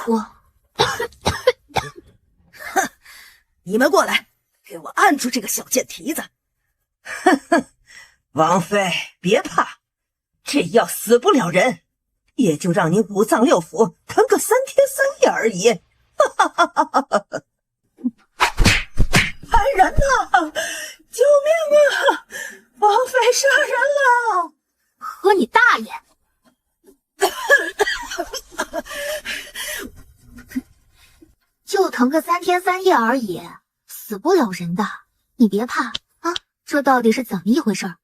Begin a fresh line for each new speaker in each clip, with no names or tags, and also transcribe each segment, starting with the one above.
哭。
哼，你们过来，给我按住这个小贱蹄子！哼哼，王妃别怕，这药死不了人，也就让你五脏六腑疼个3天3夜而已。哈哈哈哈哈哈！来人呐！救命啊！王妃杀人了！
和你大爷！就疼个3天3夜而已，死不了人的，你别怕啊！这到底是怎么一回事？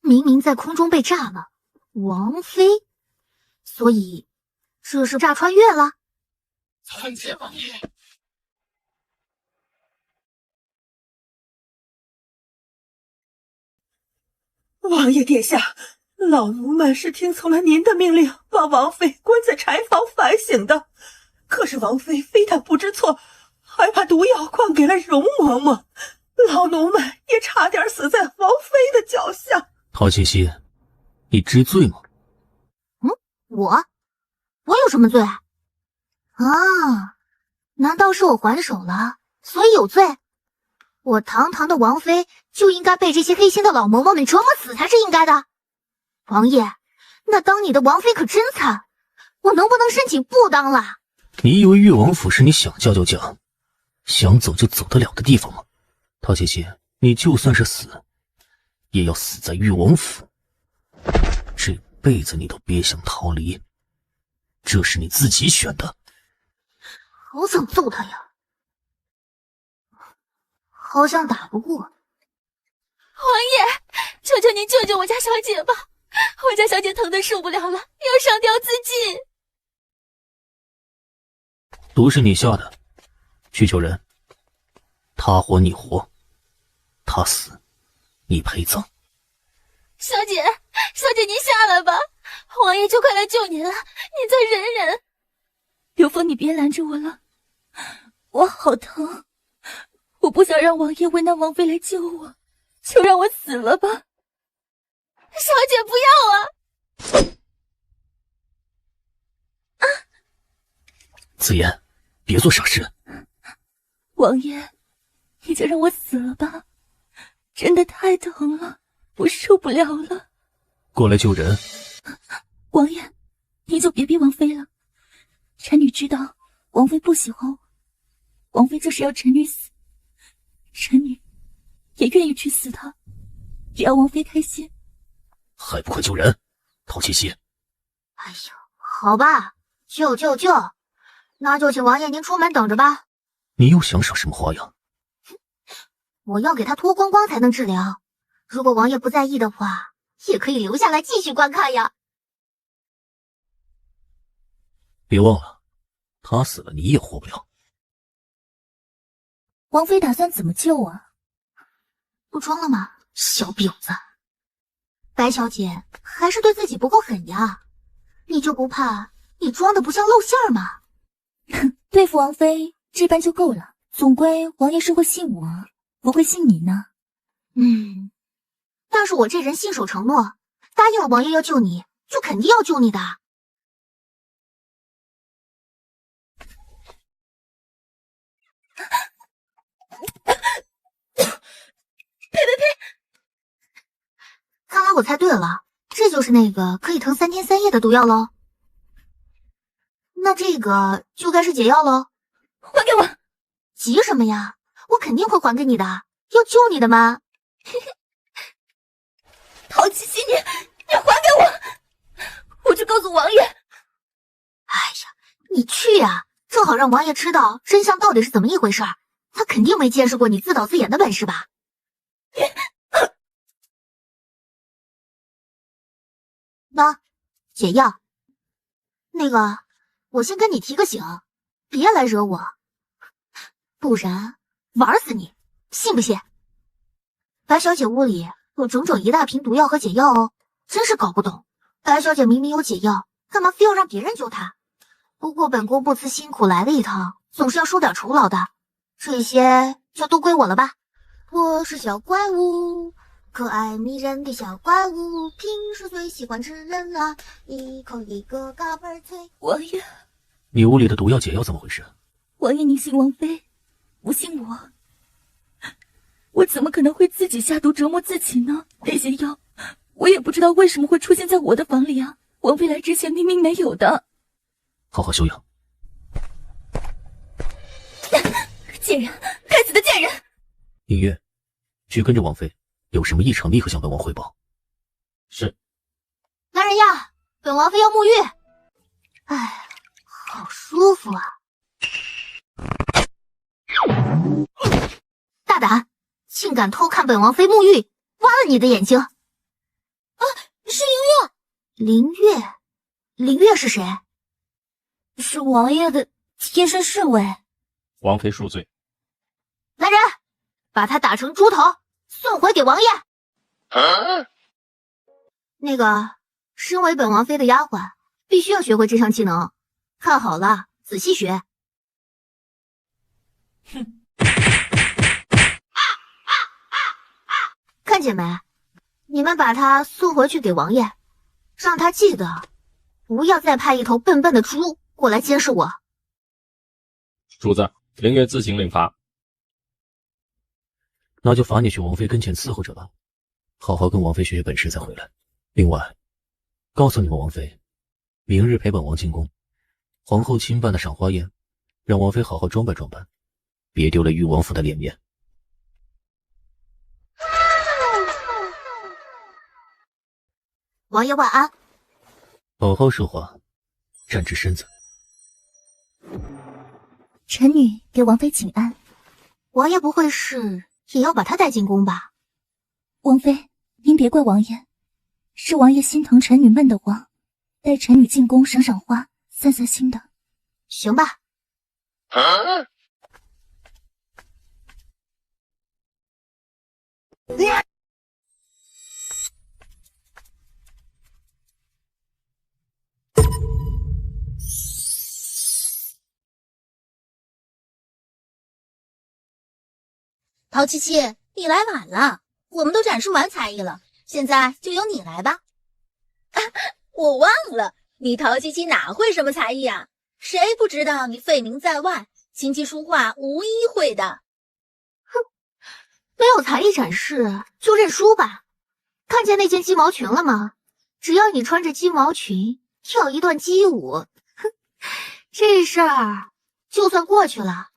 明明在空中被炸了，王妃，所以这是炸穿越了。
参见王爷。
王爷殿下，老奴们是听从了您的命令，把王妃关在柴房反省的。可是王妃非但不知错，还把毒药灌给了容嬷嬷，老奴们也差点死在王妃的脚下。
陶七夕，你知罪吗？
我有什么罪啊？难道是我还手了，所以有罪？我堂堂的王妃就应该被这些黑心的老嬷嬷们折磨死才是应该的。王爷，那当你的王妃可真惨，我能不能申请不当了？
你以为越王府是你想叫就叫，想走就走得了的地方吗？陶七夕，你就算是死，也要死在越王府，这辈子你都别想逃离，这是你自己选的。
好想揍他呀，好像打不过。
王爷，求求您救救我家小姐吧！我家小姐疼得受不了了，要上吊自尽。
毒是你下的，去救人。他活你活，他死你陪葬。
小姐，您下来吧，王爷就快来救您了，您再忍忍。刘峰，你别拦着我了，我好疼，我不想让王爷为难王妃来救我，就让我死了吧。小姐不要啊！
紫妍，别做傻事。
王爷，你就让我死了吧，真的太疼了，我受不了了。
过来救人。
王爷，你就别逼王妃了，臣女知道王妃不喜欢我，王妃就是要臣女死，臣女也愿意去死她，只要王妃开心。
还不快救人！陶七夕。
哎呀，好吧，救，那就请王爷您出门等着吧。
你又想耍什么花样？
我要给他脱光光才能治疗，如果王爷不在意的话，也可以留下来继续观看呀。
别忘了，他死了你也活不了。
王妃打算怎么救啊？
不装了吗，小婊子！白小姐还是对自己不够狠呀，你就不怕你装的不像露馅吗？
对付王妃这般就够了，总归王爷是会信我，不会信你呢。
但是我这人信守承诺，答应了王爷要救你，就肯定要救你的。看来我猜对了，这就是那个可以疼3天3夜的毒药喽。那这个就该是解药喽。
还给我！
急什么呀？我肯定会还给你的，要救你的嘛。
陶七夕，你还给我！我去告诉王爷。
哎呀，你去呀，正好让王爷知道真相到底是怎么一回事儿。他肯定没见识过你自导自演的本事吧？那解药，那个，我先跟你提个醒，别来惹我，不然玩死你，信不信？白小姐屋里有整整1大瓶毒药和解药哦，真是搞不懂，白小姐明明有解药，干嘛非要让别人救她？不过本宫不辞辛苦来了一趟，总是要收点酬劳的，这些就都归我了吧。我是小怪物，可爱迷人的小怪物，平时最喜欢吃人啦，一口一个嘎嘣脆。
王爷，
你屋里的毒药解药怎么回事？
王爷，你信王妃，不信我。我怎么可能会自己下毒折磨自己呢？那些药，我也不知道为什么会出现在我的房里啊！王妃来之前明明没有的。
好好休养。
贱人，该死的贱人！
隐月，去跟着王妃，有什么异常立刻向本王汇报。是。
来人呀，本王妃要沐浴。哎，好舒服啊！大胆，竟敢偷看本王妃沐浴，挖了你的眼睛！啊，是凌月。凌月是谁？是王爷的贴身侍卫。
王妃恕罪。
来人，把他打成猪头，送回给王爷。那个，身为本王妃的丫鬟，必须要学会这项技能。看好了，仔细学。
哼！
看见没？你们把他送回去给王爷，让他记得，不要再派一头笨笨的猪过来监视我。
主子，凌月自行领罚。
那就罚你去王妃跟前伺候着吧，好好跟王妃学学本事再回来。另外，告诉你们王妃，明日陪本王进宫，皇后亲办的赏花宴，让王妃好好装扮装扮，别丢了誉王府的脸面。
王爷晚安。
好好说话，站直身子。
臣女给王妃请安。
王爷不会是也要把他带进宫吧？
王妃，您别怪王爷，是王爷心疼臣女闷得慌，带臣女进宫赏赏花，散散心的。
行吧。
陶七七，你来晚了，我们都展示完才艺了，现在就由你来吧。我忘了，你陶七七哪会什么才艺啊？谁不知道你废名在外，琴棋书画无一会的。
哼，没有才艺展示就认输吧。看见那件鸡毛裙了吗？只要你穿着鸡毛裙跳一段鸡舞，哼，这事儿就算过去了。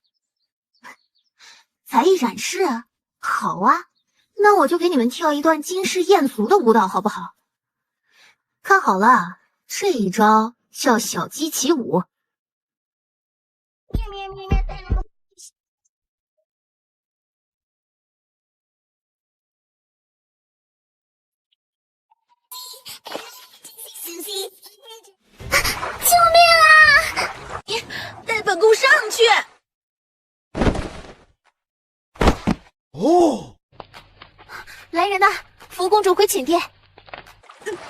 才艺展示啊，好啊，那我就给你们跳一段惊世艳俗的舞蹈，好不好？看好了，这一招叫小鸡起舞。
救命啊！你带本宫上去！
哦，来人呐！福公主回寝殿。
救命！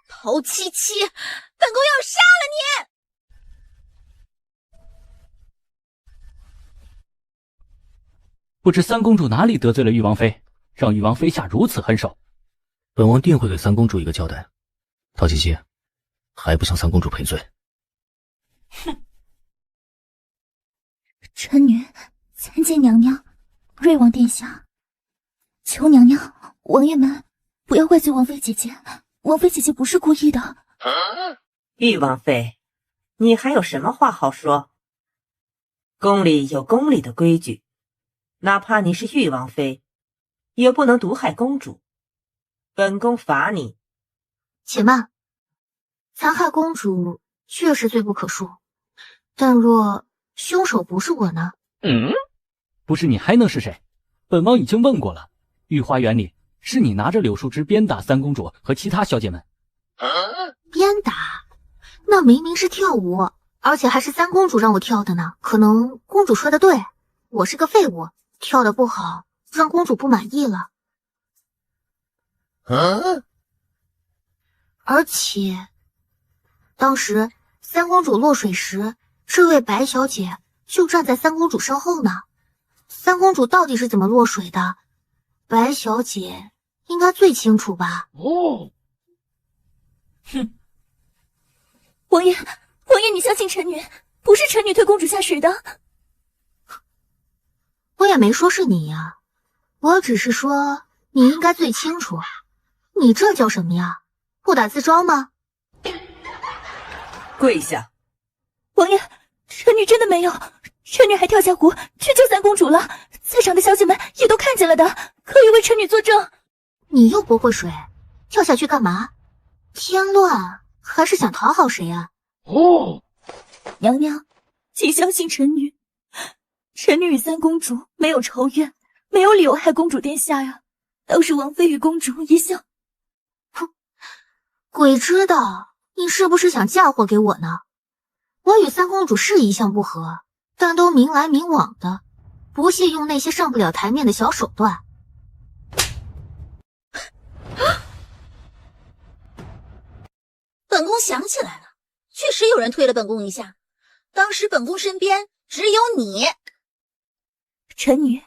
陶七七，本宫要杀了你！
不知三公主哪里得罪了玉王妃，让玉王妃下如此狠手？
本王定会给三公主一个交代。陶七七，还不向三公主赔罪？
哼！臣女参见娘娘，瑞王殿下，求娘娘、王爷们不要怪罪王妃姐姐，王妃姐姐不是故意的。
玉王妃，你还有什么话好说？宫里有宫里的规矩，哪怕你是玉王妃，也不能毒害公主。本宫罚你。
且慢，残害公主确实罪不可恕。但若凶手不是我呢？
不是你还能是谁？本王已经问过了，御花园里是你拿着柳树枝鞭打三公主和其他小姐们。
鞭打？那明明是跳舞，而且还是三公主让我跳的呢。可能公主说的对，我是个废物，跳的不好，让公主不满意了。而且，当时三公主落水时，这位白小姐就站在三公主身后呢。三公主到底是怎么落水的？白小姐应该最清楚吧？
哼！王爷，你相信臣女，不是臣女推公主下水的。
我也没说是你呀，我只是说你应该最清楚。你这叫什么呀？不打自招吗？
跪下！
王爷，臣女真的没有，臣女还跳下湖去救三公主了，在场的小姐们也都看见了的，可以为臣女作证。
你又不会水，跳下去干嘛？添乱还是想讨好谁啊？
娘娘，请相信臣女，臣女与三公主没有仇怨，没有理由害公主殿下呀。倒是王妃与公主一向……
哼，鬼知道你是不是想嫁祸给我呢？我与三公主是一向不和，但都明来明往的，不屑用那些上不了台面的小手段。
本宫想起来了，确实有人推了本宫一下，当时本宫身边只有你。
臣女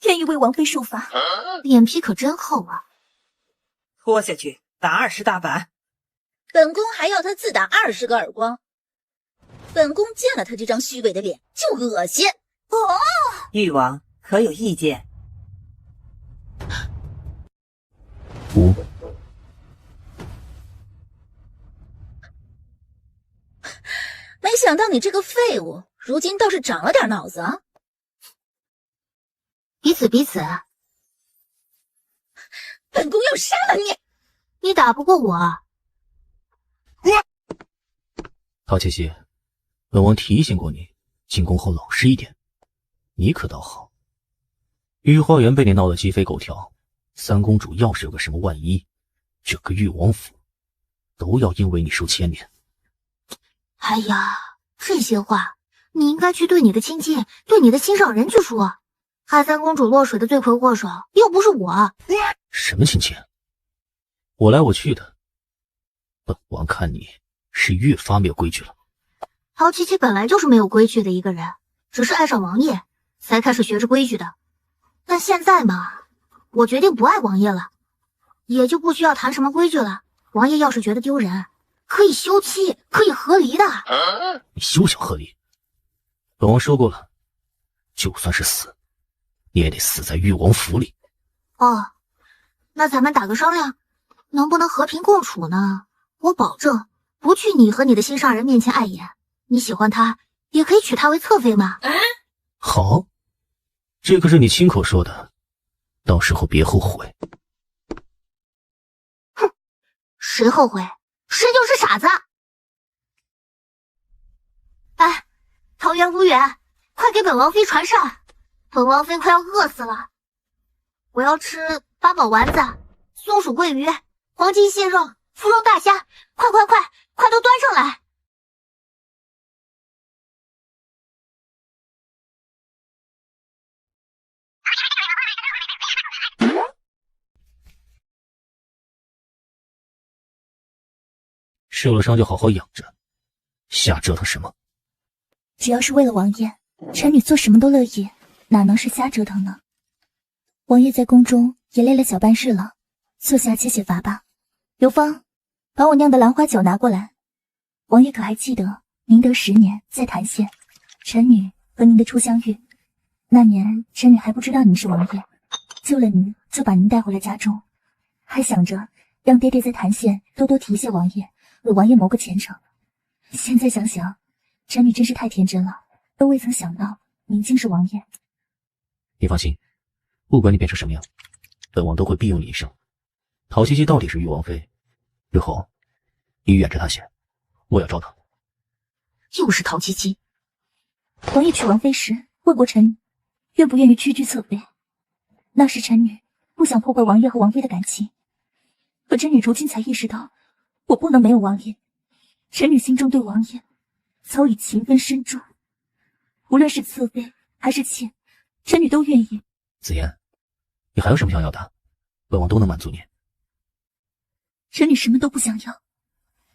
愿意为王妃受罚。
脸皮可真厚啊！
拖下去打20大板。
本宫还要他自打20个耳光。本宫见了他这张虚伪的脸就恶心。
誉王可有意见？
无。
没想到你这个废物，如今倒是长了点脑子啊！
彼此，
本宫要杀了你！
你打不过我。
陶七七，本王提醒过你，进宫后老实一点。你可倒好，御花园被你闹得鸡飞狗跳，三公主要是有个什么万一，整个誉王府都要因为你受牵连。
哎呀，这些话你应该去对你的亲戚、对你的心上人去说。害三公主落水的罪魁祸首又不是我。
什么亲戚？我来我去的，本王看你是越发没有规矩了。
陶七七本来就是没有规矩的一个人，只是爱上王爷才开始学着规矩的。但现在嘛，我决定不爱王爷了，也就不需要谈什么规矩了。王爷要是觉得丢人，可以休妻，可以和离的。
你休想和离！本王说过了，就算是死，你也得死在誉王府里。
哦，那咱们打个商量，能不能和平共处呢？我保证不去你和你的心上人面前碍眼，你喜欢他也可以娶她为侧妃嘛。
好，这可是你亲口说的，到时候别后悔。
哼，谁后悔谁就是傻子。哎，桃园无远，快给本王妃传上，本王妃快要饿死了。我要吃八宝丸子、松鼠桂鱼、黄金蟹肉、腐肉大虾，快都端上来！
受了伤就好好养着，瞎折腾什么？
只要是为了王爷，臣女做什么都乐意，哪能是瞎折腾呢？王爷在宫中也累了小半日了，坐下解解乏吧。刘芳，把我酿的兰花酒拿过来。王爷可还记得明德10年在潭县，臣女和您的初相遇？那年臣女还不知道您是王爷，救了您就把您带回了家中，还想着让爹爹在潭县多多提携王爷，为王爷谋个前程。现在想想，臣女真是太天真了，都未曾想到您竟是王爷。
你放心，不管你变成什么样，本王都会庇佑你一生。陶七七到底是誉王妃，日后你远着她些，我要招她。
又是陶七七。
王爷娶王妃时问过臣女，愿不愿意屈居侧妃。那时臣女不想破坏王爷和王妃的感情，可臣女如今才意识到，我不能没有王爷。臣女心中对王爷早已情分深重，无论是侧妃还是妾，臣女都愿意。
紫嫣，你还有什么想要的？本王都能满足你。
臣女什么都不想要，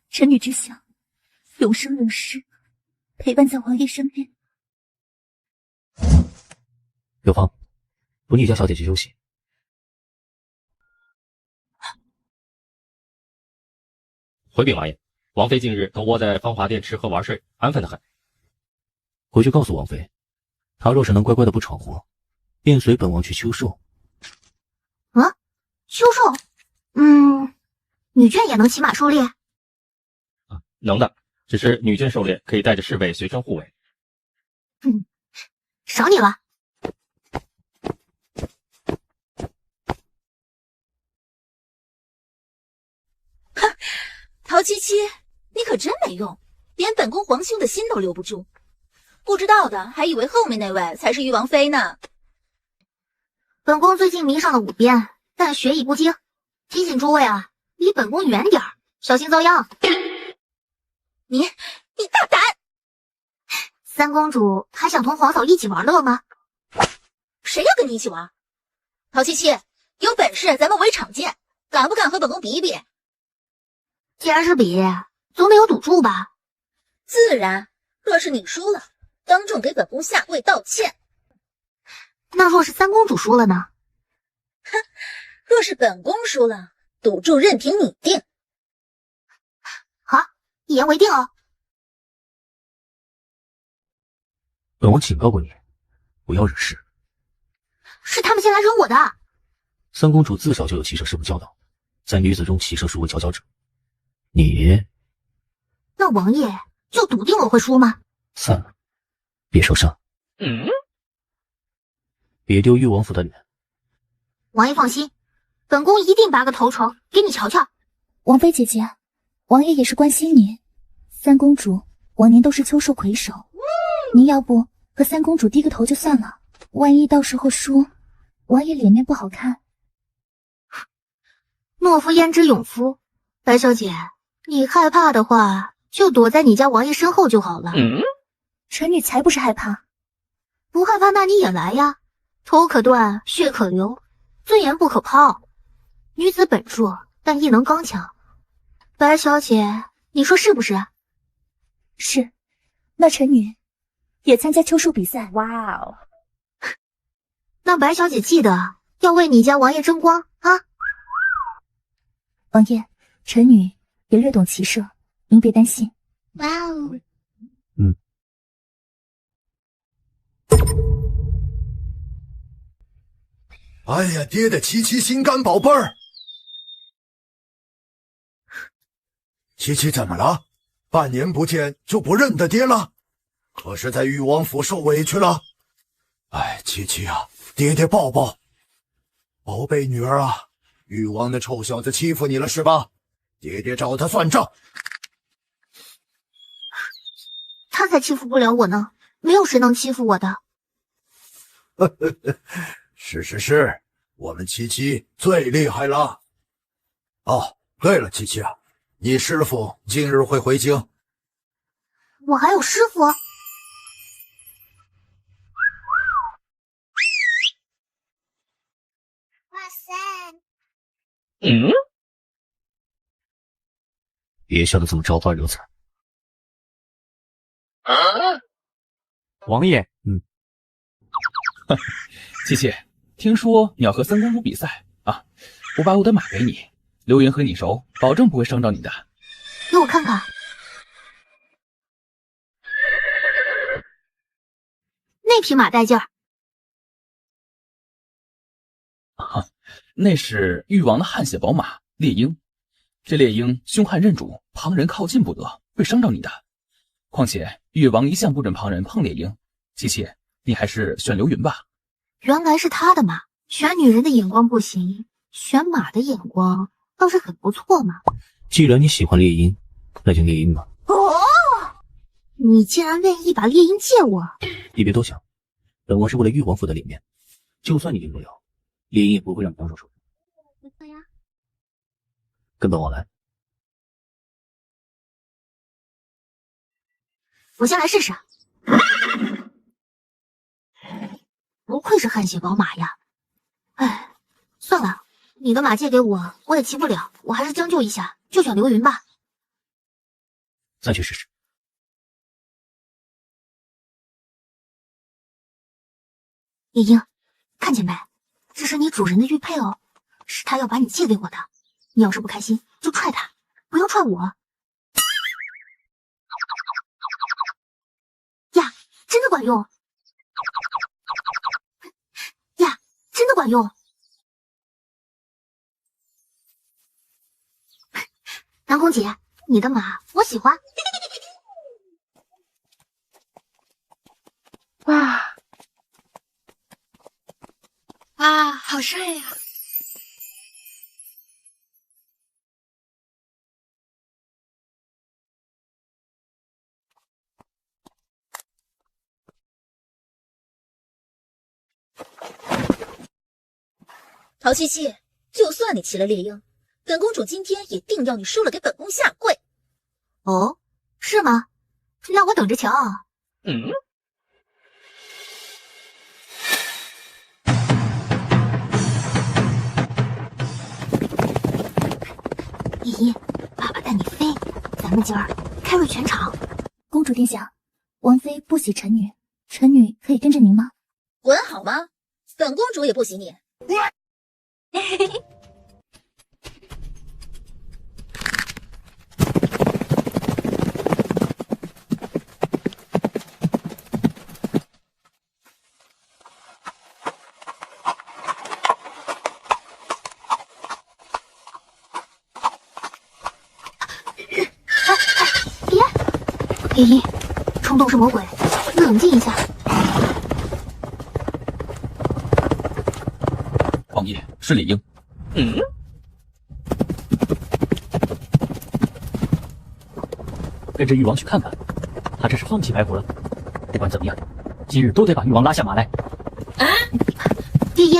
臣女只想永生永世陪伴在王爷身边。
刘芳，扶你家小姐去休息。
回禀王爷，王妃近日都窝在芳华殿吃喝玩睡，安分得很。
回去告诉王妃，她若是能乖乖的不闯祸，便随本王去秋寿。
啊，秋寿？女眷也能骑马狩猎？
能的，只是女眷狩猎可以带着侍卫随身护卫。
赏你了。
陶七七，你可真没用，连本宫皇兄的心都留不住。不知道的还以为后面那位才是玉王妃呢。
本宫最近迷上了舞鞭，但学艺不精，提醒诸位啊，离本宫远点儿，小心遭殃。
你大胆！
三公主还想同皇嫂一起玩乐吗？
谁要跟你一起玩？陶七七，有本事咱们围场见，敢不敢和本宫比一比？
既然是比，总得有赌注吧？
自然，若是你输了，当众给本宫下跪道歉。
那若是三公主输了呢？
哼，若是本宫输了，赌注任凭你定。
好，一言为定哦。
本王警告过你，不要惹事。
是他们先来惹我的。
三公主自小就有骑射师傅教导，在女子中骑射殊为佼佼者。你，
那王爷就笃定我会输吗？
算了，别受伤。别丢玉王府的脸。
王爷放心，本宫一定拔个头筹给你瞧瞧。
王妃姐姐，王爷也是关心您。三公主往年都是秋寿魁首，您要不和三公主低个头就算了，万一到时候输，王爷脸面不好看。
懦夫焉知勇夫？白小姐，你害怕的话，就躲在你家王爷身后就好了。
臣女才不是害怕。
不害怕，那你也来呀。头可断，血可流，尊严不可抛。女子本弱，但亦能刚强。白小姐，你说是不是？
是。那臣女也参加秋寿比赛。
哇哦！
那白小姐记得要为你家王爷争光啊！
王爷，臣女也略懂骑射，您别担心。
哇哦！
哎呀，爹的七七心肝宝贝儿！七七怎么了？半年不见就不认得爹了？可是在玉王府受委屈了？哎，七七啊，爹爹抱抱。宝贝女儿啊，玉王那臭小子欺负你了是吧？爹爹找他算账。
他才欺负不了我呢，没有谁能欺负我的。
是，我们七七最厉害了。哦，对了，七七啊，你师傅今日会回京。
我还有师傅？
哇塞！
别笑得这么招花惹草。
王爷，七七，听说你要和三公主比赛啊？我把我的马给你，流云和你熟，保证不会伤着你的。
给我看看。那匹马带劲儿。
那是誉王的汗血宝马猎鹰，这猎鹰凶悍认主，旁人靠近不得，会伤着你的。况且誉王一向不准旁人碰猎鹰，七七，你还是选流云吧。
原来是他的马，选女人的眼光不行，选马的眼光倒是很不错嘛。
既然你喜欢猎鹰，那就猎鹰吧。
哦，你竟然愿意把猎鹰借我？
你别多想，本王是为了玉王府的脸面，就算你赢不了，猎鹰也不会让你当手受。跟本王来。
我先来试试。不愧是汗血宝马呀！哎，算了，你的马借给我，我也骑不了，我还是将就一下，就选流云吧。
再去试试。
夜莺，看见没？这是你主人的玉佩哦，是他要把你借给我的。你要是不开心，就踹他，不要踹我，真的管用呀，真的管用。南宫姐，你的马我喜欢。
哇，啊，好帅呀！
陶七七，就算你骑了猎鹰，本公主今天也定要你输了给本宫下跪。
哦，是吗？那我等着瞧。依依，爸爸带你飞，咱们今儿开瑞全场。
公主殿下，王妃不喜臣女，臣女可以跟着您吗？
滚好吗？本公主也不喜你。
依依，冲动是魔鬼，冷静一下。
王爷，是猎鹰。
跟着誉王去看看，他这是放弃白虎了。不管怎么样，今日都得把誉王拉下马来。
依依，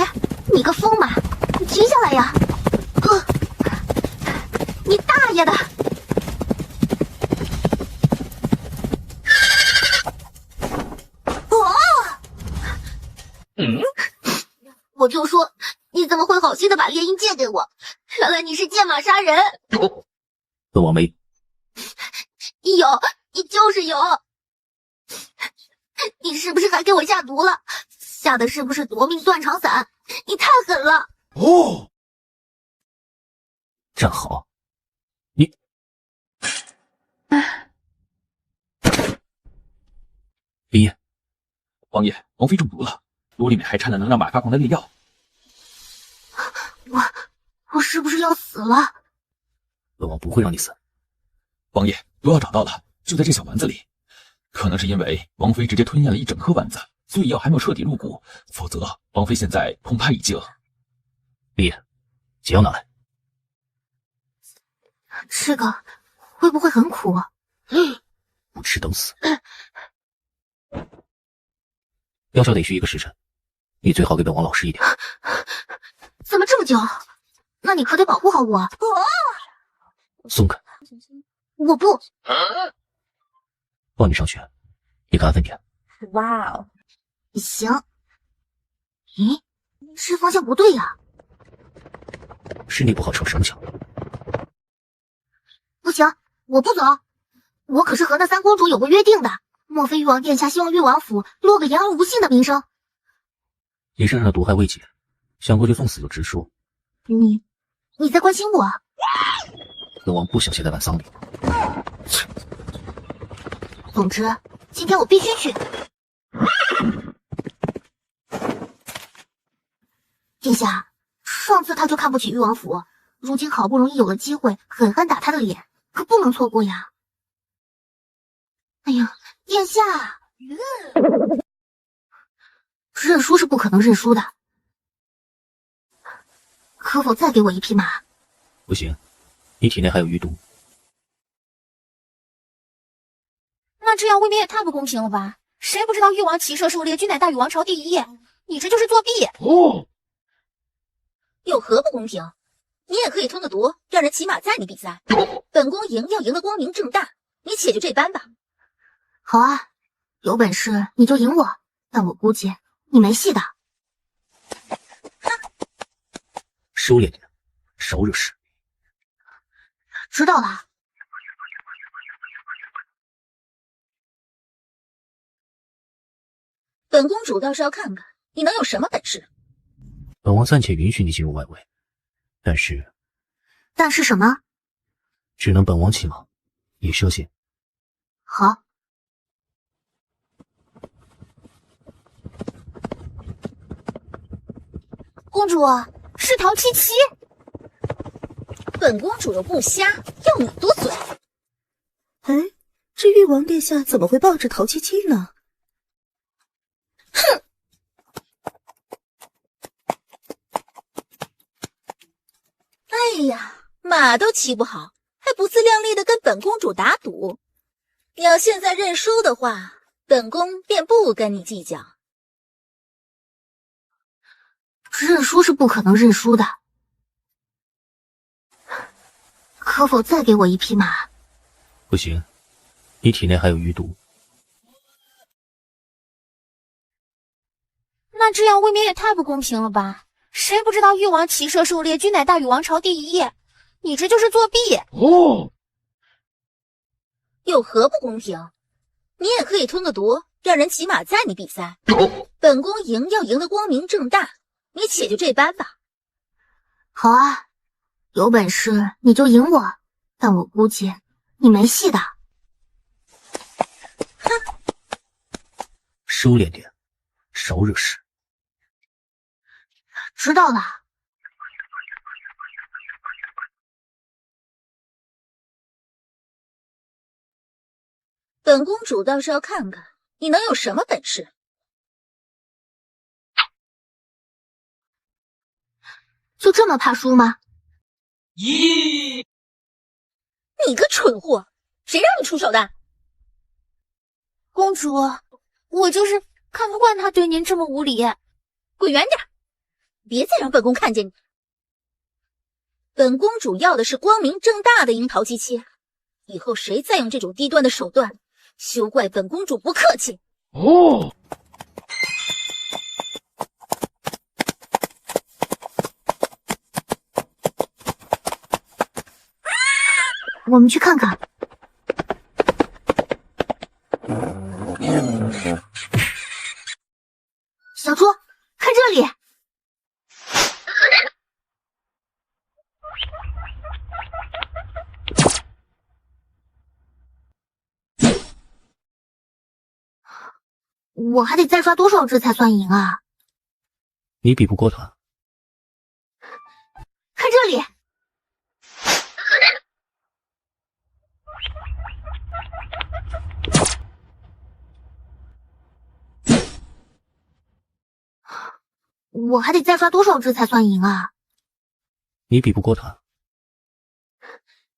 你个疯马，你停下来呀！你大爷的！我就说你怎么会好心的把猎鹰借给我？原来你是借马杀人！
本王没
有，你就是有！你是不是还给我下毒了？下的是不是夺命断肠散？你太狠了！
哦，
站好，你离
王爷，王妃中毒了，毒里面还掺了能让马发狂的烈药。
我是不是要死了？
本王不会让你死。
王爷，毒药找到了，就在这小丸子里。可能是因为王妃直接吞咽了一整颗丸子，所以药还没有彻底入骨，否则王妃现在恐怕已经……
离，解药拿来。
这个会不会很苦？
不吃等死。药效得需1个时辰，你最好给本王老实一点。
怎么这么久？那你可得保护好我。
松开，
我不。
抱你上去，你可安分点。
哇哦，
行。咦，这方向不对呀。
是你不好逞什么强？
不行，我不走。我可是和那三公主有过约定的。莫非誉王殿下希望誉王府落个言而无信的名声？
你身上的毒还未解，想过去送死就直说。
你在关心我？
本王不想谢在晚丧里。
总之，今天我必须去。殿下，上次他就看不起誉王府，如今好不容易有了机会，狠狠打他的脸，可不能错过呀！哎呀，殿下，认输是不可能认输的，可否再给我一匹马？
不行，你体内还有余毒。
那这样未免也太不公平了吧？谁不知道誉王骑射狩猎均乃大禹王朝第一？你这就是作弊！
有何不公平？你也可以吞个毒，让人骑马载你比赛。本宫赢要赢得光明正大，你且就这般吧。
好啊，有本事你就赢我，但我估计你没戏的。
收敛点，少惹事。
知道了。
本公主倒是要看看你能有什么本事。
本王暂且允许你进入外围，但是
什么？
只能本王骑马，你射箭。
好。公主是陶七七。
本公主又不瞎，要你多嘴。
哎，这誉王殿下怎么会抱着陶七七呢？
哼！哎呀，马都骑不好，还不自量力的跟本公主打赌。你要现在认输的话，本宫便不跟你计较。
认输是不可能认输的，可否再给我一匹马？
不行，你体内还有余毒。
那这样未免也太不公平了吧？谁不知道誉王骑射狩猎均乃大禹王朝第一？你这就是作弊
哦！
有何不公平？你也可以吞个毒，让人骑马载你比赛。本宫赢要赢得光明正大，你且就这般吧。
好啊，有本事你就赢我，但我估计你没戏的。
哼！
收敛点，少惹事。
知道了。
本公主倒是要看看你能有什么本事。
就这么怕输吗？
咦！
你个蠢货，谁让你出手的？
公主，我就是看不惯他对您这么无礼。
滚远点，别再让本宫看见你。本公主要的是光明正大的赢陶七七，以后谁再用这种低端的手段，休怪本公主不客气。
哦！
我们去看看。小猪，看这里。我还得再刷多少只才算赢啊？
你比不过他。
看这里。我还得再刷多少只才算赢啊？
你比不过他。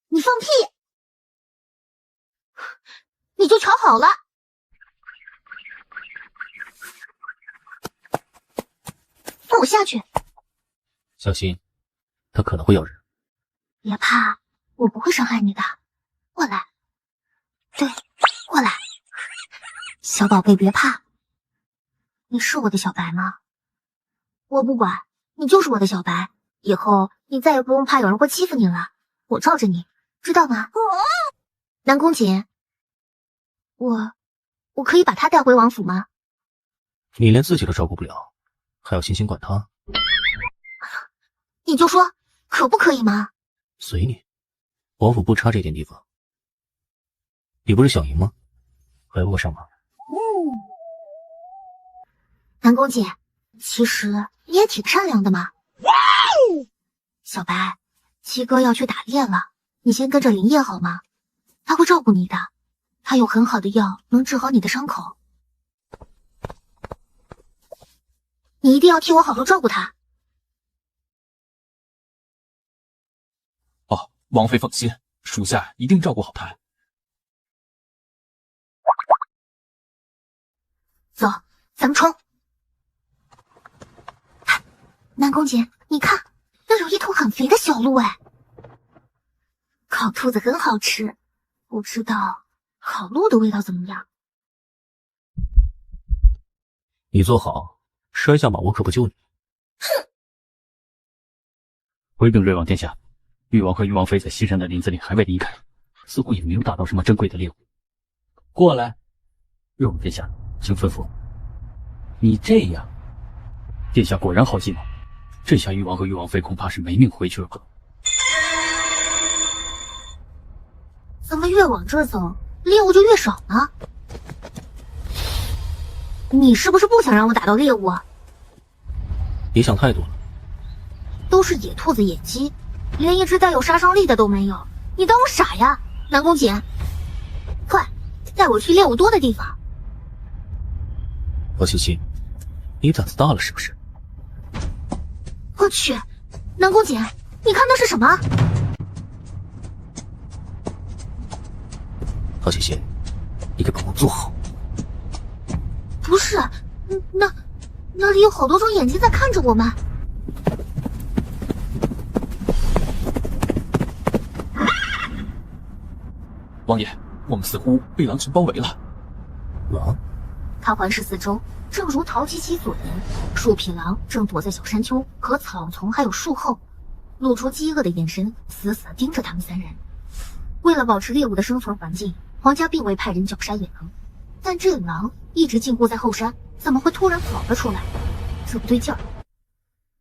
你放屁！你就瞧好了。放我下去！
小心，他可能会咬人。
别怕，我不会伤害你的。过来，对，过来，小宝贝，别怕。你是我的小白吗？我不管，你就是我的小白。以后你再也不用怕有人会欺负你了。我罩着你，知道吗？南宫瑾，我可以把他带回王府吗？
你连自己都照顾不了，还要心心管他？
你就说可不可以吗？
随你，王府不差这点地方。你不是想赢吗？还要我上马？
南宫瑾，其实你也挺善良的嘛。小白，七哥要去打猎了，你先跟着林烨好吗？他会照顾你的，他有很好的药能治好你的伤口。你一定要替我好好照顾他。
哦，王妃放心，属下一定照顾好他。
走，咱们冲！南宫瑾，你看，那有一头很肥的小鹿哎。烤兔子很好吃，不知道烤鹿的味道怎么样？
你坐好，摔下马我可不救你。
哼！
回禀瑞王殿下，誉王和誉王妃在西山的林子里还未离开，似乎也没有打到什么珍贵的猎物。过来，瑞王殿下，请吩咐。你这样，殿下果然好计谋。这下誉王和誉王妃恐怕是没命回去了。
怎么越往这儿走，猎物就越少呢？你是不是不想让我打到猎物啊？
你想太多了，
都是野兔子野鸡，连一只带有杀伤力的都没有。你当我傻呀，南宫瑾？快，带我去猎物多的地方。
陶七七，你胆子大了是不是？
我去，南宫瑾，你看那是什么？
陶七七，你给本王坐好。
不是，那里有好多双眼睛在看着我们。
王爷，我们似乎被狼群包围了。
狼？
他环视四周，正如陶七七所言，数匹狼正躲在小山丘和草丛还有树后，露出饥饿的眼神，死死地盯着他们三人。为了保持猎物的生存环境，皇家并未派人绞杀野狼，但这狼一直禁锢在后山，怎么会突然跑了出来？这不对劲儿。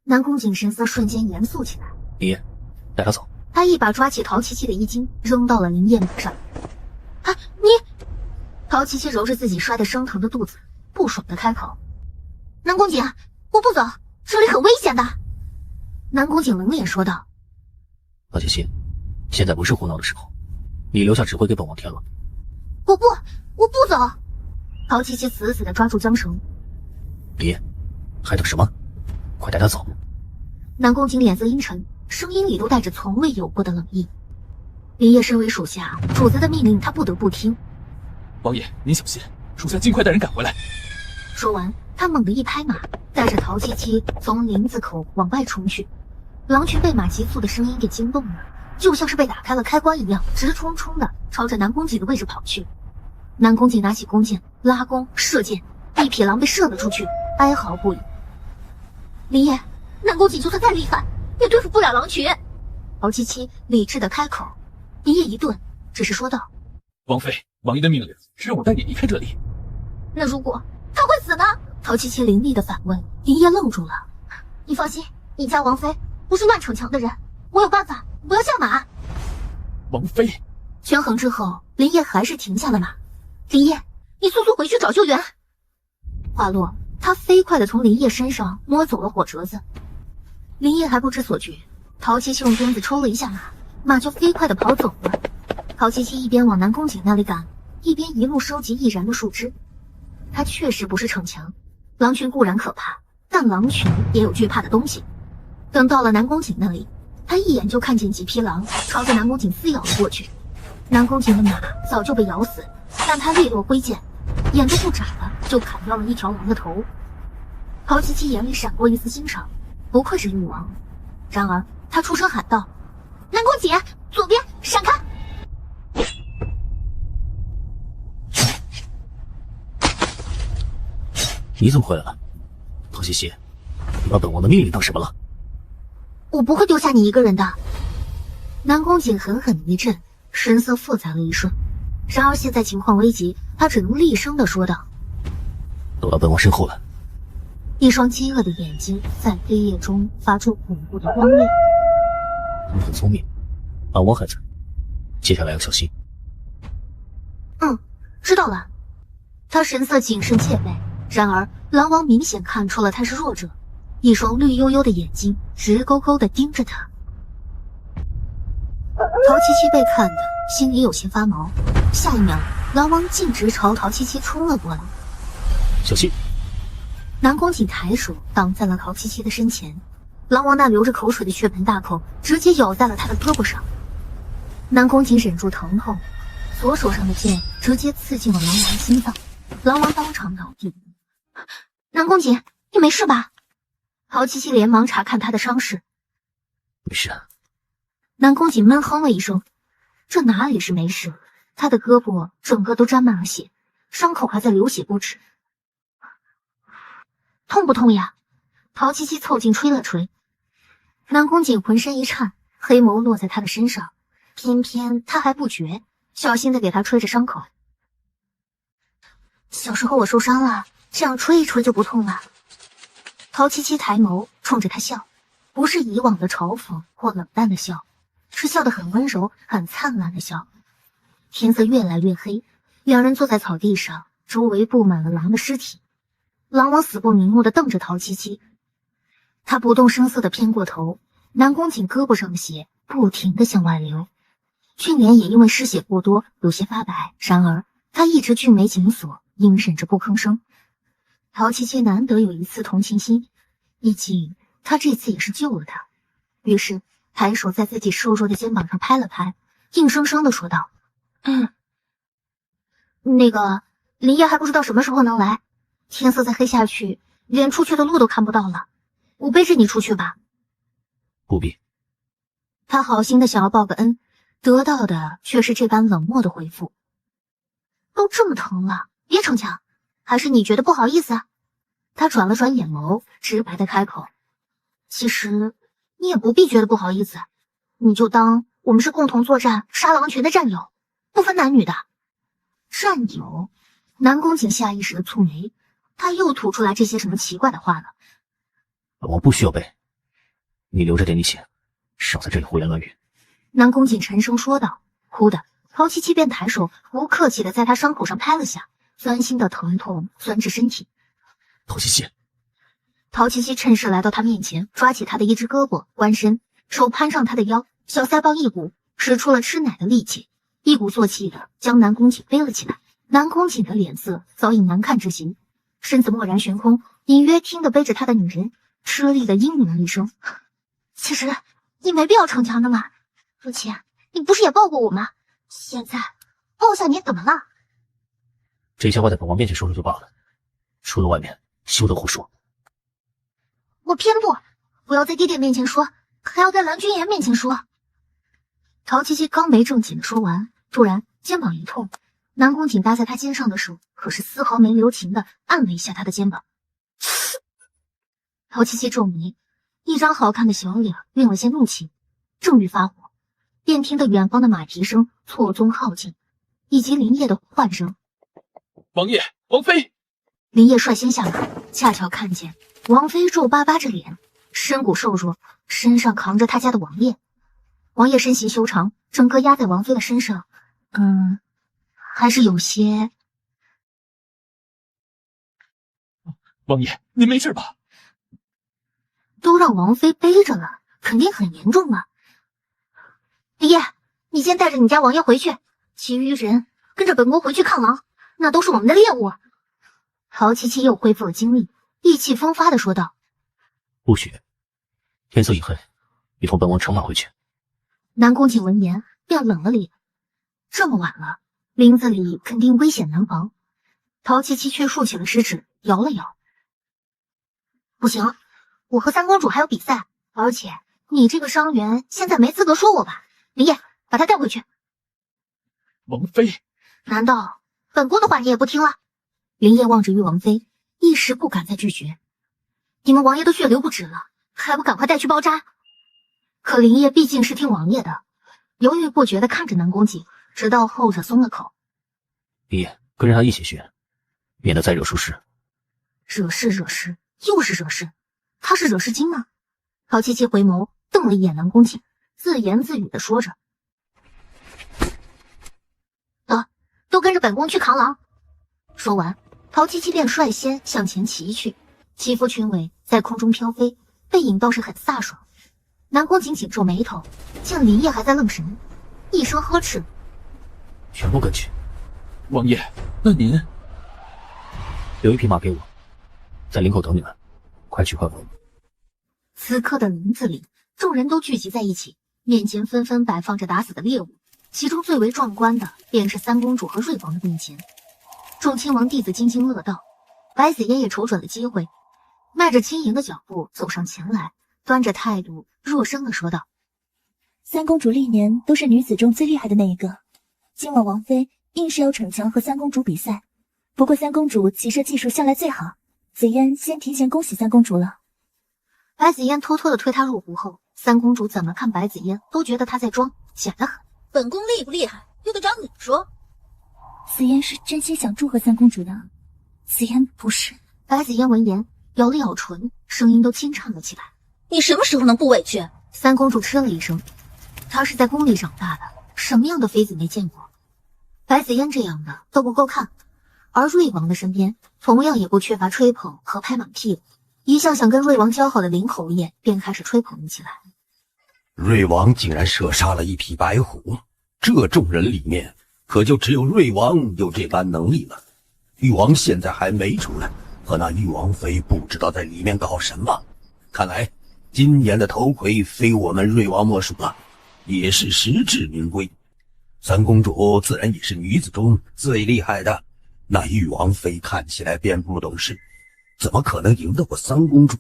南宫瑾神色瞬间严肃起来。
林烨，带他走。
他一把抓起陶七七的衣襟，扔到了林烨马上。啊，你！陶七七揉着自己摔得生疼的肚子，不爽地开口：“南宫瑾，我不走，这里很危险的。”南宫瑾冷脸说道：“
陶七七，现在不是胡闹的时候，你留下指挥给本王填了。”
我不走！陶七七死死地抓住缰绳。
林烨，还等什么？快带他走！
南宫瑾脸色阴沉，声音里都带着从未有过的冷意。林烨身为属下，主子的命令他不得不听。
王爷，您小心，属下尽快带人赶回来。
说完，他猛地一拍马，带着陶七七从林子口往外冲去。狼群被马急促的声音给惊动了，就像是被打开了开关一样，直冲冲的朝着南宫瑾的位置跑去。南宫瑾拿起弓箭，拉弓射箭，一匹狼被射了出去，哀嚎不已。林烨，南宫瑾就算再厉害，也对付不了狼群。陶七七理智的开口。林烨一顿，只是说道：“
王妃，王爷的命令是让我带你离开这里。
那如果他会死呢？”陶七七凌厉的反问。林烨愣住了。你放心，你家王妃不是乱逞强的人，我有办法，不要下马。
王妃，
权衡之后，林烨还是停下了马。林烨，你速速回去找救援。话落，他飞快地从林烨身上摸走了火折子。林烨还不知所觉，陶七七用鞭子抽了一下马，马就飞快地跑走了。陶七七一边往南宫瑾那里赶，一边一路收集易燃的树枝。他确实不是逞强，狼群固然可怕，但狼群也有惧怕的东西。等到了南宫瑾那里，他一眼就看见几匹狼朝着南宫瑾撕咬了过去。南宫瑾的马早就被咬死，但他利落挥剑，眼都不眨了就砍掉了一条狼的头。陶七七眼里闪过一丝欣赏，不愧是誉王。然而他出声喊道：“南宫瑾，左边闪开！”
你怎么回来了？陶七七，你把本王的命令当什么了？
我不会丢下你一个人的。南宫瑾狠狠一震，神色复杂了一瞬。然而现在情况危急，他只能厉声地说道：“
都到本王身后来。”
一双饥饿的眼睛在黑夜中发出恐怖的光亮。
你很聪明，本王还在，接下来要小心。
知道了。他神色谨慎戒备，然而狼王明显看出了他是弱者，一双绿幽幽的眼睛直勾勾地盯着他。陶七七被看得心里有些发毛，下一秒，狼王径直朝陶七七冲了过来。
小心！
南宫瑾抬手挡在了陶七七的身前，狼王那流着口水的血盆大口直接咬在了他的胳膊上。南宫瑾忍住疼痛，左手上的剑直接刺进了狼王的心脏，狼王当场倒地。南宫瑾，你没事吧？陶七七连忙查看他的伤势。
没事啊。
南宫瑾闷哼了一声，这哪里是没事，他的胳膊整个都沾满了血，伤口还在流血不止。痛不痛呀？陶七七凑近吹了吹。南宫瑾浑身一颤，黑眸落在他的身上，偏偏他还不觉，小心地给他吹着伤口。小时候我受伤了，这样吹一吹就不痛了。陶七七抬眸冲着他笑，不是以往的嘲讽或冷淡的笑，是笑得很温柔很灿烂的笑。天色越来越黑，两人坐在草地上，周围布满了狼的尸体。狼王死不瞑目地瞪着陶七七，他不动声色地偏过头，南宫瑾胳膊上的血不停地向外流，俊脸也因为失血过多有些发白。然而他一直俊眉紧锁，阴忍着不吭声。陶七七难得有一丝同情心，毕竟他这次也是救了他，于是抬手在自己瘦弱的肩膀上拍了拍，硬生生地说道：“那个林叶还不知道什么时候能来，天色再黑下去，连出去的路都看不到了。我背着你出去吧。”
不必。
他好心的想要报个恩，得到的却是这般冷漠的回复。都这么疼了，别逞强，还是你觉得不好意思啊？他转了转眼眸，直白的开口：“其实你也不必觉得不好意思，你就当我们是共同作战杀狼群的战友，不分男女的。”战友？南宫瑾下意识的蹙眉，他又吐出来这些什么奇怪的话了。
我不需要背，你留着点力气，少在这里胡言乱语。
南宫瑾沉声说道。忽的，陶七七便抬手不客气的在他伤口上拍了下，钻心的疼痛钻至身体。
陶七七，
陶七七趁势来到他面前，抓起他的一只胳膊，弯身，手攀上他的腰，小腮帮一鼓，使出了吃奶的力气，一鼓作气的将南宫瑾背了起来。南宫瑾的脸色早已难看至极，身子蓦然悬空，隐约听得背着他的女人吃力的嘤咛了一声。其实你没必要逞强的嘛，之前你不是也抱过我吗？现在抱下你怎么了？
这些话在本王面前说说就罢了，出了外面休得胡说。
我偏不要在爹爹面前说，还要在蓝君言面前说。陶七七刚没正经的说完，突然肩膀一痛，南宫瑾搭在他肩上的手可是丝毫没留情的按了一下他的肩膀。陶七七皱眉，一张好看的小脸运了些怒气，正欲发火，便听得远方的马蹄声错综浩进，以及林烨的唤声：“
王爷，王妃！”
林烨率先下马，恰巧看见王妃皱巴巴着脸，身骨瘦弱，身上扛着他家的王爷。王爷身形修长，整个压在王妃的身上，还是有些……
王爷，您没事吧？
都让王妃背着了，肯定很严重了。林烨，你先带着你家王爷回去，其余人跟着本宫回去抗狼，那都是我们的猎物。陶七七又恢复了精力，意气风发的说道：“
不许！天色已黑，你同本王乘马回去。”
南宫瑾闻言便冷了脸，这么晚了，林子里肯定危险难防。陶七七却竖起了食指，摇了摇：“不行，我和三公主还有比赛，而且你这个伤员现在没资格说我吧？林烨，把他带回去。”
王妃，
难道本宫的话你也不听了？林烨望着玉王妃，一时不敢再拒绝。你们王爷都血流不止了，还不赶快带去包扎？可林烨毕竟是听王爷的，犹豫不决地看着南宫瑾，直到后者松了口。
你跟着他一起去，免得再惹出事。
惹事，又是惹事，他是惹事精吗？陶七七回眸瞪了一眼南宫瑾，自言自语地说着：“都跟着本宫去扛狼。”说完，陶七七便率先向前骑去，七夫群尾在空中飘飞，背影倒是很飒爽。南宫瑾紧皱眉头，见林烨还在愣神，一声呵斥：“
全部跟去。”
王爷，那您
留一匹马给我，在林口等你们，快去快回。
此刻的林子里，众人都聚集在一起，面前纷纷摆放着打死的猎物，其中最为壮观的便是三公主和瑞王的面前。众亲王弟子津津乐道，白子嫣也瞅准了机会，迈着轻盈的脚步走上前来，端着态度弱声地说道：“
三公主历年都是女子中最厉害的那一个，今晚王妃硬是要逞强和三公主比赛。不过三公主骑射技术向来最好，子嫣先提前恭喜三公主了。”
白子嫣偷偷地推她入壶后，三公主怎么看白子嫣都觉得她在装，显得很。
本宫厉不厉害，又得找你说。
子嫣是真心想祝贺三公主的，子嫣不是。
白子嫣闻言咬了咬唇，声音都轻颤了起来：“
你什么时候能不委屈？”
三公主嗤了一声，她是在宫里长大的，什么样的妃子没见过？白子嫣这样的都不够看，而瑞王的身边同样也不缺乏吹捧和拍马屁。一向想跟瑞王交好的林侯爷便开始吹捧了起来。
瑞王竟然射杀了一匹白虎，这众人里面可就只有瑞王有这般能力了。誉王现在还没出来，和那誉王妃不知道在里面搞什么。看来今年的头魁非我们瑞王莫属了，也是实至名归。三公主自然也是女子中最厉害的，那誉王妃看起来便不懂事，怎么可能赢得过三公主？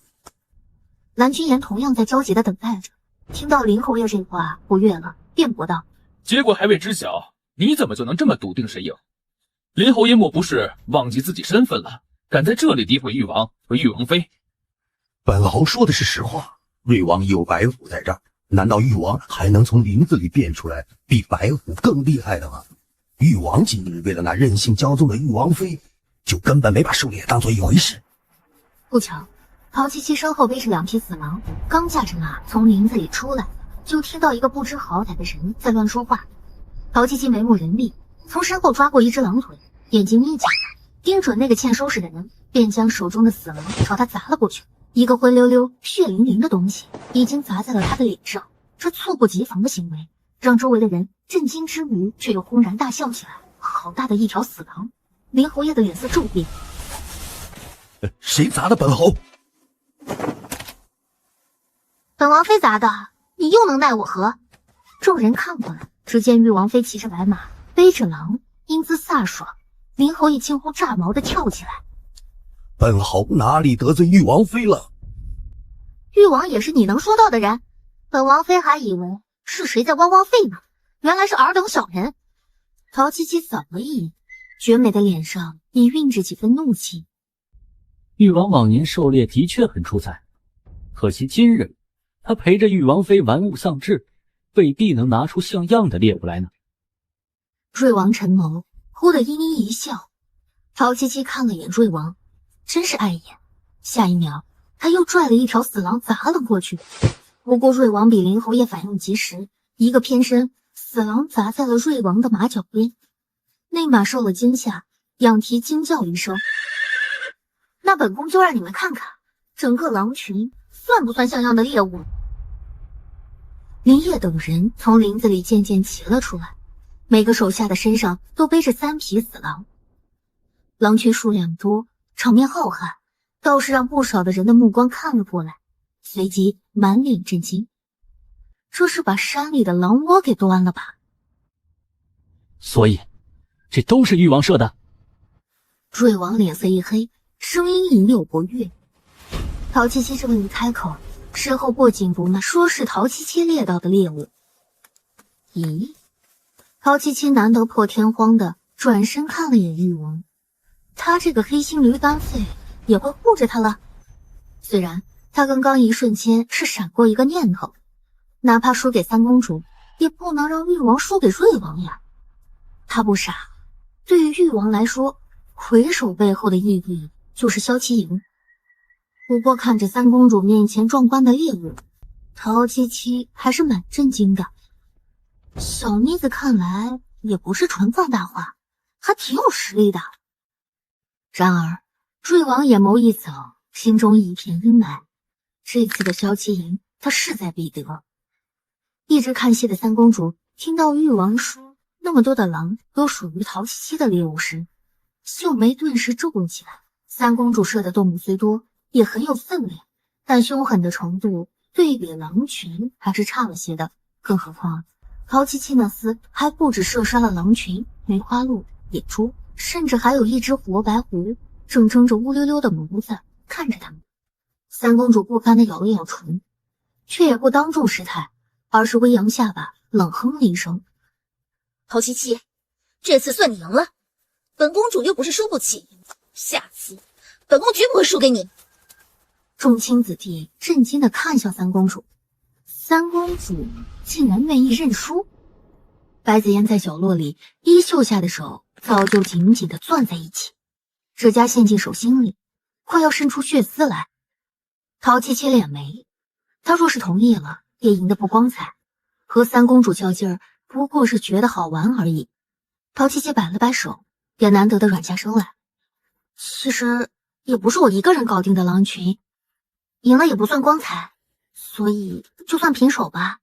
蓝君言同样在焦急地等待着，听到林侯爷这话不悦了，辩驳道：
结果还未知晓，你怎么就能这么笃定谁赢？林侯爷莫不是忘记自己身份了，敢在这里诋毁誉王和誉王妃？
本侯说的是实话，瑞王有白虎在这儿，难道誉王还能从林子里变出来比白虎更厉害的吗？誉王今日为了那任性骄纵的誉王妃，就根本没把狩猎当做一回事。
不巧，陶七七身后背着2匹死狼，刚驾着马从林子里出来，就听到一个不知好歹的人在乱说话。陶七七眉目人力，从身后抓过一只狼腿，眼睛一紧，盯准那个欠收拾的人，便将手中的死狼朝他砸了过去。一个灰溜溜、血淋淋的东西已经砸在了他的脸上，这猝不及防的行为让周围的人震惊之余，却又轰然大笑起来。好大的一条死狼！林侯爷的脸色骤变。
谁砸的本侯？
本王妃砸的，你又能奈我何？众人看过来，只见誉王妃骑着白马，背着狼，英姿飒爽。林侯爷惊呼炸毛的跳起来。
本侯哪里得罪誉王妃了？
誉王也是你能说到的人，本王妃还以为是谁在汪汪吠呢，原来是尔等小人。陶七七扫了一眼，绝美的脸上也蕴着几分怒气。
誉王往年狩猎的确很出彩，可惜今日他陪着誉王妃玩物丧志，未必能拿出像样的猎物来呢。
瑞王沉眸，忽地阴阴一笑。陶七七看了眼瑞王，真是碍眼。下一秒，他又拽了一条死狼砸了过去。不过瑞王比林侯爷反应及时，一个偏身，死狼砸在了瑞王的马脚边。那马受了惊吓，仰蹄惊叫一声。那本宫就让你们看看，整个狼群算不算像样的猎物。林烨等人从林子里渐渐齐了出来，每个手下的身上都背着3匹死狼。狼群数量多，场面浩瀚，倒是让不少的人的目光看了过来，随即满脸震惊。这是把山里的狼窝给端了吧？
所以，这都是誉王射的。
瑞王脸色一黑，声音隐有不悦。陶七七这么一开口，身后不紧不慢说是陶七七猎到的猎物。咦？陶七七难得破天荒的转身看了眼誉王，他这个黑心驴干脆也会护着他了。虽然他刚刚一瞬间是闪过一个念头，哪怕输给三公主，也不能让誉王输给瑞王呀。他不傻，对于誉王来说，魁首背后的意义就是萧齐营。不过看着三公主面前壮观的猎物，陶七七还是蛮震惊的。小妮子看来也不是纯放大话，还挺有实力的。然而瑞王眼眸一扫，心中一片阴霾。这次的萧齐营他势在必得。一直看戏的三公主听到誉王说那么多的狼都属于陶七七的猎物时，秀眉顿时皱了起来。三公主射的动物虽多，也很有分量，但凶狠的程度对比狼群还是差了些的。更何况陶七七那厮还不止射杀了狼群、梅花鹿、野猪，甚至还有一只活白狐正睁着乌溜溜的眸子看着他们。三公主不甘地咬了咬唇，却也不当众失态，而是微扬下巴，冷哼了一声：“
陶七七，这次算你赢了，本公主又不是输不起，下次本宫绝不会输给你。”
众亲子弟震惊地看向三公主，三公主竟然愿意认输。白子嫣在角落里衣袖下的手早就紧紧地攥在一起，这家陷进手心里，快要渗出血丝来。陶七七敛眉，她若是同意了，也赢得不光彩。和三公主较劲儿，不过是觉得好玩而已。陶七七摆了摆手，也难得的软下声来。其实也不是我一个人搞定的狼群，赢了也不算光彩，所以就算平手吧。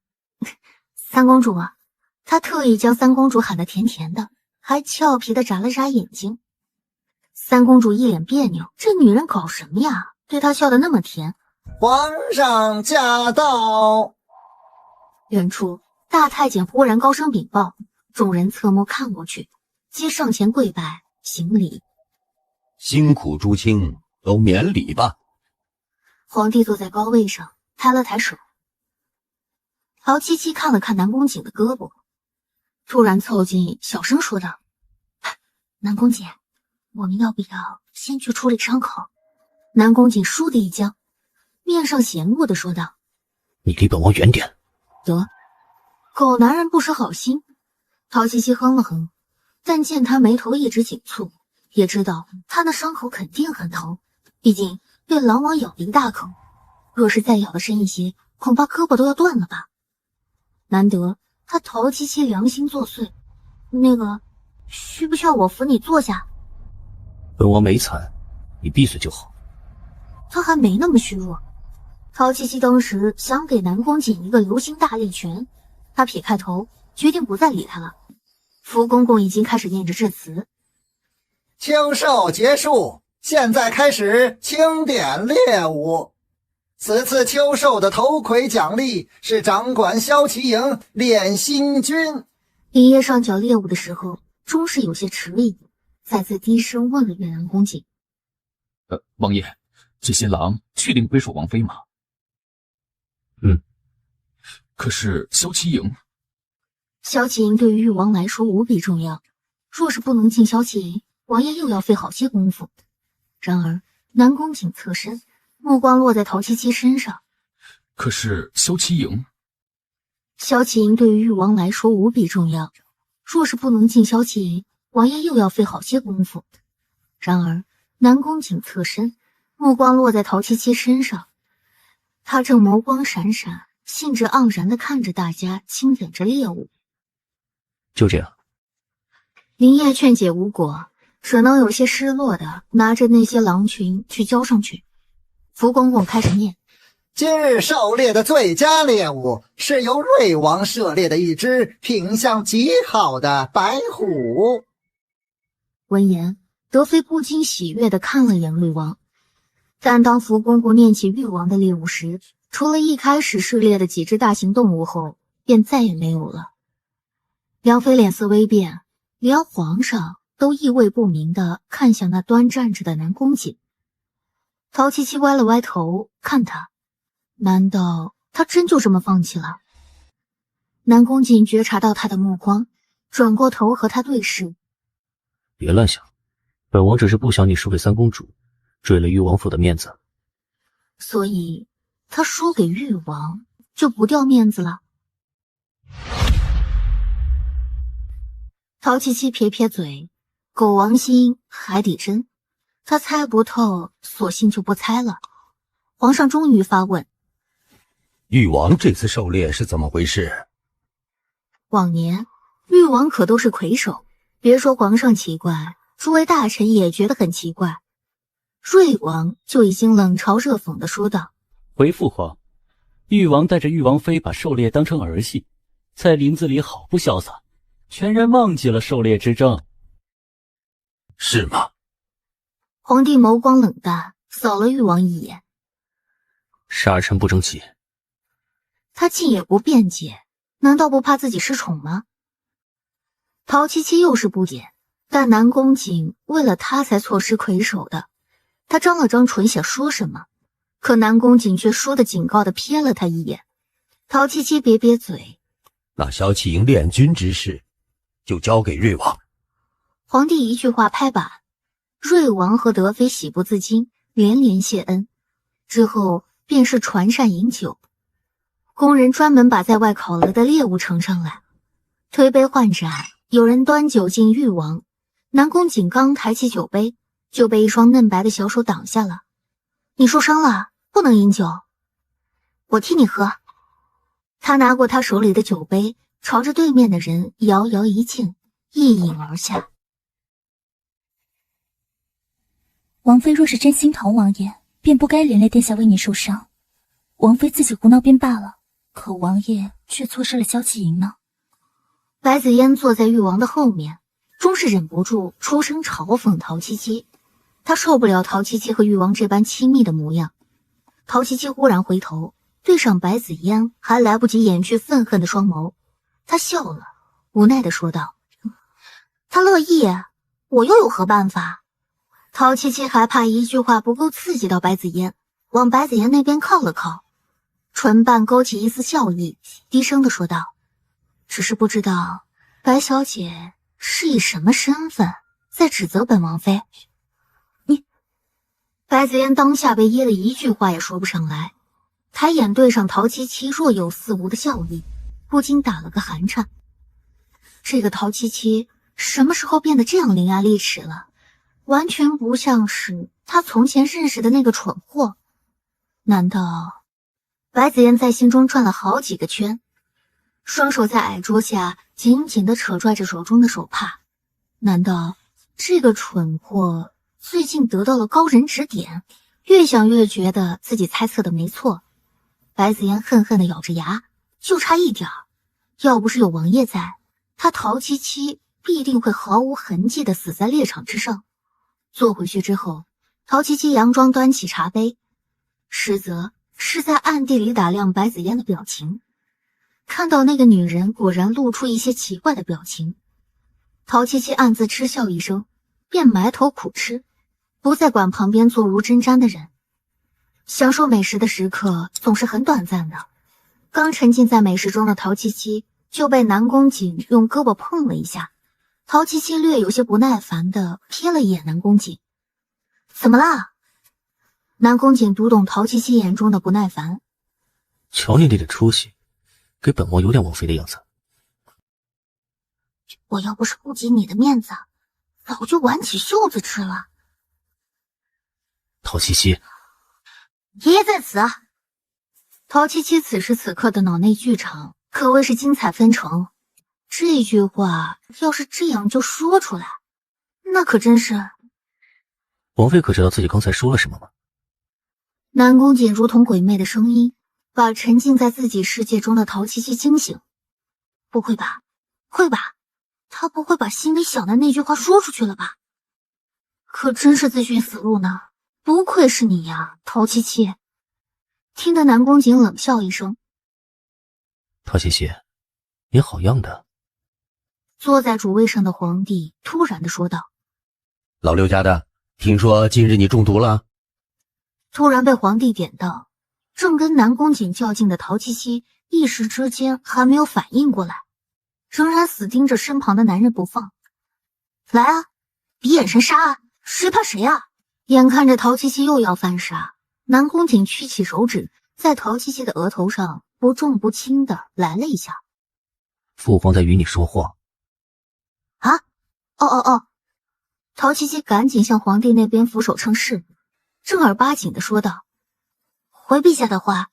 三公主啊，他特意将三公主喊得甜甜的，还俏皮的眨了眨眼睛。三公主一脸别扭，这女人搞什么呀？对她笑得那么甜。
皇上驾到！
远处，大太监忽然高声禀报，众人侧目看过去，皆上前跪拜行礼。
辛苦诸卿，都免礼吧。
皇帝坐在高位上，抬了抬手。陶七七看了看南宫瑾的胳膊，突然凑近小声说道：“南宫瑾，我们要不要先去处理伤口？”南宫瑾倏地一僵，面上嫌恶地说道：“
你离本王远点。”
得，狗男人不识好心。陶七七哼了哼，但见他眉头一直紧蹙，也知道他那伤口肯定很疼，毕竟被狼王咬了一大口，若是再咬得深一些，恐怕胳膊都要断了吧。难得他陶七七良心作祟，那个，需不需要我扶你坐下？
本王没惨，你闭嘴就好。
他还没那么虚弱。陶七七当时想给南宫瑾一个流星大力拳，他撇开头，决定不再理他了。福公公已经开始念着致辞：
秋狩结束，现在开始清点猎物。此次秋狩的头魁奖励是掌管骁骑营练心军。
林业上缴猎物的时候，终是有些迟疑，再次低声问了岳南宫瑾：
王爷，这些狼确定归属王妃吗？可是骁骑营，
骁骑营对于誉王来说无比重要，若是不能进骁骑营，王爷又要费好些功夫。然而南宫瑾侧身，目光落在陶七七身上。
可是骁骑营，
骁骑营对于誉王来说无比重要，若是不能进骁骑营，王爷又要费好些功夫。然而南宫瑾侧身，目光落在陶七七身上，他正眸光闪闪，兴致盎然地看着大家清点着猎物。
就这样。
林业劝解无果，只能有些失落的拿着那些狼群去交上去。福公公开始念：
今日狩猎的最佳猎物是由瑞王射猎的一只品相极好的白虎。
闻言，德妃不禁喜悦地看了眼瑞王，但当福公公念起誉王的猎物时，除了一开始试猎的几只大型动物后，便再也没有了。梁妃脸色微变，连皇上都意味不明地看向那端站着的南宫瑾。陶七七歪了歪头看他，难道他真就这么放弃了？南宫瑾觉察到他的目光，转过头和他对视。
别乱想，本王只是不想你输给三公主，坠了誉王府的面子。
所以他输给誉王就不掉面子了？陶七七撇撇嘴，狗王心，海底针，他猜不透，索性就不猜了。皇上终于发问：
誉王这次狩猎是怎么回事？
往年誉王可都是魁首，别说皇上奇怪，诸位大臣也觉得很奇怪。瑞王就已经冷嘲热讽地说道：
回父皇，誉王带着誉王妃把狩猎当成儿戏，在林子里好不潇洒，全然忘记了狩猎之争。
是吗？
皇帝眸光冷淡，扫了誉王一眼。
杀臣不争气。
他竟也不辩解，难道不怕自己失宠吗？陶七七又是不解，但南宫瑾为了他才错失魁首的。他张了张唇想说什么，可南宫瑾却说的警告的瞥了他一眼。陶七七瘪瘪嘴：
那骁骑营练军之事就交给瑞王。
皇帝一句话拍板，瑞王和德妃喜不自禁，连连谢恩。之后便是传膳饮酒，工人专门把在外烤了的猎物盛上来，推杯换盏，有人端酒敬誉王。南宫瑾刚抬起酒杯，就被一双嫩白的小手挡下了。你受伤了，不能饮酒，我替你喝。他拿过他手里的酒杯，朝着对面的人遥遥一敬，一饮而下。
王妃若是真心疼王爷，便不该连累殿下为你受伤。王妃自己胡闹便罢了，可王爷却错失了萧启莹呢？
白子嫣坐在誉王的后面，终是忍不住出声嘲讽陶七七。他受不了陶七七和誉王这般亲密的模样。陶七七忽然回头，对上白子嫣还来不及掩去愤恨的双眸，他笑了，无奈地说道：“他乐意，我又有何办法？”陶七七还怕一句话不够刺激到白子嫣，往白子嫣那边靠了靠，唇瓣勾起一丝笑意，低声地说道：“只是不知道白小姐是以什么身份在指责本王妃？”白子嫣当下被噎得一句话也说不上来，抬眼对上陶七七若有似无的笑意，不禁打了个寒颤。这个陶七七什么时候变得这样伶牙俐齿了？完全不像是他从前认识的那个蠢货。难道……白子嫣在心中转了好几个圈，双手在矮桌下紧紧地扯拽着手中的手帕。难道这个蠢货最近得到了高人指点？越想越觉得自己猜测的没错。白子嫣恨恨地咬着牙，就差一点儿，要不是有王爷在，他陶七七必定会毫无痕迹地死在猎场之上。坐回去之后，陶七七佯装端起茶杯，实则是在暗地里打量白子嫣的表情。看到那个女人果然露出一些奇怪的表情，陶七七暗自嗤笑一声，便埋头苦吃，不再管旁边坐如针毡的人。享受美食的时刻总是很短暂的，刚沉浸在美食中的陶七七就被南宫瑾用胳膊碰了一下。陶七七略有些不耐烦地瞥了一眼南宫瑾。怎么啦？南宫瑾读懂陶七七眼中的不耐烦。
瞧你那点出息，给本王有点王妃的样子。
我要不是顾及你的面子，早就挽起袖子吃了。
陶七七，
爷爷在此啊！陶七七此时此刻的脑内剧场可谓是精彩纷呈。这句话要是这样就说出来，那可真是……
王妃可知道自己刚才说了什么吗？
南宫瑾如同鬼魅的声音，把沉浸在自己世界中的陶七七惊醒。不会吧？会吧？他不会把心里想的那句话说出去了吧？可真是自寻死路呢！不愧是你呀，陶七七。听得南宫瑾冷笑一声。
陶七七，你好样的。
坐在主位上的皇帝突然地说道：“
老刘家的，听说今日你中毒了？”
突然被皇帝点到，正跟南宫瑾较劲的陶七七一时之间还没有反应过来，仍然死盯着身旁的男人不放。来啊，比眼神杀啊，谁怕谁啊！眼看着陶七七又要犯傻，南宫瑾屈起手指，在陶七七的额头上不重不轻地来了一下。
父皇在与你说话。
啊，哦，陶七七赶紧向皇帝那边俯首称是，正儿八经地说道：“回陛下的话，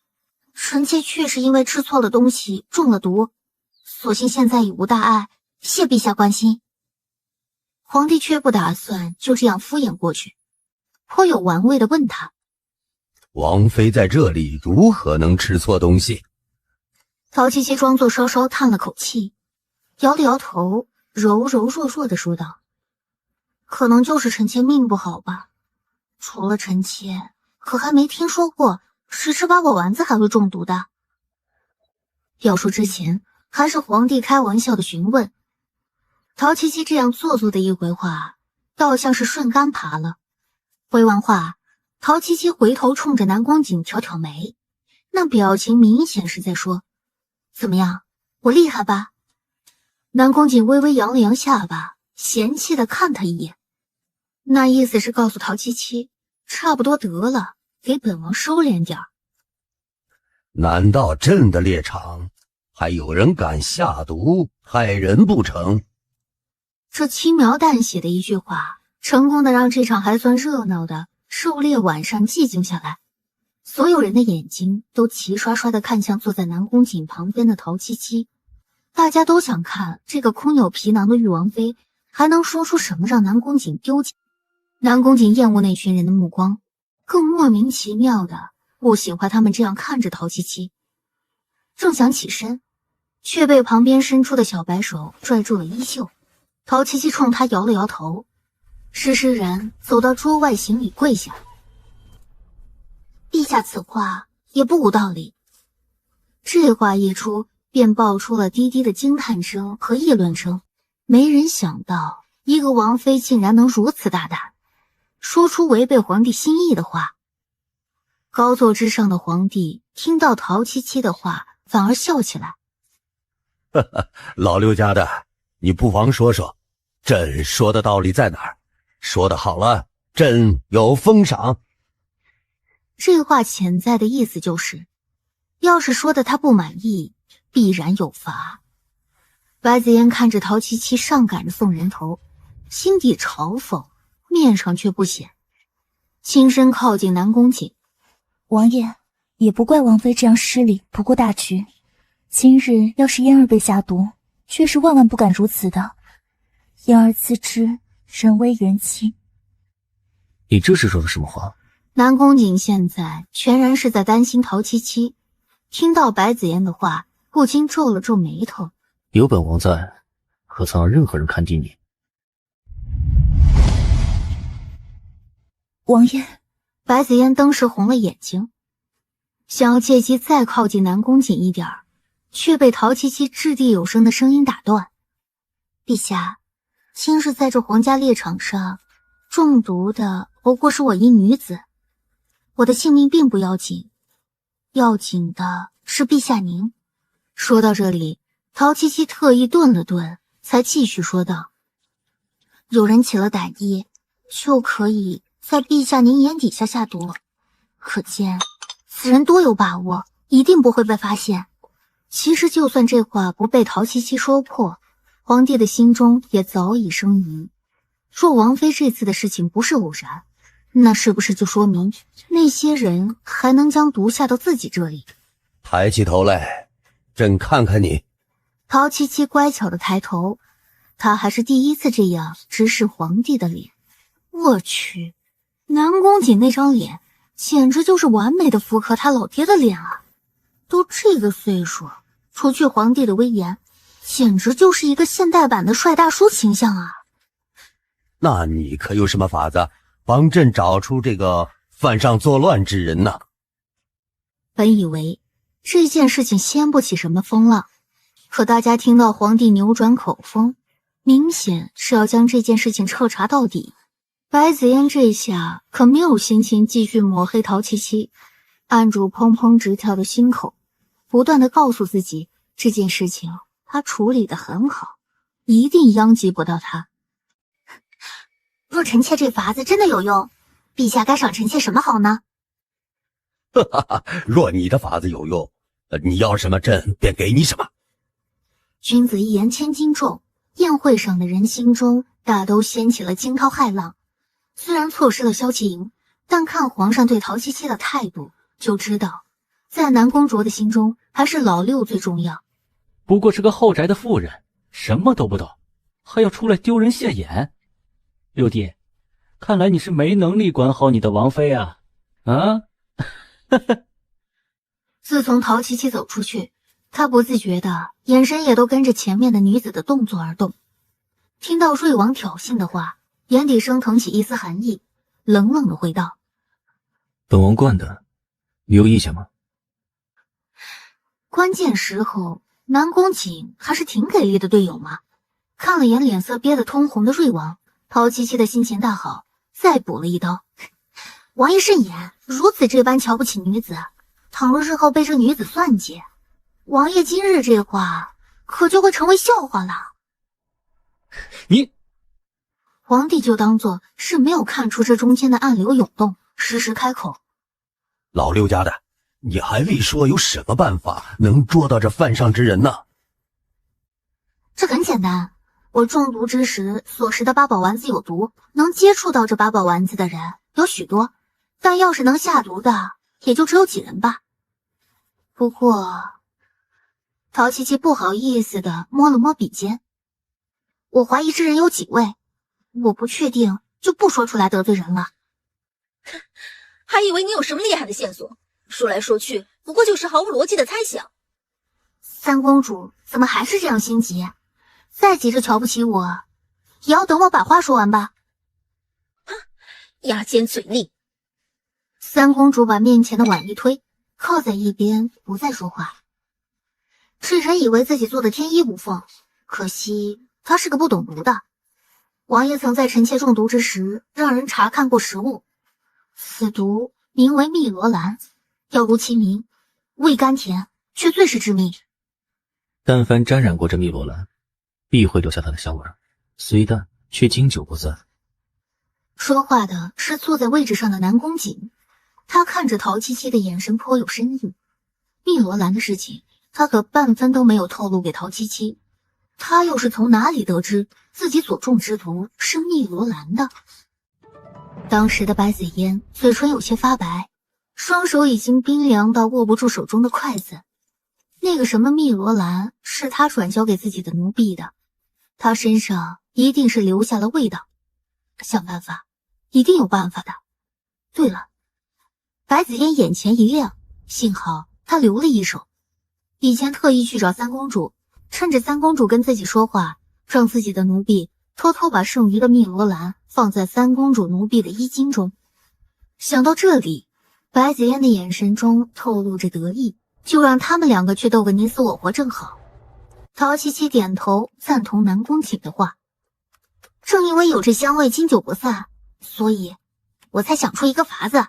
臣妾确实因为吃错了东西中了毒，所幸现在已无大碍，谢陛下关心。”皇帝却不打算就这样敷衍过去，颇有玩味地问他：“
王妃在这里如何能吃错东西？”
陶七七装作稍稍叹了口气，摇了摇头，柔柔弱弱地说道：“可能就是臣妾命不好吧，除了臣妾，可还没听说过谁吃八宝丸子还会中毒的。”要说之前还是皇帝开玩笑的询问，陶七七这样做作的一回话，倒像是顺杆爬了。回完话，陶七七回头冲着南宫瑾挑挑眉，那表情明显是在说：“怎么样，我厉害吧？”南宫瑾微微扬了扬下巴，嫌弃地看他一眼，那意思是告诉陶七七，差不多得了，给本王收敛点儿。
难道朕的猎场还有人敢下毒害人不成？
这轻描淡写的一句话，成功的让这场还算热闹的狩猎晚上寂静下来。所有人的眼睛都齐刷刷地看向坐在南宫瑾旁边的陶七七，大家都想看这个空有皮囊的誉王妃还能说出什么让南宫瑾丢尽。南宫瑾厌恶那群人的目光，更莫名其妙的不喜欢他们这样看着陶七七。正想起身，却被旁边伸出的小白手拽住了衣袖。陶七七冲他摇了摇头，施施然走到桌外行礼跪下。陛下此话也不无道理。这话一出，便爆出了低低的惊叹声和议论声。没人想到一个王妃竟然能如此大胆，说出违背皇帝心意的话。高座之上的皇帝听到陶七七的话，反而笑起来。
老六家的，你不妨说说，朕说的道理在哪儿？说得好了，朕有封赏。
这话潜在的意思就是，要是说的他不满意，必然有罚。白子嫣看着陶七七上赶着送人头，心底嘲讽，面上却不显，轻身靠近南宫瑾。
王爷，也不怪王妃这样失礼，不顾大局。今日要是嫣儿被下毒，却是万万不敢如此的。嫣儿自知人微言轻。
你这是说的什么话？
南宫瑾现在全然是在担心陶七七，听到白子嫣的话，不禁皱了皱眉头。
有本王在，何曾让任何人看低你？
王爷，
白子嫣登时红了眼睛，想要借机再靠近南宫瑾一点儿，却被陶七七掷地有声的声音打断。陛下，今日在这皇家猎场上中毒的不过是我一女子，我的性命并不要紧，要紧的是陛下您。说到这里，陶七七特意顿了顿，才继续说道：有人起了歹意，就可以在陛下您眼底下下毒，可见此人多有把握，一定不会被发现。其实就算这话不被陶七七说破，皇帝的心中也早已生疑。若王妃这次的事情不是偶然，那是不是就说明那些人还能将毒下到自己这里？
抬起头来，朕看看你。
陶七七乖巧的抬头，他还是第一次这样直视皇帝的脸。我去，南宫瑾那张脸简直就是完美的符合他老爹的脸啊！都这个岁数，除去皇帝的威严，简直就是一个现代版的帅大叔形象啊！
那你可有什么法子帮朕找出这个犯上作乱之人呢？
本以为这件事情掀不起什么风浪，可大家听到皇帝扭转口风，明显是要将这件事情彻查到底。白子嫣这下可没有心情继续抹黑陶七七，按住砰砰直跳的心口，不断地告诉自己这件事情他处理得很好，一定殃及不到他。若臣妾这法子真的有用，陛下该赏臣妾什么好呢？
若你的法子有用，你要什么朕便给你什么。
君子一言千斤重，宴会上的人心中大都掀起了惊涛骇浪。虽然错失了萧齐营，但看皇上对陶七七的态度，就知道在南宫卓的心中还是老六最重要。
不过是个后宅的妇人，什么都不懂，还要出来丢人现眼。六弟，看来你是没能力管好你的王妃啊！啊，
自从陶七七走出去，他不自觉的眼神也都跟着前面的女子的动作而动。听到瑞王挑衅的话，眼底升腾起一丝寒意，冷冷的回道：
本王惯的，你有意见吗？
关键时候南宫瑾还是挺给力的队友嘛。看了眼脸色憋得通红的瑞王，陶七七的心情大好，再补了一刀。王爷慎言，如此这般瞧不起女子，倘若日后被这女子算计，王爷今日这话可就会成为笑话了。
你
皇帝就当作是没有看出这中间的暗流涌动，时时开口：
老六家的，你还未说有什么办法能捉到这犯上之人呢？
这很简单，我中毒之时所食的八宝丸子有毒，能接触到这八宝丸子的人有许多，但要是能下毒的也就只有几人吧。不过陶七七不好意思的摸了摸笔尖，我怀疑之人有几位，我不确定就不说出来得罪人了。
还以为你有什么厉害的线索，说来说去不过就是毫无逻辑的猜想。
三公主怎么还是这样心急？再急着瞧不起我，也要等我把话说完吧。
牙尖嘴利。
三公主把面前的碗一推，靠在一边不再说话。世人以为自己做的天衣无缝，可惜她是个不懂毒的。王爷曾在臣妾中毒之时让人查看过食物，此毒名为汨罗兰，药如其名，味甘甜，却最是致命。
但凡沾染过这汨罗兰，必会留下它的香味，虽淡却经久不散。
说话的是坐在位置上的南宫瑾，他看着陶七七的眼神颇有深意。汨罗兰的事情，他可半分都没有透露给陶七七。他又是从哪里得知自己所中之毒是汨罗兰的？当时的白子嫣嘴唇有些发白，双手已经冰凉到握不住手中的筷子。那个什么汨罗兰是他转交给自己的奴婢的，他身上一定是留下了味道。想办法，一定有办法的。对了，白子嫣眼前一亮，幸好她留了一手。以前特意去找三公主，趁着三公主跟自己说话，让自己的奴婢偷偷把剩余的汨罗兰放在三公主奴婢的衣襟中。想到这里，白子嫣的眼神中透露着得意，就让他们两个去斗个你死我活正好。陶七七点头赞同南宫瑾的话。正因为有这香味经久不散，所以我才想出一个法子。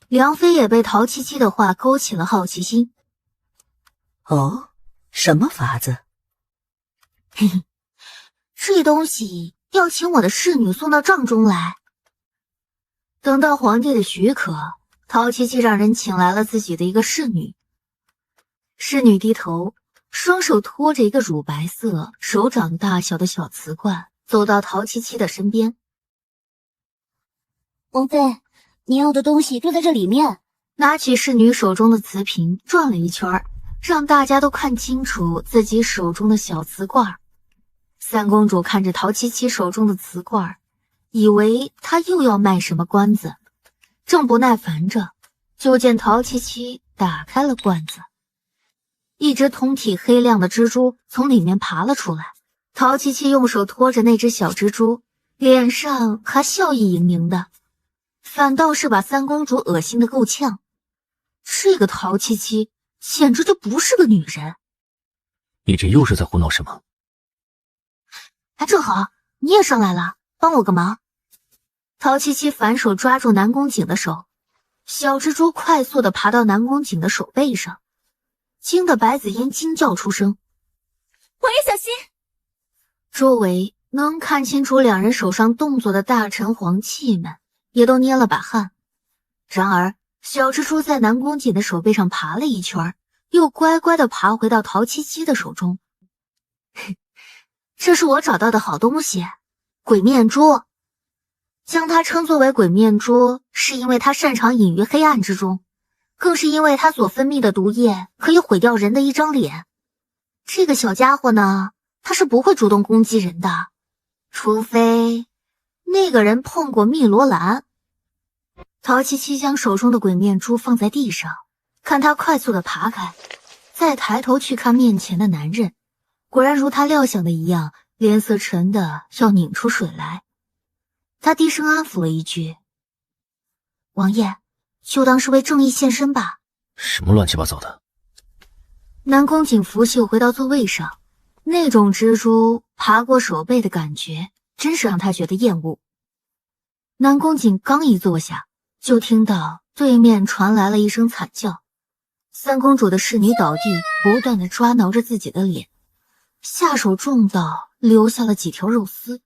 梁妃也被陶七七的话勾起了好奇心。
哦，什么法子？
嘿嘿，这东西要请我的侍女送到帐中来。等到皇帝的许可，陶七七让人请来了自己的一个侍女。侍女低头，双手托着一个乳白色、手掌大小的小瓷罐，走到陶七七的身边。
王妃，你要的东西就在这里面。
拿起侍女手中的瓷瓶，转了一圈，让大家都看清楚自己手中的小瓷罐。三公主看着陶七七手中的瓷罐，以为她又要卖什么关子，正不耐烦着，就见陶七七打开了罐子，一只通体黑亮的蜘蛛从里面爬了出来。陶七七用手托着那只小蜘蛛，脸上还笑意盈盈的，反倒是把三公主恶心的够呛。这个陶七七简直就不是个女人。
你这又是在胡闹什么？
哎，正好你也上来了，帮我个忙。陶七七反手抓住南宫瑾的手，小蜘蛛快速地爬到南宫瑾的手背上，惊得白子嫣惊叫出声。
王爷小心！
周围能看清楚两人手上动作的大臣皇戚们也都捏了把汗。然而小蜘蛛在南宫瑾的手背上爬了一圈，又乖乖地爬回到陶七七的手中。这是我找到的好东西，鬼面珠。将它称作为鬼面珠，是因为它擅长隐于黑暗之中，更是因为它所分泌的毒液可以毁掉人的一张脸。这个小家伙呢，他是不会主动攻击人的，除非那个人碰过汨罗兰。陶七七将手中的鬼面珠放在地上，看他快速的爬开，再抬头去看面前的男人，果然如他料想的一样，脸色沉的要拧出水来。他低声安抚了一句：“王爷，就当是为正义献身吧。”
什么乱七八糟的！
南宫瑾拂袖回到座位上，那种蜘蛛爬过手背的感觉，真是让他觉得厌恶。南宫瑾刚一坐下，就听到对面传来了一声惨叫。三公主的侍女倒地，不断地抓挠着自己的脸，下手重到留下了几条肉丝。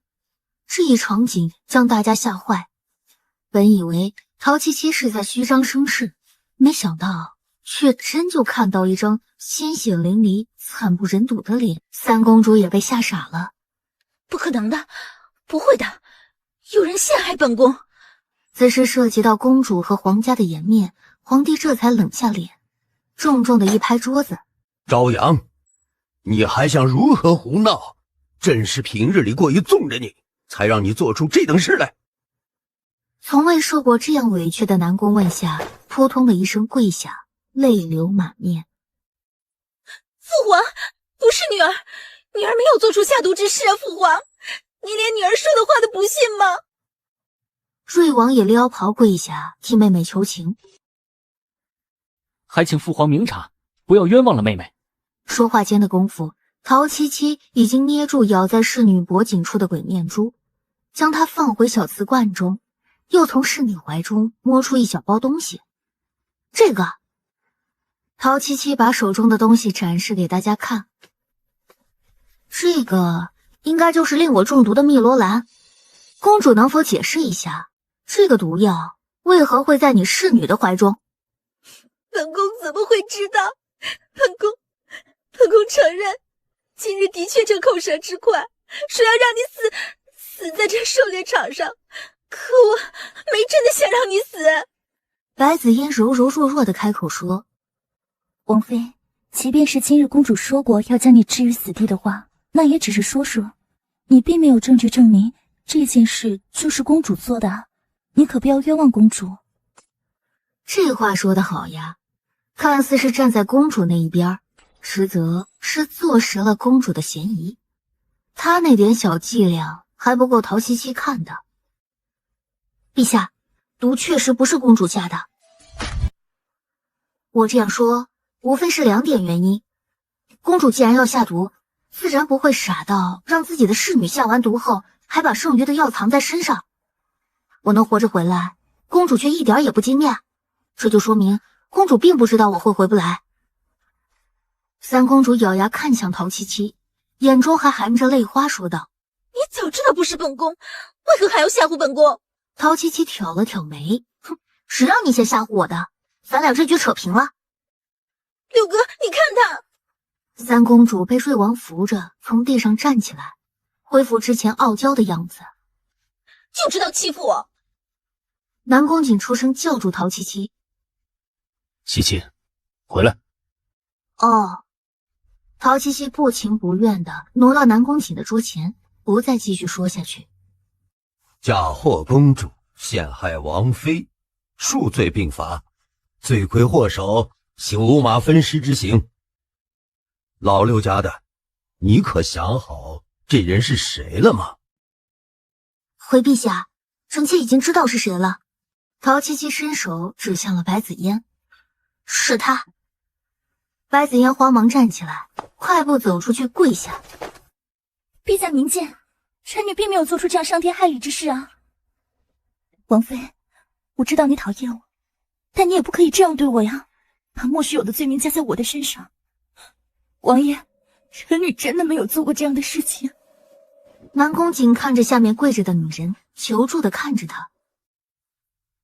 这一场景将大家吓坏，本以为陶七七是在虚张声势，没想到却真就看到一张鲜血淋漓、惨不忍睹的脸。三公主也被吓傻了。
不可能的，不会的，有人陷害本宫。
此事涉及到公主和皇家的颜面，皇帝这才冷下脸，重重的一拍桌子：“
朝阳，你还想如何胡闹？朕是平日里过于纵着你，才让你做出这等事来。”
从未受过这样委屈的南宫问下扑通的一声跪下，泪流满面。
父
父皇，不是女儿，女儿没有做出下毒之事啊！父皇，你连女儿说的话都不信吗？
瑞王也撩袍跪下，替妹妹求情。
还请父皇明察，不要冤枉了妹妹。
说话间的功夫，陶七七已经捏住咬在侍女脖颈处的鬼面珠，将它放回小瓷罐中，又从侍女怀中摸出一小包东西。这个，陶七七把手中的东西展示给大家看。这个应该就是令我中毒的汨罗兰，公主能否解释一下，这个毒药为何会在你侍女的怀中？
本宫怎么会知道？本宫承认，今日的确逞口舌之快，说要让你死在这狩猎场上，可我没真的想让你死。
白子嫣柔柔弱弱的开口说：“
王妃，即便是今日公主说过要将你置于死地的话，那也只是说说，你并没有证据证明这件事就是公主做的，你可不要冤枉公主。”
这话说得好呀，看似是站在公主那一边，实则是坐实了公主的嫌疑。她那点小伎俩还不够陶七七看的。陛下，毒确实不是公主下的。我这样说，无非是2点原因。公主既然要下毒，自然不会傻到让自己的侍女下完毒后，还把剩余的药藏在身上。我能活着回来，公主却一点也不惊讶，这就说明公主并不知道我会回不来。三公主咬牙看向陶七七，眼中还含着泪花，说道：“
你早知道不是本宫，为何还要吓唬本宫？”
陶七七挑了挑眉，哼，谁让你先吓唬我的？咱俩这局扯平了。
六哥，你看他。
三公主被瑞王扶着从地上站起来，恢复之前傲娇的样子。
就知道欺负我！
南宫瑾出声叫住陶七七：“
七七，回来。”
哦。陶七七不情不愿地挪到南宫瑾的桌前，不再继续说下去。
嫁祸公主，陷害王妃，数罪并罚，罪魁祸首，行五马分尸之刑。老六家的，你可想好这人是谁了吗？
回陛下，臣妾已经知道是谁了。陶七七伸手指向了白子嫣：“是他。”白子嫣慌忙站起来，快步走出去，跪下：“
陛下明鉴，臣女并没有做出这样伤天害理之事啊！王妃，我知道你讨厌我，但你也不可以这样对我呀，把莫须有的罪名加在我的身上。王爷，臣女真的没有做过这样的事情。”
南宫瑾看着下面跪着的女人，求助地看着她。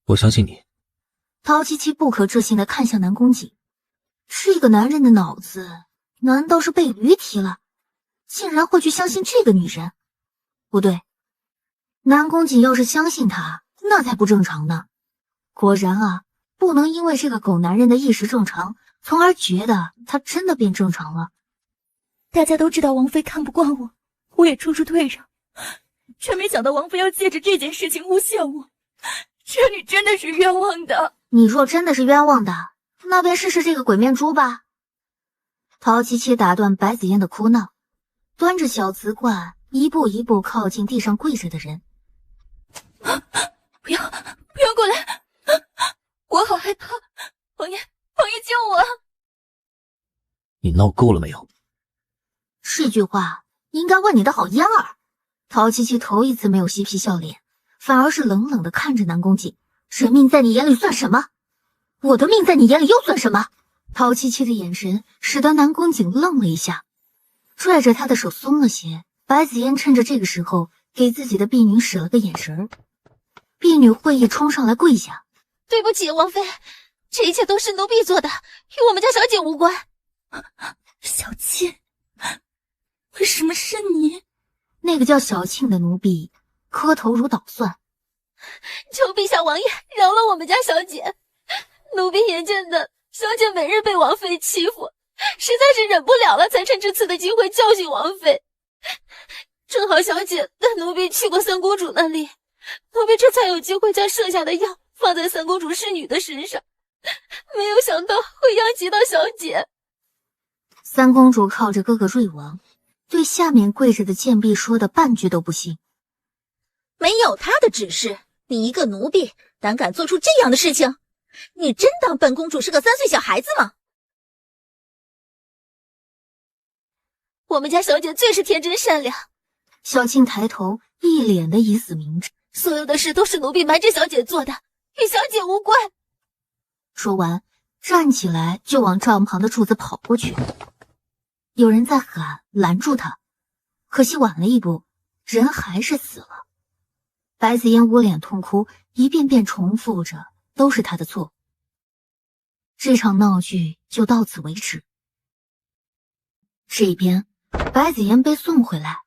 我相信你。
陶七七不可置信地看向南宫瑾，这个男人的脑子难道是被驴踢了？竟然会去相信这个女人？不对，南宫瑾要是相信她，那才不正常呢。果然啊，不能因为这个狗男人的意识正常，从而觉得他真的变正常了。
大家都知道王妃看不惯我，我也处处退让，却没想到王妃要借着这件事情诬陷我，臣女真的是冤枉的。
你若真的是冤枉的，那便试试这个鬼面珠吧。陶七七打断白子嫣的哭闹，端着小瓷罐一步一步靠近地上跪着的人。
不要过来，我好害怕。王爷救我！
你闹够了没有？
这句话应该问你的好嫣儿。陶七七头一次没有嬉皮笑脸，反而是冷冷地看着南宫瑾。人命在你眼里算什么？我的命在你眼里又算什么？陶七七的眼神使得南宫瑾愣了一下，拽着他的手松了些。白子嫣趁着这个时候给自己的婢女使了个眼神，婢女会意冲上来跪下：“
对不起，王妃，这一切都是奴婢做的，与我们家小姐无关。”
小妾，为什么是你？
那个叫小庆的奴婢磕头如捣蒜：“
求陛下王爷饶了我们家小姐，奴婢眼见的小姐每日被王妃欺负，实在是忍不了了，才趁这次的机会教训王妃。正好小姐带奴婢去过三公主那里，奴婢这才有机会将剩下的药放在三公主侍女的身上，没有想到会殃及到小姐。”
三公主靠着哥哥瑞王，对下面跪着的贱婢说的半句都不信。
没有他的指示，你一个奴婢胆敢做出这样的事情？你真当本公主是个3岁小孩子吗？
我们家小姐最是天真善良。
小庆抬头，一脸的以死明志。
所有的事都是奴婢瞒着小姐做的，与小姐无关。
说完，站起来就往帐旁的柱子跑过去。有人在喊，拦住他，可惜晚了一步，人还是死了。白子嫣捂脸痛哭，一遍遍重复着都是他的错。这场闹剧就到此为止。这边，白子嫣被送回来，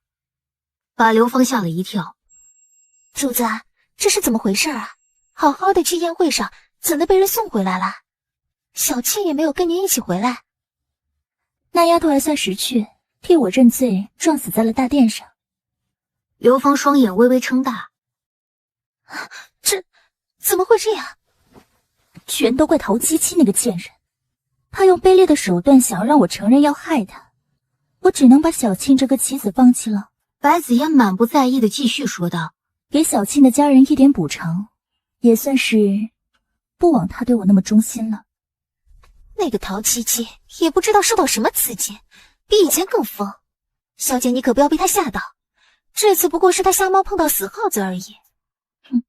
把刘芳吓了一跳。
主子，这是怎么回事啊？好好的去宴会上，怎的被人送回来了？小庆也没有跟您一起回来。那丫头还算识趣，替我认罪，撞死在了大殿上。
刘芳双眼微微撑大。
这怎么会这样？全都怪陶七七那个贱人，他用卑劣的手段想要让我承认要害他，我只能把小庆这个棋子放弃了。
白子嫣满不在意的继续说道：“
给小庆的家人一点补偿，也算是不枉他对我那么忠心了。那个陶七七也不知道受到什么刺激，比以前更疯。小姐，你可不要被他吓到，这次不过是他瞎猫碰到死耗子而已。哼，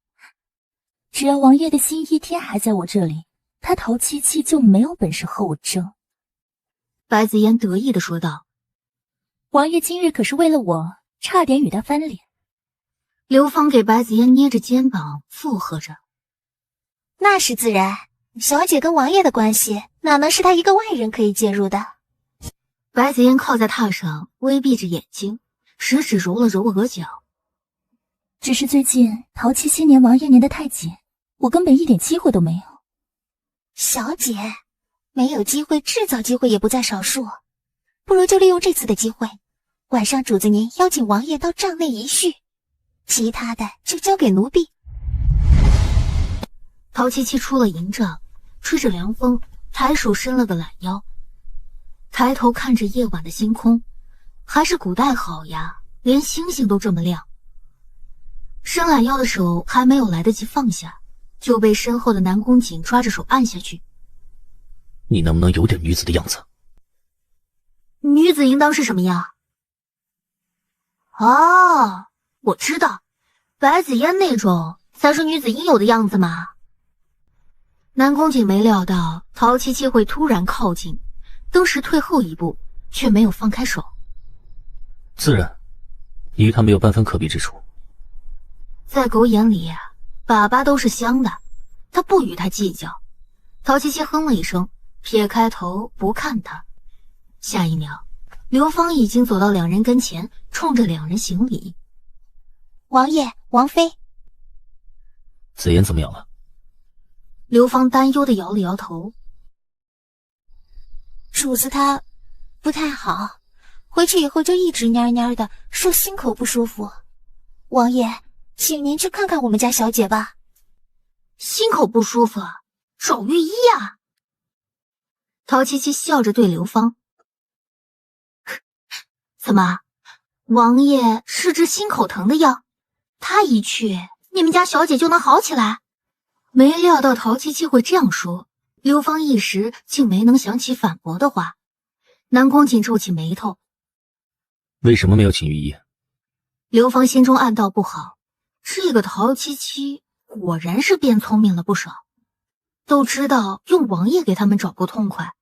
只要王爷的心一天还在我这里，他陶七七就没有本事和我争。”
白子嫣得意地说道：“
王爷今日可是为了我，差点与他翻脸。”
刘芳给白子嫣捏着肩膀附和着：“
那是自然，小姐跟王爷的关系哪能是他一个外人可以介入的？”
白子嫣靠在榻上，微闭着眼睛，食指揉了揉额角。
只是最近陶七七年王爷粘得太紧，我根本一点机会都没有。小姐，没有机会制造机会也不在少数，不如就利用这次的机会，晚上主子您邀请王爷到帐内一叙，其他的就交给奴婢。
陶七七出了营帐，吹着凉风，抬手伸了个懒腰，抬头看着夜晚的星空，还是古代好呀，连星星都这么亮。伸懒腰的手还没有来得及放下，就被身后的南宫瑾抓着手按下去。
你能不能有点女子的样子？
女子应当是什么样？哦，我知道，白子嫣那种才是女子应有的样子嘛。南宫瑾没料到陶七七会突然靠近，登时退后一步，却没有放开手。
自然，与他没有半分可比之处。
在狗眼里呀，粑粑都是香的，他不与他计较。陶七七哼了一声，撇开头不看他。下一秒，刘芳已经走到两人跟前，冲着两人行礼：“
王爷，王妃。”
子嫣怎么样了？
刘芳担忧地摇了摇头：“
主子他不太好，回去以后就一直蔫蔫的，说心口不舒服。王爷，请您去看看我们家小姐吧。”
心口不舒服，找御医啊！陶七七笑着对刘芳：“怎么，王爷是治心口疼的药？他一去，你们家小姐就能好起来？”没料到陶七七会这样说，刘芳一时竟没能想起反驳的话。南宫瑾皱起眉头：“
为什么没有请御医？”
刘芳心中暗道不好，这个陶七七果然是变聪明了不少，都知道用王爷给他们找个痛快。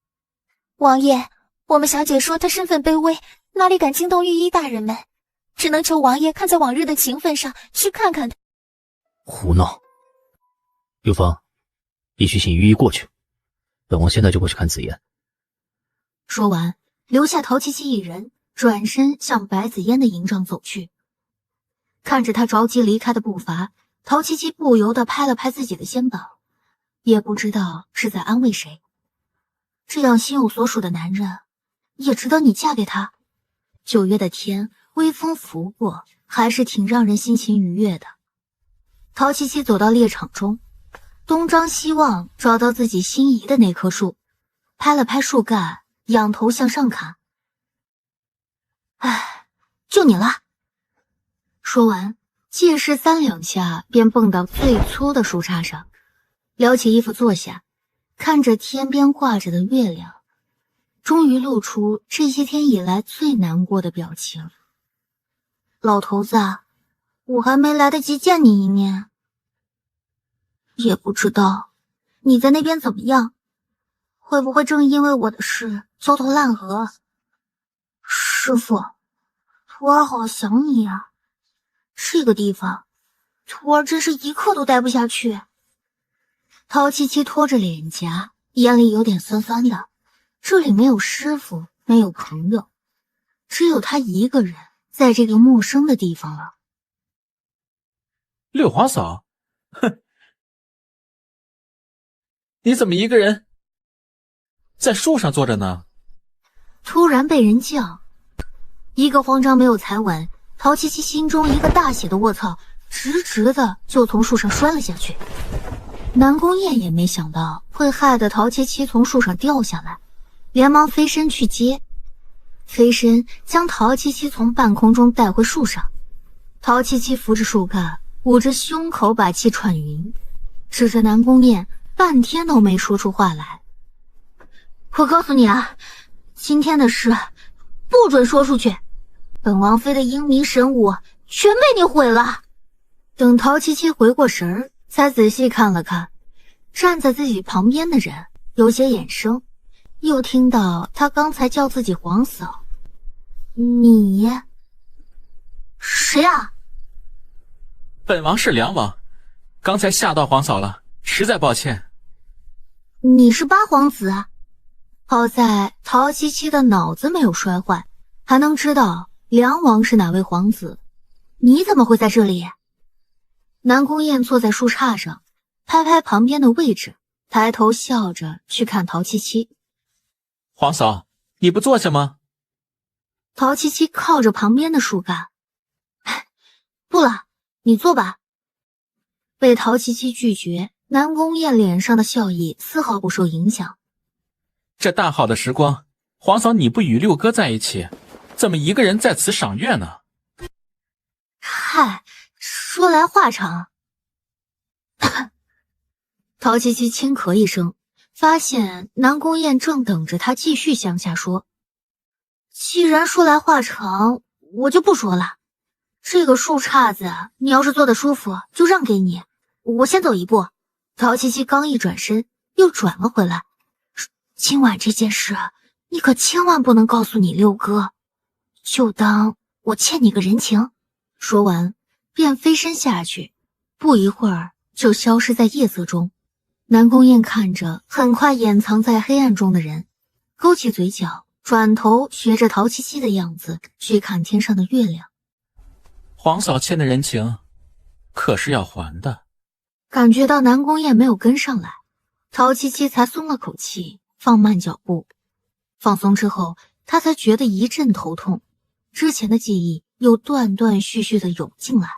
王爷，我们小姐说她身份卑微，哪里敢惊动御医大人们，只能求王爷看在往日的情分上去看看她。
胡闹！刘芳，你去请御医过去，本王现在就过去看子嫣。
说完，留下陶七七一人，转身向白子嫣的营帐走去。看着他着急离开的步伐，陶七七不由得拍了拍自己的肩膀，也不知道是在安慰谁。这样心有所属的男人，也值得你嫁给他。9月的天，微风拂过，还是挺让人心情愉悦的。陶七七走到猎场中，东张西望，找到自己心仪的那棵树，拍了拍树干，仰头向上看，唉，就你了。说完，借势3两下便蹦到最粗的树杈上，撩起衣服坐下，看着天边挂着的月亮，终于露出这些天以来最难过的表情。老头子，我还没来得及见你一面，也不知道你在那边怎么样，会不会正因为我的事焦头烂额？师傅，徒儿好想你啊，这个地方徒儿真是一刻都待不下去。陶七七拖着脸颊，眼里有点酸酸的。这里没有师傅，没有朋友，只有他一个人在这个陌生的地方了。
六皇嫂，哼，你怎么一个人在树上坐着呢？
突然被人叫，一个慌张没有踩稳，陶七七心中一个大写的卧槽，直直的就从树上摔了下去。南宫燕也没想到会害得陶七七从树上掉下来，连忙飞身去接，飞身将陶七七从半空中带回树上。陶七七扶着树干，捂着胸口把气喘匀，指着南宫燕半天都没说出话来。我告诉你啊，今天的事不准说出去，本王妃的英明神武全被你毁了。等陶七七回过神儿，才仔细看了看站在自己旁边的人，有些眼生，又听到他刚才叫自己皇嫂。你谁啊？
本王是梁王，刚才吓到皇嫂了，实在抱歉。
你是八皇子啊？好在陶七七的脑子没有摔坏，还能知道梁王是哪位皇子。你怎么会在这里？南宫燕坐在树杈上，拍拍旁边的位置，抬头笑着去看陶七七。
皇嫂，你不坐下吗？
陶七七靠着旁边的树干。不了，你坐吧。被陶七七拒绝，南宫燕脸上的笑意丝毫不受影响。
这大好的时光，皇嫂你不与六哥在一起，怎么一个人在此赏月呢？
嗨，说来话长。陶七七轻咳一声，发现南宫燕正等着他继续向下说。既然说来话长，我就不说了。这个树杈子，你要是坐得舒服，就让给你。我先走一步。陶七七刚一转身，又转了回来。今晚这件事，你可千万不能告诉你六哥，就当我欠你个人情。说完，便飞身下去，不一会儿就消失在夜色中。南宫燕看着很快掩藏在黑暗中的人，勾起嘴角，转头学着陶七七的样子去看天上的月亮。
皇嫂欠的人情，可是要还的。
感觉到南宫燕没有跟上来，陶七七才松了口气，放慢脚步。放松之后，他才觉得一阵头痛，之前的记忆又断断续续的涌进来。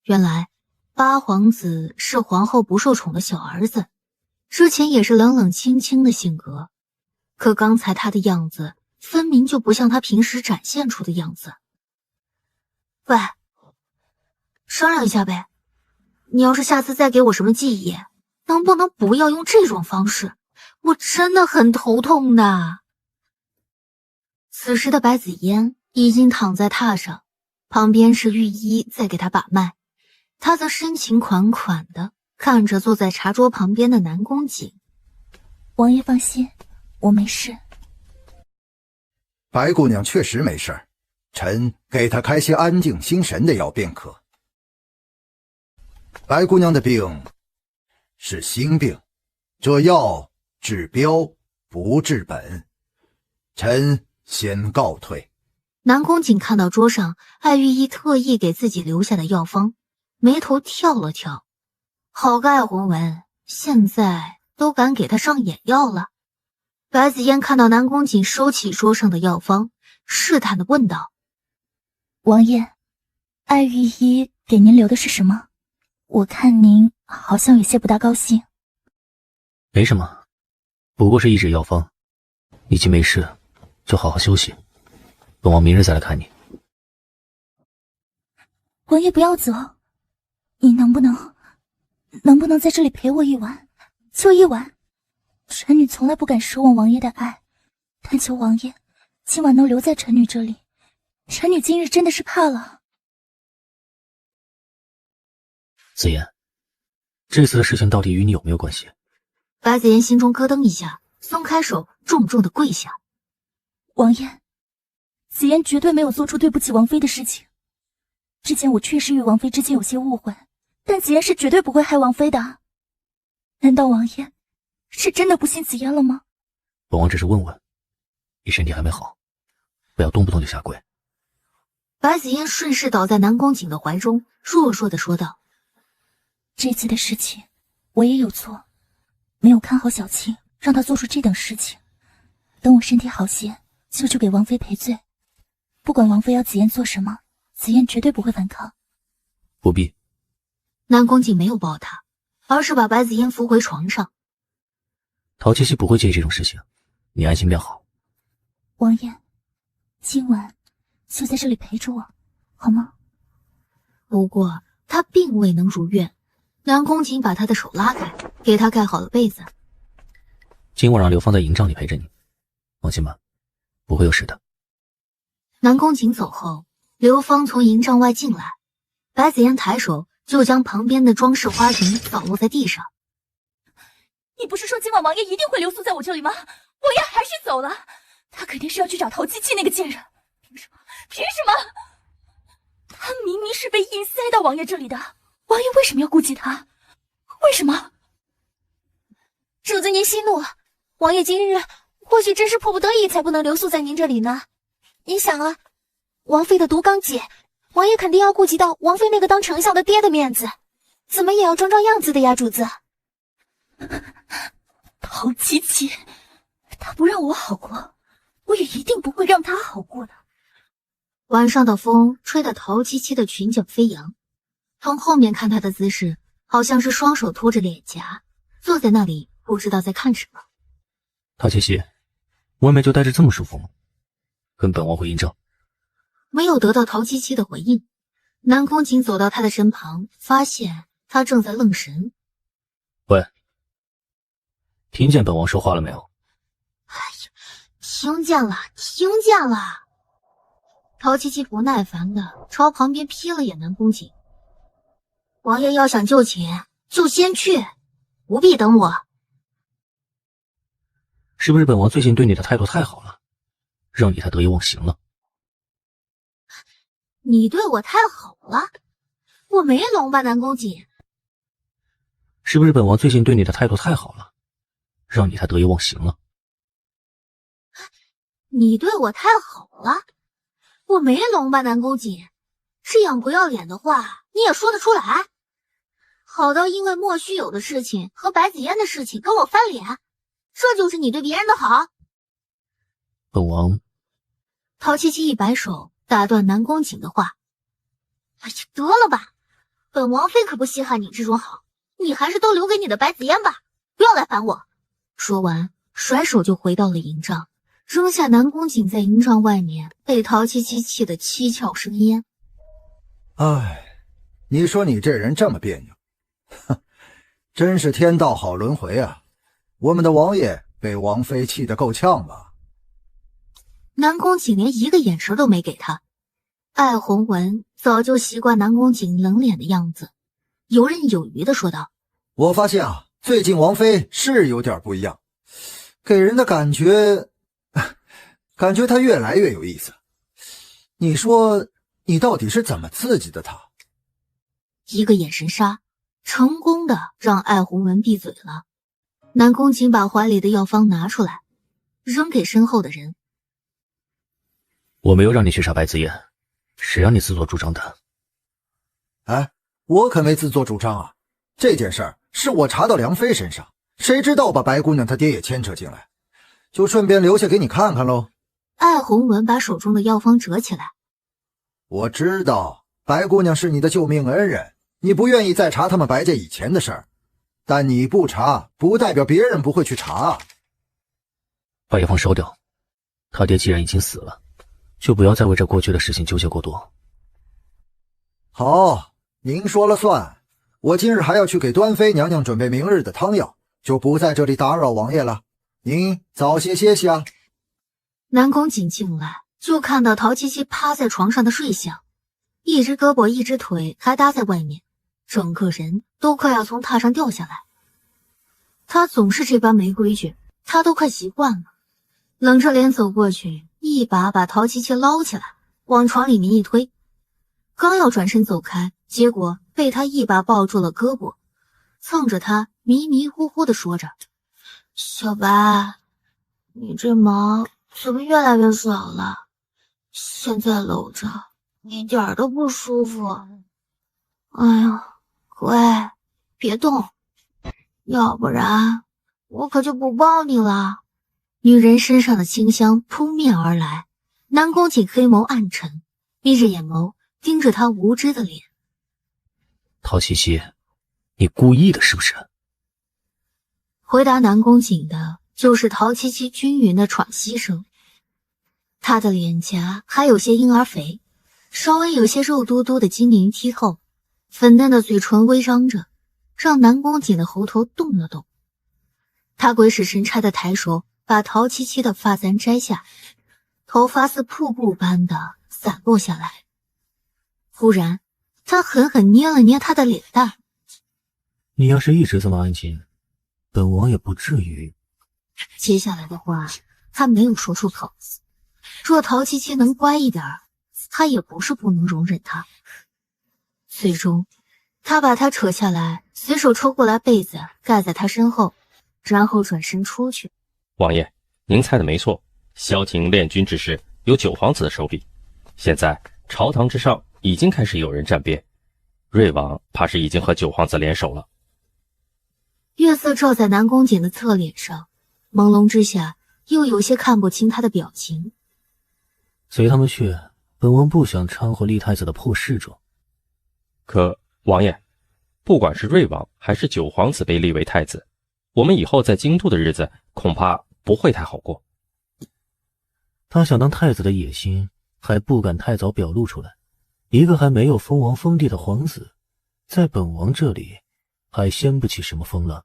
原来八皇子是皇后不受宠的小儿子，之前也是冷冷清清的性格，可刚才他的样子分明就不像他平时展现出的样子。喂，商量一下呗，你要是下次再给我什么记忆，能不能不要用这种方式？我真的很头痛的。此时的白子嫣已经躺在榻上，旁边是御医在给他把脉，他则深情款款的看着坐在茶桌旁边的南宫瑾。
王爷放心，我没事。
白姑娘确实没事儿，臣给她开些安静心神的药便可。白姑娘的病是心病，这药治标不治本，臣先告退。
南宫瑾看到桌上艾御医特意给自己留下的药方，眉头跳了跳。好个艾弘文，现在都敢给他上眼药了。白子嫣看到南宫瑾收起桌上的药方，试探地问道：
王爷，艾御医给您留的是什么？我看您好像有些不大高兴。
没什么，不过是一纸药方，你既没事就好好休息，本王明日再来看你。
王爷不要走，你能不能在这里陪我一晚，就一晚？臣女从来不敢奢望王爷的爱，但求王爷今晚能留在臣女这里。臣女今日真的是怕了。
紫妍，这次的事情到底与你有没有关系？
白子妍心中咯噔一下，松开手，重重的跪下。
王爷，紫妍绝对没有做出对不起王妃的事情。之前我确实与王妃之间有些误会，但紫妍是绝对不会害王妃的。难道王爷是真的不信紫妍了吗？
本王只是问问，你身体还没好，不要动不动就下跪。
白子妍顺势倒在南宫瑾的怀中，弱弱的说道：
这次的事情我也有错，没有看好小青，让她做出这等事情。等我身体好些，就去给王妃赔罪。不管王妃要紫妍做什么，紫妍绝对不会反抗。
不必。
南宫瑾没有抱她，而是把白子妍扶回床上。
陶七七不会介意这种事情，你安心便好。
王爷，今晚就在这里陪着我，好吗？
不过他并未能如愿，南宫瑾把他的手拉开，给他盖好了被子。
今晚让刘芳在营帐里陪着你，放心吧，不会有事的。
南宫瑾走后，刘芳从营帐外进来，白子妍抬手就将旁边的装饰花瓶扫落在地上。
你不是说今晚王爷一定会留宿在我这里吗？王爷还是走了，他肯定是要去找陶七七那个贱人。凭什么？凭什么？他明明是被硬塞到王爷这里的，王爷为什么要顾及他？为什么？
主子您息怒，王爷今日或许真是迫不得已才不能留宿在您这里呢。您想啊，王妃的独纲姐，王爷肯定要顾及到王妃那个当丞相的爹的面子，怎么也要装装样子的呀，主子。
陶七七，他不让我好过，我也一定不会让他好过的。
晚上的风吹得陶七七的裙角飞扬，从后面看她的姿势，好像是双手托着脸颊，坐在那里不知道在看什么。
陶七七，外面就待着这么舒服吗？跟本王回营帐。
没有得到陶七七的回应，南宫瑾走到他的身旁，发现他正在愣神。
喂，听见本王说话了没有？
哎呀，听见了，听见了。陶七七不耐烦的朝旁边瞥了眼南宫瑾。王爷要想就寝，就先去，不必等我。
是不是本王最近对你的态度太好了，让你太得意忘形了？
你对我太好了，我没聋吧，南宫瑾？
是不是本王最近对你的态度太好了，让你太得意忘形了？
你对我太好了，我没聋吧，南宫瑾？这样不要脸的话你也说得出来？好到因为莫须有的事情和白子嫣的事情跟我翻脸，这就是你对别人的好？
本王……
陶七七一摆手打断南宫瑾的话。哎呀，得了吧，本王妃可不稀罕你这种好，你还是都留给你的白子嫣吧，不要来烦我。说完甩手就回到了营帐，扔下南宫瑾在营帐外面被陶七七气得七窍生烟。
哎，你说你这人这么别扭，哼，真是天道好轮回啊！我们的王爷被王妃气得够呛吧？
南宫瑾连一个眼神都没给他。艾弘文早就习惯南宫瑾冷脸的样子，游刃有余地说道：
我发现啊，最近王妃是有点不一样，给人的感觉她越来越有意思。你说你到底是怎么刺激的她？
一个眼神杀，成功的让艾弘文闭嘴了。南宫瑾把怀里的药方拿出来，扔给身后的人。
我没有让你去杀白子嫣，谁让你自作主张的？
哎，我可没自作主张啊！这件事儿是我查到梁妃身上，谁知道把白姑娘她爹也牵扯进来，就顺便留下给你看看喽。
艾弘文把手中的药方折起来。
我知道白姑娘是你的救命恩人，你不愿意再查他们白家以前的事儿，但你不查不代表别人不会去查。
把药方烧掉，他爹既然已经死了，就不要再为这过去的事情纠结过多。
好，您说了算。我今日还要去给端妃娘娘准备明日的汤药，就不在这里打扰王爷了。您早些歇息啊。
南宫瑾进来，就看到陶七七趴在床上的睡相，一只胳膊一只腿还搭在外面，整个人都快要从榻上掉下来。他总是这般没规矩，他都快习惯了，冷着脸走过去，一把把陶七七捞起来，往床里面一推，刚要转身走开，结果被他一把抱住了胳膊，蹭着他迷迷糊糊的说着：“小白，你这毛怎么越来越少了？现在搂着一点儿都不舒服。哎呀，乖，别动，要不然我可就不抱你了。”女人身上的清香扑面而来，南宫瑾黑眸暗沉，眯着眼眸盯着他无知的脸。
陶七七，你故意的是不是？
回答南宫瑾的就是陶七七均匀的喘息声。她的脸颊还有些婴儿肥，稍微有些肉嘟嘟的晶莹剔透，粉嫩的嘴唇微张着，让南宫瑾的喉头动了动。他鬼使神差的抬手把陶七七的发簪摘下，头发似瀑布般的散落下来。忽然他狠狠捏了捏她的脸蛋。
你要是一直这么安静，本王也不至于。
接下来的话他没有说出口，若陶七七能乖一点，他也不是不能容忍她。最终他把她扯下来，随手抽过来被子盖在她身后，然后转身出去。
王爷，您猜的没错，萧庭炼军之事有九皇子的手笔，现在朝堂之上已经开始有人站边，瑞王怕是已经和九皇子联手了。
月色照在南宫瑾的侧脸上，朦胧之下又有些看不清他的表情。
随他们去，本王不想掺和厉太子的破事中。
可王爷，不管是瑞王还是九皇子被立为太子，我们以后在京都的日子恐怕不会太好过。
他想当太子的野心还不敢太早表露出来，一个还没有封王封地的皇子，在本王这里还掀不起什么风浪。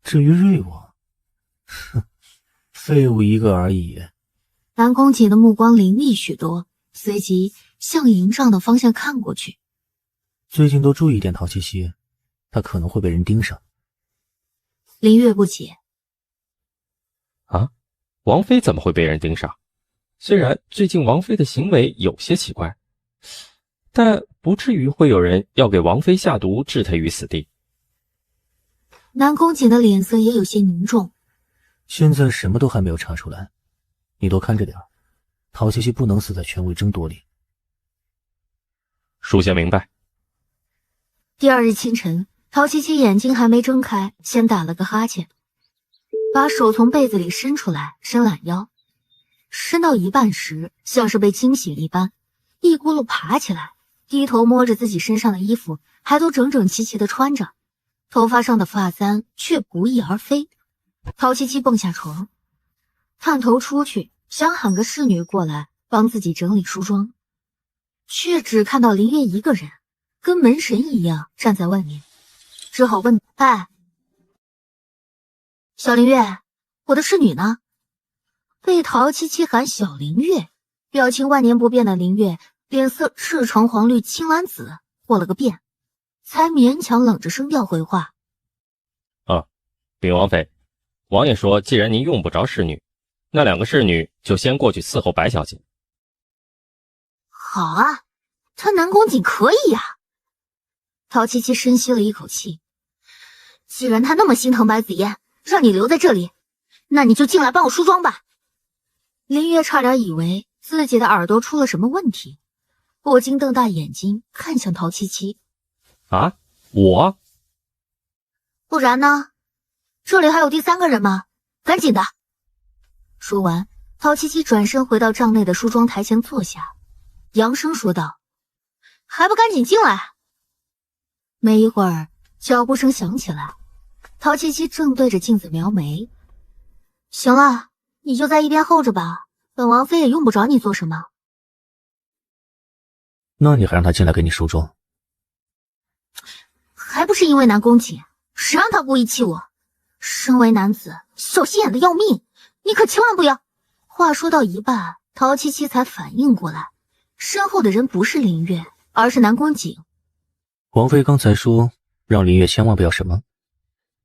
至于瑞王，哼，废物一个而已。
南宫瑾的目光凌厉许多，随即向营帐的方向看过去。
最近多注意点陶七七，他可能会被人盯上。
林月不解。
啊，王妃怎么会被人盯上？虽然最近王妃的行为有些奇怪，但不至于会有人要给王妃下毒置她于死地。
南宫瑾的脸色也有些凝重。
现在什么都还没有查出来，你多看着点，陶七七不能死在权位争夺里。
属下明白。
第二日清晨，陶七七眼睛还没睁开，先打了个哈欠，把手从被子里伸出来，伸懒腰，伸到一半时，像是被惊醒一般，一咕噜爬起来，低头摸着自己身上的衣服，还都整整齐齐的穿着，头发上的发簪却不翼而飞。陶七七蹦下床，探头出去，想喊个侍女过来帮自己整理梳妆，却只看到林月一个人，跟门神一样站在外面，只好问：“哎，小林月，我的侍女呢？”被陶七七喊小林月，表情万年不变的林月脸色赤橙黄绿青蓝紫过了个遍，才勉强冷着声调回话：“
禀王妃，王爷说既然您用不着侍女，那两个侍女就先过去伺候白小姐。”
好啊，他南宫瑾可以呀。陶七七深吸了一口气，既然他那么心疼白子嫣，让你留在这里，那你就进来帮我梳妆吧。林月差点以为自己的耳朵出了什么问题，不禁瞪大眼睛看向陶七七。
啊，我？
不然呢？这里还有第三个人吗？赶紧的。说完，陶七七转身回到帐内的梳妆台前坐下，扬声说道：“还不赶紧进来！”没一会儿，脚步声响起来，陶七七正对着镜子描眉。“行了，你就在一边候着吧，本王妃也用不着你做什么。”
那你还让他进来给你梳妆？
还不是因为南宫瑾，谁让他故意气我？身为男子，小心眼的要命，你可千万不要。话说到一半，陶七七才反应过来，身后的人不是林月，而是南宫瑾。
王妃刚才说让林月千万不要什么？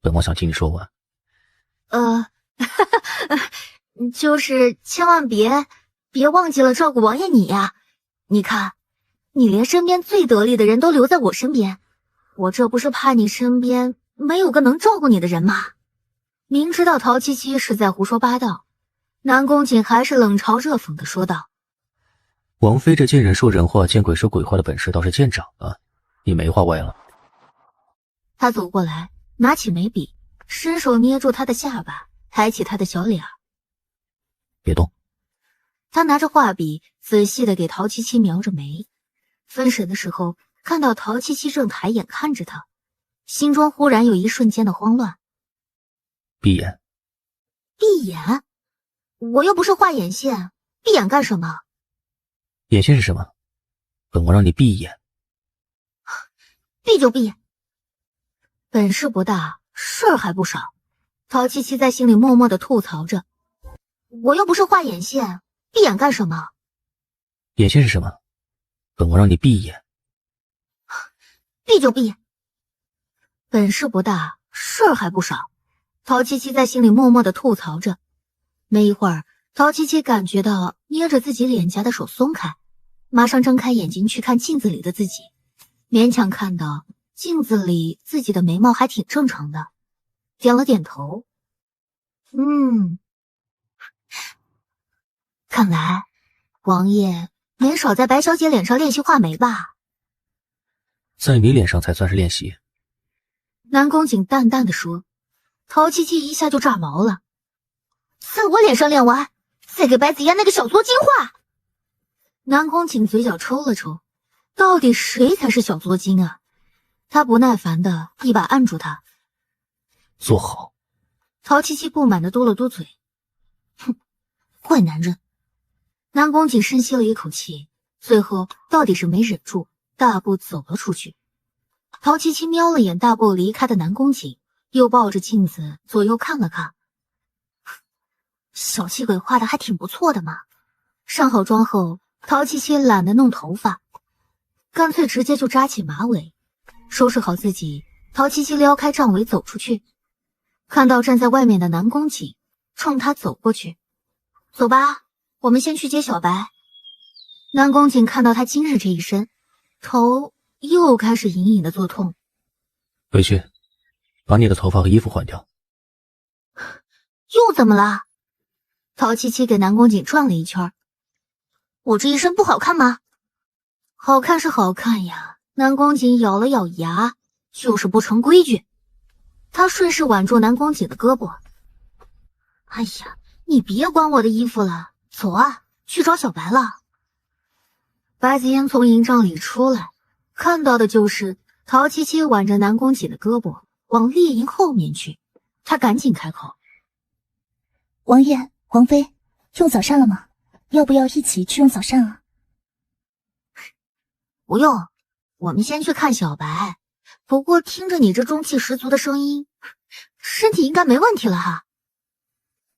本王想听你说完。
就是千万别忘记了照顾王爷你呀。你看，你连身边最得力的人都留在我身边，我这不是怕你身边没有个能照顾你的人吗？明知道陶七七是在胡说八道，南宫瑾还是冷嘲热讽地说道：
王妃这见人说人话，见鬼说鬼话的本事倒是见长了，你没话歪了。
他走过来，拿起眉笔，伸手捏住他的下巴，抬起他的小脸。
别动。
他拿着画笔，仔细地给陶七七描着眉。分神的时候，看到陶七七正抬眼看着他，心中忽然有一瞬间的慌乱。
闭眼。
闭眼？我又不是画眼线，闭眼干什么？
眼线是什么？本王让你闭眼。
闭就闭。本事不大，事儿还不少。陶七七在心里默默地吐槽着。我又不是画眼线，闭眼干什么？
眼线是什么？本王让你闭眼。
闭就闭。本事不大，事儿还不少。陶七七在心里默默地吐槽着。没一会儿，陶七七感觉到捏着自己脸颊的手松开，马上睁开眼睛去看镜子里的自己，勉强看到镜子里自己的眉毛还挺正常的，点了点头。看来王爷没少在白小姐脸上练习画眉吧？
在你脸上才算是练习。
南宫瑾淡淡的说。陶七七一下就炸毛了，在我脸上练完，再给白子嫣那个小作精画。南宫瑾嘴角抽了抽，到底谁才是小作精啊？他不耐烦的一把按住他。
坐好。
陶七七不满的嘟了嘟嘴。哼，坏男人。南宫瑾深吸了一口气，最后到底是没忍住，大步走了出去。陶七七瞄了眼大步离开的南宫瑾，又抱着镜子左右看了看。小气鬼画的还挺不错的嘛。上好妆后，陶七七懒得弄头发，干脆直接就扎起马尾。收拾好自己，陶七七撩开帐帷走出去，看到站在外面的南宫瑾，冲他走过去。走吧，我们先去接小白。南宫瑾看到他今日这一身，头又开始隐隐的作痛。
回去把你的头发和衣服换掉。
又怎么了？陶七七给南宫瑾转了一圈。我这一身不好看吗？好看是好看呀。南宫瑾咬了咬牙，就是不成规矩。他顺势挽住南宫瑾的胳膊。哎呀，你别管我的衣服了，走啊，去找小白了。白子嫣从营帐里出来，看到的就是陶七七挽着南宫瑾的胳膊往猎营后面去。他赶紧开口：
王爷、王妃，用早膳了吗？要不要一起去用早膳啊？
不用，我们先去看小白。不过听着你这中气十足的声音，身体应该没问题了哈。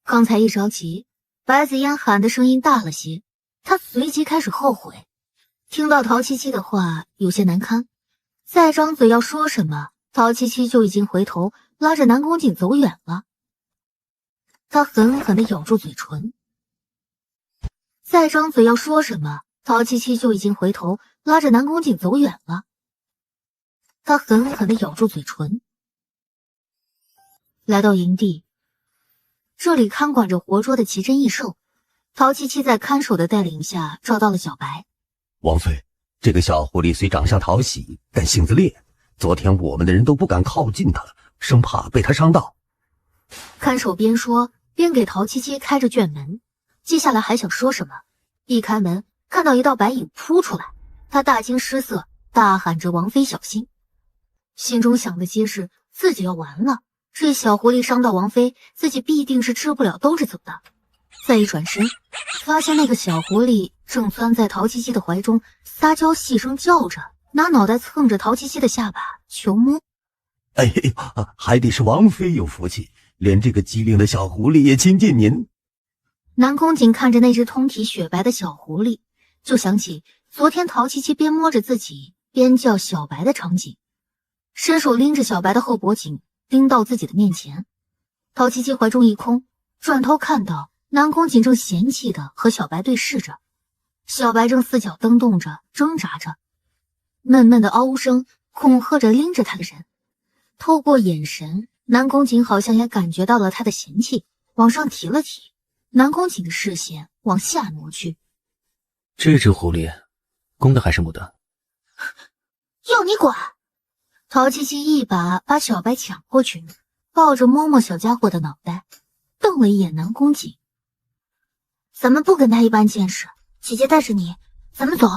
刚才一着急，白子嫣喊的声音大了些，她随即开始后悔。听到陶七七的话有些难堪，再张嘴要说什么，陶七七就已经回头拉着南宫瑾走远了。她狠狠地咬住嘴唇，再张嘴要说什么，陶七七就已经回头拉着南宫瑾走远了。她狠狠地咬住嘴唇。来到营地，这里看管着活捉的奇珍异兽。陶七七在看守的带领下找到了小白。
王妃，这个小狐狸虽长相讨喜，但性子烈。昨天我们的人都不敢靠近它，生怕被它伤到。
看守边说边给陶七七开着卷门，接下来还想说什么，一开门看到一道白影扑出来，他大惊失色，大喊着王妃小心。心中想的皆是自己要完了，这小狐狸伤到王妃，自己必定是吃不了兜着走的。再一转身，发现那个小狐狸正钻在陶七七的怀中撒娇细声叫着，拿脑袋蹭着陶七七的下巴求摸。
哎呀，还得是王妃有福气，连这个机灵的小狐狸也亲近您。
南宫瑾看着那只通体雪白的小狐狸，就想起昨天陶七七边摸着自己边叫小白的场景，伸手拎着小白的后脖颈拎到自己的面前。陶七七怀中一空，转头看到南宫瑾正嫌弃的和小白对视着，小白正四脚蹬动着挣扎着，闷闷的嗷声恐吓着拎着他的人。透过眼神，南宫瑾好像也感觉到了他的嫌弃，往上提了提。南宫瑾的视线往下挪去。
这只狐狸公的还是母的？
要你管！陶七七一把把小白抢过去，抱着摸摸小家伙的脑袋，瞪了一眼南宫瑾。咱们不跟他一般见识，姐姐带着你，咱们走。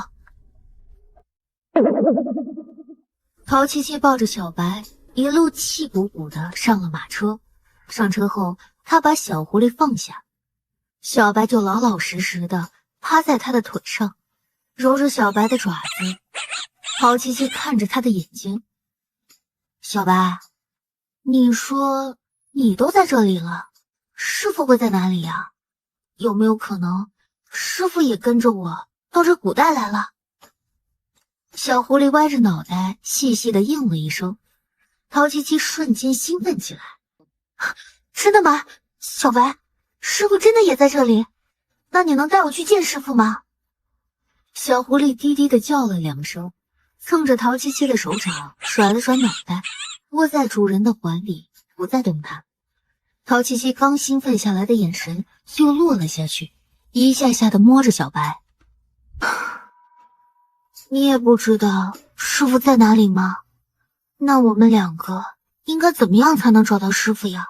陶七七抱着小白一路气鼓鼓的上了马车。上车后，他把小狐狸放下，小白就老老实实的趴在他的腿上，揉着小白的爪子。陶七七看着他的眼睛，小白，你说你都在这里了，师傅会在哪里呀？有没有可能师傅也跟着我到这古代来了？小狐狸歪着脑袋细细的应了一声。陶七七瞬间兴奋起来，真的吗？小白，师傅真的也在这里？那你能带我去见师傅吗？小狐狸低低的叫了两声，蹭着陶七七的手掌，甩了甩脑袋，窝在主人的怀里，不再动弹。陶七七刚兴奋下来的眼神就落了下去，一下下的摸着小白。你也不知道师傅在哪里吗？那我们两个应该怎么样才能找到师傅呀？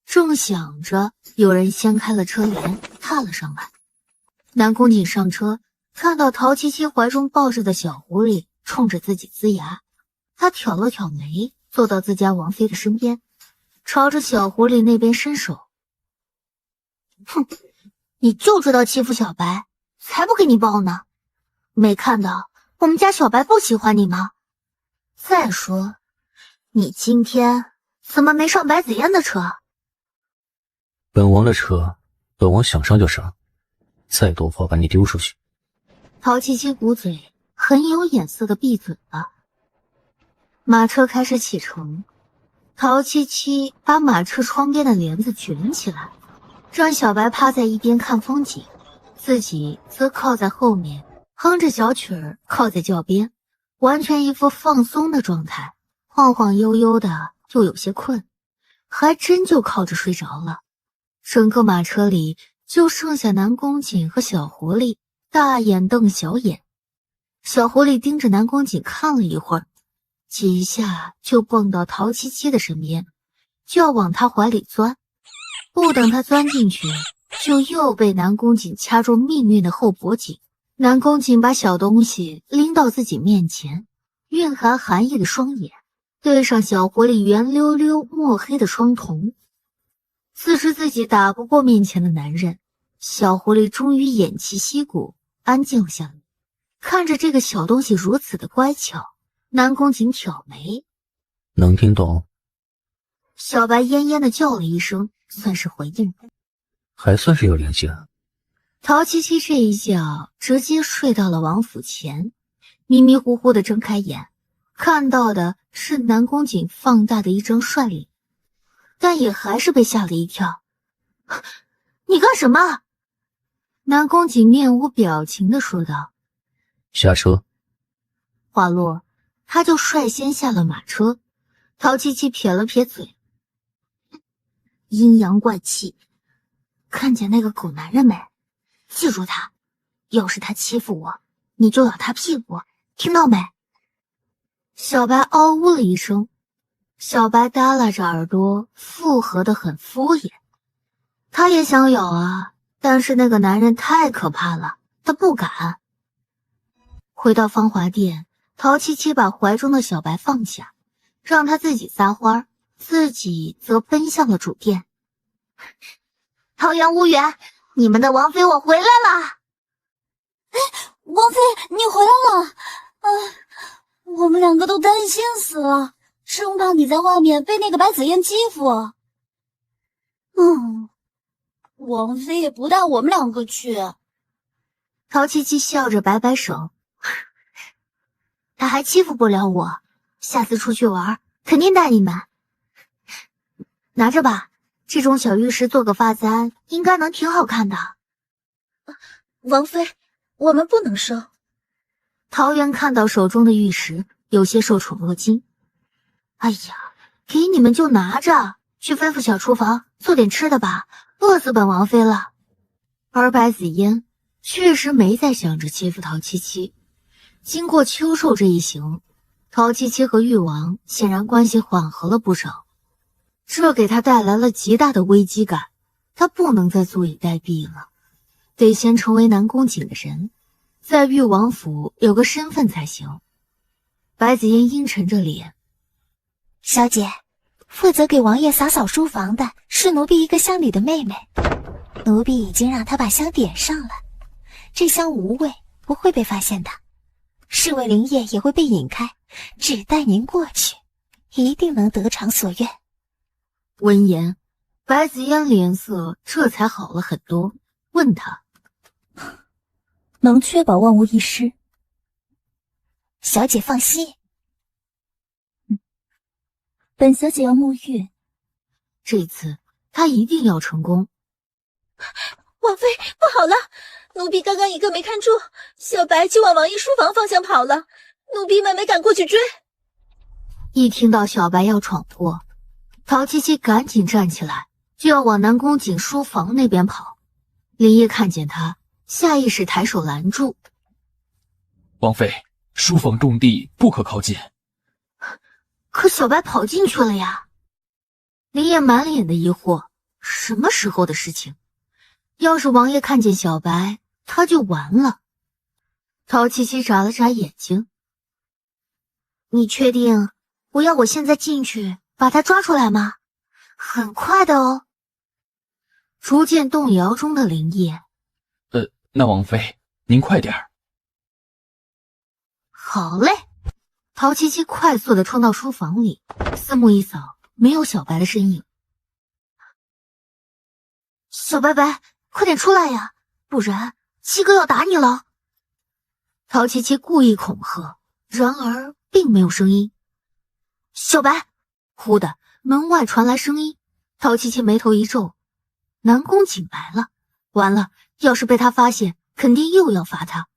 正想着，有人掀开了车帘，踏了上来。南宫瑾上车，看到陶七七怀中抱着的小狐狸冲着自己呲牙，他挑了挑眉，坐到自家王妃的身边，朝着小狐狸那边伸手。哼，你就知道欺负小白，才不给你抱呢！没看到我们家小白不喜欢你吗？再说，你今天怎么没上白子嫣的车？
本王的车，本王想上就上，再多话把你丢出去。
陶七七鼓嘴，很有眼色的闭嘴了。马车开始启程，陶七七把马车窗边的帘子卷起来，让小白趴在一边看风景，自己则靠在后面，哼着小曲儿靠在轿边，完全一副放松的状态，晃晃悠悠的，又有些困，还真就靠着睡着了。整个马车里就剩下南宫瑾和小狐狸，大眼瞪小眼。小狐狸盯着南宫瑾看了一会儿，几下就蹦到陶七七的身边，就要往他怀里钻。不等他钻进去，就又被南宫瑾掐住命运的后脖颈。南宫瑾把小东西拎到自己面前，蕴含寒意的双眼对上小狐狸圆溜溜墨黑的双瞳，自知自己打不过面前的男人，小狐狸终于偃旗息鼓，安静下来。看着这个小东西如此的乖巧，南宫瑾挑眉，
能听懂？
小白嫣嫣的叫了一声，算是回应，
还算是有灵性。
陶七七这一觉直接睡到了王府前，迷迷糊糊的睁开眼，看到的是南宫瑾放大的一张帅脸，但也还是被吓了一跳。你干什么？南宫瑾面无表情的说道。
下车。
话落，他就率先下了马车。陶七七撇了撇嘴，阴阳怪气，看见那个狗男人没？记住他，要是他欺负我，你就咬他屁股，听到没？小白嗷呜了一声，小白耷拉着耳朵，附和得很敷衍。他也想咬啊，但是那个男人太可怕了，他不敢。回到芳华殿，陶七七把怀中的小白放下，让他自己撒欢，自己则奔向了主殿。桃园无缘，你们的王妃我回来了！
妃，你回来了！我们两个都担心死了，生怕你在外面被那个白子嫣欺负。王妃也不带我们两个去。
陶七七笑着摆摆手，他还欺负不了我，下次出去玩肯定带你们。拿着吧，这种小玉石做个发簪，应该能挺好看的。
王妃，我们不能收。
桃园看到手中的玉石，有些受宠若惊。哎呀，给你们就拿着，去吩咐小厨房做点吃的吧，饿死本王妃了。而白子嫣确实没再想着欺负陶七七。经过秋寿这一行，陶七七和誉王显然关系缓和了不少，这给他带来了极大的危机感。他不能再坐以待毙了，得先成为南宫瑾的人，在誉王府有个身份才行。白子嫣阴沉着脸，
小姐，负责给王爷扫扫书房的是奴婢一个乡里的妹妹，奴婢已经让她把香点上了，这香无味，不会被发现的。侍卫灵液也会被引开，只待您过去，一定能得偿所愿。
闻言，白子嫣脸色这才好了很多，问他
能确保万无一失。小姐放心。本小姐要沐浴，
这次她一定要成功。
王妃，不好了！奴婢刚刚一个没看住，小白就往王爷书房方向跑了，奴婢们没赶过去追。
一听到小白要闯祸，陶七七赶紧站起来，就要往南宫瑾书房那边跑。林烨看见他，下意识抬手拦住。
王妃，书房重地，不可靠近。
可小白跑进去了呀。林烨满脸的疑惑，什么时候的事情？要是王爷看见小白，他就完了。陶七七眨了眨眼睛，你确定不要我现在进去把他抓出来吗？很快的哦。逐渐动摇中的林烨，
那王妃您快点儿。
好嘞。陶七七快速地冲到书房里，四目一扫，没有小白的身影。小白白，快点出来呀，不然七哥要打你了。陶七七故意恐吓，然而并没有声音。小白！忽的门外传来声音，陶七七眉头一皱，南宫瑾来了，完了，要是被他发现，肯定又要罚他。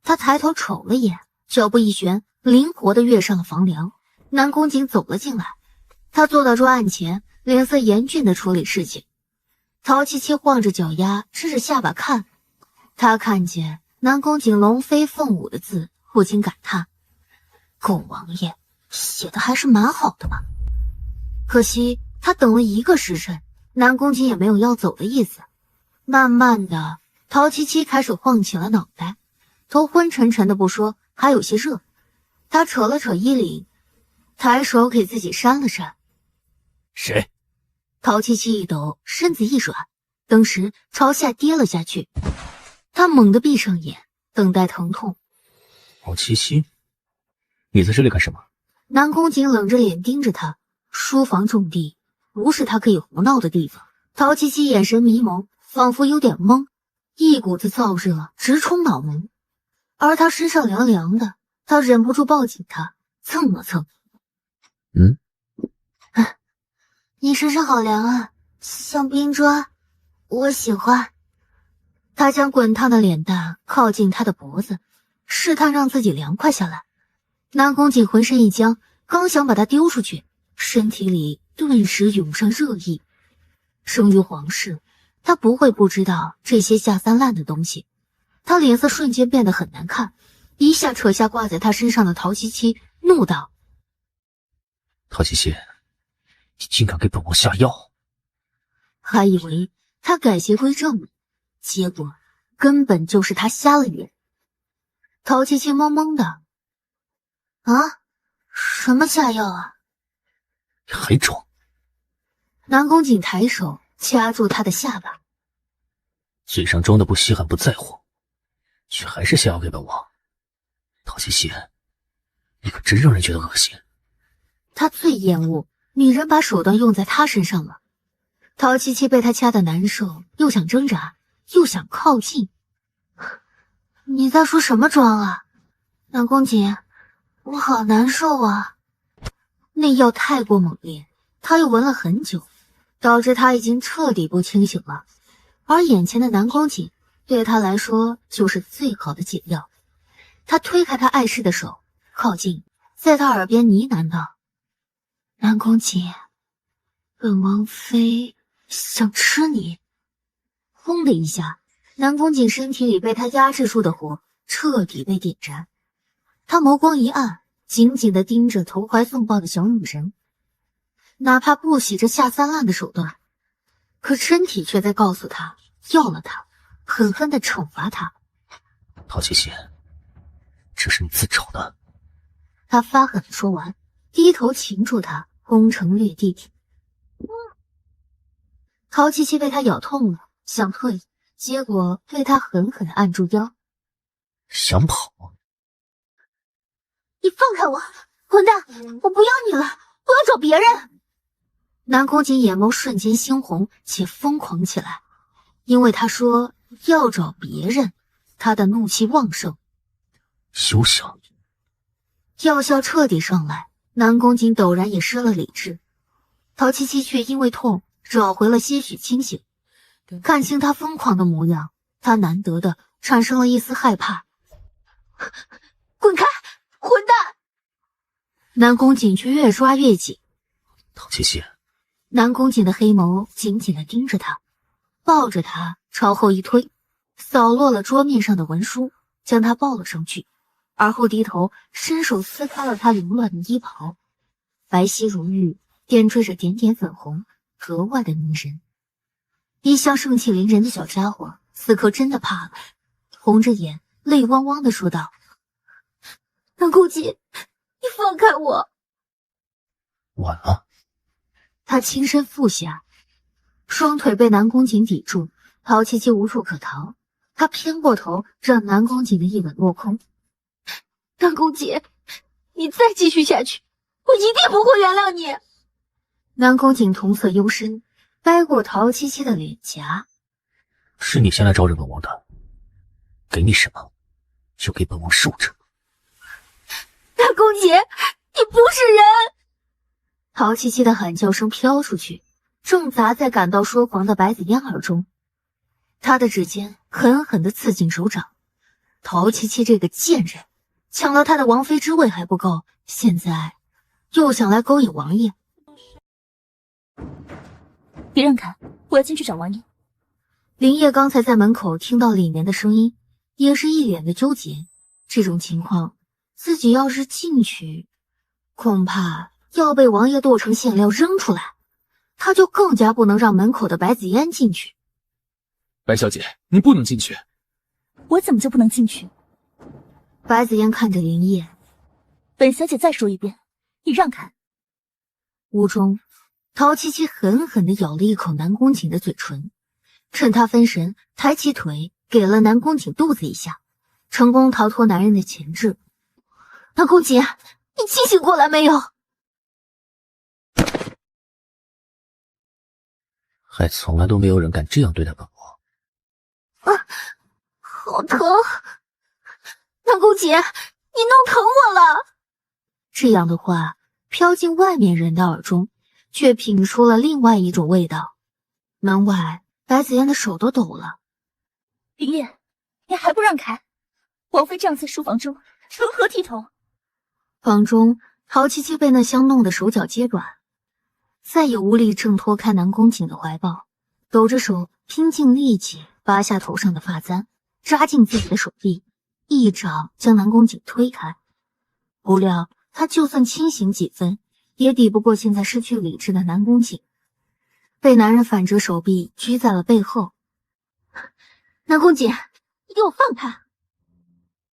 他抬头瞅了眼，脚步一旋，灵活地跃上了房梁。南宫瑾走了进来，他坐到桌案前，脸色严峻地处理事情。陶七七晃着脚丫，支着下巴看。他看见南宫瑾龙飞凤舞的字，不禁感叹：狗王爷写的还是蛮好的嘛。可惜他等了1个时辰，南宫瑾也没有要走的意思。慢慢的，陶七七开始晃起了脑袋，头昏沉沉的不说，还有些热。他扯了扯衣领，抬手给自己扇了扇。
谁？
陶七七一抖，身子一软，当时朝下跌了下去。他猛地闭上眼，等待疼痛。
王七七，你在这里干什么？
南宫瑾冷着脸盯着他。书房重地，不是他可以胡闹的地方。陶七七眼神迷蒙，仿佛有点懵，一股子燥热直冲脑门，而他身上凉凉的，他忍不住抱紧他，蹭了蹭。你身上好凉啊，像冰砖，我喜欢。他将滚烫的脸蛋靠近他的脖子，试探让自己凉快下来。南宫瑾浑身一僵，刚想把他丢出去，身体里顿时涌上热意。生于皇室，他不会不知道这些下三滥的东西。他脸色瞬间变得很难看，一下扯下挂在他身上的陶七七，怒道：
陶七七，你竟敢给本王下药！
还以为他改邪归正了，结果根本就是他瞎了眼。陶七七懵懵的：啊，什么下药啊？
还装！
南宫瑾抬手掐住他的下巴，
嘴上装的不稀罕不在乎，却还是下药给本王。陶七七，你可真让人觉得恶心。
他最厌恶女人把手段用在他身上了。陶七七被他掐得难受，又想挣扎，又想靠近。你在说什么装啊？南宫瑾，我好难受啊。那药太过猛烈，他又闻了很久，导致他已经彻底不清醒了。而眼前的南宫瑾对他来说就是最好的解药。他推开他碍事的手，靠近，在他耳边呢喃道：南宫瑾，本王妃想吃你。轰的一下，南宫瑾身体里被他压制住的火彻底被点燃。他眸光一暗，紧紧地盯着投怀送抱的小女人。哪怕不惜这下三滥的手段，可身体却在告诉他要了他，狠狠地惩罚他。
陶七七，这是你自找的。
他发狠地说完，低头擒住他，攻城略地。陶七七被他咬痛了，想退，结果被他狠狠地按住腰。
想跑？
你放开我，混蛋！我不要你了，我要找别人。南宫瑾眼眸瞬间猩红且疯狂起来，因为他说要找别人，他的怒气旺盛。
休想！
药效彻底上来，南宫瑾陡然也失了理智。陶七七却因为痛找回了些许清醒，看清他疯狂的模样，他难得的产生了一丝害怕。滚开，混蛋！南宫瑾却越抓越紧。
陶七七，
南宫瑾的黑眸紧紧地盯着他，抱着他朝后一推，扫落了桌面上的文书，将他抱了上去，而后低头伸手撕开了他凌乱的衣袍，白皙如玉，点缀着点点粉红，格外的迷人。一向盛气凌人的小家伙此刻真的怕了，红着眼泪汪汪地说道：南宫瑾，你放开我！
晚了。
他轻身附下，双腿被南宫瑾抵住，陶七七无处可逃。他偏过头，让南宫瑾的一吻落空。南宫瑾，你再继续下去，我一定不会原谅你。南宫瑾瞳色幽深，掰过陶七七的脸颊。
是你先来招惹本王的，给你什么，就给本王受着。
南宫瑾，你不是人！陶七七的喊叫声飘出去，正砸在感到说狂的白子嫣耳中。他的指尖狠狠地刺进手掌。陶七七这个贱人，抢了他的王妃之位还不够，现在又想来勾引王爷。
别让开，我要进去找王爷。
林烨刚才在门口听到里面的声音，也是一脸的纠结。这种情况，自己要是进去，恐怕要被王爷剁成馅料扔出来，他就更加不能让门口的白子嫣进去。
白小姐，你不能进去。
我怎么就不能进去？
白子嫣看着林烨，
本小姐再说一遍，你让开。
屋中，陶七七狠狠地咬了一口南宫瑾的嘴唇，趁他分神，抬起腿给了南宫瑾肚子一下，成功逃脱男人的钳制。南宫瑾，你清醒过来没有？
还从来都没有人敢这样对待本王。
好疼！南宫瑾，你弄疼我了！这样的话飘进外面人的耳中，却品出了另外一种味道。门外，白子嫣的手都抖了。
林烨，你还不让开？王妃这样在书房中，成何体统？
房中，陶七七被那香弄得手脚皆软，再也无力挣脱开南宫瑾的怀抱，抖着手拼尽力气拔下头上的发簪，扎进自己的手臂，一掌将南宫瑾推开。不料他就算清醒几分，也抵不过现在失去理智的南宫瑾，被男人反折手臂拘在了背后。南宫瑾，你给我放开！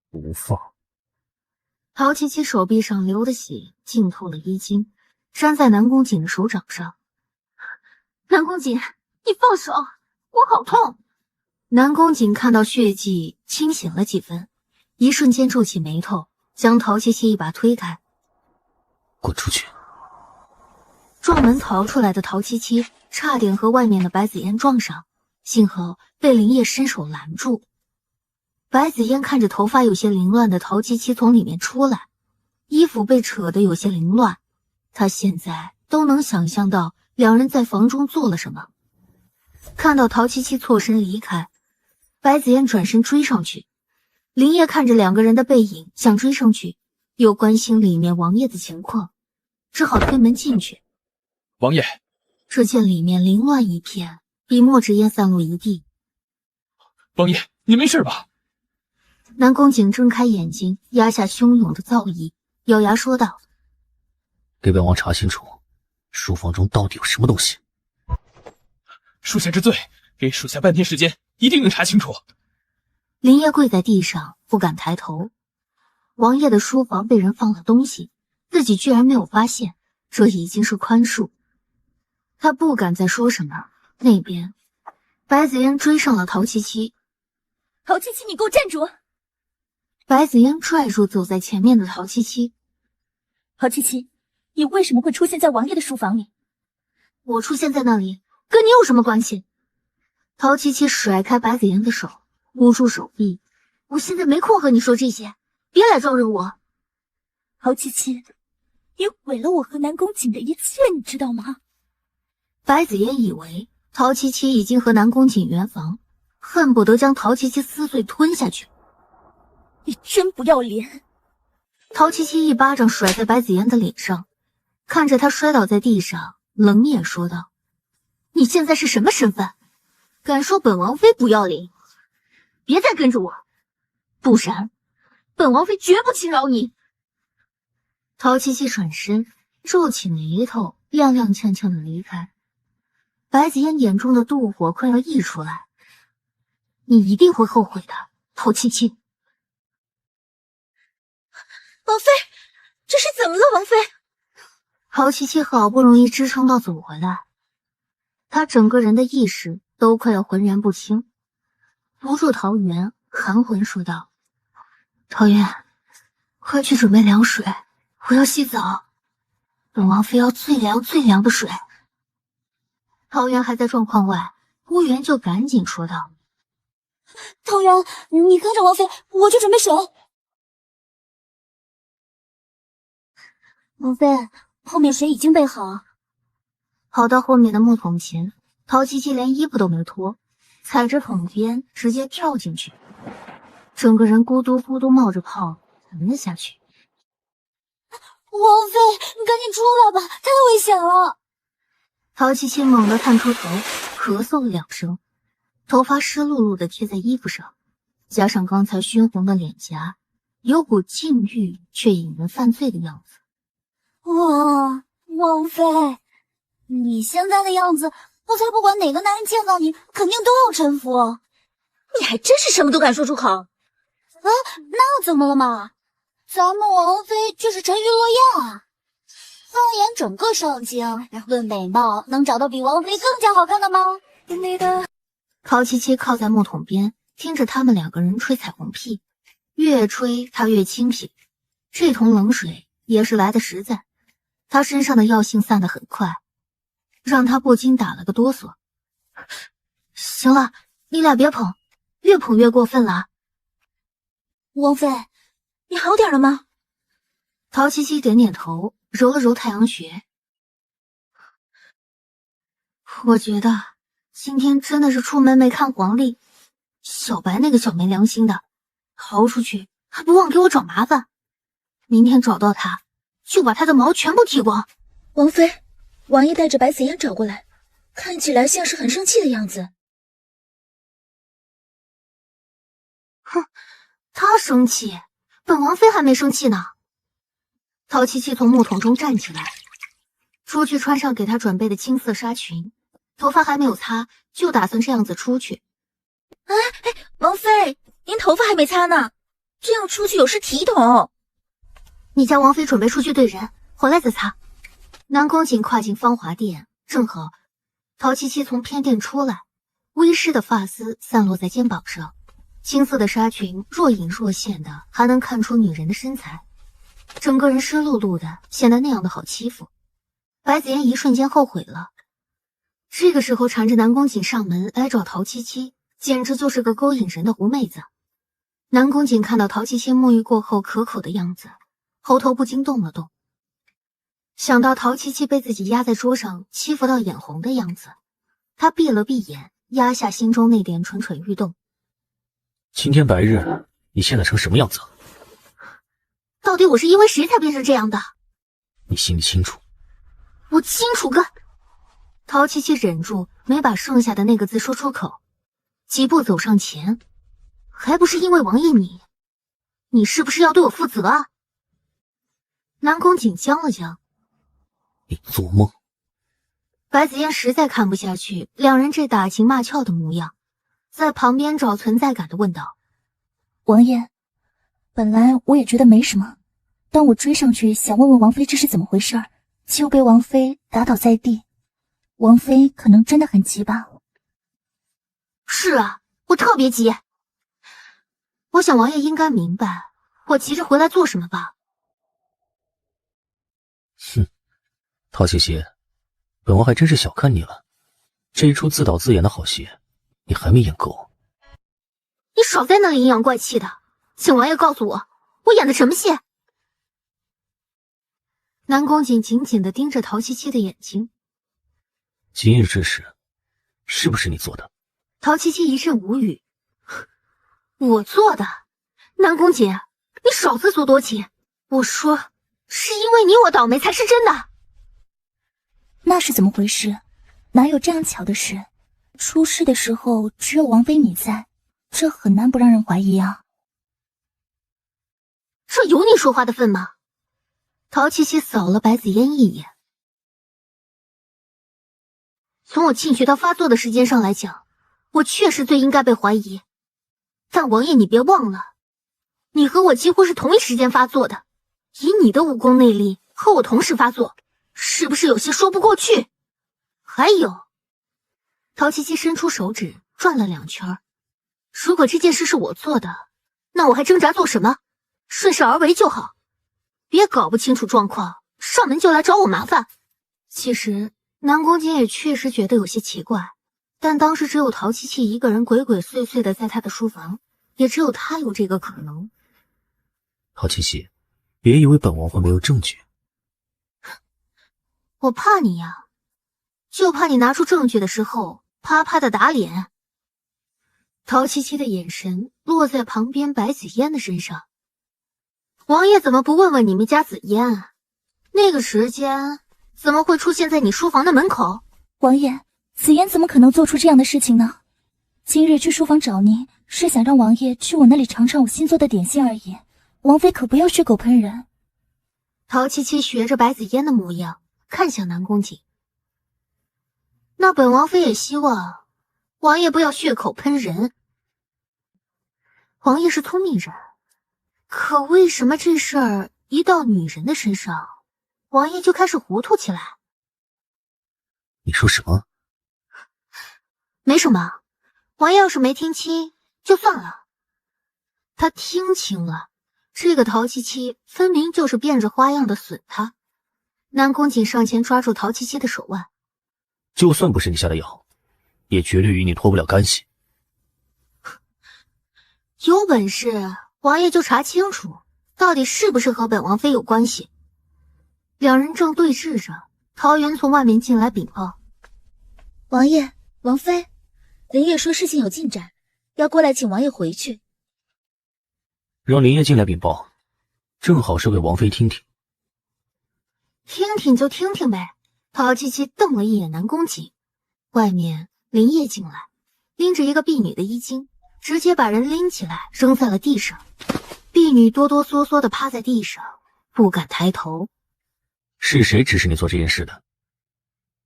不放。
陶七七手臂上流的血浸透了衣襟，粘在南宫瑾的手掌上。南宫瑾，你放手，我好痛！南宫瑾看到血迹，清醒了几分，一瞬间皱起眉头，将陶七七一把推开。
滚出去！
撞门逃出来的陶七七差点和外面的白子嫣撞上，幸好被林烨伸手拦住。白子嫣看着头发有些凌乱的陶七七从里面出来，衣服被扯得有些凌乱，她现在都能想象到两人在房中做了什么。看到陶七七错身离开，白子嫣转身追上去。林烨看着两个人的背影想追上去，又关心里面王爷的情况，只好推门进去。
王爷，
只见里面凌乱一片，笔墨纸砚散落一地。
王爷，你没事吧？
南宫景睁开眼睛，压下汹涌的躁意，咬牙说道：
给本王查清楚，书房中到底有什么东西。
属下知罪，给属下半天时间，一定能查清楚。
林烨跪在地上，不敢抬头。王爷的书房被人放了东西，自己居然没有发现，这已经是宽恕。他不敢再说什么。那边，白子嫣追上了陶七七。
陶七七，你给我站住！
白子嫣拽住走在前面的陶七七。
陶七七，你为什么会出现在王爷的书房里？
我出现在那里，跟你有什么关系？陶七七甩开白子嫣的手，捂住手臂。我现在没空和你说这些，别来招惹我。
陶七七，你毁了我和南宫景的一切，你知道吗？
白子嫣以为陶七七已经和南宫景圆房，恨不得将陶七七撕碎吞下去。
你真不要脸！
陶七七一巴掌甩在白子嫣的脸上，看着她摔倒在地上，冷眼说道：你现在是什么身份？敢说本王妃不要脸？别再跟着我，不然本王妃绝不轻饶你。陶七七转身皱起眉头，踉踉跄跄的离开。白子嫣眼中的妒火快要溢出来，你一定会后悔的，陶七七。
王妃，这是怎么了？王妃，
陶七七好不容易支撑到走回来，她整个人的意识都快要浑然不清。扶住桃园，含混说道：桃园，快去准备凉水，我要洗澡。本王妃要最凉最凉的水。桃园还在状况外，乌元就赶紧说道：
桃园，你跟着王妃，我去准备水。王妃，后面水已经备好。
跑到后面的木桶前，陶七七连衣服都没脱，踩着桶边直接跳进去，整个人咕嘟咕嘟冒着泡沉了下去。
王妃，你赶紧出来吧，太危险了！
陶七七猛地探出头，咳嗽了两声，头发湿漉漉的贴在衣服上，加上刚才熏红的脸颊，有股禁欲却引人犯罪的样子。
哇，王妃，你现在的样子，我才不管哪个男人见到你，肯定都要臣服。
你还真是什么都敢说出口。
啊，那又怎么了嘛？咱们王妃就是沉鱼落雁啊！放眼整个上京，论美貌，能找到比王妃更加好看的吗？
陶七七靠在木桶边，听着他们两个人吹彩虹屁，越吹他越清醒。这桶冷水也是来的实在，他身上的药性散得很快，让他不禁打了个哆嗦。行了，你俩别捧，越捧越过分了。
王妃，你好点了吗？
陶七七点点头，揉了揉太阳穴。我觉得今天真的是出门没看黄历，小白那个小没良心的，逃出去还不忘给我找麻烦。明天找到他，就把他的毛全部剃光。
王妃，王爷带着白子嫣找过来，看起来像是很生气的样子。
哼，他生气，本王妃还没生气呢。陶七七从木桶中站起来，出去穿上给他准备的青色纱裙，头发还没有擦，就打算这样子出去。
哎，王妃，您头发还没擦呢，这样出去有失体统。
你家王妃准备出去对人，回来再擦。南宫景跨进芳华殿，正好陶七七从偏殿出来，微湿的发丝散落在肩膀上，青色的纱裙若隐若现的，还能看出女人的身材，整个人湿漉漉的，显得那样的好欺负。白子嫣一瞬间后悔了，这个时候缠着南宫瑾上门来找陶七七，简直就是个勾引人的狐妹子。南宫瑾看到陶七七沐浴过后可口的样子，喉头不禁动了动。想到陶七七被自己压在桌上欺负到眼红的样子，他闭了闭眼，压下心中那点蠢蠢欲动。
青天白日，你现在成什么样子？
到底我是因为谁才变成这样的？
你心里清楚。
我清楚个！陶七七忍住没把剩下的那个字说出口，几步走上前。还不是因为王爷你是不是要对我负责啊？南宫瑾僵了僵。
你做梦！
白子嫣实在看不下去两人这打情骂俏的模样，在旁边找存在感的问道：
王爷，本来我也觉得没什么，当我追上去想问问王妃这是怎么回事，就被王妃打倒在地。王妃可能真的很急吧？
是啊，我特别急。我想王爷应该明白我急着回来做什么吧。
哼，陶七七，本王还真是小看你了，这一出自导自演的好戏你还没演够。
你少在那里阴阳怪气的，请王爷告诉我演的什么戏？南宫瑾紧紧地盯着陶七七的眼睛。
今日之事是不是你做的？
陶七七一阵无语。我做的？南宫瑾，你少自作多情。我说是因为你我倒霉才是真的。
那是怎么回事？哪有这样巧的事？出事的时候只有王妃你在，这很难不让人怀疑啊。
这有你说话的份吗？陶七七扫了白子嫣一眼。从我进去到发作的时间上来讲，我确实最应该被怀疑。但王爷你别忘了，你和我几乎是同一时间发作的，以你的武功内力和我同时发作，是不是有些说不过去？还有，陶七七伸出手指转了2圈，如果这件事是我做的，那我还挣扎做什么？顺势而为就好，别搞不清楚状况，上门就来找我麻烦。其实南宫瑾也确实觉得有些奇怪，但当时只有陶七七一个人鬼鬼祟祟的在他的书房，也只有他有这个可能。
陶七七，别以为本王会没有证据。
我怕你呀，就怕你拿出证据的时候啪啪的打脸。陶七七的眼神落在旁边白子嫣的身上。王爷怎么不问问你们家子嫣？那个时间怎么会出现在你书房的门口？
王爷，子嫣怎么可能做出这样的事情呢？今日去书房找您，是想让王爷去我那里尝尝我新做的点心而已。王妃可不要血口喷人。
陶七七学着白子嫣的模样，看向南宫瑾。那本王妃也希望王爷不要血口喷人。王爷是聪明人，可为什么这事儿一到女人的身上，王爷就开始糊涂起来？
你说什么？
没什么，王爷要是没听清就算了。他听清了，这个陶七七分明就是变着花样的损他。南宫瑾上前抓住陶七七的手腕。
就算不是你下的药，也绝对与你脱不了干系。
有本事王爷就查清楚到底是不是和本王妃有关系。两人正对峙着，桃园从外面进来禀报：
王爷，王妃，林烨说事情有进展，要过来请王爷回去。
让林烨进来禀报，正好是给王妃听听。
听听就听听呗。陶七七瞪了一眼南宫瑾，外面林烨进来，拎着一个婢女的衣襟，直接把人拎起来扔在了地上。婢女哆哆嗦嗦地趴在地上，不敢抬头。
是谁指使你做这件事的？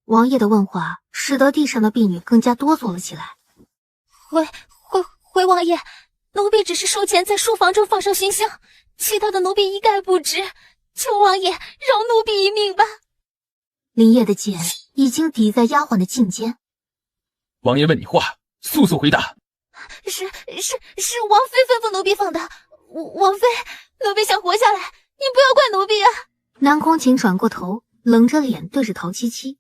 王爷的问话使得地上的婢女更加哆嗦了起来。
回王爷，奴婢只是收钱在书房中放上熏香，其他的奴婢一概不知，求王爷饶奴婢一命吧。
林烨的剑已经抵在丫鬟的颈间。
王爷问你话，速速回答。
是王妃吩咐奴婢放的。王妃，奴婢想活下来，您不要怪奴婢啊。
南宫瑾转过头，冷着脸对着陶七七：“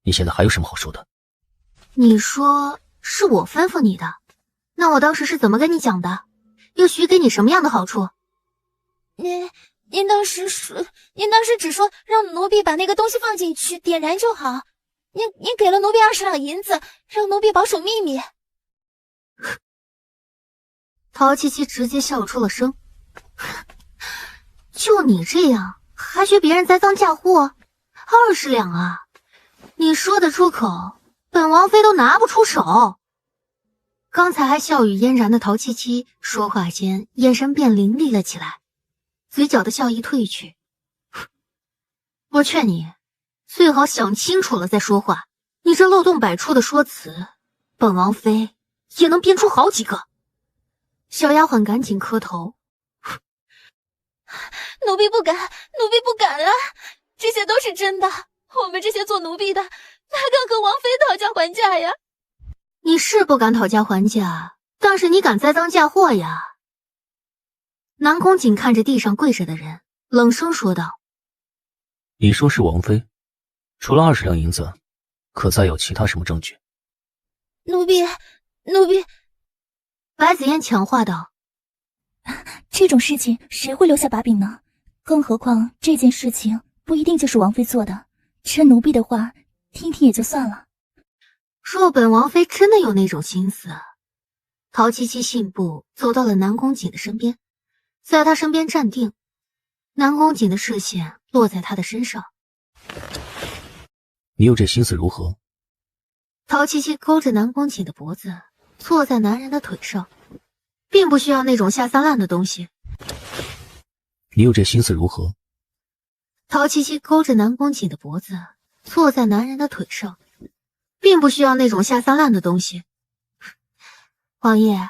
你现在还有什么好说的？
你说是我吩咐你的，那我当时是怎么跟你讲的？又许给你什么样的好处？”
您当时只说让奴婢把那个东西放进去点燃就好。您给了奴婢20两银子，让奴婢保守秘密。
陶七七直接笑出了声。就你这样，还学别人栽赃嫁祸？20两啊！你说得出口，本王妃都拿不出手。刚才还笑语嫣然的陶七七，说话间眼神变凌厉了起来，嘴角的笑意褪去。我劝你，最好想清楚了再说话。你这漏洞百出的说辞，本王妃也能编出好几个。小丫鬟赶紧磕头。
奴婢不敢啊！这些都是真的，我们这些做奴婢的，哪敢和王妃讨价还价呀？
你是不敢讨价还价，但是你敢栽赃嫁祸呀！南宫瑾看着地上跪着的人，冷声说道：“
你说是王妃，除了20两银子，可再有其他什么证据？”
奴婢。
白子嫣强化道：“
这种事情谁会留下把柄呢？更何况这件事情不一定就是王妃做的，趁奴婢的话听听也就算了。”
若本王妃真的有那种心思，陶七七信步走到了南宫瑾的身边，在他身边站定。南宫瑾的视线落在他的身上。
你有这心思如何？
陶七七勾着南宫瑾的脖子，坐在男人的腿上，并不需要那种下三滥的东西。
你有这心思如何？
陶七七勾着南宫瑾的脖子，坐在男人的腿上，并不需要那种下三滥的东西。王爷，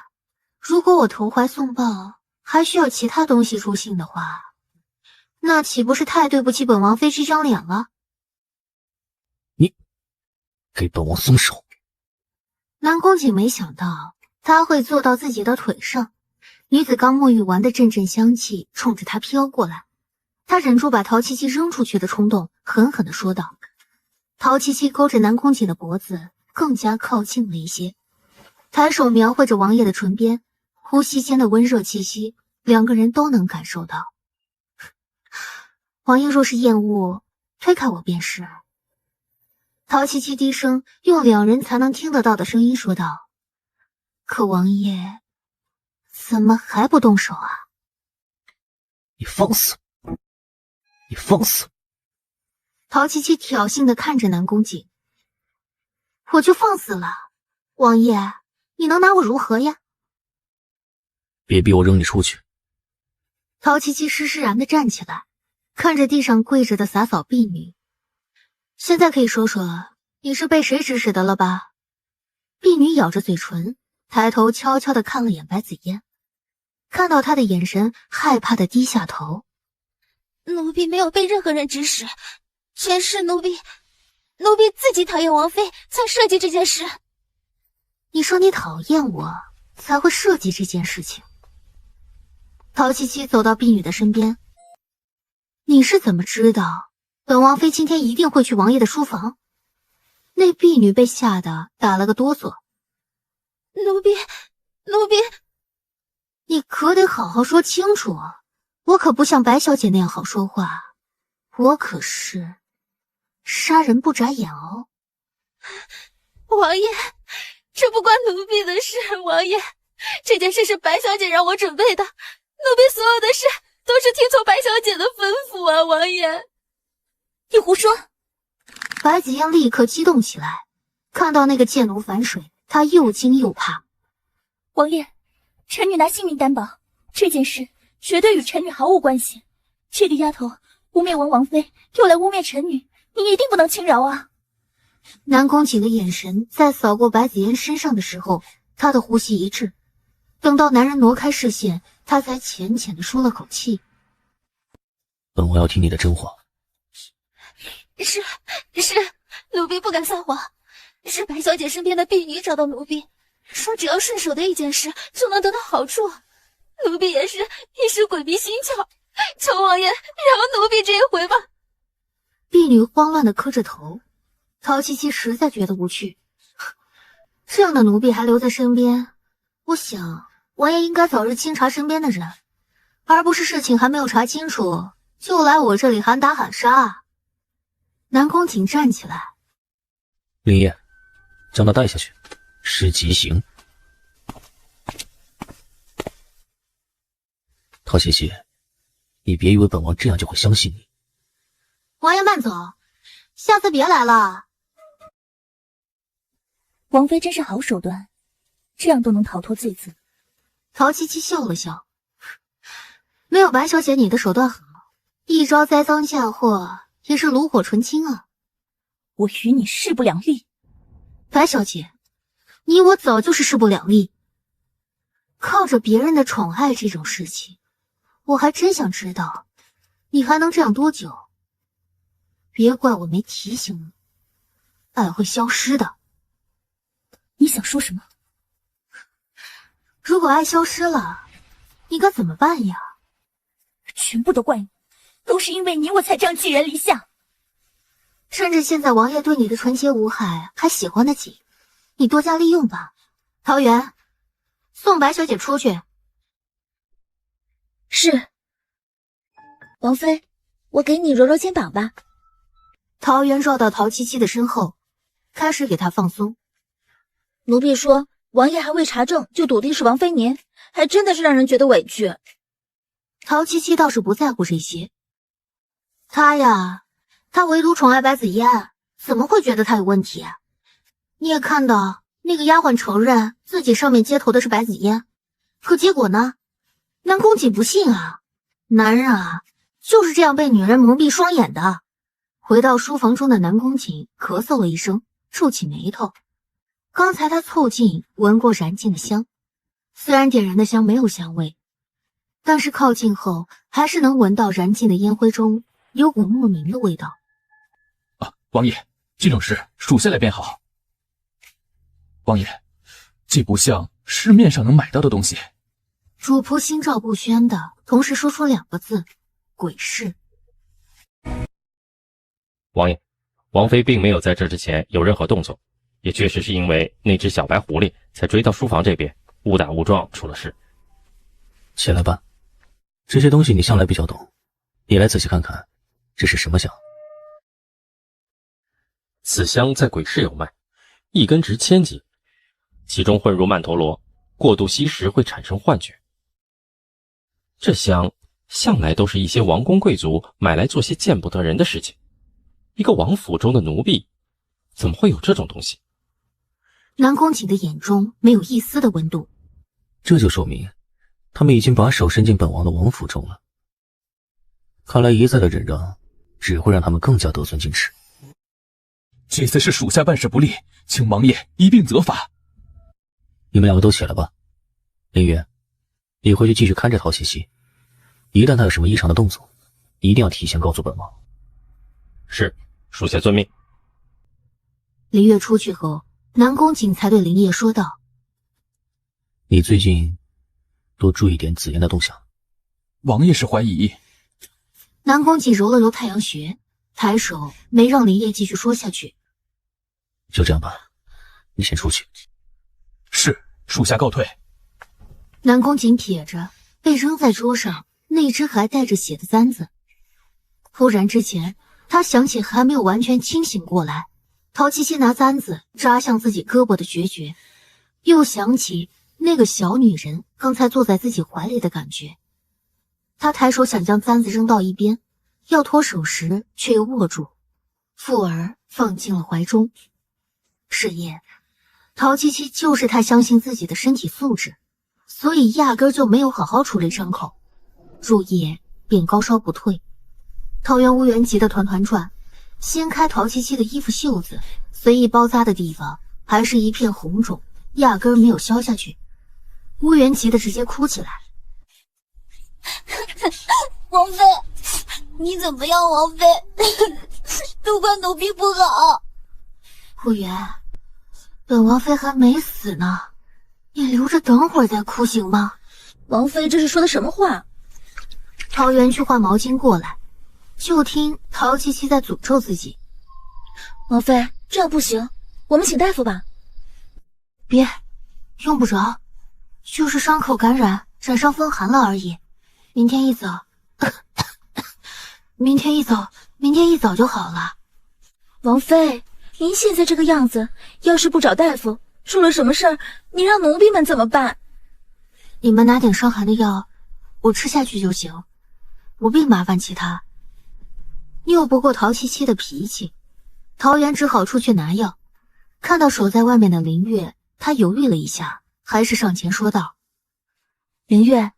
如果我投怀送抱，还需要其他东西助兴的话，那岂不是太对不起本王妃这张脸了？
你给本王松手！
南宫瑾没想到他会坐到自己的腿上，女子刚沐浴完的阵阵香气冲着他飘过来，他忍住把陶七七扔出去的冲动，狠狠地说道。陶七七勾着南宫瑾的脖子更加靠近了一些，抬手描绘着王爷的唇边，呼吸间的温热气息，两个人都能感受到。王爷若是厌恶，推开我便是。陶七七低声用两人才能听得到的声音说道：“可王爷怎么还不动手啊？”
你放肆！你放肆！
陶七七挑衅地看着南宫瑾：“我就放肆了，王爷，你能拿我如何呀？”
别逼我扔你出去！
陶七七施施然地站起来，看着地上跪着的洒扫婢女：“现在可以说说你是被谁指使的了吧？”婢女咬着嘴唇，抬头悄悄地看了眼白子嫣，看到她的眼神，害怕地低下头：“
奴婢没有被任何人指使，全是奴婢自己讨厌王妃才设计这件事。”
你说你讨厌我才会设计这件事情。陶七七走到婢女的身边：“你是怎么知道本王妃今天一定会去王爷的书房？”那婢女被吓得打了个哆嗦：“
奴婢，
你可得好好说清楚，我可不像白小姐那样好说话，我可是杀人不眨眼哦。”
王爷，这不关奴婢的事，王爷，这件事是白小姐让我准备的，奴婢所有的事都是听从白小姐的吩咐啊，王爷。你胡说！
白子嫣立刻激动起来，看到那个贱奴反水，她又惊又怕。
王爷，臣女拿性命担保，这件事绝对与臣女毫无关系。这个丫头污蔑王妃，又来污蔑臣女，你一定不能轻饶啊！
南宫瑾的眼神在扫过白子嫣身上的时候，他的呼吸一滞，等到男人挪开视线，他才浅浅地舒了口气：“
本王要听你的真话。”
是，奴婢不敢撒谎，是白小姐身边的婢女找到奴婢，说只要顺手的一件事就能得到好处，奴婢也是一时鬼迷心窍，求王爷饶奴婢这一回吧。
婢女慌乱的磕着头，陶七七实在觉得无趣，这样的奴婢还留在身边，我想王爷应该早日清查身边的人，而不是事情还没有查清楚就来我这里喊打喊杀。南宫瑾站起来，
林烨，将他带下去，施极刑。陶七七，你别以为本王这样就会相信你。
王爷慢走，下次别来了。
王妃真是好手段，这样都能逃脱罪责。
陶七七笑了笑，没有白小姐你的手段好，一招栽赃嫁祸也是炉火纯青啊。
我与你势不两立。
白小姐，你我早就是势不两立。靠着别人的宠爱这种事情，我还真想知道你还能这样多久。别怪我没提醒你，爱会消失的。
你想说什么？
如果爱消失了，你该怎么办呀？
全部都怪你，都是因为你我才这样寄人篱下。
趁着现在王爷对你的纯洁无害还喜欢得紧，你多加利用吧。桃园，送白小姐出去。
是。王妃，我给你揉揉肩膀吧。
桃园绕到陶七七的身后，开始给她放松。
奴婢说王爷还未查证就笃定是王妃您，还真的是让人觉得委屈。
陶七七倒是不在乎这些，他唯独宠爱白子嫣，怎么会觉得他有问题？你也看到那个丫鬟承认自己上面接头的是白子嫣，可结果呢？南宫瑾不信啊，男人啊就是这样被女人蒙蔽双眼的。回到书房中的南宫瑾咳嗽了一声，皱起眉头。刚才他凑近闻过燃尽的香，虽然点燃的香没有香味，但是靠近后还是能闻到燃尽的烟灰中有股莫名的味道。
王爷，这种事属下来便好。王爷，这不像市面上能买到的东西。
主仆心照不宣的同时说出2个字：鬼市。
王爷，王妃并没有在这之前有任何动作，也确实是因为那只小白狐狸才追到书房这边，误打误撞出了事。
起来吧，这些东西你向来比较懂，你来仔细看看，这是什么香？
此香在鬼市有卖，一根值1000金，其中混入曼陀罗，过度吸食会产生幻觉。这香向来都是一些王公贵族买来做些见不得人的事情，一个王府中的奴婢怎么会有这种东西？
南宫瑾的眼中没有一丝的温度，
这就说明他们已经把手伸进本王的王府中了。看来一再的忍让只会让他们更加得寸进尺。
这次是属下办事不力，请王爷一并责罚。
你们2个都起来吧。林渊，你回去继续看着陶七七，一旦他有什么异常的动作，一定要提前告诉本王。
是，属下遵命。
林月出去后，南宫瑾才对林烨说道：
你最近多注意点紫嫣的动向。
王爷是怀疑。
南宫瑾揉了揉太阳穴，抬手没让林烨继续说下去。
就这样吧，你先出去。
是，属下告退。
南宫瑾撇着被扔在桌上那只还带着血的簪子，忽然之前他想起还没有完全清醒过来，陶七七拿簪子扎向自己胳膊的决绝，又想起那个小女人刚才坐在自己怀里的感觉。他抬手想将簪子扔到一边，要脱手时却又握住，复而放进了怀中。是夜，陶七七就是太相信自己的身体素质，所以压根就没有好好处理伤口，入夜便高烧不退。桃园乌元急得团团转，掀开陶七七的衣服袖子，随意包扎的地方还是一片红肿，压根没有消下去。乌元急得直接哭起来。
王妃，你怎么样？王妃，都怪奴婢不好。
乌元，本王妃还没死呢，你留着等会儿再哭行吗？
王妃这是说的什么话？
桃园去换毛巾过来，就听陶七七在诅咒自己。
王妃，这样不行，我们请大夫吧。
别，用不着，就是伤口感染，染上风寒了而已。明天一早就好了。
王妃，您现在这个样子，要是不找大夫，出了什么事儿，你让奴婢们怎么办？
你们拿点伤寒的药，我吃下去就行，不必麻烦其他。拗不过陶七七的脾气，桃园只好出去拿药。看到守在外面的林月，他犹豫了一下，还是上前说道：
林月，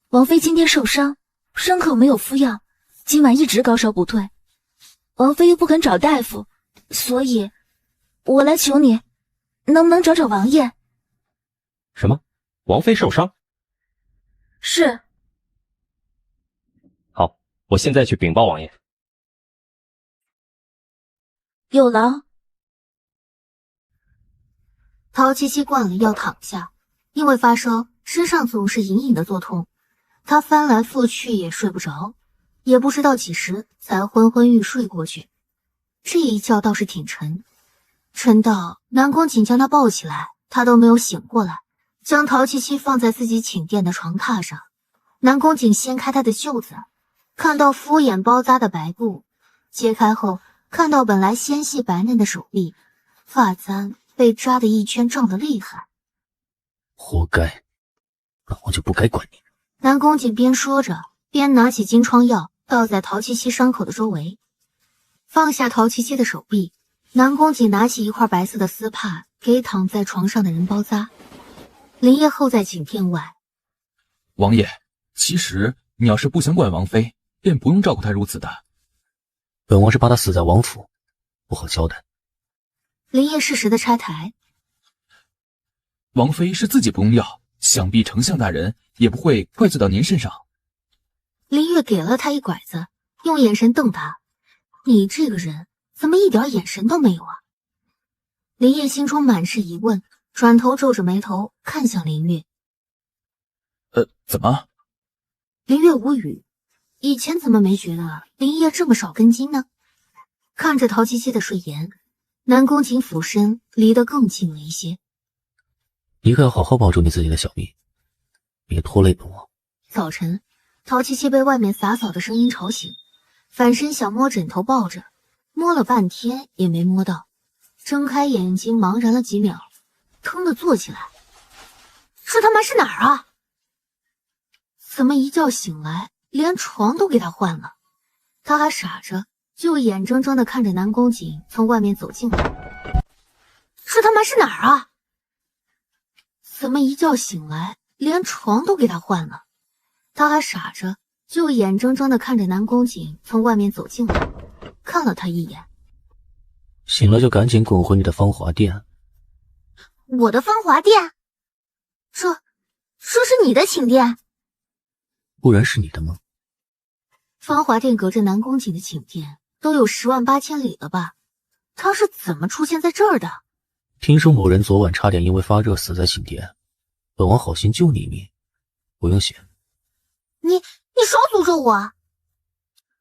王妃今天受伤，伤口没有敷药，今晚一直高烧不退，王妃又不肯找大夫，所以我来求你，能不能找找王爷？
什么？王妃受伤？
是。
好，我现在去禀报王爷。
有劳。
陶七七灌了药躺下，因为发烧，身上总是隐隐的作痛，他翻来覆去也睡不着，也不知道几时才昏昏欲睡过去。这一觉倒是挺沉，沉到南宫瑾将他抱起来，他都没有醒过来，将陶七七放在自己寝殿的床榻上。南宫瑾掀开他的袖子，看到敷衍包扎的白布，揭开后看到本来纤细白嫩的手臂，发簪被扎得一圈胀得厉害。
活该，那我就不该管你。
南宫瑾边说着，边拿起金疮药倒在陶七七伤口的周围，放下陶七七的手臂。南宫瑾拿起一块白色的丝帕给躺在床上的人包扎。林业后在寝殿外，
王爷，其实你要是不想管王妃，便不用照顾她如此的。
本王是怕她死在王府，不好交代。
林业适时的拆台。
王妃是自己不用药，想必丞相大人也不会怪罪到您身上。
林月给了他一拐子，用眼神瞪他：你这个人怎么一点眼神都没有啊？林业心中满是疑问，转头皱着眉头看向林月。
怎么？
林月无语，以前怎么没觉得林业这么少根筋呢？看着陶七七的睡颜，南宫瑾俯身离得更近了一些。
你可要好好保住你自己的小命，别拖累本王。
早晨，陶七七被外面洒扫的声音吵醒，反身想摸枕头抱着，摸了半天也没摸到，睁开眼睛茫然了几秒，腾地坐起来。这他妈是哪儿啊？怎么一觉醒来连床都给他换了？他还傻着，就眼睁睁地看着南宫瑾从外面走进来。这他妈是哪儿啊？怎么一觉醒来连床都给他换了？他还傻着，就眼睁睁地看着南宫瑾从外面走进来，看了他一眼。
醒了就赶紧滚回你的芳华殿。
我的芳华殿？这是你的寝殿？
不然是你的吗？
芳华殿隔着南宫瑾的寝殿都有108000里了吧？他是怎么出现在这儿的？
听说某人昨晚差点因为发热死在寝殿，本王好心救你一命，不用谢。
你少诅咒我！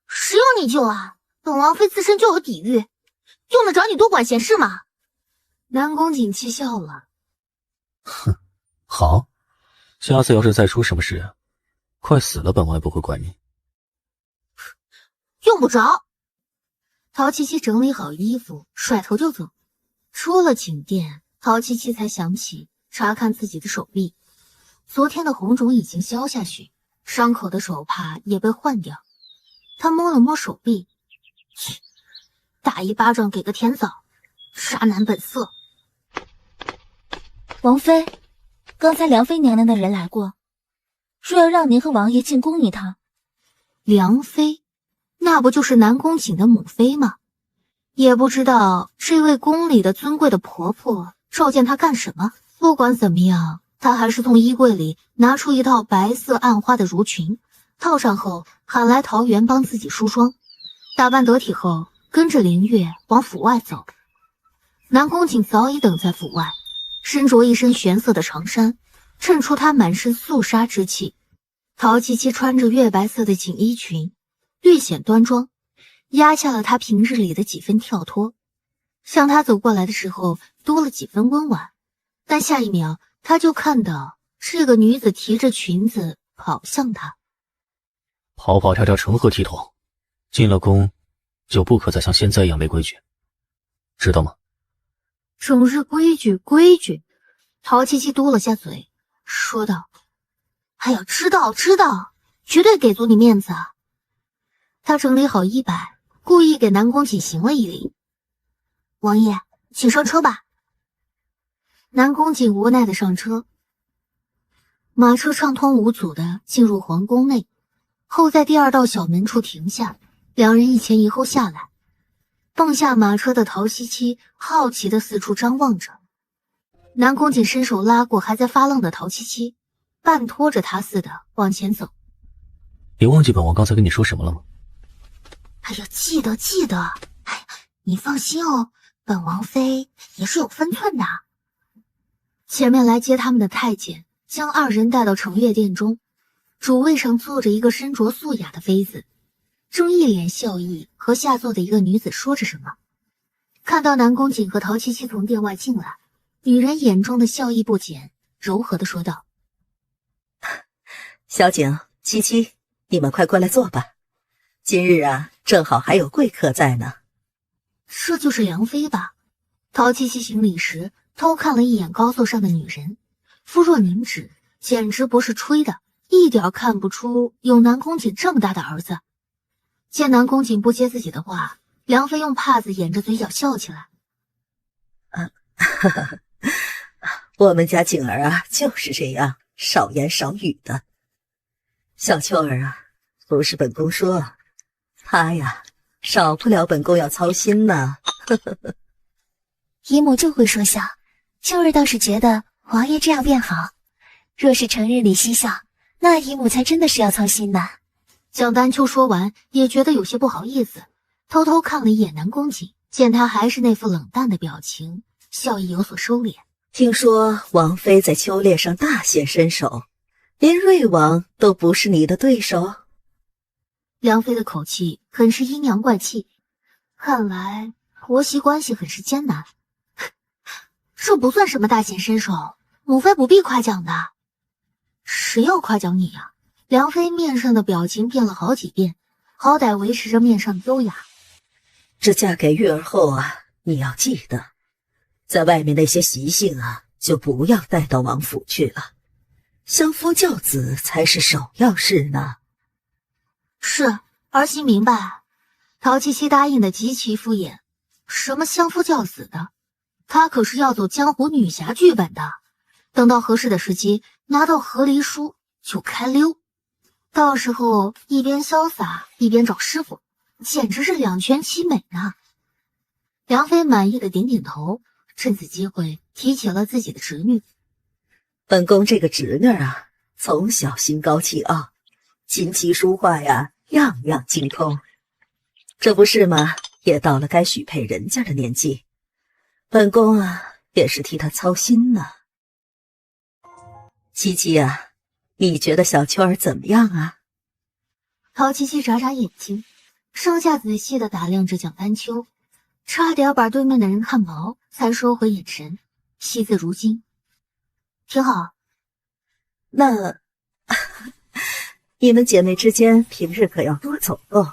谁要你救啊？本王妃自身就有底蕴，用得着你多管闲事吗？南宫瑾气笑了。
哼，好，下次要是再出什么事，快死了本王也不会管你。
用不着。陶七七整理好衣服，甩头就走。出了寝殿，陶七七才想起查看自己的手臂，昨天的红肿已经消下去，伤口的手帕也被换掉。他摸了摸手臂，切，打一巴掌给个甜枣，渣男本色。
王妃，刚才梁妃娘娘的人来过，说要让您和王爷进宫一趟。
梁妃，那不就是南宫瑾的母妃吗？也不知道这位宫里的尊贵的婆婆召见她干什么。不管怎么样，她还是从衣柜里拿出一套白色暗花的襦裙，套上后喊来桃园帮自己梳妆，打扮得体后跟着林月往府外走。南宫瑾早已等在府外，身着一身玄色的长衫，衬出她满身肃杀之气。陶七七穿着月白色的锦衣裙，略显端庄，压下了她平日里的几分跳脱。向她走过来的时候，多了几分温婉，但下一秒，她就看到这个女子提着裙子跑向她。
跑跑跳跳成何体统？进了宫，就不可再像现在一样没规矩，知道吗？
整日规矩规矩，陶七七嘟了下嘴，说道：“哎呀，知道，绝对给足你面子啊！”他整理好衣摆，故意给南宫瑾行了一礼：“王爷，请上车吧。”南宫瑾无奈的上车，马车畅通无阻的进入皇宫内，后在第二道小门处停下，两人一前一后下来。蹦下马车的陶七七好奇的四处张望着，南宫瑾伸手拉过还在发愣的陶七七，半拖着他似的往前走。
你忘记本王刚才跟你说什么了吗？
哎呀，记得。哎呀，你放心哦，本王妃也是有分寸的。前面来接他们的太监将二人带到承乐殿中，主位上坐着一个身着素雅的妃子，正一脸笑意和下座的一个女子说着什么。看到南宫瑾和陶七七从殿外进来，女人眼中的笑意不减，柔和的说道：“
小景、七七，你们快过来坐吧。今日啊，正好还有贵客在呢。”
这就是梁妃吧？陶七七行礼时偷看了一眼高座上的女人，肤若凝脂，简直不是吹的，一点看不出有南宫瑾这么大的儿子。见南宫瑾不接自己的话，梁妃用帕子掩着嘴角笑起来。
我们家景儿啊，就是这样少言少语的。小秋儿啊，不是本宫说，她呀，少不了本宫要操心呢。
姨母就会说笑，秋儿倒是觉得王爷这样便好。若是成日里嬉笑，那姨母才真的是要操心呢。
蒋丹秋说完，也觉得有些不好意思，偷偷看了一眼南宫瑾，见他还是那副冷淡的表情，笑意有所收敛。
听说王妃在秋猎上大显身手，连瑞王都不是你的对手。
梁妃的口气很是阴阳怪气，看来婆媳关系很是艰难。这不算什么大显身手，母妃不必夸奖的。谁要夸奖你呀？梁妃面上的表情变了好几遍，好歹维持着面上的优雅。
这嫁给玉儿后啊，你要记得，在外面那些习性啊，就不要带到王府去了。相夫教子才是首要事呢。
是，儿媳明白。陶七七答应的极其敷衍，什么相夫教子的，她可是要走江湖女侠剧本的。等到合适的时机，拿到和离书就开溜。到时候一边潇洒一边找师傅，简直是两全其美呢。梁妃满意的点点头，趁此机会提起了自己的侄女。
本宫这个侄女啊，从小心高气傲，琴棋书画呀，样样精通。这不是吗？也到了该许配人家的年纪，本宫啊，也是替她操心呢。七七啊，你觉得小秋儿怎么样啊？
陶七七眨眨眼睛，上下仔细地打量着蒋丹秋，差点把对面的人看毛，才收回眼神，惜字如金。挺好。
那你们姐妹之间平日可要多走动，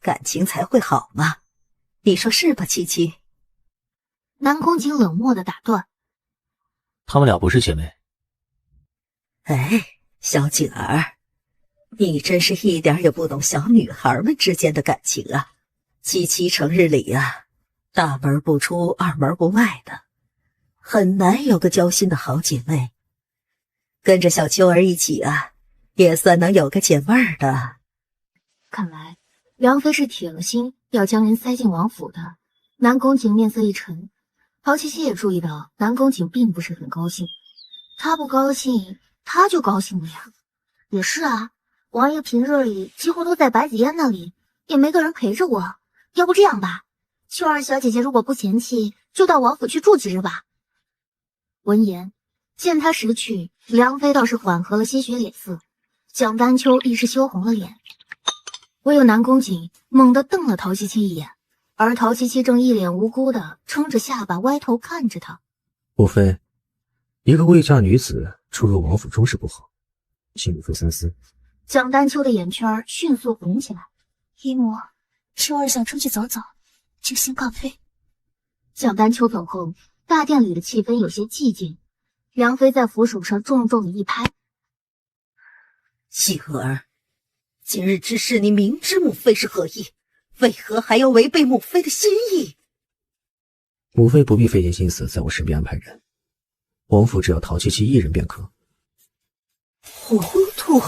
感情才会好嘛。你说是吧，七七？
南宫瑾冷漠地打断。
她们俩不是姐妹。
哎，小景儿，你真是一点也不懂小女孩们之间的感情啊！七七成日里啊，大门不出二门不迈的，很难有个交心的好姐妹。跟着小秋儿一起啊，也算能有个解闷儿的。
看来梁妃是铁了心要将人塞进王府的。南宫瑾面色一沉，陶七七也注意到南宫瑾并不是很高兴。他不高兴，他就高兴了呀。也是啊，王爷平日里几乎都在白子嫣那里，也没个人陪着我。要不这样吧，秋儿小姐姐如果不嫌弃，就到王府去住几日吧。闻言，见他识趣，梁妃倒是缓和了些许脸色，蒋丹秋亦是羞红了脸。唯有南宫瑾猛地瞪了陶七七一眼，而陶七七正一脸无辜的撑着下巴歪头看着他。
母妃，一个未嫁女子出入王府终是不好，请母妃三思。
蒋丹秋的眼圈迅速红起来。
姨母，初儿想出去走走，就先告退。
蒋丹秋走后，大殿里的气氛有些寂静。梁妃在扶手上重重的一拍：“
继儿，今日之事你明知母妃是何意，为何还要违背母妃的心意？”
母妃不必费尽心思在我身边安排人，王府只要陶七七一人便可。
糊涂！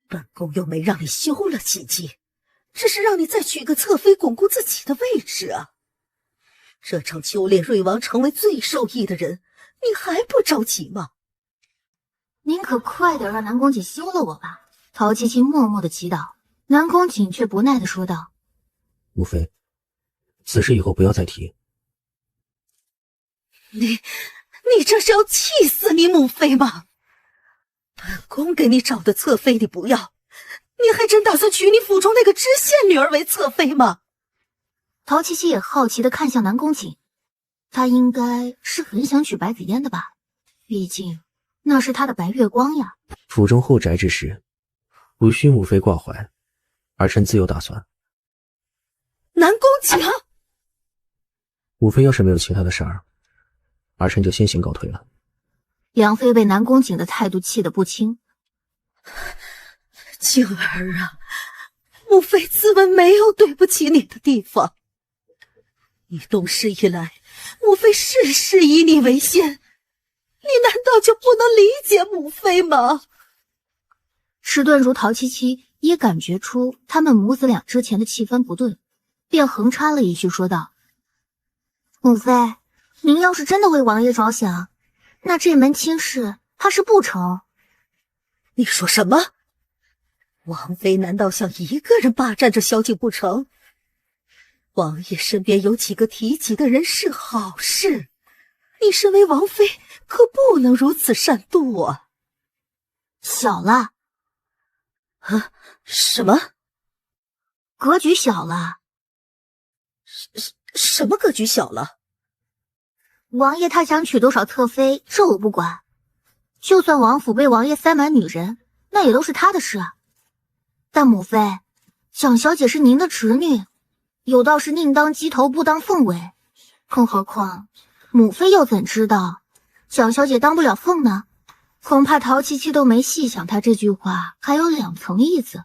本宫又没让你休了七七，只是让你再娶个侧妃巩固自己的位置啊。这场秋烈瑞王成为最受益的人，你还不着急吗？
您可快点让南宫瑾休了我吧。陶七七默默的祈祷，南宫瑾却不耐的说道：“
母妃，此事以后不要再提。”
你这是要气死你母妃吗？本宫给你找的侧妃你不要，你还真打算娶你府中那个知县女儿为侧妃吗？
陶七七也好奇的看向南宫瑾，他应该是很想娶白子嫣的吧，毕竟那是他的白月光呀。
府中后宅之事，无需母妃挂怀，儿臣自有打算。
南宫瑾，
母妃要是没有其他的事儿，儿臣就先行告退了。
梁妃被南宫瑾的态度气得不轻。
静儿啊，母妃自问没有对不起你的地方。你懂事以来，母妃事事以你为先，你难道就不能理解母妃吗？
迟钝如陶七七也感觉出他们母子俩之前的气氛不对，便横插了一句说道：“母妃，您要是真的为王爷着想，那这门亲事怕是不成。”
你说什么？王妃难道想一个人霸占着萧景不成？王爷身边有几个提及的人是好事，你身为王妃可不能如此擅妒啊！
小了。
啊？什么？
格局小了？
什么格局小了？
王爷他想娶多少侧妃，这我不管。就算王府被王爷塞满女人，那也都是他的事啊。但母妃，蒋小姐是您的侄女，有道是宁当鸡头不当凤尾，更何况母妃又怎知道蒋小姐当不了凤呢？恐怕陶七七都没细想他这句话还有两层意思。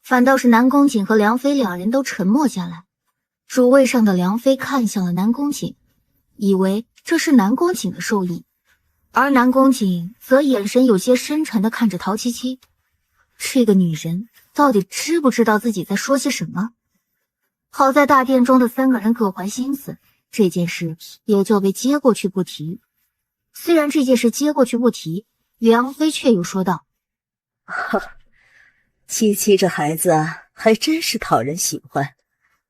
反倒是南宫瑾和梁妃两人都沉默下来。主位上的梁妃看向了南宫瑾，以为这是南宫瑾的授意，而南宫瑾则眼神有些深沉地看着陶七七。这个女人到底知不知道自己在说些什么？好在大殿中的三个人各怀心思，这件事也就被接过去不提。虽然这件事接过去不提，梁妃却又说道：“
七七这孩子还真是讨人喜欢，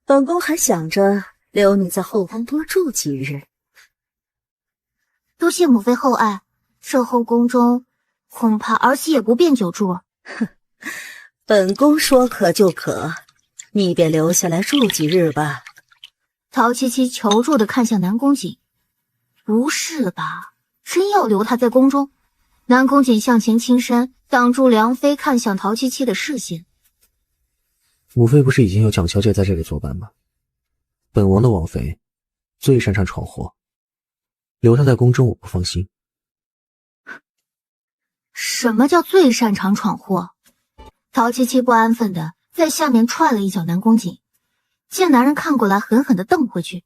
本宫还想着留你在后宫多住几日。”
多谢母妃厚爱，这后宫中恐怕儿媳也不便久住。
哼，本宫说可就可，你便留下来住几日吧。
陶七七求助地看向南宫瑾，不是吧？真要留他在宫中？南宫瑾向前倾身，挡住梁妃看向陶七七的视线。
母妃不是已经有蒋小姐在这里作伴吗？本王的王妃最擅长闯祸，留她在宫中我不放心。
什么叫最擅长闯祸？陶七七不安分的在下面踹了一脚南宫瑾，见男人看过来，狠狠的瞪回去。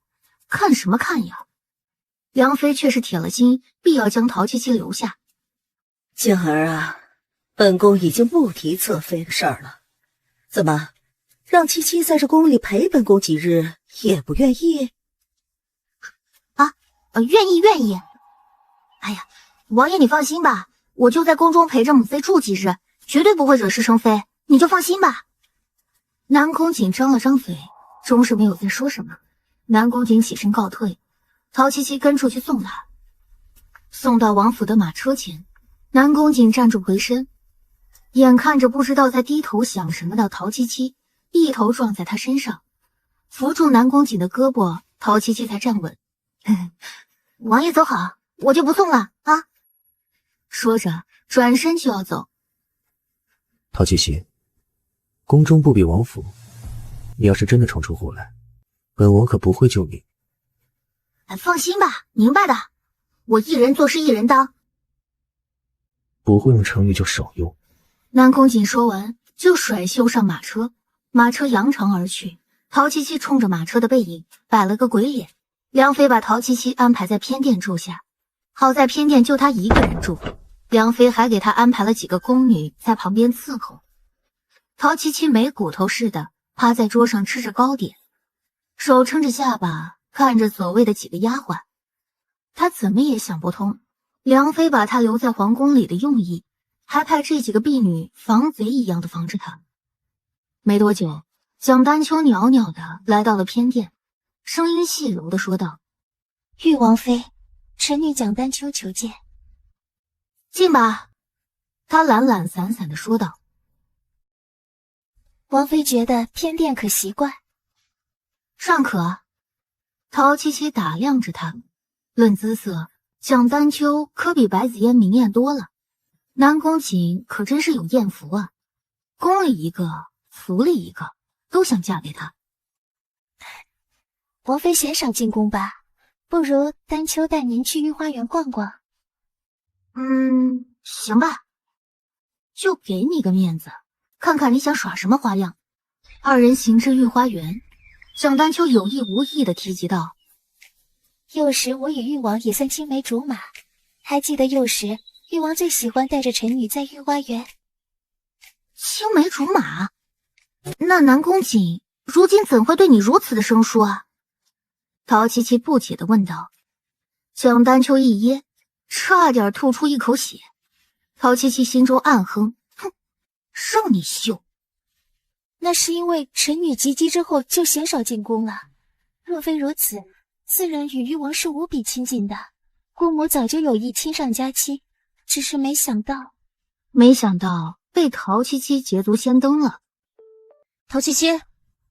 看什么看呀？梁妃却是铁了心，必要将陶七七留下。
静儿啊，本宫已经不提侧妃的事儿了。怎么，让七七在这宫里陪本宫几日也不愿意？
愿意。哎呀，王爷你放心吧，我就在宫中陪着母妃住几日，绝对不会惹是生非，你就放心吧。南宫瑾张了张嘴，终是没有再说什么。南宫瑾起身告退，陶七七跟出去送他。送到王府的马车前，南宫瑾站住回身，眼看着不知道在低头想什么的陶七七一头撞在他身上，扶住南宫瑾的胳膊，陶七七才站稳。王爷走好，我就不送了啊！说着转身就要走。
陶七七，宫中不比王府，你要是真的闯出祸来，本王可不会救你。
放心吧，明白的，我一人做事一人当。
不会用成语就少用。
南宫瑾说完就甩袖上马车，马车扬长而去。陶七七冲着马车的背影摆了个鬼脸。梁妃把陶七七安排在偏殿住下，好在偏殿就他一个人住，梁妃还给他安排了几个宫女在旁边伺候。陶七七没骨头似的趴在桌上吃着糕点，手撑着下巴看着所谓的几个丫鬟。他怎么也想不通梁妃把他留在皇宫里的用意，还派这几个婢女防贼一样的防着他。没多久，蒋丹秋袅袅的来到了偏殿，声音细柔的说道：“
玉王妃，臣女蒋丹秋求见。”
进吧。他懒懒散散的说道。
王妃觉得偏殿可习惯？
尚可。陶七七打量着他，论姿色，蒋丹秋可比白子嫣明艳多了。南宫瑾可真是有艳福啊，宫里一个，府里一个，都想嫁给他。
王妃嫌少进宫吧？不如丹秋带您去御花园逛逛。
行吧，就给你个面子，看看你想耍什么花样。二人行至御花园，蒋丹秋有意无意地提及道：“
幼时我与玉王也算青梅竹马，还记得幼时玉王最喜欢带着臣女在御花园。”
青梅竹马？那南宫瑾如今怎会对你如此的生疏啊？陶七七不解地问道。蒋丹秋一噎，差点吐出一口血。陶七七心中暗哼，哼，让你秀。
那是因为臣女及笄之后就鲜少进宫了，若非如此，自然与玉王是无比亲近的。姑母早就有意亲上佳期，只是没想到被陶七七捷足先登了。
陶七七，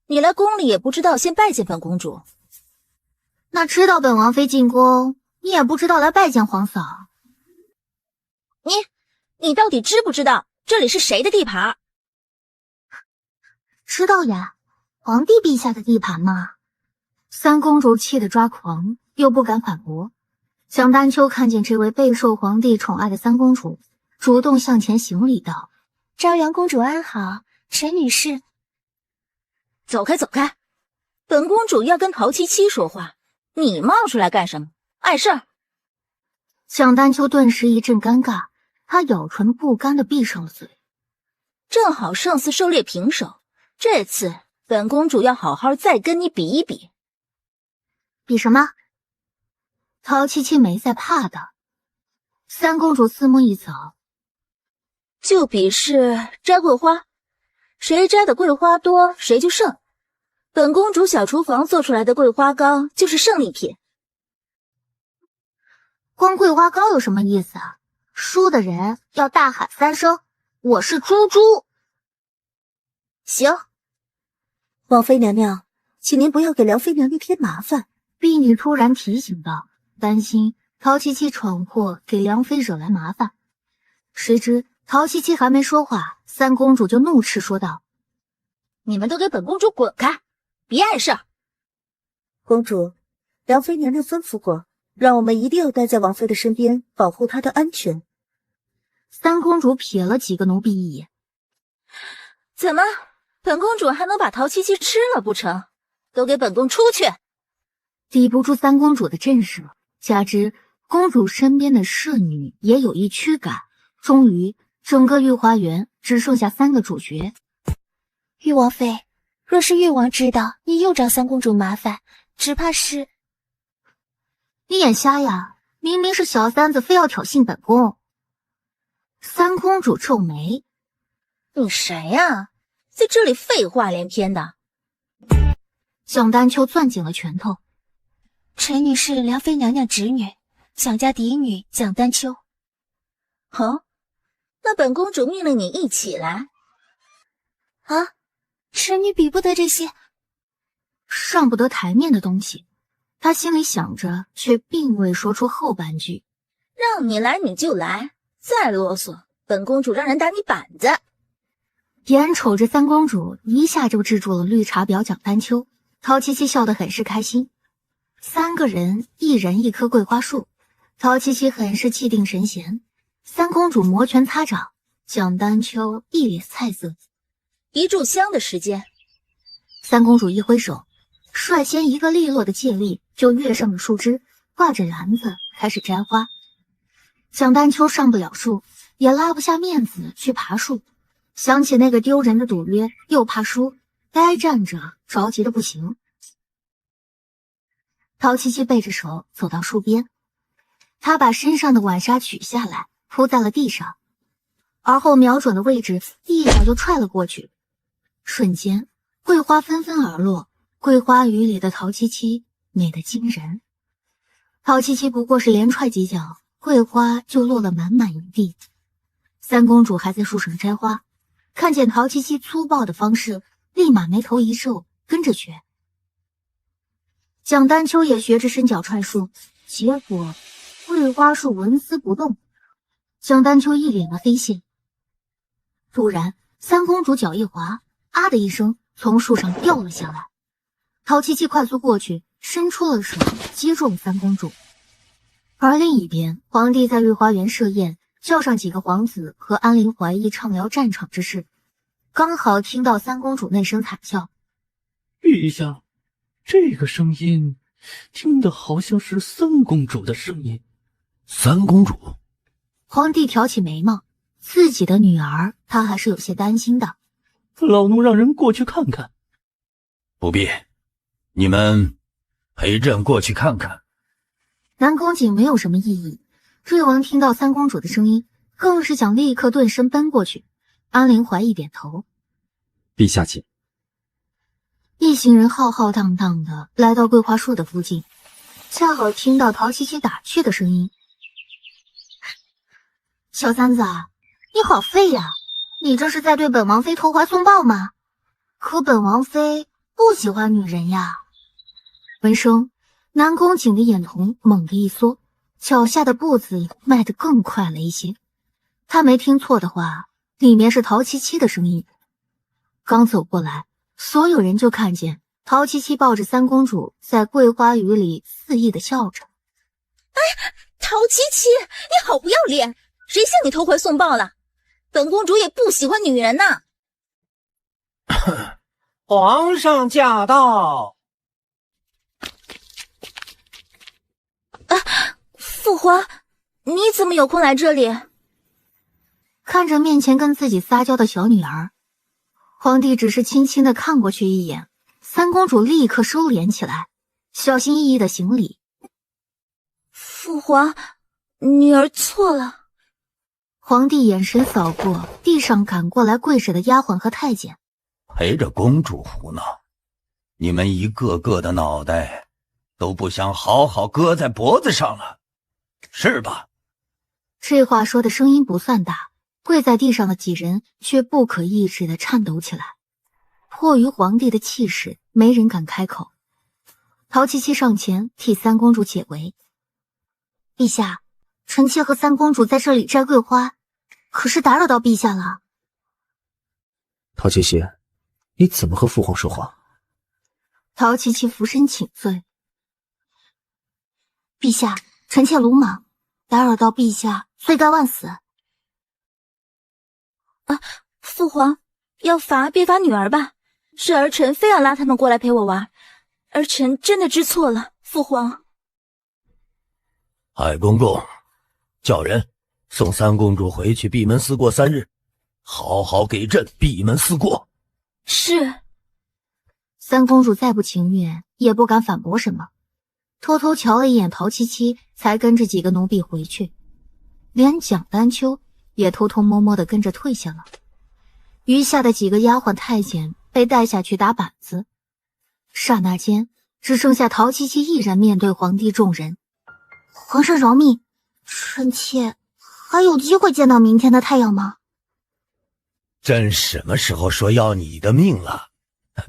你来宫里也不知道先拜见本公主。
那知道本王妃进宫，你也不知道来拜见皇嫂。
你到底知不知道这里是谁的地盘？
知道呀，皇帝陛下的地盘嘛。三公主气得抓狂，又不敢反驳。蒋丹秋看见这位备受皇帝宠爱的三公主，主动向前行礼道：“
朝阳公主安好，臣女是……”
走开，走开！本公主要跟陶七七说话，你冒出来干什么？碍事儿！
蒋丹秋顿时一阵尴尬，他咬唇不甘地闭上了嘴。
正好胜似狩猎平手，这次本公主要好好再跟你比一比。
比什么？陶七七没在怕的。三公主四目一扫，
就比试摘桂花，谁摘的桂花多，谁就胜。本公主小厨房做出来的桂花糕就是胜利品。
光桂花糕有什么意思啊？输的人要大喊3声：“我是猪猪！”
行。
王妃娘娘，请您不要给梁妃娘娘添麻烦。
婢女突然提醒道，担心陶七七闯祸给梁妃惹来麻烦。谁知陶七七还没说话，三公主就怒斥说道：“
你们都给本公主滚开，别碍事！”
公主，梁妃娘娘吩咐过，让我们一定要待在王妃的身边，保护她的安全。
三公主瞥了几个奴婢一眼，
怎么，本公主还能把陶七七吃了不成？都给本宫出去！
抵不住三公主的震慑，加之公主身边的侍女也有意驱赶，终于整个御花园只剩下3个主角。
玉王妃，若是玉王知道你又找三公主麻烦，只怕是……
你眼瞎呀？明明是小三子非要挑衅本宫。三公主皱眉：“
你谁呀？在这里废话连篇的。”
蒋丹秋攥紧了拳头：“
臣女是梁妃娘娘侄女，蒋家嫡女蒋丹秋。
哦，那本公主命令你一起来。
啊，臣女比不得这些上不得台面的东西。他心里想着，却并未说出后半句。
让你来你就来，再啰嗦，本公主让人打你板子。
眼瞅着三公主一下就制住了绿茶婊蒋丹秋，陶七七笑得很是开心。三个人一人一棵桂花树，陶七七很是气定神闲。三公主摩拳擦掌，蒋丹秋一脸菜色。
一炷香的时间，
三公主一挥手，率先一个利落的借力就跃上了树枝，挂着篮子开始摘花。蒋丹秋上不了树，也拉不下面子去爬树，想起那个丢人的赌约，又怕输，该站着着急的不行。陶七七背着手走到树边，她把身上的晚纱取下来铺在了地上，而后瞄准的位置一脚就踹了过去，瞬间桂花纷纷而落，桂花雨里的陶七七美得惊人。陶七七不过是连踹几脚，桂花就落了满满一地。三公主还在树上摘花，看见陶七七粗暴的方式，立马眉头一皱，跟着学。蒋丹秋也学着伸脚踹树，结果桂花树纹丝不动。蒋丹秋一脸的黑线。突然，三公主脚一滑，啊的一声从树上掉了下来。陶七七快速过去，伸出了手接住了三公主。而另一边，皇帝在御花园设宴，叫上几个皇子和安陵怀疑畅聊战场之事，刚好听到三公主那声惨叫。
陛下，这个声音听得好像是三公主的声音。
三公主？
皇帝挑起眉毛，自己的女儿他还是有些担心的。
老奴让人过去看看。
不必，你们陪朕过去看看。
南宫瑾没有什么异议，瑞王听到三公主的声音，更是想立刻顿身奔过去。安陵怀一点头，
陛下请。
一行人浩浩荡荡的来到桂花树的附近，恰好听到陶七七打趣的声音：“小三子啊，你好废呀！你这是在对本王妃投怀送抱吗？可本王妃不喜欢女人呀。”闻声，南宫瑾的眼瞳猛地一缩，脚下的步子迈得更快了一些。他没听错的话，里面是陶七七的声音。刚走过来，所有人就看见陶七七抱着三公主在桂花雨里肆意的笑着。
哎，陶七七，你好不要脸！谁向你投怀送抱了？本公主也不喜欢女人呐。
皇上驾到！
父皇，你怎么有空来这里？
看着面前跟自己撒娇的小女儿，皇帝只是轻轻的看过去一眼，三公主立刻收敛起来，小心翼翼的行礼。
父皇，女儿错了。
皇帝眼神扫过地上赶过来跪着的丫鬟和太监，
陪着公主胡闹，你们一个个的脑袋都不想好好搁在脖子上了，是吧？
这话说的声音不算大，跪在地上的几人却不可抑制的颤抖起来。迫于皇帝的气势，没人敢开口。陶七七上前替三公主解围：“陛下，臣妾和三公主在这里摘桂花，可是打扰到陛下了。”
陶七七，你怎么和父皇说话？
陶七七俯身请罪：“陛下，臣妾鲁莽，打扰到陛下，罪该万死。”
父皇，要罚别罚女儿吧，是儿臣非要拉他们过来陪我玩，儿臣真的知错了，父皇。
海公公，叫人送三公主回去闭门思过3日，好好给朕闭门思过。
是。
三公主再不情愿，也不敢反驳什么，偷偷瞧了一眼陶七七，才跟着几个奴婢回去，连蒋丹秋也偷偷摸摸的跟着退下了。余下的几个丫鬟太监被带下去打板子，刹那间只剩下陶七七一人面对皇帝众人。皇上饶命，臣妾还有机会见到明天的太阳吗？
朕什么时候说要你的命了？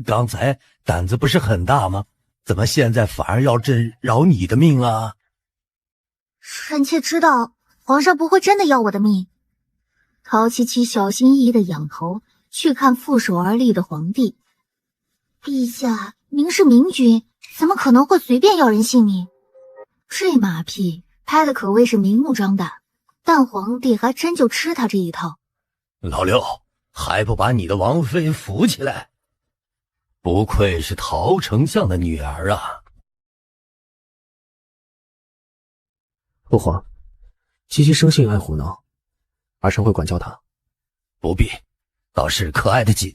刚才胆子不是很大吗？怎么现在反而要朕饶你的命了？
臣妾知道皇上不会真的要我的命。陶七七小心翼翼地仰头去看负手而立的皇帝。陛下明是明君，怎么可能会随便要人性命？这马屁拍的可谓是明目张胆，但皇帝还真就吃他这一套。
老六，还不把你的王妃扶起来？不愧是陶丞相的女儿啊！
父皇，七七生性爱胡闹，儿臣会管教他。
不必，倒是可爱的紧。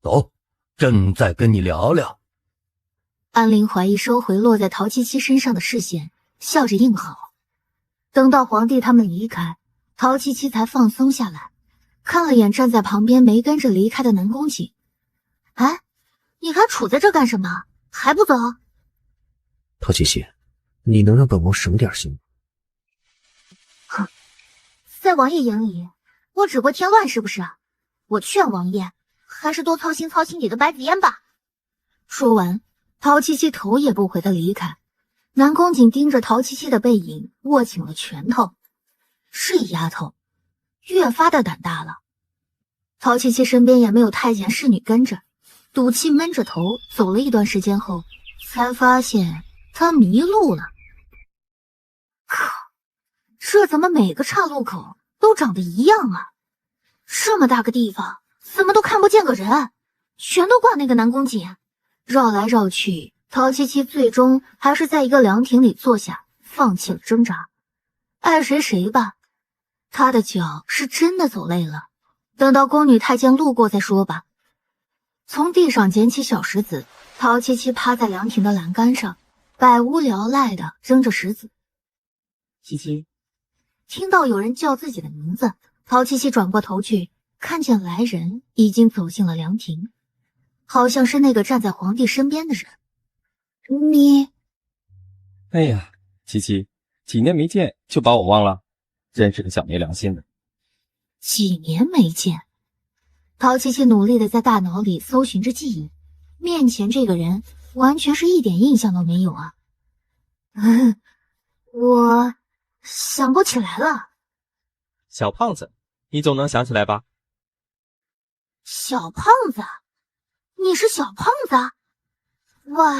走，朕再跟你聊聊。
安陵怀疑收回落在陶七七身上的视线，笑着应好。等到皇帝他们离开，陶七七才放松下来，看了眼站在旁边没跟着离开的南宫瑾。哎，你还杵在这干什么？还不走？
陶七七，你能让本王省点心吗？
哼，在王爷眼里，我只会添乱是不是？我劝王爷还是多操心操心你的白子嫣吧。说完，陶七七头也不回的离开。南宫瑾盯着陶七七的背影，握紧了拳头。这丫头越发的胆大了。陶七七身边也没有太监侍女跟着，赌气闷着头走了一段时间后，才发现她迷路了。靠，这怎么每个岔路口都长得一样啊？这么大个地方，怎么都看不见个人，全都挂那个南宫瑾。绕来绕去，陶七七最终还是在一个凉亭里坐下，放弃了挣扎。爱谁谁吧，他的脚是真的走累了，等到宫女太监路过再说吧。从地上捡起小石子，陶七七趴在凉亭的栏杆上，百无聊赖地扔着石子。
七七，
听到有人叫自己的名字，陶七七转过头去，看见来人已经走进了凉亭，好像是那个站在皇帝身边的人。你……
哎呀，七七，几年没见就把我忘了，真是个小没良心的。
几年没见，陶七七努力的在大脑里搜寻着记忆，面前这个人完全是一点印象都没有啊。我想不起来了。
小胖子，你总能想起来吧？
小胖子？你是小胖子？哇，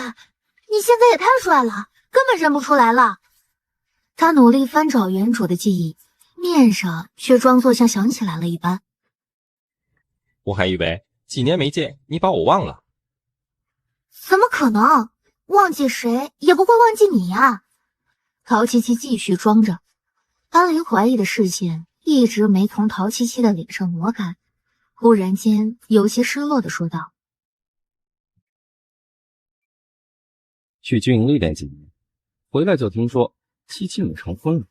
你现在也太帅了，根本认不出来了。他努力翻找原主的记忆，面上却装作像想起来了一般。
我还以为几年没见你把我忘了。
怎么可能？忘记谁也不会忘记你呀。陶七七继续装着，安陵怀疑的视线一直没从陶七七的脸上挪开，忽然间有些失落地说道：
去军营历练几年，回来就听说七七你成婚了。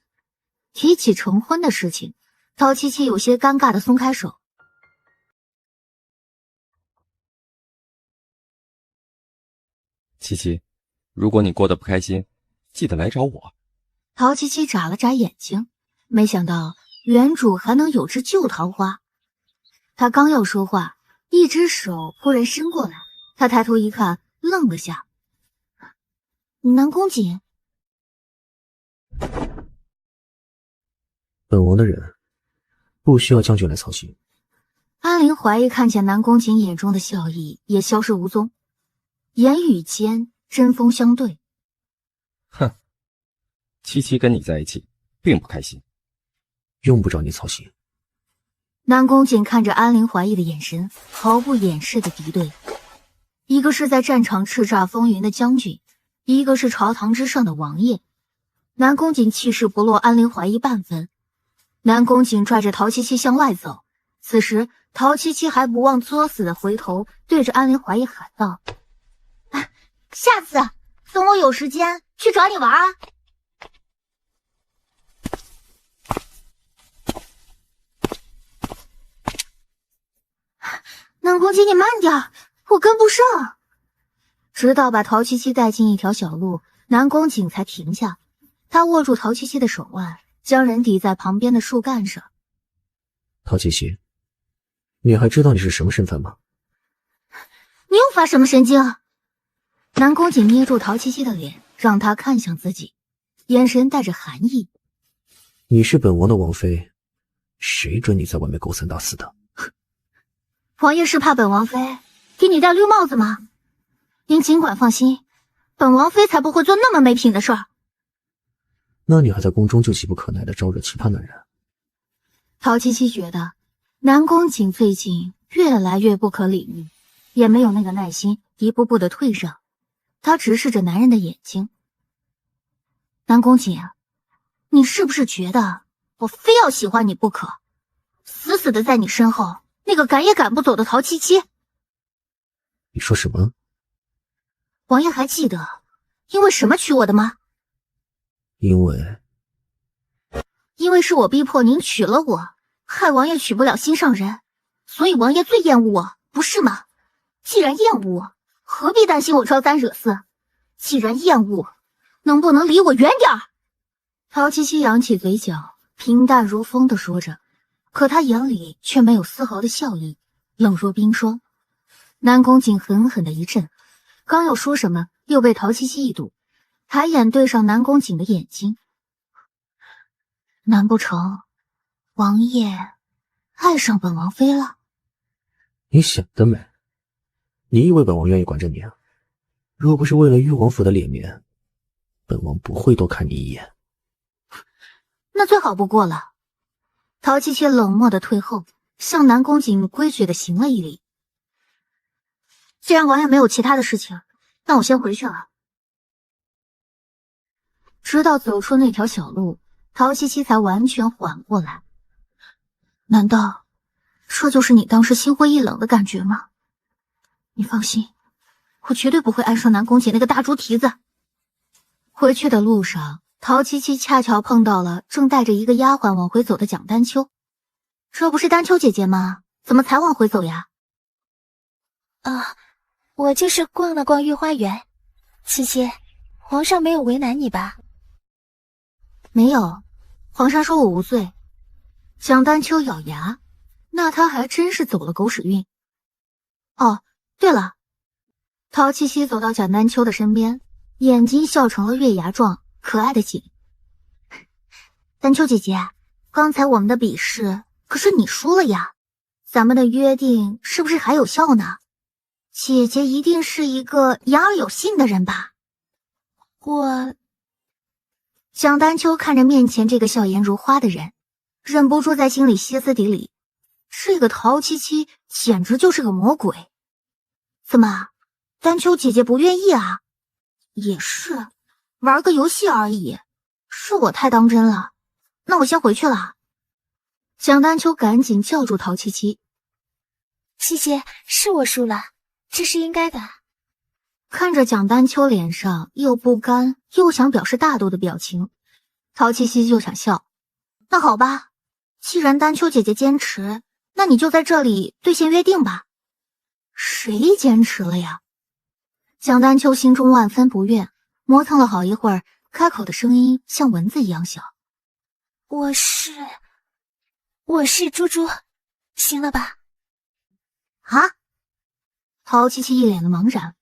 提起成婚的事情，陶七七有些尴尬地松开手。
七七，如果你过得不开心，记得来找我。
陶七七眨了眨眼睛，没想到原主还能有只旧桃花。他刚要说话，一只手忽然伸过来，他抬头一看，愣了下。南宫瑾，
本王的人不需要将军来操心。
安陵怀疑看见南宫瑾眼中的笑意也消失无踪，言语间针锋相对。
哼，七七跟你在一起并不开心，
用不着你操心。
南宫瑾看着安陵怀疑的眼神，毫不掩饰的敌对。一个是在战场叱咤风云的将军，一个是朝堂之上的王爷。南宫瑾气势不落安陵怀疑半分。南宫瑾拽着陶七七向外走，此时陶七七还不忘作死的回头对着安陵怀疑喊道：下次等我有时间去找你玩啊。南宫瑾，你慢点，我跟不上。直到把陶七七带进一条小路，南宫景才停下，他握住陶七七的手腕，将人抵在旁边的树干上。
陶七七，你还知道你是什么身份吗？
你又发什么神经？南宫景捏住陶七七的脸，让她看向自己，眼神带着寒意。
你是本王的王妃，谁准你在外面勾三搭四的？
王爷是怕本王妃给你戴绿帽子吗？您尽管放心，本王妃才不会做那么没品的事儿。
那你还在宫中就急不可耐的招惹奇葩男人？
陶七七觉得南宫景最近越来越不可理喻，也没有那个耐心一步步的退让。她直视着男人的眼睛。南宫景，你是不是觉得我非要喜欢你不可？死死的在你身后那个赶也赶不走的陶七七。
你说什么？
王爷还记得因为什么娶我的吗？
因为
是我逼迫您娶了我，害王爷娶不了心上人，所以王爷最厌恶我，不是吗？既然厌恶我，何必担心我招三惹四？既然厌恶，能不能离我远点儿？陶七七扬起嘴角，平淡如风地说着，可他眼里却没有丝毫的笑意，冷若冰霜。南宫景狠狠的一震，刚要说什么，又被陶七七一堵，抬眼对上南宫景的眼睛。难不成王爷爱上本王妃了？
你想得美！你以为本王愿意管着你啊？若不是为了誉王府的脸面，本王不会多看你一眼。
那最好不过了。陶七七冷漠的退后，向南宫景规矩的行了一礼。既然王爷没有其他的事情，那我先回去了。直到走出那条小路，陶七七才完全缓过来。难道这就是你当时心灰意冷的感觉吗？你放心，我绝对不会爱上南宫姐那个大猪蹄子。回去的路上，陶七七恰巧碰到了正带着一个丫鬟往回走的蒋丹秋。这不是丹秋姐姐吗？怎么才往回走呀？
我就是逛了逛御花园。七七，皇上没有为难你吧？
没有，皇上说我无罪。蒋丹秋咬牙，那他还真是走了狗屎运。哦，对了，陶七七走到蒋丹秋的身边，眼睛笑成了月牙状，可爱的紧。丹秋姐姐，刚才我们的比试可是你输了呀，咱们的约定是不是还有效呢？姐姐一定是一个言而有信的人吧？蒋丹秋看着面前这个笑颜如花的人，忍不住在心里歇斯底里，这个陶七七简直就是个魔鬼。怎么，丹秋姐姐不愿意啊？也是，玩个游戏而已，是我太当真了。那我先回去了。蒋丹秋赶紧叫住陶七七。
七七，是我输了，这是应该的。
看着蒋丹秋脸上又不甘又想表示大度的表情，陶七七就想笑。那好吧，既然丹秋姐姐坚持，那你就在这里兑现约定吧。谁坚持了呀？蒋丹秋心中万分不愿，磨蹭了好一会儿，开口的声音像蚊子一样小。
我是猪猪，行了吧？
啊？陶七七一脸的茫然。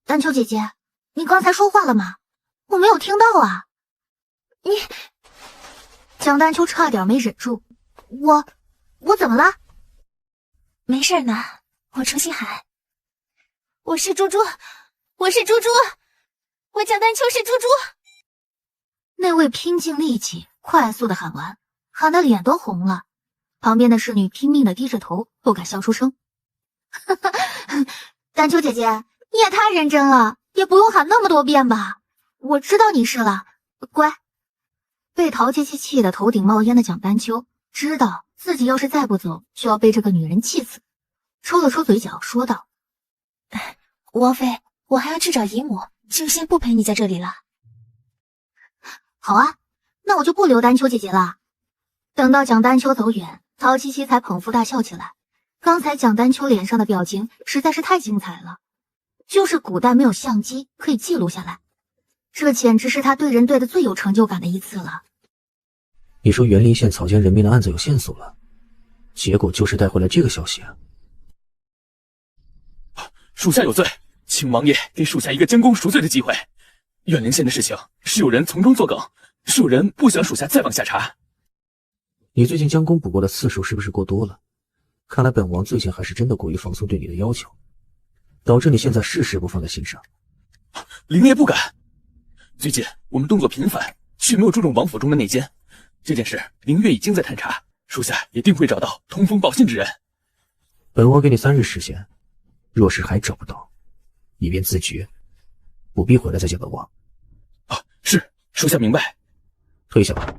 丹秋姐姐，你刚才说话了吗？我没有听到啊。你……蒋丹秋差点没忍住。我怎么了？
没事呢，我重新喊。我是猪猪，我是猪猪，我蒋丹秋是猪猪。
那位拼尽力气，快速的喊完，喊得脸都红了。旁边的侍女拼命的低着头，不敢笑出声。丹秋姐姐，你也太认真了，也不用喊那么多遍吧。我知道你是了，乖。被陶七七气得头顶冒烟的蒋丹秋，知道自己要是再不走，就要被这个女人气死，抽了抽嘴角，说道：“
王妃，我还要去找姨母，就先不陪你在这里了。”
好啊，那我就不留丹秋姐姐了。等到蒋丹秋走远，陶七七才捧腹大笑起来。刚才蒋丹秋脸上的表情实在是太精彩了，就是古代没有相机可以记录下来。这简直是他对人对的最有成就感的一次了。
你说园林县草菅人命的案子有线索了，结果就是带回来这个消息啊！
属下有罪，请王爷给属下一个将功赎罪的机会。园林县的事情是有人从中作梗，是有人不想属下再往下查。
你最近将功补过的次数是不是过多了？看来本王最近还是真的过于放松对你的要求，导致你现在事事不放在心上。
灵爷不敢。最近我们动作频繁，却没有注重王府中的内奸。这件事灵月已经在探查，属下一定会找到通风报信之人。
本王给你3日时间，若是还找不到，你便自绝，不必回来再见本王。
是，属下明白。
退下吧。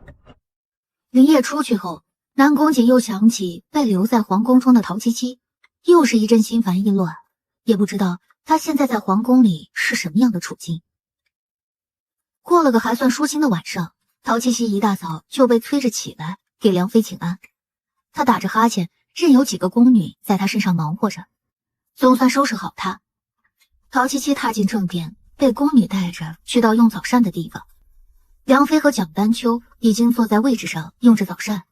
林烨出去后，南宫瑾又想起被留在皇宫中的陶七七，又是一阵心烦意乱，也不知道他现在在皇宫里是什么样的处境。过了个还算舒心的晚上，陶七七一大早就被催着起来给梁妃请安。他打着哈欠，任由几个宫女在他身上忙活着，总算收拾好他。陶七七踏进正殿，被宫女带着去到用早膳的地方。梁妃和蒋丹秋已经坐在位置上用着早膳，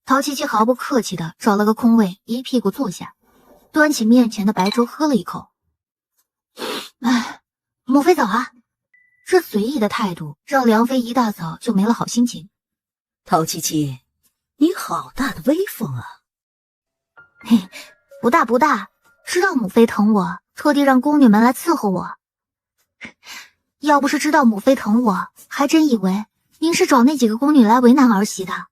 陶七七毫不客气地找了个空位，一屁股坐下，端起面前的白粥喝了一口。母妃早啊！这随意的态度让梁妃一大早就没了好心情。
陶七七，你好大的威风啊！
嘿，不大，知道母妃疼我，特地让宫女们来伺候我。要不是知道母妃疼我，还真以为您是找那几个宫女来为难儿媳的。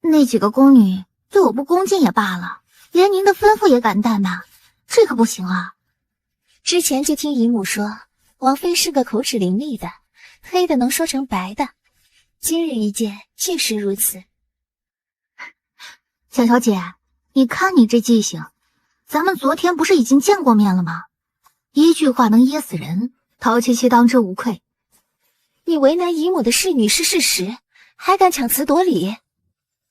那几个宫女对我不恭敬也罢了，连您的吩咐也敢怠慢，这可不行啊！
之前就听姨母说，王妃是个口齿伶俐的，黑的能说成白的。今日一见，确实如此。
小小姐，你看你这记性，咱们昨天不是已经见过面了吗？一句话能噎死人。陶七七当之无愧。
你为难姨母的侍女是事实，还敢强词夺理？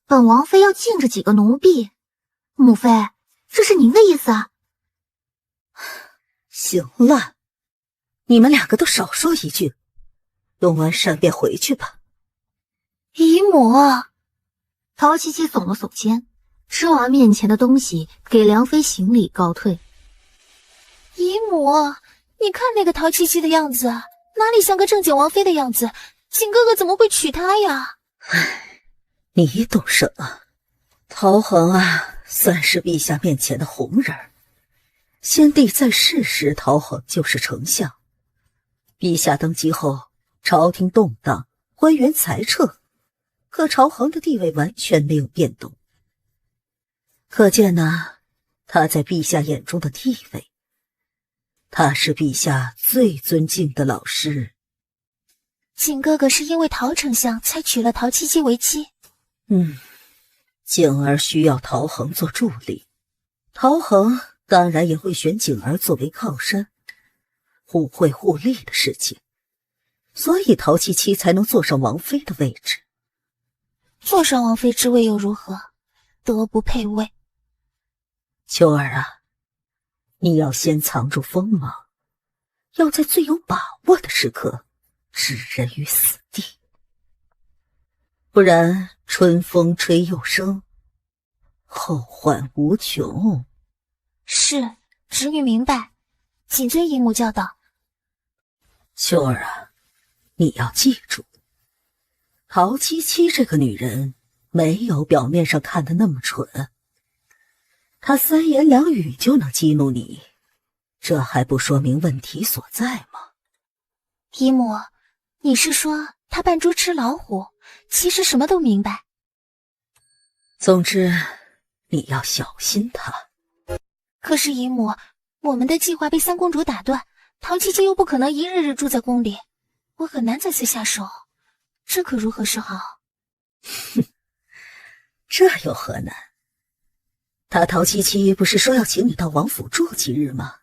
本王妃要禁这几个奴婢，母妃，这是您的意思啊？
行了，你们2个都少说一句，用完膳便回去吧。
姨母，
陶七七耸了耸肩，吃完面前的东西，给梁妃行礼告退。
姨母，你看那个陶七七的样子，哪里像个正经王妃的样子？景哥哥怎么会娶她呀？
你懂什么？陶衡啊，算是陛下面前的红人。先帝在世时，陶衡就是丞相。陛下登基后，朝廷动荡，官员裁撤，可陶衡的地位完全没有变动。可见呢，他在陛下眼中的地位。他是陛下最尊敬的老师。
景哥哥是因为陶丞相才娶了陶七七为妻。
景儿需要陶衡做助理，陶衡当然也会选景儿作为靠山，互惠互利的事情，所以陶七七才能坐上王妃的位置。
坐上王妃之位又如何？德不配位。
秋儿啊，你要先藏住锋芒，要在最有把握的时刻置人于死地，不然春风吹又生，后患无穷。
是，侄女明白，谨遵姨母教导。
秋儿啊，你要记住，陶七七这个女人没有表面上看的那么蠢，她3言2语就能激怒你，这还不说明问题所在吗？
姨母，你是说她扮猪吃老虎，其实什么都明白？
总之，你要小心她。
可是姨母，我们的计划被三公主打断，陶七七又不可能一日日住在宫里，我很难再次下手，这可如何是好？
这有何难？他陶七七不是说要请你到王府住几日吗？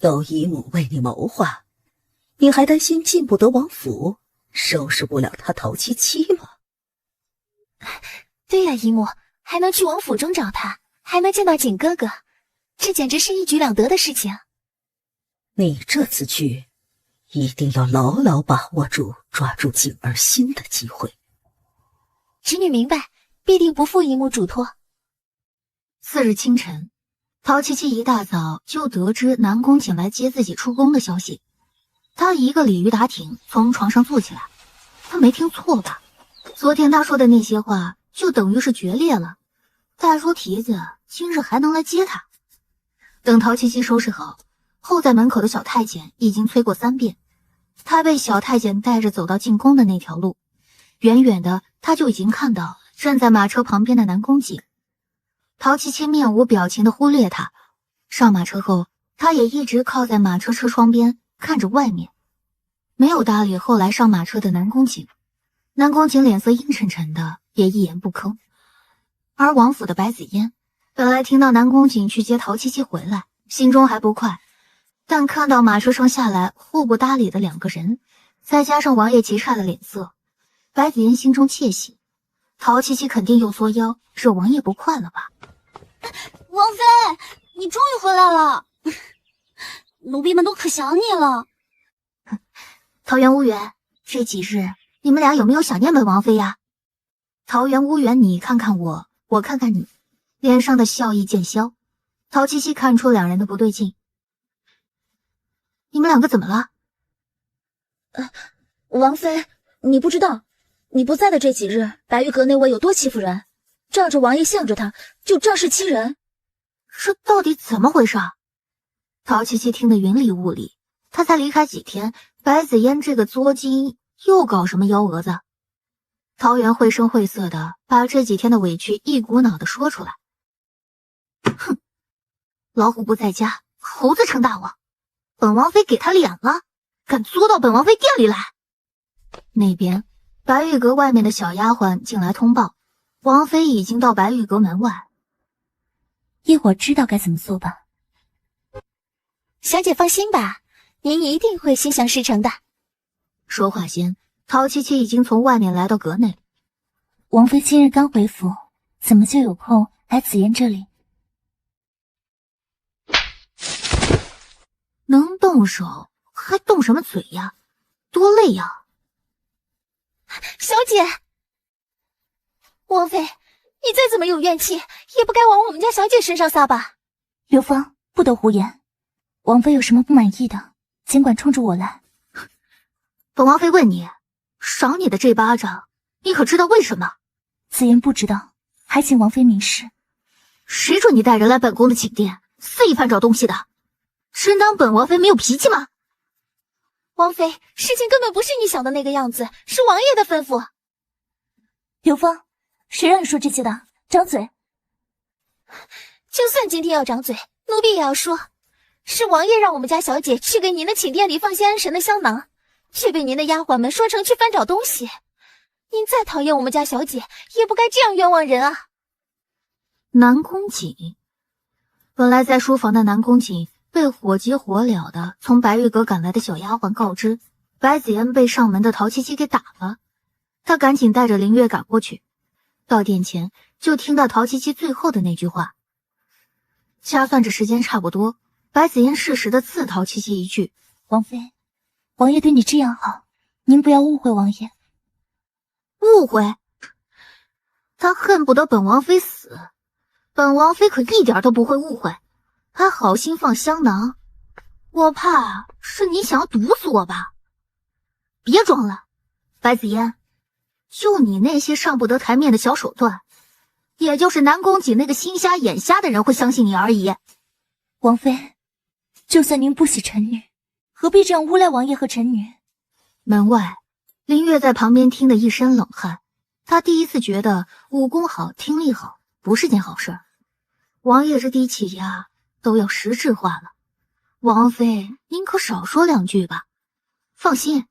有姨母为你谋划，你还担心进不得王府，收拾不了他陶七七吗？
对呀，姨母，还能去王府中找他，还能见到景哥哥，这简直是一举两得的事情。
你这次去，一定要牢牢把握住抓住景儿心的机会。
侄女明白，必定不负姨母嘱托。
次日清晨，陶七七一大早就得知南宫瑾来接自己出宫的消息。他一个鲤鱼打挺从床上坐起来，他没听错吧？昨天他说的那些话就等于是决裂了。大猪蹄子今日还能来接他。等陶七七收拾好，候在门口的小太监已经催过3遍。他被小太监带着走到进宫的那条路，远远的他就已经看到站在马车旁边的南宫瑾。陶七七面无表情的忽略他，上马车后，他也一直靠在马车车窗边看着外面，没有搭理后来上马车的南宫瑾。南宫瑾脸色阴沉沉的，也一言不吭。而王府的白子嫣本来听到南宫瑾去接陶七七回来，心中还不快，但看到马车上下来互不搭理的2个人，再加上王爷急差的脸色，白子嫣心中窃喜，陶七七肯定又作妖，惹王爷不快了吧？
王妃，你终于回来了，奴婢们都可想你了。
桃园乌园，这几日你们俩有没有想念本王妃呀？桃园乌园，你看看我，我看看你，脸上的笑意渐消。陶七七看出2人的不对劲，你们2个怎么了？
王妃，你不知道，你不在的这几日，白玉阁那位有多欺负人，仗着王爷向着他，就仗势欺人。
这到底怎么回事？陶七七听得云里雾里，他才离开几天，白子嫣这个作精又搞什么幺蛾子？桃园绘声绘色的把这几天的委屈一股脑的说出来。哼，老虎不在家，猴子称大王，本王妃给他脸了，敢作到本王妃店里来。那边白玉阁外面的小丫鬟进来通报，王妃已经到白玉阁门外。
一会儿知道该怎么做吧。小姐放心吧，您一定会心想事成的。
说话间，陶七七已经从外面来到阁内。
王妃今日刚回府，怎么就有空来紫嫣这里？
能动手还动什么嘴呀？多累呀！
小姐，王妃，你再怎么有怨气，也不该往我们家小姐身上撒吧？刘芳，不得胡言。王妃有什么不满意的，尽管冲着我来。
本王妃问你，赏你的这巴掌，你可知道为什么？
紫嫣不知道，还请王妃明示。
谁准你带人来本宫的寝殿，肆意翻找东西的？真当本王妃没有脾气吗？
王妃，事情根本不是你想的那个样子，是王爷的吩咐。刘芳，谁让你说这些的？张嘴！就算今天要张嘴，奴婢也要说，是王爷让我们家小姐去给您的寝殿里放些安神的香囊，却被您的丫鬟们说成去翻找东西。您再讨厌我们家小姐，也不该这样冤枉人啊！
南宫瑾，本来在书房的南宫瑾被火急火燎的从白玉阁赶来的小丫鬟告知，白子嫣被上门的陶七七给打了。他赶紧带着林月赶过去，到殿前就听到陶七七最后的那句话。掐算着时间差不多，白子嫣适时的刺陶七七一句：“
王妃，王爷对你这样好，您不要误会王爷。”
误会？他恨不得本王妃死，本王妃可一点都不会误会，还好心放香囊，我怕是你想要毒死我吧？别装了，白子嫣，就你那些上不得台面的小手段，也就是南宫瑾那个心瞎眼瞎的人会相信你而已。
王妃，就算您不喜臣女，何必这样诬赖王爷和臣女？
门外，林月在旁边听得一身冷汗，她第一次觉得武功好、听力好不是件好事。王爷这低气压都要实质化了，王妃您可少说2句吧。放心，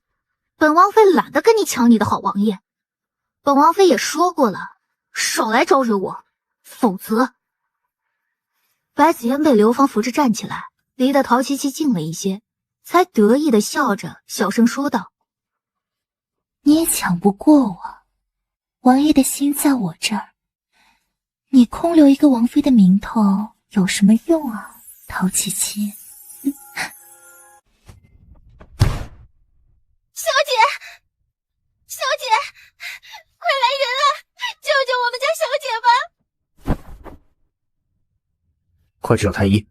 本王妃懒得跟你抢你的好王爷。本王妃也说过了，少来招惹我，否则……白子嫣被刘芳扶着站起来，离得陶七七近了一些，才得意的笑着小声说道：“
你也抢不过我，王爷的心在我这儿，你空留一个王妃的名头有什么用啊，陶七七？”
快去找太医。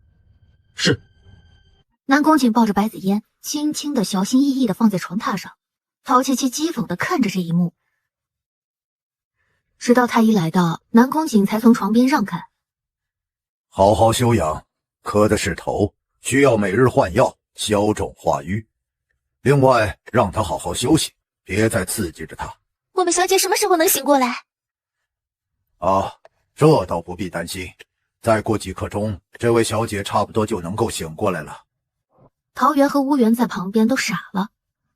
是。
南宫瑾抱着白子嫣，轻轻的、小心翼翼的放在床榻上。陶七七讥讽的看着这一幕。直到太医来到，南宫瑾才从床边让开。
好好休养，磕的是头，需要每日换药，消肿化瘀。另外，让他好好休息，别再刺激着他。
我们小姐什么时候能醒过来？
啊，这倒不必担心，再过几刻钟，这位小姐差不多就能够醒过来了。
桃园和乌元在旁边都傻了，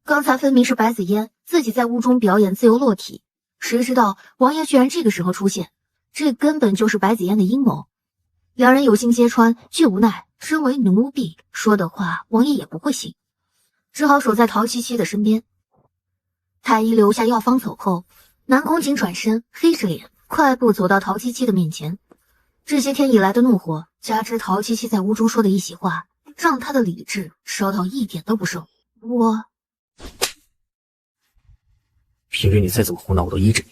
刚才分明是白子嫣自己在屋中表演自由落体，谁知道王爷居然这个时候出现，这根本就是白子嫣的阴谋。两人有心揭穿，却无奈身为奴婢，说的话王爷也不会信，只好守在陶七七的身边。太医留下药方走后，南宫瑾转身，黑着脸快步走到陶七七的面前。这些天以来的怒火，加之陶七七在屋中说的一席话，让他的理智烧到一点都不剩。
平日你再怎么胡闹，我都依着你。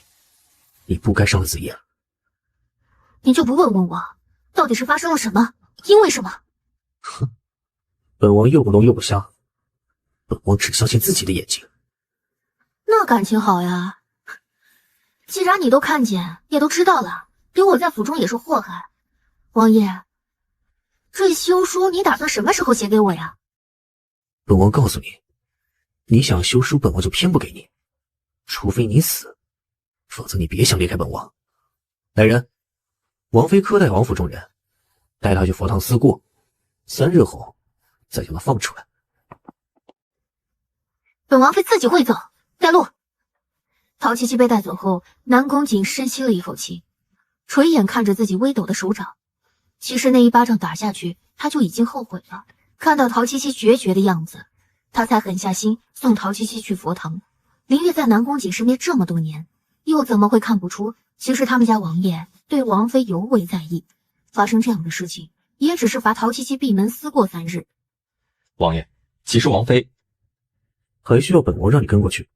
你不该伤了子夜。
你就不问问我，到底是发生了什么？因为什么？
哼，本王又不聋又不瞎，本王只相信自己的眼睛。
那感情好呀。既然你都看见，也都知道了，留我在府中也是祸害。王爷，这休书你打算什么时候写给我呀？
本王告诉你，你想休书，本王就偏不给你，除非你死，否则你别想离开本王。来人，王妃苛待王府中人，带她去佛堂思过，3日后再将她放出来。
本王妃自己会走，带路。陶七七被带走后，南宫瑾深吸了一口气，垂眼看着自己微抖的手掌。其实那一巴掌打下去，他就已经后悔了。看到陶七七决绝的样子，他才狠下心送陶七七去佛堂。林月在南宫瑾身边这么多年，又怎么会看不出，其实他们家王爷对王妃尤为在意。发生这样的事情，也只是罚陶七七闭门思过3日。
王爷，其实王妃
还需要本王让你跟过去？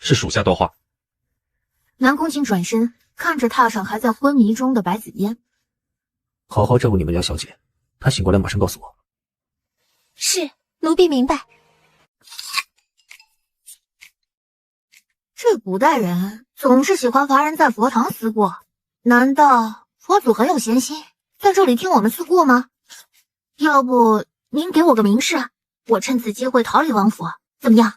是属下多话。
南宫瑾转身看着榻上还在昏迷中的白子嫣，
好好照顾你们家小姐，她醒过来马上告诉我。
是，奴婢明白。
这古代人总是喜欢罚人在佛堂思过，难道佛祖很有闲心，在这里听我们思过吗？要不您给我个明示，我趁此机会逃离王府，怎么样？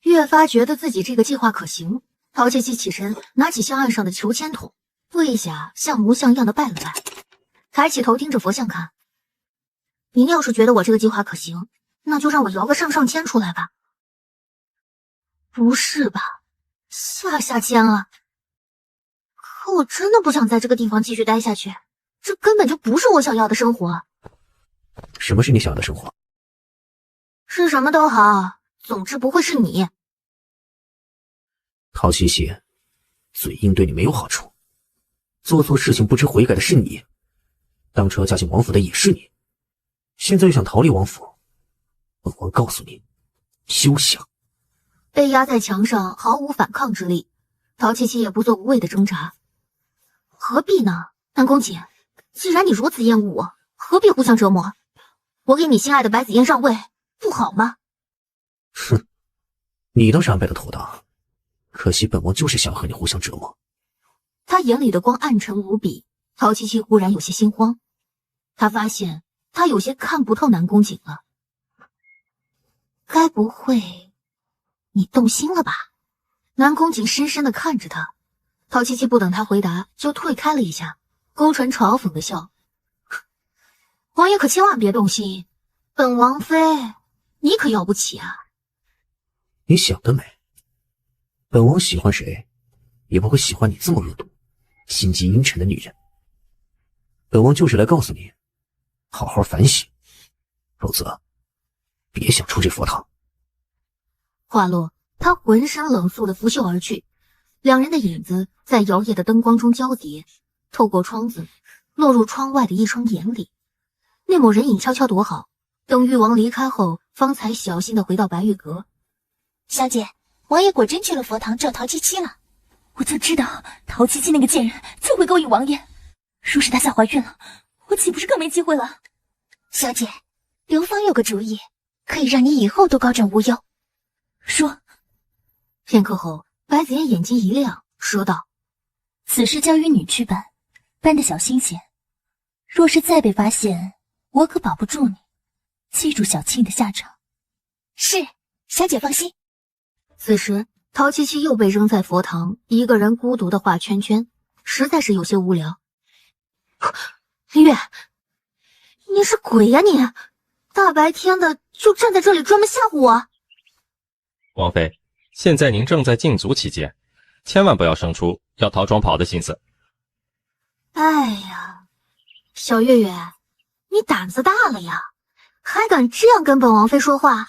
越发觉得自己这个计划可行，陶七七起身拿起香案上的求签筒，跪下像模像样的拜了拜，抬起头盯着佛像看。您要是觉得我这个计划可行，那就让我摇个上上签出来吧。不是吧，下下签啊？可我真的不想在这个地方继续待下去，这根本就不是我想要的生活。
什么是你想要的生活？
是什么都好，总之不会是你。
陶七七，嘴硬对你没有好处，做错事情不知悔改的是你，当初要嫁进王府的也是你，现在又想逃离王府，本王告诉你，休想！
被压在墙上，毫无反抗之力，陶七七也不做无谓的挣扎。何必呢？南宫瑾，既然你如此厌恶我，何必互相折磨？我给你心爱的白子嫣让位，不好吗？
哼，你倒是安排的妥当，可惜本王就是想和你互相折磨。
他眼里的光暗沉无比，陶七七忽然有些心慌，他发现他有些看不透南宫瑾了。该不会你动心了吧？南宫瑾深深地看着他，陶七七不等他回答就退开了一下，勾唇嘲讽的笑。王爷可千万别动心，本王妃你可要不起啊。
你想得美，本王喜欢谁也不会喜欢你这么恶毒心机阴沉的女人。本王就是来告诉你，好好反省，否则别想出这佛堂。
话落，他浑身冷肃的拂袖而去，两人的影子在摇曳的灯光中交叠，透过窗子落入窗外的一双眼里。那抹人影悄悄躲好，等誉王离开后，方才小心的回到白玉阁。
小姐，王爷果真去了佛堂找陶七七了。我就知道陶七七那个贱人就会勾引王爷，若是她再怀孕了，我岂不是更没机会了？
小姐，刘芳有个主意，可以让你以后都高枕无忧。
说。
片刻后，白子妍眼睛一亮，说道：“
此事交于你去办，办得小心些。若是再被发现，我可保不住你。记住小青的下场。”
是，小姐放心。此时，陶七七又被扔在佛堂，一个人孤独的画圈圈，实在是有些无聊。林月，你是鬼呀你！大白天的就站在这里专门吓唬我。
王妃，现在您正在禁足期间，千万不要生出要逃庄跑的心思。
哎呀，小月月，你胆子大了呀，还敢这样跟本王妃说话？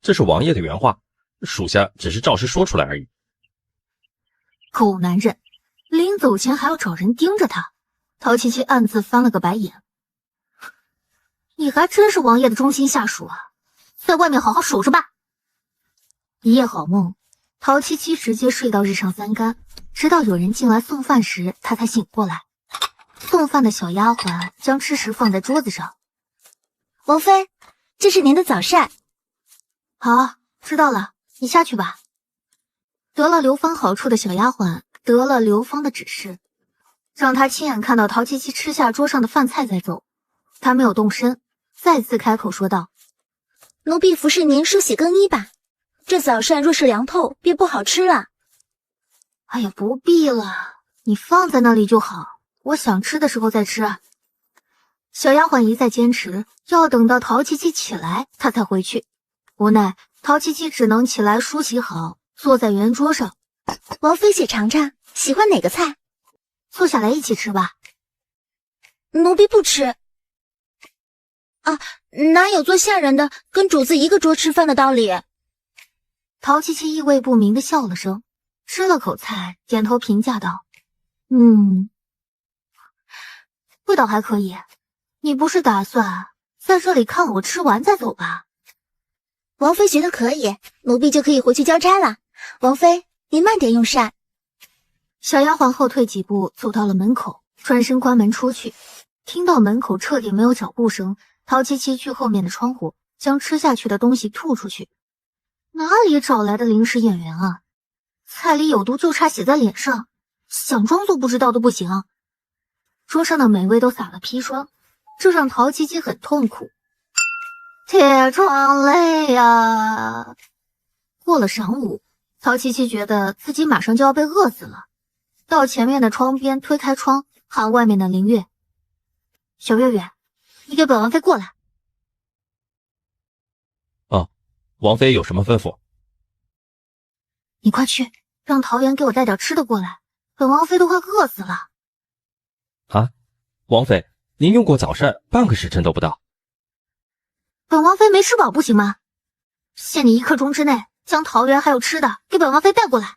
这是王爷的原话，属下只是照实说出来而已。
狗男人，临走前还要找人盯着他。陶七七暗自翻了个白眼。你还真是王爷的忠心下属啊，在外面好好守着吧。一夜好梦，陶七七直接睡到日上三竿，直到有人进来送饭时，他才醒过来。送饭的小丫鬟将吃食放在桌子上。
王妃，这是您的早膳。
好，知道了，你下去吧。得了刘芳好处的小丫鬟得了刘芳的指示，让她亲眼看到陶七七吃下桌上的饭菜再走。她没有动身，再次开口说道：“
奴婢服侍您梳洗更衣吧，这早膳若是凉透，便不好吃了。”
哎呀，不必了，你放在那里就好，我想吃的时候再吃。小丫鬟一再坚持，要等到陶七七起来，她才回去。无奈陶七七只能起来梳洗好，坐在圆桌上。
王妃且尝尝，喜欢哪个菜？
坐下来一起吃吧。
奴婢不吃。啊，哪有做下人的跟主子一个桌吃饭的道理？
陶七七意味不明的笑了声，吃了口菜，点头评价道：“味道还可以。你不是打算在这里看我吃完再走吧？”
王妃觉得可以，奴婢就可以回去交差了。王妃，您慢点用膳。
小丫鬟后退几步，走到了门口，转身关门出去。听到门口彻底没有脚步声，陶七七去后面的窗户，将吃下去的东西吐出去。哪里找来的临时演员啊？菜里有毒，就差写在脸上，想装作不知道都不行。桌上的美味都撒了砒霜，这让陶七七很痛苦。铁窗泪呀！过了晌午，陶七七觉得自己马上就要被饿死了，到前面的窗边推开窗，喊外面的林月：“小月月，你给本王妃过来。”
哦，王妃有什么吩咐？
你快去，让桃园给我带点吃的过来，本王妃都快饿死了。
啊，王妃，您用过早膳半个时辰都不到。
本王妃没吃饱不行吗？限你1刻钟之内将桃园还有吃的给本王妃带过来。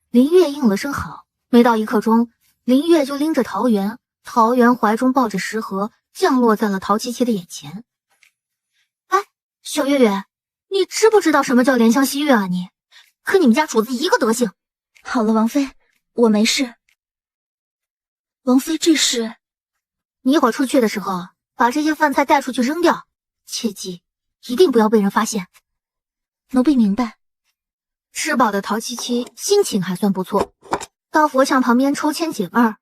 林月应了声好，没到1刻钟，林月就拎着桃园，桃园怀中抱着食盒，降落在了陶七七的眼前。哎，小月月，你知不知道什么叫怜香惜玉啊你？跟你们家主子一个德行。
好了，王妃，我没事。王妃，这是……
你一会儿出去的时候，把这些饭菜带出去扔掉，切记，一定不要被人发现。
奴婢明白。
吃饱的陶七七心情还算不错，到佛像旁边抽签解闷儿。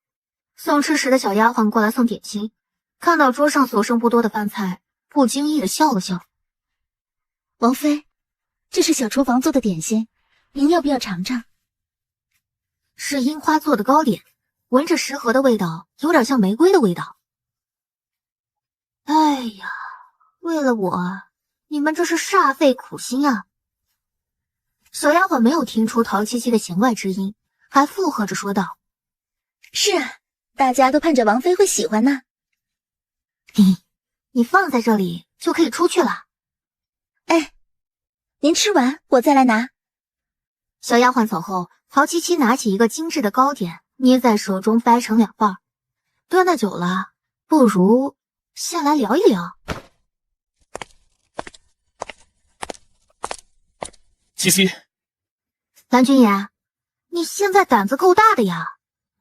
送吃食的小丫鬟过来送点心，看到桌上所剩不多的饭菜，不经意的笑了笑。
王妃，这是小厨房做的点心，您要不要尝尝？
是樱花做的糕点，闻着食盒的味道，有点像玫瑰的味道。哎呀，为了我，你们这是煞费苦心啊！小丫鬟没有听出陶七七的弦外之音，还附和着说道：“
是啊，大家都盼着王妃会喜欢呢。”
你放在这里就可以出去了。
哎，您吃完我再来拿。
小丫鬟走后，陶七七拿起一个精致的糕点，捏在手中掰成2半。端的久了，不如先来聊一聊。
七七，
蓝君言，你现在胆子够大的呀！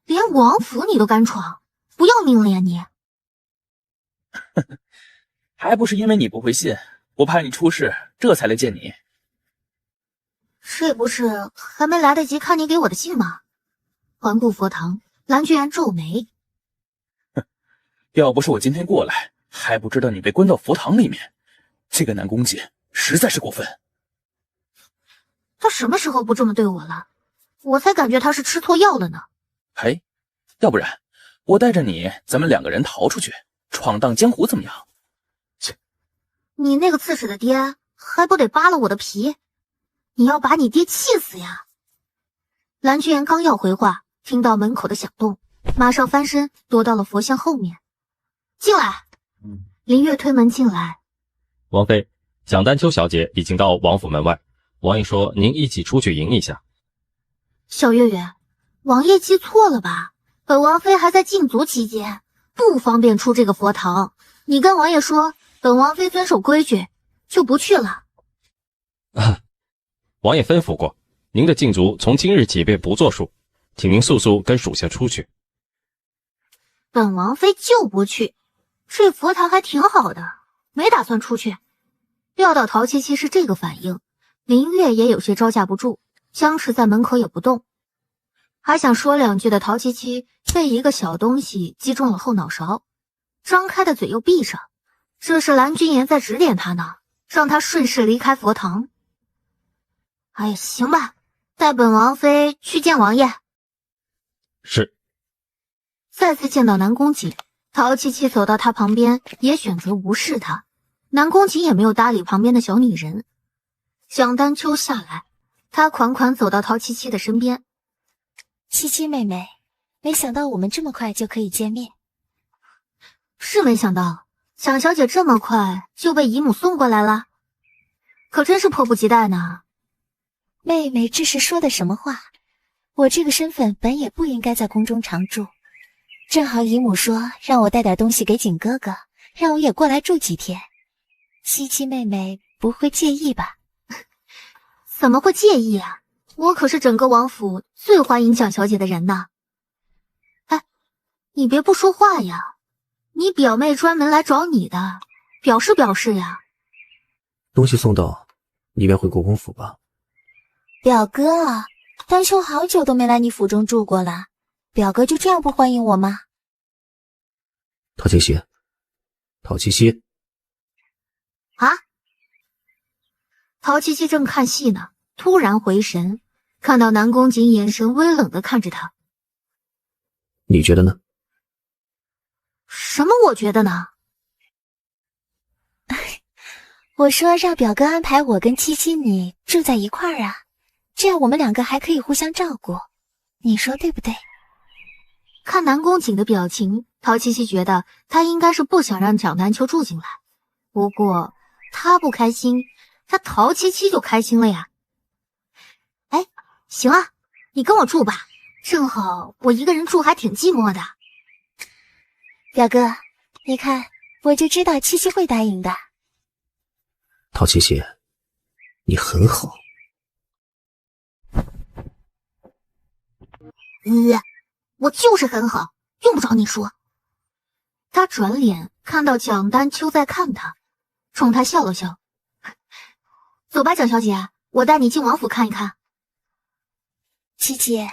连王府你都敢闯，不要命了呀你！
还不是因为你不会信，我怕你出事，这才来见你。
这不是还没来得及看你给我的信吗？环顾佛堂，蓝居然皱眉。
要不是我今天过来，还不知道你被关到佛堂里面。这个南宫锦实在是过分。
他什么时候不这么对我了？我才感觉他是吃错药了呢。
嘿，要不然我带着你，咱们2个人逃出去，闯荡江湖怎么样？切！
你那个刺史的爹还不得扒了我的皮？你要把你爹气死呀！蓝居然刚要回话，听到门口的响动，马上翻身躲到了佛像后面。进来！林月推门进来。
王妃，蒋丹秋小姐已经到王府门外，王爷说您一起出去迎一下。
小月月，王爷记错了吧？本王妃还在禁足期间，不方便出这个佛堂。你跟王爷说，本王妃遵守规矩，就不去了。
王爷吩咐过，您的禁足从今日起便不作数，请您速速跟属下出去。
本王妃就不去，这佛堂还挺好的，没打算出去。料到陶七七是这个反应，林月也有些招架不住，僵持在门口也不动。还想说2句的陶七七被一个小东西击中了后脑勺，张开的嘴又闭上。这是蓝君言在指点他呢，让他顺势离开佛堂。哎呀，行吧，带本王妃去见王爷。
是。
再次见到南宫瑾，陶七七走到他旁边，也选择无视他。南宫瑾也没有搭理旁边的小女人。蒋丹秋下来，他款款走到陶七七的身边。
七七妹妹，没想到我们这么快就可以见面。
是没想到，蒋小姐这么快就被姨母送过来了，可真是迫不及待呢。
妹妹这是说的什么话？我这个身份本也不应该在宫中常住，正好姨母说让我带点东西给景哥哥，让我也过来住几天。七七妹妹不会介意吧？
怎么会介意啊？我可是整个王府最欢迎蒋小姐的人呢。哎，你别不说话呀，你表妹专门来找你的，表示表示呀。
东西送到，你便回国公府吧。
表哥，丹秋好久都没来你府中住过了，表哥就这样不欢迎我吗？
陶七七，陶七七。
啊！陶七七正看戏呢，突然回神，看到南宫瑾眼神微冷的看着他。
你觉得呢？
什么我觉得呢？
我说让表哥安排我跟七七你住在一块儿啊，这样我们2个还可以互相照顾，你说对不对？
看南宫瑾的表情，陶七七觉得他应该是不想让蒋丹秋住进来。不过他不开心，他陶七七就开心了呀。哎，行啊，你跟我住吧，正好我一个人住还挺寂寞的。
表哥，你看，我就知道七七会答应的。
陶七七，你很好。
我就是很好，用不着你说。他转脸看到蒋丹秋在看他，冲他笑了笑。走吧，蒋小姐，我带你进王府看一看。
七七，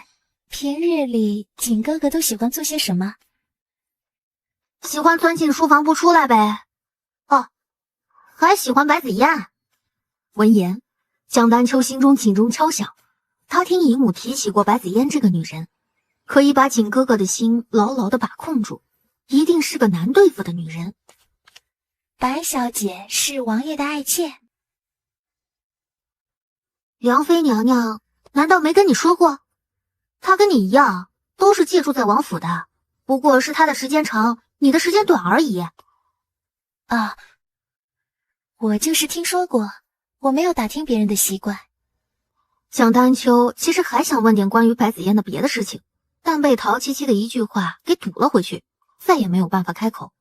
平日里景哥哥都喜欢做些什么？
喜欢钻进书房不出来呗。哦，还喜欢白子燕。闻言，蒋丹秋心中警钟敲响。他听姨母提起过白子燕这个女人，可以把景哥哥的心牢牢地把控住，一定是个难对付的女人。
白小姐是王爷的爱妾。
梁妃娘娘难道没跟你说过？她跟你一样，都是借住在王府的，不过是她的时间长，你的时间短而已。
啊，我就是听说过，我没有打听别人的习惯。
蒋丹秋其实还想问点关于白子燕的别的事情，但被陶七七的一句话给堵了回去，再也没有办法开口。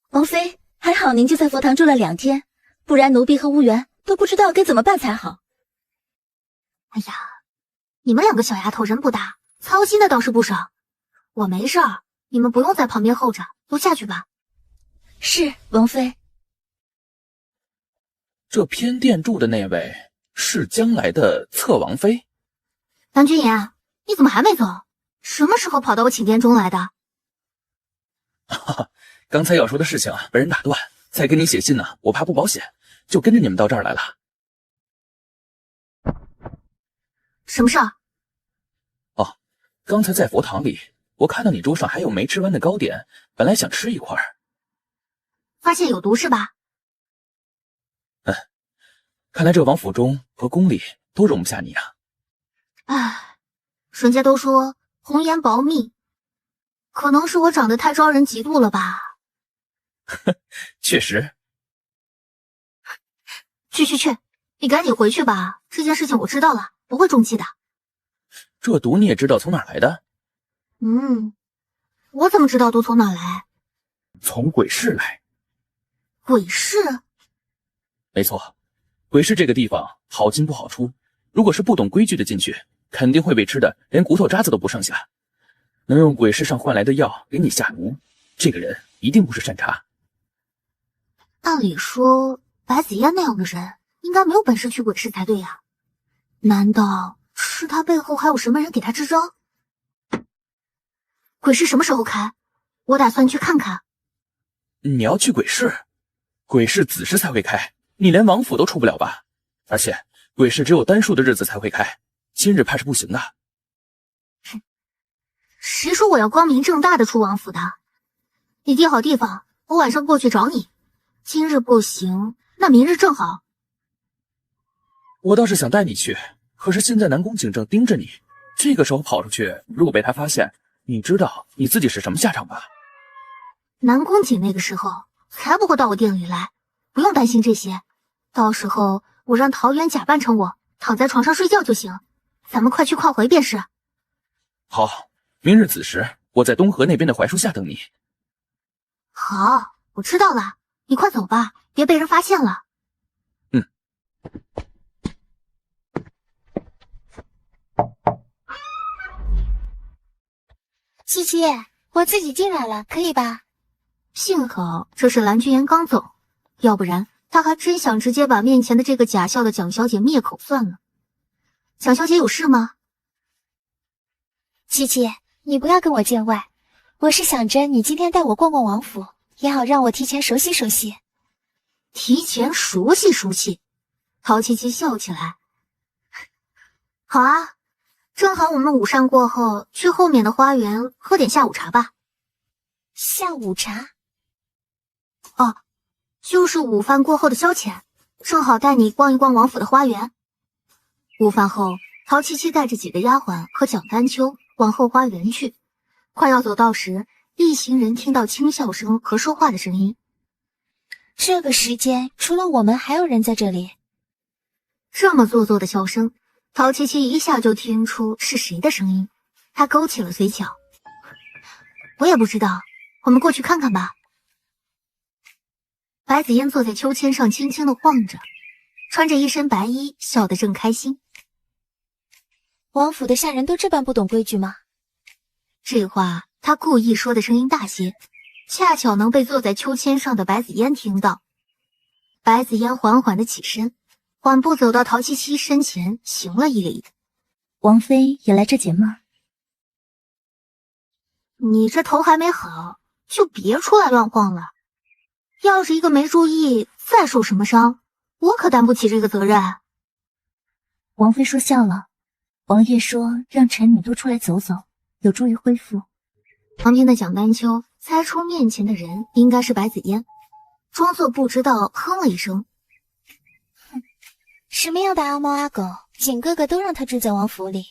王妃，还好您就在佛堂住了2天，不然奴婢和乌元都不知道该怎么办才好。
哎呀，你们2个小丫头人不大，操心的倒是不少。我没事儿，你们不用在旁边候着，都下去吧。
是，王妃。
这偏殿住的那位是将来的侧王妃。
蓝君言，你怎么还没走？什么时候跑到我寝殿中来的？
哈哈，刚才要说的事情被人打断，再给你写信呢，我怕不保险，就跟着你们到这儿来了。
什么事儿？
哦，刚才在佛堂里，我看到你桌上还有没吃完的糕点，本来想吃一块儿。
发现有毒是吧？
看来这王府中和宫里都容不下你啊。
唉，人家都说红颜薄命，可能是我长得太招人嫉妒了吧。
确实。
去，你赶紧回去吧，这件事情我知道了，不会中计的。
这毒你也知道从哪儿来的？
我怎么知道毒从哪儿来？
从鬼市来。
鬼市？
没错，鬼市这个地方好进不好出，如果是不懂规矩的进去，肯定会被吃的连骨头渣子都不剩下。能用鬼市上换来的药给你下毒，这个人一定不是善茬。
按理说白子嫣那样的人应该没有本事去鬼市才对呀，难道是他背后还有什么人给他支招？鬼市什么时候开？我打算去看看。
你要去鬼市？鬼市子时才会开，你连王府都出不了吧？而且鬼市只有单数的日子才会开，今日怕是不行的。
谁说我要光明正大的出王府的？你定好地方，我晚上过去找你。今日不行，那明日正好。
我倒是想带你去，可是现在南宫景正盯着你，这个时候跑出去，如果被他发现，你知道你自己是什么下场吧？
南宫景那个时候才不会到我店里来，不用担心这些。到时候我让桃园假扮成我，躺在床上睡觉就行。咱们快去快回便是。
好，明日子时我在东河那边的槐树下等你。
好，我知道了，你快走吧，别被人发现了。
七七，我自己进来了，可以吧？
幸好这是蓝君言刚走，要不然他还真想直接把面前的这个假笑的蒋小姐灭口算了。蒋小姐有事吗？
七七，你不要跟我见外，我是想着你今天带我逛逛王府，也好让我提前熟悉熟悉。
提前熟悉熟悉，陶七七笑起来。好啊，正好我们午膳过后去后面的花园喝点下午茶吧。
下午茶？
哦，就是午饭过后的消遣，正好带你逛一逛王府的花园。午饭后，陶七七带着几个丫鬟和蒋丹秋往后花园去。快要走到时，一行人听到轻笑声和说话的声音。
这个时间除了我们还有人在这里？
这么做作的笑声，陶七七一下就听出是谁的声音，她勾起了嘴角。我也不知道，我们过去看看吧。白子嫣坐在秋千上轻轻地晃着，穿着一身白衣，笑得正开心。
王府的下人都这般不懂规矩吗？
这话她故意说的声音大些，恰巧能被坐在秋千上的白子嫣听到。白子嫣缓缓地起身，缓步走到陶七七身前，行了一礼。
王妃也来这节吗？
你这头还没好，就别出来乱晃了。要是一个没注意，再受什么伤，我可担不起这个责任。
王妃说笑了，王爷说让臣女多出来走走，有助于恢复。
旁边的蒋丹秋猜出面前的人应该是白子嫣，装作不知道，哼了一声。
什么样的阿猫阿狗，景哥哥都让他住在王府里。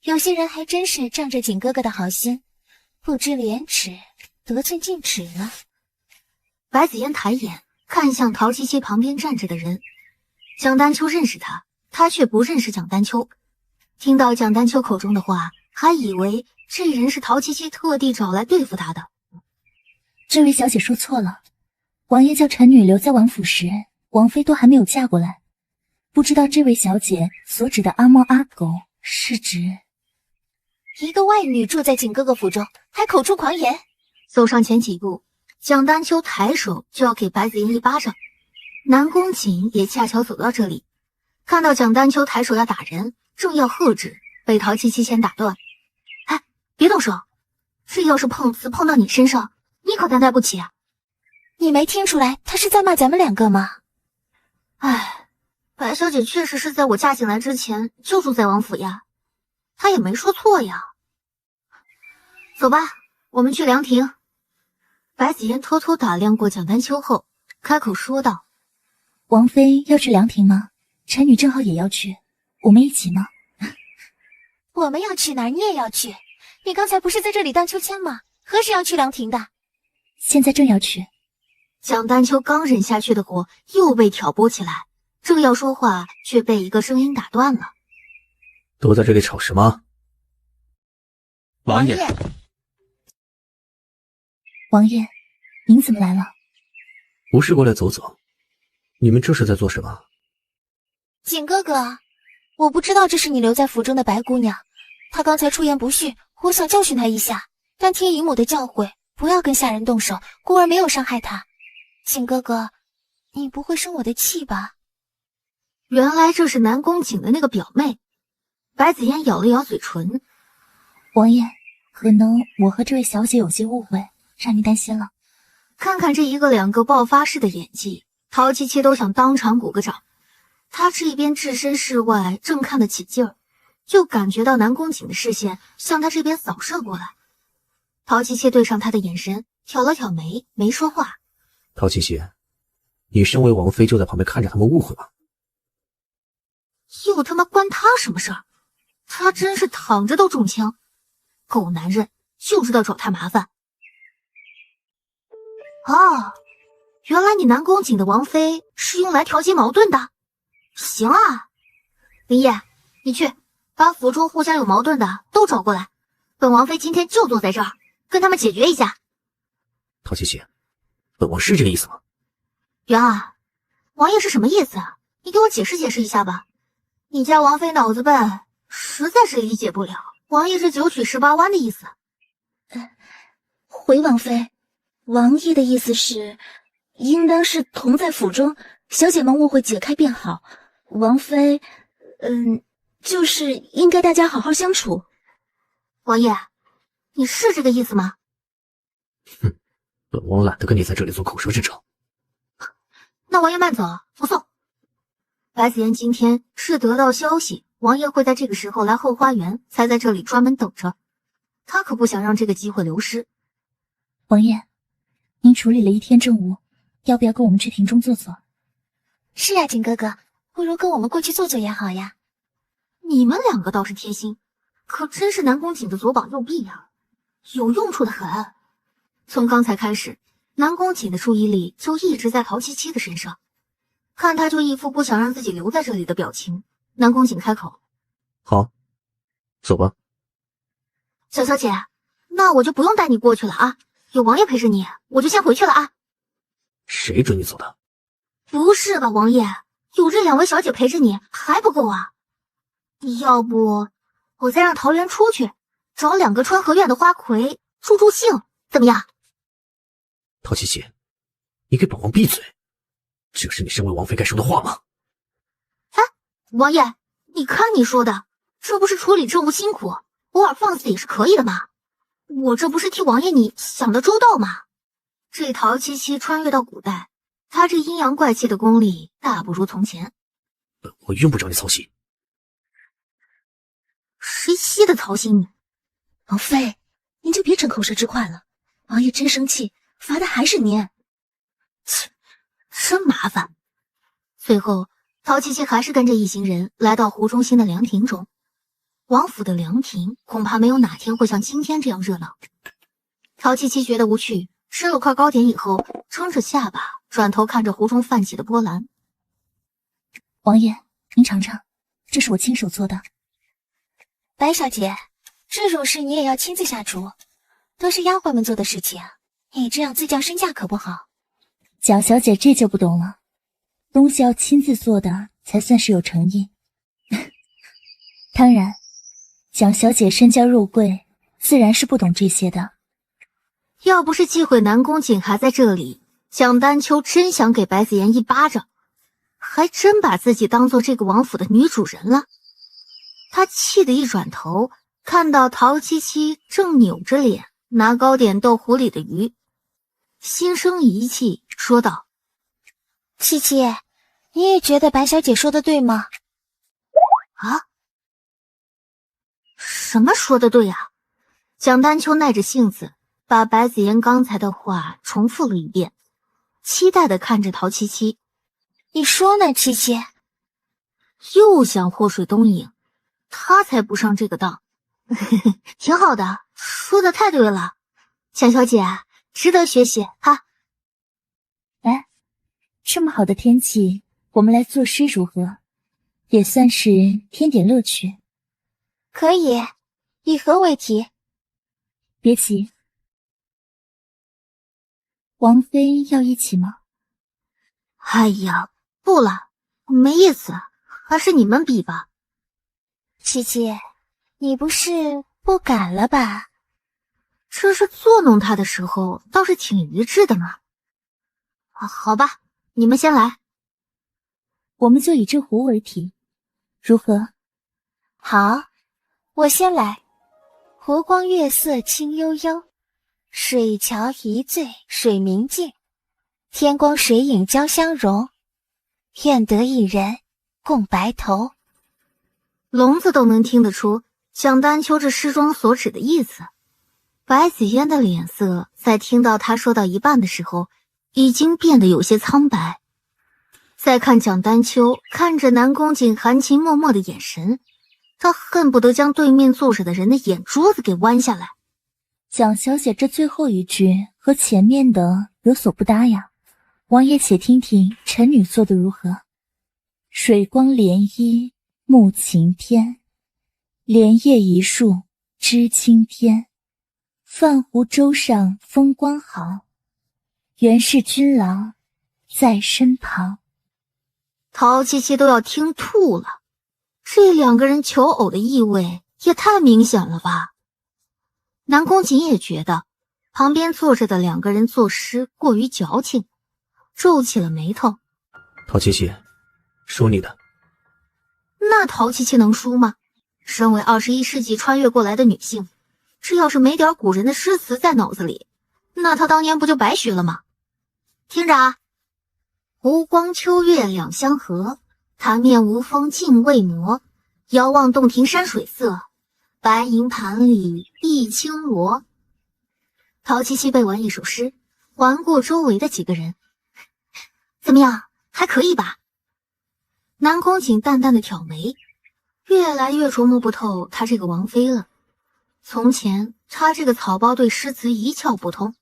有些人还真是仗着景哥哥的好心，不知廉耻，得寸进尺了。
白子嫣抬眼看向陶七七旁边站着的人，蒋丹秋认识他，他却不认识蒋丹秋。听到蒋丹秋口中的话，还以为这人是陶七七特地找来对付他的。
这位小姐说错了，王爷叫臣女留在王府时，王妃都还没有嫁过来。不知道这位小姐所指的阿猫阿狗是指……一个外女住在景哥哥府中，还口出狂言。
走上前几步，蒋丹秋抬手就要给白子妍一巴掌。南宫瑾也恰巧走到这里，看到蒋丹秋抬手要打人，正要喝止，被陶七七先打断。哎，别动手，这要是碰瓷碰到你身上，你可担待不起啊。
你没听出来他是在骂咱们两个吗？
哎，白小姐确实是在我嫁进来之前就住在王府呀，她也没说错呀。走吧，我们去凉亭。白子妍偷偷打量过蒋丹秋后，开口说道：
王妃要去凉亭吗？婵女正好也要去，我们一起吗？我们要去哪儿你也要去，你刚才不是在这里荡秋千吗？何时要去凉亭的？现在正要去。
蒋丹秋刚忍下去的火又被挑拨起来，正要说话，却被一个声音打断了。
都在这里吵什么？
王爷，
王爷，您怎么来了？
不是过来走走，你们这是在做什么？
景哥哥，我不知道这是你留在府中的白姑娘，她刚才出言不逊，我想教训她一下，但听姨母的教诲，不要跟下人动手，故而没有伤害她。景哥哥，你不会生我的气吧？
原来这是南宫瑾的那个表妹。白子妍咬了咬嘴唇。
王爷，可能我和这位小姐有些误会，让您担心了。
看看这一个两个爆发式的演技，陶七七都想当场鼓个掌。他这边置身事外，正看得起劲儿，就感觉到南宫瑾的视线向他这边扫射过来。陶七七对上他的眼神，挑了挑眉，没说话。
陶七七，你身为王妃就在旁边看着他们误会吗？
又他妈关他什么事儿？他真是躺着都中枪，狗男人就知道找他麻烦。哦，原来你南宫瑾的王妃是用来调节矛盾的。行啊，林烨，你去把府中互相有矛盾的都找过来，本王妃今天就坐在这儿，跟他们解决一下。
陶七七，本王是这个意思吗？
元儿，王爷是什么意思啊？你给我解释解释一下吧。你家王妃脑子笨，实在是理解不了王爷这9曲18弯的意思。
回王妃，王爷的意思是，应当是同在府中，小姐们误会解开便好。王妃，就是应该大家好好相处。
王爷，你是这个意思吗？
哼，本王懒得跟你在这里做口舌之争。
那王爷慢走，不送。白子妍今天是得到消息，王爷会在这个时候来后花园，才在这里专门等着。他可不想让这个机会流失。
王爷，您处理了一天政务，要不要跟我们去庭中坐坐？是啊，景哥哥，不如跟我们过去坐坐也好呀。
你们两个倒是贴心，可真是南宫瑾的左膀右臂啊，有用处的很。从刚才开始，南宫瑾的注意力就一直在陶七七的身上，看他就一副不想让自己留在这里的表情。南宫瑾开口：
好，走吧。
小小姐，那我就不用带你过去了啊，有王爷陪着你，我就先回去了啊。
谁准你走的？
不是吧，王爷，有这2位小姐陪着你还不够啊？要不我再让桃园出去找2个川河院的花魁助助兴，怎么样？
陶七七，你给本王闭嘴！这是你身为王妃该说的话吗？
哎，王爷，你看你说的，这不是处理政务辛苦，偶尔放肆也是可以的嘛。我这不是替王爷你想的周到吗？这陶七七穿越到古代，他这阴阳怪气的功力大不如从前。
本王用不着你操心。
谁稀的操心你？
王妃，您就别逞口舌之快了，王爷真生气，罚的还是您。
切，真麻烦。最后，陶七七还是跟着一行人来到湖中心的凉亭中。王府的凉亭恐怕没有哪天会像今天这样热闹。陶七七觉得无趣，吃了块糕点以后，撑着下巴，转头看着湖中泛起的波澜。
王爷，您尝尝，这是我亲手做的。白小姐，这种事你也要亲自下厨，都是丫鬟们做的事情，你这样自降身价可不好。蒋小姐这就不懂了，东西要亲自做的才算是有诚意。当然，蒋小姐身娇肉贵，自然是不懂这些的。
要不是忌讳南宫瑾还在这里，蒋丹秋真想给白子妍一巴掌，还真把自己当做这个王府的女主人了。他气得一转头，看到陶七七正扭着脸拿糕点逗壶里的鱼，心生一气，说道：
七七，你也觉得白小姐说的对吗？
啊？什么说的对啊？蒋丹秋耐着性子把白子妍刚才的话重复了一遍，期待地看着陶七七。
你说呢，七七？
又想祸水东瀛，他才不上这个当。挺好的，说的太对了，蒋小姐值得学习哈。
哎，这么好的天气，我们来作诗如何？也算是添点乐趣。
可以，以何为题？
别急。王妃要一起吗？
哎呀，不了，没意思，还是你们比吧。
七七，你不是不敢了吧？
这是作弄他的时候，倒是挺一致的嘛。好吧，你们先来。
我们就以这壶为题，如何？
好，我先来。湖光月色清悠悠，水桥一醉水明镜，天光水影交相融，愿得一人共白头。
聋子都能听得出蒋丹秋这诗中所指的意思。白子嫣的脸色在听到他说到一半的时候，已经变得有些苍白。再看蒋丹秋看着南宫瑾含情脉脉的眼神，他恨不得将对面坐着的人的眼珠子给剜下来。
蒋小姐这最后一句和前面的有所不搭呀，王爷且听听臣女做的如何。水光涟漪目晴天，莲叶一树知青天，泛湖舟上风光好，原是君郎在身旁。
陶七七都要听吐了，这两个人求偶的意味也太明显了吧。南宫瑾也觉得旁边坐着的两个人作诗过于矫情，皱起了眉头。
陶七七，说你的。
那陶七七能输吗？身为21世纪穿越过来的女性，这要是没点古人的诗词在脑子里，那她当年不就白学了吗？听着啊，湖光秋月两相和，潭面无风镜未磨，遥望洞庭山水色，白银盘里碧青罗。陶七七背完一首诗，环顾周围的几个人，怎么样，还可以吧？南宫瑾淡淡的挑眉，越来越琢磨不透他这个王妃了。从前他这个草包对诗词一窍不通，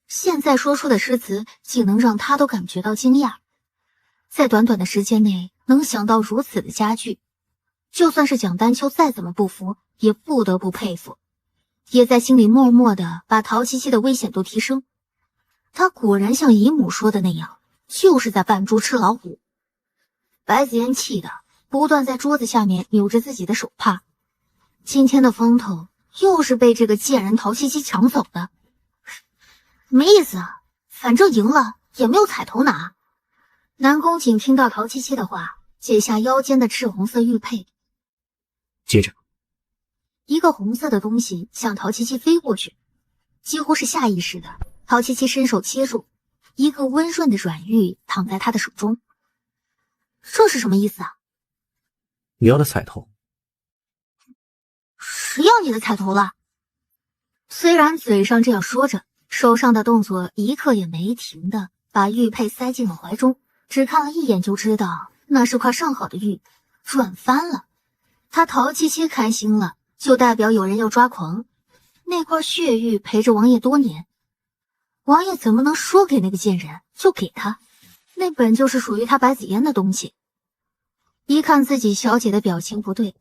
现在说出的诗词竟能让他都感觉到惊讶。在短短的时间内能想到如此的佳句，就算是蒋丹秋再怎么不服，也不得不佩服，也在心里默默地把陶七七的危险度提升。他果然像姨母说的那样，就是在扮猪吃老虎。白子嫣气得不断在桌子下面扭着自己的手帕，今天的风头又是被这个贱人陶七七抢走的，没意思啊，反正赢了也没有彩头拿。南宫瑾听到陶七七的话，解下腰间的赤红色玉佩，
接着
一个红色的东西向陶七七飞过去，几乎是下意识的，陶七七伸手切住，一个温润的软玉躺在他的手中。这是什么意思啊？
你要的彩头。
谁要你的彩头了？虽然嘴上这样说着，手上的动作一刻也没停的把玉佩塞进了怀中，只看了一眼就知道那是块上好的玉，赚翻了。他陶七七开心了，就代表有人要抓狂。那块血玉陪着王爷多年，王爷怎么能说给那个贱人就给他？那本就是属于他白子嫣的东西。一看自己小姐的表情不对，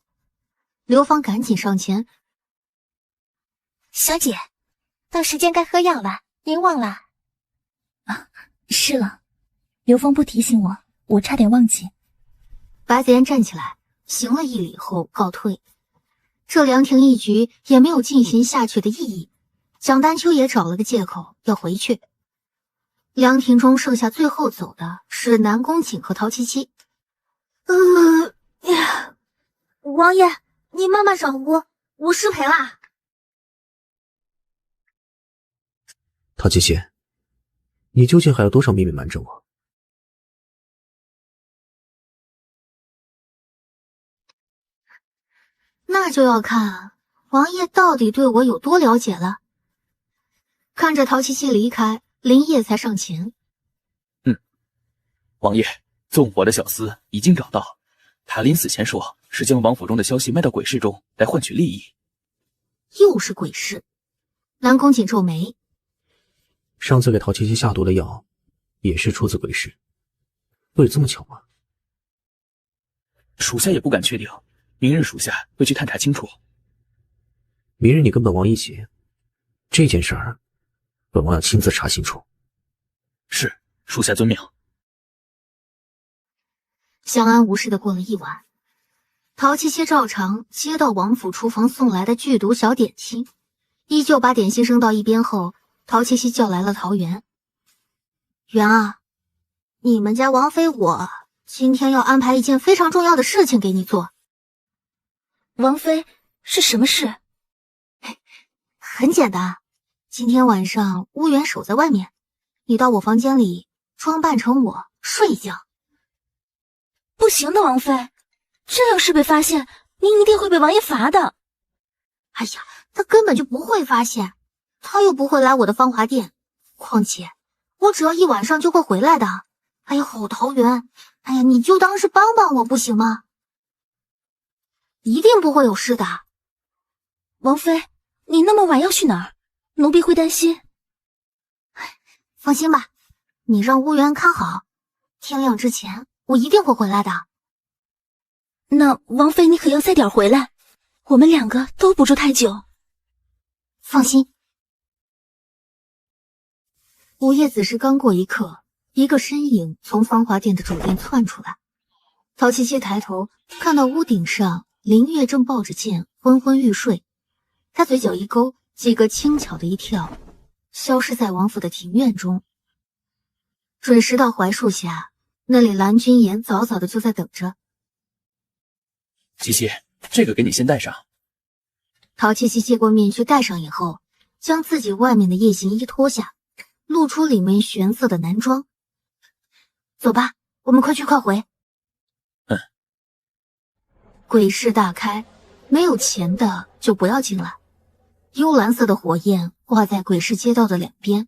刘芳赶紧上前：
小姐，到时间该喝药了，您忘了？
啊，是了，刘芳不提醒我，我差点忘记。
白子嫣站起来行了一礼后告退。这凉亭一局也没有进行下去的意义，蒋丹秋也找了个借口要回去。凉亭中剩下最后走的是南宫瑾和陶七七。
王爷，你慢慢找我失陪啦。
陶七七，你究竟还有多少秘密瞒着我？
那就要看王爷到底对我有多了解了。看着陶七七离开，林烨才上前。
王爷，纵火的小厮已经找到，他临死前说是将王府中的消息卖到鬼市中来换取利益。
又是鬼市？南宫瑾皱眉。
上次给陶七七下毒的药也是出自鬼市，会有这么巧吗？
属下也不敢确定，明日属下会去探查清楚。
明日你跟本王一起，这件事儿本王要亲自查清楚。
是，属下遵命。
相安无事的过了一晚，陶七七照常接到王府厨房送来的剧毒小点心，依旧把点心扔到一边后，陶七七叫来了陶元。元啊，你们家王妃我今天要安排一件非常重要的事情给你做。
王妃，是什么事？
很简单，今天晚上乌元守在外面，你到我房间里装扮成我睡一觉。
不行的，王妃，这要是被发现，您一定会被王爷罚的。
哎呀，他根本就不会发现，他又不会来我的芳华殿，况且我只要一晚上就会回来的。哎呀，好桃园，哎呀，你就当是帮帮我不行吗？一定不会有事的。
王妃，你那么晚要去哪儿？奴婢会担心。
放心吧，你让乌元看好，天亮之前我一定会回来的。
那王妃你可要早点回来，我们两个都不住太久。
放心。午夜子时刚过一刻，一个身影从芳华殿的主殿窜出来。陶七七抬头看到屋顶上林月正抱着剑昏昏欲睡，他嘴角一勾，几个轻巧的一跳，消失在王府的庭院中。准时到槐树下，那里蓝君言早早的就在等着。
七七，这个给你先戴上。
陶七七接过面具戴上以后，将自己外面的夜行衣脱下，露出里面玄色的男装。走吧，我们快去快回。鬼市大开，没有钱的就不要进来。幽蓝色的火焰挂在鬼市街道的两边，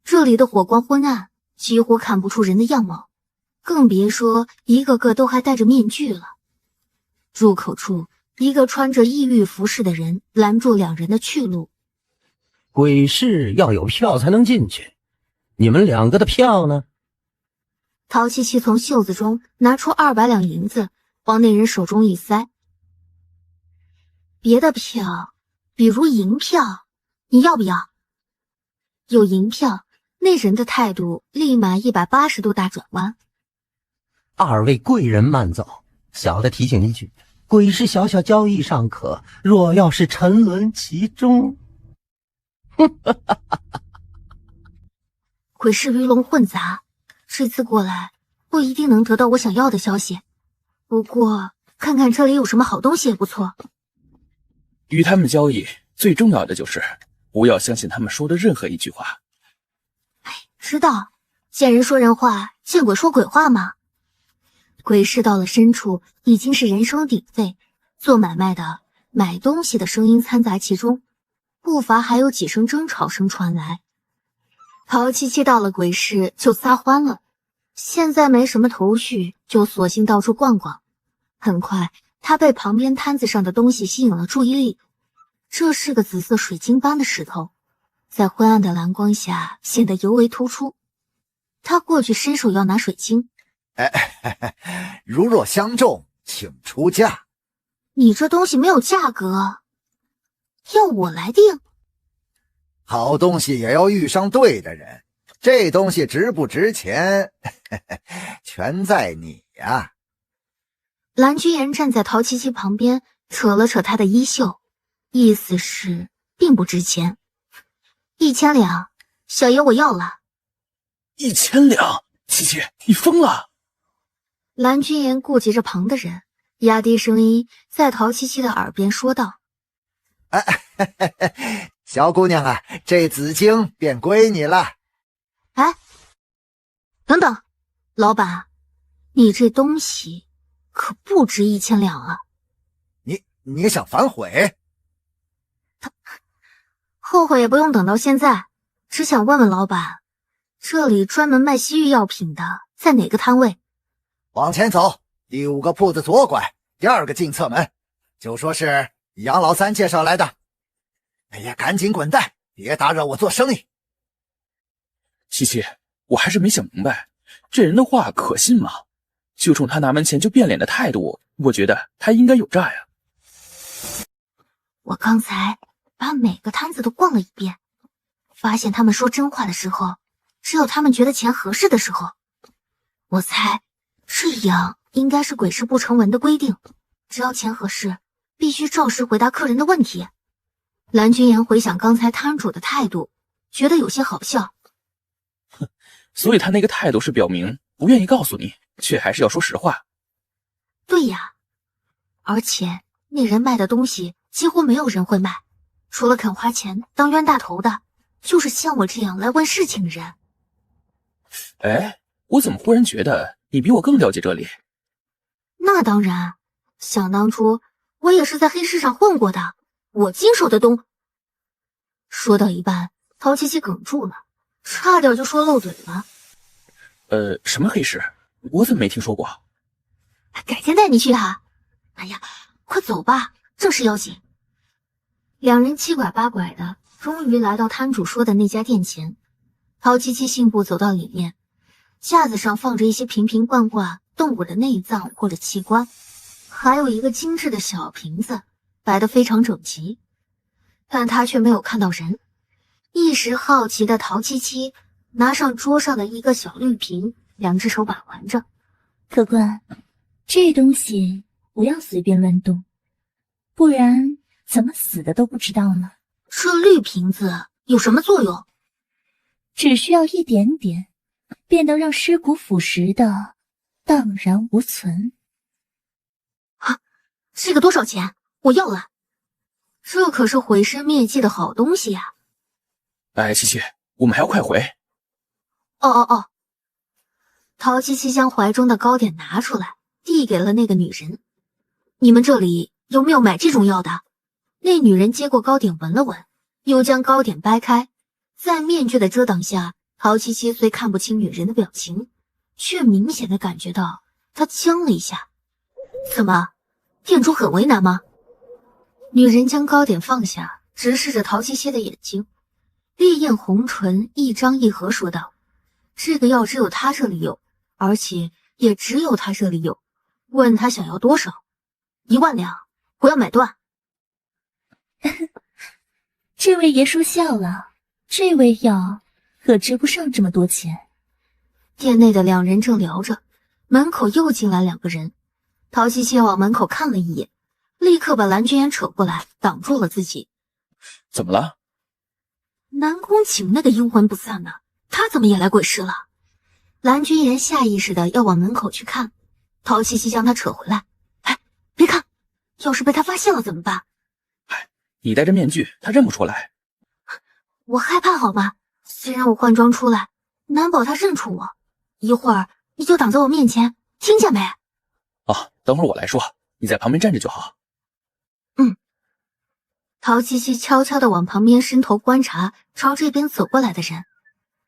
这里的火光昏暗，几乎看不出人的样貌，更别说一个个都还戴着面具了。入口处，一个穿着异域服饰的人拦住两人的去路。
鬼市要有票才能进去，你们两个的票呢？
陶七七从袖子中拿出200两银子，往那人手中一塞。别的票，比如银票，你要不要？有银票，那人的态度立马180度大转弯。
二位贵人慢走，小的提醒一句，鬼市小小交易尚可，若要是沉沦其中，
鬼市鱼龙混杂，这次过来不一定能得到我想要的消息，不过看看这里有什么好东西也不错。
与他们交易最重要的就是不要相信他们说的任何一句话。
知道，见人说人话，见鬼说鬼话嘛。鬼市到了深处已经是人声鼎沸，做买卖的、买东西的声音掺杂其中，不乏还有几声争吵声传来。陶七七到了鬼市就撒欢了，现在没什么头绪，就索性到处逛逛。很快他被旁边摊子上的东西吸引了注意力，这是个紫色水晶般的石头，在昏暗的蓝光下显得尤为突出。他过去伸手要拿水晶。
如若相中，请出价。
你这东西没有价格，要我来定？
好东西也要遇上对的人，这东西值不值钱，全在你呀。
蓝居言站在陶七七旁边，扯了扯他的衣袖，意思是并不值钱。1000两，小爷我要了。
1000两，七七，你疯了！
蓝君言顾及着旁的人，压低声音在陶七七的耳边说道：“
小姑娘啊，这紫荆便归你了。”
哎，等等，老板，你这东西可不值1000两啊！
你想反悔？
后悔也不用等到现在，只想问问老板，这里专门卖西域药品的在哪个摊位？
往前走，第5个铺子左拐，第2个进侧门，就说是杨老三介绍来的。哎呀，赶紧滚蛋，别打扰我做生意。
七七，我还是没想明白，这人的话可信吗？就冲他拿门前就变脸的态度，我觉得他应该有诈呀。
我刚才把每个摊子都逛了一遍，发现他们说真话的时候，只有他们觉得钱合适的时候。我猜这样应该是鬼市不成文的规定，只要钱合适，必须照实回答客人的问题。蓝君言回想刚才摊主的态度，觉得有些好笑。
所以他那个态度是表明不愿意告诉你，却还是要说实话。
对呀，而且那人卖的东西几乎没有人会买，除了肯花钱当冤大头的，就是像我这样来问事情的人。
哎，我怎么忽然觉得你比我更了解这里？
那当然，想当初我也是在黑市上混过的，我经手的东。说到一半，陶七七哽住了，差点就说漏嘴了。
什么黑市？我怎么没听说过？
改天带你去啊！哎呀，快走吧，正事要紧。两人七拐八拐的，终于来到摊主说的那家店前。陶七七信步走到里面，架子上放着一些瓶瓶罐罐动物的内脏或者器官，还有一个精致的小瓶子，摆得非常整齐。但他却没有看到人。一时好奇的陶七七拿上桌上的一个小绿瓶，2只手把玩着。
客官，这东西不要随便乱动，不然怎么死的都不知道呢。
这绿瓶子有什么作用？
只需要一点点，便能让尸骨腐蚀的荡然无存。
啊，这个多少钱？我要了。这可是毁尸灭迹的好东西呀！
哎，七七，我们还要快回。
哦。陶七七将怀中的糕点拿出来，递给了那个女人。你们这里有没有买这种药的？那女人接过糕点闻了闻，又将糕点掰开。在面具的遮挡下，陶七七虽看不清女人的表情，却明显的感觉到她僵了一下。怎么，店主很为难吗？女人将糕点放下，直视着陶七七的眼睛，烈焰红唇一张一合说道：“这个药只有他这里有，而且也只有他这里有。问他想要多少？1万两，我要买断。”
这位爷说笑了，这味药可值不上这么多钱。
店内的两人正聊着，门口又进来2个人。陶七七往门口看了一眼，立刻把蓝君言扯过来，挡住了自己。
怎么了？
南宫景那个阴魂不散呢，他怎么也来鬼市了？蓝君言下意识的要往门口去看，陶七七将他扯回来。哎，别看，要是被他发现了怎么办？
你戴着面具，他认不出来。
我害怕好吗？虽然我换装出来，难保他认出我。一会儿你就挡在我面前，听见没？
哦，等会儿我来说，你在旁边站着就好。
陶七七悄悄地往旁边伸头观察朝这边走过来的人，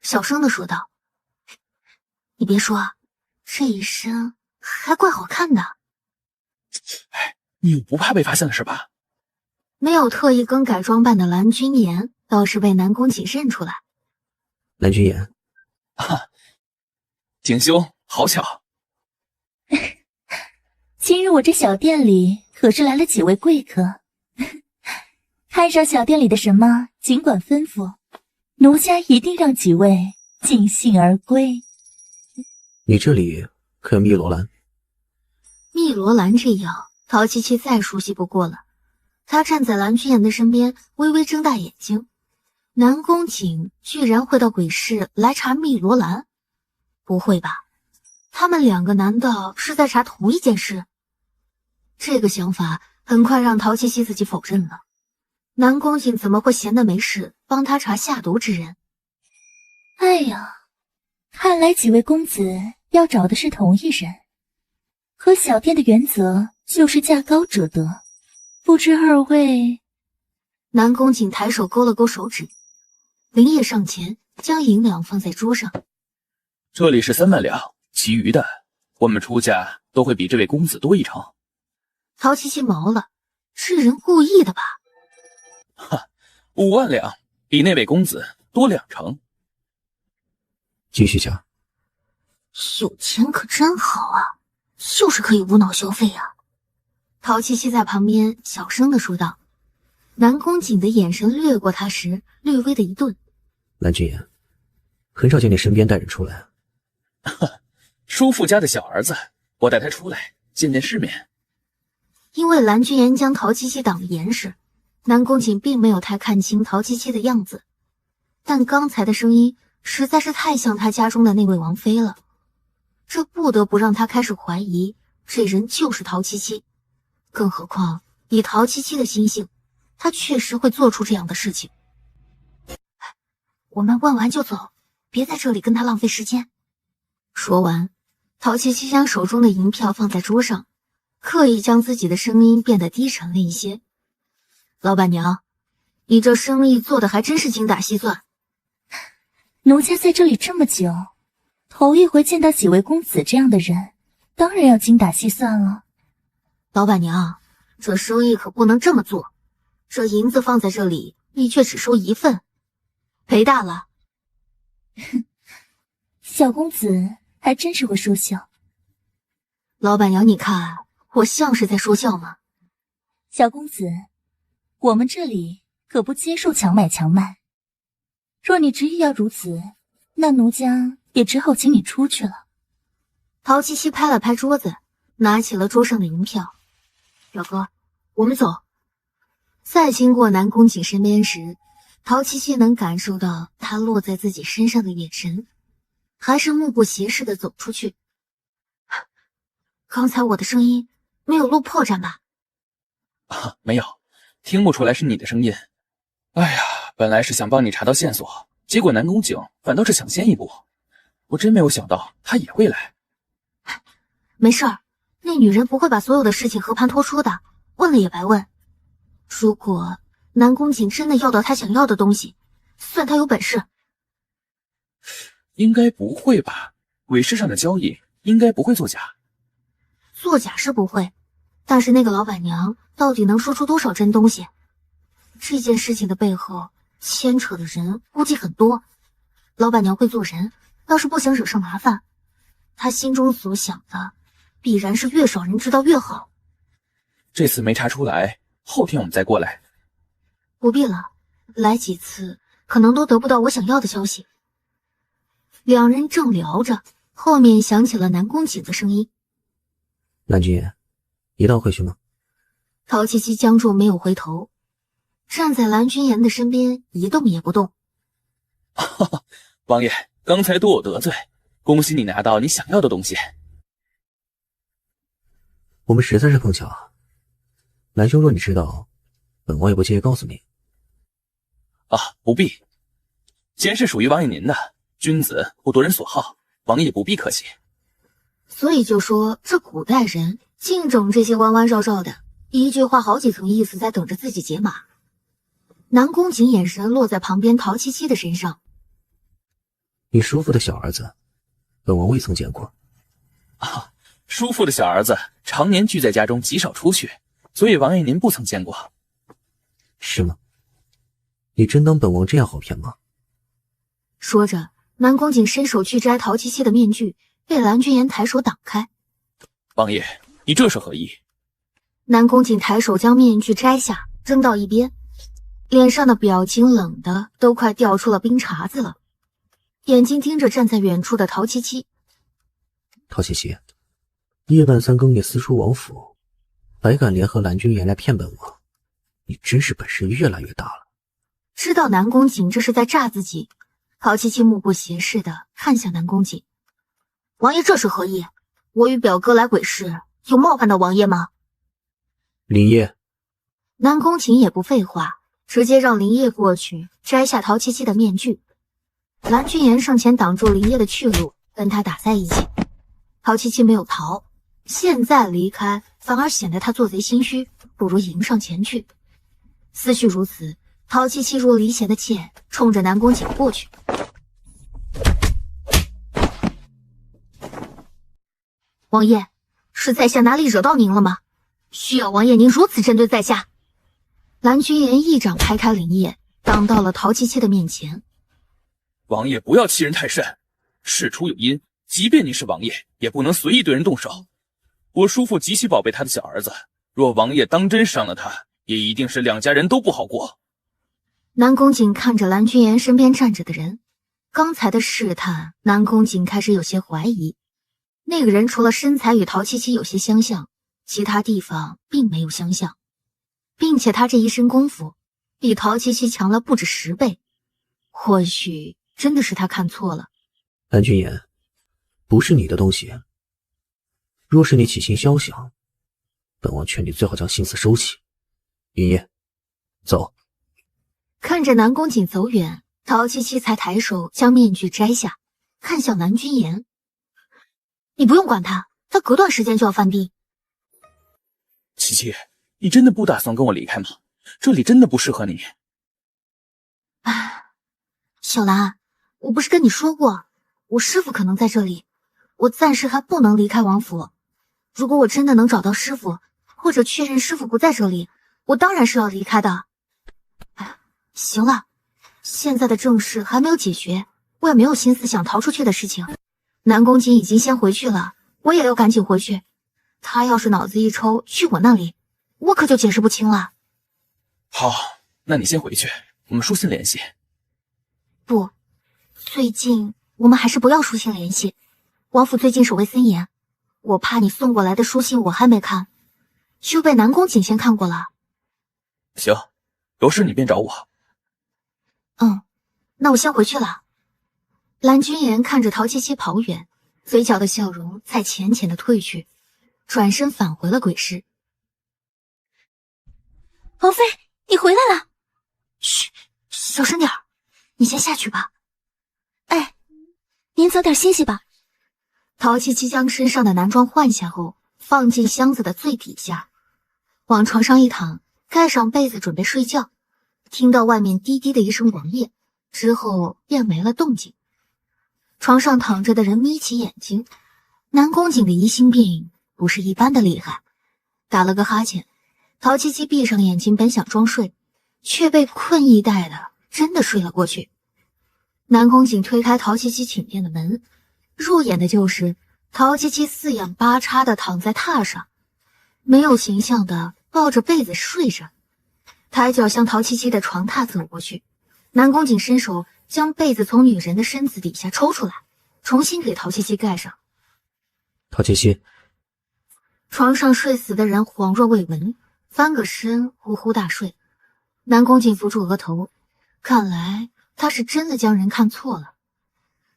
小声地说道：“你别说，这一身还怪好看的。”
哎，你不怕被发现了是吧？
没有特意更改装扮的蓝君言倒是被南宫景认出来。
蓝君言，
景兄，好巧。
今日我这小店里可是来了几位贵客，看上小店里的什么，尽管吩咐，奴家一定让几位尽兴而归。
你这里可有汨罗兰？
汨罗兰这药，陶七七再熟悉不过了，他站在蓝君言的身边，微微睁大眼睛。南宫瑾居然会到鬼市来查密罗兰？不会吧？他们两个难道是在查同一件事？这个想法很快让陶七七自己否认了。南宫瑾怎么会闲得没事帮他查下毒之人？
哎呀，看来几位公子要找的是同一人。和小店的原则就是价高者得，不知二位……
南宫瑾抬手勾了勾手指，林业上前将银两放在桌上。
这里是3万两，其余的我们出价都会比这位公子多1成。
陶七七毛了，是人故意的吧？
哈，5万两比那位公子多2成。
继续讲。
有钱可真好啊，就是可以无脑消费啊。陶七七在旁边小声地说道。南宫瑾的眼神掠过他时，略微的一顿。
蓝君言，很少见你身边带人出来。
叔父家的小儿子，我带他出来见见世面。
因为蓝君言将陶七七挡得严实，南宫瑾并没有太看清陶七七的样子，但刚才的声音实在是太像他家中的那位王妃了，这不得不让他开始怀疑这人就是陶七七。更何况以陶七七的心性，他确实会做出这样的事情。我们问完就走，别在这里跟他浪费时间。说完，陶七七将手中的银票放在桌上，刻意将自己的声音变得低沉了一些。老板娘，你这生意做的还真是精打细算。
奴家在这里这么久，头一回见到几位公子这样的人，当然要精打细算了。
老板娘，这生意可不能这么做，这银子放在这里，你却只收1份，赔大了。
小公子还真是会说笑。
老板娘，你看我像是在说笑吗？
小公子，我们这里可不接受强买强卖。若你执意要如此，那奴家也只好请你出去了。
陶七七拍了拍桌子，拿起了桌上的银票。表哥，我们走。再经过南宫瑾身边时，陶七七能感受到他落在自己身上的眼神，还是目不斜视地走出去。刚才我的声音没有露破绽吧？
没有，听不出来是你的声音。哎呀，本来是想帮你查到线索，结果南宫瑾反倒是抢先一步，我真没有想到他也会来。
没事儿，那女人不会把所有的事情和盘托出的，问了也白问。如果南宫瑾真的要到他想要的东西，算他有本事。
应该不会吧？鬼市上的交易应该不会作假。
作假是不会，但是那个老板娘到底能说出多少真东西？这件事情的背后牵扯的人估计很多。老板娘会做人，要是不想惹上麻烦，她心中所想的必然是越少人知道越好。
这次没查出来，后天我们再过来。
不必了，来几次可能都得不到我想要的消息。两人正聊着，后面响起了南宫瑾的声音。
蓝君言，一道回去吗？
陶七七僵住没有回头，站在蓝君言的身边一动也不动。
王爷，刚才多有得罪，恭喜你拿到你想要的东西。
我们实在是碰巧。蓝兄，若你知道，本王也不介意告诉你。
不必，既然是属于王爷您的，君子不夺人所好，王爷不必客气。
所以就说这古代人净整这些弯弯绕绕的，一句话好几层意思，在等着自己解码。南宫瑾眼神落在旁边陶七七的身上。
你叔父的小儿子，本王未曾见过。
叔父的小儿子常年聚在家中，极少出去，所以王爷您不曾见过。
是吗？你真当本王这样好骗吗？
说着，南宫瑾伸手去摘陶七七的面具，被蓝君言抬手挡开。
王爷，你这是何意？
南宫瑾抬手将面具摘下，扔到一边，脸上的表情冷的都快掉出了冰碴子了，眼睛盯着站在远处的陶七七。
陶七七，夜半三更夜私出王府，还敢联合蓝君言来骗本王，你真是本事越来越大了。
知道南宫瑾这是在诈自己，陶七七目不斜视的看向南宫瑾。王爷这是何意？我与表哥来鬼市，有冒犯到王爷吗？
林烨，
南宫瑾也不废话，直接让林烨过去摘下陶七七的面具。蓝君言上前挡住林烨的去路，跟他打在一起。陶七七没有逃，现在离开反而显得他做贼心虚，不如迎上前去。思绪如此，陶七七如离弦的箭，冲着南宫瑾过去。王爷，是在下哪里惹到您了吗？需要王爷您如此针对在下？蓝君言一掌拍开林烨，挡到了陶七七的面前。
王爷不要欺人太甚，事出有因，即便你是王爷，也不能随意对人动手。我叔父极其宝贝他的小儿子，若王爷当真伤了他，也一定是两家人都不好过。
南宫瑾看着蓝君言身边站着的人，刚才的试探，南宫瑾开始有些怀疑。那个人除了身材与陶七七有些相像，其他地方并没有相像，并且他这一身功夫比陶七七强了不止10倍，或许真的是他看错了。
蓝君言，不是你的东西，若是你起心肖想，本王劝你最好将心思收起。林烨，走。
看着南宫瑾走远，陶七七才抬手将面具摘下，看向南君言。你不用管他，他隔段时间就要犯病。
七七，你真的不打算跟我离开吗？这里真的不适合你。
唉，小兰，我不是跟你说过，我师父可能在这里，我暂时还不能离开王府。如果我真的能找到师父，或者确认师父不在这里，我当然是要离开的。唉，行了，现在的正事还没有解决，我也没有心思想逃出去的事情。南宫瑾已经先回去了，我也要赶紧回去。他要是脑子一抽去我那里，我可就解释不清了。
好，那你先回去，我们书信联系。
不，最近我们还是不要书信联系。王府最近守卫森严，我怕你送过来的书信我还没看，就被南宫瑾先看过了。
行，有事你便找我。
那我先回去了。蓝君言看着陶七七跑远，嘴角的笑容才浅浅的褪去，转身返回了鬼市。
王妃，你回来了。
嘘，小声点儿，你先下去吧。
哎，您早点歇息吧。
陶七七将身上的男装换下后，放进箱子的最底下，往床上一躺，盖上被子准备睡觉。听到外面滴滴的一声王爷之后，便没了动静。床上躺着的人眯起眼睛，南宫瑾的疑心病不是一般的厉害。打了个哈欠，陶七七闭上眼睛，本想装睡，却被困意带的真的睡了过去。南宫瑾推开陶七七寝殿的门，入眼的就是陶七七四仰八叉的躺在榻上，没有形象的抱着被子睡着。抬脚向陶七七的床榻走过去，南宫瑾伸手将被子从女人的身子底下抽出来，重新给陶七七盖上。
陶七七，
床上睡死的人恍若未闻，翻个身呼呼大睡。南宫瑾扶住额头，看来他是真的将人看错了。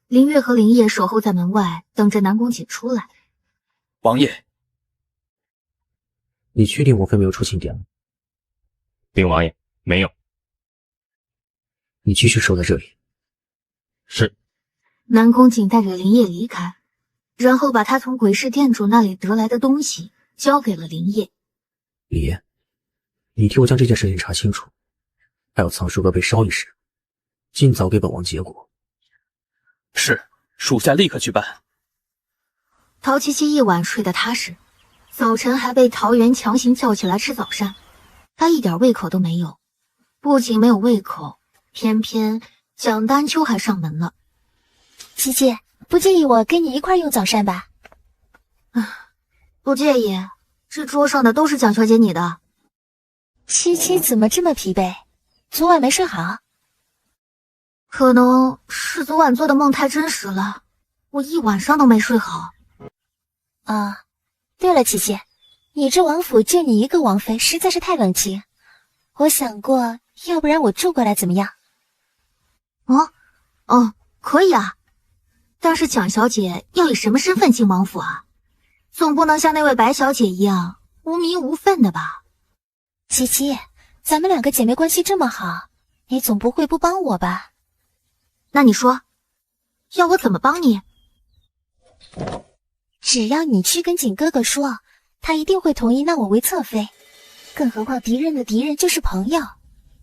林月和林烨守候在门外，等着南宫瑾出来。
王爷，
你确定王妃没有出寝殿吗？
禀王爷，没有。
你继续守在这里。
是。
南宫瑾带着林烨离开，然后把他从鬼市店主那里得来的东西交给了林烨。
林烨，你替我将这件事情查清楚，还有藏书阁被烧一事，尽早给本王结果。
是，属下立刻去办。
陶七七一晚睡得踏实，早晨还被陶元强行叫起来吃早膳，他一点胃口都没有。不仅没有胃口，偏偏蒋丹秋还上门了。
七七，不介意我跟你一块用早膳吧？
不介意，这桌上的都是蒋小姐你的。
七七怎么这么疲惫？昨晚没睡好？
可能是昨晚做的梦太真实了，我一晚上都没睡好。
对了，七七，你这王府就你一个王妃，实在是太冷清。我想过，要不然我住过来怎么样？
可以啊。但是蒋小姐要以什么身份进王府啊？总不能像那位白小姐一样无名无分的吧？
七七，咱们两个姐妹关系这么好，你总不会不帮我吧？
那你说，要我怎么帮你？
只要你去跟景哥哥说，他一定会同意纳我为侧妃。更何况敌人的敌人就是朋友，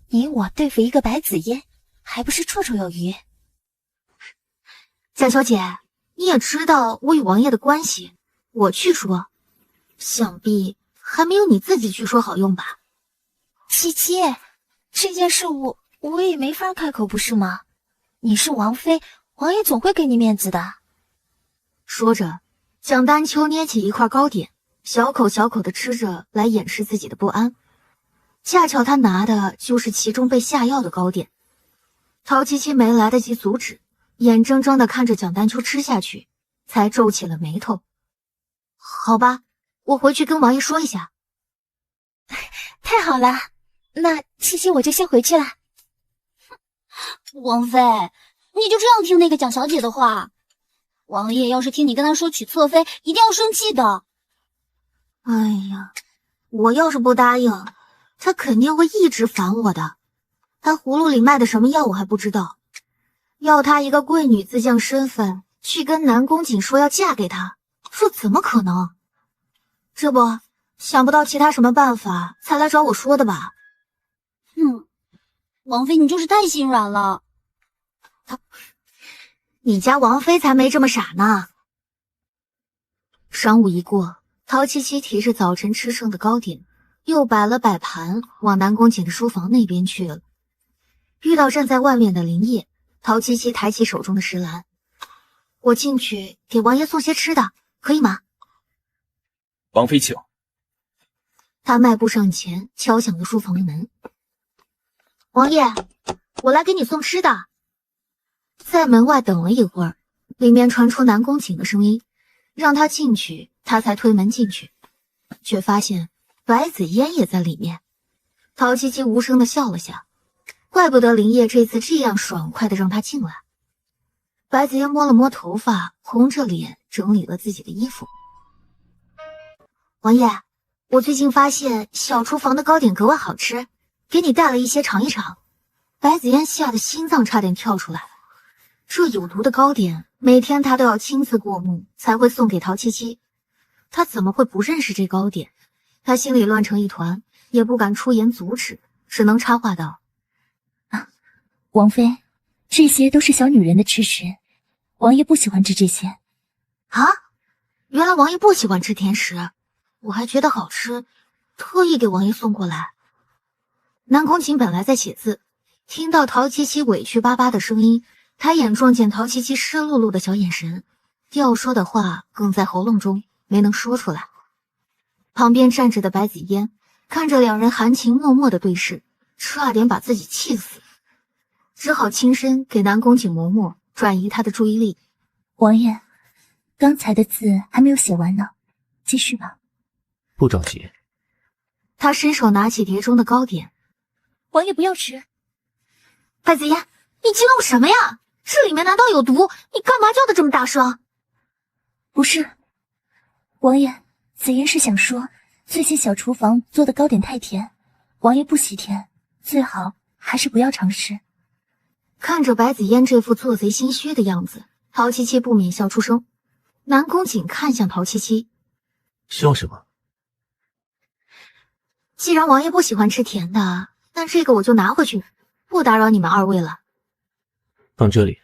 你我对付一个白子嫣，还不是绰绰有余？
蒋小姐，你也知道我与王爷的关系，我去说，想必还没有你自己去说好用吧？
七七，这件事我也没法开口，不是吗？你是王妃，王爷总会给你面子的。
说着，蒋丹秋捏起一块糕点，小口小口地吃着，来掩饰自己的不安。恰巧他拿的就是其中被下药的糕点。陶七七没来得及阻止，眼睁睁地看着蒋丹秋吃下去，才皱起了眉头。好吧，我回去跟王爷说一下。
太好了，那七七我就先回去了。
王妃，你就这样听那个蒋小姐的话？王爷要是听你跟他说娶侧妃，一定要生气的。
哎呀，我要是不答应，他肯定会一直烦我的。他葫芦里卖的什么药我还不知道，要他一个贵女自将身份去跟南宫瑾说要嫁给他，这怎么可能？这不，想不到其他什么办法才来找我说的吧？
王妃你就是太心软了。
你家王妃才没这么傻呢。晌午一过，陶七七提着早晨吃剩的糕点，又摆了摆盘，往南宫瑾的书房那边去了。遇到站在外面的林烨，陶七七抬起手中的石篮：“我进去给王爷送些吃的，可以吗？”
王妃请。
他迈步上前，敲响了书房的门。王爷，我来给你送吃的。在门外等了一会儿，里面传出南宫瑾的声音，让他进去，他才推门进去，却发现白子嫣也在里面。陶七七无声地笑了下，怪不得林烨这次这样爽快地让他进来。白子嫣摸了摸头发，红着脸整理了自己的衣服。王爷，我最近发现小厨房的糕点格外好吃，给你带了一些尝一尝。白子嫣吓得心脏差点跳出来。这有毒的糕点，每天他都要亲自过目才会送给陶七七，他怎么会不认识这糕点？他心里乱成一团，也不敢出言阻止，只能插话道：“
王妃，这些都是小女人的吃食，王爷不喜欢吃这些。”
啊，原来王爷不喜欢吃甜食，我还觉得好吃，特意给王爷送过来。南宫瑾本来在写字，听到陶七七委屈巴巴的声音，抬眼撞见陶七七湿漉漉的小眼神，要说的话哽在喉咙中，没能说出来。旁边站着的白子嫣看着两人含情脉脉的对视，差点把自己气死，只好轻声给南宫瑾磨墨，转移他的注意力。
王爷，刚才的字还没有写完呢，继续吧。
不着急。
他伸手拿起碟中的糕点。
王爷不要吃。
白子嫣，你激动什么呀？这里面难道有毒？你干嘛叫的这么大声？
不是，王爷，子嫣是想说，最近小厨房做的糕点太甜，王爷不喜甜，最好还是不要尝试。
看着白子嫣这副做贼心虚的样子，陶七七不免笑出声。南宫瑾看向陶七七，
笑什么？
既然王爷不喜欢吃甜的，那这个我就拿回去，不打扰你们二位了。
放这里。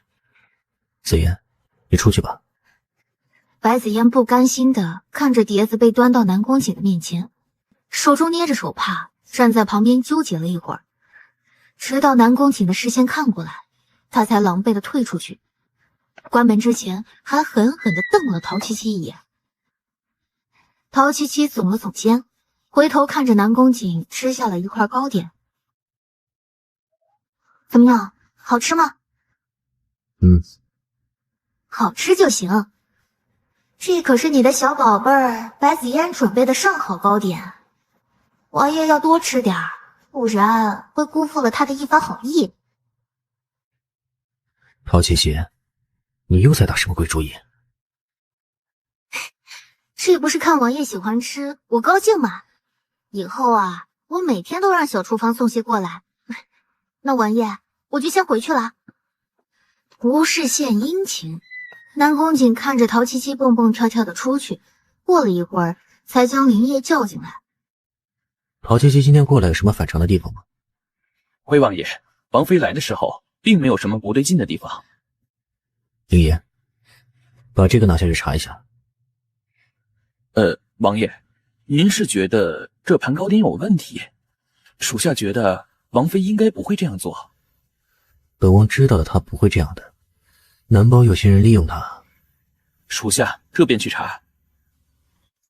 子嫣，你出去吧。
白子嫣不甘心的看着碟子被端到南宫瑾的面前，手中捏着手帕，站在旁边纠结了一会儿，直到南宫瑾的视线看过来，他才狼狈的退出去。关门之前还狠狠地瞪了陶七七一眼。陶七七耸了耸肩，回头看着南宫瑾吃下了一块糕点。怎么样，好吃吗？
嗯，
好吃就行。这可是你的小宝贝儿白子嫣准备的上好糕点，王爷要多吃点儿，不然会辜负了他的一番好意。
陶七七，你又在打什么鬼主意？
这不是看王爷喜欢吃，我高兴嘛。以后啊，我每天都让小厨房送些过来。那王爷，我就先回去了。不是献殷勤，南宫瑾看着陶七七蹦蹦跳跳的出去，过了一会儿，才将林烨叫进来。
陶七七今天过来有什么反常的地方吗？
回王爷，王妃来的时候并没有什么不对劲的地方。
林烨，把这个拿下去查一下。
王爷，您是觉得这盘糕点有问题？属下觉得王妃应该不会这样做。
本王知道的，他不会这样的。难保有些人利用他。
属下这便去查。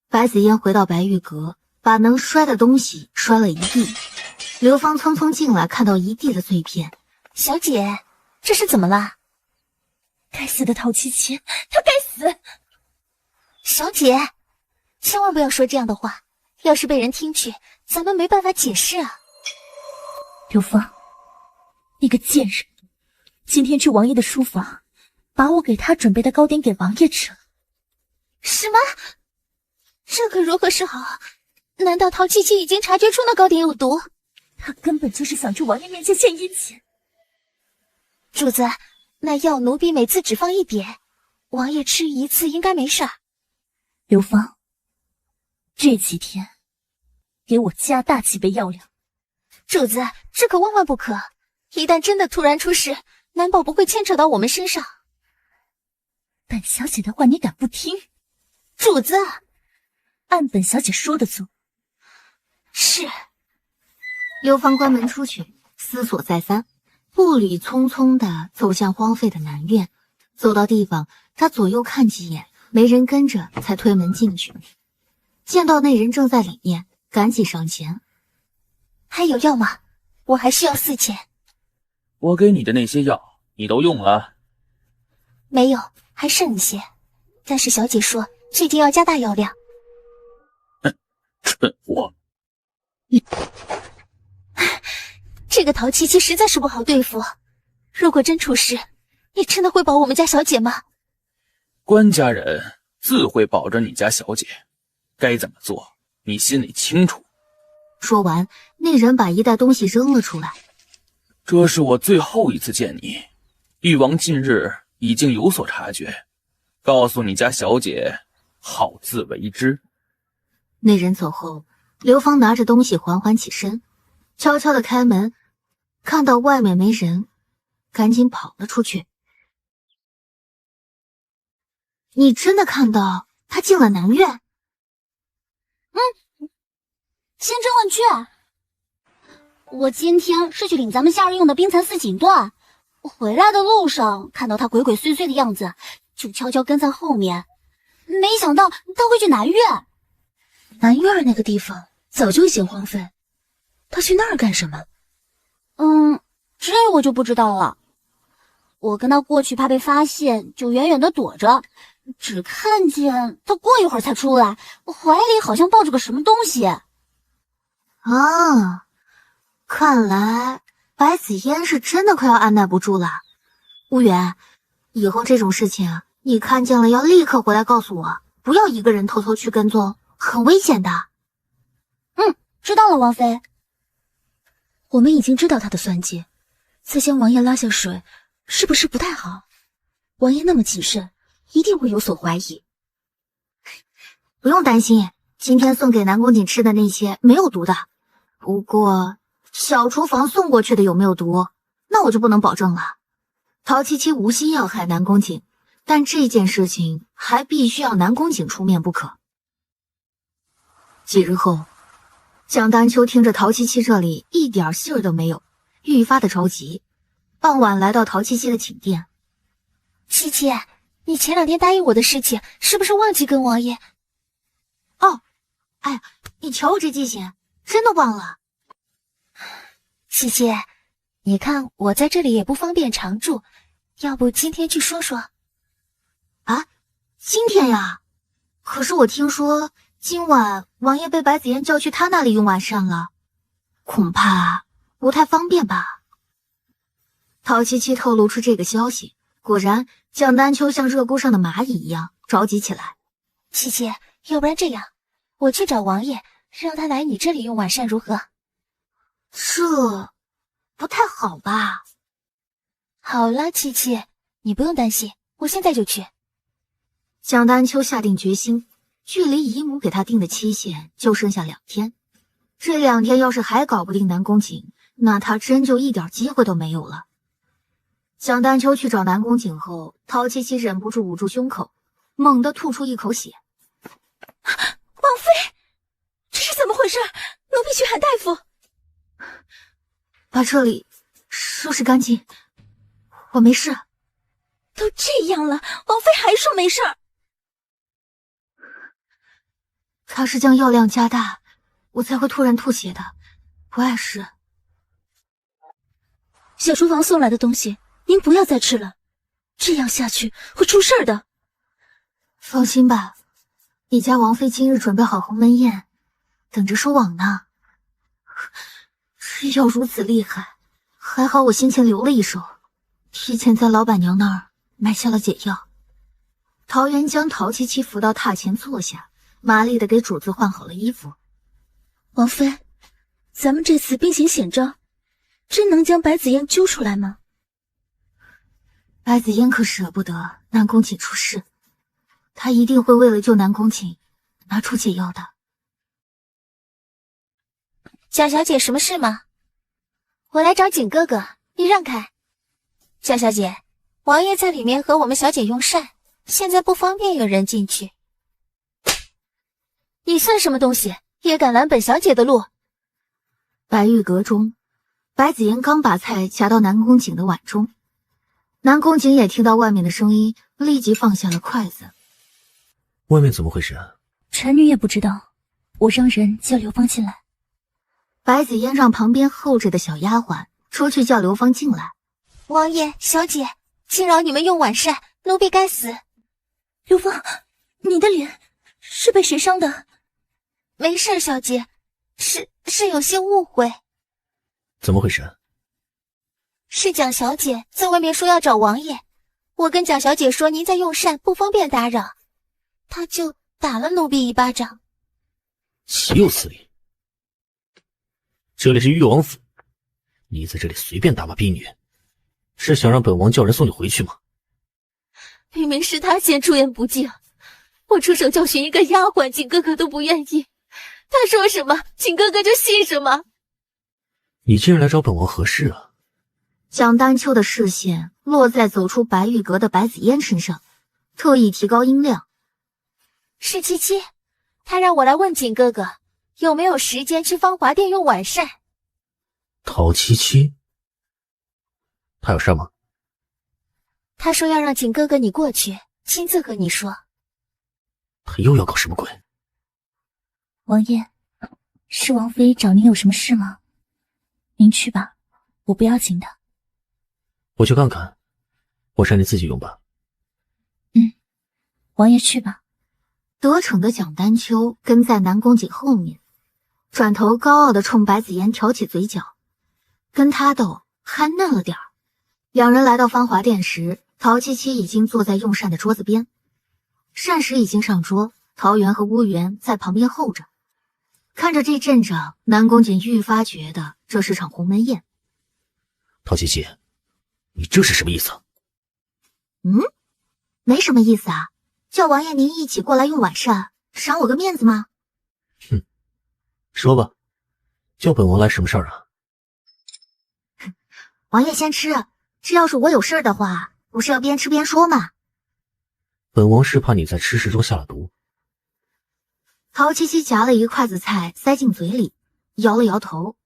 白子嫣回到白玉阁，把能摔的东西摔了一地。刘芳匆匆进来，看到一地的碎片。
小姐，这是怎么了？该死的陶七七，她该死！小姐，千万不要说这样的话，要是被人听去，咱们没办法解释啊。刘芳，你个贱人，今天去王爷的书房，把我给他准备的糕点给王爷吃了。什么？这可如何是好？难道陶七七已经察觉出那糕点有毒？他根本就是想去王爷面前献殷勤。主子，那药奴婢每次只放一点，王爷吃一次应该没事。刘芳，这几天给我加大几倍药量。主子，这可万万不可，一旦真的突然出事，难保不会牵扯到我们身上。本小姐的话你敢不听？主子，按本小姐说的做。是。
刘芳关门出去，思索再三，步履匆匆地走向荒废的南院。走到地方，他左右看几眼，没人跟着，才推门进去。见到那人正在里面，赶紧上前。
还有药吗？我还需要4钱。
我给你的那些药，你都用了？
没有，还剩一些。但是小姐说最近要加大药量。
蠢货！
这个陶七七实在是不好对付。如果真出事，你真的会保我们家小姐吗？
官家人自会保着你家小姐，该怎么做，你心里清楚。
说完，那人把一袋东西扔了出来。
这是我最后一次见你，誉王近日已经有所察觉，告诉你家小姐，好自为之。
那人走后，刘芳拿着东西缓缓起身，悄悄地开门，看到外面没人，赶紧跑了出去。你真的看到他进了南院？
千真万确。我今天是去领咱们下人用的冰蚕丝锦缎，回来的路上看到他鬼鬼祟祟的样子，就悄悄跟在后面，没想到他会去南院。
南院那个地方早就已经荒废，他去那儿干什么？
这我就不知道了。我跟他过去怕被发现，就远远的躲着，只看见他过一会儿才出来，怀里好像抱着个什么东西。
啊，看来白子嫣是真的快要按耐不住了。乌远，以后这种事情啊，你看见了要立刻回来告诉我，不要一个人偷偷去跟踪，很危险的。
知道了，王妃。
我们已经知道他的算计，再将王爷拉下水，是不是不太好？王爷那么谨慎，一定会有所怀疑。
不用担心，今天送给南宫瑾吃的那些没有毒的。不过小厨房送过去的有没有毒，那我就不能保证了。陶七七无心要害南宫瑾，但这件事情还必须要南宫瑾出面不可。几日后，蒋丹秋听着陶七七这里一点信儿都没有，愈发的着急。傍晚来到陶七七的寝殿。
七七，你前2天答应我的事情，是不是忘记跟王爷？
哦，哎呀，你瞧我这记性，真的忘了。
七七，你看我在这里也不方便常住，要不今天去说说？
啊，今天呀？可是我听说今晚王爷被白子嫣叫去他那里用晚膳了，恐怕不太方便吧。陶七七透露出这个消息，果然蒋丹秋像热锅上的蚂蚁一样着急起来。
七七，要不然这样，我去找王爷，让他来你这里用晚膳如何？
这不太好吧？
好了，七七，你不用担心，我现在就去。
蒋丹秋下定决心，距离姨母给他定的期限就剩下2天。这2天要是还搞不定南宫瑾，那他真就一点机会都没有了。蒋丹秋去找南宫瑾后，陶七七忍不住捂住胸口，猛地吐出一口血。
王妃，这是怎么回事？奴婢去喊大夫。
把这里收拾干净，我没事。
都这样了，王妃还说没事儿。
他是将药量加大，我才会突然吐血的，不碍事。
小厨房送来的东西，您不要再吃了，这样下去会出事儿的。
放心吧，你家王妃今日准备好鸿门宴，等着收网呢。这药如此厉害，还好我先前留了一手，提前在老板娘那儿买下了解药。陶元将陶七七扶到榻前坐下，麻利地给主子换好了衣服。
王妃，咱们这次兵行险招，真能将白子嫣揪出来吗？
白子嫣可舍不得南宫瑾出事，她一定会为了救南宫瑾拿出解药的。
贾小姐，什么事吗？我来找景哥哥，你让开。贾小姐，王爷在里面和我们小姐用膳，现在不方便有人进去。你算什么东西，也敢拦本小姐的路？
白玉阁中，白子嫣刚把菜夹到南宫瑾的碗中，南宫瑾也听到外面的声音，立即放下了筷子。
外面怎么回事？
臣女也不知道，我让人叫刘芳进来。
白子嫣让旁边候着的小丫鬟出去叫刘芳进来。
王爷、小姐，惊扰你们用晚膳，奴婢该死。刘芳，你的脸是被谁伤的？没事，小姐，是有些误会。
怎么回事？
是蒋小姐在外面说要找王爷，我跟蒋小姐说您在用膳，不方便打扰，她就打了奴婢一巴掌。
岂有此理！这里是誉王府，你在这里随便打骂婢女，是想让本王叫人送你回去吗？
明明是他先出言不敬，我出手教训一个丫鬟，景哥哥都不愿意，他说什么景哥哥就信什么。
你竟然来找本王何事啊？
蒋丹秋的视线落在走出白玉阁的白子嫣身上，特意提高音量。
是七七，他让我来问景哥哥有没有时间去芳华殿用晚膳。
陶七七，他有事吗？
他说要让景哥哥你过去，亲自和你说。
他又要搞什么鬼？
王爷，是王妃找您有什么事吗？您去吧，我不要紧的。
我去看看，晚膳你自己用吧。
王爷去吧。
得逞的蒋丹秋跟在南宫瑾后面，转头高傲地冲白子嫣挑起嘴角，跟他斗还嫩了点儿。两人来到芳华殿时，陶七七已经坐在用膳的桌子边，膳食已经上桌，桃园和乌元在旁边候着。看着这阵仗，南宫瑾愈发觉得这是场鸿门宴。
陶七七，你这是什么意思？
没什么意思啊，叫王爷您一起过来用晚膳，赏我个面子吗？
说吧，叫本王来什么事儿啊？
王爷先吃，这要是我有事儿的话，不是要边吃边说吗？
本王是怕你在吃食中下了毒。
陶七七夹了一筷子菜塞进嘴里，摇了摇头。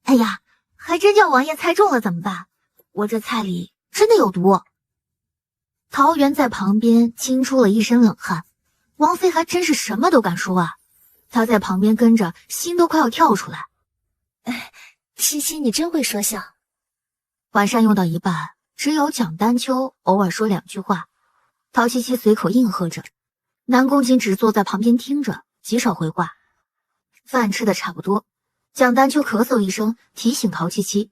哎呀，还真叫王爷猜中了怎么办？我这菜里真的有毒。桃园在旁边惊出了一身冷汗，王妃还真是什么都敢说啊！他在旁边跟着，心都快要跳出来。
七七，你真会说笑。
晚膳用到一半，只有蒋丹秋偶尔说2句话，陶七七随口应和着。蒋丹秋看着陶七七，心中暗暗的想：这是想让我们两个人一起过来用晚膳，赏我个面子吗？南宫瑾只坐在旁边听着，极少回话。饭吃的差不多，蒋丹秋咳嗽一声，提醒陶七七。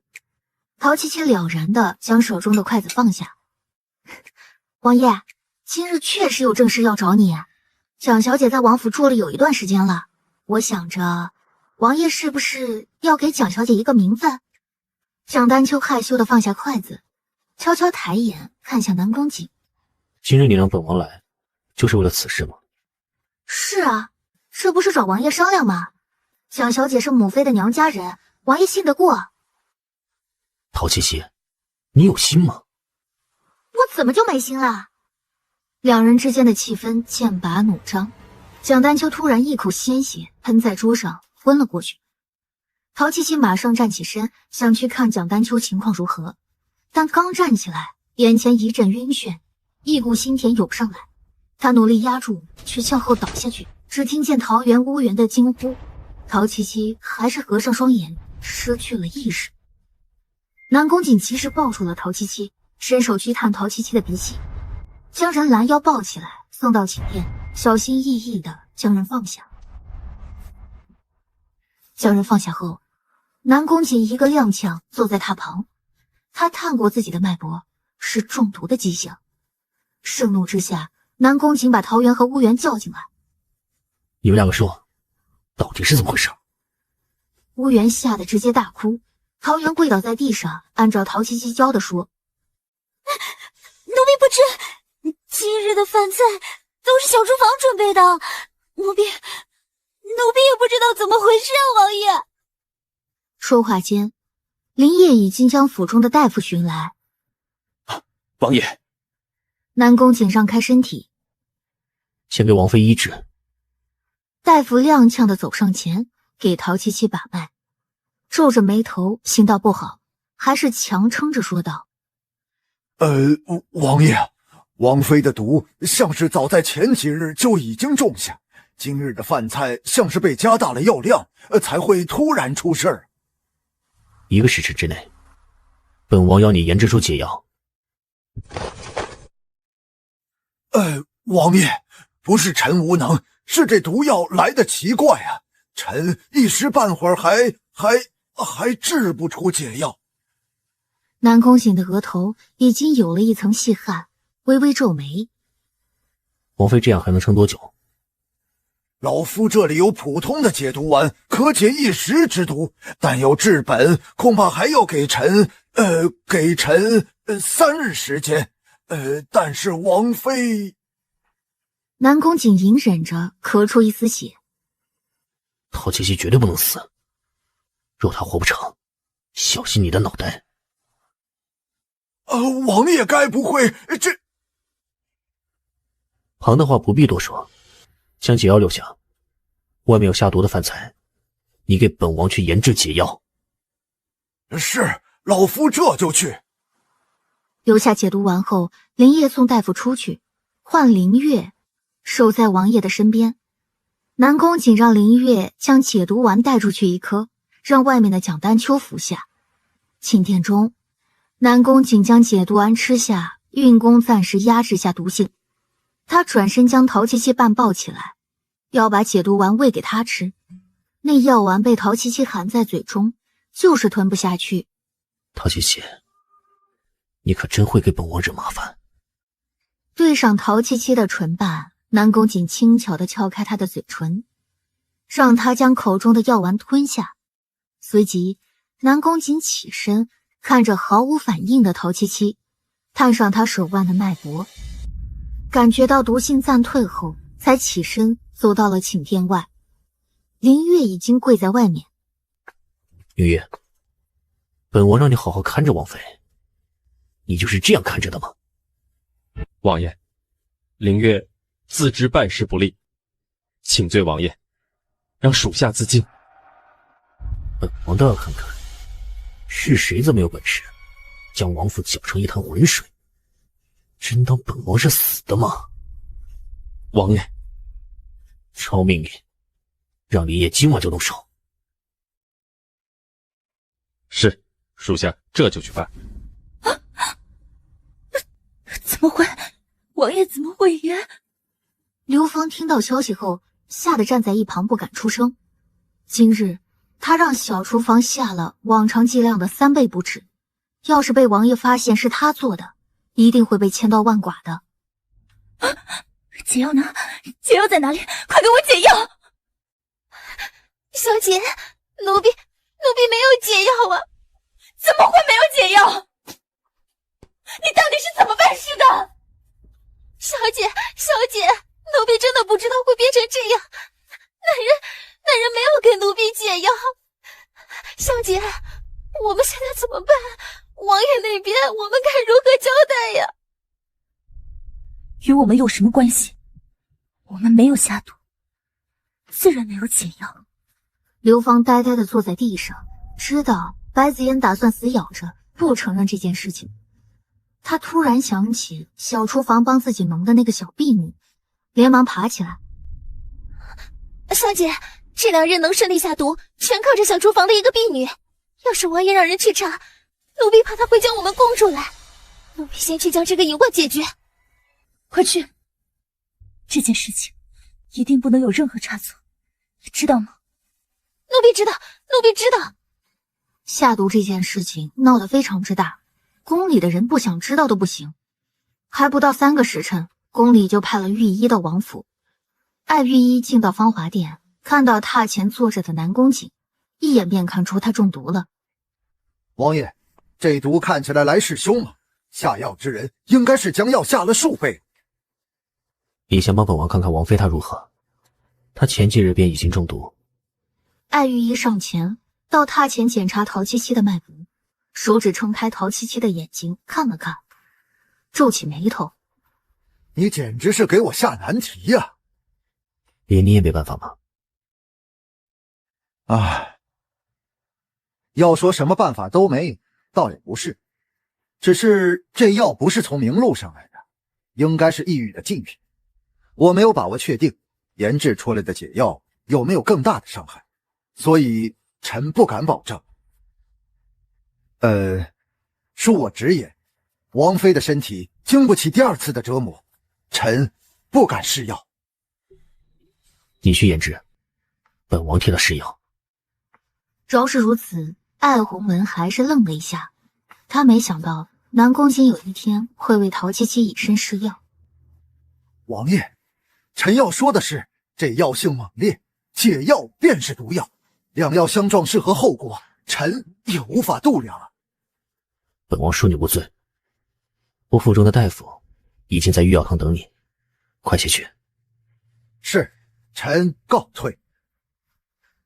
陶七七了然的将手中的筷子放下。王爷，今日确实有正事要找你。蒋小姐在王府住了有一段时间了，我想着，王爷是不是要给蒋小姐一个名分？蒋丹秋害羞的放下筷子，悄悄抬眼看向南宫瑾。
今日你让本王来，就是为了此事吗？
是啊，这不是找王爷商量吗？蒋小姐是母妃的娘家人，王爷信得过。
陶七七，你有心吗？
我怎么就没心了？两人之间的气氛剑拔弩张，蒋丹秋突然一口鲜血喷在桌上，昏了过去。陶七七马上站起身，想去看蒋丹秋情况如何，但刚站起来，眼前一阵晕眩，一股腥甜涌上来，他努力压住，却向后倒下去，只听见桃园乌园的惊呼。陶七七还是合上双眼，失去了意识。南宫瑾及时抱住了陶七七，伸手去探陶七七的鼻息，将人拦腰抱起来，送到寝殿，小心翼翼地将人放下。将人放下后，南宫瑾一个踉跄坐在榻旁，他探过自己的脉搏，是中毒的迹象。盛怒之下，南宫瑾把桃园和乌园叫进来。
你们两个说，到底是怎么回事？
乌园吓得直接大哭，桃园跪倒在地上，按照陶七七教的说：“
奴婢不知，今日的饭菜都是小厨房准备的，奴婢也不知道怎么回事啊，王爷。”
说话间，林烨已经将府中的大夫寻来。
王爷，
南宫瑾让开身体，
先给王妃医治。
大夫踉跄地走上前，给陶七七把脉，皱着眉头，心道不好，还是强撑着说道：“
王爷，王妃的毒像是早在前几日就已经种下，今日的饭菜像是被加大了药量，才会突然出事儿。
1个时辰之内，本王要你研制出解药。”
王爷，不是臣无能，是这毒药来得奇怪啊，臣一时半会儿还制不出解药。
南宫瑾的额头已经有了一层细汗，微微皱眉。
王妃这样还能撑多久？
老夫这里有普通的解毒丸，可解一时之毒，但要治本，恐怕还要给臣3日时间。但是王妃……
南宫瑾隐忍着咳出一丝血。
陶七七绝对不能死，若他活不成，小心你的脑袋。
王爷该不会这……
旁的话不必多说，将解药留下。外面有下毒的饭菜，你给本王去研制解药。
是，老夫这就去。
留下解毒丸后，林烨送大夫出去，换林月守在王爷的身边。南宫瑾让林月将解毒丸带出去1颗，让外面的蒋丹秋服下。寝殿中，南宫瑾将解毒丸吃下，运功暂时压制下毒性。他转身将陶七七半抱起来，要把解毒丸喂给他吃。那药丸被陶七七含在嘴中，就是吞不下去。
陶七七，你可真会给本王惹麻烦。
对上陶七七的唇瓣，南宫瑾轻巧地撬开她的嘴唇，让她将口中的药丸吞下。随即，南宫瑾起身，看着毫无反应的陶七七，探上她手腕的脉搏，感觉到毒性暂退后，才起身走到了寝殿外。林月已经跪在外面。
云月，本王让你好好看着王妃，你就是这样看着的吗？
王爷，林月自知办事不力，请罪王爷，让属下自尽。
本王倒要看看，是谁这么有本事，将王府搅成一滩浑水？真当本王是死的吗？
王爷，
抄命令，让林烨今晚就动手。
是，属下这就去办。
怎么会？王爷怎么会冤？
刘芳听到消息后，吓得站在一旁不敢出声。今日他让小厨房下了往常剂量的3倍不止，要是被王爷发现是他做的，一定会被千刀万剐的。
解药呢？解药在哪里？快给我解药！
小姐，奴婢没有解药啊！
怎么会没有解药？你到底是怎么办事的？
小姐，奴婢真的不知道会变成这样。那人没有给奴婢解药。小姐，我们现在怎么办？王爷那边我们该如何交代呀？
与我们有什么关系？我们没有下毒，自然没有解药。
刘芳呆呆地坐在地上，知道白子嫣打算死咬着不承认这件事情。他突然想起小厨房帮自己弄的那个小婢女，连忙爬起来。
小姐，这2日能顺利下毒，全靠着小厨房的一个婢女。要是王爷让人去查，奴婢怕他会将我们供出来。奴婢先去将这个隐患解决。
快去！这件事情一定不能有任何差错，你知道吗？
奴婢知道。
下毒这件事情闹得非常之大，宫里的人不想知道都不行。还不到3个时辰，宫里就派了御医到王府。艾御医进到芳华殿，看到榻前坐着的南宫瑾，一眼便看出他中毒了。
王爷，这毒看起来来势凶猛，下药之人应该是将药下了数倍。
你先帮本王看看王妃她如何？她前几日便已经中毒。
艾御医上前到榻前检查陶七七的脉搏，手指撑开陶七七的眼睛看了看，皱起眉头。
你简直是给我下难题呀！
连你也没办法吗？
要说什么办法都没，倒也不是，只是这药不是从明路上来的，应该是异域的禁品，我没有把握确定研制出来的解药有没有更大的伤害，所以臣不敢保证。恕我直言，王妃的身体经不起第2次的折磨，臣不敢试药。
你去研制，本王替他试药。
饶是如此，艾弘文还是愣了一下，他没想到南宫瑾有一天会为陶七七以身试药。
王爷，臣要说的是，这药性猛烈，解药便是毒药，两药相撞，是何后果，臣也无法度量了。
本王恕你无罪，我府中的大夫已经在御药堂等你，快些去。
是，臣告退。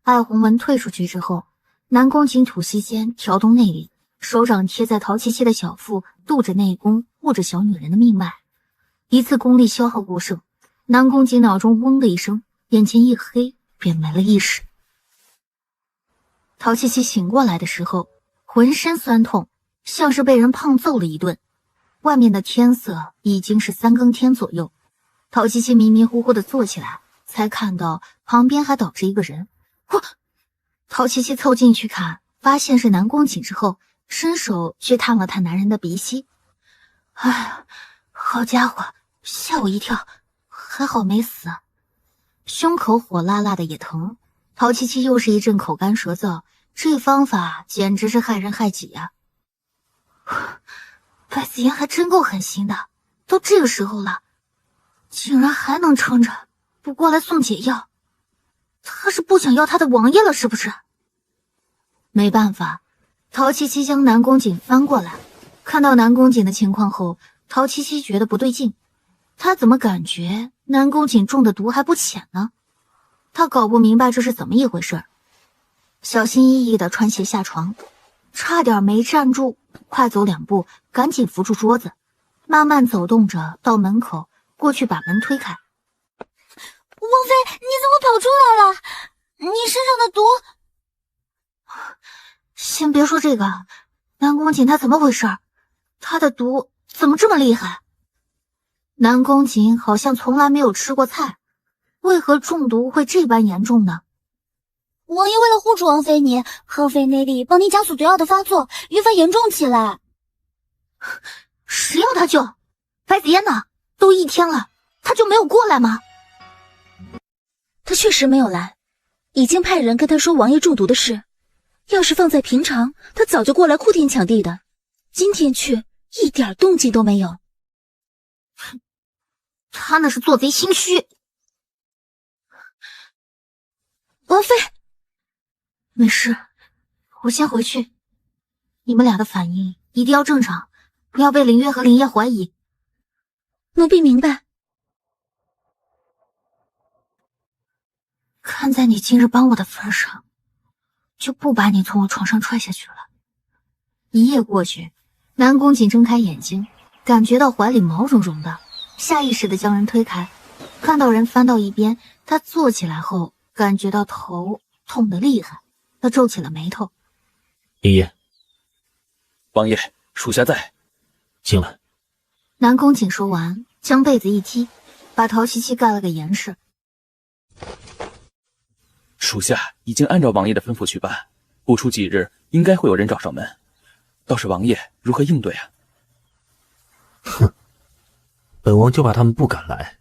艾弘文退出去之后，南宫瑾吐息间调动内力，手掌贴在陶七七的小腹，渡着内宫，护着小女人的命脉。一次功力消耗过剩，南宫瑾脑中嗡的一声，眼前一黑，便没了意识。陶七七醒过来的时候，浑身酸痛，像是被人胖揍了一顿。外面的天色已经是3更天左右，陶七七迷迷糊糊的坐起来，才看到旁边还倒着一个人。陶七七凑近去看，发现是南宫瑾之后，伸手去探了探男人的鼻息。哎呀，好家伙，吓我一跳，还好没死。胸口火辣辣的也疼，陶七七又是一阵口干舌燥，这方法简直是害人害己呀！白子嫣还真够狠心的，都这个时候了，竟然还能撑着，不过来送解药。他是不想要他的王爷了是不是？没办法，陶七七将南宫瑾翻过来，看到南宫瑾的情况后，陶七七觉得不对劲，他怎么感觉南宫瑾中的毒还不浅呢？他搞不明白这是怎么一回事，小心翼翼地穿鞋下床，差点没站住，快走2步，赶紧扶住桌子，慢慢走动着到门口，过去把门推开。
王妃，你怎么跑出来了？你身上的毒……
先别说这个，南宫瑾他怎么回事？他的毒怎么这么厉害？南宫瑾好像从来没有吃过菜，为何中毒会这般严重呢？
王爷为了护住王妃你，耗费内力帮你加速毒药的发作，愈发严重起来。
谁要他救？白子嫣呢？都1天了，他就没有过来吗？
他确实没有来，已经派人跟他说王爷中毒的事。要是放在平常，他早就过来哭天抢地的。今天却一点动静都没有。
哼，他那是做贼心虚。
王妃，
没事，我先回去。你们俩的反应一定要正常，不要被林月和林烨怀疑。
奴婢明白。
看在你今日帮我的份上，就不把你从我床上踹下去了。一夜过去，南宫瑾睁开眼睛，感觉到怀里毛茸茸的，下意识地将人推开。看到人翻到一边，他坐起来后感觉到头痛得厉害，他皱起了眉头。
林烨，
王爷，属下在。
进来。
南宫瑾说完，将被子一踢，把陶琪琪盖了个严实。
属下已经按照王爷的吩咐去办，不出几日，应该会有人找上门。倒是王爷如何应对啊？
哼，本王就怕他们不敢来。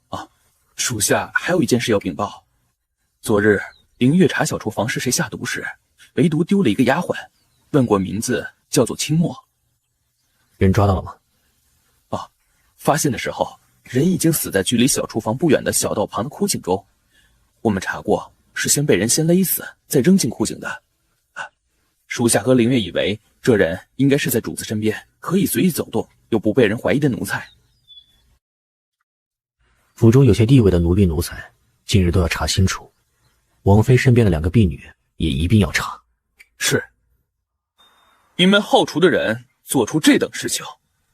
啊，属下还有一件事要禀报。昨日凌月查小厨房是谁下毒时，唯独丢了一个丫鬟，问过名字，叫做清墨。
人抓到了吗？
啊，发现的时候，人已经死在距离小厨房不远的小道旁的枯井中。我们查过，是先被人先勒死，再扔进枯井的。属下和凌月以为这人应该是在主子身边，可以随意走动，又不被人怀疑的奴才。
府中有些地位的奴婢奴才，近日都要查清楚。王妃身边的2个婢女也一并要查。
是。你们后厨的人做出这等事情，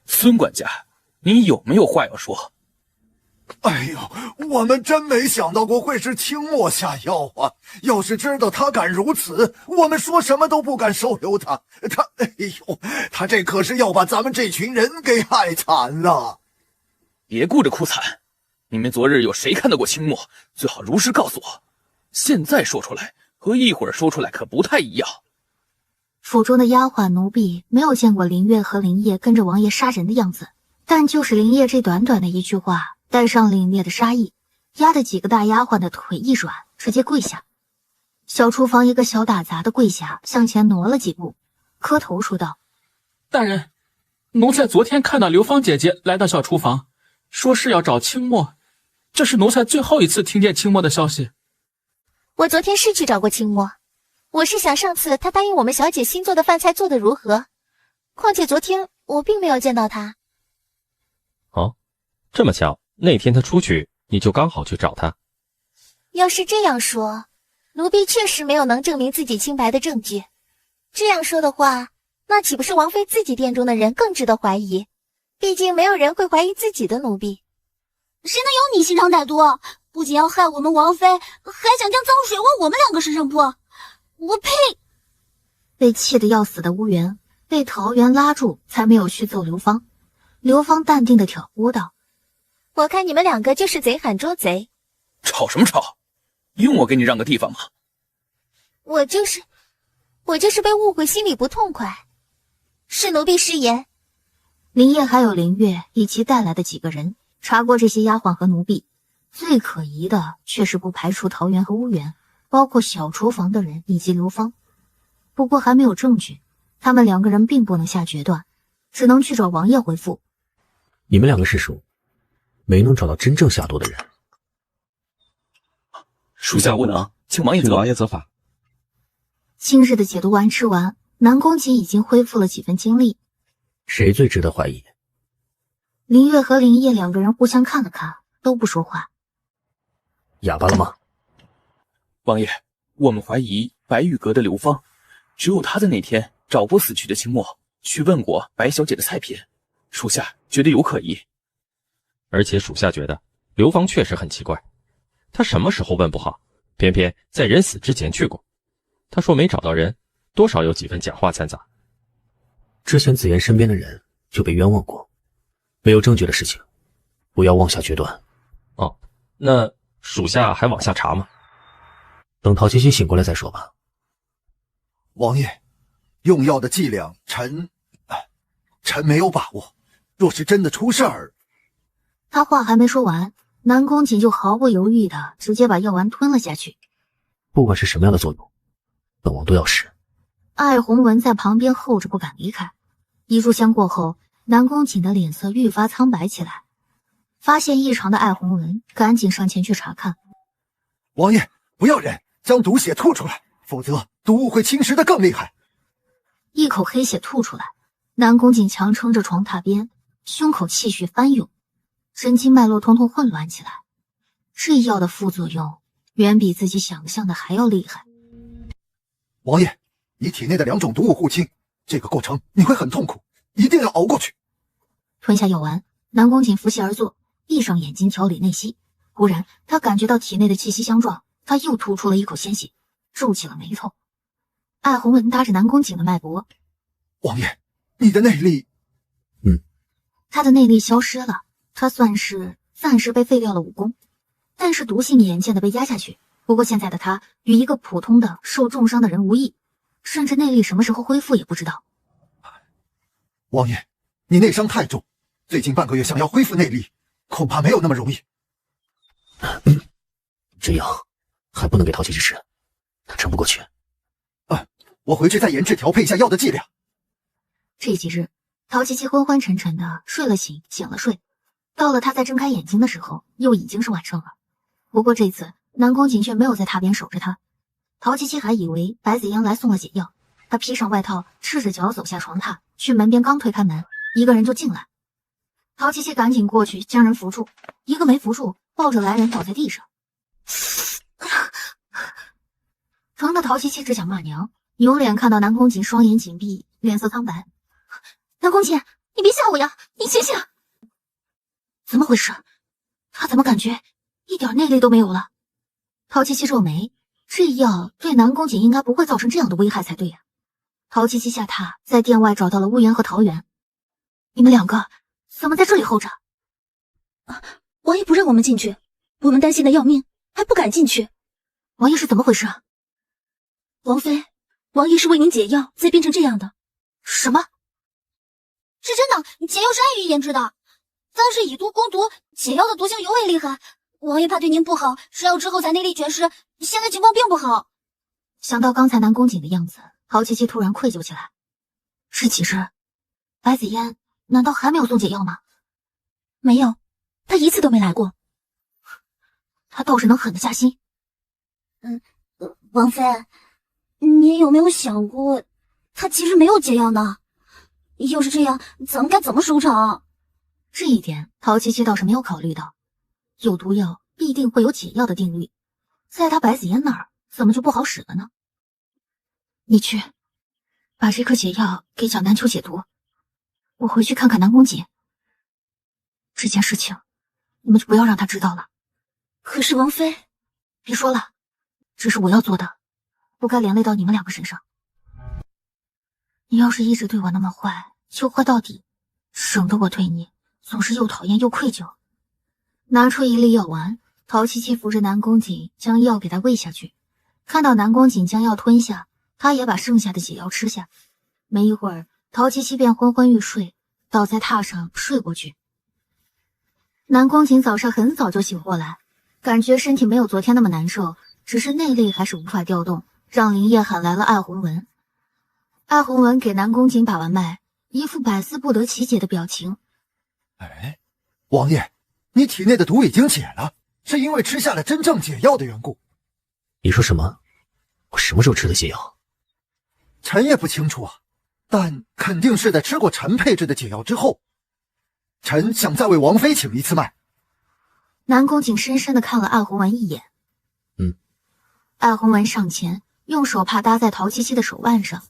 孙管家，你有没有话要说？
哎呦，我们真没想到过会是清墨下药啊！要是知道他敢如此，我们说什么都不敢收留他。哎呦，他这可是要把咱们这群人给害惨了。
别顾着哭惨，你们昨日有谁看到过清墨？最好如实告诉我。现在说出来和一会儿说出来可不太一样。
府中的丫鬟奴婢没有见过林月和林烨跟着王爷杀人的样子，但就是林烨这短短的一句话，带上凛冽的杀意，压得几个大丫鬟的腿一软，直接跪下。小厨房一个小打杂的跪下，向前挪了几步，磕头说道：
大人，奴才昨天看到刘芳姐姐来到小厨房，说是要找清墨，这是奴才最后一次听见清墨的消息。
我昨天是去找过清墨，我是想上次他答应我们小姐新做的饭菜做得如何，况且昨天我并没有见到他。
哦，这么巧，那天他出去，你就刚好去找他。
要是这样说，奴婢确实没有能证明自己清白的证据。这样说的话，那岂不是王妃自己殿中的人更值得怀疑？毕竟没有人会怀疑自己的奴婢。
谁能有你心肠歹毒？不仅要害我们王妃，还想将脏水往我们2个身上泼！我呸！被气得要死的乌元被桃园拉住，才没有去揍刘芳。刘芳淡定地挑拨道：
我看你们2个就是贼喊捉贼。
吵什么吵？用我给你让个地方吗？
我就是被误会，心里不痛快，是奴婢失言。
林烨还有林月以及带来的几个人查过这些丫鬟和奴婢，最可疑的却是不排除桃园和乌元，包括小厨房的人以及刘芳。不过还没有证据，他们2个人并不能下决断，只能去找王爷回复。
你们2个是属没能找到真正下毒的人。
属下无能，请王爷
请王爷责罚。
今日的解毒丸吃完，南宫瑾已经恢复了几分精力。
谁最值得怀疑？
林月和林烨2个人互相看了看，都不说话。
哑巴了吗？
王爷，我们怀疑白玉阁的刘芳，只有她在那天找过死去的清墨，去问过白小姐的菜品，属下觉得有可疑。
而且属下觉得刘芳确实很奇怪，她什么时候问不好，偏偏在人死之前去过。她说没找到人，多少有几分假话掺杂。
之前紫妍身边的人就被冤枉过，没有证据的事情，不要妄下决断。
哦，那属下还往下查吗？
等陶琪琪醒过来再说吧。
王爷，用药的剂量，臣没有把握。若是真的出事儿……
他话还没说完，南宫瑾就毫不犹豫的直接把药丸吞了下去。
不管是什么样的作用，本王都要试。
艾弘文在旁边候着不敢离开。一炷香过后，南宫瑾的脸色愈发苍白起来。发现异常的艾弘文赶紧上前去查看。
王爷，不要忍，将毒血吐出来，否则毒物会侵蚀的更厉害。
一口黑血吐出来，南宫瑾强撑着床榻边，胸口气血翻涌，神经脉络统统混乱起来。这药的副作用远比自己想象的还要厉害。
王爷，你体内的2种毒物互侵，这个过程你会很痛苦，一定要熬过去。
吞下药丸，南宫瑾伏羲而坐，闭上眼睛调理内息。忽然他感觉到体内的气息相撞，他又吐出了一口鲜血，皱起了眉头。艾弘文搭着南宫瑾的脉搏，
王爷，你的内力……
他的内力消失了，他算是暂时被废掉了武功，但是毒性眼见的被压下去。不过现在的他与一个普通的受重伤的人无异，甚至内力什么时候恢复也不知道。
王爷，你内伤太重，最近半个月想要恢复内力，恐怕没有那么容易。
这样还不能给陶七七吃，他撑不过去。
我回去再研制调配一下药的剂量。
这几日，陶七七昏昏沉沉的睡了醒，醒了睡，到了他再睁开眼睛的时候，又已经是晚上了。不过这次南宫瑾却没有在榻边守着他，陶七七还以为白子嫣来送了解药，他披上外套，赤着脚走下床榻，去门边刚推开门，一个人就进来。陶七七赶紧过去将人扶住，一个没扶住，抱着来人倒在地上，疼的陶七七只想骂娘。扭脸看到南宫瑾双眼紧闭，脸色苍白。南宫瑾，你别吓我呀，你醒醒！怎么回事？他怎么感觉一点内力都没有了？陶七七皱眉，这药对南宫瑾应该不会造成这样的危害才对呀。陶七七下榻，在殿外找到了乌元和桃园。你们2个怎么在这里候着？
王爷不让我们进去，我们担心的要命，还不敢进去。
王爷是怎么回事啊？
王妃，王爷是为您解药才变成这样的。
什么？
是真的，解药是爱玉研制的，但是以毒攻毒，解药的毒性尤为厉害。王爷怕对您不好，吃药之后才内力全失，现在情况并不好。
想到刚才南宫瑾的样子，陶七七突然愧疚起来。是几日？白子嫣难道还没有送解药吗？
没有，他一次都没来过。
他倒是能狠得下心。
王妃，你有没有想过，他其实没有解药呢？要是这样，咱们该怎么收场？
这一点陶七七倒是没有考虑到。有毒药必定会有解药的定律，在他白子嫣那儿怎么就不好使了呢？你去把这颗解药给蒋南秋解毒，我回去看看南宫瑾。这件事情你们就不要让他知道了。
可是王妃，
别说了，这是我要做的，不该连累到你们2个身上。你要是一直对我那么坏，就坏到底，省得我对你总是又讨厌又愧疚。拿出一粒药丸，陶七七扶着南宫瑾将药给他喂下去。看到南宫瑾将药吞下，他也把剩下的解药吃下。没一会儿，陶七七便昏昏欲睡，倒在榻上睡过去。南宫瑾早上很早就醒过来，感觉身体没有昨天那么难受，只是内力还是无法调动，让林烨喊来了艾弘文。艾弘文给南宫瑾把完脉，一副百思不得其解的表情。
王爷，你体内的毒已经解了，是因为吃下了真正解药的缘故。
你说什么？我什么时候吃的解药？
臣也不清楚啊，但肯定是在吃过臣配制的解药之后。臣想再为王妃请一次脉。
南宫瑾深深地看了艾弘文一眼。艾弘文上前用手帕搭在陶七七的手腕上，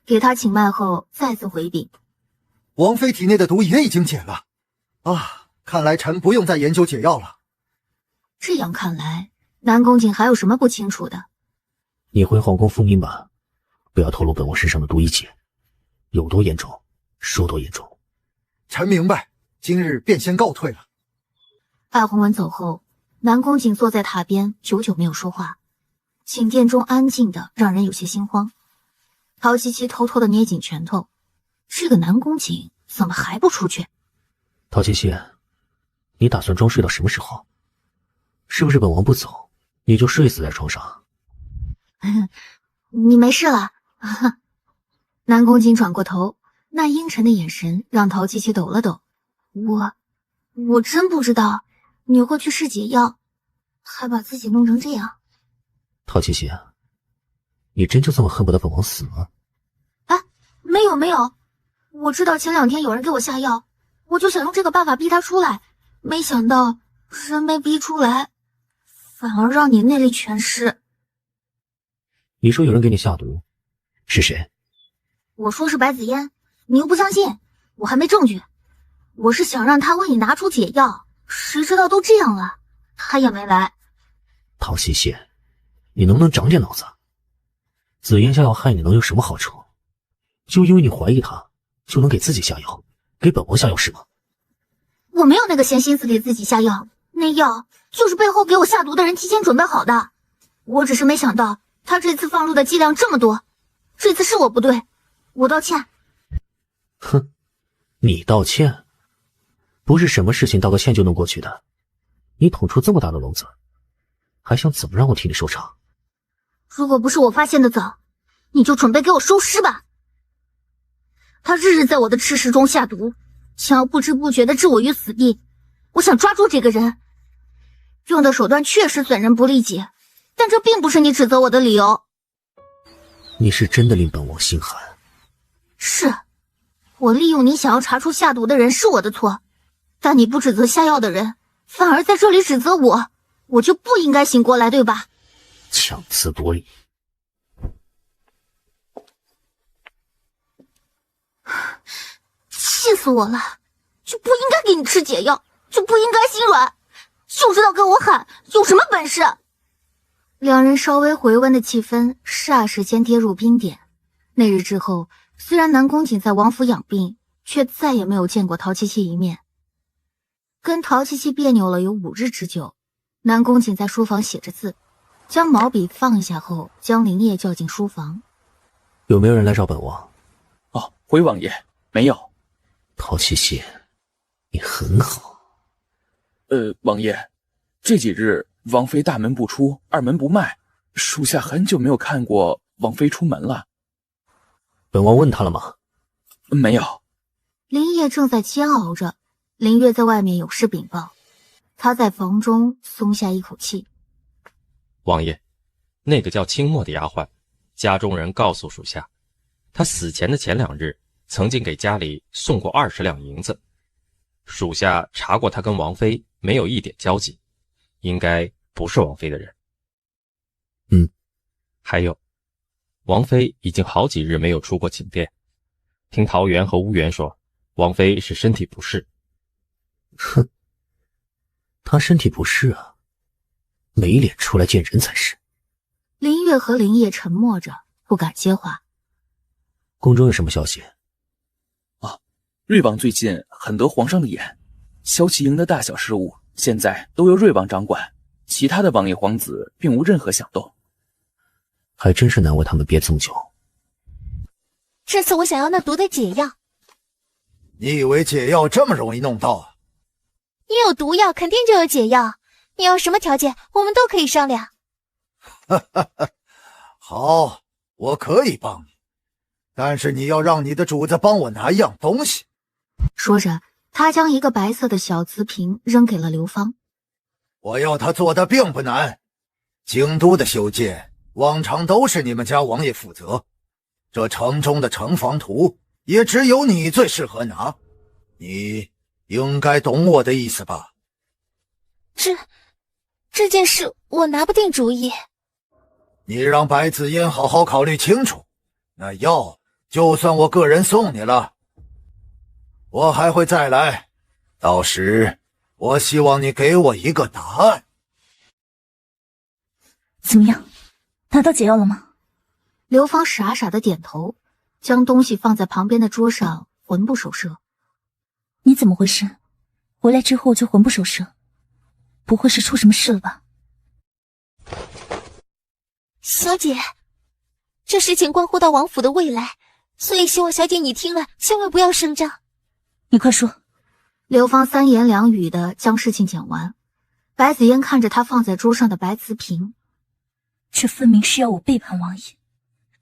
给他请脉后再次回禀：
王妃体内的毒也已经解了啊，看来臣不用再研究解药了。
这样看来，南宫瑾还有什么不清楚的？
你回皇宫复命吧，不要透露本王身上的毒一解，有多严重，说多严重。
臣明白，今日便先告退了。
艾弘文走后，南宫瑾坐在榻边，久久没有说话。寝殿中安静的让人有些心慌。陶七七偷偷的捏紧拳头，这个南宫瑾怎么还不出去？
陶七七，你打算装睡到什么时候？是不是本王不走，你就睡死在床上？
你没事了。南宫瑾转过头，那阴沉的眼神让陶七七抖了抖。我真不知道你会去试解药，还把自己弄成这样。
陶七七，你真就这么恨不得本王死吗？
没有，我知道前2天有人给我下药，我就想用这个办法逼他出来，没想到人没逼出来，反而让你内力全失。
你说有人给你下毒，是谁？
我说是白子嫣，你又不相信，我还没证据。我是想让他为你拿出解药，谁知道都这样了，他也没来。
陶七七，你能不能长点脑子？紫嫣下药害你能有什么好处？就因为你怀疑他，就能给自己下药，给本王下药是吗？
我没有那个闲心思给自己下药，那药就是背后给我下毒的人提前准备好的。我只是没想到他这次放入的剂量这么多，这次是我不对，我道歉。
哼，你道歉？不是什么事情道个歉就能过去的。你捅出这么大的篓子，还想怎么让我替你收场？
如果不是我发现的早，你就准备给我收尸吧。他日日在我的吃食中下毒，想要不知不觉地置我于死地。我想抓住这个人，用的手段确实损人不利己，但这并不是你指责我的理由。
你是真的令本王心寒。
是，我利用你想要查出下毒的人是我的错，但你不指责下药的人，反而在这里指责我，我就不应该醒过来，对吧？
强词夺理。
气死我了！就不应该给你吃解药，就不应该心软，就知道跟我喊，有什么本事？两人稍微回温的气氛霎时间跌入冰点。那日之后，虽然南宫瑾在王府养病，却再也没有见过陶七七一面。跟陶七七别扭了有5日之久，南宫瑾在书房写着字，将毛笔放下后，将林烨叫进书房。
有没有人来找本王？
哦，回王爷，没有。
陶七七，你很好。
王爷，这几日王妃大门不出，二门不迈，属下很久没有看过王妃出门了。
本王问他了吗？
没有。
林烨正在煎熬着，林月在外面有事禀报，他在房中松下一口气。
王爷，那个叫清墨的丫鬟，家中人告诉属下，她死前的前2日曾经给家里送过20两银子，属下查过她跟王妃没有一点交集，应该不是王妃的人。还有，王妃已经好几日没有出过寝殿，听桃园和乌园说，王妃是身体不适。
哼，她身体不适啊，没脸出来见人才是。
林月和林烨沉默着，不敢接话。
宫中有什么消息？
瑞王最近很得皇上的眼，萧齐营的大小事务现在都由瑞王掌管，其他的王爷皇子并无任何响动。
还真是难为他们憋这么久。
这次我想要那毒的解药。
你以为解药这么容易弄到啊？
你有毒药，肯定就有解药。你要什么条件，我们都可以商量。
好，我可以帮你，但是你要让你的主子帮我拿一样东西。
说着，他将一个白色的小瓷瓶扔给了刘芳。
我要他做的并不难，京都的修建往常都是你们家王爷负责，这城中的城防图也只有你最适合拿，你应该懂我的意思吧？
这件事我拿不定主意。
你让白子嫣好好考虑清楚，那药就算我个人送你了，我还会再来，到时我希望你给我一个答案。
怎么样，拿到解药了吗？
刘芳傻傻的点头，将东西放在旁边的桌上，魂不守舍。
你怎么回事？回来之后就魂不守舍，不会是出什么事了吧？小姐，这事情关乎到王府的未来，所以希望小姐你听了千万不要声张。你快说。
刘芳3言2语的将事情讲完，白子嫣看着他放在桌上的白瓷瓶，
这分明是要我背叛王爷。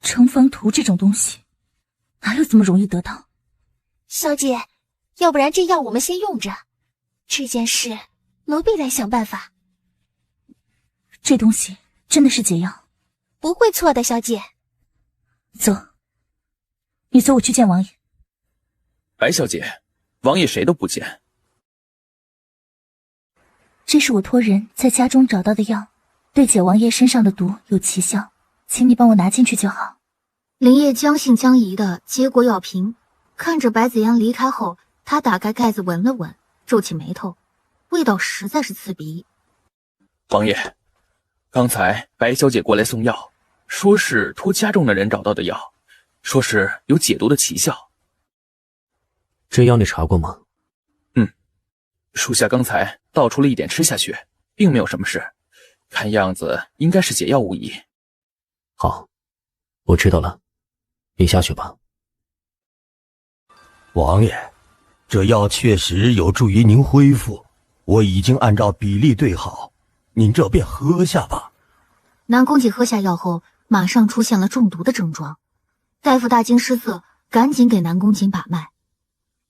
成方图这种东西，哪有这么容易得到？
小姐，要不然这药我们先用着，这件事奴婢来想办法。
这东西真的是解药？
不会错的，小姐。
走，你随我去见王爷。
白小姐，王爷谁都不见。
这是我托人在家中找到的药，对解王爷身上的毒有奇效，请你帮我拿进去就好。
林烨将信将疑地接过药瓶，看着白子嫣离开后，他打开盖子闻了闻，皱起眉头，味道实在是刺鼻。
王爷，刚才白小姐过来送药，说是托家中的人找到的药，说是有解毒的奇效。
这药你查过吗？
属下刚才倒出了一点吃下去，并没有什么事，看样子应该是解药无疑。
好，我知道了，你下去吧。
王爷，这药确实有助于您恢复，我已经按照比例对好，您这便喝下吧。
南宫瑾喝下药后，马上出现了中毒的症状，大夫大惊失色，赶紧给南宫瑾把脉。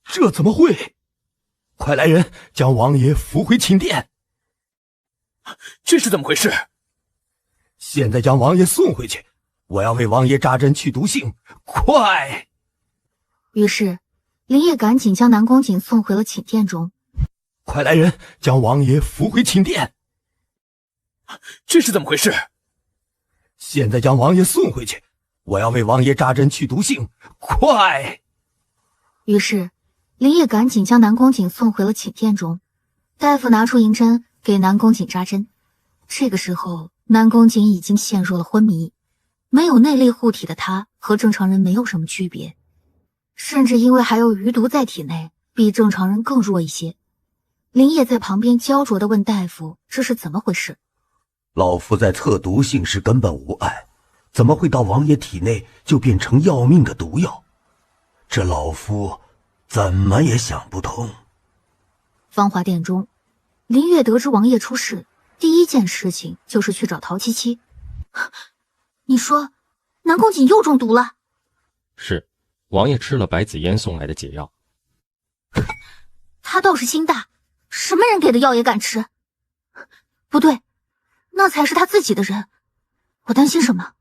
这怎么会？快来人，将王爷扶回寝殿。
这是怎么回事？
现在将王爷送回去，我要为王爷扎针去毒性，快！
于是林烨赶紧将南宫瑾送回了寝殿中。
快来人，将王爷扶回寝殿。
这是怎么回事？
现在将王爷送回去，我要为王爷扎针去毒性，快！
于是林烨赶紧将南宫瑾送回了寝殿中，大夫拿出银针给南宫瑾扎针。这个时候南宫瑾已经陷入了昏迷，没有内力护体的他和正常人没有什么区别，甚至因为还有余毒在体内，比正常人更弱一些。林烨在旁边焦灼地问大夫这是怎么回事。
老夫在测毒性时根本无碍，怎么会到王爷体内就变成要命的毒药？这老夫怎么也想不通。
芳华殿中，林月得知王爷出事，第一件事情就是去找陶七七。你说南宫瑾又中毒了？
是，王爷吃了白子嫣送来的解药。
他倒是心大，什么人给的药也敢吃？不对，那才是他自己的人，我担心什么？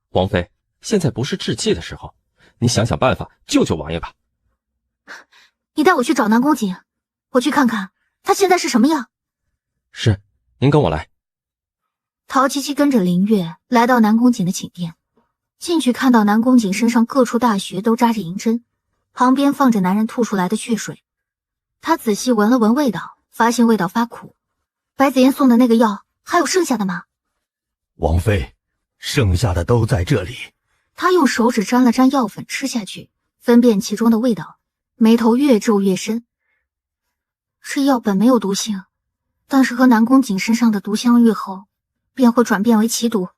王妃，现在不是置气的时候，你想想办法救救王爷吧。
你带我去找南宫瑾，我去看看他现在是什么样。
是，您跟我来。
陶七七跟着林月来到南宫瑾的寝殿，进去看到南宫瑾身上各处大穴都扎着银针，旁边放着男人吐出来的血水。他仔细闻了闻味道，发现味道发苦。白子嫣送的那个药还有剩下的吗？
王妃，剩下的都在这里。
他用手指沾了沾药粉吃下去，分辨其中的味道，眉头越皱越深。这药本没有毒性，但是和南宫瑾身上的毒相遇后，便会转变为奇毒。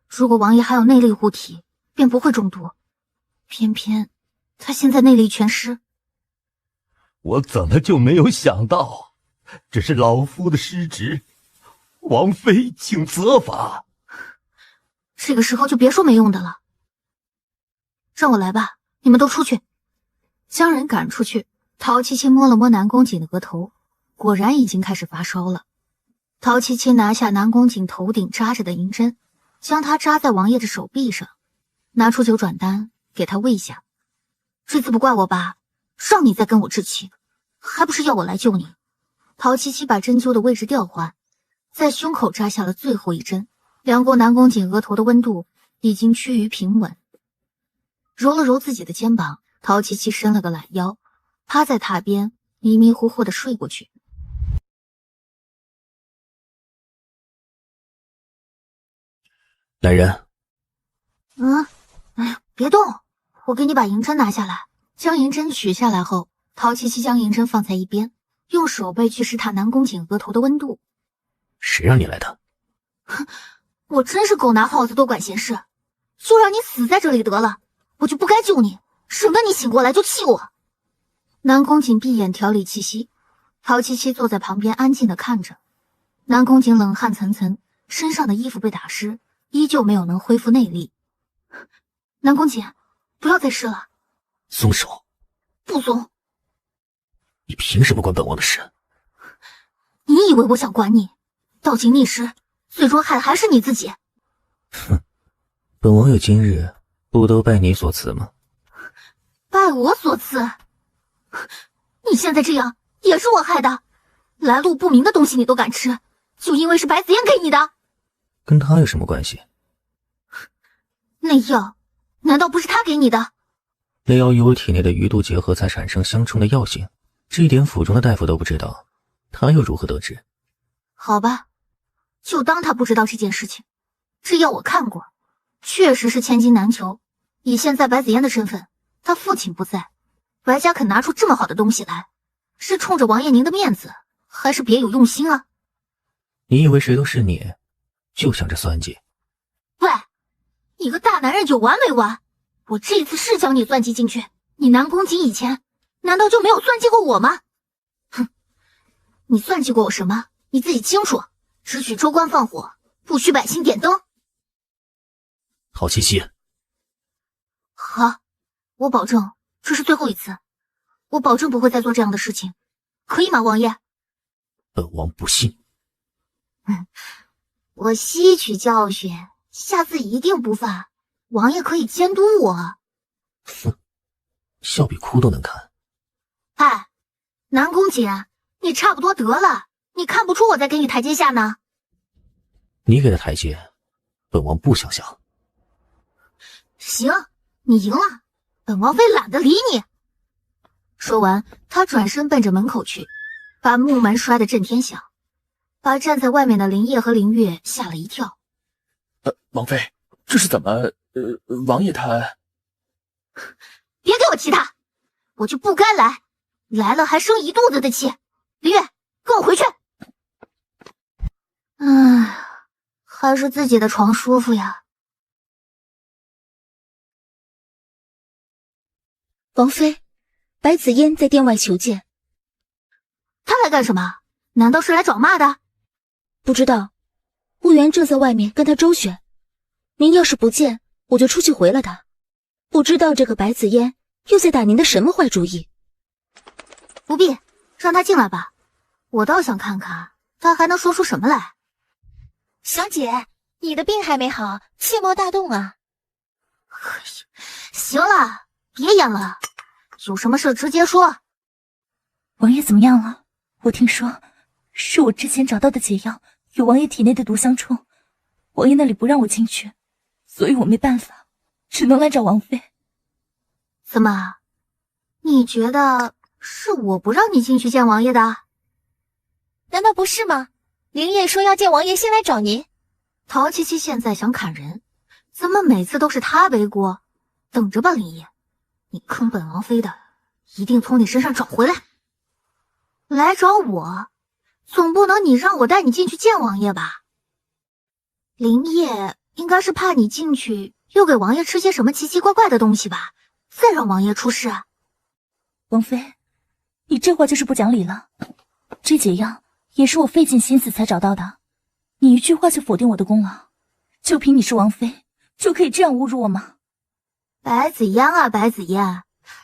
如果王爷还有内力护体，便不会中毒。偏偏他现在内力全失。
我怎么就没有想到，这是老夫的失职，王妃请责罚。
这个时候就别说没用的了。让我来吧，你们都出去。将人赶出去，陶七七摸了摸南宫瑾的额头，果然已经开始发烧了。陶七七拿下南宫瑾头顶扎着的银针，将它扎在王爷的手臂上，拿出九转丹给他喂下。这次不怪我吧，让你再跟我置气，还不是要我来救你。陶七七把针灸的位置调换，在胸口扎下了最后一针，量过南宫瑾额头的温度已经趋于平稳。揉了揉自己的肩膀，陶七七伸了个懒腰，趴在榻边迷迷糊糊的睡过去。
来人！
哎呀，别动，我给你把银针拿下来。将银针取下来后，陶七七将银针放在一边，用手背去试探南宫瑾额头的温度。
谁让你来的？
哼，我真是狗拿耗子多管闲事，就让你死在这里得了，我就不该救你，省得你醒过来就气我。南宫瑾闭眼调理气息，陶七七坐在旁边安静的看着。南宫瑾冷汗涔涔，身上的衣服被打湿，依旧没有能恢复内力。南宫瑾，不要再试了。
松手！
不松！
你凭什么管本王的事？
你以为我想管你？倒行逆施，最终害的还是你自己。
哼，本王有今日，不都拜你所赐吗？
拜我所赐？你现在这样也是我害的，来路不明的东西你都敢吃，就因为是白子嫣给你的？
跟他有什么关系？
那药难道不是他给你的？
那药与我体内的鱼肚结合才产生相冲的药性，这一点府中的大夫都不知道，他又如何得知？
好吧，就当他不知道这件事情。这药我看过，确实是千金难求。以现在白子嫣的身份，他父亲不在，白家肯拿出这么好的东西来，是冲着王爷您的面子，还是别有用心啊？
你以为谁都是你，就想着算计？
喂，你个大男人有完没完？我这次是将你算计进去，你南宫瑾以前难道就没有算计过我吗？哼，你算计过我什么？你自己清楚，只许州官放火，不许百姓点灯。
陶七七，
好，我保证这是最后一次，我保证不会再做这样的事情，可以吗，王爷？
本王不信。
我吸取教训，下次一定不犯。王爷可以监督我。
哼，笑比哭都能看。
哎，南宫瑾，你差不多得了，你看不出我在给你台阶下呢？
你给的台阶，本王不想下。
行，你赢了，本王妃懒得理你。说完，他转身奔着门口去，把木门摔得震天响，把站在外面的林烨和林月吓了一跳。
王妃，这是怎么？王爷他……
别给我气他，我就不该来，来了还生一肚子的气。林月，跟我回去。唉，还是自己的床舒服呀。
王妃，白子嫣在殿外求见。
他来干什么？难道是来找骂的？
不知道，婺源正在外面跟他周旋。您要是不见，我就出去回了他。不知道这个白子嫣又在打您的什么坏主意。
不必，让他进来吧。我倒想看看他还能说出什么来。
小姐，你的病还没好，切莫大动啊。
行了，别演了，有什么事直接说。
王爷怎么样了？我听说是我之前找到的解药与王爷体内的毒相冲，王爷那里不让我进去，所以我没办法，只能来找王妃。
怎么，你觉得是我不让你进去见王爷的？
难道不是吗？林烨说要见王爷先来找您。
陶七七现在想砍人，怎么每次都是他背锅？等着吧，林烨，你坑本王妃的，一定从你身上找回来。来找我，总不能你让我带你进去见王爷吧？林烨应该是怕你进去又给王爷吃些什么奇奇怪怪的东西吧，再让王爷出事啊。
王妃，你这话就是不讲理了。这解药也是我费尽心思才找到的，你一句话就否定我的功劳，就凭你是王妃就可以这样侮辱我吗？
白子嫣啊，白子嫣，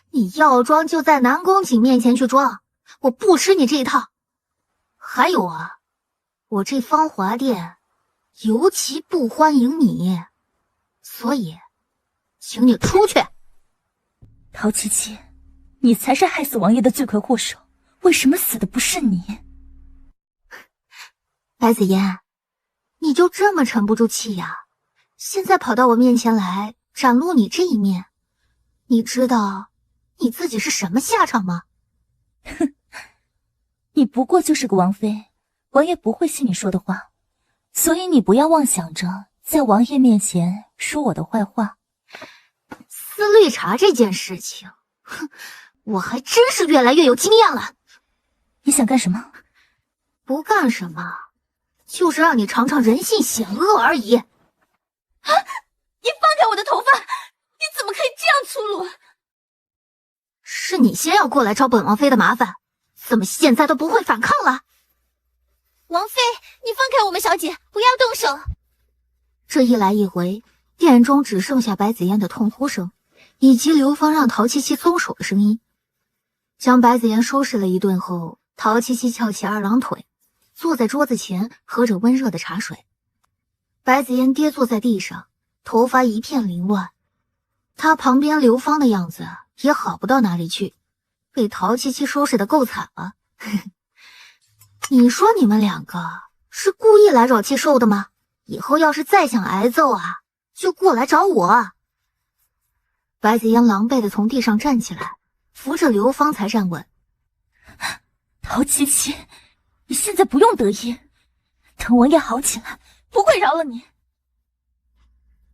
你要装就在南宫瑾面前去装，我不吃你这一套。还有啊，我这芳华殿尤其不欢迎你，所以请你出去。
陶七七，你才是害死王爷的罪魁祸首，为什么死的不是你？
白子嫣，你就这么沉不住气呀？现在跑到我面前来展露你这一面，你知道你自己是什么下场吗？
哼，你不过就是个王妃，王爷不会信你说的话，所以你不要妄想着在王爷面前说我的坏话。
撕绿茶这件事情，哼，我还真是越来越有经验了。
你想干什么？
不干什么，就是让你尝尝人性险恶而已。
啊！你放开我的头发！你怎么可以这样粗鲁？
是你先要过来找本王妃的麻烦，怎么现在都不会反抗了？
王妃，你放开我们小姐，不要动手！
这一来一回，殿中只剩下白子嫣的痛呼声，以及刘芳让陶七七松手的声音。将白子嫣收拾了一顿后，陶七七翘起二郎腿，坐在桌子前喝着温热的茶水。白子嫣跌坐在地上，头发一片凌乱。她旁边刘芳的样子也好不到哪里去，被陶七七收拾得够惨了。你说你们两个是故意来找气受的吗？以后要是再想挨揍啊，就过来找我。白子嫣狼狈地从地上站起来，扶着刘芳才站稳。
陶七七，你现在不用得意，等王爷好起来，不会饶了你。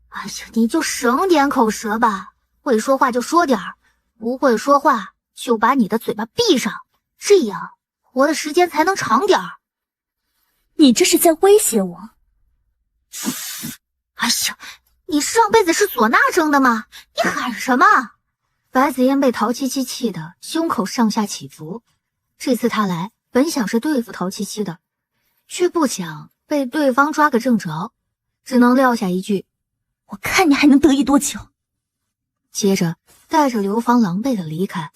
哎呀，你就省点口舌吧，会说话就说点儿，不会说话就把你的嘴巴闭上，这样活的时间才能长点儿。
你这是在威胁我？
哎呀，你上辈子是唢呐生的吗？你喊什么？白子嫣被陶七七气得胸口上下起伏。这次他来本想是对付陶七七的，却不想被对方抓个正着，只能撂下一句：
我看你还能得意多久。
接着带着刘芳狼狈的离开。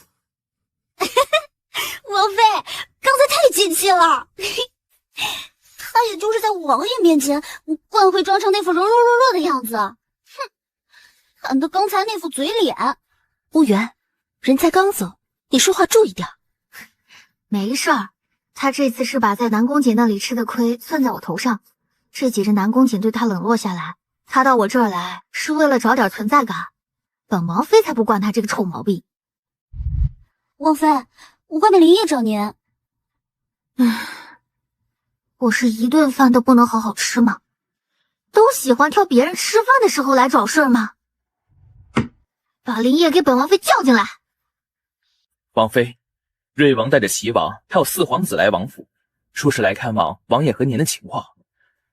王妃，刚才太解气了。他也就是在王爷面前惯会装成那副柔柔弱弱的样子。哼，看他刚才那副嘴脸。
乌元，人才刚走，你说话注意点。
没事儿，他这次是把在南宫瑾那里吃的亏算在我头上。这几日南宫瑾对他冷落下来，他到我这儿来是为了找点存在感。本王妃才不惯他这个臭毛病。
王妃，外面林烨找您。
我是一顿饭都不能好好吃吗？都喜欢挑别人吃饭的时候来找事儿吗？把林烨给本王妃叫进来。
王妃，瑞王带着齐王还有四皇子来王府，说是来看望王爷和您的情况。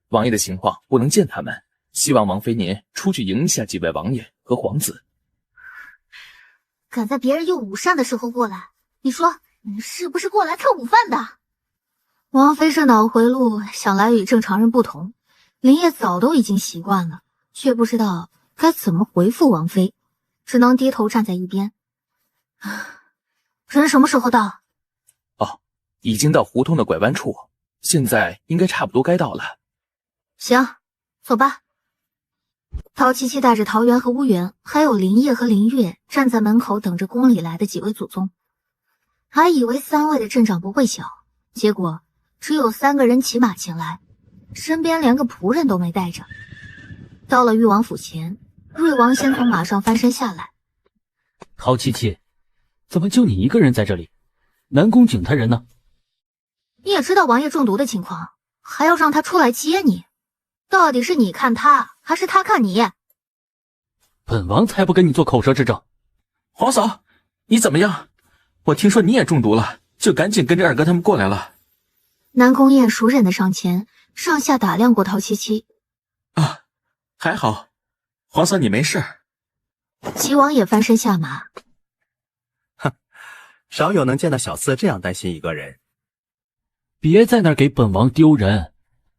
王爷的情况不能见他们，希望王妃您出去迎一下几位王爷和皇子。
敢在别人用午膳的时候过来，你说你是不是过来蹭午饭的？王妃是脑回路想来与正常人不同，林烨早都已经习惯了，却不知道该怎么回复王妃，只能低头站在一边。人什么时候到？
哦，已经到胡同的拐弯处，现在应该差不多该到了。
行，走吧。陶七七带着陶元和乌元，还有林烨和林月站在门口等着宫里来的几位祖宗。还以为3位的阵仗不会小，结果只有3个人骑马前来，身边连个仆人都没带着。到了裕王府前，瑞王先从马上翻身下来。
陶七七，怎么就你一个人在这里？南宫瑾他人呢？
你也知道王爷中毒的情况，还要让他出来接你，到底是你看他，还是他看你？
本王才不跟你做口舌之争。
皇嫂，你怎么样？我听说你也中毒了，就赶紧跟着二哥他们过来了。
南宫雁熟稔的上前，上下打量过陶七七。
啊，还好，皇嫂你没事。
齐王也翻身下马。
哼，少有能见到小厮这样担心一个人。
别在那儿给本王丢人！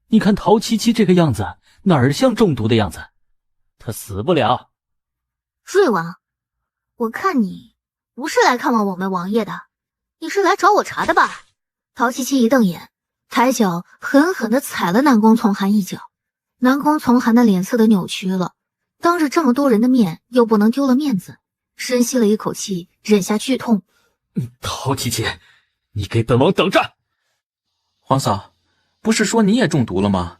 你看陶七七这个样子，哪儿像中毒的样子？他死不了。
瑞王，我看你不是来看望我们王爷的，你是来找我茬的吧？陶七七一瞪眼，抬脚狠狠地踩了南宫从寒一脚。南宫从寒的脸色都扭曲了，当着这么多人的面又不能丢了面子，深吸了一口气，忍下剧痛。
陶七七，你给本王等着！
皇嫂，不是说你也中毒了吗？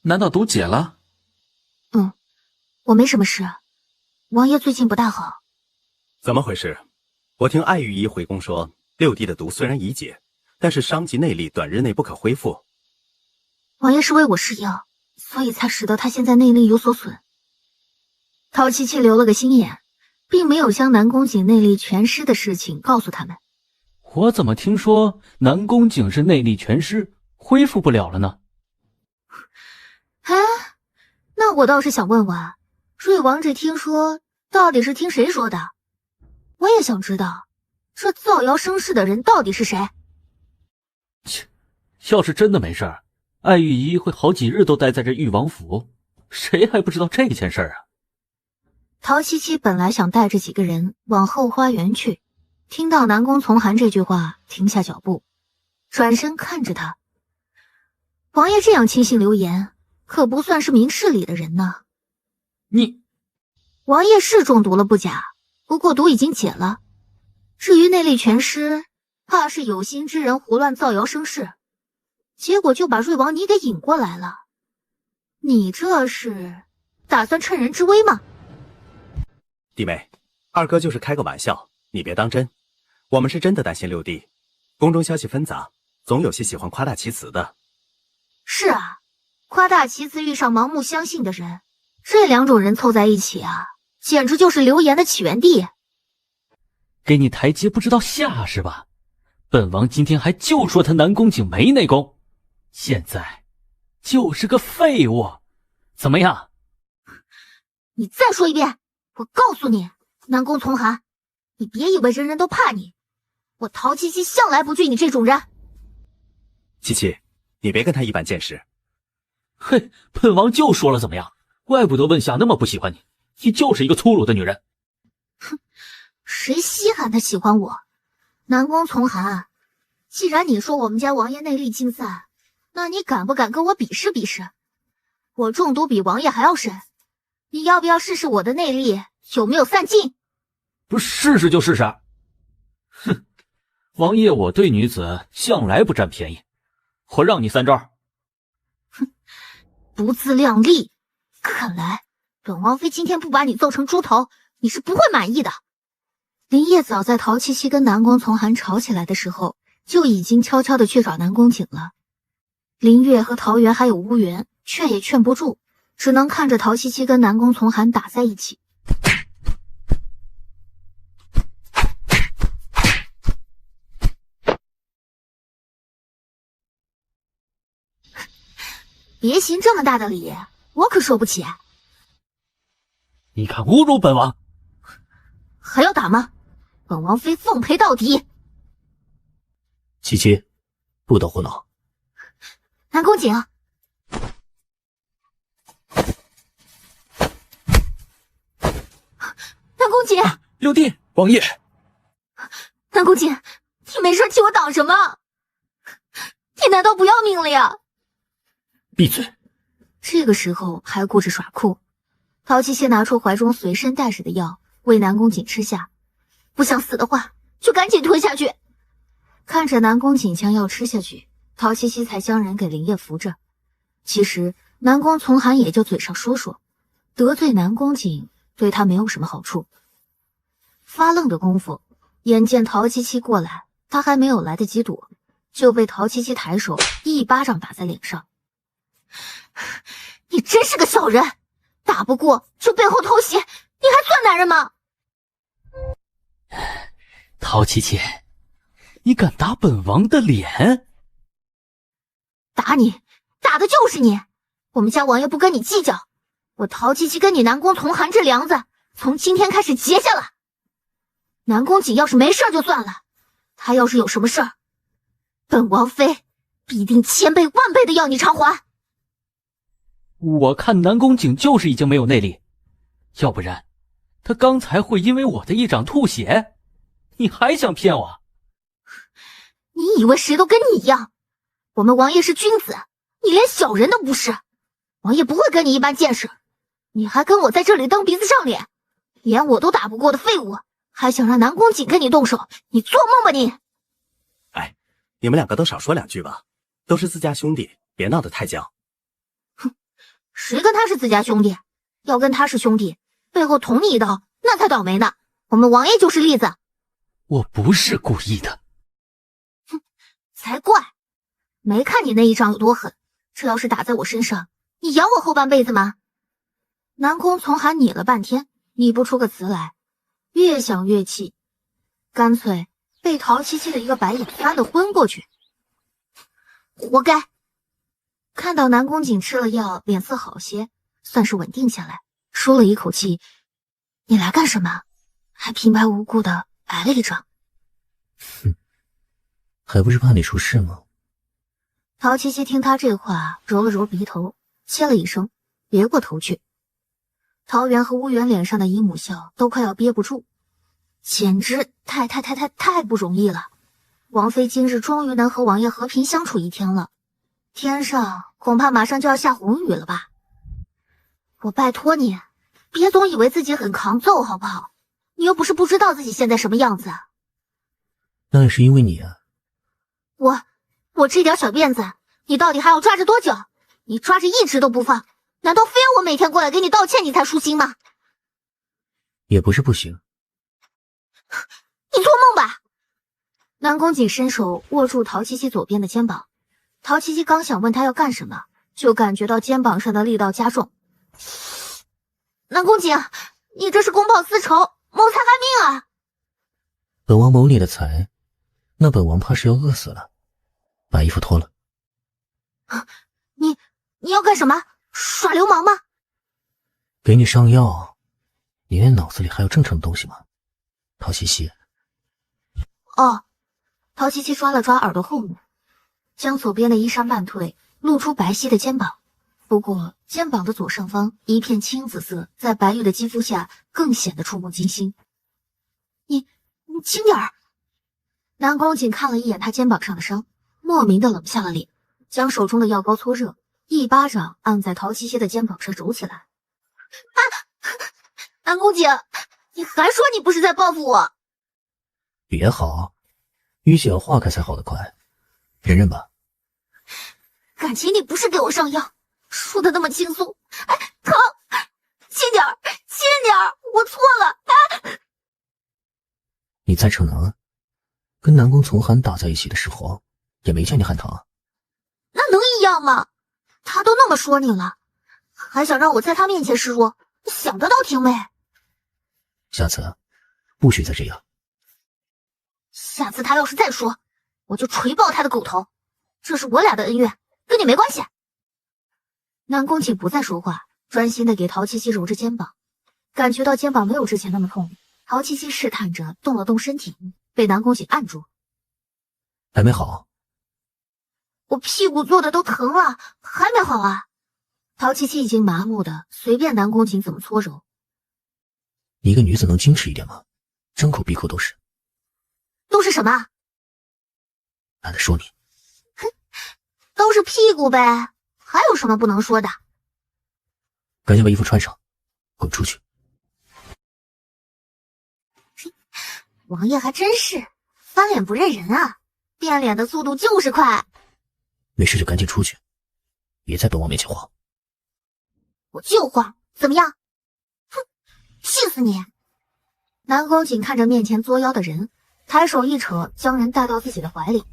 难道毒解了？
我没什么事，王爷最近不大好。
怎么回事？我听爱御医回宫说，六弟的毒虽然已解，但是伤及内力，短日内不可恢复。
王爷是为我试药，所以才使得他现在内力有所损。陶七七留了个心眼，并没有将南宫瑾内力全失的事情告诉他们。
我怎么听说南宫瑾是内力全失，恢复不了了呢？
哎，那我倒是想问问，瑞王这听说到底是听谁说的？我也想知道，这造谣生事的人到底是谁？
切，要是真的没事儿，艾玉仪会好几日都待在这誉王府，谁还不知道这件事儿啊？
陶七七本来想带着几个人往后花园去，听到南宫从寒这句话，停下脚步，转身看着他。王爷这样轻信流言，可不算是明事理的人呢。
你，
王爷是中毒了不假，不过毒已经解了。至于内力全失，怕是有心之人胡乱造谣生事，结果就把瑞王你给引过来了。你这是打算趁人之危吗？
弟妹，二哥就是开个玩笑，你别当真。我们是真的担心六弟，宫中消息纷杂，总有些喜欢夸大其词的。
是啊，夸大其词遇上盲目相信的人，这两种人凑在一起啊，简直就是流言的起源地。
给你台阶不知道下是吧？本王今天还就说他南宫景没内功，现在就是个废物，怎么样？
你再说一遍，我告诉你，南宫从寒，你别以为人人都怕你，我陶七七向来不惧你这种人。
七七，你别跟他一般见识。
嘿，本王就说了怎么样？怪不得问夏那么不喜欢你，你就是一个粗鲁的女人。
哼，谁稀罕他喜欢我？南宫从寒，既然你说我们家王爷内力尽散，那你敢不敢跟我比试比试？我中毒比王爷还要深，你要不要试试我的内力有没有散尽？
不是试试就试试。哼，王爷我对女子向来不占便宜，我让你3招。
哼，不自量力，看来本王妃今天不把你揍成猪头，你是不会满意的。林烨早在陶七七跟南宫从寒吵起来的时候，就已经悄悄地去找南宫景了。林月和桃园还有乌元劝也劝不住，只能看着陶七七跟南宫从寒打在一起。别行这么大的礼，我可受不起。
你敢侮辱本王？
还要打吗？本王妃奉陪到底。
七七，不得胡闹。
南宫景，南宫景，
六弟，王爷，
南宫景，你没事替我挡什么？你难道不要命了呀？
闭嘴！
这个时候还顾着耍酷。陶七七拿出怀中随身带着的药，喂南宫景吃下。不想死的话，就赶紧吞下去。看着南宫景将药吃下去，陶七七才将人给林烨扶着。其实南宫从寒也就嘴上说说，得罪南宫景对他没有什么好处。发愣的功夫，眼见陶七七过来，他还没有来得及躲，就被陶七七抬手一巴掌打在脸上。你真是个小人，打不过就背后偷袭，你还算男人吗？
陶七七，你敢打本王的脸？
打你，打的就是你！我们家王爷不跟你计较，我陶七七跟你南宫从寒这梁子从今天开始结下了。南宫景要是没事就算了，他要是有什么事儿，本王妃必定千倍万倍的要你偿还。
我看南宫景就是已经没有内力，要不然他刚才会因为我的一掌吐血，你还想骗我？
你以为谁都跟你一样？我们王爷是君子，你连小人都不是，王爷不会跟你一般见识。你还跟我在这里蹬鼻子上脸，连我都打不过的废物，还想让南宫景跟你动手，你做梦吧你！
哎，你们两个都少说2句吧，都是自家兄弟，别闹得太僵。
哼，谁跟他是自家兄弟？要跟他是兄弟，背后捅你一刀，那才倒霉呢。我们王爷就是例子。
我不是故意的。
哼，才怪！没看你那一掌有多狠，这要是打在我身上，你养我后半辈子吗？南宫从寒拟了半天，拟不出个词来，越想越气，干脆被陶七七的一个白眼翻得昏过去。活该！看到南宫景吃了药，脸色好些，算是稳定下来，舒了一口气。你来干什么？还平白无故的挨了一掌。
哼，还不是怕你出事吗？
陶七七听他这话，揉了揉鼻头，切了一声，别过头去。陶元和乌元脸上的姨母笑都快要憋不住，简直太不容易了。王妃今日终于能和王爷和平相处一天了，天上恐怕马上就要下红雨了吧？我拜托你，别总以为自己很抗揍好不好？你又不是不知道自己现在什么样子。
那也是因为你啊。
我这点小辫子，你到底还要抓着多久？你抓着一直都不放，难道非要我每天过来给你道歉你才舒心吗？
也不是不行。
你做梦吧！南宫瑾伸手握住陶七七左边的肩膀，陶七七刚想问他要干什么，就感觉到肩膀上的力道加重。南宫瑾，你这是公报私仇，谋财害命啊！
本王谋你的财，那本王怕是要饿死了。把衣服脱了。
你要干什么？耍流氓吗？
给你上药，你连脑子里还有正常的东西吗？陶七七。
哦，陶七七抓了抓耳朵后面，将左边的衣衫半退，露出白皙的肩膀。不过肩膀的左上方一片青紫色，在白玉的肌肤下更显得触目惊心。你轻点儿！南宫瑾看了一眼他肩膀上的伤，莫名的冷下了脸，将手中的药膏搓热，一巴掌按在陶七七的肩膀上揉起来。南宫瑾，你还说你不是在报复我？
别好，淤血要化开才好得快，忍忍吧。
感情你不是给我上药，说的那么轻松。哎，疼！轻点儿，轻点儿，我错了。
你再逞能，跟南宫从寒打在一起的时候，也没见你喊疼啊。
那能一样吗？他都那么说你了，还想让我在他面前示弱，想得到婷妹。
下次不许再这样。
下次他要是再说，我就锤爆他的狗头。这是我俩的恩怨，跟你没关系。南宫瑾不再说话，专心的给陶七七揉着肩膀，感觉到肩膀没有之前那么痛。陶七七试探着动了动身体，被南宫瑾按住。
还没好。
我屁股坐的都疼了，还没好啊！陶七七已经麻木的随便南宫瑾怎么搓揉。
你一个女子能矜持一点吗？张口闭口都是。
都是什么？
懒得说你。
哼，都是屁股呗，还有什么不能说的？
赶紧把衣服穿上，滚出去！
王爷还真是翻脸不认人啊，变脸的速度就是快。
没事就赶紧出去，别在本王面前晃。
我就晃，怎么样？哼，气死你！南宫瑾看着面前作妖的人，抬手一扯，将人带到自己的怀里。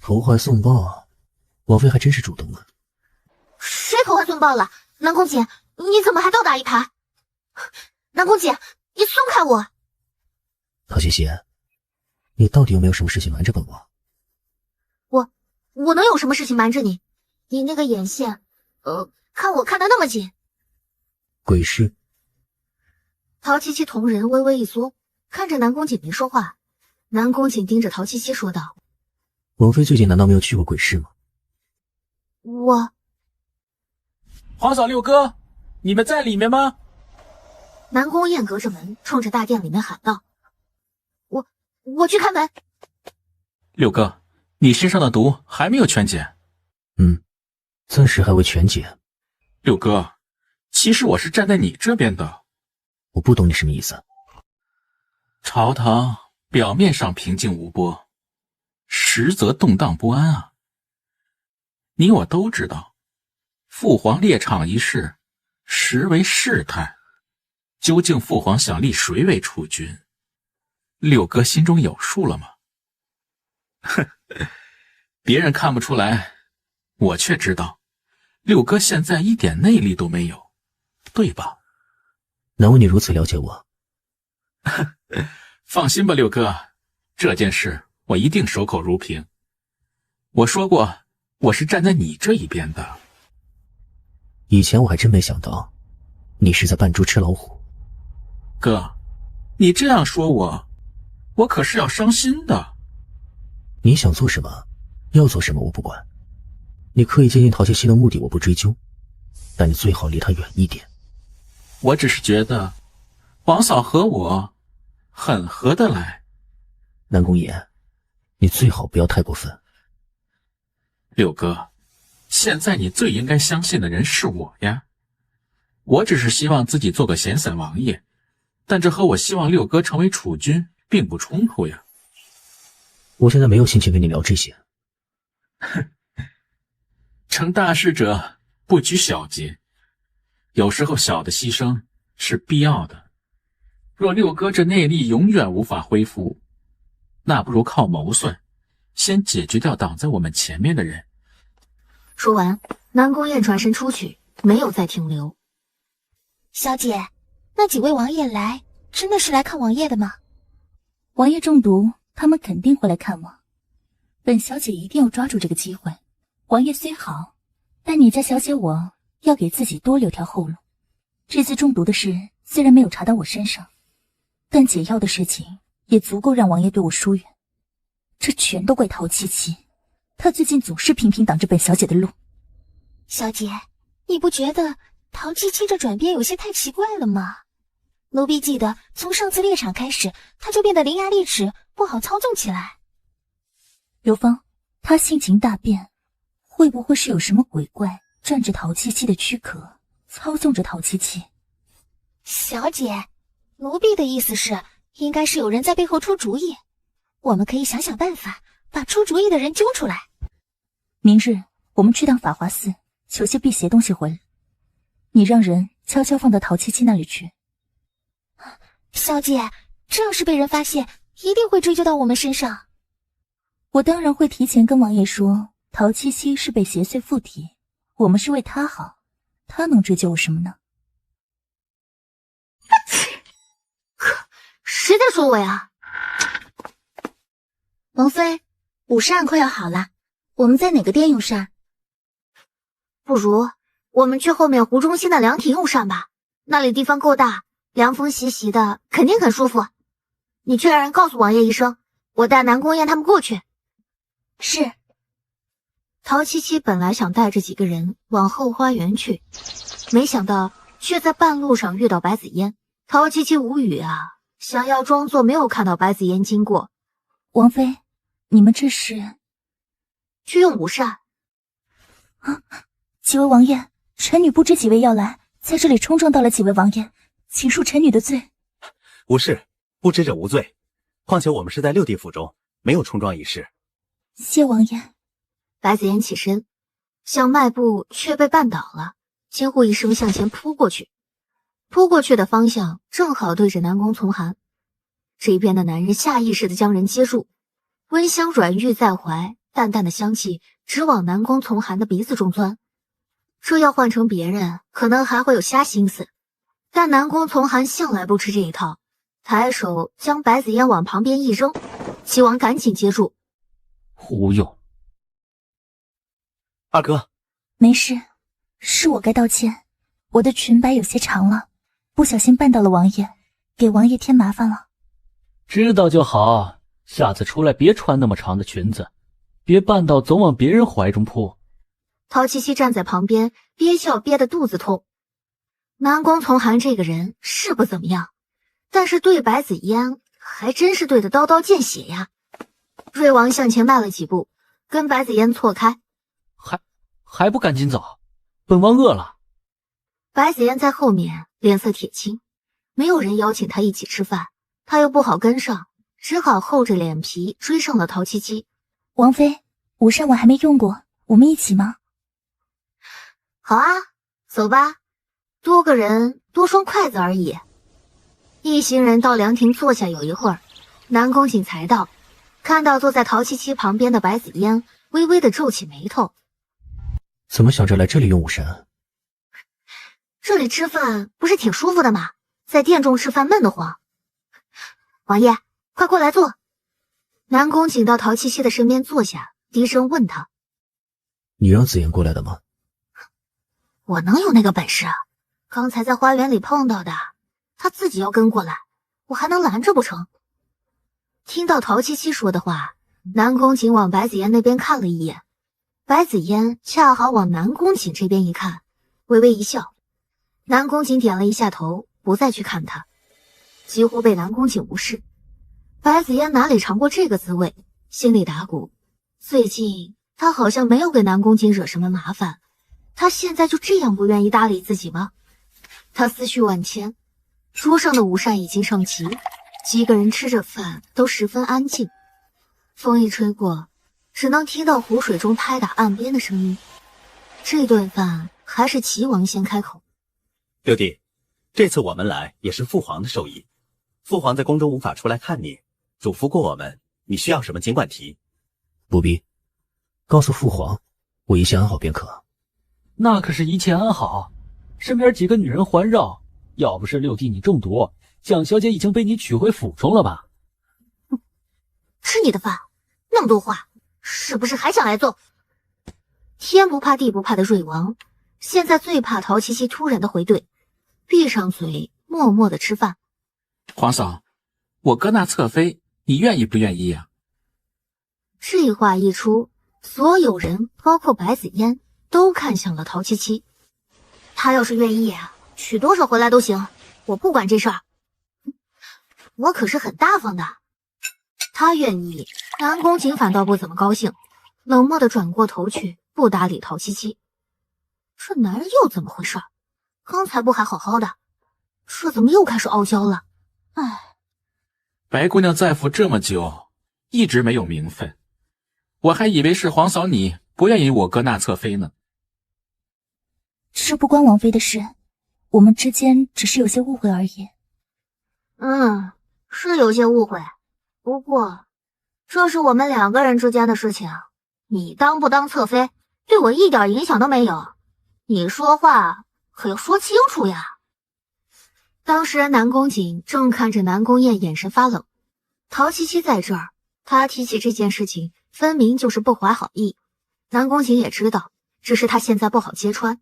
投怀送抱，王妃还真是主动啊。
谁投怀送抱了？南宫瑾，你怎么还倒打一耙？南宫瑾，你松开我！
陶七七，你到底有没有什么事情瞒着本王？
我能有什么事情瞒着你？你那个眼线，看我看得那么紧。
鬼市。
陶七七瞳仁微微一缩，看着南宫瑾没说话。南宫瑾盯着陶七七说道：“
王妃最近难道没有去过鬼市吗？”
皇嫂六哥，你们在里面吗？
南宫燕隔着门，冲着大殿里面喊道：“我去开门。”
六哥，你身上的毒还没有全解。
暂时还未全解。
六哥，其实我是站在你这边的。
我不懂你什么意思。
朝堂表面上平静无波，实则动荡不安啊。你我都知道，父皇猎场一事实为试探，究竟父皇想立谁为储君？六哥心中有数了吗？哼，别人看不出来，我却知道，六哥现在一点内力都没有，对吧？
难为你如此了解我。
放心吧，六哥，这件事我一定守口如瓶。我说过，我是站在你这一边的。
以前我还真没想到，你是在扮猪吃老虎。
哥，你这样说我可是要伤心的。
你想做什么，要做什么，我不管。你刻意接近陶七七的目的我不追究，但你最好离他远一点。
我只是觉得王嫂和我很合得来。
南宫言，你最好不要太过分。
六哥，现在你最应该相信的人是我呀。我只是希望自己做个闲散王爷，但这和我希望六哥成为储君并不冲突呀。
我现在没有心情跟你聊这些。
成大事者不拘小节，有时候小的牺牲是必要的。若六哥这内力永远无法恢复，那不如靠谋算，先解决掉挡在我们前面的人。
说完，南宫燕转身出去，没有再停留。
小姐，那几位王爷来，真的是来看王爷的吗？王爷中毒，他们肯定会来看我。本小姐一定要抓住这个机会。王爷虽好，但你家小姐我要给自己多留条后路。这次中毒的事虽然没有查到我身上，但解药的事情也足够让王爷对我疏远。这全都怪陶七七，她最近总是频频挡着本小姐的路。小姐，你不觉得陶七七这转变有些太奇怪了吗？奴婢记得从上次猎场开始，她就变得伶牙俐齿，不好操纵起来。刘芳，她性情大变，会不会是有什么鬼怪占着陶七七的躯壳，操纵着陶七七？小姐，奴婢的意思是，应该是有人在背后出主意。我们可以想想办法，把出主意的人揪出来。明日我们去趟法华寺，求些辟邪东西回来。你让人悄悄放到陶七七那里去。小姐，这要是被人发现，一定会追究到我们身上。我当然会提前跟王爷说，陶七七是被邪祟附体，我们是为他好，他能追究我什么呢？
谁在说我呀？
王妃，午膳快要好了，我们在哪个店用膳？
不如我们去后面湖中心的凉亭用膳吧，那里地方够大，凉风习习的，肯定很舒服。你去让人告诉王爷一声，我带南宫燕他们过去。
是。
陶七七本来想带着几个人往后花园去，没想到却在半路上遇到白子嫣。陶七七无语啊，想要装作没有看到白子嫣经过。
王妃，你们这是
去用午膳
啊？几位王爷，臣女不知几位要来，在这里冲撞到了几位王爷，请恕臣女的罪。
无事，不知者无罪。况且我们是在六弟府中，没有冲撞一事。
谢王爷。
白子嫣起身，想迈步却被绊倒了，惊呼一声向前扑过去。扑过去的方向正好对着南宫从寒。这边的男人下意识地将人接住，温香软玉在怀，淡淡的香气直往南宫从寒的鼻子中钻。这要换成别人，可能还会有瞎心思，但南宫从寒向来不吃这一套，抬手将白子嫣往旁边一扔，齐王赶紧接住。
忽悠！
二哥，
没事，是我该道歉，我的裙摆有些长了，不小心绊到了王爷，给王爷添麻烦了。
知道就好，下次出来别穿那么长的裙子，别绊到总往别人怀中扑。
陶七七站在旁边憋笑憋得肚子痛。南宫从寒这个人是不怎么样，但是对白子嫣还真是对得刀刀见血呀。瑞王向前迈了几步，跟白子嫣错开。
还不赶紧走，本王饿了。
白子嫣在后面脸色铁青，没有人邀请他一起吃饭，他又不好跟上，只好厚着脸皮追上了陶七七。
王妃，午膳我还没用过，我们一起吗？
好啊，走吧，多个人多双筷子而已。一行人到凉亭坐下有一会儿，南宫瑾才到，看到坐在陶七七旁边的白子嫣，微微的皱起眉头。
怎么想着来这里用午膳？
这里吃饭不是挺舒服的吗？在店中吃饭闷得慌。王爷，快过来坐。南宫瑾到陶七七的身边坐下，低声问他：
你让子言过来的吗？
我能有那个本事？刚才在花园里碰到的，他自己要跟过来，我还能拦着不成？听到陶七七说的话，南宫瑾往白子嫣那边看了一眼，白子嫣恰好往南宫瑾这边一看，微微一笑。南宫瑾点了一下头，不再去看他，几乎被南宫瑾无视。白子嫣哪里尝过这个滋味，心里打鼓。最近他好像没有给南宫瑾惹什么麻烦，他现在就这样不愿意搭理自己吗？他思绪万千，桌上的午膳已经上齐，几个人吃着饭都十分安静。风一吹过，只能听到湖水中拍打岸边的声音。这顿饭还是齐王先开口。
六弟，这次我们来也是父皇的授意。父皇在宫中无法出来看你，嘱咐过我们，你需要什么尽管提。
不必，告诉父皇，我一切安好便可。
那可是一切安好，身边几个女人环绕，要不是六弟你中毒，蒋小姐已经被你娶回府中了吧？
吃你的饭，那么多话，是不是还想来揍？天不怕地不怕的瑞王，现在最怕陶琪琪突然的回怼，闭上嘴，默默的吃饭。
皇嫂，我哥那侧妃，你愿意不愿意啊？
这话一出，所有人，包括白子嫣，都看向了陶琪琪。他要是愿意啊，娶多少回来都行，我不管这事儿。我可是很大方的。他愿意，南宫瑾反倒不怎么高兴，冷漠的转过头去，不搭理陶琪琪。这男人又怎么回事？刚才不还好好的，这怎么又开始傲娇了？唉，
白姑娘在府这么久，一直没有名分，我还以为是皇嫂你不愿意我哥纳侧妃呢。
这不关王妃的事，我们之间只是有些误会而已。
是有些误会，不过这是我们两个人之间的事情，你当不当侧妃对我一点影响都没有，你说话可要说清楚呀。当时南宫瑾正看着南宫燕，眼神发冷。陶琪琪在这儿，他提起这件事情分明就是不怀好意，南宫瑾也知道，只是他现在不好揭穿。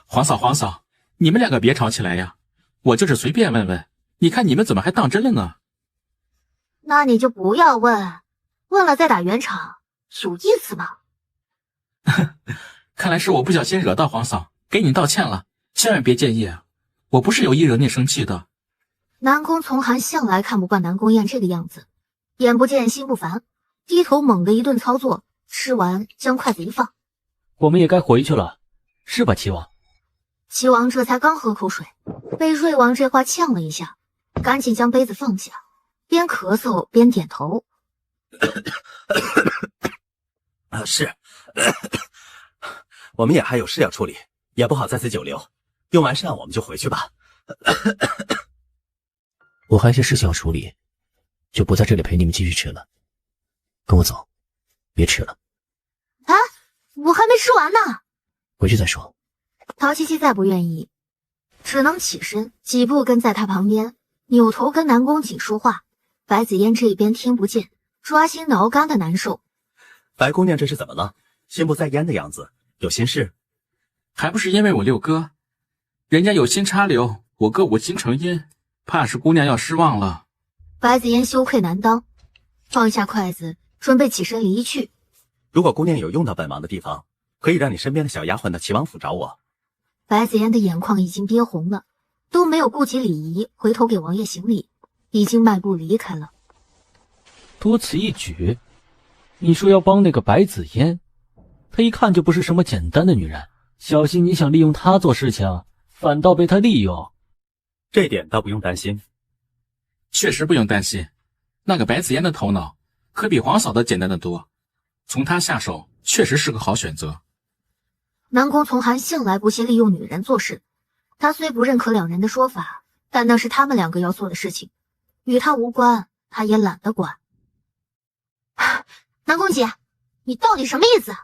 皇嫂，你们两个别吵起来呀，我就是随便问问，你看你们怎么还当真了呢？
那你就不要问，问了再打圆场，有意思吗？
看来是我不小心惹到皇嫂，给你道歉了，千万别介意啊，我不是有意惹你生气的。
南宫从寒向来看不惯南宫燕这个样子，眼不见心不烦，低头猛地一顿操作，吃完将筷子一放。
我们也该回去了，是吧，齐王？
齐王这才刚喝口水，被瑞王这话呛了一下，赶紧将杯子放下，边咳嗽边点头。
是，我们也还有事要处理，也不好在此久留，用完膳我们就回去吧。
我还有些事情要处理，就不在这里陪你们继续吃了。跟我走，别吃了。
啊，我还没吃完呢。
回去再说。
陶琪琪再不愿意，只能起身几步跟在他旁边，扭头跟南宫瑾说话。白子嫣这边听不见，抓心挠肝的难受。
白姑娘这是怎么了？心不在焉的样子，有心事？
还不是因为我六哥，人家有心插柳，我哥无心成荫，怕是姑娘要失望了。
白子嫣羞愧难当，放下筷子，准备起身离去。
如果姑娘有用到本王的地方，可以让你身边的小丫鬟到齐王府找我。
白子嫣的眼眶已经憋红了，都没有顾及礼仪，回头给王爷行礼，已经迈步离开了。
多此一举，你说要帮那个白子嫣，她一看就不是什么简单的女人，小心你想利用她做事情，反倒被她利用。
这点倒不用担心。
确实不用担心，那个白子嫣的头脑可比皇嫂的简单的多，从她下手确实是个好选择。
南宫从寒向来不惜利用女人做事，他虽不认可两人的说法，但那是他们两个要做的事情，与他无关，他也懒得管。南宫姐，你到底什么意思？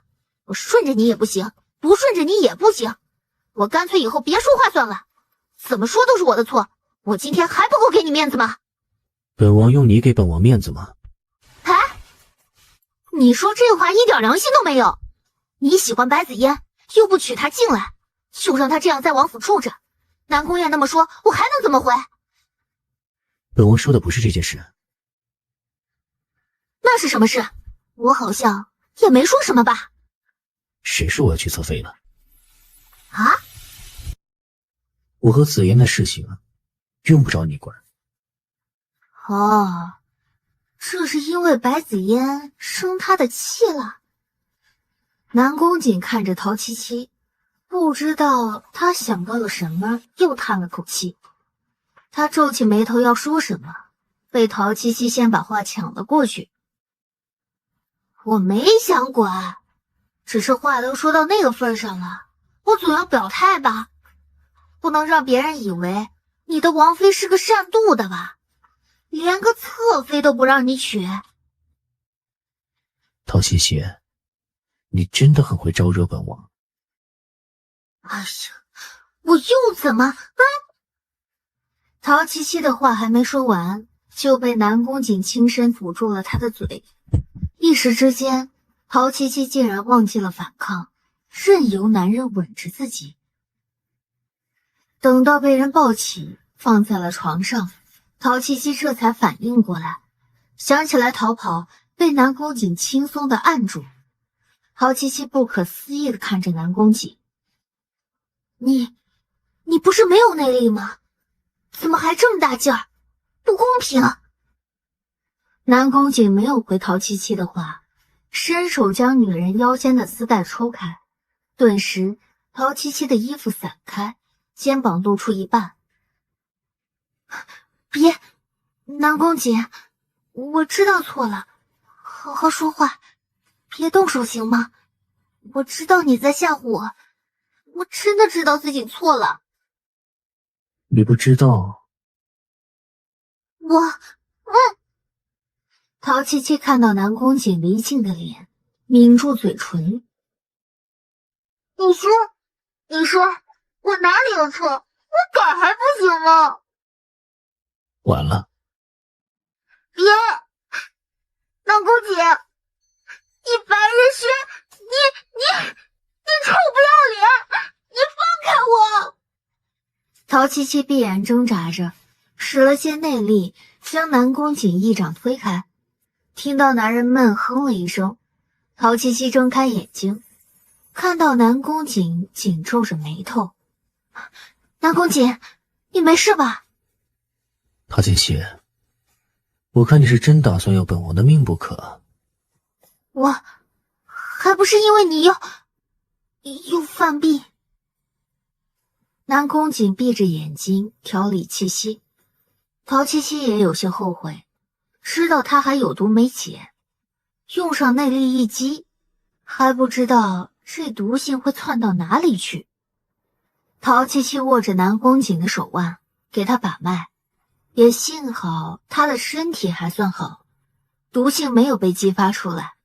我顺着你也不行，不顺着你也不行，我干脆以后别说话算了。怎么说都是我的错，我今天还不够给你面子吗？
本王用你给本王面子吗？
哎，你说这话一点良心都没有。你喜欢白子嫣，又不娶她进来，就让她这样在王府住着。南宫燕那么说，我还能怎么回？
本王说的不是这件事。
那是什么事？我好像也没说什么吧？
谁说我要去侧妃了？
啊？
我和紫妍的事情用不着你管。
哦，这是因为白子嫣生他的气了。南宫瑾看着陶七七，不知道他想到了什么，又叹了口气。他皱起眉头要说什么，被陶七七先把话抢了过去。我没想管，只是话都说到那个份上了，我总要表态吧，不能让别人以为你的王妃是个善妒的吧，连个侧妃都不让你娶。
陶七七，你真的很会招惹本王。
哎呀，我又怎么陶七七的话还没说完，就被南宫瑾轻身堵住了他的嘴。一时之间，陶七七竟然忘记了反抗，任由男人吻着自己。等到被人抱起放在了床上，陶七七这才反应过来，想起来逃跑被南宫瑾轻松地按住。陶七七不可思议地看着南宫瑾，你不是没有内力吗？怎么还这么大劲儿？不公平！南宫瑾没有回陶七七的话，伸手将女人腰间的丝带抽开，顿时陶七七的衣服散开，肩膀露出一半。别，南宫瑾，我知道错了，好好说话，别动手行吗？我知道你在吓唬我，我真的知道自己错了。
你不知道？
陶七七看到南宫瑾离境的脸，抿住嘴唇。你说，我哪里有错？我改还不行吗？
晚了。
别，南宫瑾，你白日轩，你臭不要脸！你放开我！陶七七闭眼挣扎着，使了些内力，将南宫瑾一掌推开。听到男人闷哼了一声，陶七七睁开眼睛，看到南宫瑾紧皱着眉头。南宫瑾，你没事吧？
陶七七，我看你是真打算要本王的命不可。
我还不是因为你又犯病。南宫瑾闭着眼睛调理气息，陶七七也有些后悔，知道他还有毒没解，用上内力一击，还不知道这毒性会窜到哪里去。陶七七握着南宫瑾的手腕，给他把脉，也幸好他的身体还算好，毒性没有被激发出来。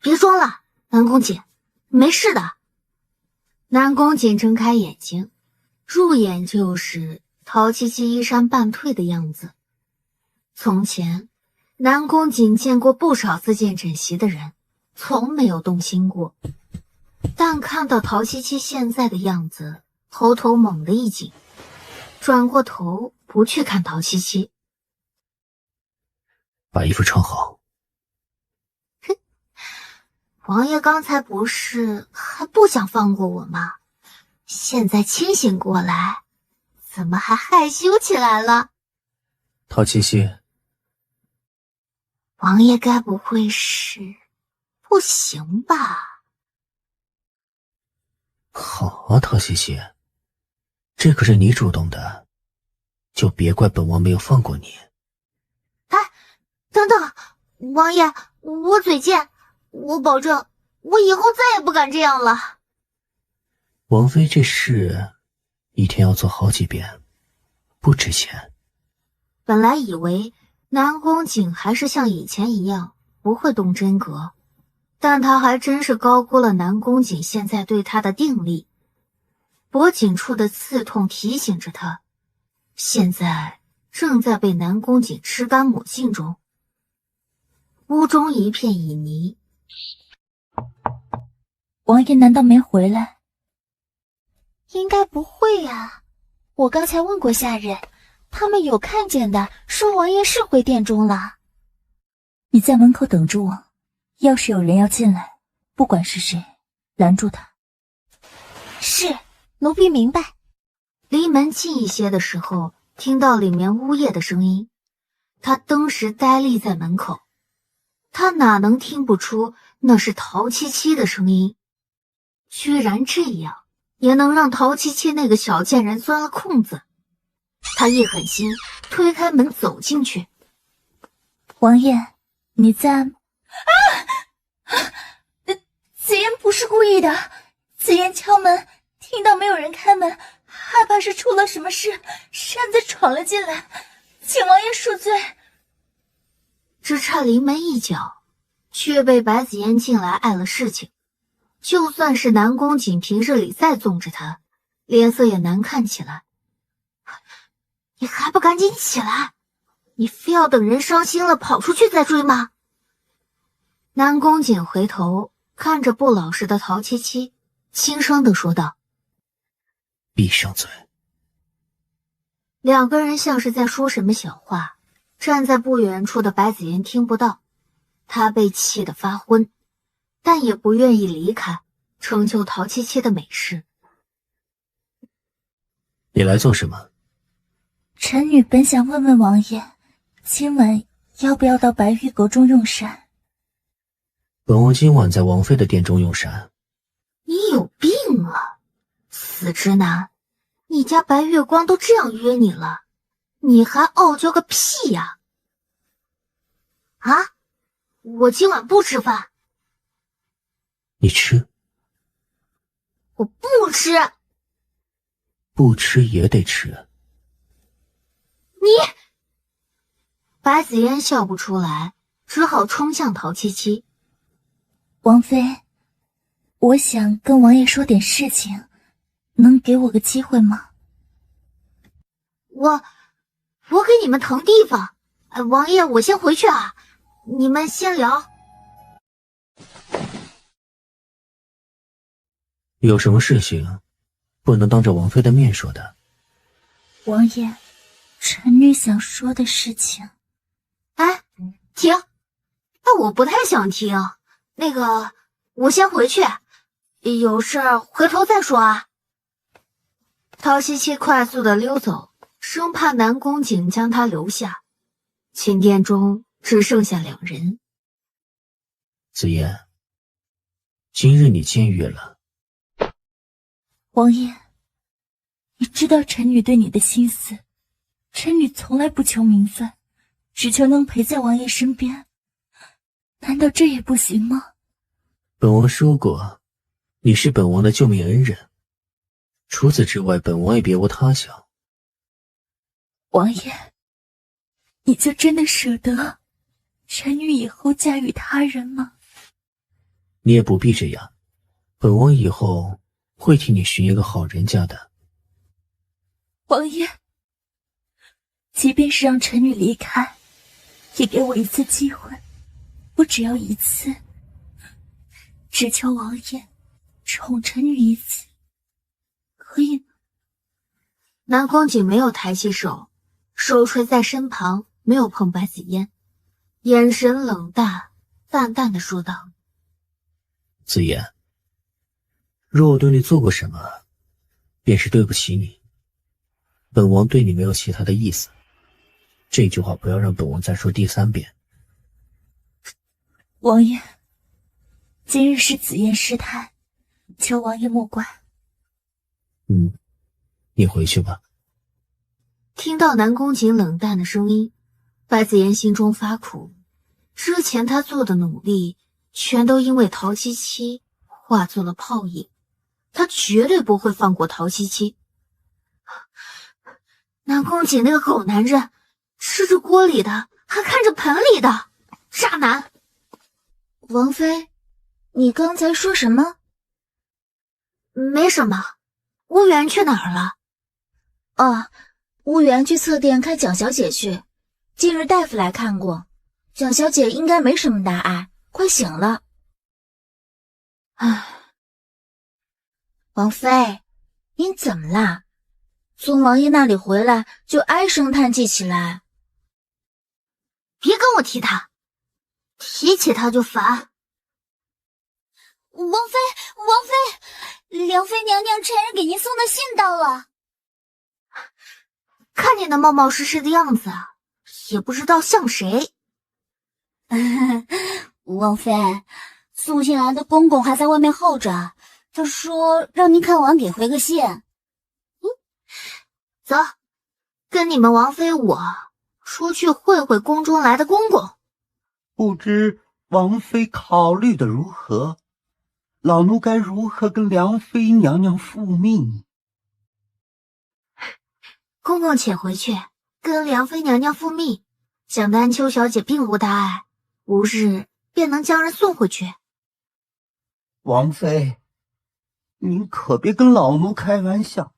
别装了，南宫瑾，没事的。南宫瑾睁开眼睛，入眼就是陶七七衣衫半退的样子。从前，南宫瑾见过不少自荐枕席的人，从没有动心过。但看到陶七七现在的样子，喉头猛地一紧，转过头不去看陶七七。
把衣服穿好。
王爷刚才不是还不想放过我吗？现在清醒过来，怎么还害羞起来了？
陶七七，
王爷该不会是不行吧？
好啊，陶七七，这可是你主动的，就别怪本王没有放过你。
哎，等等，王爷，我嘴贱，我保证，我以后再也不敢这样了。
王妃这事，一天要做好几遍，不值钱。
本来以为南宫瑾还是像以前一样不会动真格，但他还真是高估了南宫瑾现在对他的定力。脖颈处的刺痛提醒着他，现在正在被南宫瑾吃干抹净中。屋中一片旖旎。
王爷难道没回来？
应该不会呀，我刚才问过下人，他们有看见的，说王爷是回殿中了。
你在门口等着我，要是有人要进来，不管是谁，拦住他。
是，奴婢明白。离门近一些的时候，听到里面呜咽的声音，他登时呆立在门口。他哪能听不出那是陶七七的声音？居然这样也能让陶七七那个小贱人钻了空子。他一狠心，推开门走进去。
王爷，你在吗？紫嫣不是故意的。紫嫣敲门，听到没有人开门，害怕是出了什么事，擅自闯了进来，请王爷恕罪。
只差临门一脚，却被白子嫣进来碍了事情。就算是南宫瑾平日里再纵着他，脸色也难看起来。你还不赶紧起来？你非要等人伤心了跑出去再追吗？南宫瑾回头看着不老实的陶七七，轻声地说道：
闭上嘴。
两个人像是在说什么小话，站在不远处的白子嫣听不到，她被气得发昏，但也不愿意离开，成就陶七七的美事。
你来做什么？
臣女本想问问王爷，今晚要不要到白玉阁中用膳？
本王今晚在王妃的殿中用膳。
你有病啊，死直男！你家白月光都这样约你了，你还傲娇个屁呀！啊，我今晚不吃饭。
你吃？
我不吃。
不吃也得吃。
你！白子嫣笑不出来，只好冲向陶七七。
王妃，我想跟王爷说点事情，能给我个机会吗？
我给你们腾地方。王爷，我先回去啊，你们先聊。
有什么事情不能当着王妃的面说的？
王爷，臣女想说的事情。
哎，停！我不太想听。那个，我先回去，有事回头再说啊。陶七七快速的溜走，生怕南宫瑾将他留下。寝殿中只剩下两人。
紫嫣，今日你僭越了。
王爷，你知道臣女对你的心思，臣女从来不求名分，只求能陪在王爷身边，难道这也不行吗？
本王说过，你是本王的救命恩人，除此之外，本王也别无他想。
王爷，你就真的舍得臣女以后嫁与他人吗？
你也不必这样，本王以后会替你寻一个好人家的。
王爷，即便是让臣女离开，也给我一次机会，我只要一次，只求王爷宠臣女一次，可以吗？
南宫瑾没有抬起手，手垂在身旁，没有碰白子嫣，眼神冷淡，淡淡的说道：
紫嫣，若我对你做过什么，便是对不起你。本王对你没有其他的意思，这句话不要让本王再说第3遍。
王爷，今日是紫嫣失态，求王爷莫怪。
你回去吧。
听到南宫瑾冷淡的声音，白子嫣心中发苦。之前她做的努力，全都因为陶七七化作了泡影。她绝对不会放过陶七七。南宫瑾那个狗男人，吃着锅里的，还看着盆里的，渣男！
王妃，你刚才说什么？
没什么。乌源去哪儿了？
哦，乌源去侧殿看蒋小姐去。近日大夫来看过，蒋小姐应该没什么大碍，快醒了。唉，王妃，您怎么啦？从王爷那里回来就唉声叹气起来。
别跟我提他，提起他就烦。
王妃，梁妃娘娘差人给您送的信到了。
看你那冒冒失失的样子，也不知道像谁。
王妃，送信来的公公还在外面候着，他说让您看完给回个信。
走，跟你们王妃我出去会会宫中来的公公。
不知王妃考虑的如何？老奴该如何跟梁妃娘娘复命？
公公且回去，跟梁妃娘娘复命。想丹秋小姐并无大碍，无日便能将人送回去。
王妃，您可别跟老奴开玩笑。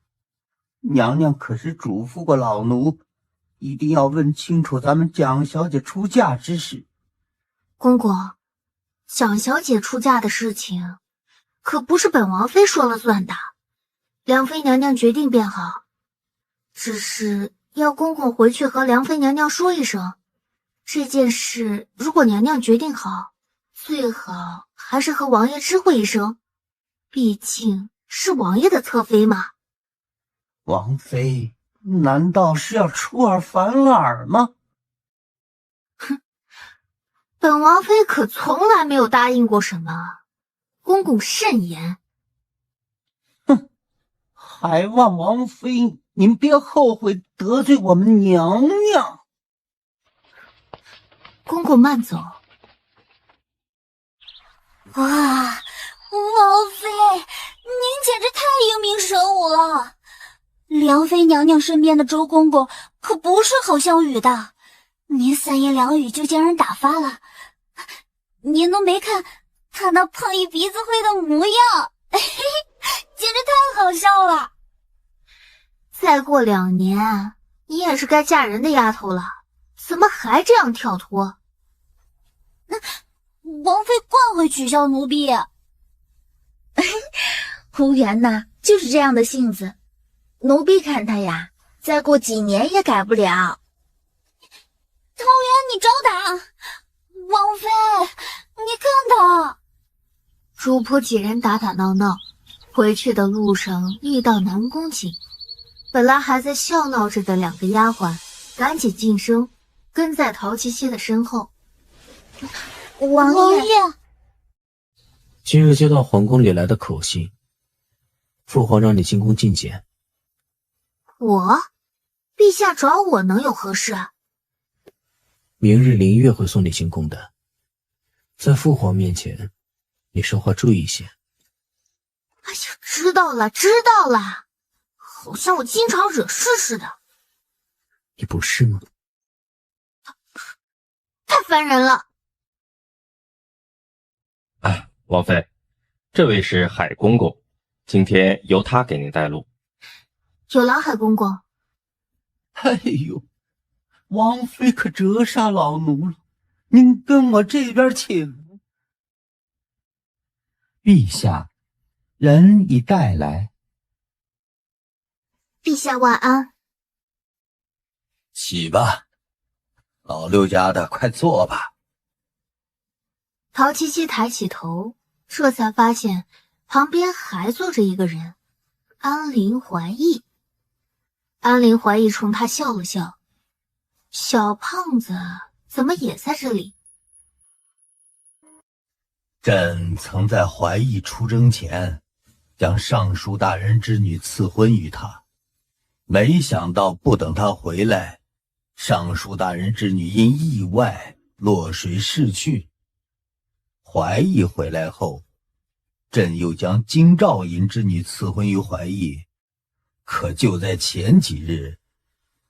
娘娘可是嘱咐过老奴，一定要问清楚咱们蒋小姐出嫁之事。
公公，蒋小姐出嫁的事情，可不是本王妃说了算的。梁妃娘娘决定便好，只是要公公回去和梁妃娘娘说一声。这件事如果娘娘决定好，最好还是和王爷知会一声，毕竟是王爷的侧妃嘛。
王妃难道是要出尔反尔吗？
哼，本王妃可从来没有答应过什么，公公慎言。
哼，还望王妃您别后悔得罪我们娘娘。
公公慢走。
哇，王妃，您简直太英明神武了！梁妃娘娘身边的周公公可不是好相与的，您三言两语就将人打发了。您都没看他那胖一鼻子灰的模样，简直太好笑了。
再过2年，你也是该嫁人的丫头了，怎么还这样跳脱？
王妃惯会取笑奴婢。胡元呐，就是这样的性子，奴婢看他呀，再过几年也改不了。桃园，你招打！王妃，你看他！
主仆几人打打闹闹，回去的路上遇到南宫瑾，本来还在笑闹着的2个丫鬟赶紧噤声，跟在陶七七的身后。
王爷，
今日接到皇宫里来的口信，父皇让你进宫觐见。
我？陛下找我能有何事？
明日林月会送你进宫的，在父皇面前，你说话注意一些。
哎呀，知道了，知道了，好像我经常惹事似的。
你不是吗？
太烦人了。
哎，王妃，这位是海公公，今天由他给您带路。
有劳海公公。
哎呦，王妃可折煞老奴了，您跟我这边请。
陛下，人已带来。
陛下晚安。
起吧，老六家的，快坐吧。
陶七七抬起头，这才发现旁边还坐着一个人，安陵怀义。安陵怀义冲他笑了笑，小胖子怎么也在这里？
朕曾在怀义出征前，将尚书大人之女赐婚于他，没想到不等他回来，尚书大人之女因意外落水逝去。怀义回来后，朕又将京兆尹之女赐婚于怀义，可就在前几日，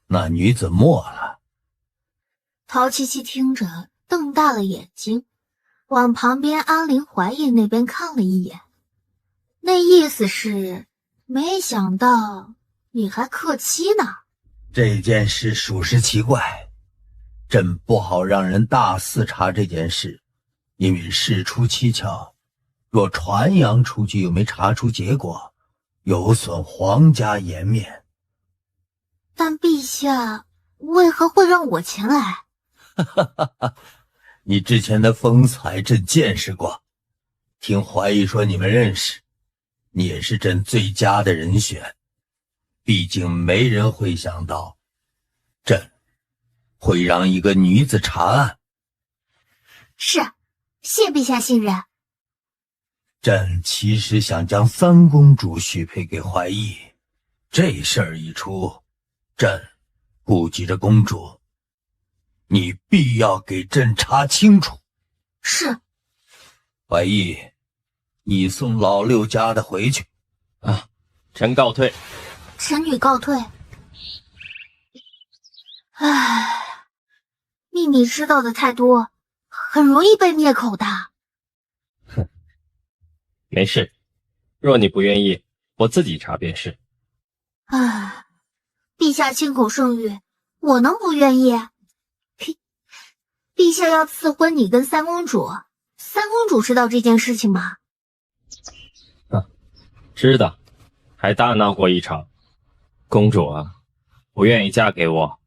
那女子没了。
陶七七听着，瞪大了眼睛，往旁边安陵怀义那边看了一眼，那意思是没想到你还克妻呢。
这件事属实奇怪，朕不好让人大肆查这件事，因为事出蹊跷，若传扬出去又没查出结果，有损皇家颜面。
但陛下为何会让我前来？
你之前的风采朕见识过，听怀疑说你们认识，你也是朕最佳的人选。毕竟没人会想到，朕会让一个女子查案。
是，谢陛下信任。
朕其实想将三公主许配给怀义，这事儿一出，朕顾及着公主，你必要给朕查清楚。
是。
怀义，你送老六家的回去。
啊，臣告退。
臣女告退。唉，秘密知道的太多，很容易被灭口的。
哼，没事，若你不愿意，我自己查便是。
唉，陛下亲口圣谕，我能不愿意？呸！陛下要赐婚你跟三公主，三公主知道这件事情吗？
知道，还大闹过一场。公主啊，不愿意嫁给我。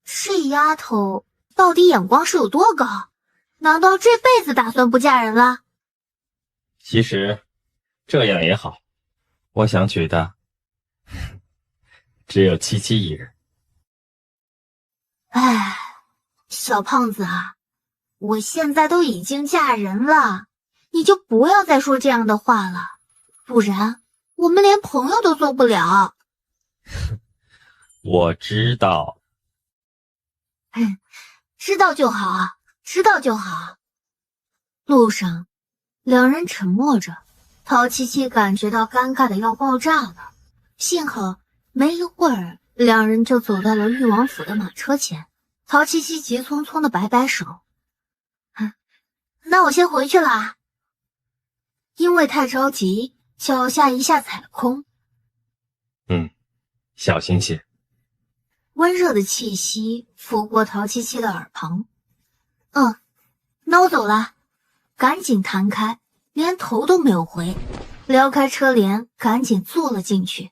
这丫头到底眼光是有多高？难道这辈子打算不嫁人了？
其实这样也好，我想娶的只有七七一人。
唉，小胖子啊，我现在都已经嫁人了，你就不要再说这样的话了，不然我们连朋友都做不了。
我知道。
知道就好，知道就好。路上，两人沉默着，陶七七感觉到尴尬的要爆炸了。幸好没一会儿，两人就走到了誉王府的马车前。陶七七急匆匆的摆摆手：“那我先回去了。”因为太着急，脚下一下踩空。
小心些。
温热的气息拂过陶七七的耳旁。那我走了。赶紧弹开，连头都没有回，撩开车帘，赶紧坐了进去。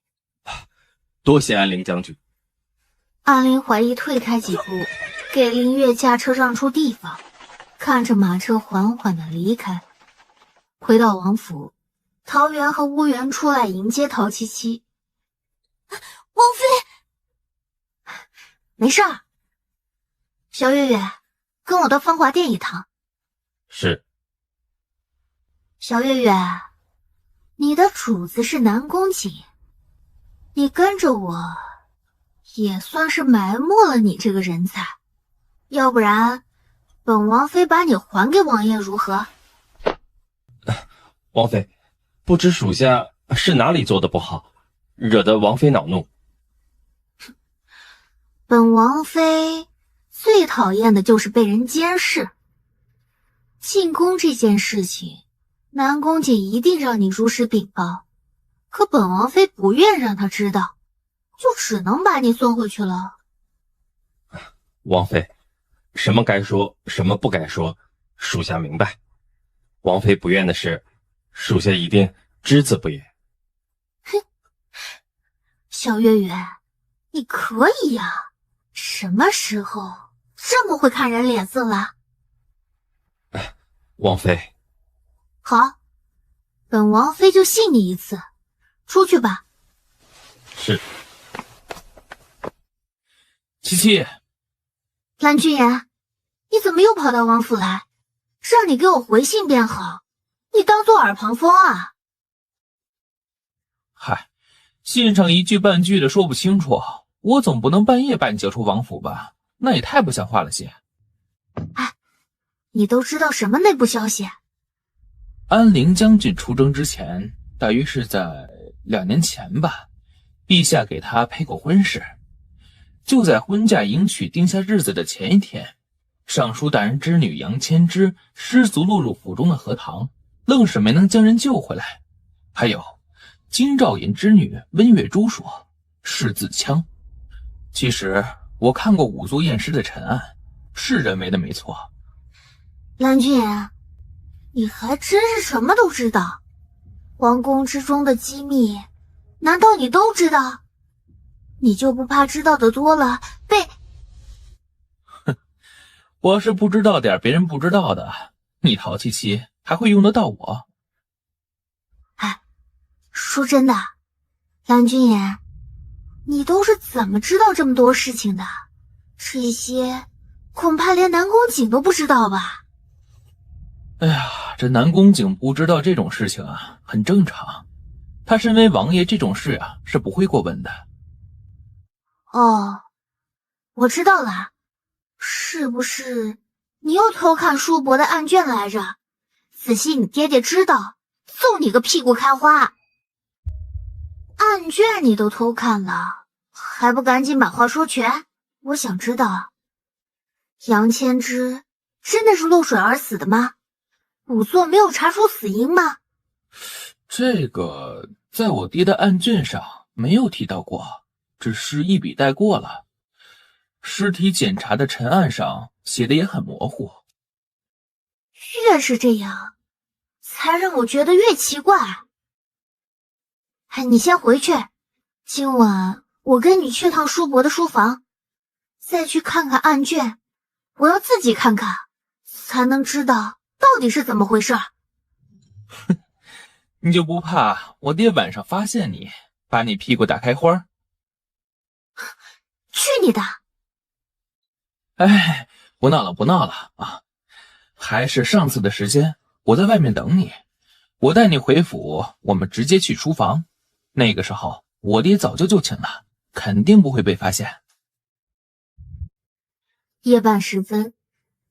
多谢安陵将军。
安陵怀疑退开几步，给林月驾车让出地方，看着马车缓缓的离开。回到王府，桃园和乌元出来迎接陶七七。
王妃，
没事儿。小月月，跟我到芳华殿一趟。
是。
小月月，你的主子是南宫瑾，你跟着我，也算是埋没了你这个人才。要不然，本王妃把你还给王爷如何？
王妃，不知属下是哪里做的不好，惹得王妃恼怒。
本王妃最讨厌的就是被人监视。进宫这件事情，南宫瑾一定让你如实禀报，可本王妃不愿让他知道，就只能把你送回去了。
王妃，什么该说，什么不该说，属下明白。王妃不愿的事，属下一定只字不言。
哼，小月月，你可以呀，什么时候这么会看人脸色了？
王妃，
好，本王妃就信你一次，出去吧。
是。
七七，
蓝君言，你怎么又跑到王府来？让你给我回信便好，你当做耳旁风啊？
嗨，信上一句半句的说不清楚，我总不能半夜把你叫出王府吧？那也太不像话了些。
你都知道什么内部消息？
安陵将军出征之前，大约是在2年前吧，陛下给他配过婚事。就在婚嫁迎娶定下日子的前一天，尚书大人之女杨千枝失足落入府中的荷塘，愣是没能将人救回来。还有京兆尹之女温月珠说是自枪。其实我看过仵作验尸的陈案，是认为的没错。
蓝君言，你还真是什么都知道。皇宫之中的机密，难道你都知道？你就不怕知道的多了被……
我是不知道点别人不知道的，你陶七七还会用得到我。
哎，说真的，蓝君言，你都是怎么知道这么多事情的？这些恐怕连南宫景都不知道吧？
哎呀，这南宫景不知道这种事情啊，很正常。他身为王爷，这种事啊是不会过问的。
哦，我知道了，是不是你又偷看叔伯的案卷来着？仔细你爹爹知道，揍你个屁股开花！案卷你都偷看了，还不赶紧把话说全？我想知道，杨千之真的是落水而死的吗？仵作没有查出死因吗？
这个在我爹的案卷上没有提到过，只是一笔带过了。尸体检查的陈案上写的也很模糊。
越是这样，才让我觉得越奇怪。哎，你先回去，今晚我跟你去趟叔伯的书房，再去看看案卷，我要自己看看，才能知道到底是怎么回事。
你就不怕我爹晚上发现你，把你屁股打开花？
去你的！
哎，不闹了啊！还是上次的时间，我在外面等你，我带你回府，我们直接去书房。那个时候我爹早就请了，肯定不会被发现。
夜半时分，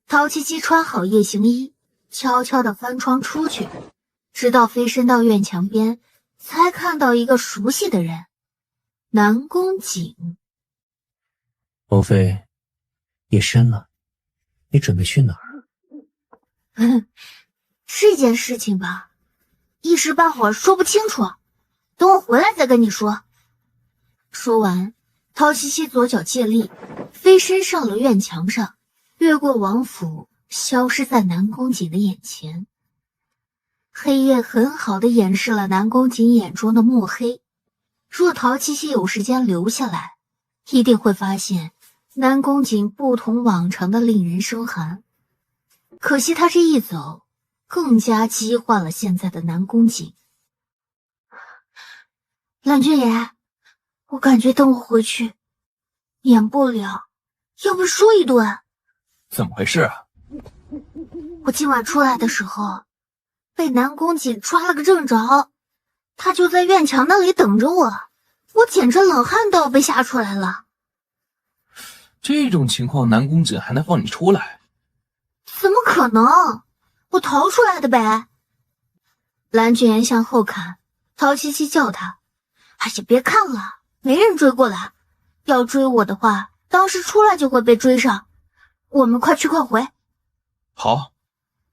陶七七穿好夜行衣，悄悄地翻窗出去，直到飞身到院墙边，才看到一个熟悉的人——南宫景。
王妃，夜深了，你准备去哪儿？
这件事情吧，一时半会儿说不清楚，等我回来再跟你说。说完，陶七七左脚借力，飞身上了院墙上，越过王府，消失在南宫景的眼前。黑夜很好的掩饰了南宫景眼中的墨黑，若陶七七有时间留下来，一定会发现南宫景不同往常的令人生寒。可惜他这一走，更加激化了现在的南宫景。蓝君言，我感觉等我回去，免不了要被说一顿。
怎么回事啊？
我今晚出来的时候，被南宫景抓了个正着，他就在院墙那里等着我，我简直冷汗都要被吓出来了。
这种情况，南宫景还能放你出来？
怎么可能？我逃出来的呗。蓝君言向后看，陶七七叫他：“哎呀，别看了，没人追过来。要追我的话，当时出来就会被追上。我们快去快回。”
好。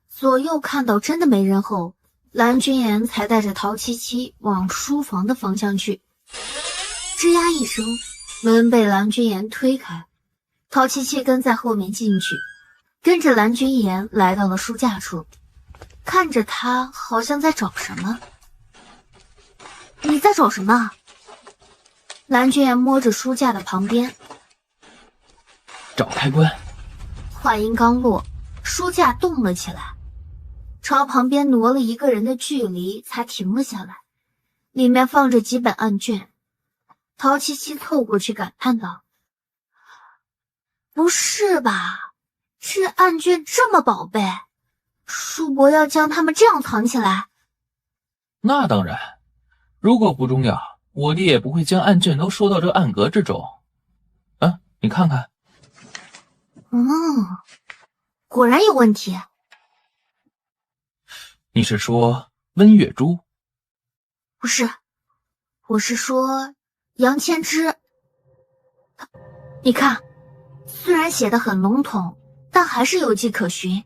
左右看到真的没人后，蓝君言才带着陶七七往书房的方向去。吱呀一声，门被蓝君言推开，陶七七跟在后面进去，跟着蓝君言来到了书架处，看着他好像在找什么。你在找什么？蓝君言摸着书架的旁边，
找开关。
话音刚落，书架动了起来，朝旁边挪了一个人的距离才停了下来，里面放着几本案卷。陶七七凑过去感叹道：“不是吧，这案卷这么宝贝，叔伯要将他们这样藏起来？”
那当然，如果不重要，我爹也不会将案卷都收到这案阁之中。啊，你看看。
果然有问题。
你是说温月珠？
不是，我是说杨千之。你看，虽然写得很笼统，但还是有迹可循。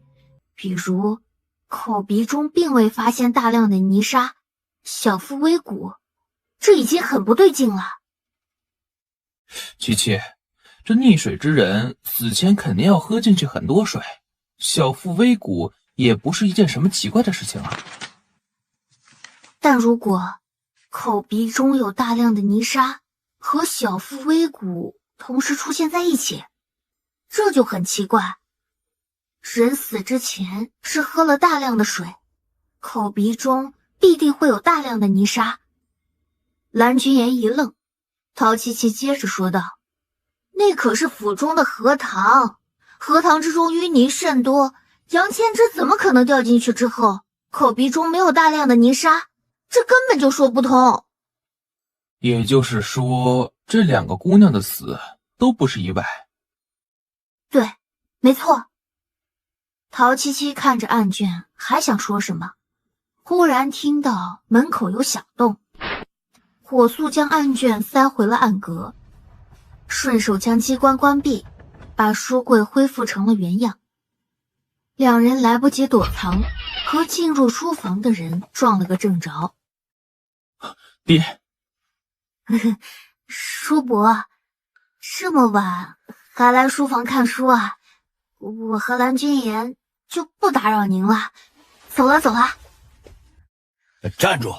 比如口鼻中并未发现大量的泥沙，小腹微鼓，这已经很不对劲了。
七七，这溺水之人死前肯定要喝进去很多水，小腹微鼓也不是一件什么奇怪的事情啊。
但如果口鼻中有大量的泥沙和小腹微鼓同时出现在一起，这就很奇怪。人死之前是喝了大量的水，口鼻中必定会有大量的泥沙。蓝君言一愣，陶七七接着说道：“那可是府中的荷塘，荷塘之中淤泥甚多，杨千之怎么可能掉进去之后，口鼻中没有大量的泥沙？这根本就说不通。”
也就是说，这2个姑娘的死都不是意外。
对，没错。陶七七看着案卷，还想说什么，忽然听到门口有响动，火速将案卷塞回了案格，顺手将机关关闭，把书柜恢复成了原样。两人来不及躲藏，和进入书房的人撞了个正着。
爹，
叔伯，这么晚还来书房看书啊？我和蓝君言就不打扰您了，走了走了。
站住！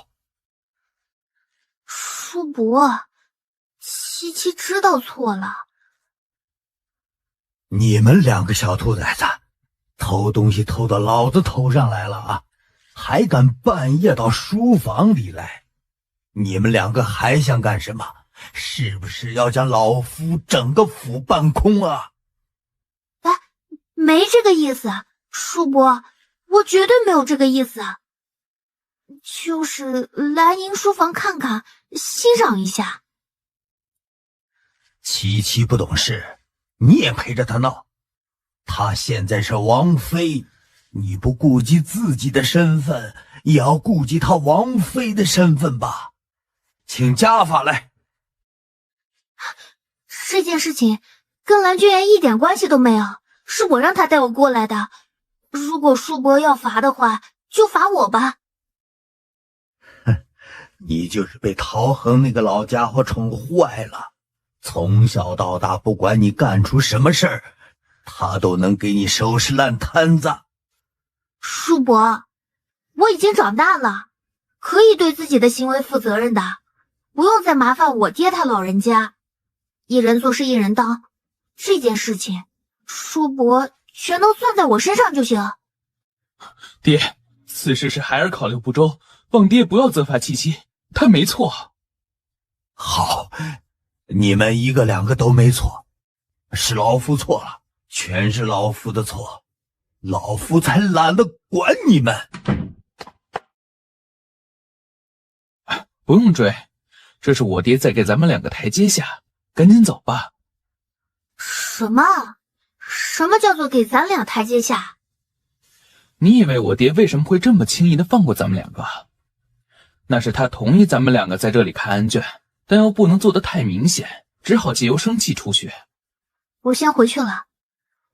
叔伯，七七知道错了。
你们2个小兔崽子，偷东西偷到老子头上来了啊！还敢半夜到书房里来？你们2个还想干什么？是不是要将老夫整个府搬空啊？
哎，没这个意思，叔伯，我绝对没有这个意思。就是来您书房看看，欣赏一下。
七七不懂事，你也陪着他闹。她现在是王妃，你不顾及自己的身份，也要顾及她王妃的身份吧？请家法来。
这件事情跟蓝君言一点关系都没有，是我让他带我过来的。如果叔伯要罚的话，就罚我吧。
你就是被陶恒那个老家伙宠坏了，从小到大，不管你干出什么事儿，他都能给你收拾烂摊子。
叔伯，我已经长大了，可以对自己的行为负责任的，不用再麻烦我爹他老人家。一人做事一人当，这件事情叔伯全都算在我身上就行。
爹，此事是孩儿考虑不周，望爹不要责罚七七，他没错。
好，你们1个2个都没错，是老夫错了，全是老夫的错，老夫才懒得管你们。
不用追，这是我爹在给咱们2个台阶下，赶紧走吧。
什么？什么叫做给咱俩台阶下？
你以为我爹为什么会这么轻易的放过咱们2个？那是他同意咱们2个在这里看案卷，但又不能做得太明显，只好借由生气出去。
我先回去了，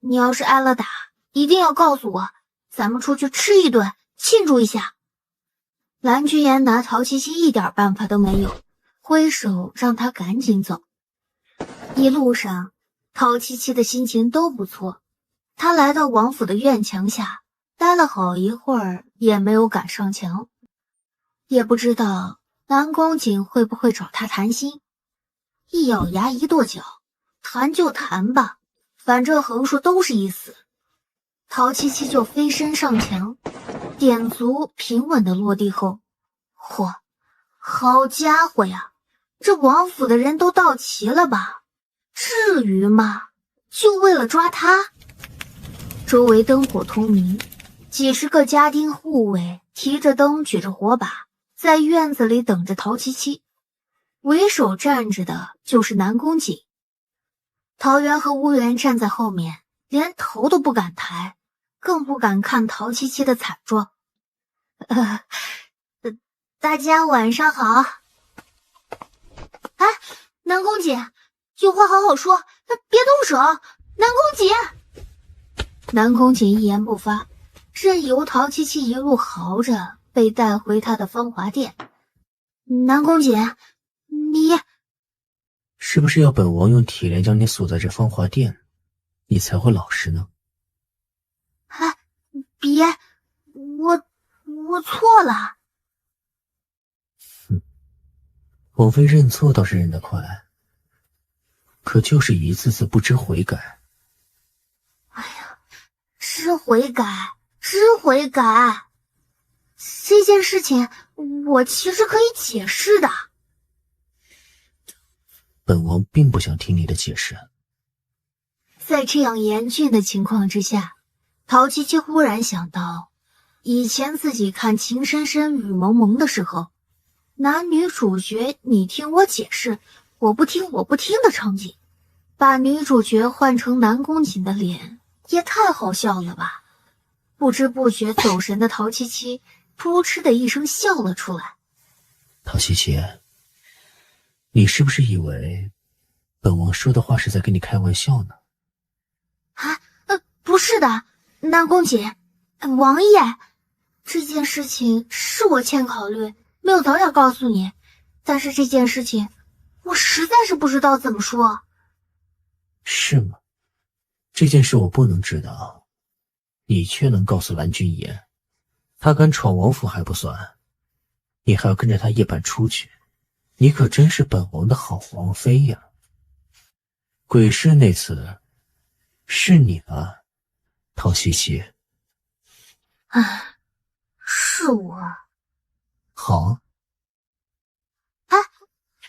你要是挨了打，一定要告诉我，咱们出去吃一顿，庆祝一下。蓝君言拿陶七七一点办法都没有，挥手让他赶紧走。一路上，陶七七的心情都不错。他来到王府的院墙下，待了好一会儿，也没有敢上墙。也不知道南宫瑾会不会找他谈心。一咬牙一跺脚，谈就谈吧，反正横竖都是一死。陶七七就飞身上墙，点足平稳的落地后，嚯，好家伙呀，这王府的人都到齐了吧？至于吗？就为了抓他？周围灯火通明，几十个家丁护卫提着灯举着火把，在院子里等着陶七七。为首站着的就是南宫瑾，陶元和乌元站在后面，连头都不敢抬，更不敢看陶七七的惨状。大家晚上好。哎，南宫瑾，有话好好说，别动手。南宫瑾。南宫瑾一言不发，任由陶七七一路嚎着被带回他的芳华殿。南宫瑾，你
是不是要本王用铁链将你锁在这芳华殿，你才会老实呢？
哎，别，我错了。
王妃认错倒是认得快，可就是一次次不知悔改。
哎呀，知悔改，知悔改。这件事情我其实可以解释的。
本王并不想听你的解释。
在这样严峻的情况之下，陶七七忽然想到，以前自己看《情深深雨蒙蒙》的时候，男女主角你听我解释，我不听的场景，把女主角换成南宫瑾的脸，也太好笑了吧！不知不觉走神的陶七七扑哧的一声笑了出来。
陶七七，你是不是以为本王说的话是在跟你开玩笑呢？
不是的，南宫瑾，王爷，这件事情是我欠考虑，没有早点告诉你。但是这件事情，我实在是不知道怎么说。
是吗？这件事我不能知道，你却能告诉蓝君言，他敢闯王府还不算，你还要跟着他夜半出去，你可真是本王的好王妃呀！鬼市那次，是你吧？陶七七。
是我。
好。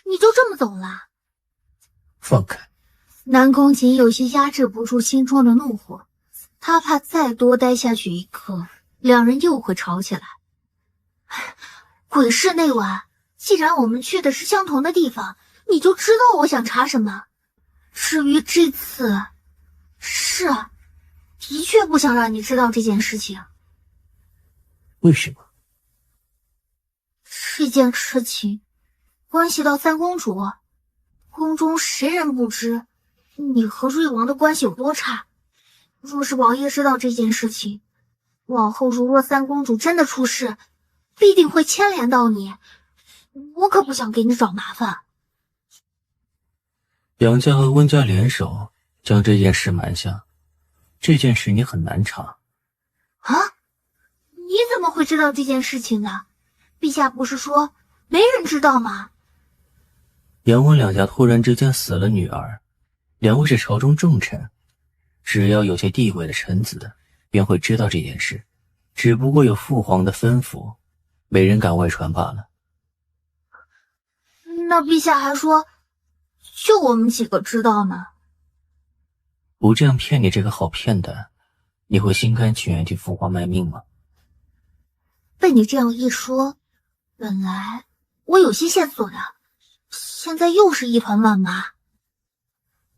你就这么走了？
放开。
南宫瑾有些压制不住心中的怒火，他怕再多待下去一刻，两人又会吵起来。鬼市那晚，既然我们去的是相同的地方，你就知道我想查什么。至于这次，是啊，的确不想让你知道这件事情。
为什么？
这件事情关系到三公主，宫中谁人不知你和瑞王的关系有多差。若是王爷知道这件事情，往后如若三公主真的出事，必定会牵连到你，我可不想给你找麻烦。
杨家和温家联手将这件事瞒下，这件事你很难查。
你怎么会知道这件事情呢？陛下不是说没人知道吗？
杨温两家突然之间死了女儿，两位是朝中重臣，只要有些地位的臣子便会知道这件事，只不过有父皇的吩咐，没人敢外传罢了。
那陛下还说就我们几个知道呢？
不这样骗你这个好骗的，你会心甘情愿替父皇卖命吗？
被你这样一说，本来我有些线索的，现在又是一团乱麻。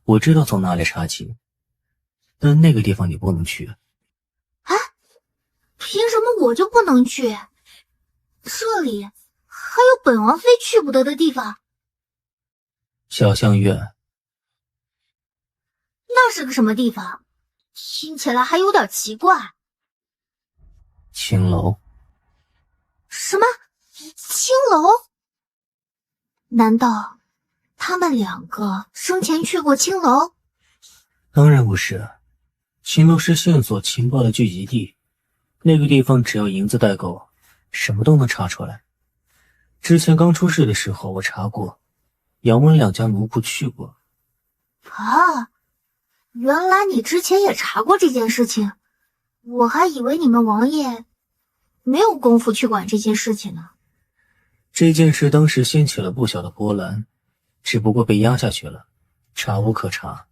我知道从哪里查起，但那个地方你不能去。
凭什么我就不能去？这里还有本王妃去不得的地方。
小香院。
那是个什么地方？听起来还有点奇怪。
青楼。
什么？青楼？难道他们两个生前去过青楼？
当然不是，青楼是线索情报的聚集地，那个地方只要银子带够，什么都能查出来。之前刚出事的时候我查过，杨温两家奴仆去过。
原来你之前也查过这件事情，我还以为你们王爷没有功夫去管这件事情呢。
这件事当时掀起了不小的波澜，只不过被压下去了，查无可查。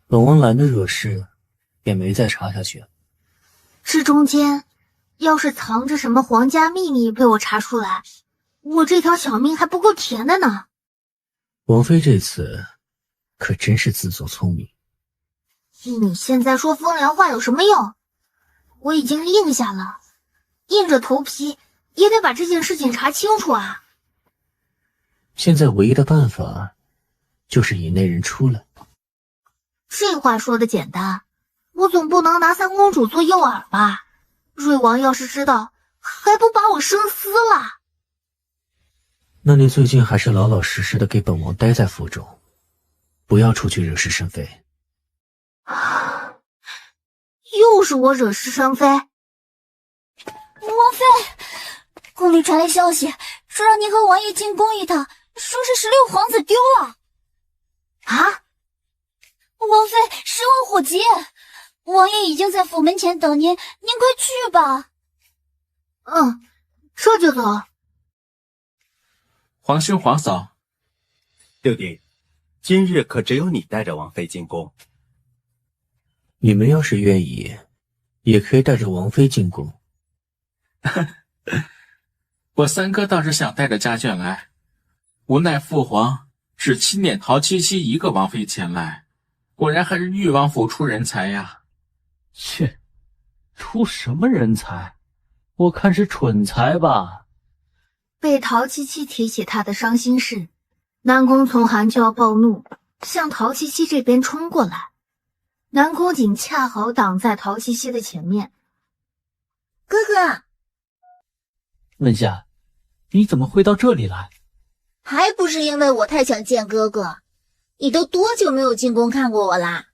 本王懒得惹事，便没再查下去。
这中间要是藏着什么皇家秘密被我查出来，我这条小命还不够甜的呢。
王妃这次可真是自作聪明。
你现在说风凉话有什么用？我已经应下了，硬着头皮也得把这件事情查清楚啊。
现在唯一的办法就是引那人出来。
这话说的简单，我总不能拿三公主做诱饵吧？瑞王要是知道，还不把我生撕了？
那你最近还是老老实实的给本王待在府中，不要出去惹是生非。
又是我惹是生非。
王妃，宫里传来消息，说让您和王爷进宫一趟，说是16皇子丢了。王妃10万火急，王爷已经在府门前等您，您快去吧。
说就走。
皇兄皇嫂，
六弟，今日可只有你带着王妃进宫。
你们要是愿意，也可以带着王妃进宫。
我三哥倒是想带着家眷来，无奈父皇只钦点陶七七一个王妃前来，果然还是誉王府出人才呀。
切，出什么人才？我看是蠢材吧。
被陶七七提起他的伤心事，南宫从寒就要暴怒，向陶七七这边冲过来。南宫瑾恰好挡在陶七七的前面。
哥哥，
问夏，你怎么会到这里来？
还不是因为我太想见哥哥。你都多久没有进宫看过我啦？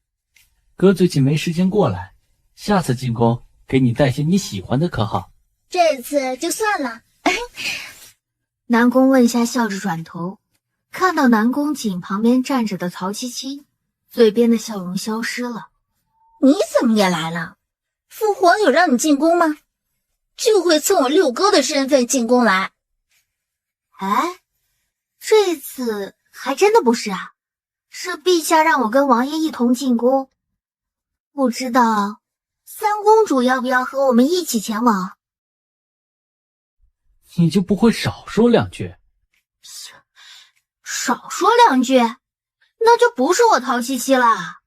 哥最近没时间过来，下次进宫给你带些你喜欢的可好？
这次就算了。
南宫问夏笑着转头，看到南宫瑾旁边站着的陶七七，嘴边的笑容消失了。
你怎么也来了？父皇有让你进宫吗？就会蹭我六哥的身份进宫来。
哎，这次还真的不是啊，是陛下让我跟王爷一同进宫。不知道三公主要不要和我们一起前往？
你就不会少说两句？
少说两句，那就不是我陶七七了。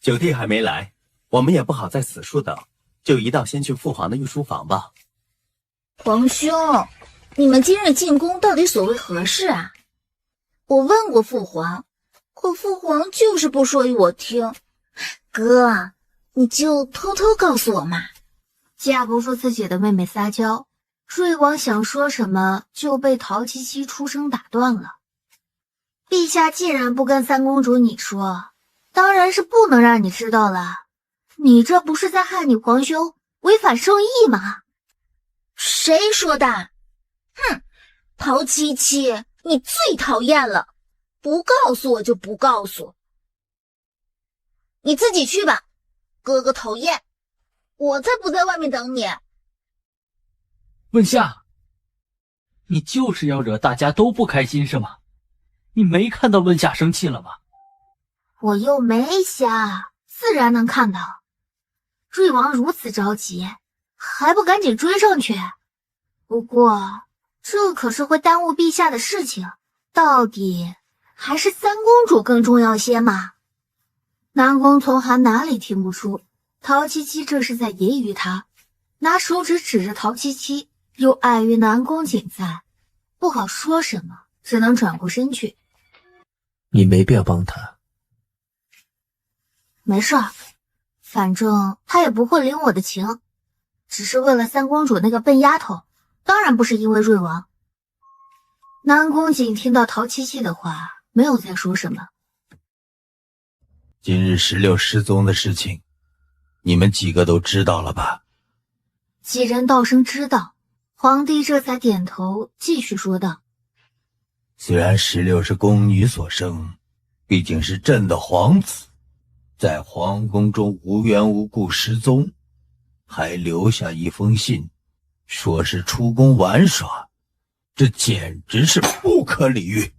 九弟还没来，我们也不好在此处等，就一道先去父皇的御书房吧。
皇兄，你们今日进宫到底所为何事啊？我问过父皇，可父皇就是不说与我听。哥，你就偷偷告诉我嘛。
架不住自己的妹妹撒娇，瑞王想说什么就被陶七七出声打断了。陛下既然不跟三公主你说，当然是不能让你知道了。你这不是在害你皇兄违反圣意吗？
谁说的？哼，陶七七，你最讨厌了，不告诉我就不告诉。你自己去吧，哥哥讨厌，我才不在外面等你。
问夏，你就是要惹大家都不开心是吗？你没看到问夏生气了吗？
我又没瞎，自然能看到。瑞王如此着急，还不赶紧追上去？不过这可是会耽误陛下的事情，到底还是三公主更重要些嘛。南宫从寒哪里听不出陶七七这是在揶揄他，拿手指指着陶七七，又碍于南宫瑾在，不好说什么，只能转过身去。
你没必要帮他。
没事儿，反正他也不会领我的情，只是为了三公主那个笨丫头，当然不是因为瑞王。南宫瑾听到陶七七的话，没有再说什么。
今日16失踪的事情，你们几个都知道了吧？
几人道声知道，皇帝这才点头，继续说道：
虽然16是宫女所生，毕竟是朕的皇子，在皇宫中无缘无故失踪，还留下一封信，说是出宫玩耍，这简直是不可理喻。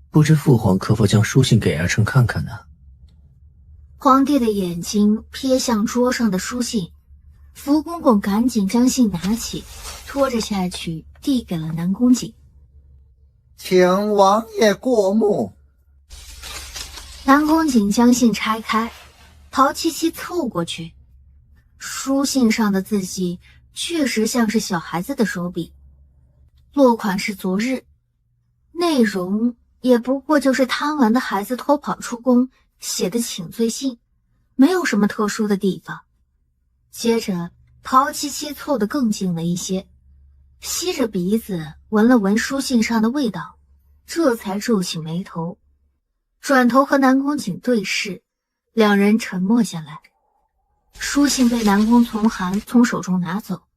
不知父皇可否将书信给儿臣看看呢？
皇帝的眼睛瞥向桌上的书信，福公公赶紧将信拿起，拖着下去，递给了南宫瑾。
请王爷过目。
南宫瑾将信拆开，陶七七凑过去，书信上的字迹确实像是小孩子的手笔，落款是昨日，内容也不过就是贪玩的孩子偷跑出宫写的请罪信，没有什么特殊的地方。接着陶七七凑得更近了一些，吸着鼻子闻了闻书信上的味道，这才皱起眉头，转头和南宫瑾对视，两人沉默下来。书信被南宫从寒从手中拿走，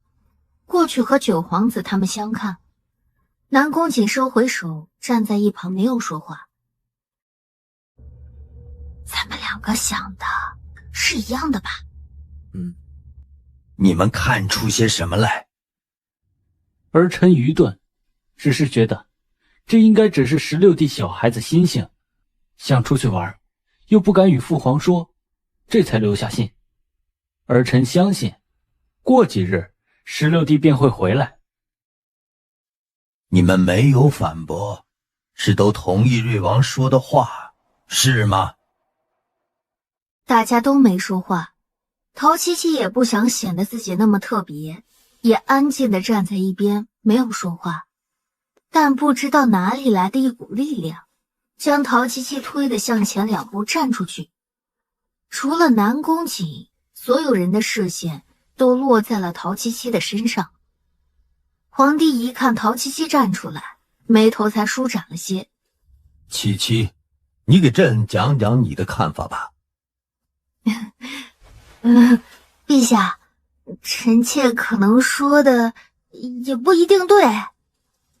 过去和九皇子他们相看。南宫瑾收回手，站在一旁没有说话。咱们两个想的是一样的吧？
你们看出些什么来？
儿臣愚钝，只是觉得这应该只是16弟小孩子心性，想出去玩，又不敢与父皇说，这才留下信。儿臣相信，过几日16弟便会回来。
你们没有反驳，是都同意瑞王说的话，是吗？
大家都没说话，陶七七也不想显得自己那么特别，也安静地站在一边，没有说话。但不知道哪里来的一股力量，将陶七七推得向前2步站出去。除了南宫瑾，所有人的视线都落在了陶七七的身上。皇帝一看陶七七站出来，眉头才舒展了些。
七七，你给朕讲讲你的看法吧。
陛下，臣妾可能说的也不一定对。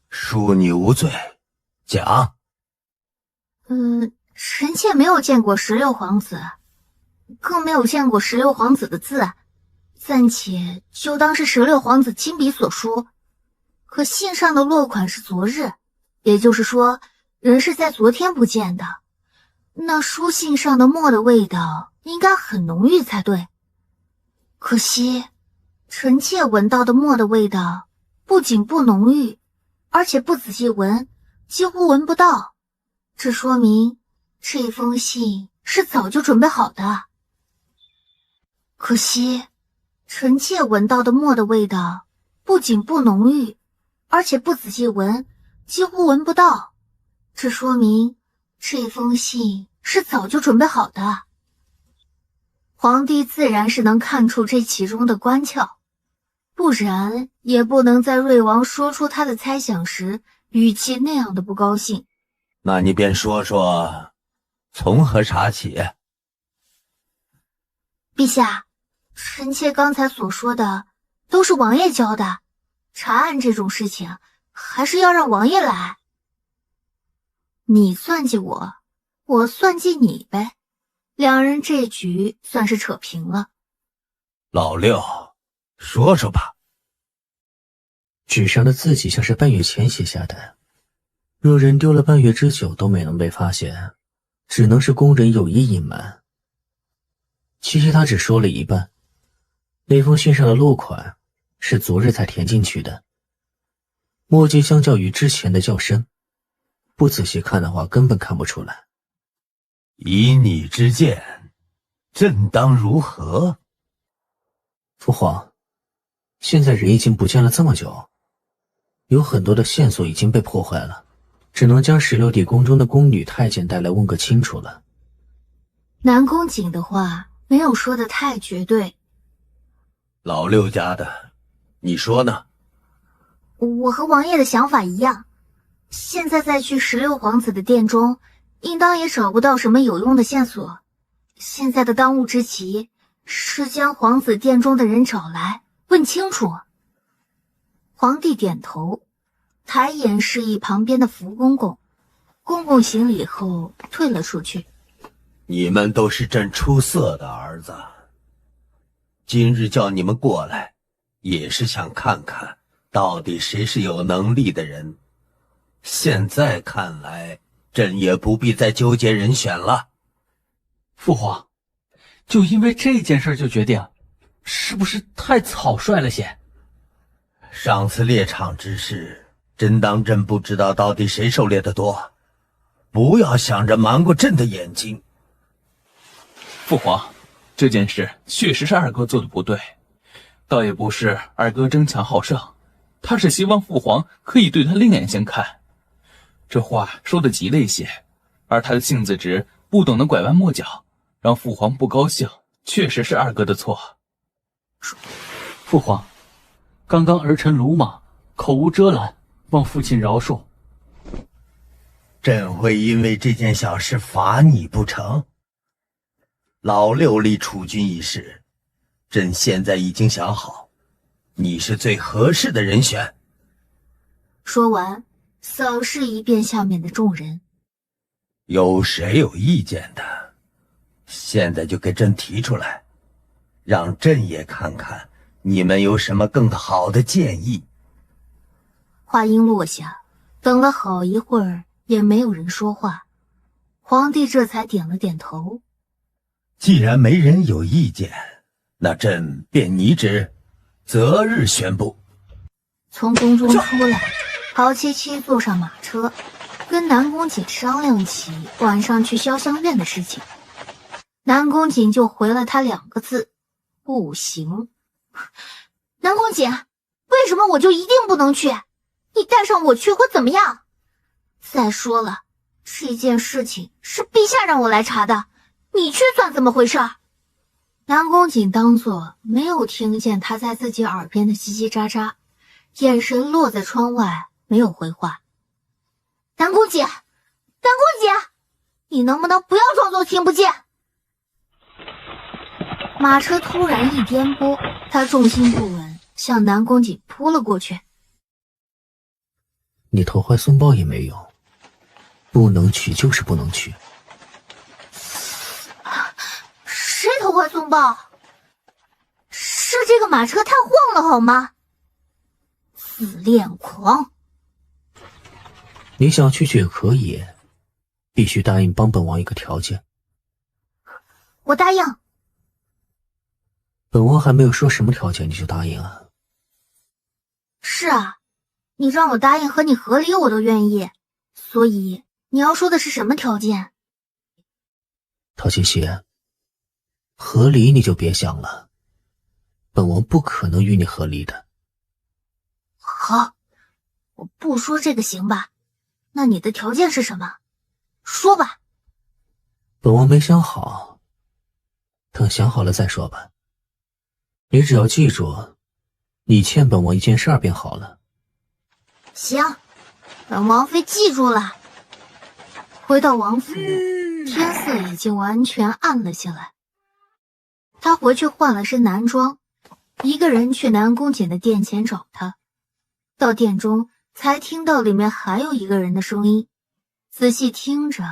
恕你无罪，讲。
臣妾没有见过16皇子，更没有见过16皇子的字，暂且就当是16皇子亲笔所书。可信上的落款是昨日，也就是说，人是在昨天不见的。那书信上的墨的味道应该很浓郁才对。可惜，臣妾闻到的墨的味道不仅不浓郁，而且不仔细闻，几乎闻不到。这说明这封信是早就准备好的。可惜，臣妾闻到的墨的味道不仅不浓郁，而且不仔细闻，几乎闻不到。这说明这封信是早就准备好的。皇帝自然是能看出这其中的关窍，不然也不能在瑞王说出他的猜想时语气那样的不高兴。
那你便说说，从何查起？
陛下，臣妾刚才所说的都是王爷教的，查案这种事情还是要让王爷来。你算计我，我算计你呗，两人这局算是扯平了。
老六，说说吧。
纸上的字迹像是半月前写下的，若人丢了半月之久都没能被发现，只能是工人有意隐瞒。其实他只说了一半，那封信上的落款是昨日才填进去的，墨迹相较于之前的较深，不仔细看的话根本看不出来。
以你之见，朕当如何？
父皇，现在人已经不见了这么久，有很多的线索已经被破坏了，只能将16弟宫中的宫女太监带来问个清楚了。
南宫瑾的话没有说的太绝对。
老六家的，你说呢？
我和王爷的想法一样，现在再去16皇子的殿中，应当也找不到什么有用的线索。现在的当务之急是将皇子殿中的人找来问清楚。皇帝点头，抬眼示意旁边的福公公，公公行礼后退了出去。
你们都是朕出色的儿子，今日叫你们过来，也是想看看到底谁是有能力的人。现在看来，朕也不必再纠结人选了。
父皇，就因为这件事就决定，是不是太草率了些？
上次猎场之事，真当朕不知道到底谁狩猎的多，不要想着瞒过朕的眼睛。
父皇，这件事确实是二哥做的不对，倒也不是二哥争强好胜，他是希望父皇可以对他另眼相看。这话说的急了一些，而他的性子直，不懂得拐弯抹角，让父皇不高兴，确实是二哥的错。
父皇，刚刚儿臣鲁莽，口无遮拦，望父亲饶恕。
朕会因为这件小事罚你不成？老六立储君一事，朕现在已经想好，你是最合适的人选。
说完，扫视一遍下面的众人，
有谁有意见的，现在就给朕提出来，让朕也看看
你们有什么更好的建议？
话音落下，等了好一会儿也没有人说话，皇帝这才点了点头。
既然没人有意见，那朕便拟旨，择日宣布。
从宫中出来，陶七七坐上马车，跟南宫瑾商量起晚上去潇湘院的事情。南宫瑾就回了他2个字：不行。南宫瑾，为什么我就一定不能去？你带上我去会怎么样？再说了，这件事情是陛下让我来查的，你去算怎么回事？南宫瑾当作没有听见他在自己耳边的叽叽喳喳，眼神落在窗外，没有回话。南宫瑾，南宫瑾，你能不能不要装作听不见？马车突然一颠簸，他重心不稳，向南宫瑾扑了过去。
你投怀送抱也没用，不能去就是不能去。
谁投怀送抱？是这个马车太晃了好吗？自恋狂！
你想去也可以，必须答应帮本王一个条件。
我答应。
本王还没有说什么条件你就答应啊？
是啊，你让我答应和你和离我都愿意，所以你要说的是什么条件？
陶七七，和离你就别想了，本王不可能与你和离的。
好，我不说这个行吧？那你的条件是什么？说吧。
本王没想好，等想好了再说吧。你只要记住，你欠本王一件事便好了。
行，本王妃记住了。回到王府，天色已经完全暗了下来。他回去换了身男装，一个人去南宫瑾的店前找他。到店中才听到里面还有一个人的声音，仔细听着，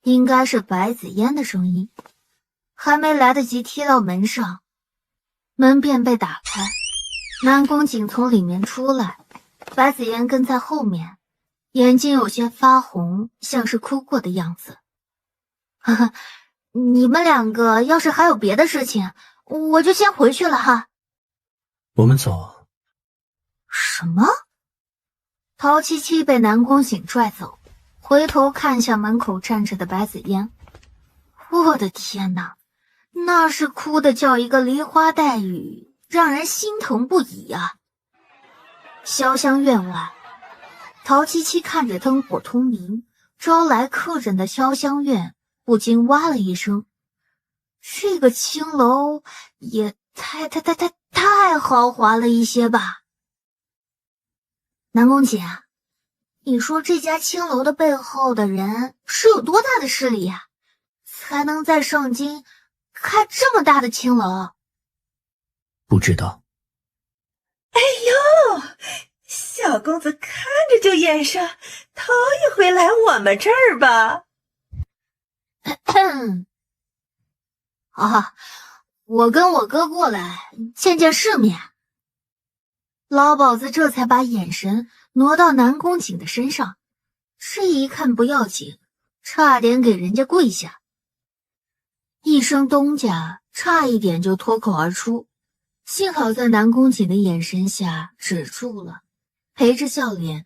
应该是白子嫣的声音。还没来得及踢到门上，门便被打开，南宫瑾从里面出来，白子嫣跟在后面，眼睛有些发红，像是哭过的样子。呵呵，你们2个要是还有别的事情，我就先回去了哈。
我们走。
什么？陶七七被南宫瑾拽走，回头看向门口站着的白子嫣。我的天哪，那是哭的叫一个梨花带雨，让人心疼不已啊。潇湘院外，陶七七看着灯火通明，招来客人的潇湘院，不禁哇了一声。这个青楼也太豪华了一些吧。南宫瑾，你说这家青楼的背后的人是有多大的势力呀，才能在上京开这么大的青楼？
不知道。
哎呦，小公子看着就眼熟，头一回来我们这儿吧？
啊，我跟我哥过来见见世面。老鸨子这才把眼神挪到南宫瑾的身上，这一看不要紧，差点给人家跪下。一声东家差一点就脱口而出，幸好在南宫瑾的眼神下止住了，陪着笑脸：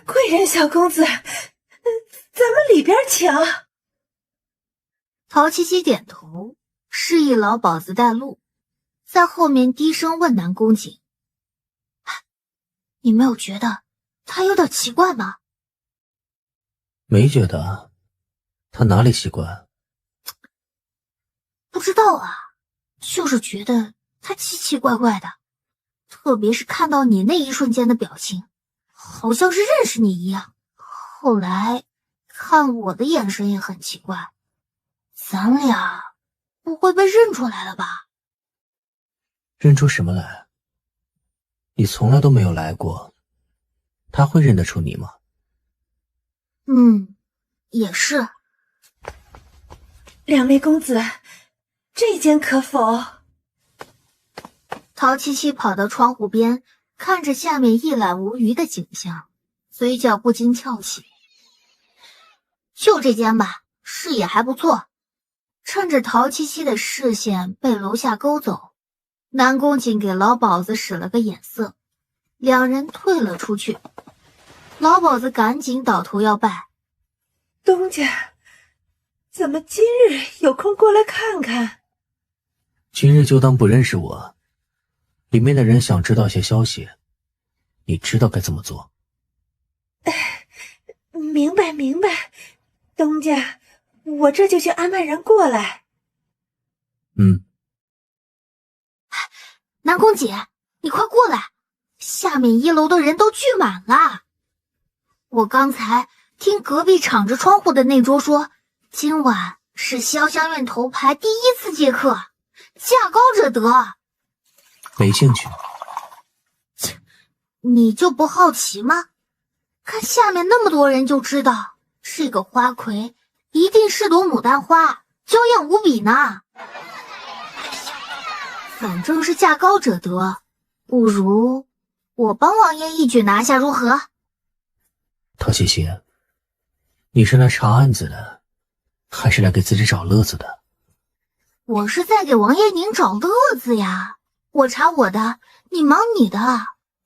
贵人小公子，咱们里边请。
陶七七点头，示意老鸨子带路，在后面低声问南宫瑾：你没有觉得他有点奇怪吗？
没觉得，他哪里奇怪？
不知道啊，就是觉得他奇奇怪怪的，特别是看到你那一瞬间的表情，好像是认识你一样。后来看我的眼神也很奇怪，咱俩不会被认出来了吧？
认出什么来？你从来都没有来过，他会认得出你吗？
也是。
2位公子，这间可否？
陶七七跑到窗户边，看着下面一览无余的景象，嘴角不禁翘起。就这间吧，视野还不错。趁着陶七七的视线被楼下勾走，南宫瑾给老鸨子使了个眼色，两人退了出去。老鸨子赶紧倒头要拜：
东家，怎么今日有空过来看看？
今日就当不认识我，里面的人想知道些消息，你知道该怎么做。
明白明白，东家，我这就去安排人过来。
南宫姐，你快过来，下面1楼的人都聚满了。我刚才听隔壁敞着窗户的那桌说，今晚是潇湘院头牌第1次接客，价高者得。
没兴趣。
你就不好奇吗？看下面那么多人就知道，这个花魁一定是朵牡丹花，娇艳无比呢。反正是价高者得，不如我帮王爷一举拿下如何？
陶七七，你是来查案子的，还是来给自己找乐子的？
我是在给王爷您找乐子呀，我查我的，你忙你的，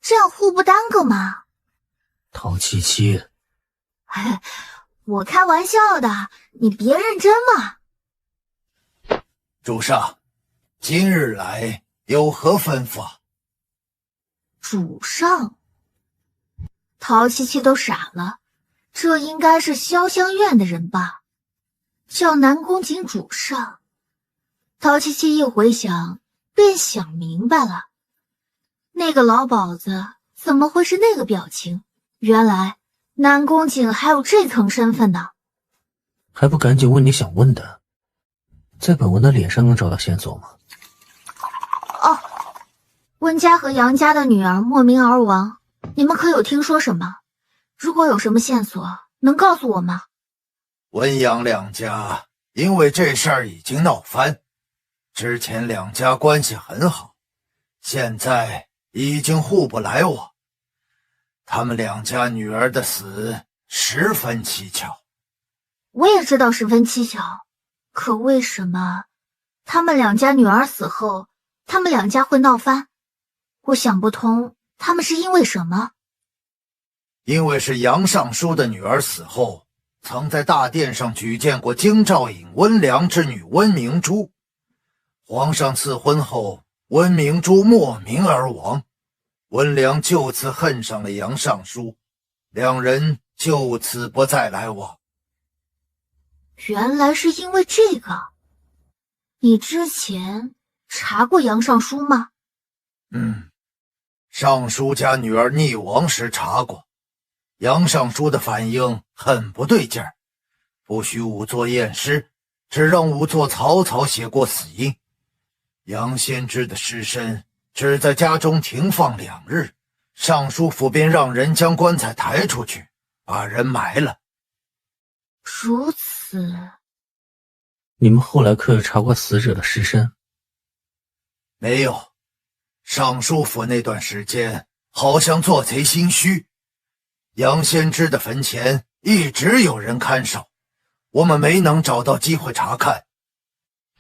这样互不耽搁嘛。
陶七七，
我开玩笑的，你别认真嘛。
主上，今日来有何吩咐？
主上，陶七七都傻了，这应该是潇湘院的人吧？叫南宫瑾主上。陶七七一回想，便想明白了，那个老鸨子怎么会是那个表情？原来南宫瑾还有这层身份呢。
还不赶紧问你想问的？在本王的脸上能找到线索吗？
哦，温家和杨家的女儿莫名而亡，你们可有听说什么？如果有什么线索，能告诉我吗？
温杨两家因为这事儿已经闹翻，之前两家关系很好，现在已经互不来往。他们两家女儿的死十分蹊跷。
我也知道十分蹊跷，可为什么他们两家女儿死后，他们两家会闹翻？我想不通，他们是因为什么？
因为是杨尚书的女儿死后，曾在大殿上举荐过京兆尹温良之女温明珠。皇上赐婚后，温明珠莫名而亡，温良就此恨上了杨尚书，两人就此不再来往。
原来是因为这个。你之前查过杨尚书吗？
尚书家女儿溺亡时查过，杨尚书的反应很不对劲儿，不许仵作验尸，只让仵作草草写过死因。杨先知的尸身只在家中停放2日，尚书府便让人将棺材抬出去，把人埋了。
如此，
你们后来可有查过死者的尸身？
没有，尚书府那段时间好像做贼心虚，杨先知的坟前一直有人看守，我们没能找到机会查看。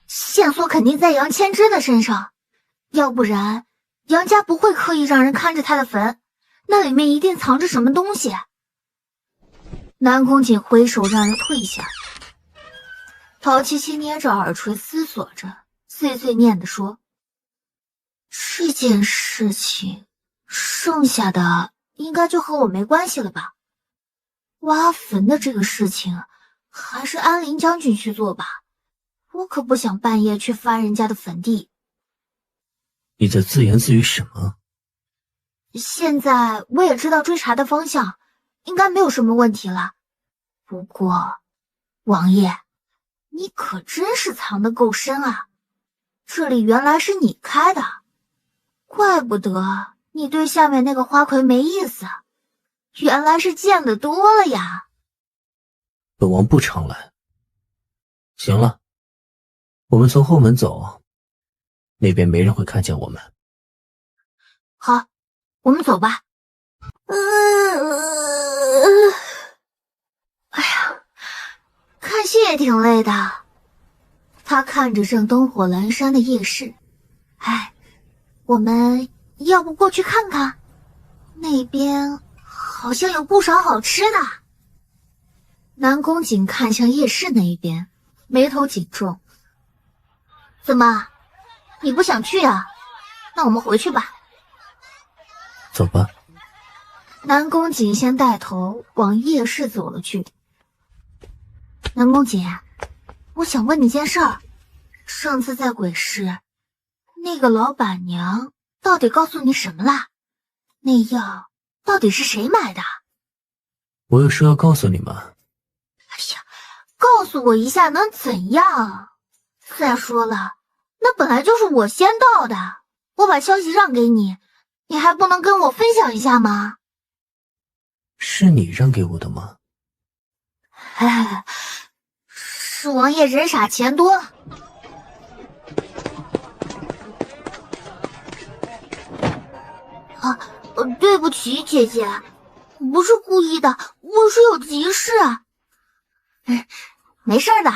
线索肯定在杨千之的身上，要不然杨家不会刻意让人看着他的坟，那里面一定藏着什么东西。南宫瑾挥手让人退下。陶七七捏着耳垂思索着，碎碎念地说：这件事情剩下的应该就和我没关系了吧？挖坟的这个事情还是安陵将军去做吧，我可不想半夜去翻人家的坟地。
你在自言自语什么？
现在我也知道追查的方向，应该没有什么问题了。不过，王爷，你可真是藏得够深啊！这里原来是你开的，怪不得你对下面那个花魁没意思，原来是见得多了呀。
本王不常来。行了，我们从后门走，那边没人会看见我们。
好，我们走吧。哎呀，看戏也挺累的。他看着正灯火阑珊的夜市，哎，我们要不过去看看？那边好像有不少好吃的。南宫瑾看向夜市那一边，眉头紧皱。怎么，你不想去啊？那我们回去吧。
走吧。
南宫瑾先带头往夜市走了去。南宫瑾，我想问你件事儿。上次在鬼市，那个老板娘到底告诉你什么啦？那药到底是谁买的？
我有事要告诉你吗？
哎呀，告诉我一下能怎样？再说了，那本来就是我先到的，我把消息让给你，你还不能跟我分享一下吗？
是你让给我的吗？
哎，是王爷人傻钱多。啊，对不起，姐姐，不是故意的，我是有急事。没事的。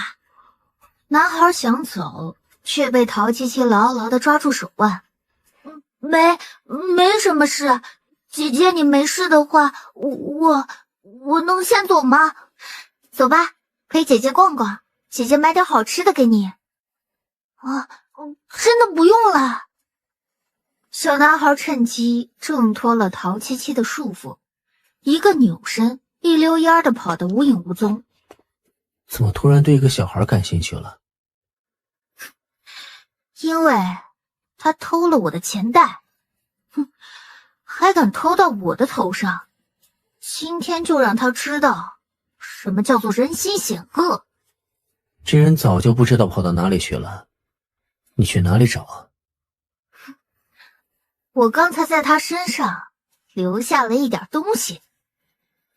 男孩想走，却被陶七七牢牢地抓住手腕。没什么事，姐姐你没事的话，我能先走吗？走吧，陪姐姐逛逛，姐姐买点好吃的给你。啊，真的不用了。小男孩趁机挣脱了陶七七的束缚，一个扭身，一溜烟的跑得无影无踪。
怎么突然对一个小孩感兴趣了？
因为他偷了我的钱袋，还敢偷到我的头上，今天就让他知道什么叫做人心险恶。
这人早就不知道跑到哪里去了，你去哪里找啊？
我刚才在他身上留下了一点东西，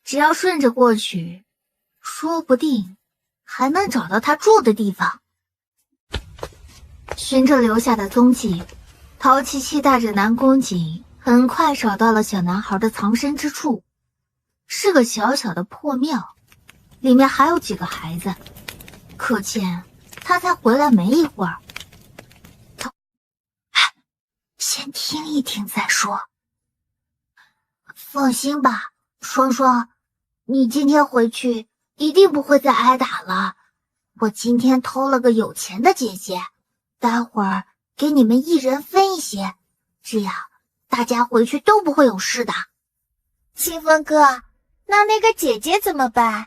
只要顺着过去，说不定还能找到他住的地方。循着留下的踪迹，陶七七带着南宫瑾很快找到了小男孩的藏身之处，是个小小的破庙，里面还有几个孩子，可见他才回来没一会儿。先听一听再说。放心吧，双双，你今天回去一定不会再挨打了。我今天偷了个有钱的姐姐，待会儿给你们一人分一些，这样大家回去都不会有事的。
清风哥，那个姐姐怎么办？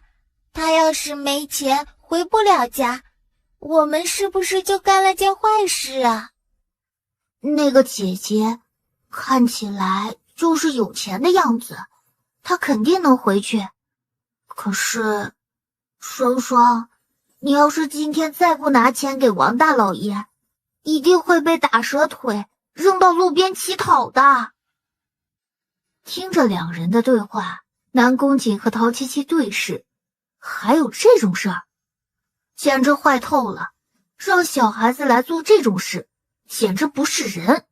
她要是没钱回不了家，我们是不是就干了件坏事啊？
那个姐姐看起来就是有钱的样子，她肯定能回去。可是，双双，你要是今天再不拿钱给王大老爷，一定会被打折腿，扔到路边乞讨的。听着两人的对话，南宫瑾和陶七七对视，还有这种事儿，简直坏透了！让小孩子来做这种事，简直不是人！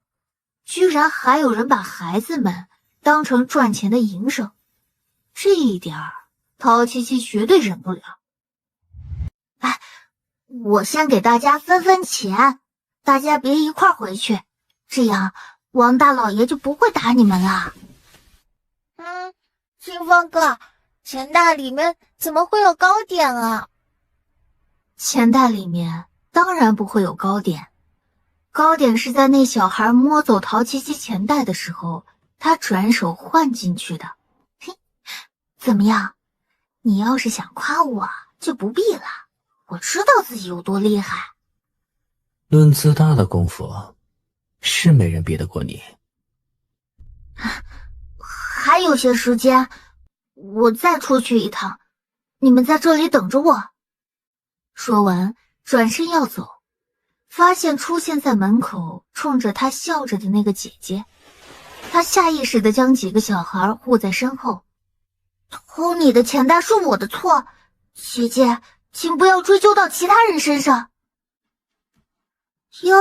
居然还有人把孩子们当成赚钱的营生，这一点儿陶七七绝对忍不了。哎，我先给大家分分钱，大家别一块儿回去，这样王大老爷就不会打你们了。
清风哥，钱袋里面怎么会有糕点啊？
钱袋里面当然不会有糕点，糕点是在那小孩摸走陶七七钱袋的时候，他转手换进去的。嘿，怎么样？你要是想夸我，就不必了，我知道自己有多厉害。
论自大的功夫，是没人比得过你。
还有些时间，我再出去一趟，你们在这里等着我。说完，转身要走，发现出现在门口冲着他笑着的那个姐姐，他下意识地将几个小孩护在身后。偷你的钱袋是我的错，姐姐，请不要追究到其他人身上。哟，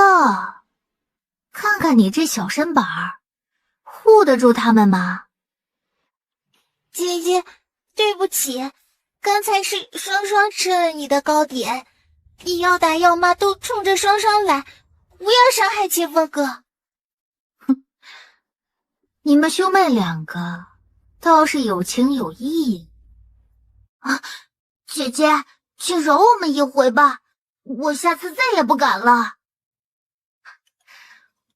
看看你这小身板儿，护得住他们吗？
姐姐，对不起，刚才是双双吃了你的糕点，你要打要骂都冲着双双来，不要伤害清风哥。
哼，你们兄妹两个倒是有情有义啊！姐姐，请饶我们一回吧，我下次再也不敢了。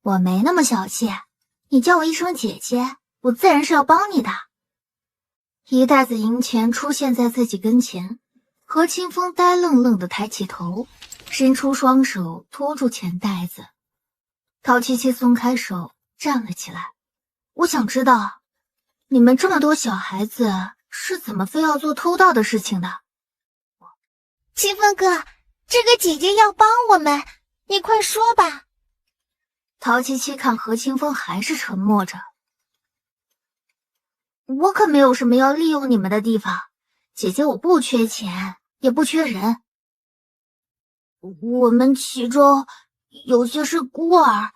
我没那么小气，你叫我一声姐姐，我自然是要帮你的。一袋子银钱出现在自己跟前，何清风呆愣愣地抬起头，伸出双手托住钱袋子。陶七七松开手，站了起来。我想知道，你们这么多小孩子是怎么非要做偷盗的事情的？
清风哥，这个姐姐要帮我们，你快说吧。
陶七七看何清风还是沉默着。我可没有什么要利用你们的地方，姐姐我不缺钱，也不缺人。我们其中有些是孤儿，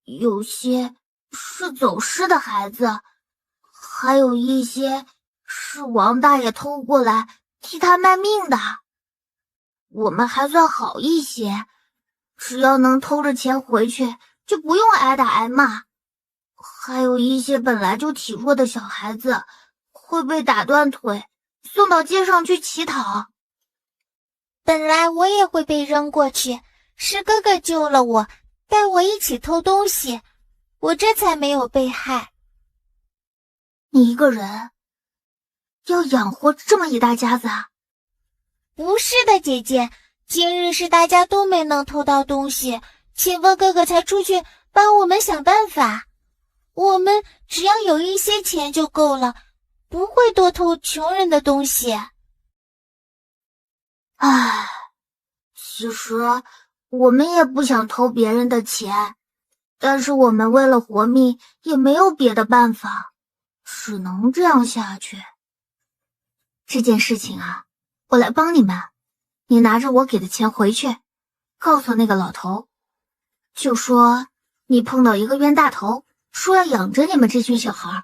有些是走失的孩子，还有一些是王大爷偷过来替他卖命的。我们还算好一些，只要能偷着钱回去，就不用挨打挨骂。还有一些本来就体弱的小孩子，会被打断腿，送到街上去乞讨。
本来我也会被扔过去，是哥哥救了我，带我一起偷东西，我这才没有被害。
你一个人要养活这么一大家子啊？
不是的，姐姐，今日是大家都没能偷到东西，清风哥哥才出去帮我们想办法。我们只要有一些钱就够了，不会多偷穷人的东西。
唉，其实我们也不想偷别人的钱，但是我们为了活命也没有别的办法，只能这样下去。这件事情啊，我来帮你们，你拿着我给的钱回去，告诉那个老头，就说你碰到一个冤大头，说要养着你们这群小孩，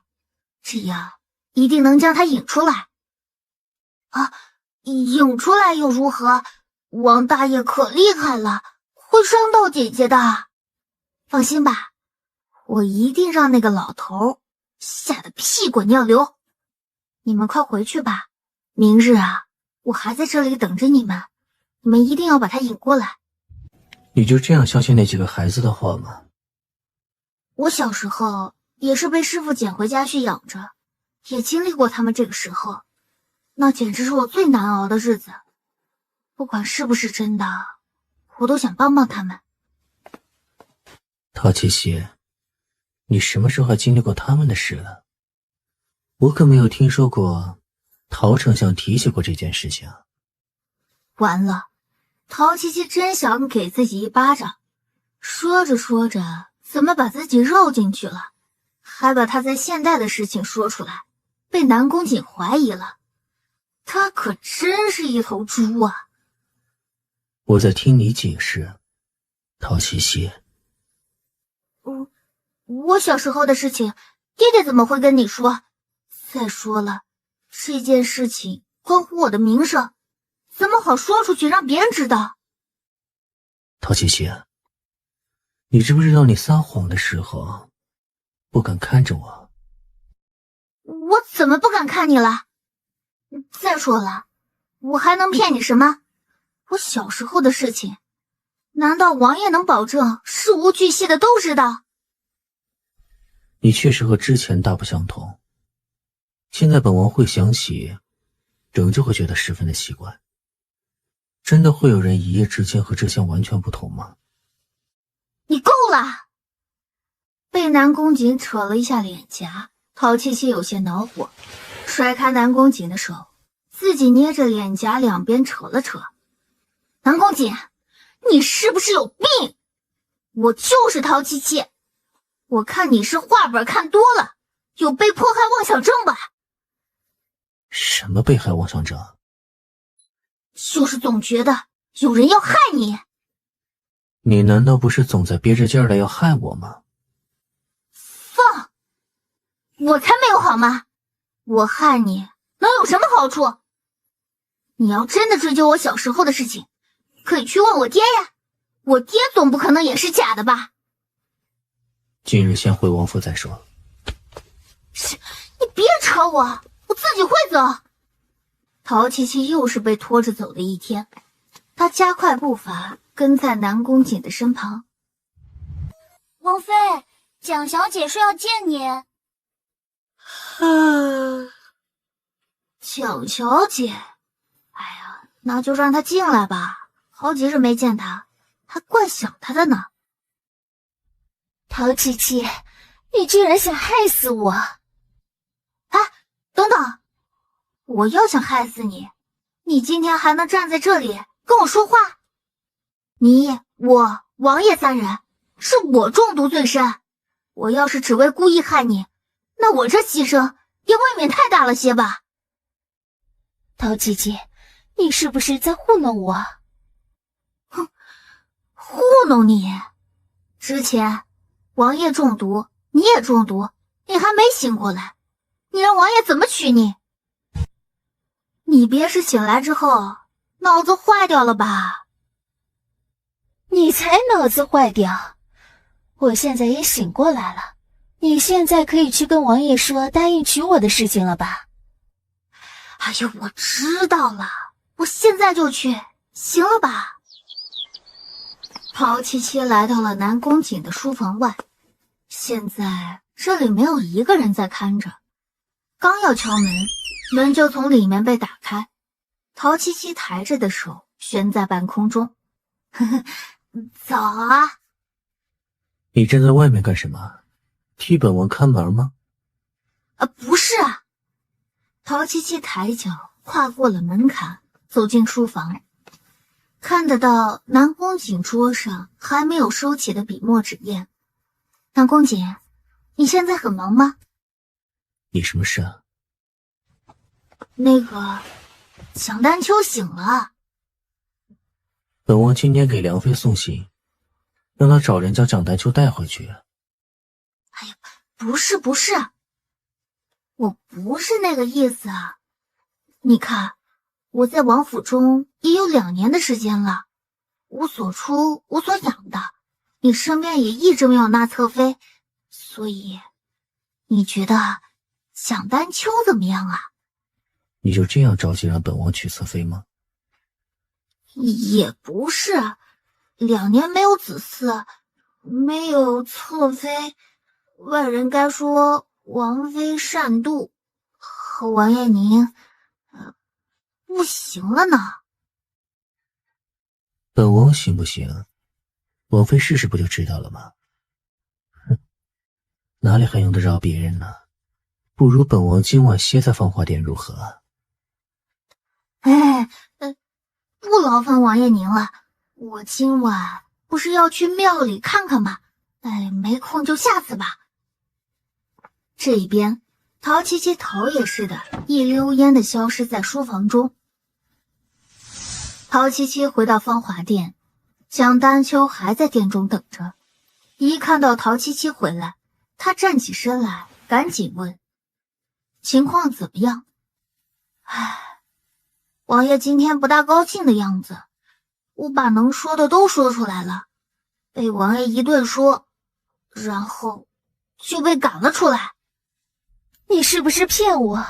这样一定能将他引出来。啊，引出来又如何？王大爷可厉害了，会伤到姐姐的。放心吧，我一定让那个老头吓得屁滚尿流。你们快回去吧，明日啊，我还在这里等着你们，你们一定要把他引过来。
你就这样相信那几个孩子的话吗？
我小时候也是被师父捡回家去养着，也经历过他们这个时候，那简直是我最难熬的日子。不管是不是真的，我都想帮帮他们。
陶七七，你什么时候还经历过他们的事了？我可没有听说过陶丞相提起过这件事情。
完了，陶七七真想给自己一巴掌。说着说着，怎么把自己绕进去了，还把他在现代的事情说出来，被南宫瑾怀疑了。他可真是一头猪啊！
我在听你解释，陶七七。
我小时候的事情，爹爹怎么会跟你说？再说了，这件事情关乎我的名声，怎么好说出去让别人知道？
陶七七，你知不知道你撒谎的时候不敢看着我？
我怎么不敢看你了？再说了，我还能骗你什么？我小时候的事情，难道王爷能保证事无巨细的都知道？
你确实和之前大不相同，现在本王会想起，仍旧会觉得十分的奇怪。真的会有人一夜之间和之前完全不同吗？
你够了！被南宫瑾扯了一下脸颊，陶七七有些恼火，甩开南宫瑾的手，自己捏着脸颊两边扯了扯。南宫瑾，你是不是有病？我就是陶七七，我看你是画本看多了，有被迫害妄想症吧？
什么被害妄想症？
就是总觉得有人要害你。
你难道不是总在憋着劲儿的要害我吗？
放！我才没有好吗？我害你能有什么好处？你要真的追究我小时候的事情，可以去问我爹呀。我爹总不可能也是假的吧？
今日先回王府再说。
你别扯我，我自己会走。陶琪琪又是被拖着走的一天，她加快步伐，跟在南宫瑾的身旁。
王妃，蒋小姐说要见你。
蒋小姐，哎呀，那就让她进来吧。好几日没见她，还怪想她的呢。
陶琪琪，你居然想害死我！
哎，等等，我要想害死你，你今天还能站在这里跟我说话？你、我、王爷三人，是我中毒最深。我要是只为故意害你，那我这牺牲也未免太大了些吧？
陶琪琪，你是不是在糊弄我？
哼，糊弄你？之前王爷中毒，你也中毒，你还没醒过来，你让王爷怎么娶你？你别是醒来之后脑子坏掉了吧？
你才脑子坏掉，我现在也醒过来了。你现在可以去跟王爷说答应娶我的事情了吧？
哎呦，我知道了，我现在就去，行了吧？陶琪琪来到了南宫瑾的书房外，现在这里没有一个人在看着。刚要敲门，门就从里面被打开，陶琪琪抬着的手悬在半空中。呵呵，早啊。
你站在外面干什么？替本王看门吗？
不是啊。陶琪琪抬脚跨过了门槛，走进书房，看得到南宫瑾桌上还没有收起的笔墨纸砚。南宫瑾，你现在很忙吗？
你什么事啊？
那个蒋丹秋醒了。
本王今天给梁妃送信，让她找人将蒋丹秋带回去。
哎呀，不是，我不是那个意思啊。你看，我在王府中也有2年的时间了，无所出无所养的，你身边也一直没有那侧妃，所以你觉得蒋丹秋怎么样啊？
你就这样着急让本王娶侧妃吗？
也不是，2年没有子嗣，没有侧妃，外人该说王妃善妒，和王爷您不行了呢。
本王行不行？王妃试试不就知道了吗？哼，哪里还用得着别人呢？不如本王今晚歇在芳华殿如何？
不劳烦王爷您了，我今晚不是要去庙里看看吗？没空就下次吧。这边陶琪琪逃也似的，一溜烟的消失在书房中。陶琪琪回到芳华殿，蒋丹秋还在殿中等着。一看到陶琪琪回来，他站起身来，赶紧问：“情况怎么样？”王爷今天不大高兴的样子，我把能说的都说出来了，被王爷一顿说，然后就被赶了出来。
你是不是骗我？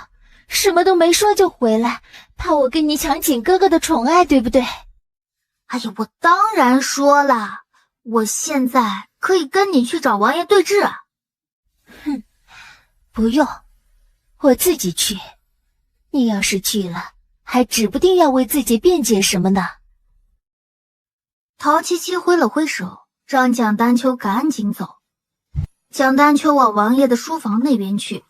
什么都没说就回来，怕我跟你抢景哥哥的宠爱，对不对？
哎呀，我当然说了，我现在可以跟你去找王爷对质。
哼，不用，我自己去。你要是去了，还指不定要为自己辩解什么呢。
陶琪琪挥了挥手，让蒋丹秋赶紧走。蒋丹秋往王爷的书房那边去，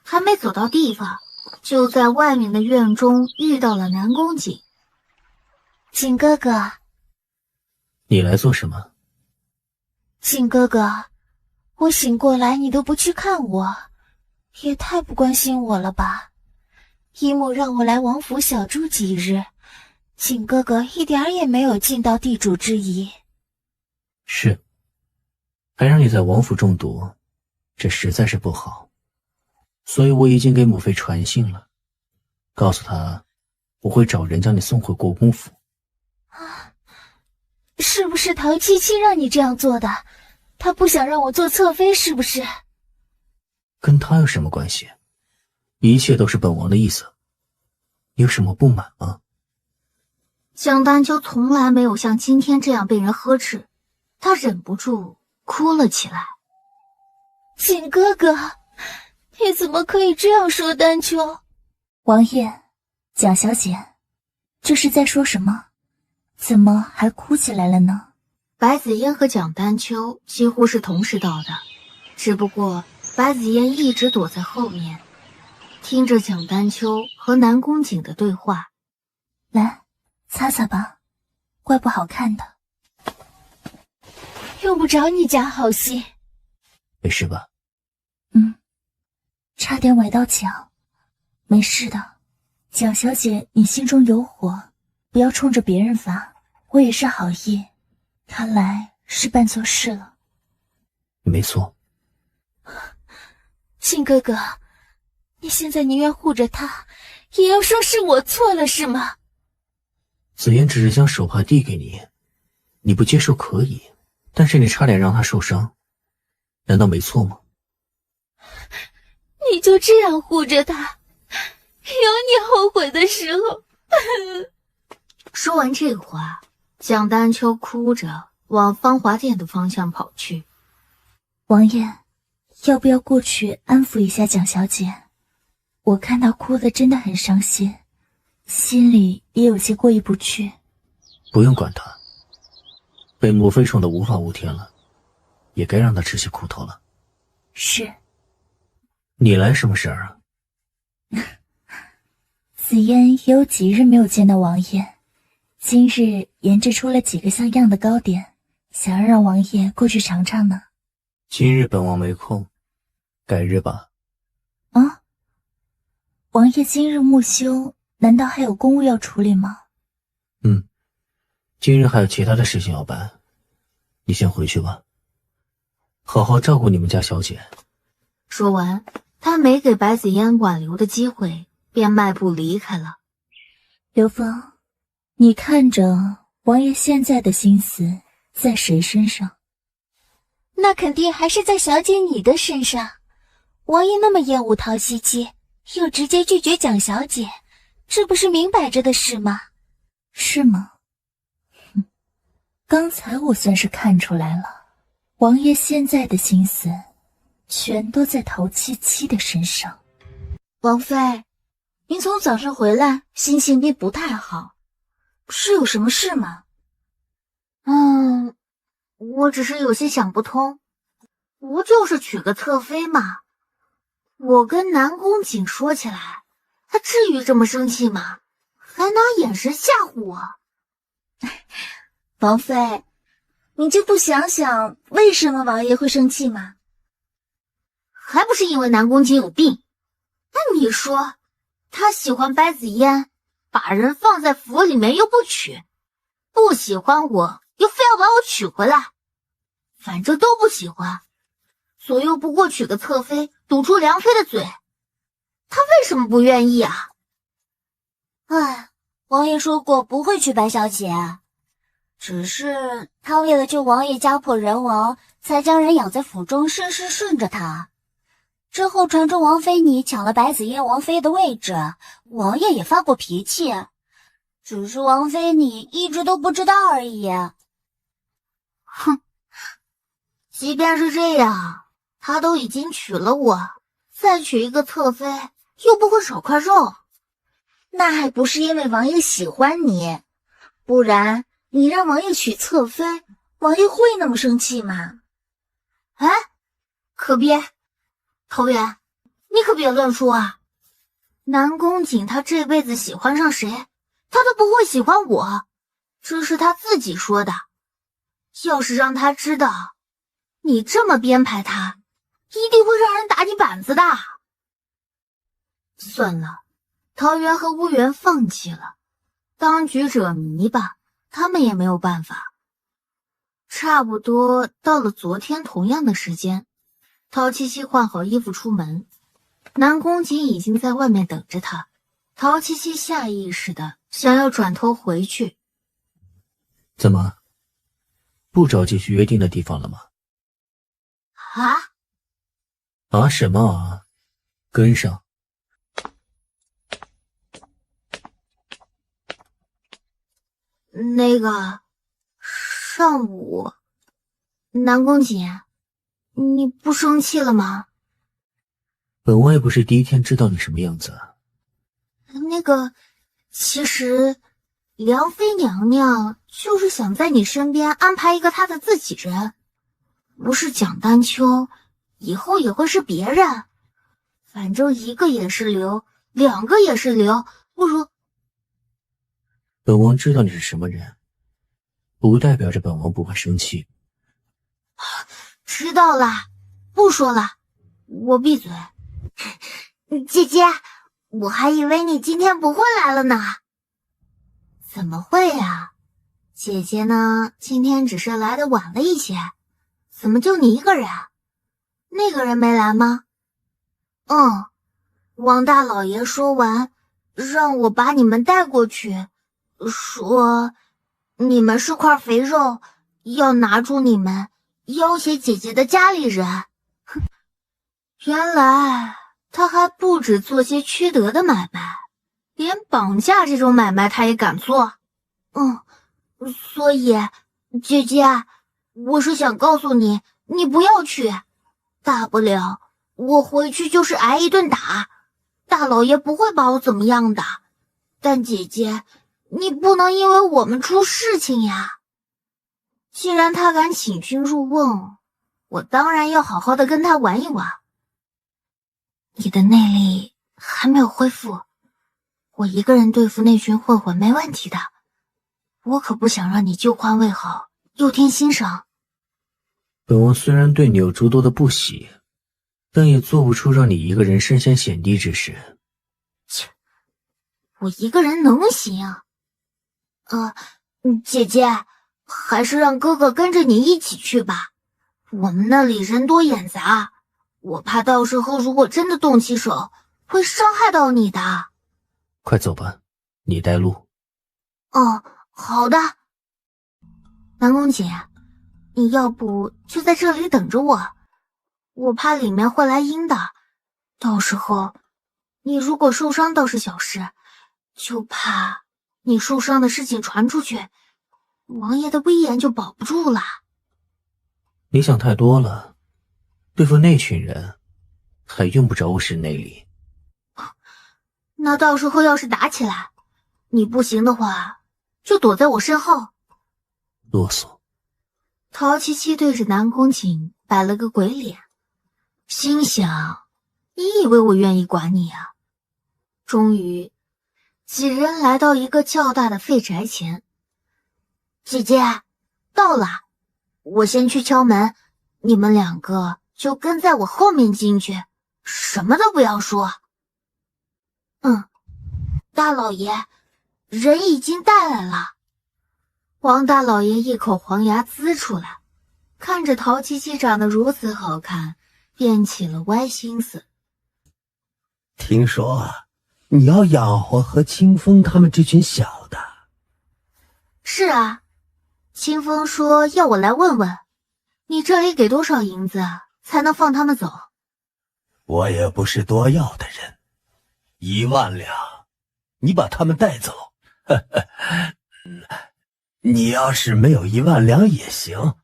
还没走到地方，就在外面的院中遇到了南宫瑾。
景哥哥，
你来做什么？
景哥哥，我醒过来你都不去看我，也太不关心我了吧。姨母让我来王府小住几日，景哥哥一点儿也没有尽到地主之谊。
是，还让你在王府中毒，这实在是不好。所以我已经给母妃传信了，告诉她我会找人将你送回国公府。
是不是陶七七让你这样做的？她不想让我做侧妃，是不是？
跟她有什么关系？一切都是本王的意思，你有什么不满吗？
蒋丹秋从来没有像今天这样被人呵斥，他忍不住哭了起来。
景哥哥，你怎么可以这样说丹秋？
王爷，蒋小姐，这是在说什么？怎么还哭起来了呢？
白子嫣和蒋丹秋几乎是同时到的，只不过白子嫣一直躲在后面，听着蒋丹秋和南宫瑾的对话。
来，擦擦吧，怪不好看的。
用不着你家好心。
没事吧？
差点崴到脚，没事的。蒋小姐，你心中有火，不要冲着别人发，我也是好意，看来是办错事了。
没错。
靖哥哥，你现在宁愿护着他，也要说是我错了是吗？
紫嫣只是将手帕递给你，你不接受可以，但是你差点让他受伤，难道没错吗？
你就这样护着他，有你后悔的时候。
说完这话，蒋丹秋哭着往芳华殿的方向跑去。
王爷，要不要过去安抚一下蒋小姐？我看她哭得真的很伤心，心里也有些过意不去。
不用管她，被母妃宠得无法无天了，也该让她吃些苦头了。
是。
你来什么事儿啊？
紫嫣也有几日没有见到王爷，今日研制出了几个像样的糕点，想要让王爷过去尝尝呢。
今日本王没空，改日吧。
啊？王爷今日木休，难道还有公务要处理吗？
今日还有其他的事情要办，你先回去吧，好好照顾你们家小姐。
说完，他没给白子嫣挽留的机会，便迈步离开了。
刘峰，你看着王爷现在的心思在谁身上？
那肯定还是在小姐你的身上。王爷那么厌恶陶希希，又直接拒绝蒋小姐，这不是明摆着的事吗？
是吗？刚才我算是看出来了，王爷现在的心思全都在陶七七的身上。
王妃，您从早上回来，心情便不太好，是有什么事吗？
我只是有些想不通，不就是娶个侧妃吗？我跟南宫瑾说起来，他至于这么生气吗？还拿眼神吓唬我。
王妃，你就不想想为什么王爷会生气吗？
还不是因为南宫瑾有病。那你说，他喜欢白子嫣，把人放在府里面又不娶，不喜欢我又非要把我娶回来，反正都不喜欢，左右不过娶个侧妃堵住梁妃的嘴，他为什么不愿意啊？
王爷说过不会娶白小姐，只是他为了救王爷家破人亡，才将人养在府中，事事顺着他。之后传出王妃你抢了白子嫣王妃的位置，王爷也发过脾气，只是王妃你一直都不知道而已。
即便是这样，他都已经娶了我，再娶一个侧妃又不会少块肉。
那还不是因为王爷喜欢你，不然你让王爷娶侧妃，王爷会那么生气吗？
可别，头元，你可别乱说啊！南宫瑾他这辈子喜欢上谁，他都不会喜欢我，这是他自己说的。要是让他知道你这么编排他，一定会让人打你板子的。算了，桃园和乌园放弃了，当局者迷吧，他们也没有办法。差不多到了昨天同样的时间，陶七七换好衣服出门，南宫瑾已经在外面等着他。陶七七下意识的想要转头回去。
怎么，不着急去约定的地方了吗？啊什么啊？跟上。
那个，上午，南宫瑾，你不生气了吗？
本王也不是第一天知道你什么样子。
那个，其实梁妃娘娘就是想在你身边安排一个她的自己人，不是蒋丹秋，以后也会是别人。反正一个也是刘，两个也是刘，不如……
本王知道你是什么人，不代表着本王不会生气。
知道了，不说了，我闭嘴。姐姐，我还以为你今天不会来了呢。怎么会呀？姐姐呢，今天只是来的晚了一些。怎么就你一个人？那个人没来吗？王大老爷说完，让我把你们带过去，说你们是块肥肉，要拿住你们，要挟姐姐的家里人。哼，原来他还不止做些缺德的买卖，连绑架这种买卖他也敢做。所以姐姐，我是想告诉你，你不要去，大不了我回去就是挨一顿打，大老爷不会把我怎么样的。但姐姐，你不能因为我们出事情呀。既然他敢请君入瓮，我当然要好好的跟他玩一玩。你的内力还没有恢复，我一个人对付那群混混没问题的，我可不想让你旧欢未好，又添新伤。
本王虽然对你有诸多的不喜，但也做不出让你一个人身陷险地之事。
切，我一个人能行？姐姐，还是让哥哥跟着你一起去吧。我们那里人多眼杂，我怕到时候如果真的动起手，会伤害到你的。
快走吧，你带路。
好的。南宫姐，你要不就在这里等着我，我怕里面会来阴的，到时候你如果受伤倒是小事，就怕你受伤的事情传出去，王爷的威严就保不住了。
你想太多了，对付那群人还用不着我使内力。
那到时候要是打起来，你不行的话就躲在我身后。
啰嗦。
陶七七对着南宫瑾摆了个鬼脸，心想，你以为我愿意管你啊？终于几人来到一个较大的废宅前。姐姐，到了，我先去敲门，你们两个就跟在我后面进去，什么都不要说。大老爷，人已经带来了。王大老爷一口黄牙呲出来，看着陶七七长得如此好看，便起了歪心思。
听说你要养活和清风他们这群小的。
是啊，清风说要我来问问，你这里给多少银子才能放他们走？
我也不是多要的人，1万两，你把他们带走。你要是没有1万两也行，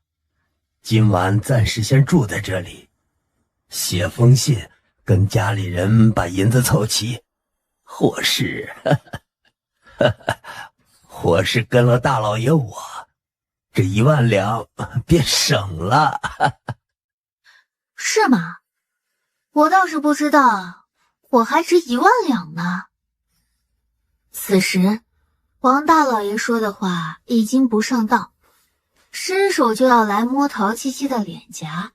今晚暂时先住在这里，写封信跟家里人把银子凑齐，或是跟了大老爷我，这1万两便省了。
是吗？我倒是不知道，我还值1万两呢。此时王大老爷说的话已经不上当，伸手就要来摸陶七七的脸颊，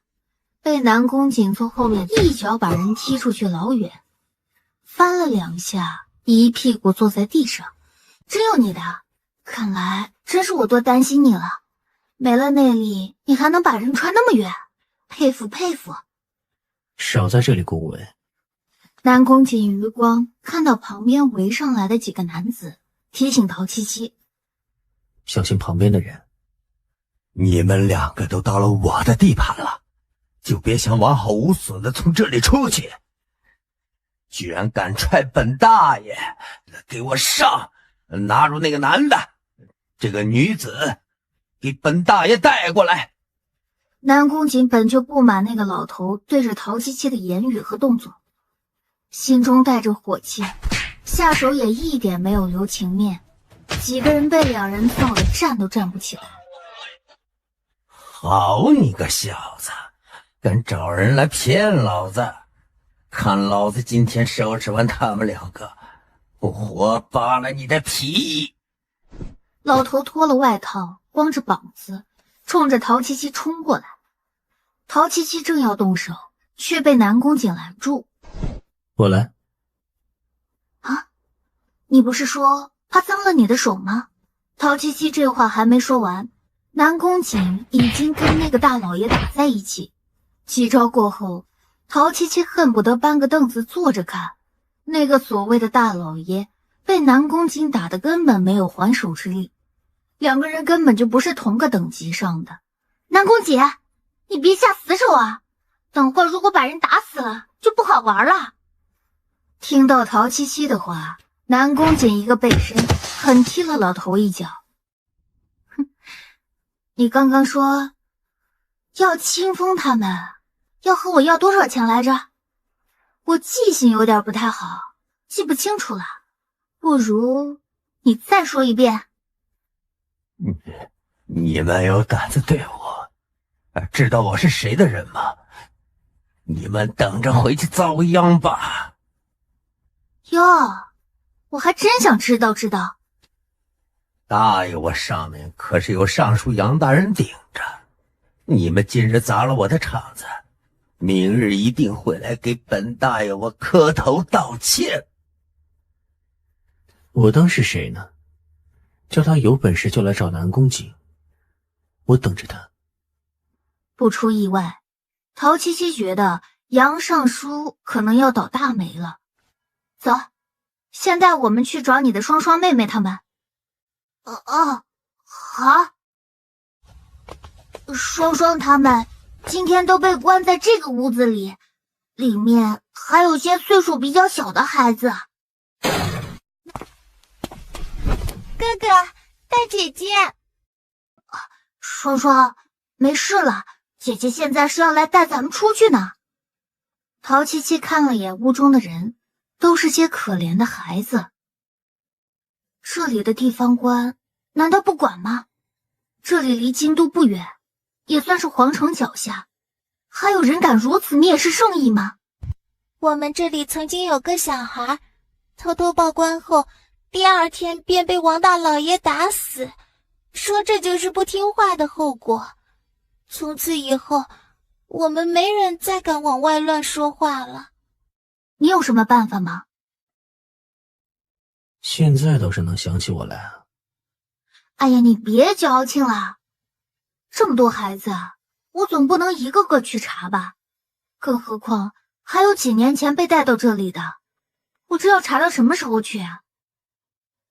被南宫瑾从后面一脚把人踢出去老远，翻了2下，一屁股坐在地上。真有你的，看来真是我多担心你了。没了内力，你还能把人传那么远，佩服佩服。
少在这里恭维。
南宫瑾余光看到旁边围上来的几个男子，提醒陶七七
小心旁边的人。
你们两个都到了我的地盘了，就别想完好无损的从这里出去。居然敢踹本大爷，给我上！拿住那个男的，这个女子给本大爷带过来。
南宫瑾本就不满那个老头对着陶七七的言语和动作，心中带着火气，下手也一点没有留情面。几个人被两人揍得站都站不起来。
好你个小子，敢找人来骗老子！看老子今天收拾完他们两个，我活扒了你的皮！
老头脱了外套，光着膀子，冲着陶七七冲过来。陶七七正要动手，却被南宫瑾拦住。
我来。
啊，你不是说怕脏了你的手吗？陶七七这话还没说完，南宫瑾已经跟那个大老爷打在一起。几招过后，陶七七恨不得搬个凳子坐着看。那个所谓的大老爷被南宫瑾打得根本没有还手之力，两个人根本就不是同个等级上的。南宫瑾，你别下死手啊！等会儿如果把人打死了，就不好玩了。听到陶七七的话，南宫瑾一个背身，狠踢了老头一脚。哼，你刚刚说要清风他们，要和我要多少钱来着？我记性有点不太好，记不清楚了，不如你再说一遍。
你们有胆子对我，知道我是谁的人吗？你们等着回去遭殃吧。
哟，我还真想知道。
大爷我上面可是有尚书杨大人顶着，你们今日砸了我的场子，明日一定会来给本大爷我磕头道歉。
我当是谁呢？叫他有本事就来找南宫瑾，我等着他。
不出意外，陶七七觉得杨尚书可能要倒大霉了。走，现在我们去找你的双双妹妹他们。好。双双他们今天都被关在这个屋子里，里面还有些岁数比较小的孩子。
哥哥，大姐姐。
双双，没事了，姐姐现在是要来带咱们出去呢。陶七七看了眼屋中的人，都是些可怜的孩子。这里的地方官难道不管吗？这里离京都不远，也算是皇城脚下，还有人敢如此蔑视圣意吗？
我们这里曾经有个小孩，偷偷报官后，第二天便被王大老爷打死，说这就是不听话的后果。从此以后，我们没人再敢往外乱说话了。
你有什么办法吗？
现在倒是能想起我来啊。
哎呀，你别矫情了，这么多孩子，我总不能一个个去查吧？更何况还有几年前被带到这里的，我这要查到什么时候去啊？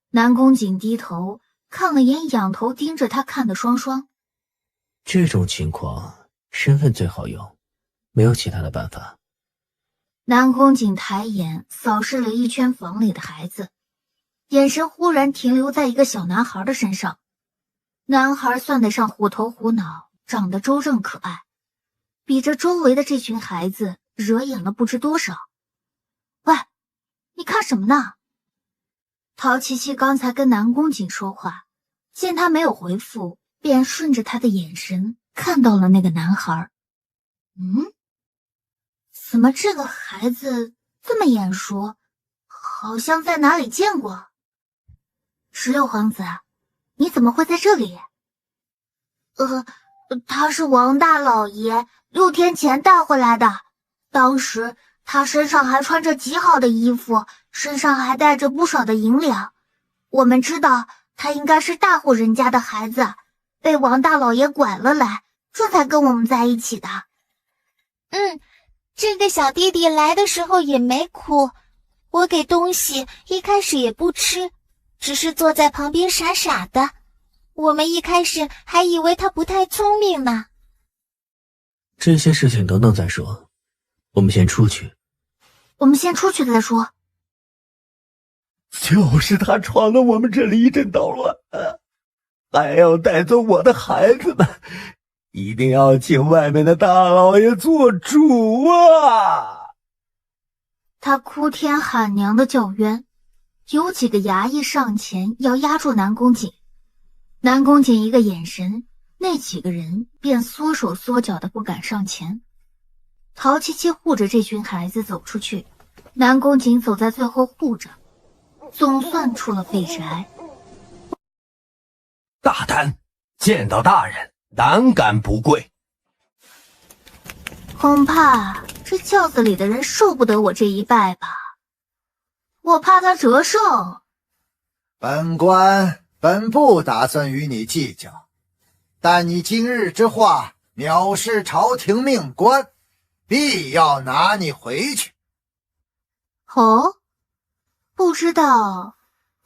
南宫瑾低头看了眼仰头盯着他看的双双。
这种情况，身份最好用，没有其他的办法。
南宫瑾抬眼扫视了一圈房里的孩子，眼神忽然停留在一个小男孩的身上。男孩算得上虎头虎脑，长得周正可爱，比着周围的这群孩子惹眼了不知多少。喂，你看什么呢？陶七七刚才跟南宫瑾说话，见他没有回复，便顺着他的眼神看到了那个男孩。怎么这个孩子这么眼熟，好像在哪里见过。16皇子，你怎么会在这里？他是王大老爷6天前带回来的，当时他身上还穿着极好的衣服，身上还带着不少的银两。我们知道他应该是大户人家的孩子，被王大老爷拐了来，这才跟我们在一起的。
这个小弟弟来的时候也没哭，我给东西一开始也不吃，只是坐在旁边傻傻的。我们一开始还以为他不太聪明呢。
这些事情等等再说，我们先出去。
我们先出去再说。
就是他闯了我们这里一阵捣乱，还要带走我的孩子们，一定要请外面的大老爷做主啊！
他哭天喊娘的叫冤，有几个衙役上前要压住南宫瑾，南宫瑾一个眼神，那几个人便缩手缩脚的不敢上前。陶七七护着这群孩子走出去，南宫瑾走在最后护着，总算出了废宅。
大胆，见到大人胆敢不跪？
恐怕这轿子里的人受不得我这一拜吧，我怕他折寿。
本不打算与你计较，但你今日之话藐视朝廷命官，必要拿你回去。
哦，不知道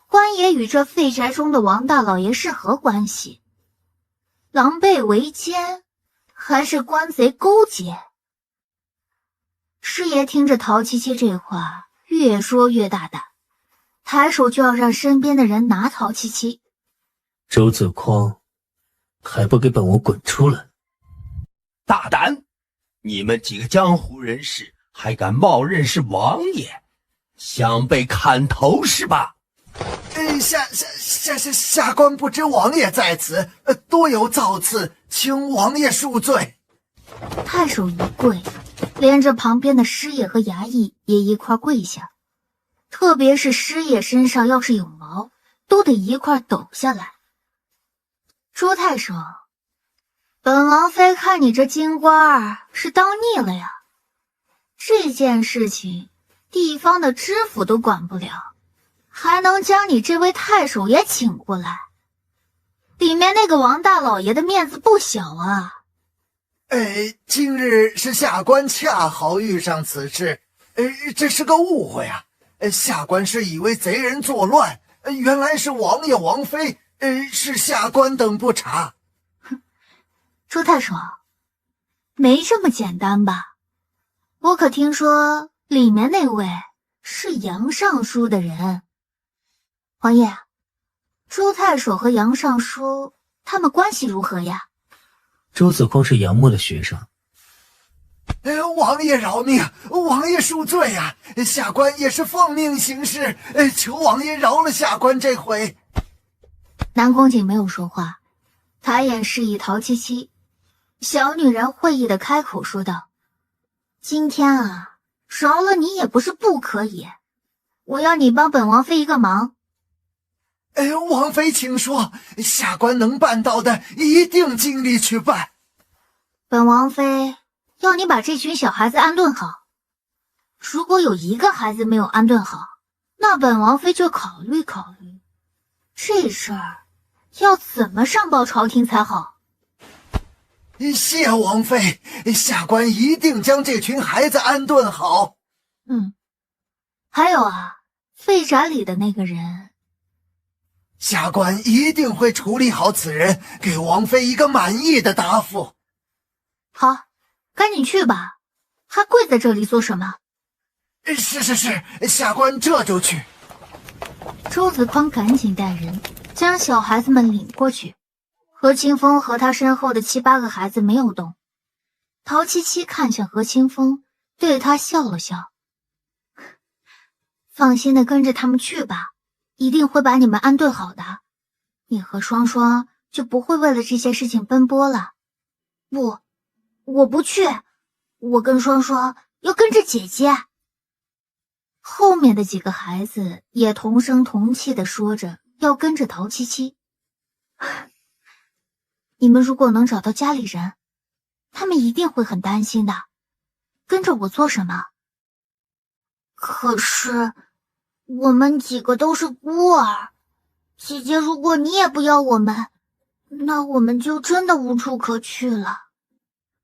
官爷与这废宅中的王大老爷是何关系？狼狈为奸，还是官贼勾结？师爷听着陶七七这话，越说越大胆，抬手就要让身边的人拿陶七七。
周子匡，还不给本王滚出来！
大胆！你们几个江湖人士还敢冒认是王爷，想被砍头是吧？
下官不知王爷在此，多有造次，请王爷恕罪。
太守一跪，连着旁边的师爷和衙役也一块跪下，特别是师爷身上要是有毛，都得一块抖下来。朱太守，本王妃看你这京官儿是当腻了呀，这件事情地方的知府都管不了，还能将你这位太守也请过来，里面那个王大老爷的面子不小啊。
今日是下官恰好遇上此事，这是个误会啊。下官是以为贼人作乱，原来是王爷王妃，是下官等不察。
朱太守，没这么简单吧？我可听说里面那位是杨尚书的人。王爷，朱太守和杨尚书他们关系如何呀？
周子匡是杨默的学生。
王爷饶命，王爷恕罪啊！下官也是奉命行事，求王爷饶了下官这回。
南宫瑾没有说话，抬眼示意陶七七。小女人会意的开口说道：今天啊，饶了你也不是不可以，我要你帮本王妃一个忙。
王妃请说，下官能办到的一定尽力去办。
本王妃要你把这群小孩子安顿好，如果有一个孩子没有安顿好，那本王妃就考虑考虑，这事儿要怎么上报朝廷才好。
谢王妃，下官一定将这群孩子安顿好。
还有啊，废宅里的那个人，
下官一定会处理好此人，给王妃一个满意的答复。
好，赶紧去吧，还跪在这里做什么？
是，下官这就去。
周子匡赶紧带人将小孩子们领过去。何清风和他身后的7、8个孩子没有动。陶七七看向何清风，对他笑了笑：放心的跟着他们去吧，一定会把你们安顿好的。你和双双就不会为了这些事情奔波了。不，我不去，我跟双双要跟着姐姐。后面的几个孩子也同声同气地说着要跟着陶七七。你们如果能找到家里人，他们一定会很担心的。跟着我做什么？可是我们几个都是孤儿，姐姐，如果你也不要我们，那我们就真的无处可去了。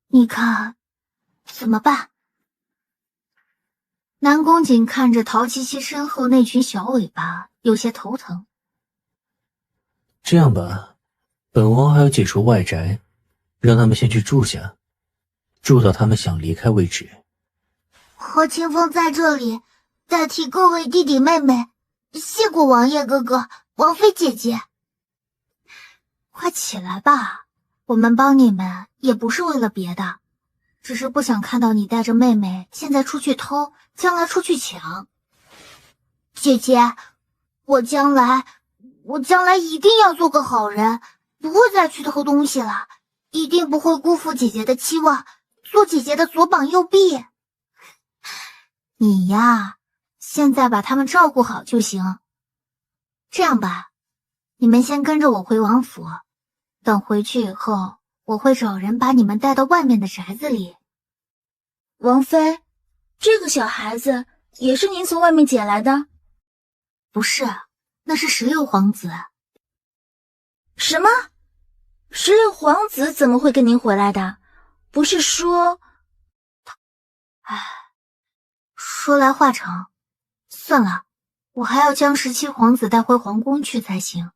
你看，怎么办？南宫瑾看着陶七七身后那群小尾巴，有些头疼。
这样吧，本王还要解除外宅，让他们先去住下，住到他们想离开为止。
和清风在这里代替各位弟弟妹妹，谢过王爷哥哥、王妃姐姐。快起来吧，我们帮你们也不是为了别的，只是不想看到你带着妹妹现在出去偷，将来出去抢。姐姐，我将来一定要做个好人，不会再去偷东西了，一定不会辜负姐姐的期望，做姐姐的左膀右臂。你呀，现在把他们照顾好就行。这样吧，你们先跟着我回王府，等回去以后，我会找人把你们带到外面的宅子里。
王妃，这个小孩子也是您从外面捡来的？
不是，那是16皇子。
什么？16皇子怎么会跟您回来的？不是说……
唉，说来话长，算了，我还要将17皇子带回皇宫去才行。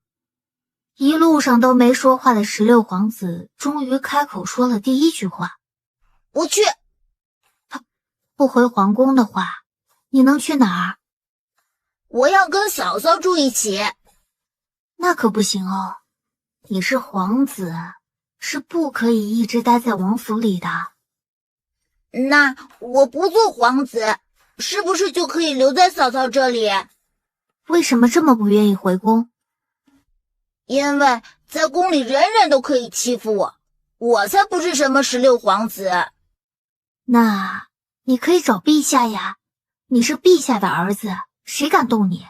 一路上都没说话的16皇子终于开口说了第一句话：
我去。
他不回皇宫的话，你能去哪儿？
我要跟嫂嫂住一起。
那可不行哦，你是皇子，是不可以一直待在王府里的。
那我不做皇子，是不是就可以留在嫂嫂这里？
为什么这么不愿意回宫？
因为在宫里人人都可以欺负我，我才不是什么16皇子。
那你可以找陛下呀，你是陛下的儿子，谁敢动你？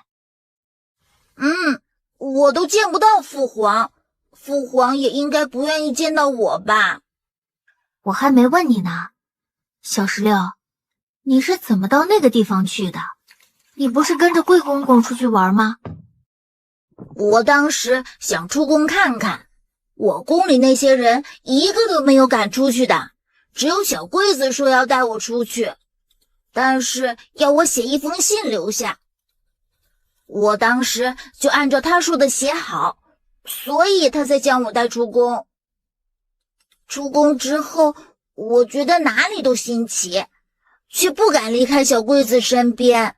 我都见不到父皇，父皇也应该不愿意见到我吧？
我还没问你呢，小16，你是怎么到那个地方去的？你不是跟着贵公公出去玩吗？
我当时想出宫看看，我宫里那些人一个都没有敢出去的，只有小桂子说要带我出去，但是要我写一封信留下。我当时就按照他说的写好，所以他才将我带出宫。出宫之后，我觉得哪里都新奇，却不敢离开小桂子身边。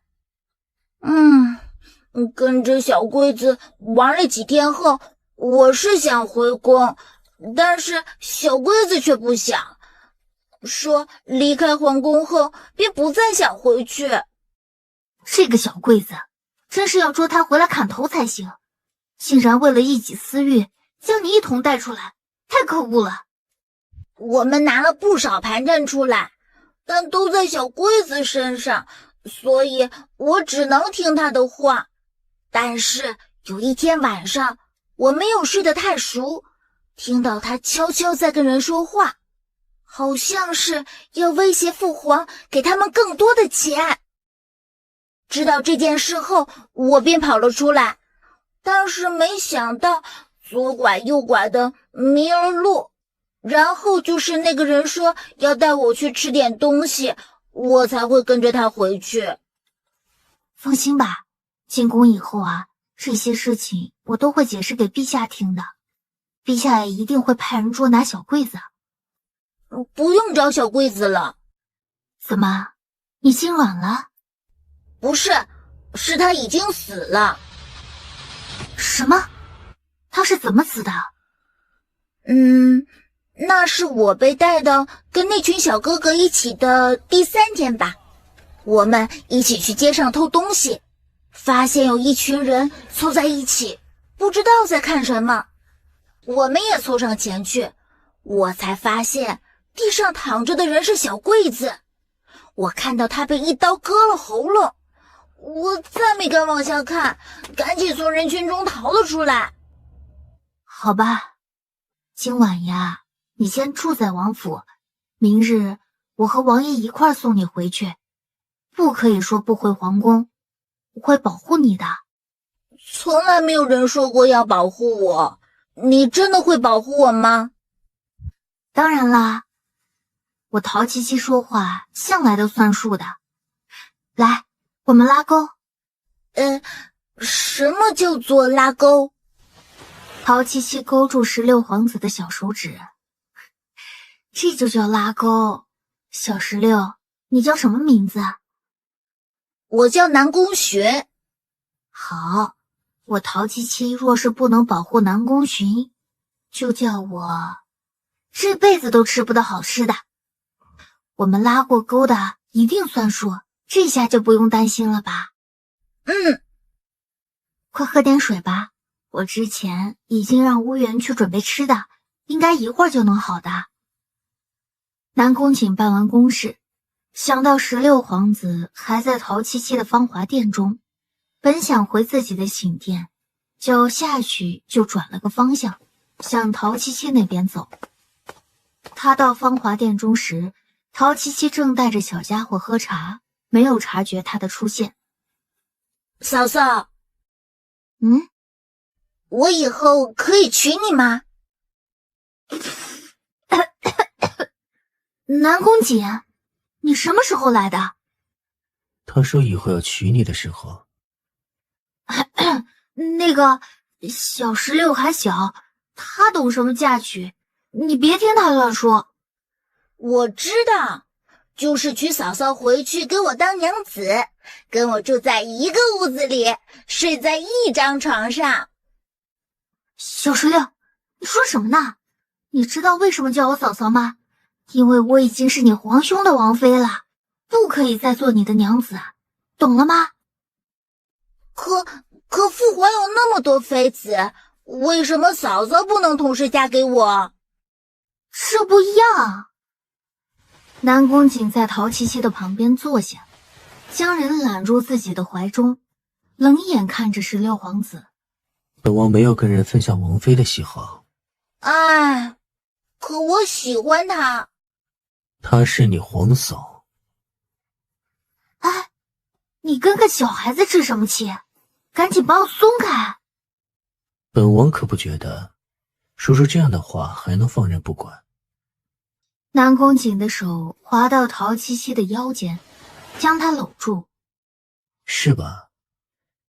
跟着小桂子玩了几天后，我是想回宫，但是小桂子却不想，说离开皇宫后便不再想回去。
这个小桂子真是要捉他回来砍头才行，竟然为了一己私欲将你一同带出来，太可恶了。
我们拿了不少盘缠出来，但都在小桂子身上，所以我只能听她的话。但是有一天晚上，我没有睡得太熟，听到她悄悄在跟人说话，好像是要威胁父皇给他们更多的钱。知道这件事后，我便跑了出来，但是没想到左拐右拐的迷了路，然后就是那个人说要带我去吃点东西，我才会跟着他回去。
放心吧，进宫以后啊，这些事情我都会解释给陛下听的，陛下也一定会派人捉拿小桂子。
不用找小桂子了。
怎么，你心软了？
不是，是他已经死了。
什么？他是怎么死的？
那是我被带到跟那群小哥哥一起的第3天吧。我们一起去街上偷东西，发现有一群人凑在一起，不知道在看什么。我们也凑上前去，我才发现地上躺着的人是小桂子。我看到他被一刀割了喉咙，我再没敢往下看，赶紧从人群中逃了出来。
好吧，今晚呀，你先住在王府，明日我和王爷一块送你回去，不可以说不回皇宫，我会保护你的。
从来没有人说过要保护我，你真的会保护我吗？
当然啦，我陶七七说话向来都算数的。来，我们拉钩。
什么叫做拉钩？
陶七七勾住16皇子的小手指，这就叫拉钩。小16，你叫什么名字？
我叫南宫寻。
好，我陶七七若是不能保护南宫寻，就叫我这辈子都吃不到好吃的。我们拉过钩的一定算数，这下就不用担心了吧？快喝点水吧，我之前已经让乌元去准备吃的，应该一会儿就能好的。南宫瑾办完公事，想到16皇子还在陶七七的芳华殿中，本想回自己的寝殿，脚下去就转了个方向，向陶七七那边走。他到芳华殿中时，陶七七正带着小家伙喝茶，没有察觉他的出现。
嫂嫂，
嗯，
我以后可以娶你吗？
南宫瑾，你什么时候来的？
他说以后要娶你的时候。
那个小16还小，他懂什么嫁娶？你别听他乱说。
我知道，就是娶嫂嫂回去给我当娘子，跟我住在一个屋子里，睡在一张床上。
小16，你说什么呢？你知道为什么叫我嫂嫂吗？因为我已经是你皇兄的王妃了，不可以再做你的娘子，懂了吗？
可父皇有那么多妃子，为什么嫂嫂不能同时嫁给我？
这不一样。南宫瑾在陶七七的旁边坐下，将人揽入自己的怀中，冷眼看着16皇子。
本王没有跟人分享王妃的喜好。
哎，可我喜欢她。
她是你皇嫂。
哎，你跟个小孩子置什么气？赶紧把我松开！
本王可不觉得说出这样的话还能放任不管。
南宫瑾的手滑到陶七七的腰间，将她搂住。
是吧，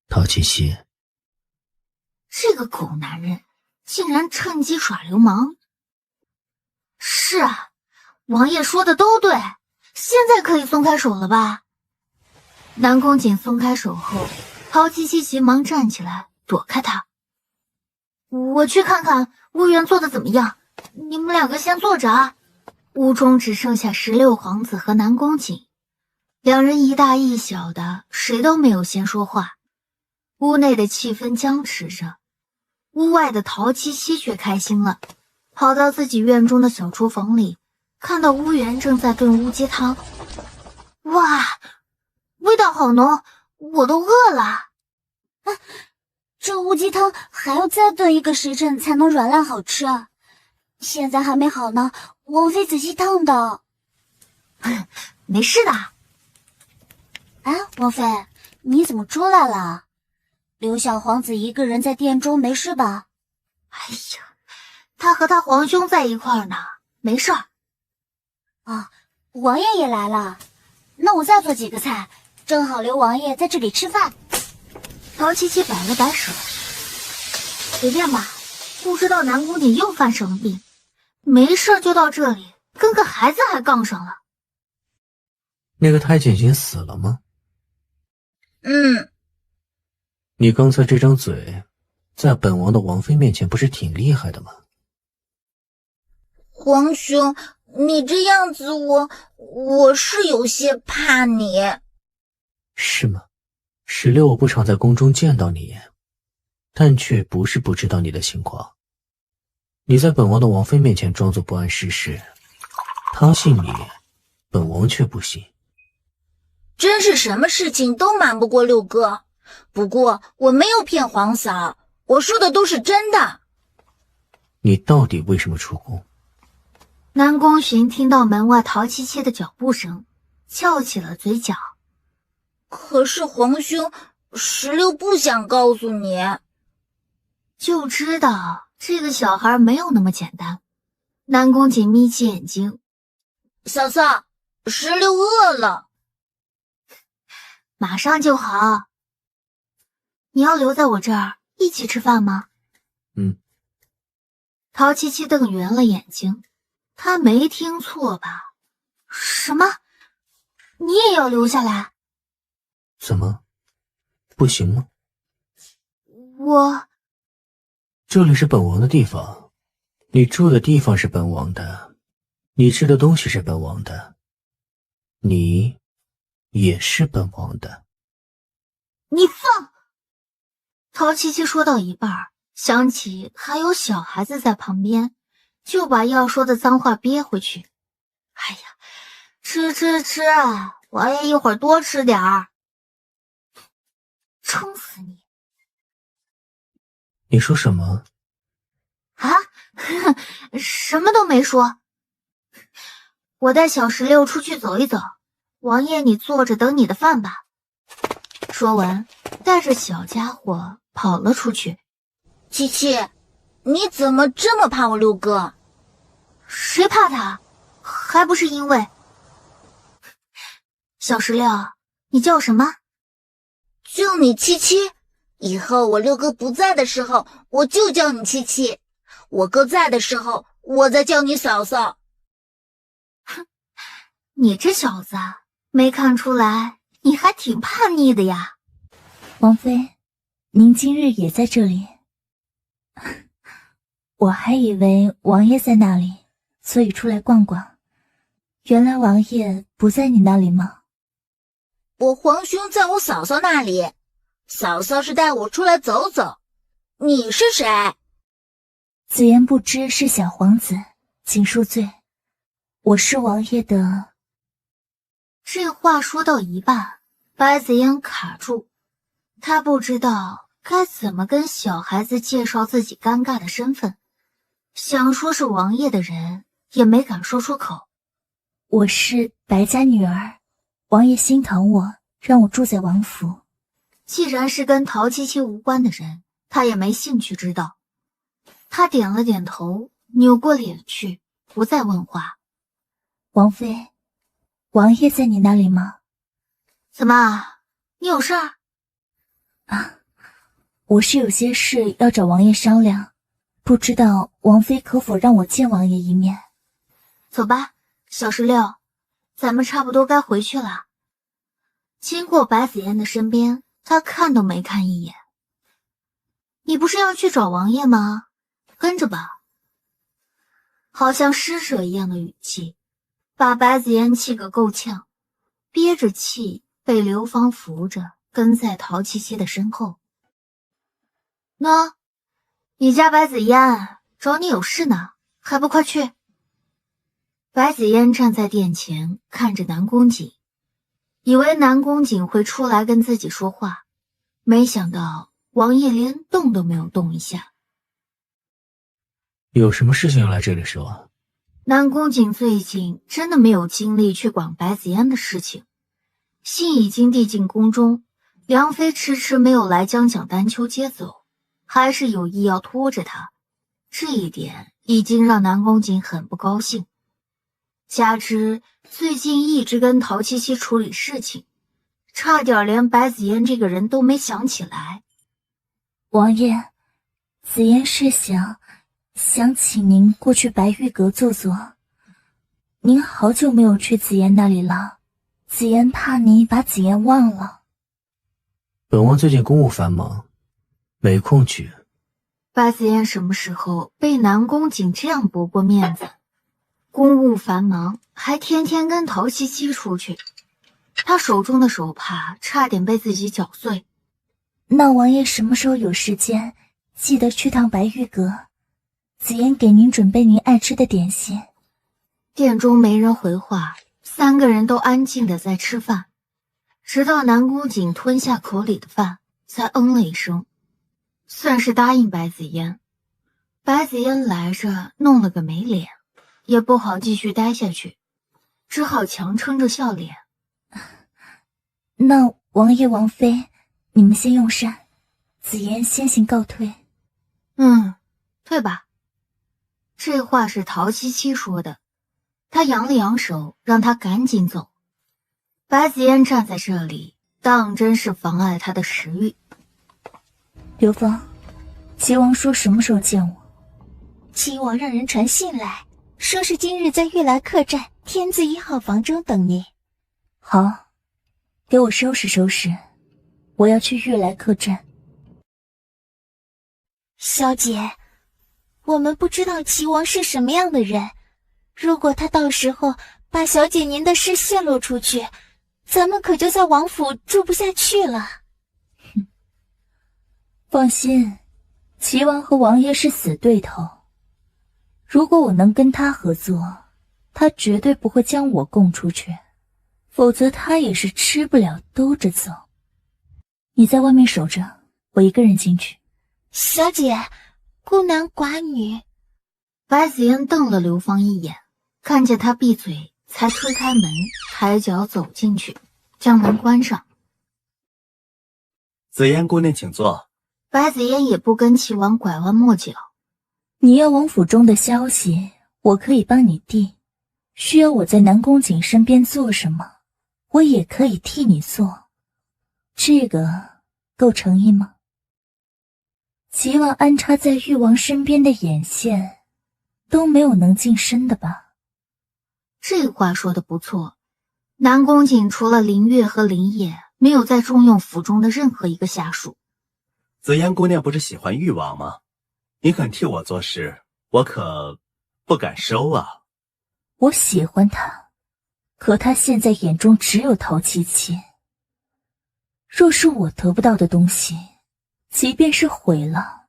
陶七七？
这个狗男人竟然趁机耍流氓。是啊，王爷说的都对，现在可以松开手了吧？南宫瑾松开手后，陶七七急忙站起来躲开他。我去看看乌元做的怎么样，你们两个先坐着啊。屋中只剩下16皇子和南宫瑾，两人一大一小的，谁都没有先说话。屋内的气氛僵持着，屋外的陶七七却开心了，跑到自己院中的小厨房里，看到乌元正在炖乌鸡汤。哇，味道好浓，我都饿了。
这乌鸡汤还要再炖1个时辰才能软烂好吃，现在还没好呢，王妃仔细烫的。
没事的。
哎，王妃，你怎么出来了？留小皇子一个人在殿中没事吧？
哎呀，他和他皇兄在一块儿呢，没事儿。
啊，王爷也来了，那我再做几个菜，正好留王爷在这里吃饭。
陶七七摆了摆手，随便吧，不知道南宫瑾又犯什么病，没事就到这里，跟个孩子还杠上了。
那个太监已经死了吗？你刚才这张嘴，在本王的王妃面前不是挺厉害的吗？
皇兄，你这样子我是有些怕你。
是吗？16我不常在宫中见到你，但却不是不知道你的情况。你在本王的王妃面前装作不谙世事，她信你，本王却不信。
真是什么事情都瞒不过六哥。不过我没有骗皇嫂，我说的都是真的。
你到底为什么出宫？
南宫寻听到门外陶七七的脚步声，翘起了嘴角。
可是皇兄，16不想告诉你。
就知道这个小孩没有那么简单。南宫瑾眯起眼睛，
嫂嫂，石榴饿了，
马上就好。你要留在我这儿一起吃饭吗？陶七七瞪圆了眼睛，他没听错吧？什么？你也要留下来？
怎么，不行吗？这里是本王的地方，你住的地方是本王的，你吃的东西是本王的，你也是本王的。
你放！陶七七说到一半，想起还有小孩子在旁边，就把要说的脏话憋回去。哎呀，吃，王爷一会儿多吃点儿。撑死你！
你说什么？
啊？什么都没说。我带小石榴出去走一走，王爷你坐着等你的饭吧。说完，带着小家伙跑了出去。
七七，你怎么这么怕我六哥？
谁怕他？还不是因为……小石榴，你叫什么？
叫你七七。以后我六哥不在的时候，我就叫你七七；我哥在的时候，我再叫你嫂嫂。
哼，你这小子，没看出来你还挺叛逆的呀。
王妃，您今日也在这里？我还以为王爷在那里，所以出来逛逛。原来王爷不在你那里吗？
我皇兄在我嫂嫂那里，嫂嫂是带我出来走走。你是谁？
子言不知是小皇子，请恕罪。我是王爷的……
这话说到一半，白子嫣卡住，他不知道该怎么跟小孩子介绍自己尴尬的身份，想说是王爷的人，也没敢说出口。
我是白家女儿，王爷心疼我，让我住在王府。
既然是跟陶七七无关的人，他也没兴趣知道。他点了点头，扭过脸去，不再问话。
王妃，王爷在你那里吗？
怎么，你有事儿？
啊，我是有些事要找王爷商量，不知道王妃可否让我见王爷一面？
走吧，小石榴，咱们差不多该回去了。经过白子嫣的身边，他看都没看一眼。你不是要去找王爷吗？跟着吧。好像施舍一样的语气，把白子嫣气个够呛，憋着气被刘芳扶着跟在陶七七的身后。喏，你家白子嫣找你有事呢，还不快去？白子嫣站在殿前看着南宫瑾，以为南宫瑾会出来跟自己说话，没想到王爷连动都没有动一下。
有什么事情要来这里说？
南宫瑾最近真的没有精力去管白子嫣的事情，信已经递进宫中，梁妃迟迟没有来将蒋丹秋接走，还是有意要拖着他，这一点已经让南宫瑾很不高兴。加之最近一直跟陶七七处理事情，差点连白子嫣这个人都没想起来。
王爷，子嫣是想请您过去白玉阁坐坐。您好久没有去子嫣那里了，子嫣怕您把子嫣忘了。
本王最近公务繁忙，没空去。
白子嫣什么时候被南宫瑾这样驳过面子？公务繁忙，还天天跟陶七七出去，他手中的手帕差点被自己搅碎。
那王爷什么时候有时间，记得去趟白玉阁，子嫣给您准备您爱吃的点心。
殿中没人回话，三个人都安静的在吃饭，直到南宫瑾吞下口里的饭，才了一声，算是答应白子嫣。白子嫣来着弄了个没脸，也不好继续待下去，只好强撑着笑脸。
那王爷王妃，你们先用膳，子嫣先行告退。
退吧。这话是陶七七说的，他扬了扬手，让他赶紧走。白子嫣站在这里，当真是妨碍他的食欲。
刘芳，齐王说什么时候见我？
齐王让人传信来，说是今日在悦来客栈天字1号房中等你。
好，给我收拾收拾，我要去悦来客栈。
小姐，我们不知道齐王是什么样的人，如果他到时候把小姐您的事泄露出去，咱们可就在王府住不下去了。
放心，齐王和王爷是死对头，如果我能跟他合作，他绝对不会将我供出去，否则他也是吃不了兜着走。你在外面守着，我一个人进去。
小姐，孤男寡女。
白子嫣瞪了刘芳一眼，看见他闭嘴，才推开门，抬脚走进去，将门关上。
紫嫣姑娘请坐。
白子嫣也不跟齐王拐弯抹角。
你要王府中的消息，我可以帮你递，需要我在南宫瑾身边做什么，我也可以替你做，这个够诚意吗？齐王安插在誉王身边的眼线都没有能近身的吧？
这话说的不错，南宫瑾除了林月和林野，没有再重用府中的任何一个下属。
紫嫣姑娘不是喜欢誉王吗？你肯替我做事，我可不敢收啊。
我喜欢他，可他现在眼中只有陶七七。若是我得不到的东西，即便是毁了，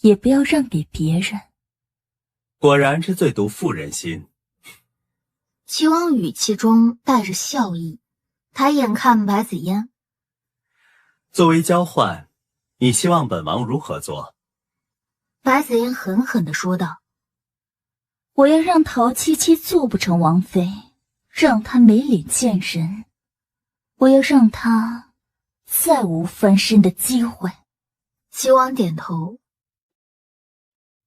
也不要让给别人。
果然是最毒妇人心。
齐王语气中带着笑意，抬眼看白子嫣。
作为交换，你希望本王如何做？
白子嫣狠狠地说道：
我要让陶七七做不成王妃，让她没脸见人，我要让她再无翻身的机会。
齐王点头，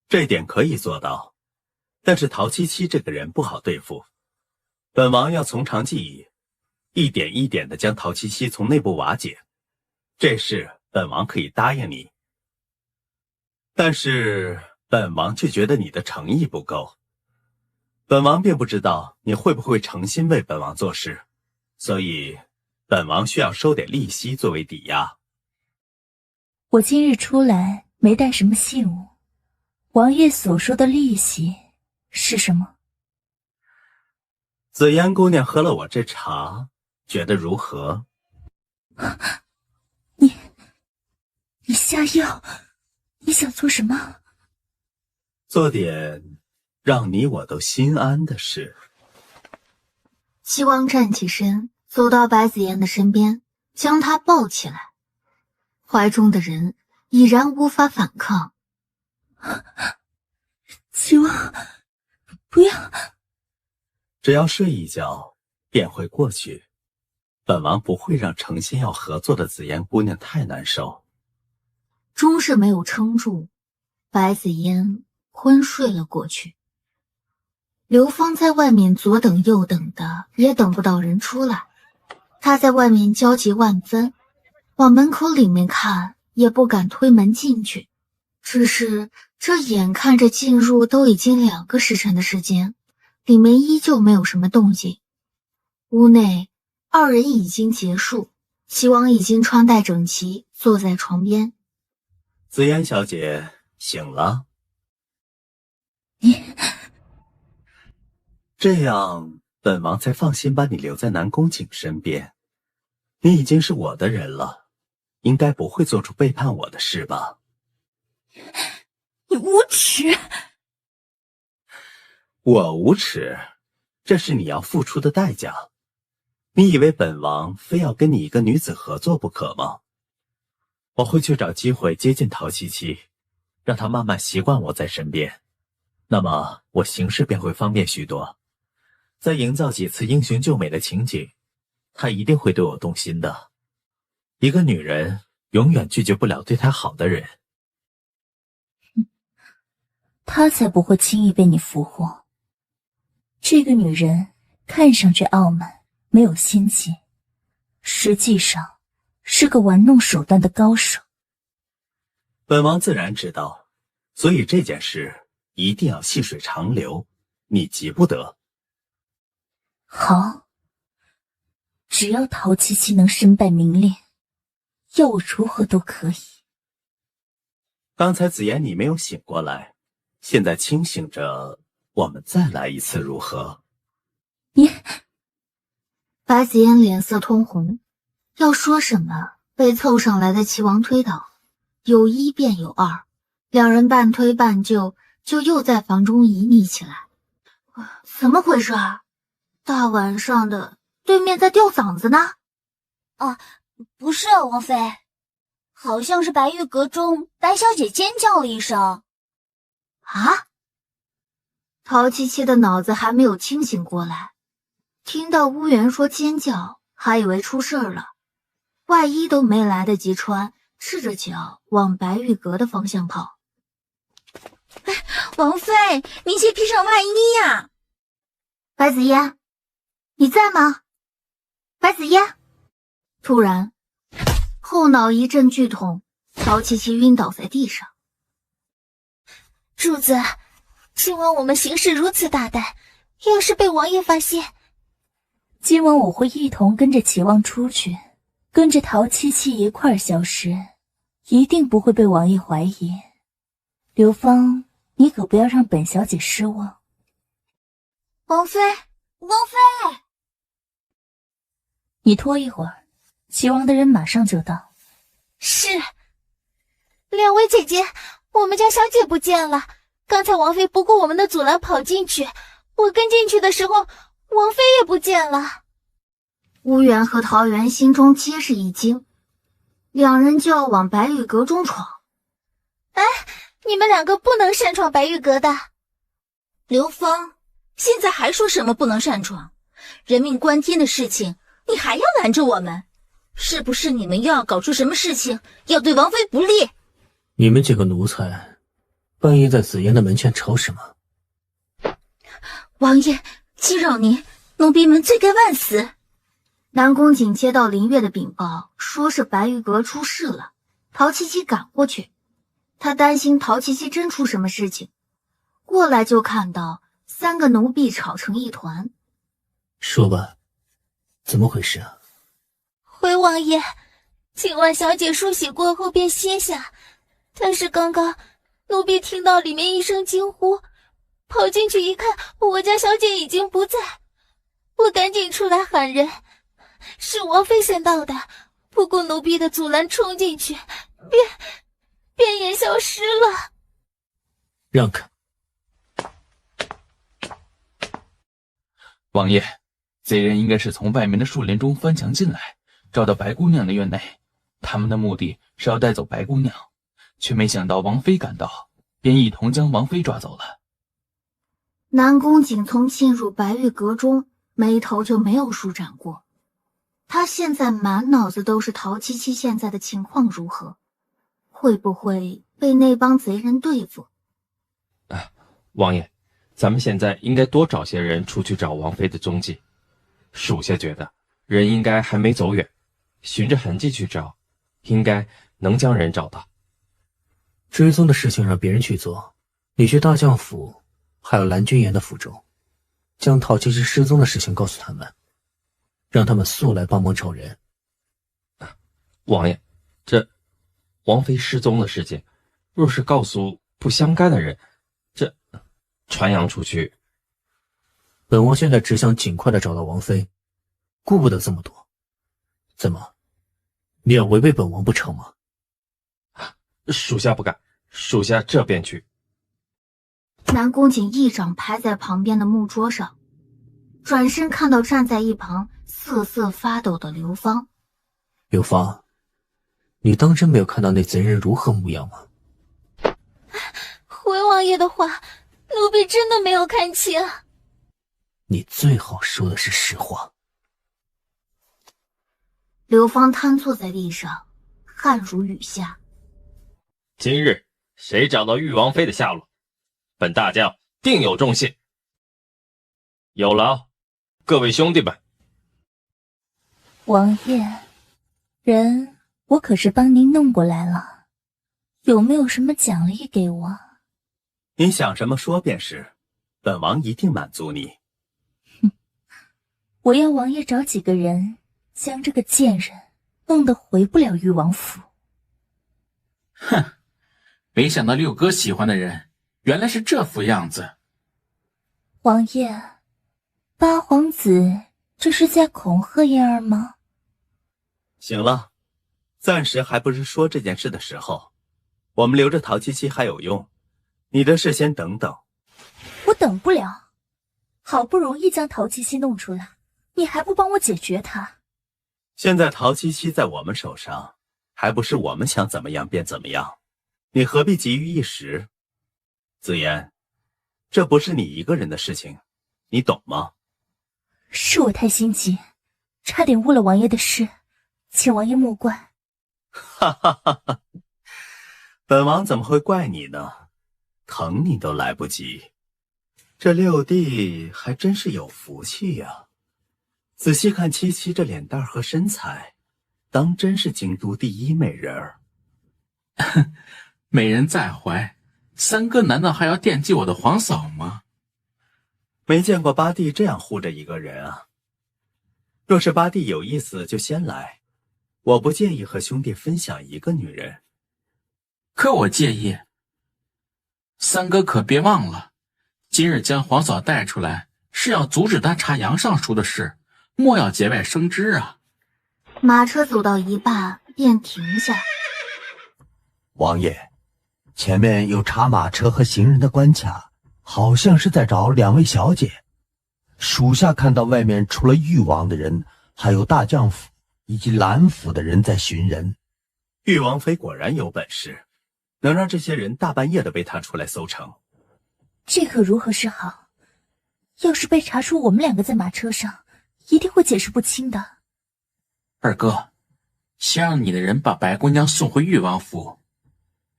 这点可以做到，但是陶七七这个人不好对付，本王要从长计议，一点一点地将陶七七从内部瓦解。这事本王可以答应你，但是本王却觉得你的诚意不够。本王并不知道你会不会诚心为本王做事，所以本王需要收点利息作为抵押。
我今日出来没带什么信物，王爷所说的利息是什么？
紫嫣姑娘喝了我这茶，觉得如何？
你下药，你想做什么？
做点让你我都心安的事。
齐王站起身，走到白子嫣的身边，将她抱起来，怀中的人已然无法反抗。
齐王，不要！
只要睡一觉，便会过去。本王不会让诚心要合作的紫嫣姑娘太难受。
终是没有撑住，白子嫣昏睡了过去。刘芳在外面左等右等的，也等不到人出来。她在外面焦急万分，往门口里面看，也不敢推门进去。只是这眼看着进入都已经2个时辰的时间，里面依旧没有什么动静。屋内2人已经结束，齐王已经穿戴整齐，坐在床边。
紫嫣小姐醒了。这样本王才放心把你留在南宫瑾身边。你已经是我的人了，应该不会做出背叛我的事吧？
你无耻！
我无耻，这是你要付出的代价。你以为本王非要跟你一个女子合作不可吗？我会去找机会接近陶七七，让她慢慢习惯我在身边，那么我行事便会方便许多。再营造几次英雄救美的情景，她一定会对我动心的。一个女人永远拒绝不了对她好的人。
他才不会轻易被你俘获。这个女人看上去傲慢，没有心机，实际上是个玩弄手段的高手。
本王自然知道，所以这件事一定要细水长流，你急不得。
好，只要陶七七能身败名裂，要我如何都可以。
刚才紫妍你没有醒过来，现在清醒着，我们再来一次如何？
你……
白子嫣脸色通红，要说什么被凑上来的齐王推倒，有一便有二，两人半推半就，就又在房中旖旎起来。怎么回事啊？大晚上的，对面在吊嗓子呢？
啊，不是啊，王妃，好像是白玉阁中白小姐尖叫了一声。
啊？陶七七的脑子还没有清醒过来，听到乌元说尖叫，还以为出事儿了，外衣都没来得及穿，赤着脚往白玉阁的方向跑。
王妃，您先披上外衣呀。
白子嫣，你在吗？白子嫣！突然，后脑一阵剧痛，陶七七晕倒在地上。
主子，今晚我们行事如此大胆，要是被王爷发现，
今晚我会一同跟着齐王出去，跟着陶七七一块儿消失，一定不会被王爷怀疑。刘芳，你可不要让本小姐失望。
王妃，王妃，
你拖一会儿，齐王的人马上就到。
是。两位姐姐，我们家小姐不见了。刚才王妃不顾我们的阻拦跑进去，我跟进去的时候，王妃也不见了。
乌元和桃园心中皆是一惊，两人就要往白玉阁中闯。
哎，你们两个不能擅闯白玉阁的。
刘芳，现在还说什么不能擅闯？人命关天的事情，你还要拦着我们？是不是你们又要搞出什么事情，要对王妃不利？
你们几个奴才，半夜在紫嫣的门前吵什么？
王爷，欺扰您，奴婢们罪该万死。
南宫瑾接到林月的禀报，说是白玉阁出事了，陶七七赶过去。他担心陶七七真出什么事情，过来就看到三个奴婢吵成一团。
说吧，怎么回事啊？
回王爷，今晚小姐梳洗过后便歇下，但是刚刚奴婢听到里面一声惊呼，跑进去一看，我家小姐已经不在，我赶紧出来喊人，是王妃先到的，不顾奴婢的阻拦冲进去，便也消失了。
让开！
王爷，贼人应该是从外面的树林中翻墙进来，找到白姑娘的院内，他们的目的是要带走白姑娘，却没想到王妃赶到，便一同将王妃抓走了。
南宫瑾从进入白玉阁中，眉头就没有舒展过。他现在满脑子都是陶七七现在的情况如何，会不会被那帮贼人对付？
王爷，咱们现在应该多找些人出去找王妃的踪迹。属下觉得人应该还没走远，循着痕迹去找，应该能将人找到。
追踪的事情让别人去做，你去大将府还有蓝君言的府中，将陶七七失踪的事情告诉他们，让他们速来帮忙找人。
王爷，这王妃失踪的事情，若是告诉不相干的人，这传扬出去，
本王现在只想尽快的找到王妃，顾不得这么多。怎么，你要违背本王不成吗？
属下不敢，属下这便去。
南宫瑾一掌拍在旁边的木桌上，转身看到站在一旁瑟瑟发抖的刘芳。
刘芳，你当真没有看到那贼人如何模样吗？
回王爷的话，奴婢真的没有看清。
你最好说的是实话。
刘芳瘫坐在地上，汗如雨下。
今日谁找到玉王妃的下落？本大将定有重谢。有劳各位兄弟们。
王爷，人我可是帮您弄过来了，有没有什么奖励给我？
你想什么说便是，本王一定满足你。
我要王爷找几个人，将这个贱人弄得回不了誉王府。
哼，没想到六哥喜欢的人原来是这副样子。
王爷，八皇子这是在恐吓燕儿吗？
行了，暂时还不是说这件事的时候，我们留着陶七七还有用，你的事先等等。
我等不了，好不容易将陶七七弄出来，你还不帮我解决他？
现在陶七七在我们手上，还不是我们想怎么样便怎么样，你何必急于一时？子言，这不是你一个人的事情，你懂吗？
是我太心急，差点误了王爷的事，请王爷莫怪。
哈哈哈哈，本王怎么会怪你呢？疼你都来不及。这六弟还真是有福气呀，仔细看七七这脸蛋和身材，当真是京都第一美人儿。
美人在怀，三哥难道还要惦记我的皇嫂吗？
没见过八弟这样护着一个人啊。若是八弟有意思就先来，我不介意和兄弟分享一个女人。
可我介意。三哥可别忘了，今日将皇嫂带出来，是要阻止他查杨尚书的事，莫要节外生枝啊。
马车走到一半便停下。
王爷，前面有查马车和行人的关卡，好像是在找两位小姐。属下看到外面除了誉王的人，还有大将府以及蓝府的人在寻人。
誉王妃果然有本事，能让这些人大半夜的被他出来搜成。
这可如何是好？要是被查出我们两个在马车上，一定会解释不清的。
二哥，先让你的人把白姑娘送回誉王府，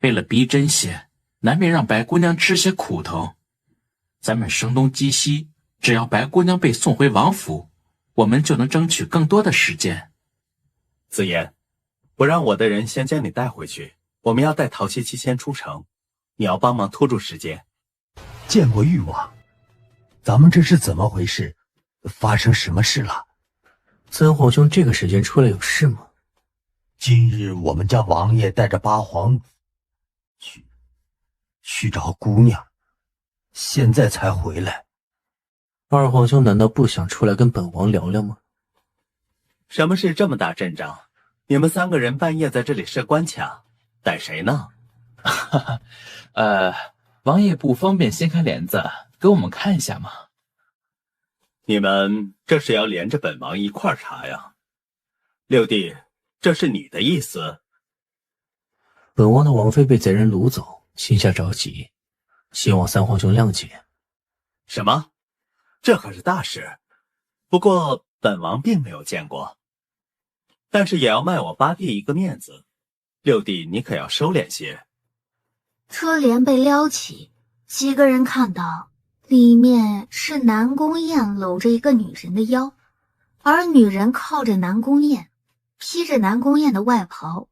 为了逼真些，难免让白姑娘吃些苦头。咱们声东击西，只要白姑娘被送回王府，我们就能争取更多的时间。
子言，我让我的人先将你带回去，我们要带陶七七先出城，你要帮忙拖住时间。
见过誉王，咱们这是怎么回事？发生什么事了？
三皇兄这个时间出来有事吗？
今日我们家王爷带着八皇子去找姑娘，现在才回来。
二皇兄难道不想出来跟本王聊聊吗？
什么事这么大阵仗？你们三个人半夜在这里设关卡，逮谁呢？
王爷不方便掀开帘子给我们看一下吗？
你们这是要连着本王一块儿查呀？六弟，这是你的意思？
本王的王妃被贼人掳走，心下着急，希望三皇兄谅解。
什么？这可是大事，不过本王并没有见过，但是也要卖我八弟一个面子，六弟你可要收敛些。
车帘被撩起，几个人看到里面是南宫燕搂着一个女人的腰，而女人靠着南宫燕，披着南宫燕的外袍，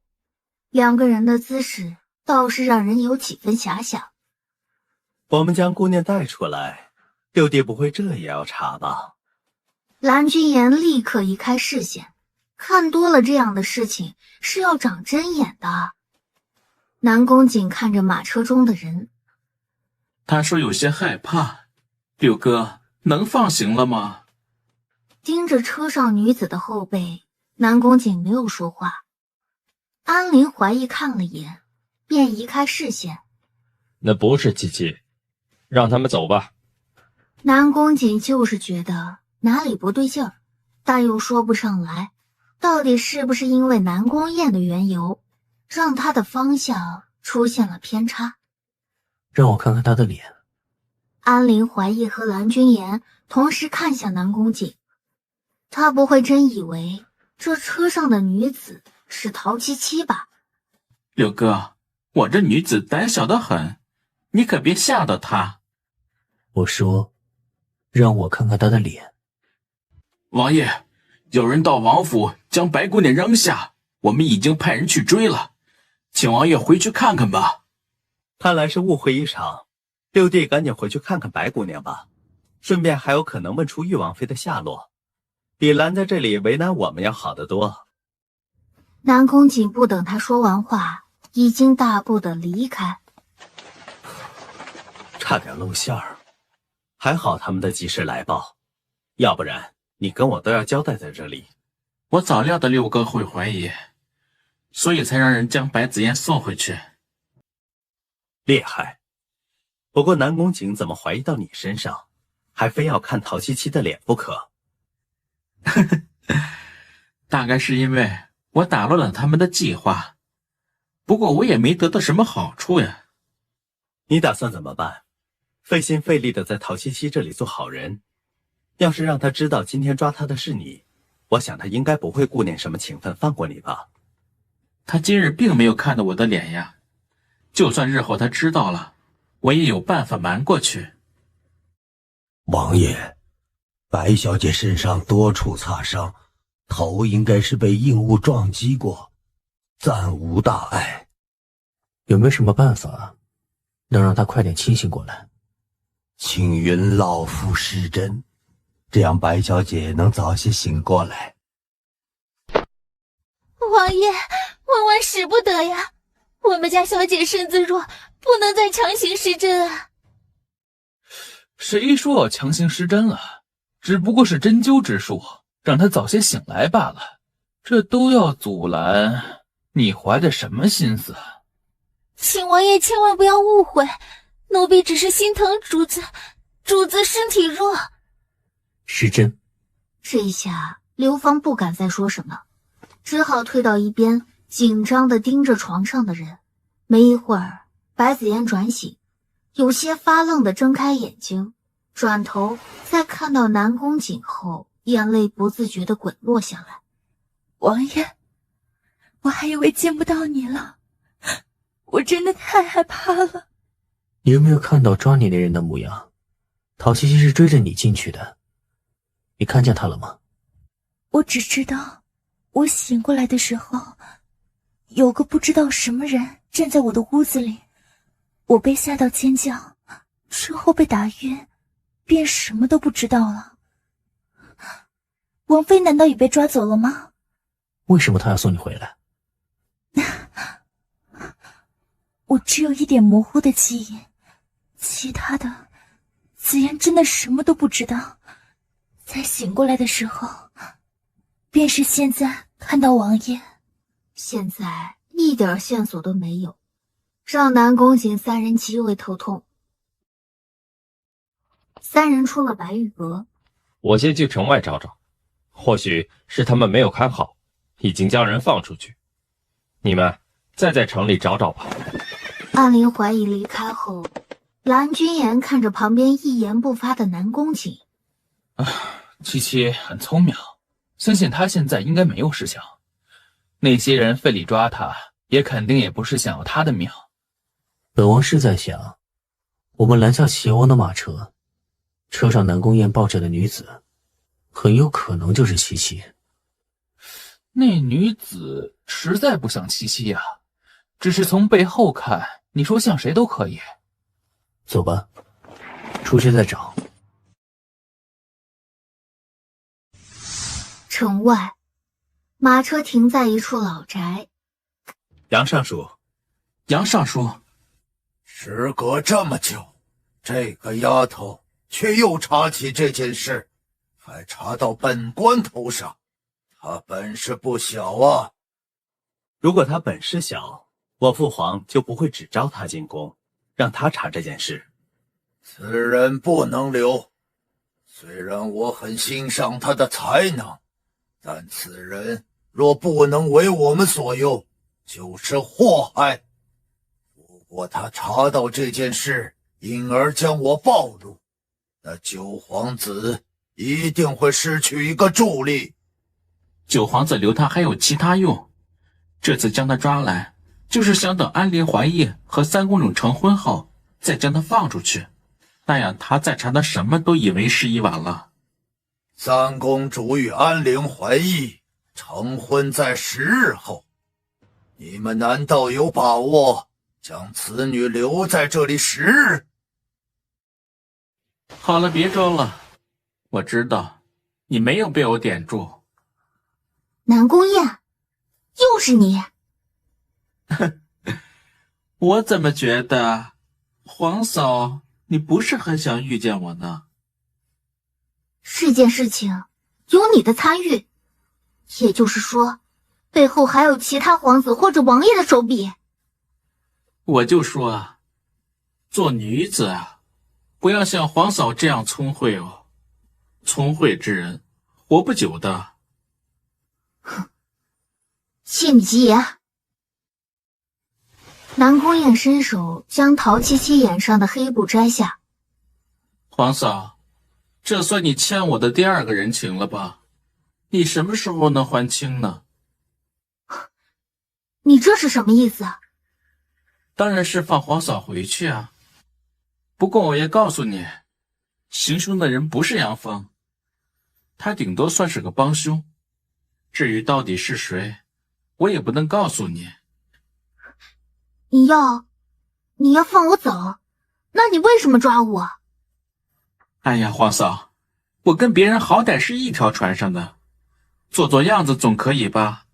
两个人的姿势倒是让人有几分遐想。
我们将姑娘带出来，六弟不会这也要查吧？
蓝君言立刻移开视线，看多了这样的事情是要长针眼的。南宫瑾看着马车中的人，
他说有些害怕，六哥能放行了吗？
盯着车上女子的后背，南宫瑾没有说话。安林怀疑看了眼，便移开视线。
那不是七七，让他们走吧。
南宫瑾就是觉得哪里不对劲儿，但又说不上来，到底是不是因为南宫燕的缘由，让他的方向出现了偏差。
让我看看他的脸。
安林怀疑和蓝君言同时看向南宫瑾，他不会真以为这车上的女子是陶七七吧？
六哥，我这女子胆小得很，你可别吓到他。
我说，让我看看他的脸。
王爷，有人到王府将白姑娘扔下，我们已经派人去追了，请王爷回去看看吧。
看来是误会一场，六弟赶紧回去看看白姑娘吧，顺便还有可能问出玉王妃的下落，比拦在这里为难我们要好得多。
南宫瑾不等他说完话，已经大步的离开。
差点露馅儿，还好他们的及时来报，要不然你跟我都要交代在这里。
我早料到六哥会怀疑，所以才让人将白子燕送回去。
厉害，不过南宫瑾怎么怀疑到你身上，还非要看陶七七的脸不可？
大概是因为我打乱了他们的计划，不过我也没得到什么好处呀。
你打算怎么办？费心费力的在陶七七这里做好人，要是让他知道今天抓他的是你，我想他应该不会顾念什么情分放过你吧。
他今日并没有看到我的脸呀，就算日后他知道了，我也有办法瞒过去。
王爷，白小姐身上多处擦伤，头应该是被硬物撞击过，暂无大碍。
有没有什么办法能让她快点清醒过来？
请允老夫施针，这样白小姐能早些醒过来。
王爷，万万使不得呀！我们家小姐身子弱，不能再强行施针啊。
谁说我强行施针了？只不过是针灸之术，让她早些醒来罢了。这都要阻拦，你怀的什么心思？
请王爷千万不要误会，奴婢只是心疼主子身体弱。
施针。
这一下刘芳不敢再说什么，只好退到一边，紧张地盯着床上的人。没一会儿，白子燕转醒，有些发愣地睁开眼睛，转头再看到南宫瑾后，眼泪不自觉地滚落下来。
王爷，我还以为见不到你了，我真的太害怕了。
你有没有看到抓你的人的模样？陶七七是追着你进去的，你看见他了吗？
我只知道，我醒过来的时候，有个不知道什么人站在我的屋子里，我被吓到尖叫，之后被打晕，便什么都不知道了。王妃难道也被抓走了吗？
为什么他要送你回来？
我只有一点模糊的记忆，其他的子妍真的什么都不知道。在醒过来的时候，便是现在看到王爷，
现在一点线索都没有，让南宫瑾三人极为头痛。三人出了白玉阁，
我先去城外找找，或许是他们没有看好，已经将人放出去。你们再在城里找找吧。
安陵怀疑离开后，蓝君言看着旁边一言不发的南宫瑾。
七七很聪明，相信他现在应该没有事情。那些人费力抓他，也肯定也不是想要他的命。
本王是在想，我们拦下邪王的马车，车上南宫宴抱着的女子，很有可能就是七七。
那女子实在不像七七呀，只是从背后看，你说像谁都可以。
走吧，出去再找。
城外，马车停在一处老宅。
杨尚书，
杨尚书，
时隔这么久，这个丫头却又查起这件事，还查到本官头上，她本事不小啊。
如果她本事小，我父皇就不会只招她进宫，让她查这件事。
此人不能留，虽然我很欣赏他的才能，但此人若不能为我们所用，就是祸害。如果他查到这件事，因而将我暴露，那九皇子一定会失去一个助力。
九皇子留他还有其他用，这次将他抓来，就是想等安陵怀义和三公主成婚后，再将他放出去，那样他在场的什么都以为是已晚了。
三公主与安陵怀疑，成婚在10日后。你们难道有把握将此女留在这里10日？
好了，别装了，我知道你没有被我点住。
南宫雁，又是你！
我怎么觉得皇嫂你不是很想遇见我呢？
这件事情有你的参与，也就是说背后还有其他皇子或者王爷的手笔。
我就说啊，做女子啊，不要像皇嫂这样聪慧哦，聪慧之人活不久的。
哼，谢你吉言。南宫雁伸手将陶七七眼上的黑布摘下。
皇嫂，这算你欠我的第2个人情了吧？你什么时候能还清呢？
你这是什么意思啊？
当然是放皇嫂回去啊。不过我也告诉你，行凶的人不是杨峰，他顶多算是个帮凶。至于到底是谁，我也不能告诉你。
你要放我走，那你为什么抓我？
哎呀，皇嫂，我跟别人好歹是一条船上的，做做样子总可以吧？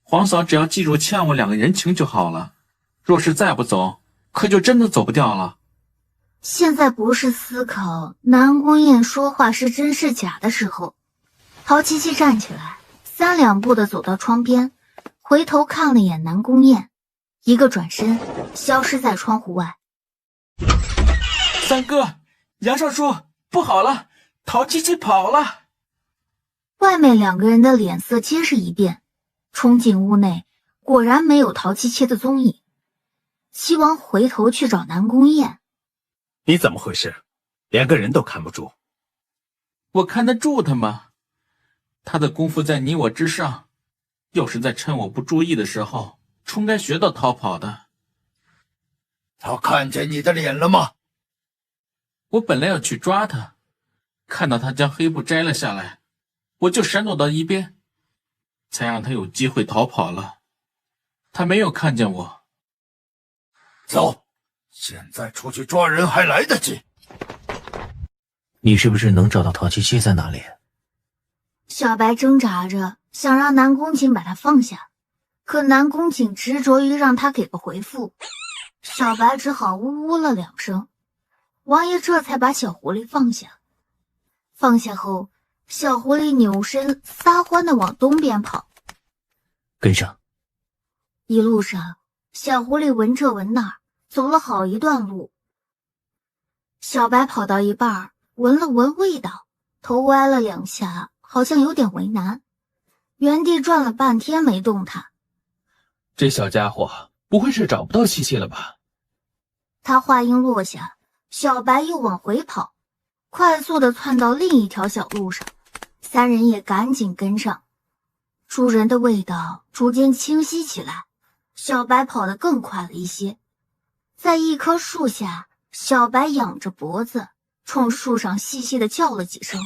皇嫂只要记住欠我2个人情就好了，若是再不走，可就真的走不掉了。
现在不是思考南宫雁说话是真是假的时候。陶七七站起来，3两步的走到窗边，回头看了眼南宫雁，一个转身消失在窗户外。
三哥，杨少叔，不好了，陶七七跑了。
外面2个人的脸色皆是一变，冲进屋内，果然没有陶七七的踪影。七王回头去找南宫雁。
你怎么回事？连个人都看不住。
我看得住他吗？他的功夫在你我之上，又是在趁我不注意的时候冲开穴道逃跑的。
他看见你的脸了吗？
我本来要去抓他，看到他将黑布摘了下来，我就闪躲到一边，才让他有机会逃跑了。他没有看见我。
走，现在出去抓人还来得及。
你是不是能找到陶七七在哪里？
小白挣扎着想让南宫瑾把他放下，可南宫瑾执着于让他给个回复，小白只好呜呜了2声。王爷这才把小狐狸放下。放下后，小狐狸扭身撒欢地往东边跑。
跟上。
一路上，小狐狸闻这闻那，走了好一段路。小白跑到一半，闻了闻味道，头歪了2下，好像有点为难，原地转了半天没动弹。
这小家伙不会是找不到七七了吧？
他话音落下，小白又往回跑，快速地窜到另一条小路上，3人也赶紧跟上。主人的味道逐渐清晰起来，小白跑得更快了一些。在一棵树下，小白仰着脖子，冲树上细细地叫了几声。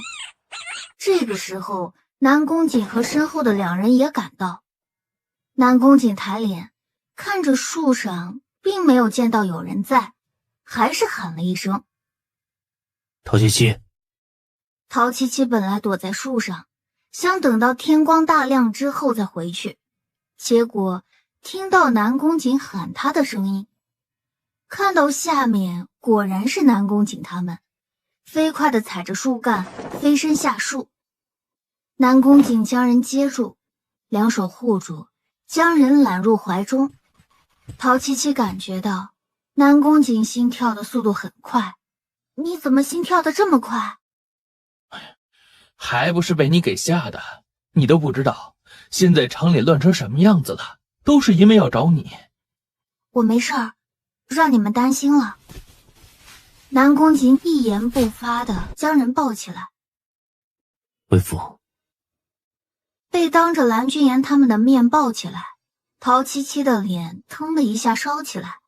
这个时候，南宫瑾和身后的2人也赶到。南宫瑾抬脸看着树上，并没有见到有人在，还是喊了一声：“
陶七七。”
陶七七本来躲在树上，想等到天光大亮之后再回去，结果听到南宫瑾喊他的声音，看到下面果然是南宫瑾他们，飞快地踩着树干飞身下树。南宫瑾将人接住，2手护住，将人揽入怀中。陶七七感觉到南宫瑾心跳的速度很快。你怎么心跳的这么快？
还不是被你给吓的，你都不知道现在厂里乱成什么样子了，都是因为要找你。
我没事儿，让你们担心了。南宫瑾一言不发的将人抱起来。
为父。
被当着蓝君言他们的面抱起来，陶七七的脸腾的一下烧起来。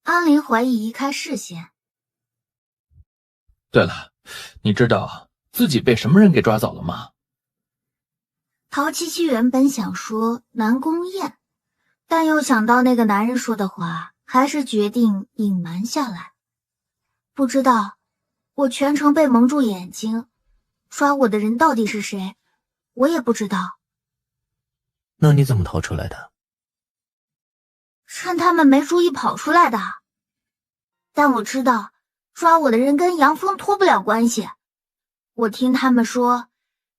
安林怀疑移开视线。
对了，你知道自己被什么人给抓走了吗？
陶七七原本想说南宫雁，但又想到那个男人说的话，还是决定隐瞒下来。不知道，我全程被蒙住眼睛，抓我的人到底是谁，我也不知道。
那你怎么逃出来的？
趁他们没注意跑出来的。但我知道，抓我的人跟杨峰脱不了关系。我听他们说，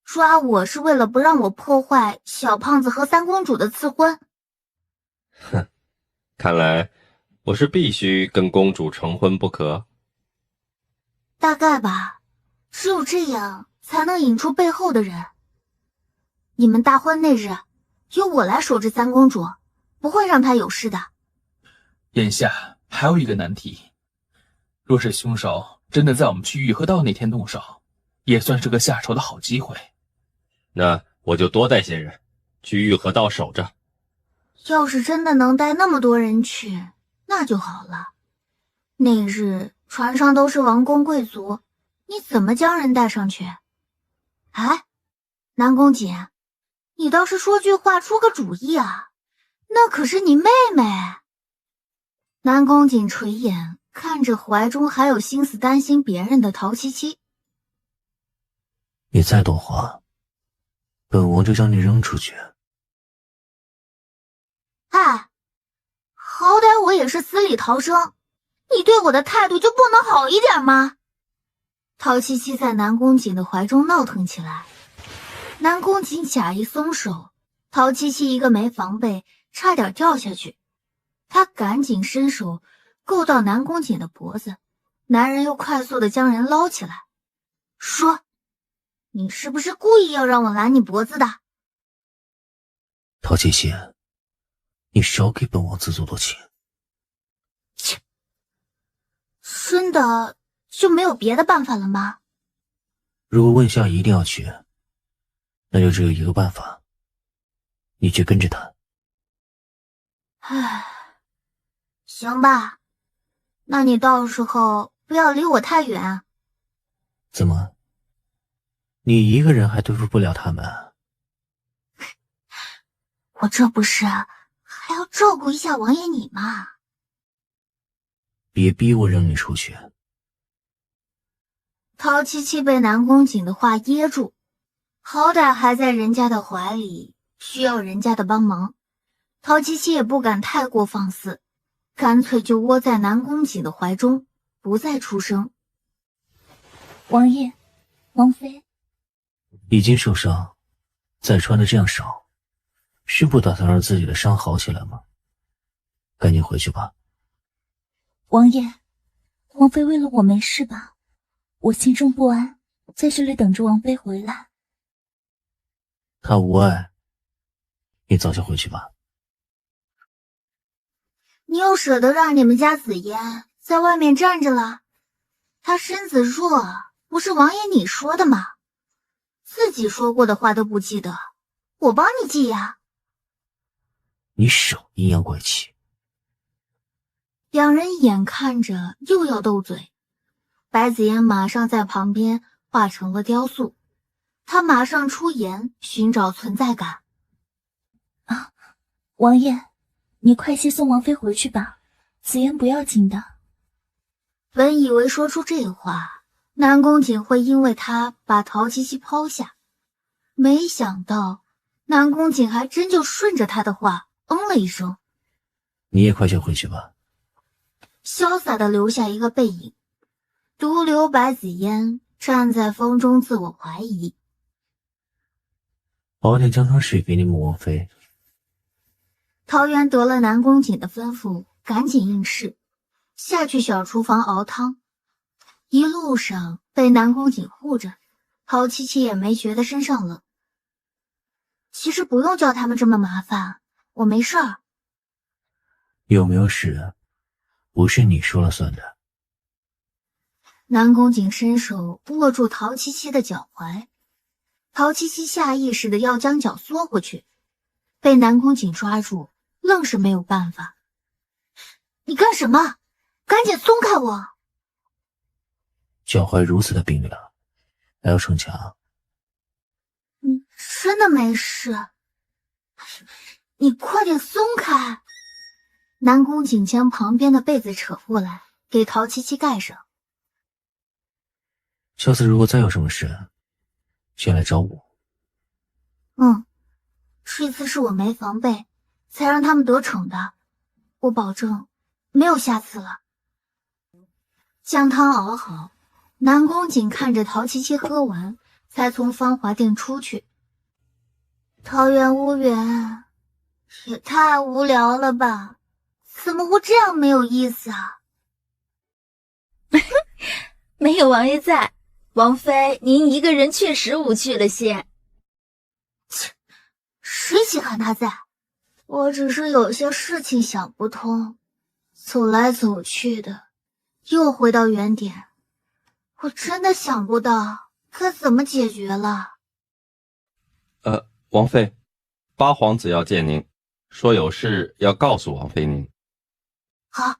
抓我是为了不让我破坏小胖子和三公主的赐婚。
哼，看来我是必须跟公主成婚不可。
大概吧，只有这样才能引出背后的人。你们大婚那日，由我来守着三公主，不会让她有事的。
眼下还有一个难题，若是凶手真的在我们去玉河道那天动手，也算是个下手的好机会。
那我就多带些人去玉河道守着。
要是真的能带那么多人去，那就好了。那日船上都是王公贵族，你怎么将人带上去？哎，南宫瑾，你倒是说句话出个主意啊，那可是你妹妹。南宫瑾垂眼看着怀中还有心思担心别人的陶七七。
你再多话，本王就将你扔出去。
哎，好歹我也是死里逃生，你对我的态度就不能好一点吗？陶七七在南宫瑾的怀中闹腾起来，南宫瑾假意松手，陶七七一个没防备，差点掉下去。他赶紧伸手够到南宫瑾的脖子，男人又快速地将人捞起来，说：“你是不是故意要让我拦你脖子的？”
陶七七，你少给本王自作多情。
切，真的就没有别的办法了吗？
如果问夏一定要去，那就只有一个办法，你去跟着他。
唉，行吧，那你到时候不要离我太远。
怎么？你一个人还对付不了他们？
我这不是还要照顾一下王爷你吗？
别逼我扔你出去。
陶七七被南宫瑾的话噎住，好歹还在人家的怀里，需要人家的帮忙。陶七七也不敢太过放肆，干脆就窝在南宫瑾的怀中，不再出声。
王爷，王妃
已经受伤，再穿的这样少，是不打算让自己的伤好起来吗？赶紧回去吧。
王爷，王妃为了我没事吧？我心中不安，在这里等着王妃回来。
他无碍，你早些回去吧。
你又舍得让你们家紫嫣在外面站着了？她身子弱，不是王爷你说的吗？自己说过的话都不记得，我帮你记呀。
你少阴阳怪气。
两人眼看着又要斗嘴，白子嫣马上在旁边化成了雕塑，她马上出言寻找存在感。
啊，王爷，你快些送王妃回去吧，紫嫣不要紧的。
本以为说出这话，南宫瑾会因为他把陶七七抛下，没想到南宫瑾还真就顺着他的话了一声。
你也快些回去吧。
潇洒地留下一个背影，独留白子嫣站在风中自我怀疑。
熬点姜汤水给你们王妃。
桃园得了南宫瑾的吩咐，赶紧应试，下去小厨房熬汤。一路上被南宫瑾护着，陶七七也没觉得身上冷。其实不用叫他们这么麻烦，我没事儿。
有没有事，不是你说了算的。
南宫瑾伸手握住陶七七的脚踝，陶七七下意识的要将脚缩回去，被南宫瑾抓住，愣是没有办法。你干什么？赶紧松开我！
脚踝如此的冰凉，还要逞强？
真的没事。你快点松开！南宫景将旁边的被子扯过来，给陶七七盖上。
下次如果再有什么事，先来找我。
这次是我没防备，才让他们得逞的，我保证没有下次了。将汤熬好，南宫景看着陶七七喝完，才从芳华殿出去。桃源屋园也太无聊了吧，怎么会这样没有意思啊？
没有王爷在，王妃您一个人确实无趣了些。
谁稀罕他在？我只是有些事情想不通，走来走去的，又回到原点，我真的想不到该怎么解决了。
王妃，八皇子要见您，说有事要告诉王妃您。
好，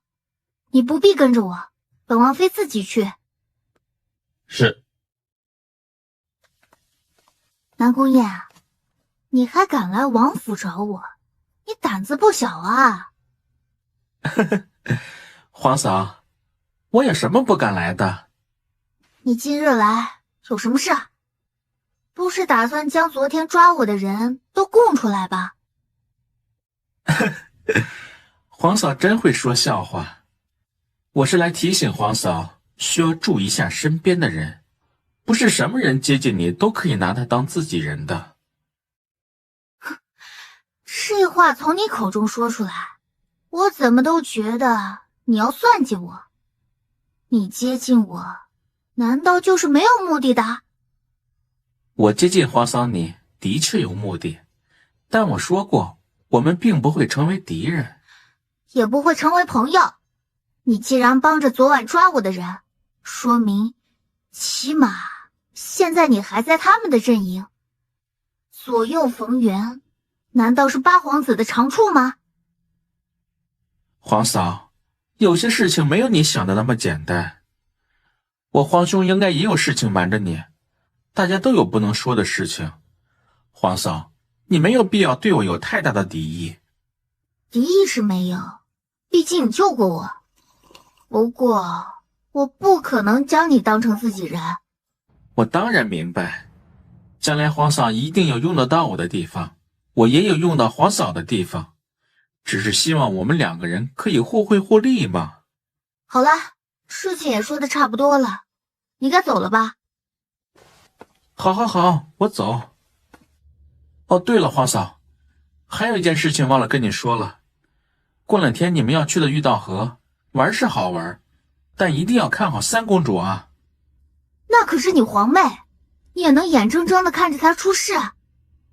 你不必跟着我，本王妃自己去。
是。
南宫燕，你还敢来王府找我，你胆子不小啊！
皇嫂，我有什么不敢来的？
你今日来有什么事？不是打算将昨天抓我的人都供出来吧？
皇嫂真会说笑话。我是来提醒皇嫂，需要注意一下身边的人，不是什么人接近你都可以拿他当自己人的。
这话从你口中说出来，我怎么都觉得你要算计我。你接近我，难道就是没有目的的？
我接近皇嫂你的确有目的，但我说过，我们并不会成为敌人，
也不会成为朋友。你既然帮着昨晚抓我的人，说明起码现在你还在他们的阵营。左右逢源，难道是八皇子的长处吗？
皇嫂，有些事情没有你想的那么简单。我皇兄应该也有事情瞒着你，大家都有不能说的事情。皇嫂，你没有必要对我有太大的敌意。
敌意是没有，毕竟你救过我。不过，我不可能将你当成自己人。
我当然明白，将来皇嫂一定有用得到我的地方，我也有用到皇嫂的地方，只是希望我们两个人可以互惠互利嘛。
好了，事情也说的差不多了，你该走了吧？
好，我走。哦，对了，皇嫂，还有一件事情忘了跟你说了。过两天你们要去的玉道河，玩是好玩，但一定要看好三公主啊。
那可是你皇妹，你也能眼睁睁的看着她出事？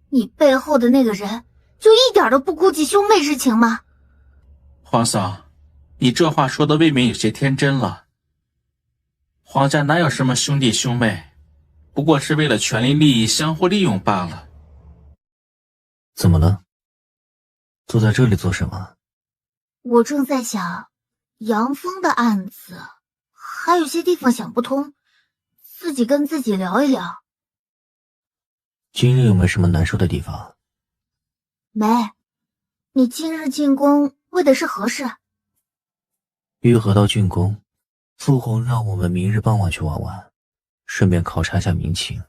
你背后的那个人就一点都不顾及兄妹之情吗？
皇嫂，你这话说的未免有些天真了。皇家哪有什么兄弟兄妹，不过是为了权力利益相互利用罢了。
怎么了？坐在这里做什么？
我正在想杨峰的案子，还有些地方想不通，自己跟自己聊一聊。
今日有没有什么难受的地方？
没。你今日进宫为的是何事？
玉河道竣工，父皇让我们明日傍晚去玩玩，顺便考察一下民情。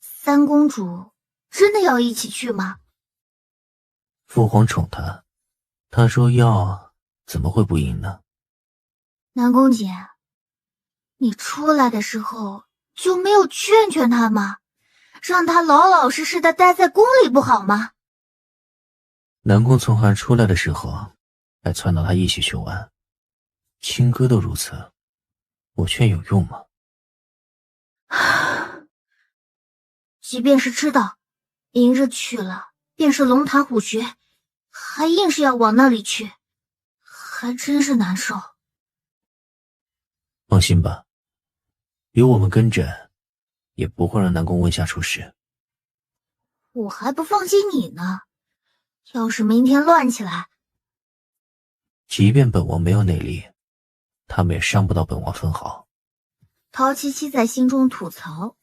三公主真的要一起去吗？
父皇宠她，他说要，怎么会不应呢？
南宫姐，你出来的时候就没有劝劝他吗？让他老老实实的待在宫里不好吗？
南宫从寒出来的时候，还撺掇他一起去玩，亲哥都如此，我劝有用吗？
即便是知道明日去了便是龙潭虎穴，还硬是要往那里去，还真是难受。
放心吧，有我们跟着，也不会让南宫温夏出事。
我还不放心你呢，要是明天乱起来，
即便本王没有内力，他们也伤不到本王分毫。
陶七七在心中吐槽，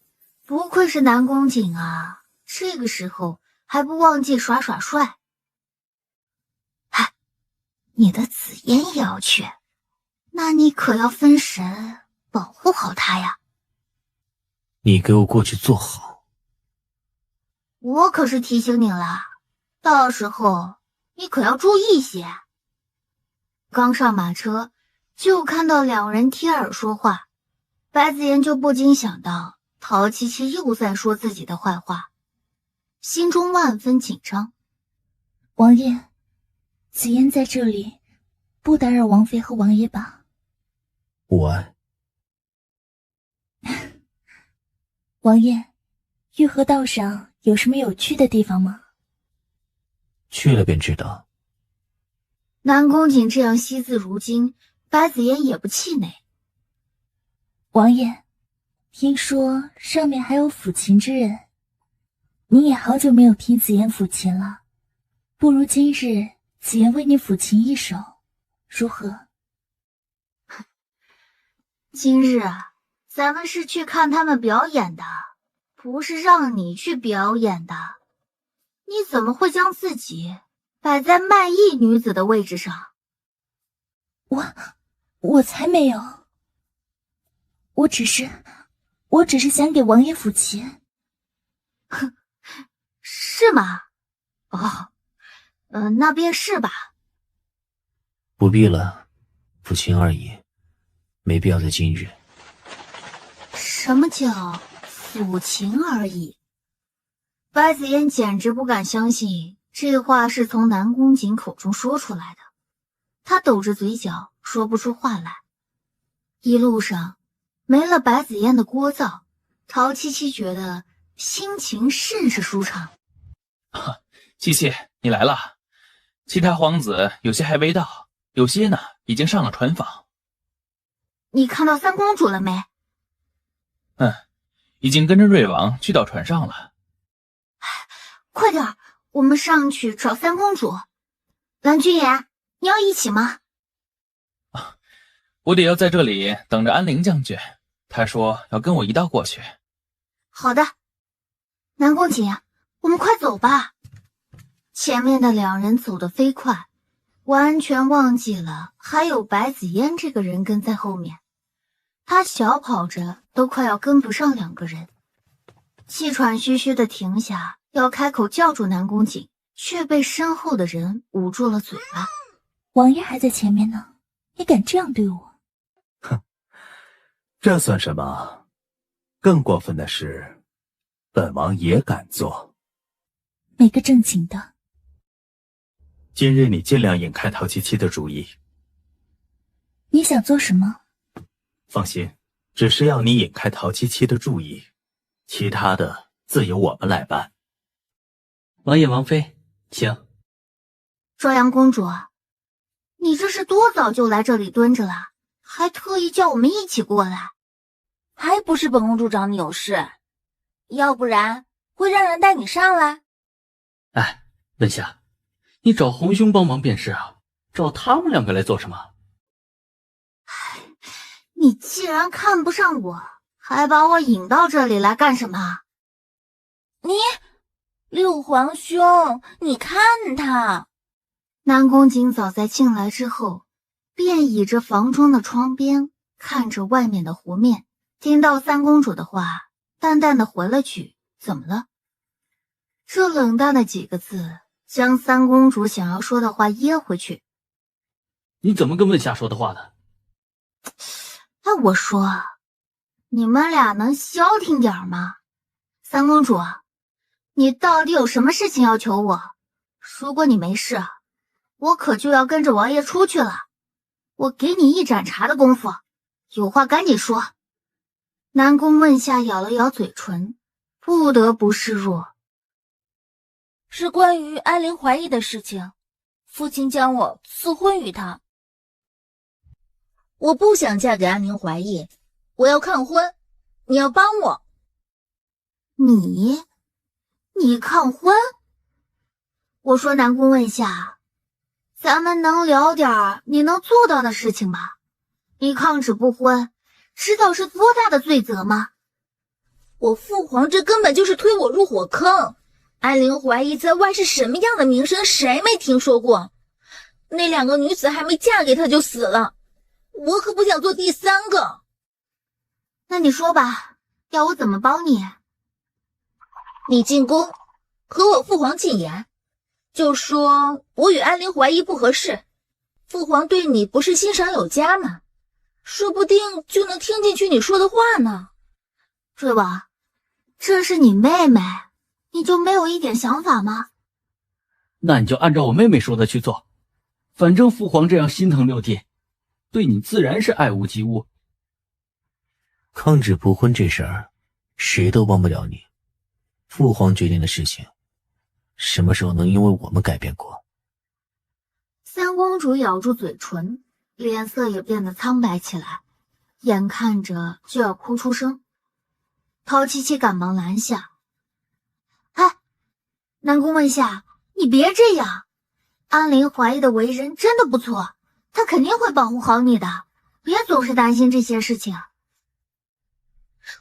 不愧是南宫瑾啊，这个时候还不忘记耍耍帅。你的紫嫣也要去，那你可要分神，保护好她呀。
你给我过去坐好。
我可是提醒你了，到时候你可要注意些。刚上马车，就看到两人贴耳说话，白紫嫣就不禁想到陶七七又在说自己的坏话，心中万分紧张。
王爷，紫嫣在这里，不打扰王妃和王爷吧？
无碍。
王爷，玉河道上有什么有趣的地方吗？
去了便知道。
南宫瑾这样惜字如金，白紫嫣也不气馁。
王爷，听说上面还有抚琴之人，你也好久没有听紫嫣抚琴了，不如今日紫嫣为你抚琴一首，如何？
今日啊，咱们是去看他们表演的，不是让你去表演的。你怎么会将自己摆在卖艺女子的位置上？
我才没有，我只是想给王爷抚琴。
哼，是吗？哦，那便是吧。
不必了，抚琴而已，没必要在今日。
什么叫抚琴而已？白紫嫣简直不敢相信这话是从南宫瑾口中说出来的，她抖着嘴角说不出话来。一路上没了白紫嫣的聒噪，陶七七觉得心情甚是舒畅。
七七，你来了。七太皇子有些还未到，有些呢已经上了船舫。
你看到三公主了没？
已经跟着瑞王去到船上了。
快点，我们上去找三公主。蓝君言，你要一起吗？
我得要在这里等着安陵将军，他说要跟我一道过去。
好的，南宫瑾，我们快走吧。前面的两人走得飞快，完全忘记了还有白紫嫣这个人跟在后面。他小跑着都快要跟不上两个人，气喘吁吁地停下，要开口叫住南宫瑾，却被身后的人捂住了嘴巴。
王爷还在前面呢，你敢这样对我？
这算什么？更过分的是，本王也敢做。
没个正经的。
今日你尽量引开陶七七的主意。
你想做什么？
放心，只是要你引开陶七七的注意，其他的自有我们来办。
王爷王妃，请。
昭阳公主，你这是多早就来这里蹲着了，还特意叫我们一起过来？
还不是本公主找你有事，要不然会让人带你上来。
哎，文夏，你找红兄帮忙便是啊，找他们两个来做什么？
你既然看不上我，还把我引到这里来干什么？
六皇兄，你看他。
南宫瑾早在进来之后，便倚着房中的窗边，看着外面的湖面，听到三公主的话，淡淡的回了句：“怎么了？”这冷淡的几个字，将三公主想要说的话噎回去。
你怎么跟问夏说的话的？
我说，你们俩能消停点吗？三公主，你到底有什么事情要求我？如果你没事，我可就要跟着王爷出去了。我给你一盏茶的功夫，有话赶紧说。南宫问夏咬了咬嘴唇，不得不示弱。
是关于安陵怀疑的事情，父亲将我赐婚于他。我不想嫁给安陵怀疑，我要看婚，你要帮我。
你看婚？我说南宫问夏，咱们能聊点你能做到的事情吗？你抗旨不婚，知道是多大的罪责吗？
我父皇这根本就是推我入火坑。安陵怀疑在外是什么样的名声，谁没听说过？那2个女子还没嫁给他就死了，我可不想做第3个。
那你说吧，要我怎么帮你？
你进宫和我父皇进言，就说我与安陵怀疑不合适，父皇对你不是欣赏有加吗？说不定就能听进去你说的话呢。
瑞王，这是你妹妹，你就没有一点想法吗？
那你就按照我妹妹说的去做，反正父皇这样心疼六弟，对你自然是爱屋及乌。
抗旨不婚这事儿，谁都帮不了你。父皇决定的事情，什么时候能因为我们改变过？
三公主咬住嘴唇，脸色也变得苍白起来，眼看着就要哭出声。陶七七赶忙拦下：“哎，南宫问下，你别这样。安陵怀疑的为人真的不错，她肯定会保护好你的，别总是担心这些事情。”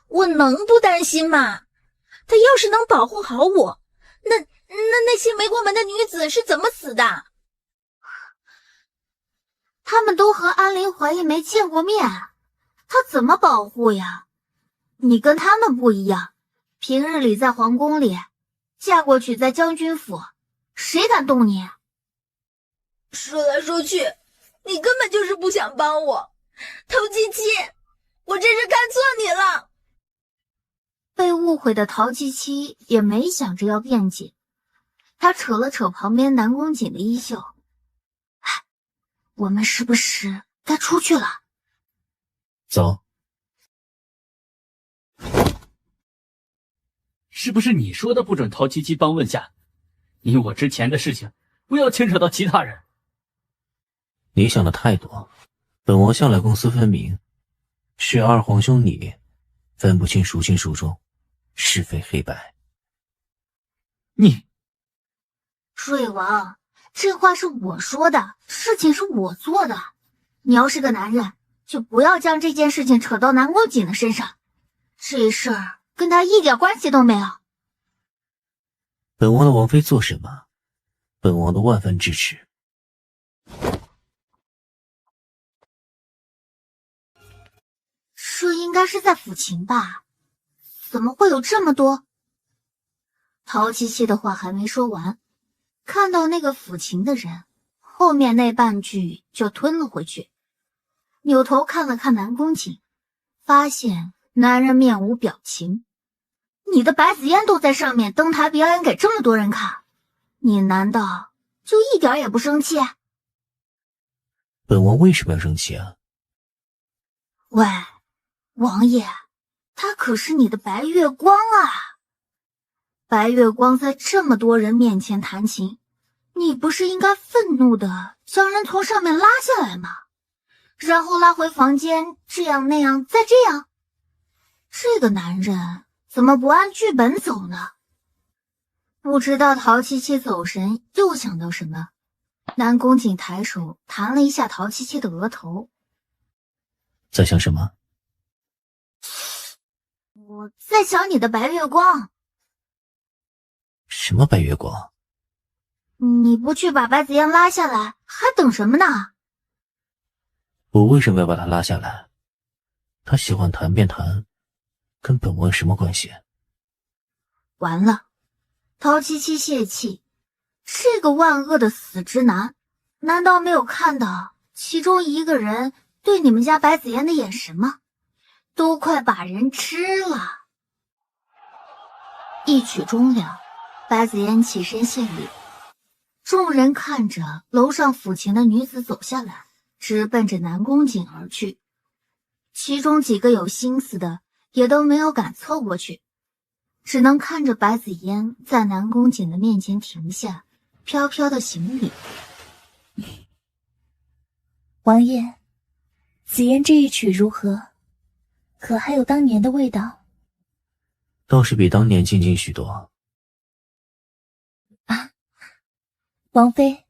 我能不担心吗？他要是能保护好我，那些没过门的女子是怎么死的？
他们都和安陵怀疑没见过面，他怎么保护呀？你跟他们不一样，平日里在皇宫里，嫁过去在将军府，谁敢动你？
说来说去，你根本就是不想帮我，陶七七，我真是看错你了。
被误会的陶七七也没想着要辩解，他扯了扯旁边南宫瑾的衣袖：“哎，我们是不是该出去了？”
走。
是不是你说的不准陶七七帮问下？你我之前的事情，不要牵扯到其他人。
你想的太多，本王向来公私分明，是二皇兄你分不清孰轻孰重，是非黑白。
你，
瑞王，这话是我说的，事情是我做的。你要是个男人，就不要将这件事情扯到南宫瑾的身上，这事儿跟他一点关系都没有。
本王的王妃做什么，本王都万分支持。
这应该是在抚琴吧？怎么会有这么多？陶七七的话还没说完，看到那个抚琴的人，后面那半句就吞了回去，扭头看了看南宫瑾，发现男人面无表情。你的白子嫣都在上面登台表演给这么多人看，你难道就一点也不生气？
本王为什么要生气啊？
喂，王爷，他可是你的白月光啊！白月光在这么多人面前弹琴，你不是应该愤怒的将人从上面拉下来吗？然后拉回房间，这样那样再这样？这个男人怎么不按剧本走呢？不知道陶七七走神又想到什么，南宫瑾抬手弹了一下陶七七的额头。
在想什么？
我在想你的白月光。
什么白月光？
你不去把白子嫣拉下来，还等什么呢？
我为什么要把他拉下来？他喜欢弹便弹，跟本王有什么关系？
完了，陶七七泄气，这个万恶的死直男，难道没有看到其中一个人对你们家白子嫣的眼神吗？都快把人吃了。一曲终了，白子嫣起身谢礼，众人看着楼上抚琴的女子走下来，直奔着南宫瑾而去。其中几个有心思的也都没有敢凑过去，只能看着白子嫣在南宫瑾的面前停下，飘飘的行礼。
王爷，紫嫣这一曲如何？可还有当年的味道？
倒是比当年静静许多。
啊，王妃，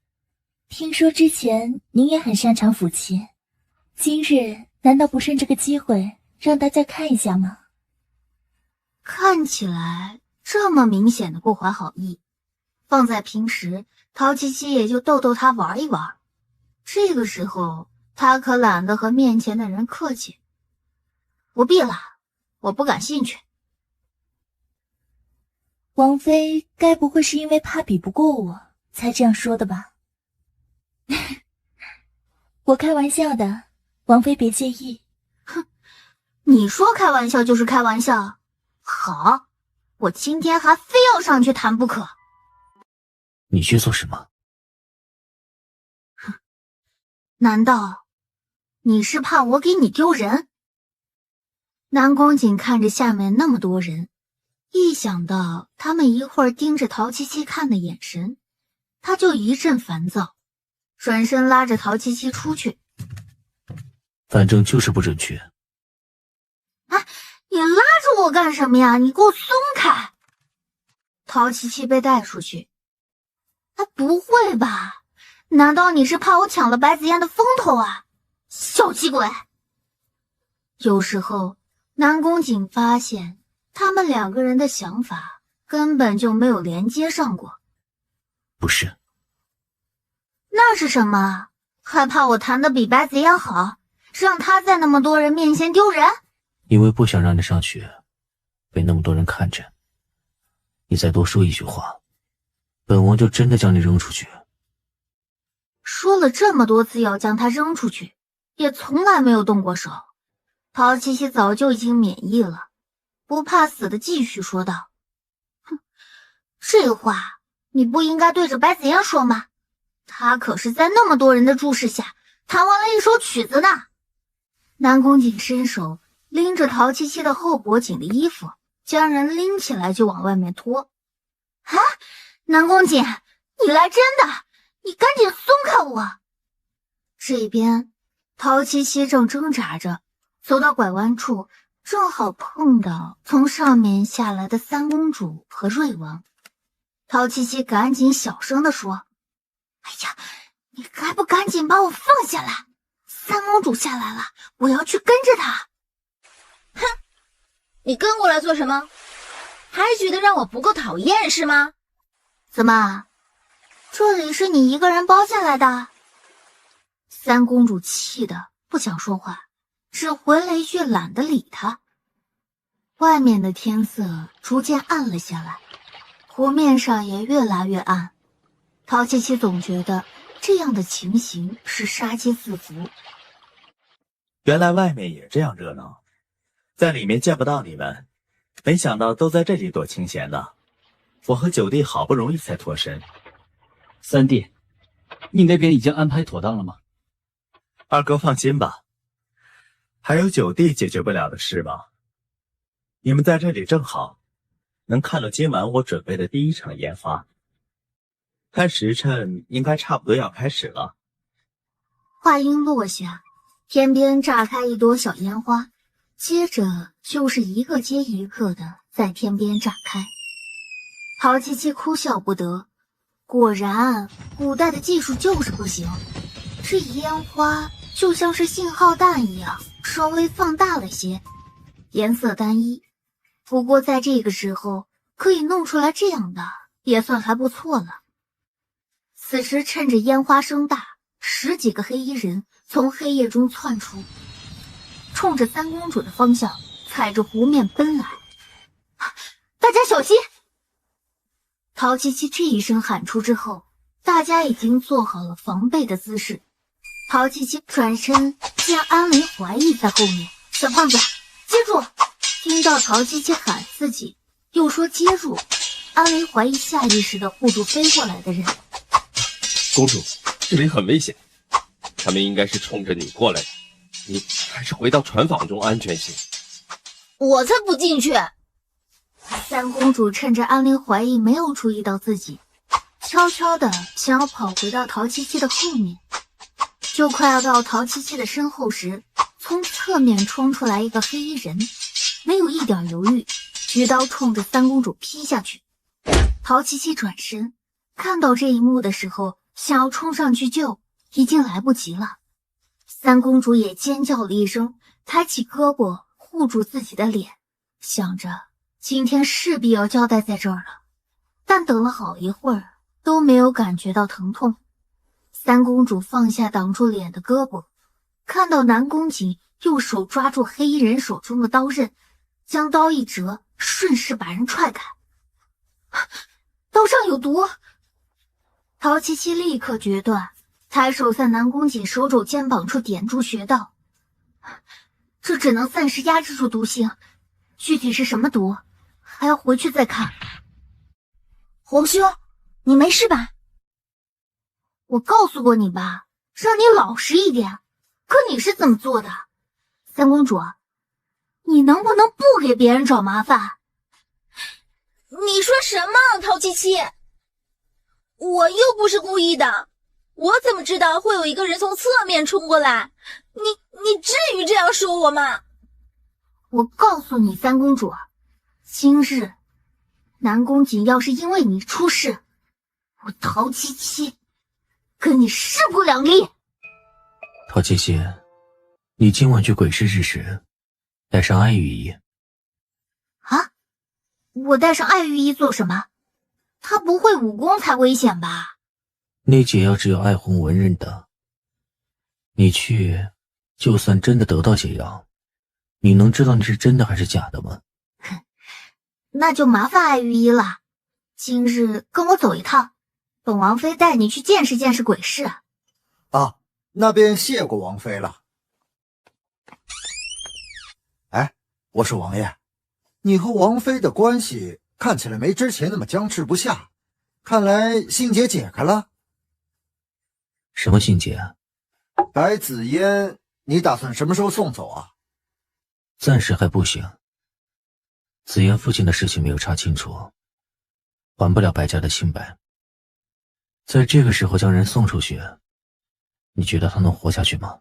听说之前您也很擅长抚琴，今日难道不趁这个机会让大家看一下吗？
看起来这么明显的不怀好意，放在平时，陶七七也就逗逗他玩一玩。这个时候，他可懒得和面前的人客气。不必了，我不感兴趣。
王妃该不会是因为怕比不过我才这样说的吧？我开玩笑的，王妃别介意。
哼，你说开玩笑就是开玩笑。好，我今天还非要上去谈不可。
你去做什么？
哼，难道你是怕我给你丢人？南宫瑾看着下面那么多人，一想到他们一会儿盯着陶七七看的眼神，他就一阵烦躁，转身拉着陶七七出去。
反正就是不准去。
啊，你拉着我干什么呀？你给我松开！陶七七被带出去。啊，不会吧？难道你是怕我抢了白子燕的风头啊？小气鬼！有时候南宫瑾发现他们两个人的想法根本就没有连接上过。
不是。
那是什么？害怕我弹得比白子燕好，让他在那么多人面前丢人？
因为不想让你上去被那么多人看着，你再多说一句话，本王就真的将你扔出去。
说了这么多次要将他扔出去，也从来没有动过手。陶七七早就已经免疫了，不怕死的继续说道：“哼，这话你不应该对着白子燕说吗？他可是在那么多人的注视下弹完了一首曲子呢。”南宫瑾伸手拎着陶七七的后脖颈的衣服，将人拎起来就往外面拖。啊，南宫瑾，你来真的，你赶紧松开我！这边陶七七正挣扎着走到拐弯处，正好碰到从上面下来的三公主和瑞王。陶七七赶紧小声地说：“哎呀，你还不赶紧把我放下来！三公主下来了，我要去跟着她。”
哼，你跟过来做什么？还觉得让我不够讨厌是吗？
怎么，这里是你一个人包下来的？三公主气得不想说话，只回了一句懒得理他。外面的天色逐渐暗了下来，湖面上也越来越暗。陶七七总觉得这样的情形是杀机四伏。
原来外面也这样热闹，在里面见不到你们，没想到都在这里躲清闲呢。我和九弟好不容易才脱身。
三弟，你那边已经安排妥当了吗？
二哥放心吧，还有九弟解决不了的事吗？你们在这里正好，能看到今晚我准备的第一场烟花。看时辰，应该差不多要开始了。
话音落下，天边炸开一朵小烟花，接着就是一个接一个的在天边炸开。陶七七哭笑不得，果然古代的技术就是不行，这烟花就像是信号弹一样，稍微放大了些，颜色单一，不过在这个时候可以弄出来这样的也算还不错了。此时趁着烟花声大，10几个黑衣人从黑夜中窜出，冲着三公主的方向踩着湖面奔来。大家小心！陶七七这一声喊出之后，大家已经做好了防备的姿势。陶七七转身见安雷怀疑在后面，小胖子接住！听到陶七七喊自己又说接住，安雷怀疑下意识地护住飞过来的人。
公主，这里很危险，他们应该是冲着你过来的，你还是回到船坊中安全些。
我才不进去！
三公主趁着安陵怀疑没有注意到自己，悄悄地想要跑回到陶七七的后面。就快要到陶七七的身后时，从侧面冲出来一个黑衣人，没有一点犹豫，举刀冲着三公主劈下去。陶七七转身看到这一幕的时候，想要冲上去救，已经来不及了。三公主也尖叫了一声，抬起胳膊护住自己的脸，想着今天势必要交代在这儿了。但等了好一会儿都没有感觉到疼痛。三公主放下挡住脸的胳膊，看到南宫瑾用手抓住黑衣人手中的刀刃，将刀一折，顺势把人踹开。刀上有毒！陶七七立刻决断，抬手在南宫瑾手肘肩膀处点住穴道。这只能暂时压制住毒性，具体是什么毒，还要回去再看。
皇兄，你没事吧？
我告诉过你吧，让你老实一点，可你是怎么做的？三公主，你能不能不给别人找麻烦？
你说什么，陶七七？我又不是故意的，我怎么知道会有一个人从侧面冲过来？你至于这样说我吗？
我告诉你，三公主，今日南宫瑾要是因为你出事，我陶七七跟你势不两立。
陶七七，你今晚去鬼市之时，带上爱玉衣。
啊？我带上爱玉衣做什么？她不会武功才危险吧？
那解药只有爱红文认得，你去，就算真的得到解药，你能知道你是真的还是假的吗？
那就麻烦爱玉衣了。今日跟我走一趟，本王妃带你去见识见识鬼市。
啊，那便谢过王妃了。哎，我说王爷，你和王妃的关系看起来没之前那么僵持不下，看来心结解开了。
什么心结啊？
白子嫣，你打算什么时候送走啊？
暂时还不行。子嫣父亲的事情没有查清楚，还不了白家的清白。在这个时候将人送出去，你觉得他能活下去吗？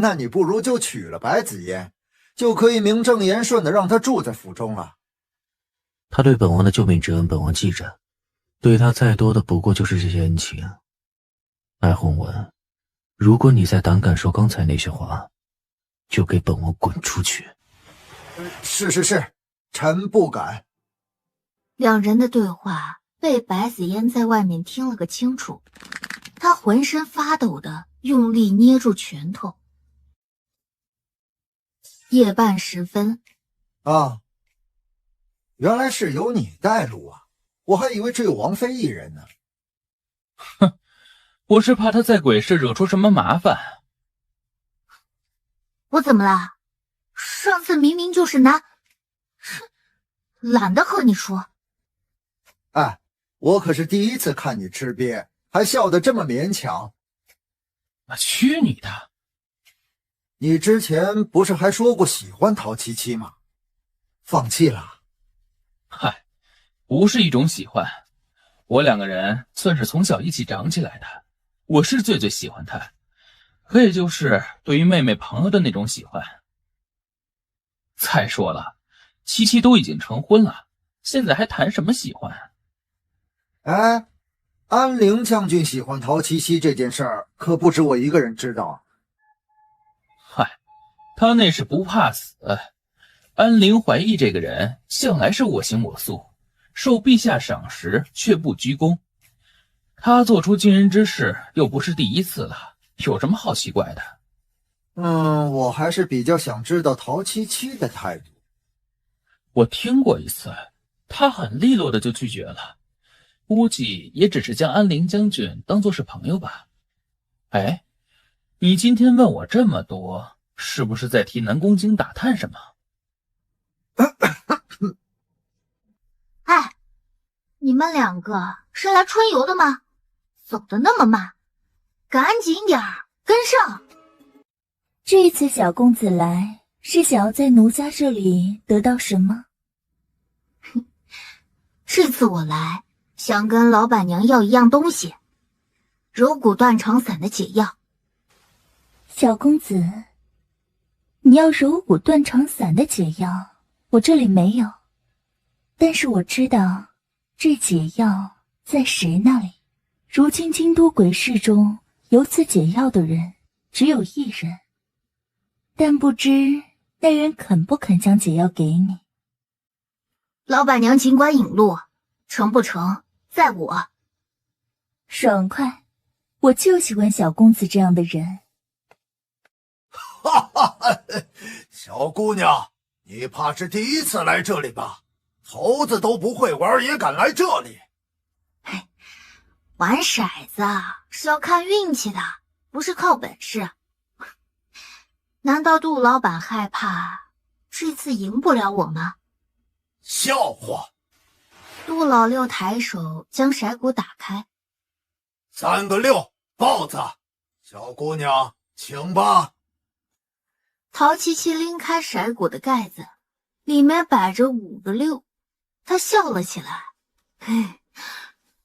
那你不如就娶了白子嫣，就可以名正言顺的让他住在府中了。
他对本王的救命之恩，本王记着，对他再多的不过就是这些恩情。艾洪文，如果你再胆敢说刚才那些话，就给本王滚出去。
是，臣不敢。
两人的对话被白子嫣在外面听了个清楚，她浑身发抖的用力捏住拳头。夜半时分，
啊，原来是由你带路啊，我还以为只有王妃一人呢。
哼，我是怕他在鬼市惹出什么麻烦。
我怎么了？上次明明就是懒得和你说。
哎，我可是第一次看你吃瘪，还笑得这么勉强。
那去你的！
你之前不是还说过喜欢陶七七吗？放弃了？
嗨，不是一种喜欢，我两个人算是从小一起长起来的，我是最喜欢她，可也就是对于妹妹朋友的那种喜欢。再说了，七七都已经成婚了，现在还谈什么喜欢？
哎，安陵将军喜欢陶七七这件事儿，可不止我一个人知道。
嗨，他那是不怕死。安陵怀义这个人向来是我行我素，受陛下赏识却不居功。他做出惊人之事又不是第一次了，有什么好奇怪的？
我还是比较想知道陶七七的态度。
我听过一次，他很利落的就拒绝了，估计也只是将安陵将军当作是朋友吧。哎，你今天问我这么多，是不是在替南宫瑾打探什么？
哎，你们两个是来春游的吗？走得那么慢，赶紧点儿跟上。
这次小公子来是想要在奴家这里得到什么？
这次我来想跟老板娘要一样东西，柔骨断肠散的解药。
小公子，你要柔骨断肠散的解药，我这里没有，但是我知道这解药在谁那里。如今京都鬼市中有此解药的人只有一人，但不知那人肯不肯将解药给你。
老板娘尽管引路，成不成在我。
爽快，我就喜欢小公子这样的人。
哈哈哈，小姑娘，你怕是第一次来这里吧？猴子都不会玩也敢来这里？
玩骰子是要看运气的，不是靠本事。难道杜老板害怕这次赢不了我吗？
笑话！
杜老六抬手将骰鼓打开
，3个6，豹子。小姑娘，请吧。
陶七七拎开骰鼓的盖子，里面摆着5个6，他笑了起来。嘿，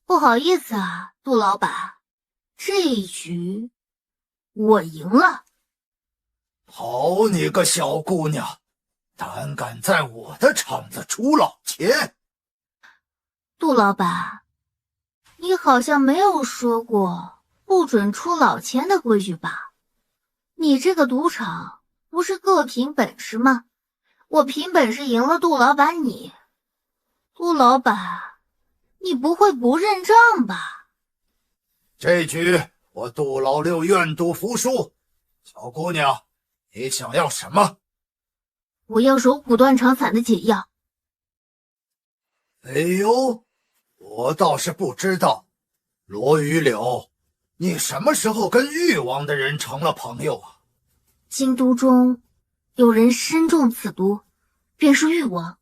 不好意思啊，杜老板，这一局我赢了。
好你个小姑娘，胆敢在我的场子出老千！
杜老板，你好像没有说过不准出老千的规矩吧？你这个赌场不是各凭本事吗？我凭本事赢了杜老板你。杜老板，你不会不认账吧？
这局我杜老六愿赌服输。小姑娘，你想要什么？
我要手骨断肠散的解药。
哎呦，我倒是不知道，罗雨柳，你什么时候跟誉王的人成了朋友啊？
京都中有人身中此毒，便是誉王。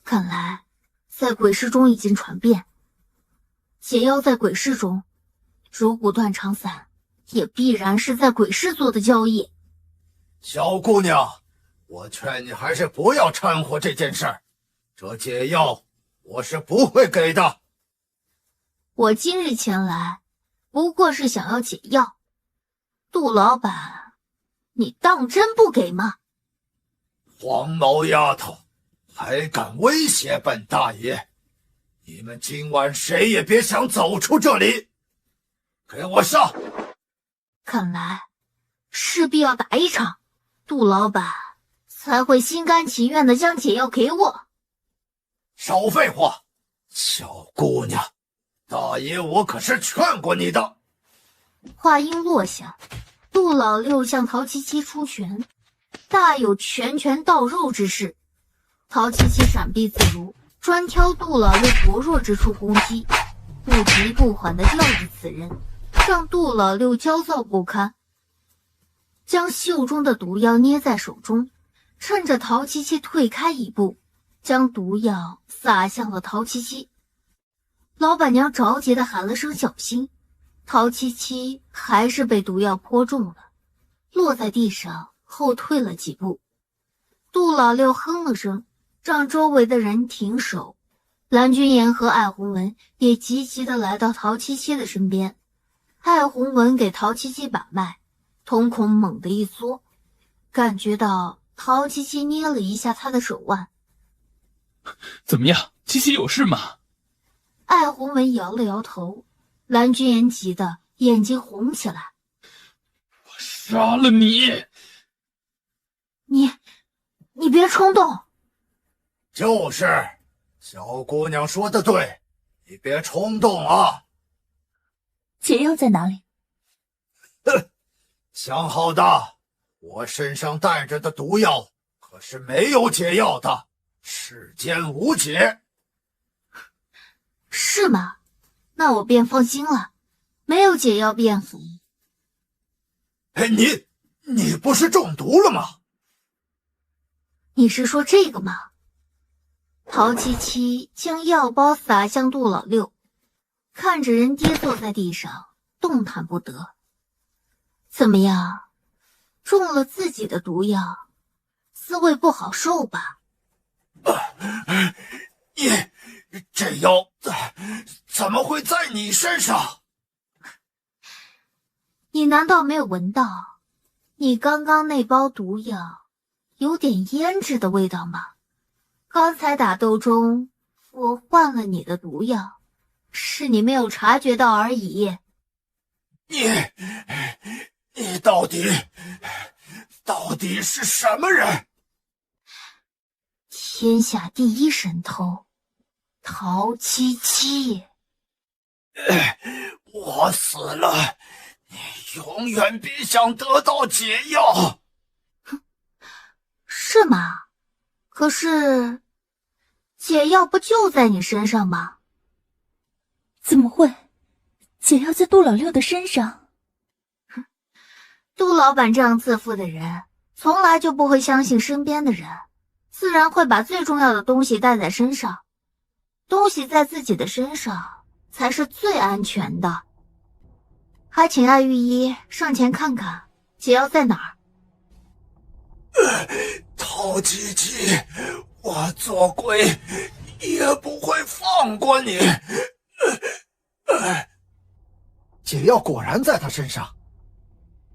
看来在鬼市中已经传遍，解药在鬼市中，手骨断肠散也必然是在鬼市做的交易。
小姑娘，我劝你还是不要掺和这件事儿，这解药我是不会给的。
我今日前来不过是想要解药，杜老板，你当真不给吗？
黄毛丫头，还敢威胁本大爷！你们今晚谁也别想走出这里！给我上！
看来势必要打一场，杜老板才会心甘情愿地将解药给我。
少废话，小姑娘，大爷我可是劝过你的。
话音落下，杜老六向陶七七出拳，大有拳拳到肉之势。陶七七闪避自如，专挑杜老六薄弱之处攻击，不急不缓地吊着此人，让杜老六焦躁不堪。将袖中的毒药捏在手中，趁着陶七七退开一步，将毒药洒向了陶七七。老板娘着急地喊了声小心，陶七七还是被毒药泼中了，落在地上后退了几步。杜老六哼了声，让周围的人停手。蓝君言和艾洪文也急急地来到陶七七的身边。艾洪文给陶七七把脉，瞳孔猛地一缩，感觉到陶七七捏了一下他的手腕。
怎么样，七七有事吗？
艾洪文摇了摇头，蓝君言急得眼睛红起来。
我杀了你！
你别冲动。
就是，小姑娘说的对，你别冲动啊。
解药在哪里？
哼，想好的，我身上带着的毒药可是没有解药的，世间无解。
是吗？那我便放心了，没有解药便好。
哎，你不是中毒了吗？
你是说这个吗？陶七七将药包撒向杜老六，看着人跌坐在地上，动弹不得。怎么样，中了自己的毒药，滋味不好受吧？
这药怎么会在你身上？
你难道没有闻到，你刚刚那包毒药有点胭脂的味道吗？刚才打斗中，我换了你的毒药，是你没有察觉到而已。
你到底是什么人？
天下第一神偷，陶七七。
我死了，你永远别想得到解药。
是吗？可是解药不就在你身上吗？
怎么会？解药在杜老六的身上。
杜老板这样自负的人，从来就不会相信身边的人，自然会把最重要的东西带在身上。东西在自己的身上才是最安全的。还请艾御医上前看看解药在哪儿。
陶七七，我做鬼也不会放过你。
解药果然在他身上。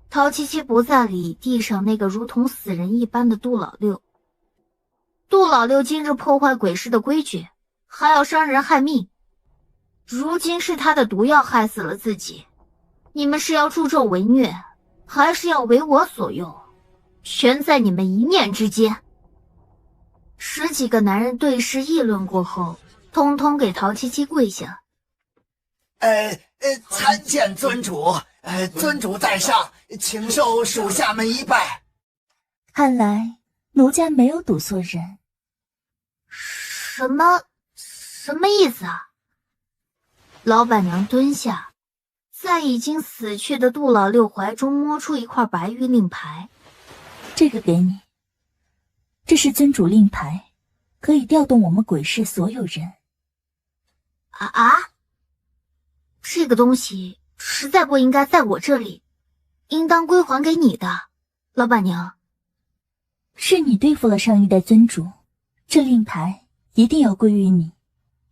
陶七七不再理地上那个如同死人一般的杜老六。杜老六今日破坏鬼市的规矩，还要伤人害命，如今是他的毒药害死了自己。你们是要助纣为虐，还是要为我所用，全在你们一念之间。10几个男人对视议论过后，通通给陶七七跪下。
参见尊主，尊主在上，请受属下们一拜。
看来奴家没有赌错人。
什么意思啊？老板娘蹲下，在已经死去的杜老六怀中摸出一块白玉令牌。
这个给你，这是尊主令牌，可以调动我们鬼市所有人。
这个东西实在不应该在我这里，应当归还给你的，老板娘。
是你对付了上一代尊主，这令牌一定要归于你，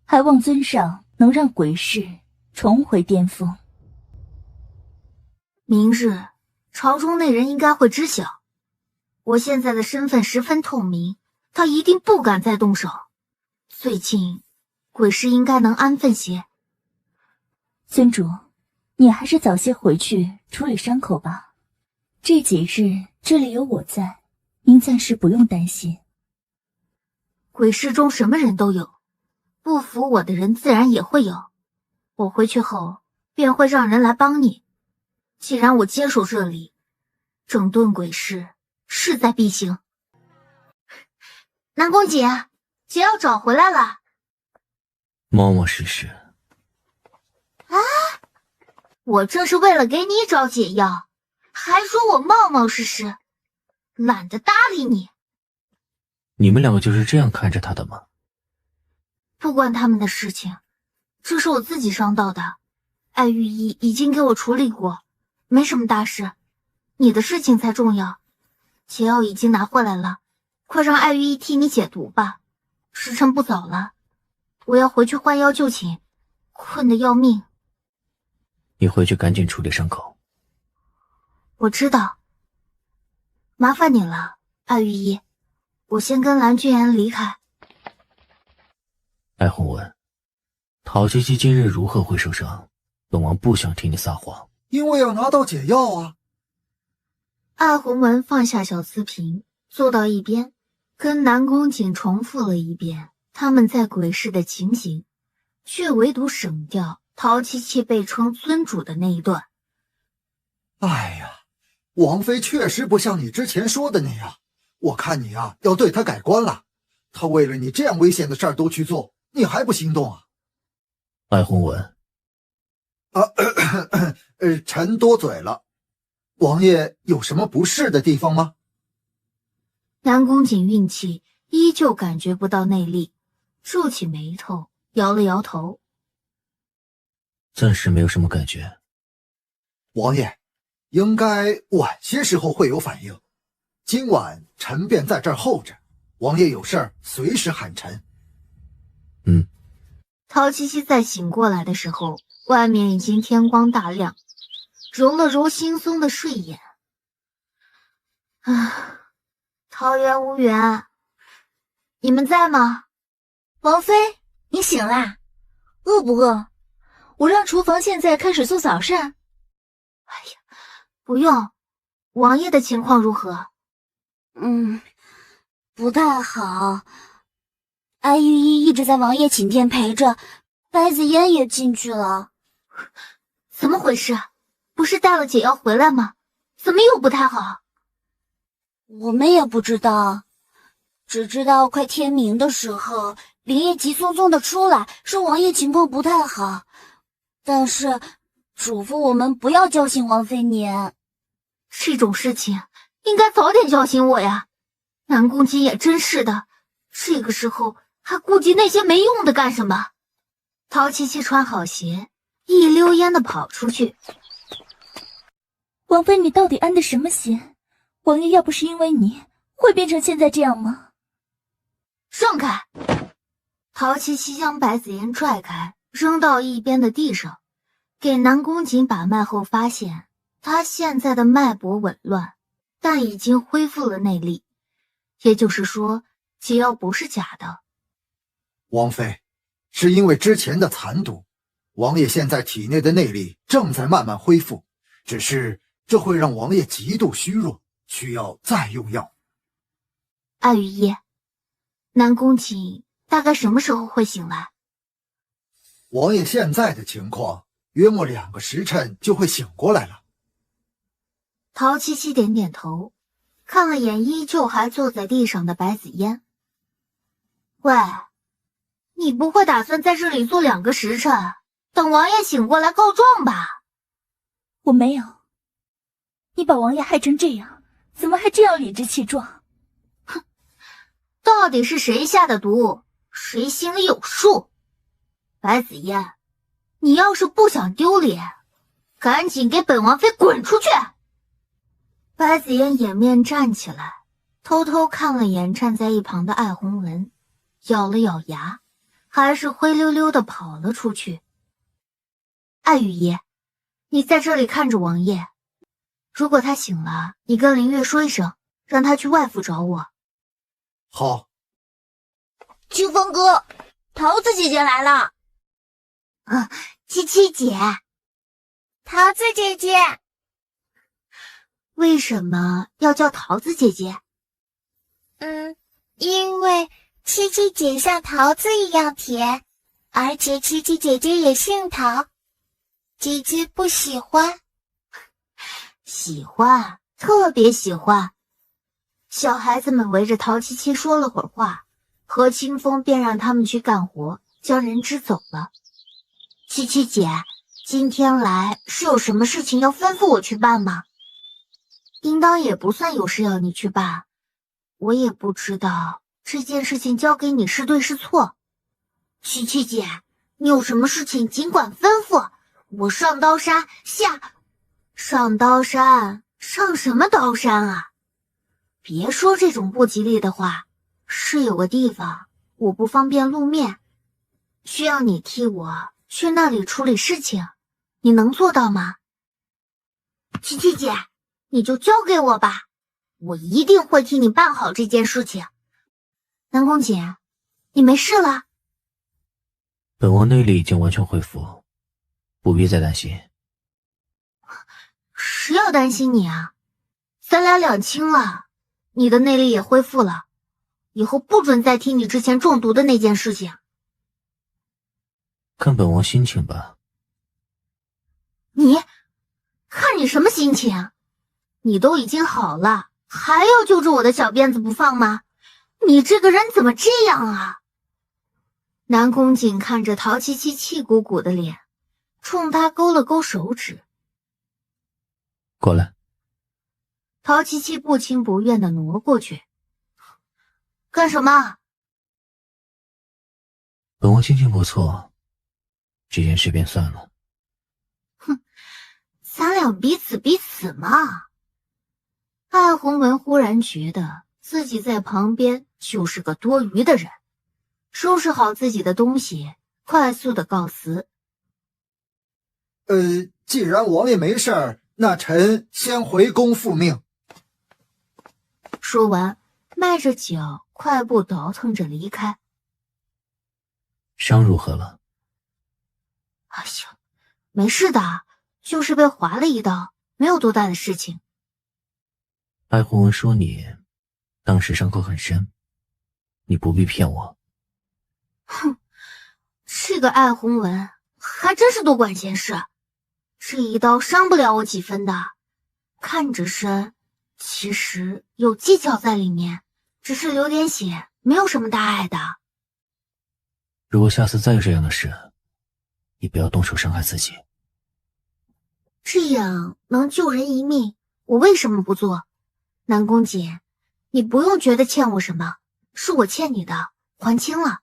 还望尊上能让鬼市重回巅峰。
明日朝中内人应该会知晓，我现在的身份十分透明，他一定不敢再动手。最近鬼市应该能安分些。
尊主，你还是早些回去处理伤口吧。这几日这里有我在，您暂时不用担心。
鬼市中什么人都有，不服我的人自然也会有。我回去后便会让人来帮你。既然我接手这里，整顿鬼市势在必行。南宫姐，解药找回来了。
冒冒失失。
我这是为了给你找解药，还说我冒冒失失，懒得搭理你。
你们两个就是这样看着他的吗？
不关他们的事情，这是我自己伤到的。艾御医已经给我处理过，没什么大事，你的事情才重要。解药已经拿回来了，快让艾御医替你解毒吧。时辰不早了，我要回去换药就寝，困得要命。
你回去赶紧处理伤口。
我知道，麻烦你了，艾御医。我先跟蓝君言离开。
艾洪文，陶七七今日如何会受伤？本王不想听你撒谎。
因为要拿到解药啊。
艾洪文放下小瓷瓶，坐到一边，跟南宫瑾重复了一遍他们在鬼市的情形，却唯独省掉陶七七被称尊主的那一段。
哎呀，王妃确实不像你之前说的那样，我看你啊要对她改观了。她为了你这样危险的事儿都去做，你还不心动啊？
艾洪文，
臣多嘴了。王爷有什么不适的地方吗？
南宫瑾运气依旧感觉不到内力，皱起眉头，摇了摇头。
暂时没有什么感觉。
王爷，应该晚些时候会有反应。今晚臣便在这儿候着，王爷有事儿随时喊臣。
陶七七在醒过来的时候，外面已经天光大亮，揉了揉惺忪的睡眼。桃园无缘，你们在吗？
王妃，你醒啦？饿不饿？我让厨房现在开始做早膳。
不用，王爷的情况如何？
不太好。艾玉依一直在王爷寝殿陪着，白子嫣也进去了。
怎么回事？不是带了解药回来吗？怎么又不太好？
我们也不知道，只知道快天明的时候，灵叶急匆匆的出来，说王爷情况不太好，但是嘱咐我们不要叫醒王妃您。
这种事情应该早点叫醒我呀！南宫瑾也真是的，这个时候还顾及那些没用的干什么？陶七七穿好鞋，一溜烟的跑出去。
王妃，你到底安的什么心？王爷要不是因为你，会变成现在这样吗？
让开！陶七七将白子嫣拽开，扔到一边的地上，给南宫瑾把脉后发现，他现在的脉搏紊乱，但已经恢复了内力，也就是说，解药不是假的。
王妃，是因为之前的残毒，王爷现在体内的内力正在慢慢恢复，只是这会让王爷极度虚弱，需要再用药。
艾雨依，南宫瑾大概什么时候会醒来？
王爷现在的情况，约莫2个时辰就会醒过来了。
陶七七点点头，看了眼依旧还坐在地上的白子嫣。喂，你不会打算在这里坐2个时辰，等王爷醒过来告状吧？
我没有。你把王爷害成这样，怎么还这样理直气壮？
哼，到底是谁下的毒，谁心里有数。白子嫣，你要是不想丢脸，赶紧给本王妃滚出去！白子嫣掩面站起来，偷偷看了眼站在一旁的艾弘文，咬了咬牙，还是灰溜溜的跑了出去。艾雨依，你在这里看着王爷，如果他醒了，你跟林月说一声，让他去外府找我。
好。
清风哥，桃子姐姐来了。
七七姐。
桃子姐姐。
为什么要叫桃子姐姐？
因为七七姐像桃子一样甜，而且七七姐姐也姓陶。姐姐不喜欢？
喜欢，特别喜欢。小孩子们围着陶七七说了会儿话，何清风便让他们去干活，将人支走了。七七姐，今天来是有什么事情要吩咐我去办吗？应当也不算有事要你去办，我也不知道这件事情交给你是对是错。七七姐，你有什么事情尽管吩咐，我上刀山上刀山，上什么刀山啊？别说这种不吉利的话，是有个地方我不方便露面，需要你替我去那里处理事情，你能做到吗？七七姐，你就交给我吧，我一定会替你办好这件事情。南宫瑾，你没事了？
本王内力已经完全恢复，不必再担心。
谁要担心你啊？咱俩两清了，你的内力也恢复了，以后不准再提你之前中毒的那件事情。
看本王心情吧。
你看你什么心情？你都已经好了，还要揪着我的小辫子不放吗？你这个人怎么这样啊？南宫瑾看着陶七七气鼓鼓的脸，冲他勾了勾手指。
过来。
陶七七不情不愿地挪过去。干什么？
本王心情不错，这件事便算了。
哼，咱俩彼此彼此嘛。艾弘文忽然觉得自己在旁边就是个多余的人，收拾好自己的东西，快速的告辞。
既然王爷没事儿，那臣先回宫复命。
说完，迈着脚，快步倒腾着离开。
伤如何了？
哎呀，没事的，就是被划了一刀，没有多大的事情。
艾红文说你当时伤口很深，你不必骗我。
哼，这个艾红文还真是多管闲事，这一刀伤不了我几分的，看着深，其实有技巧在里面，只是流点血，没有什么大碍的。
如果下次再有这样的事，你不要动手伤害自己。
这样能救人一命，我为什么不做？南宫瑾，你不用觉得欠我什么，是我欠你的，还清了。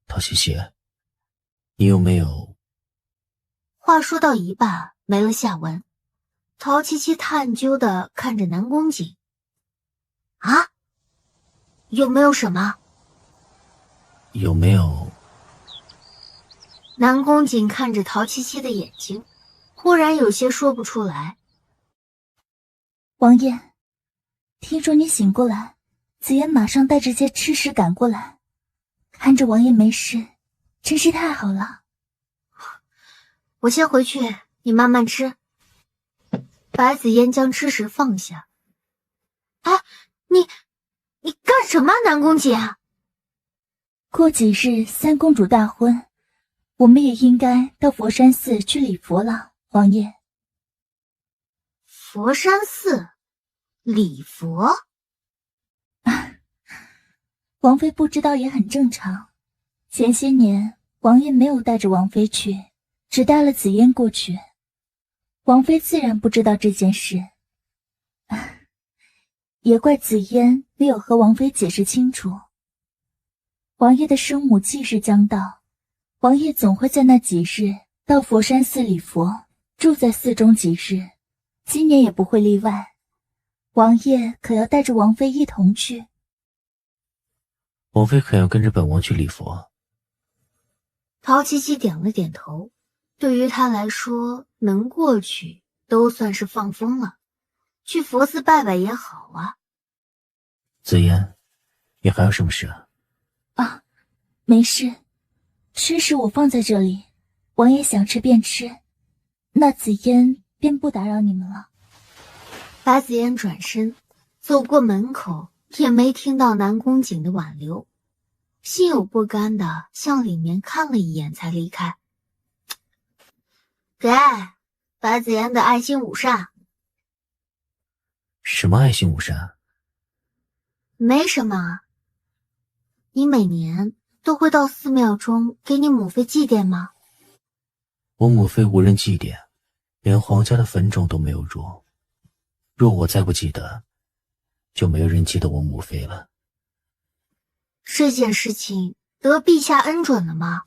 陶西西，你有没有……
话说到一半，没了下文。陶七七探究地看着南宫瑾。啊？有没有什么？
有没有？
南宫瑾看着陶七七的眼睛，忽然有些说不出来。
王爷，听说你醒过来，紫妍马上带着些吃食赶过来，看着王爷没事，真是太好了。
我先回去，你慢慢吃。白子嫣将吃食放下。哎，你干什么，南宫瑾？
过几日三公主大婚，我们也应该到佛山寺去礼佛了，王爷。
佛山寺礼佛？
王妃不知道也很正常。前些年王爷没有带着王妃去，只带了紫嫣过去。王妃自然不知道这件事。也怪紫嫣没有和王妃解释清楚。王爷的生母忌日将到，王爷总会在那几日到佛山寺礼佛，住在寺中几日，今年也不会例外。王爷可要带着王妃一同去。
王妃可要跟着本王去礼佛？
陶七七点了点头，对于他来说，能过去都算是放风了，去佛寺拜拜也好啊。
紫嫣，你还有什么事啊？
啊，没事，吃食我放在这里，王爷想吃便吃，那紫嫣便不打扰你们了。
白子嫣转身走过门口，也没听到南宫瑾的挽留，心有不甘的向里面看了一眼才离开。给白子嫣的爱心午膳。
什么爱心午膳？
没什么。你每年都会到寺庙中给你母妃祭奠吗？
我母妃无人祭奠，连皇家的坟冢都没有入。若我再不记得，就没有人记得我母妃了。
这件事情得陛下恩准了吗？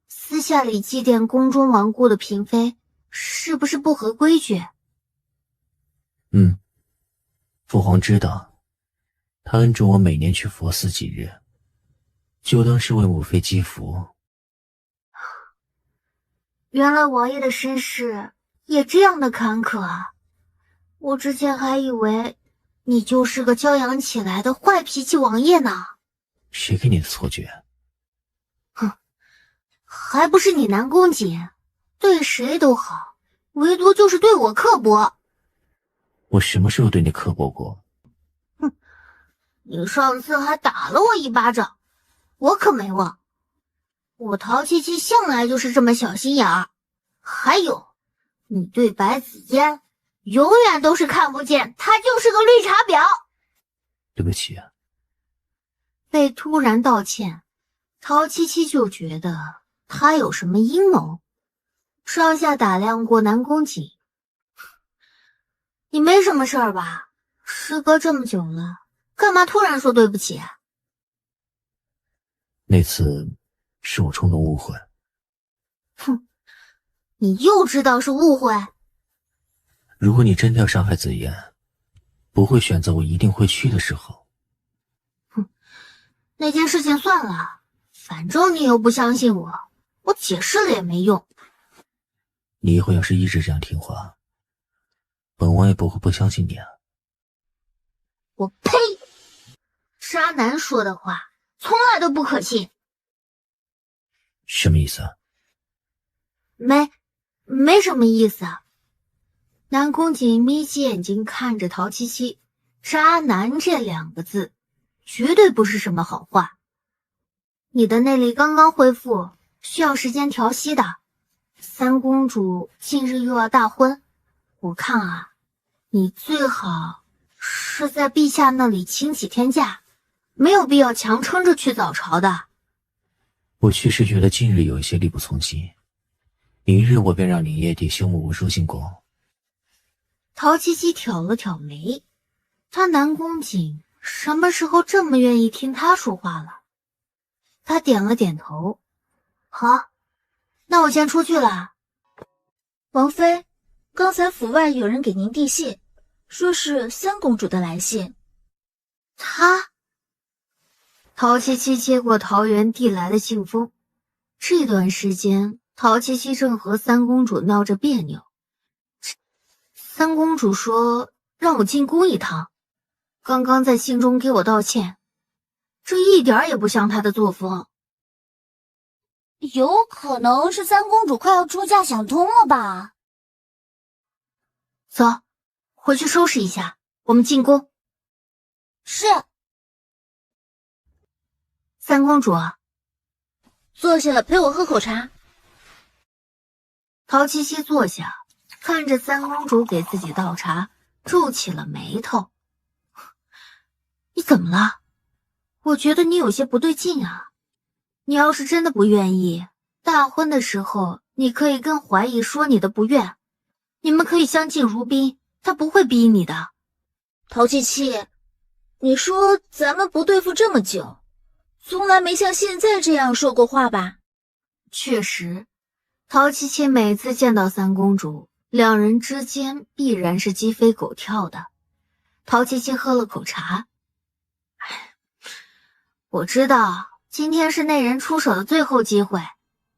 私下里祭奠宫中亡故的嫔妃，是不是不合规矩？
父皇知道，他恩准我每年去佛寺几日，就当是为母妃积福。
原来王爷的身世也这样的坎坷啊！我之前还以为你就是个娇养起来的坏脾气王爷呢。
谁给你的错觉？
哼，还不是你南宫瑾，对谁都好，唯独就是对我刻薄。
我什么时候对你刻薄过？
哼，你上次还打了我一巴掌，我可没忘。我陶七七向来就是这么小心眼儿。还有，你对白子嫣永远都是看不见，她就是个绿茶婊。
对不起啊。
被突然道歉，陶七七就觉得他有什么阴谋，上下打量过南宫瑾。你没什么事儿吧？时隔这么久了，干嘛突然说对不起啊？
那次是我冲动误会。
哼，你又知道是误会？
如果你真的要伤害紫嫣，不会选择我一定会去的时候。
那件事情算了，反正你又不相信我，我解释了也没用。
你以后要是一直这样听话，本王也不会不相信你啊。
我呸！渣男说的话从来都不可信。
什么意思啊？
没什么意思啊。南宫瑾眯起眼睛看着陶七七，渣男这2个字绝对不是什么好话。你的内力刚刚恢复，需要时间调息的。三公主近日又要大婚，我看啊，你最好是在陛下那里请几天假，没有必要强撑着去早朝的。
我确实觉得近日有一些力不从心，明日我便让林叶帝修木无书进宫。
陶七七挑了挑眉，他南宫瑾什么时候这么愿意听他说话了？他点了点头，好，那我先出去了。
王妃，刚才府外有人给您递信，说是三公主的来信。
陶七七接过桃园递来的信封，这段时间陶七七正和三公主闹着别扭。三公主说让我进宫一趟，刚刚在信中给我道歉，这一点也不像她的作风。
有可能是三公主快要出嫁想通了吧？
走，回去收拾一下，我们进宫。
是。
三公主，
坐下陪我喝口茶。
陶七七坐下，看着三公主给自己倒茶，皱起了眉头。你怎么了？我觉得你有些不对劲啊。你要是真的不愿意，大婚的时候你可以跟怀疑说你的不愿，你们可以相敬如宾，他不会逼你的。
陶七七，你说咱们不对付这么久，从来没像现在这样说过话吧？
确实，陶七七每次见到三公主，两人之间必然是鸡飞狗跳的。陶七七喝了口茶，我知道今天是那人出手的最后机会，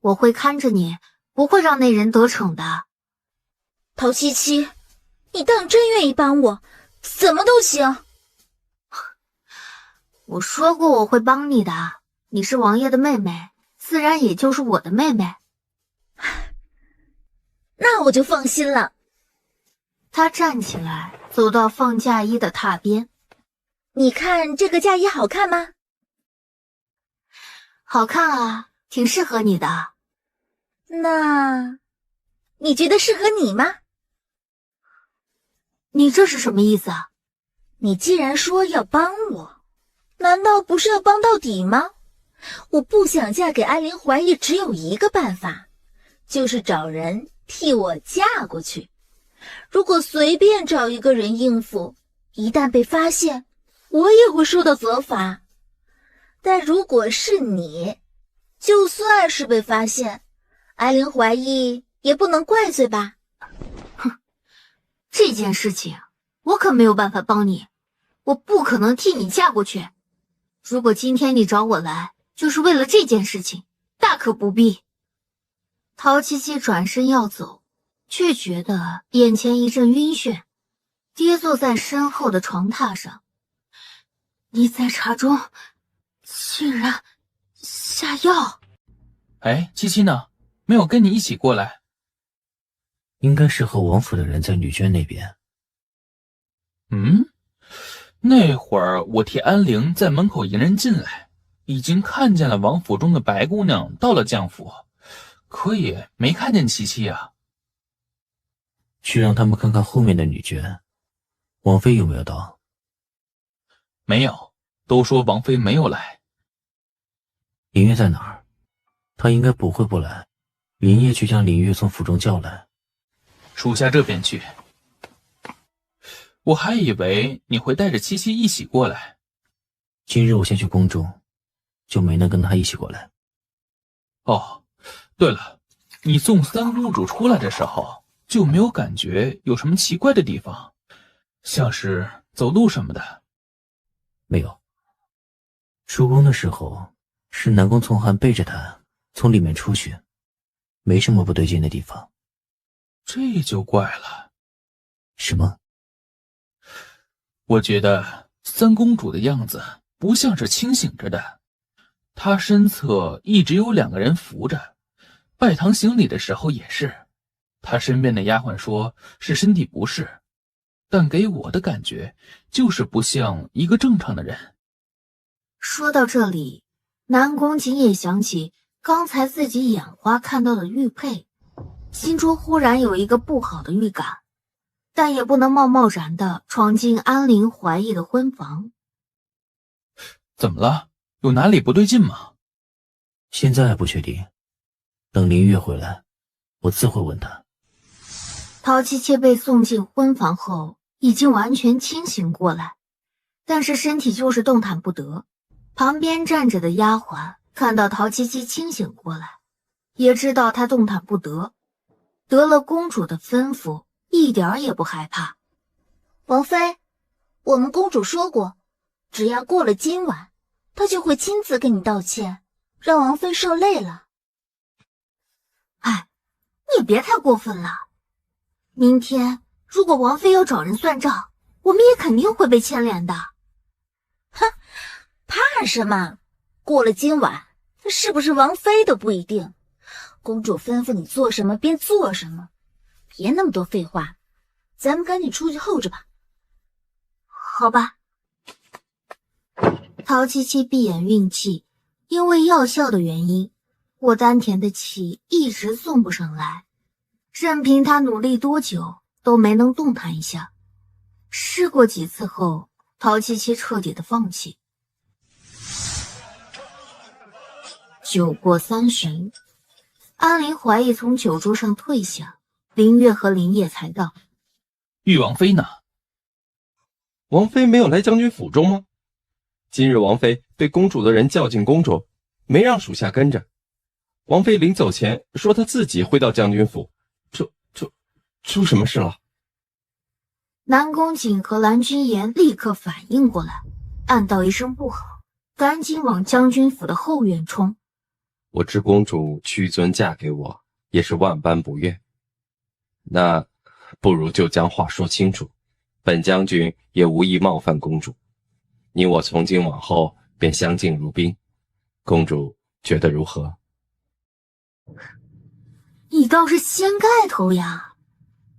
我会看着你，不会让那人得逞的。
陶七七，你当真愿意帮我，怎么都行。
我说过我会帮你的，你是王爷的妹妹，自然也就是我的妹妹。
那我就放心了。
他站起来，走到放嫁衣的榻边。
你看这个嫁衣好看吗？
好看啊，挺适合你的。
那你觉得适合你吗？
你这是什么意思啊？
你既然说要帮我，难道不是要帮到底吗？我不想嫁给安陵怀义，只有一个办法，就是找人替我嫁过去。如果随便找一个人应付，一旦被发现，我也会受到责罚。但如果是你，就算是被发现，安陵怀义也不能怪罪吧？
哼，这件事情我可没有办法帮你，我不可能替你嫁过去。如果今天你找我来，就是为了这件事情，大可不必。陶七七转身要走，却觉得眼前一阵晕眩，跌坐在身后的床榻上。你在茶中竟然下药？
哎，七七呢？没有跟你一起过来？
应该是和王府的人在女眷那边。
那会儿我替安陵在门口迎人进来，已经看见了王府中的白姑娘到了将府，可也没看见七七啊。
去让他们看看后面的女眷，王妃有没有到？
没有，都说王妃没有来。
林月在哪儿？她应该不会不来。林业去将林月从府中叫来。
属下这边去。我还以为你会带着七七一起过来。
今日我先去宫中，就没能跟她一起过来。
哦，对了，你送三公主出来的时候，就没有感觉有什么奇怪的地方，像是走路什么的？
没有。出宫的时候，是南宫从汉背着她从里面出去，没什么不对劲的地方。
这就怪了。
什么？
我觉得三公主的样子不像是清醒着的，她身侧一直有2个人扶着，拜堂行礼的时候也是，他身边的丫鬟说是身体不适，但给我的感觉就是不像一个正常的人。
说到这里，南宫瑾也想起刚才自己眼花看到的玉佩，心中忽然有一个不好的预感，但也不能贸贸然地闯进安陵怀疑的婚房。
怎么了？有哪里不对劲吗？
现在还不确定，等林月回来，我自会问他。
陶七七被送进婚房后，已经完全清醒过来，但是身体就是动弹不得。旁边站着的丫鬟看到陶七七清醒过来，也知道她动弹不得，得了公主的吩咐，一点儿也不害怕。
王妃，我们公主说过，只要过了今晚，她就会亲自跟你道歉，让王妃受累了。
哎，你别太过分了。明天如果王妃要找人算账，我们也肯定会被牵连的。
哼，怕什么？过了今晚，她是不是王妃都不一定。公主吩咐你做什么便做什么，别那么多废话，咱们赶紧出去候着吧。
好吧。陶七七闭眼运气，因为药效的原因，我丹田的气一直送不上来，任凭她努力多久都没能动弹一下。试过几次后，陶七七彻底的放弃。酒过三巡，安陵怀疑从酒桌上退下，林月和林烨才到。
玉王妃呢？
王妃没有来将军府中吗？今日王妃被公主的人叫进宫中，没让属下跟着。王妃临走前说她自己会到将军府，出什么事了？
南宫瑾和蓝君言立刻反应过来，暗道一声不好，赶紧往将军府的后院冲。
我知公主屈尊嫁给我，也是万般不愿。那不如就将话说清楚，本将军也无意冒犯公主，你我从今往后便相敬如宾，公主觉得如何？
你倒是掀盖头呀！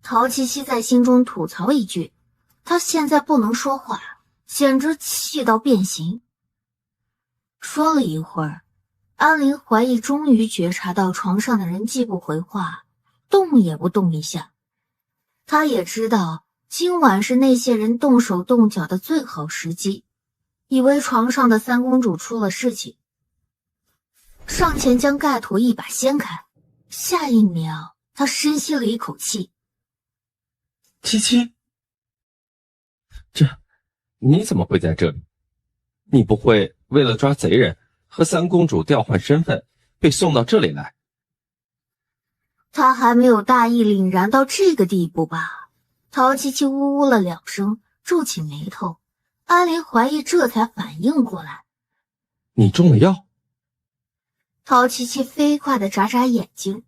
陶七七在心中吐槽一句，她现在不能说话，简直气到变形。说了一会儿，安陵怀疑终于觉察到床上的人既不回话，动也不动一下。他也知道今晚是那些人动手动脚的最好时机，以为床上的三公主出了事情，上前将盖头一把掀开。下一秒，他深吸了一口气。
七七，你怎么会在这里？你不会为了抓贼人和三公主调换身份被送到这里来？
他还没有大义凛然到这个地步吧？陶七七呜呜了两声，皱起眉头。安陵怀疑这才反应过来，
你中了药。
陶七七飞快地眨眨眼睛，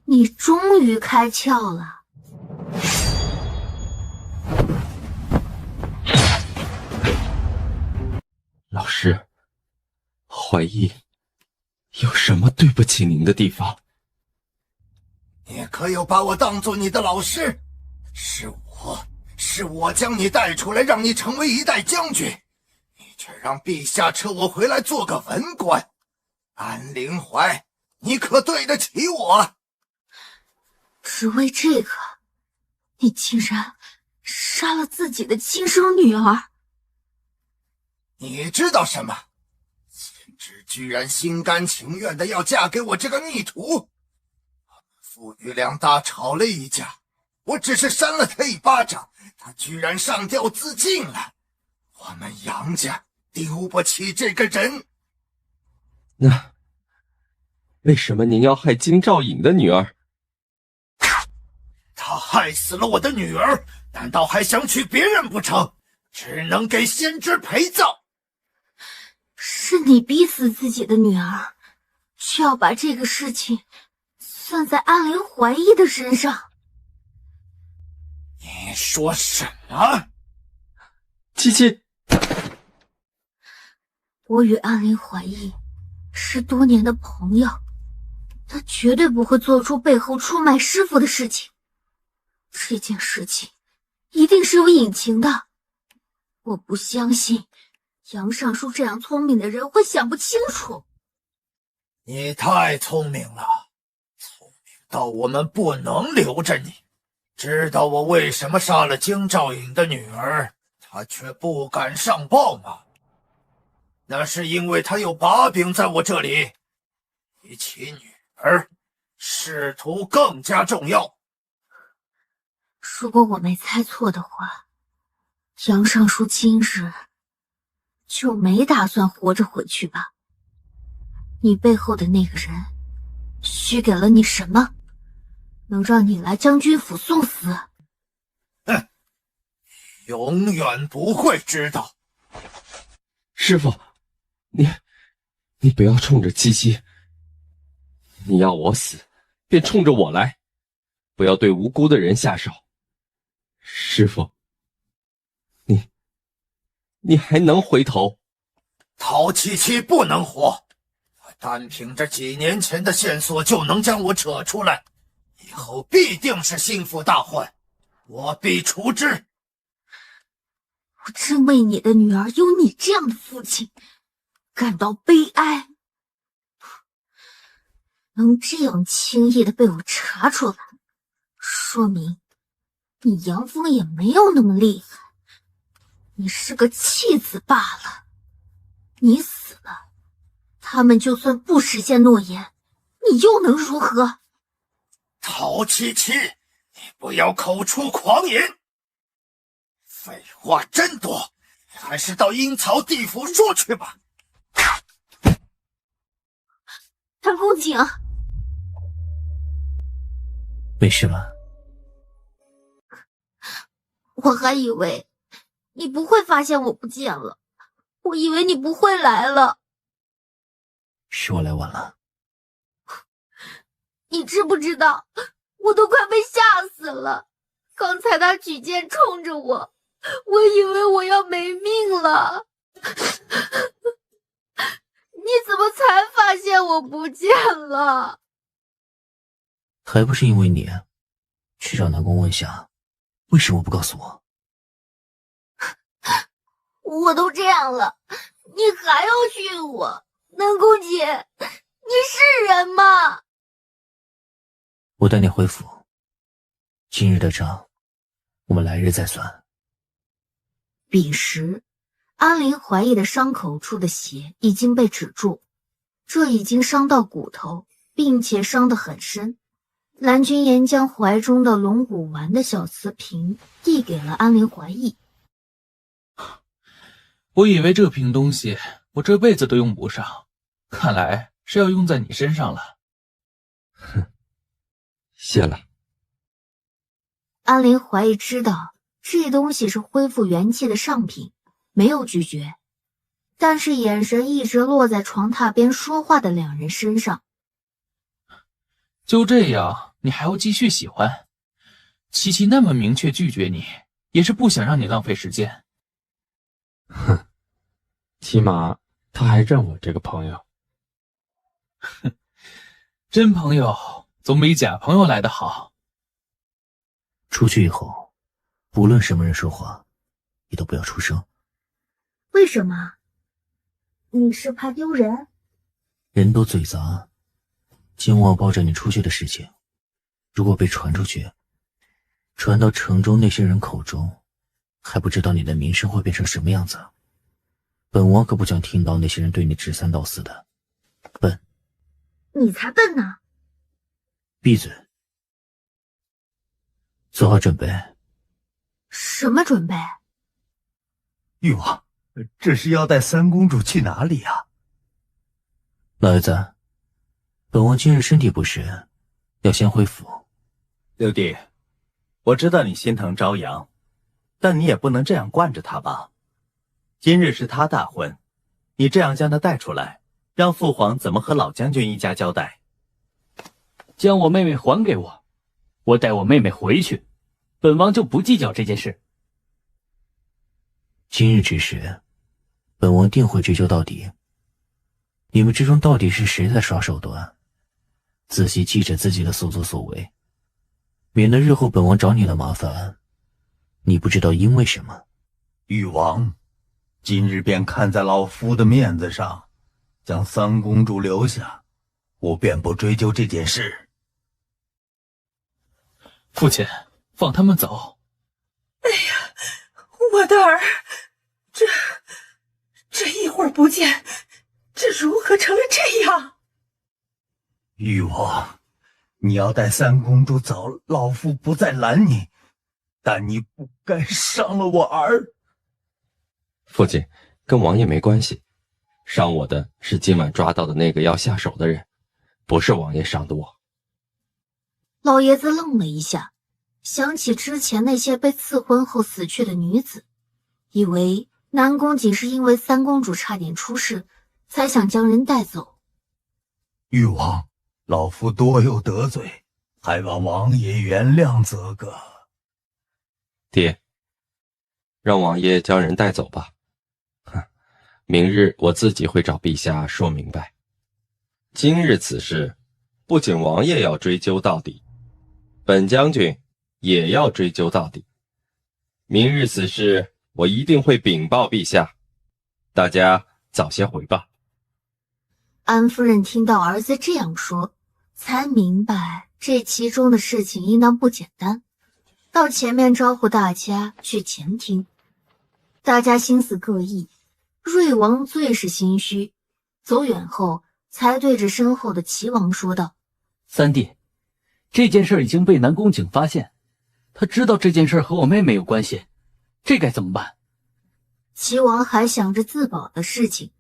你终于开窍了。
老师，怀疑有什么对不起您的地方？
你可有把我当做你的老师？是我将你带出来，让你成为一代将军，你却让陛下撤我回来做个文官。安陵怀，你可对得起我？
只为这个，你竟然杀了自己的亲生女儿！
你知道什么？贤侄居然心甘情愿的要嫁给我这个逆徒。父女俩大吵了一架，我只是扇了他一巴掌，他居然上吊自尽了。我们杨家丢不起这个人。
那为什么您要害金兆尹的女儿？
他害死了我的女儿，难道还想娶别人不成？只能给先知陪葬。
是你逼死自己的女儿，却要把这个事情算在安陵怀疑的身上。
你说什么？
七七，
我与安陵怀疑是多年的朋友，他绝对不会做出背后出卖师傅的事情。这件事情一定是有隐情的，我不相信杨尚书这样聪明的人会想不清楚。
你太聪明了，聪明到我们不能留着你。知道我为什么杀了京兆尹的女儿，他却不敢上报吗？那是因为他有把柄在我这里，比起女儿，仕途更加重要。
如果我没猜错的话，杨尚书今日就没打算活着回去吧？你背后的那个人许给了你什么，能让你来将军府送死？
哼，永远不会知道。
师父，你不要冲着七七，你要我死，便冲着我来，不要对无辜的人下手。师父，你还能回头？
陶七七不能活，单凭着几年前的线索就能将我扯出来，以后必定是心腹大患，我必除之。
我真为你的女儿有你这样的父亲感到悲哀。能这样轻易的被我查出来，说明你杨峰也没有那么厉害，你是个弃子罢了。你死了，他们就算不实现诺言，你又能如何？
陶七七，你不要口出狂言，废话真多，还是到阴曹地府说去吧。
谭公瑾，
没事吧？
我还以为你不会发现我不见了，我以为你不会来了。
是我来晚了。
你知不知道，我都快被吓死了。刚才他举剑冲着我，我以为我要没命了。你怎么才发现我不见了？
还不是因为你去找南宫问下，为什么不告诉我？
我都这样了，你还要训我？南宫姐，你是人吗？
我带你回府，今日的账，我们来日再算。
彼时，安林怀疑的伤口处的血已经被止住，这已经伤到骨头，并且伤得很深。蓝君言将怀中的龙骨丸的小瓷瓶递给了安林怀义。
我以为这瓶东西我这辈子都用不上，看来是要用在你身上了。
哼，谢了。
安林怀义知道这东西是恢复元气的上品，没有拒绝，但是眼神一直落在床榻边说话的两人身上。
就这样，你还要继续喜欢？七七那么明确拒绝你，也是不想让你浪费时间。
哼，起码他还认我这个朋友。
哼，真朋友总比假朋友来得好。
出去以后，不论什么人说话，你都不要出声。
为什么？你是怕丢人？
人多嘴杂，今晚抱着你出去的事情，如果被传出去，传到城中那些人口中，还不知道你的名声会变成什么样子。本王可不想听到那些人对你指三道四的。笨！
你才笨呢！
闭嘴！做好准备。
什么准备？
玉王，这是要带三公主去哪里啊？
老爷子，本王今日身体不适，要先回府。
六弟，我知道你心疼朝阳，但你也不能这样惯着他吧。今日是他大婚，你这样将他带出来，让父皇怎么和老将军一家交代？
将我妹妹还给我，我带我妹妹回去，本王就不计较这件事。
今日之事，本王定会追究到底。你们之中到底是谁在耍手段？仔细记着自己的所作所为，免得日后本王找你的麻烦，你不知道因为什么。
誉王，今日便看在老夫的面子上，将三公主留下，我便不追究这件事。
父亲，放他们走。
哎呀，我的儿，这一会儿不见，这如何成了这样？
誉王，你要带三公主走，老夫不再拦你，但你不该伤了我儿。
父亲，跟王爷没关系，伤我的是今晚抓到的那个要下手的人，不是王爷伤的我。
老爷子愣了一下，想起之前那些被赐婚后死去的女子，以为南宫仅是因为三公主差点出事，才想将人带走。
誉王，老夫多有得罪，还望王爷原谅则个。
爹，让王爷将人带走吧。明日我自己会找陛下说明白。今日此事，不仅王爷要追究到底，本将军也要追究到底。明日此事，我一定会禀报陛下。大家早些回吧。
安夫人听到儿子这样说，才明白这其中的事情应当不简单，到前面招呼大家去前厅。大家心思各异，瑞王最是心虚，走远后才对着身后的齐王说道：
三弟，这件事已经被南宫景发现，他知道这件事和我妹妹有关系，这该怎么办？
齐王还想着自保的事情，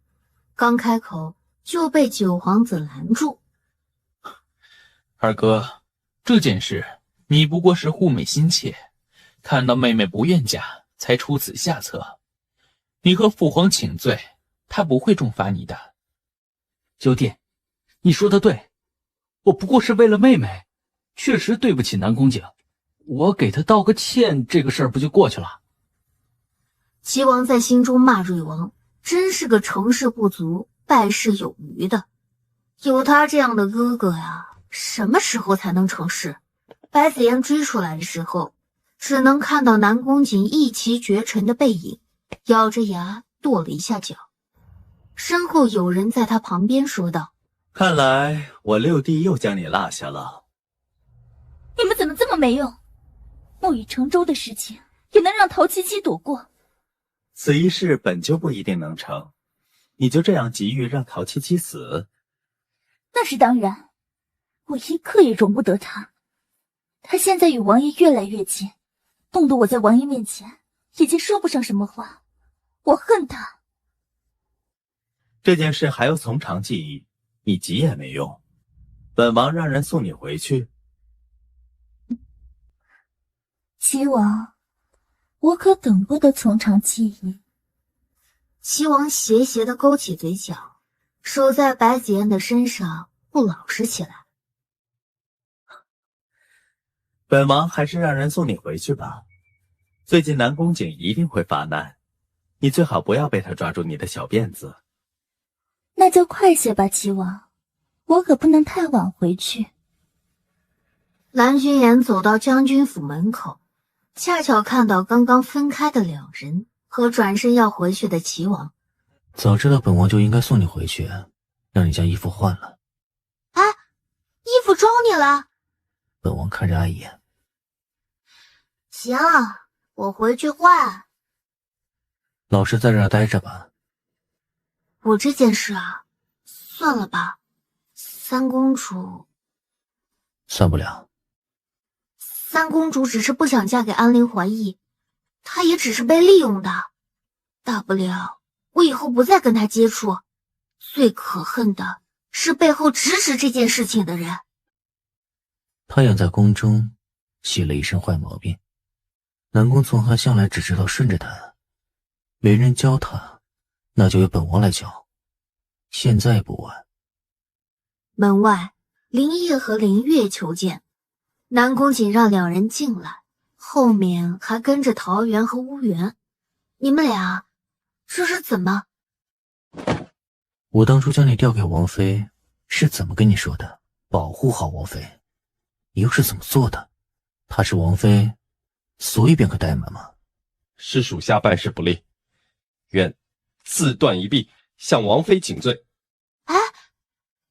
刚开口就被九皇子拦住。
二哥，这件事你不过是护妹心切，看到妹妹不愿嫁，才出此下策。你和父皇请罪，他不会重罚你的。
九弟，你说的对，我不过是为了妹妹，确实对不起南宫景，我给他道个歉，这个事儿不就过去了？
齐王在心中骂瑞王真是个成事不足败事有余的，有他这样的哥哥呀，什么时候才能成事？白子言追出来的时候，只能看到南宫景一骑绝尘的背影，咬着牙跺了一下脚。身后有人在他旁边说道：
看来我六弟又将你落下了。
你们怎么这么没用？木已成舟的事情也能让陶七七躲过？
此一事本就不一定能成，你就这样急于让陶七七死？
那是当然，我一刻也容不得他。他现在与王爷越来越近，弄得我在王爷面前已经说不上什么话。我恨他。
这件事还要从长计议，你急也没用。本王让人送你回去。
齐王，我可等不得从长计议。
齐王斜斜地勾起嘴角，手在白子言的身上不老实起来。
本王还是让人送你回去吧。最近南宫景一定会发难，你最好不要被他抓住你的小辫子。
那就快些吧，齐王，我可不能太晚回去。
蓝君言走到将军府门口，恰巧看到刚刚分开的两人和转身要回去的齐王。
早知道本王就应该送你回去，让你将衣服换了。
哎，衣服装你了？
本王看着碍眼。
行，我回去换。
老实在这儿待着吧。
我这件事啊，算了吧。三公主
算不了。
三公主只是不想嫁给安陵怀义，她也只是被利用的。大不了我以后不再跟她接触。最可恨的是背后指使这件事情的人。
他养在宫中，习了一身坏毛病。南宫从寒向来只知道顺着他，没人教他，那就由本王来教。现在不晚。
门外，林烨和林月求见，南宫瑾让两人进来，后面还跟着桃园和乌元。你们俩这是怎么？
我当初将你调给王妃，是怎么跟你说的？
保护好王妃，你又是怎么做的？她是王妃，所以便可怠慢吗？
是属下办事不力，愿自断一臂，向王妃请罪。
哎，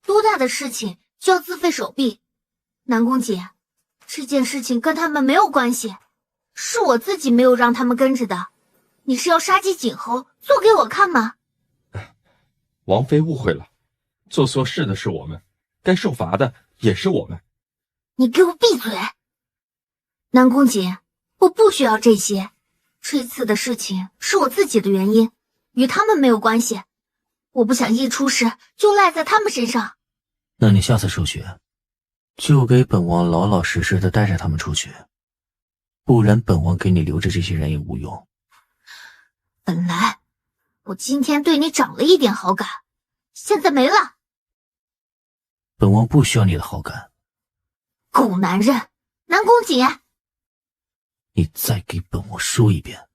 多大的事情就要自废手臂？南宫姐，这件事情跟他们没有关系，是我自己没有让他们跟着的。你是要杀鸡儆猴，做给我看吗？
王妃误会了，做错事的是我们，该受罚的也是我们。
你给我闭嘴！南宫姐，我不需要这些。这次的事情是我自己的原因，与他们没有关系。我不想一出事就赖在他们身上。
那你下次出去，就给本王老老实实的带着他们出去，不然本王给你留着这些人也无用。
本来我今天对你长了一点好感，现在没了。
本王不需要你的好感。
狗男人，南宫姐，
你再给本王说一遍。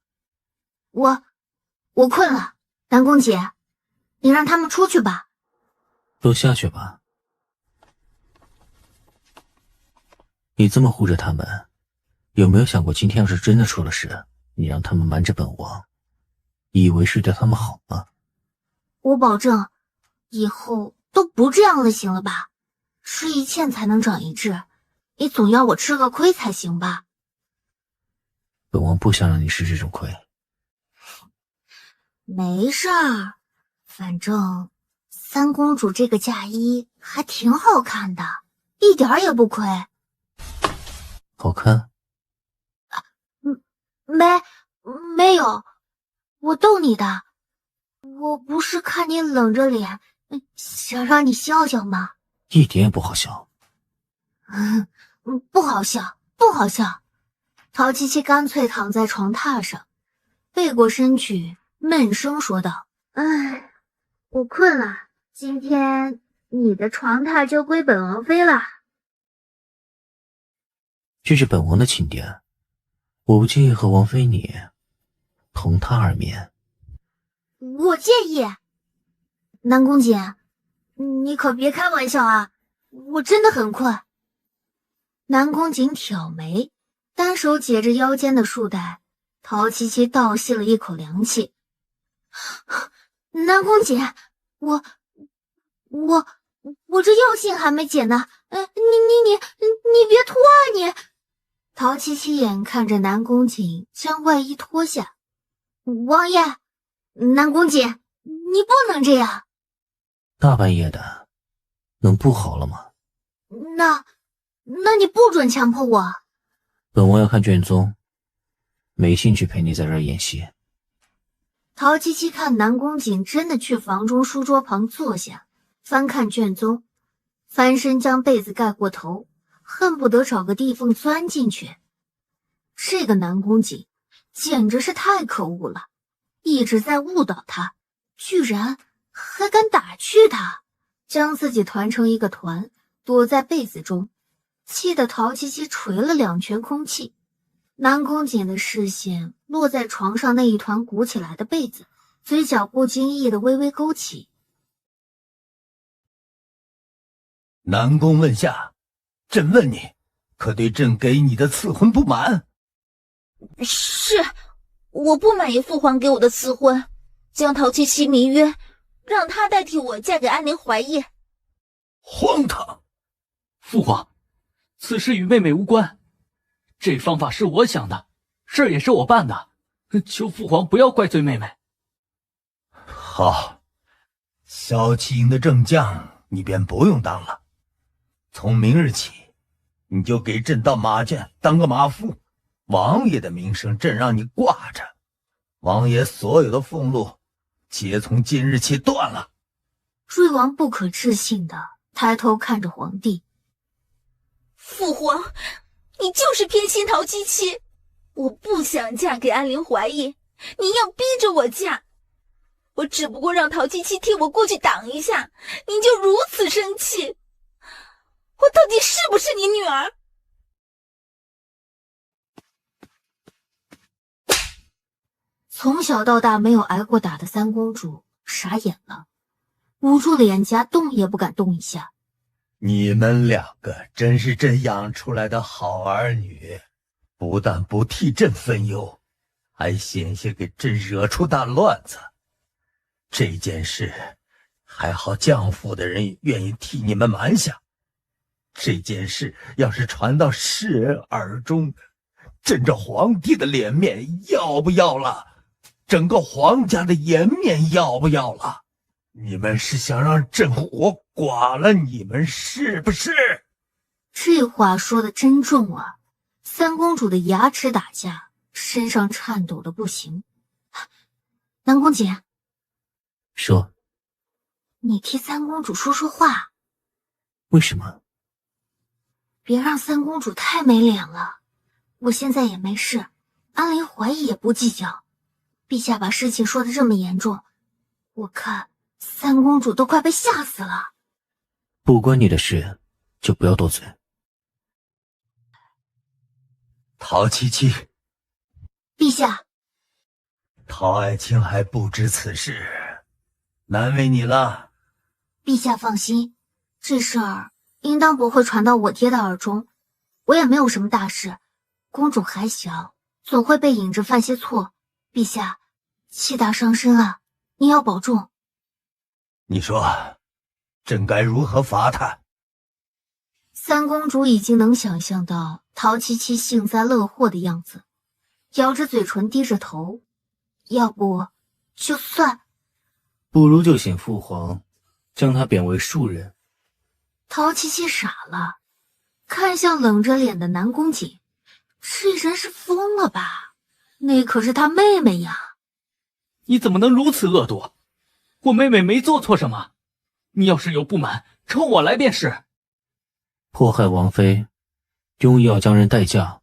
我困了，南宫姐，你让他们出去吧。
都下去吧。你这么护着他们，有没有想过今天要是真的出了事，你让他们瞒着本王，以为是对他们好吗？
我保证以后都不这样了，行了吧？吃一堑才能长一智，你总要我吃个亏才行吧？
本王不想让你吃这种亏。
没事儿，反正三公主这个嫁衣还挺好看的，一点儿也不亏。
好看？
没有，我逗你的。我不是看你冷着脸，想让你笑笑吗？
一点也不好笑。
不好笑，不好笑。陶七七干脆躺在床榻上，背过身去，闷声说道：“哎，我困了，今天你的床榻就归本王妃了。”
这是本王的寝殿，我不介意和王妃你同榻而眠。
我介意。南宫姐，你可别开玩笑啊，我真的很困。南宫瑾挑眉，单手解着腰间的束带，陶七七倒吸了一口凉气。南宫姐，我这药性还没解呢，你别脱啊你！陶七七眼看着南宫瑾将外衣脱下，王爷，南宫瑾，你不能这样。
大半夜的，能不好了吗？
那你不准强迫我。
本王要看卷宗，没兴趣陪你在这儿演戏。
陶七七看南宫瑾真的去房中书桌旁坐下，翻看卷宗，翻身将被子盖过头，恨不得找个地缝钻进去。这个南宫瑾简直是太可恶了，一直在误导他，居然还敢打趣他，将自己团成一个团，躲在被子中，气得陶七七捶了2拳空气。南宫瑾的视线落在床上那一团鼓起来的被子，嘴角不经意的微微勾起。
南宫问下，朕问你，可对朕给你的赐婚不满？
是，我不满意父皇给我的赐婚，将陶七七迷约，让她代替我嫁给安陵怀义。
荒唐！
父皇，此事与妹妹无关，这方法是我想的，事儿也是我办的，求父皇不要怪罪妹妹。
好，萧启营的正将你便不用当了，从明日起，你就给朕到马圈当个马夫，王爷的名声朕让你挂着，王爷所有的俸禄皆从今日起断了。
瑞王不可置信的抬头看着皇帝。
父皇，你就是偏心陶七七，我不想嫁给安陵怀义，你要逼着我嫁，我只不过让陶七七替我过去挡一下，你就如此生气，我到底是不是你女儿？
从小到大没有挨过打的三公主傻眼了，捂住脸颊动也不敢动一下。
你们两个真是朕养出来的好儿女，不但不替朕分忧，还险些给朕惹出大乱子。这件事还好将府的人愿意替你们瞒下，这件事要是传到世人耳中，朕这皇帝的脸面要不要了？整个皇家的颜面要不要了？你们是想让朕活剐了你们是不是？
这话说的真重啊！三公主的牙齿打架，身上颤抖的不行。南宫姐，
说，
你替三公主说说话。
为什么？
别让三公主太没脸了。我现在也没事，安陵怀疑也不计较。陛下把事情说得这么严重，我看三公主都快被吓死了。
不关你的事，就不要多嘴。
陶七七，
陛下，
陶爱卿还不知此事，难为你了。
陛下放心，这事儿应当不会传到我爹的耳中，我也没有什么大事。公主还小，总会被引着犯些错。陛下，气大伤身啊，您要保重。
你说，朕该如何罚他？
三公主已经能想象到陶七七幸灾乐祸的样子，咬着嘴唇低着头。要不就算，
不如就请父皇将他贬为庶人。
陶七七傻了，看向冷着脸的南宫瑾，这人是疯了吧？那可是他妹妹呀！
你怎么能如此恶毒？我妹妹没做错什么，你要是有不满，冲我来便是。
迫害王妃，用意要将人代嫁；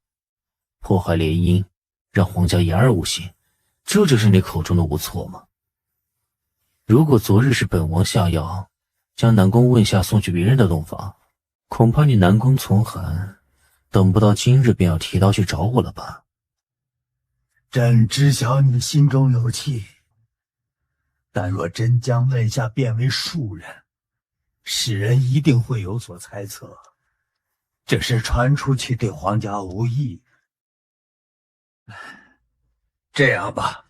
迫害联姻，让皇家言而无信，这就是你口中的无错吗？如果昨日是本王下药，将南宫问夏送去别人的洞房，恐怕你南宫从寒等不到今日便要提刀去找我了吧？
朕知晓你心中有气，但若真将问夏变为庶人，世人一定会有所猜测，这事传出去对皇家无益。这样吧，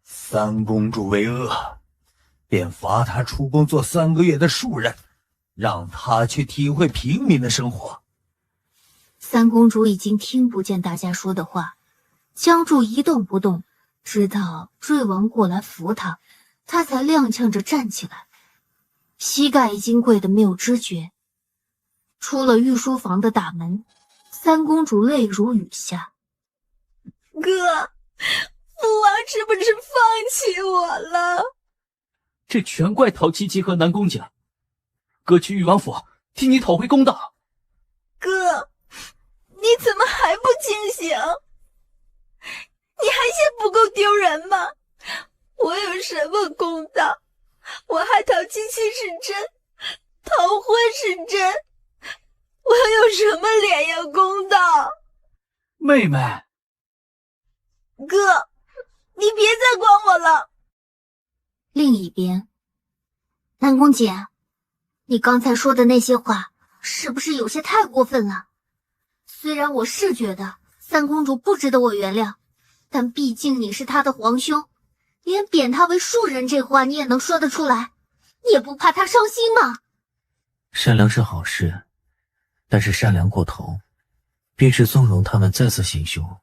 三公主为恶，便罚她出宫做3个月的庶人，让她去体会平民的生活。
三公主已经听不见大家说的话，僵住一动不动，直到瑞王过来扶她，她才踉跄着站起来，膝盖已经跪得没有知觉。出了御书房的大门，三公主泪如雨下。
哥，父王是不是放弃我了？
这全怪陶七七和南宫瑾，哥去裕王府替你讨回公道。
哥，你怎么还不清醒？你还嫌不够丢人吗？我有什么公道？我害陶七七是真，逃婚是真，我有什么脸要公道？
妹妹，
哥，你别再管我了。
另一边，南宫姐，你刚才说的那些话是不是有些太过分了？虽然我是觉得三公主不值得我原谅，但毕竟你是她的皇兄，连贬她为庶人这话你也能说得出来，你也不怕她伤心吗？
善良是好事，但是善良过头，便是纵容他们再次行凶。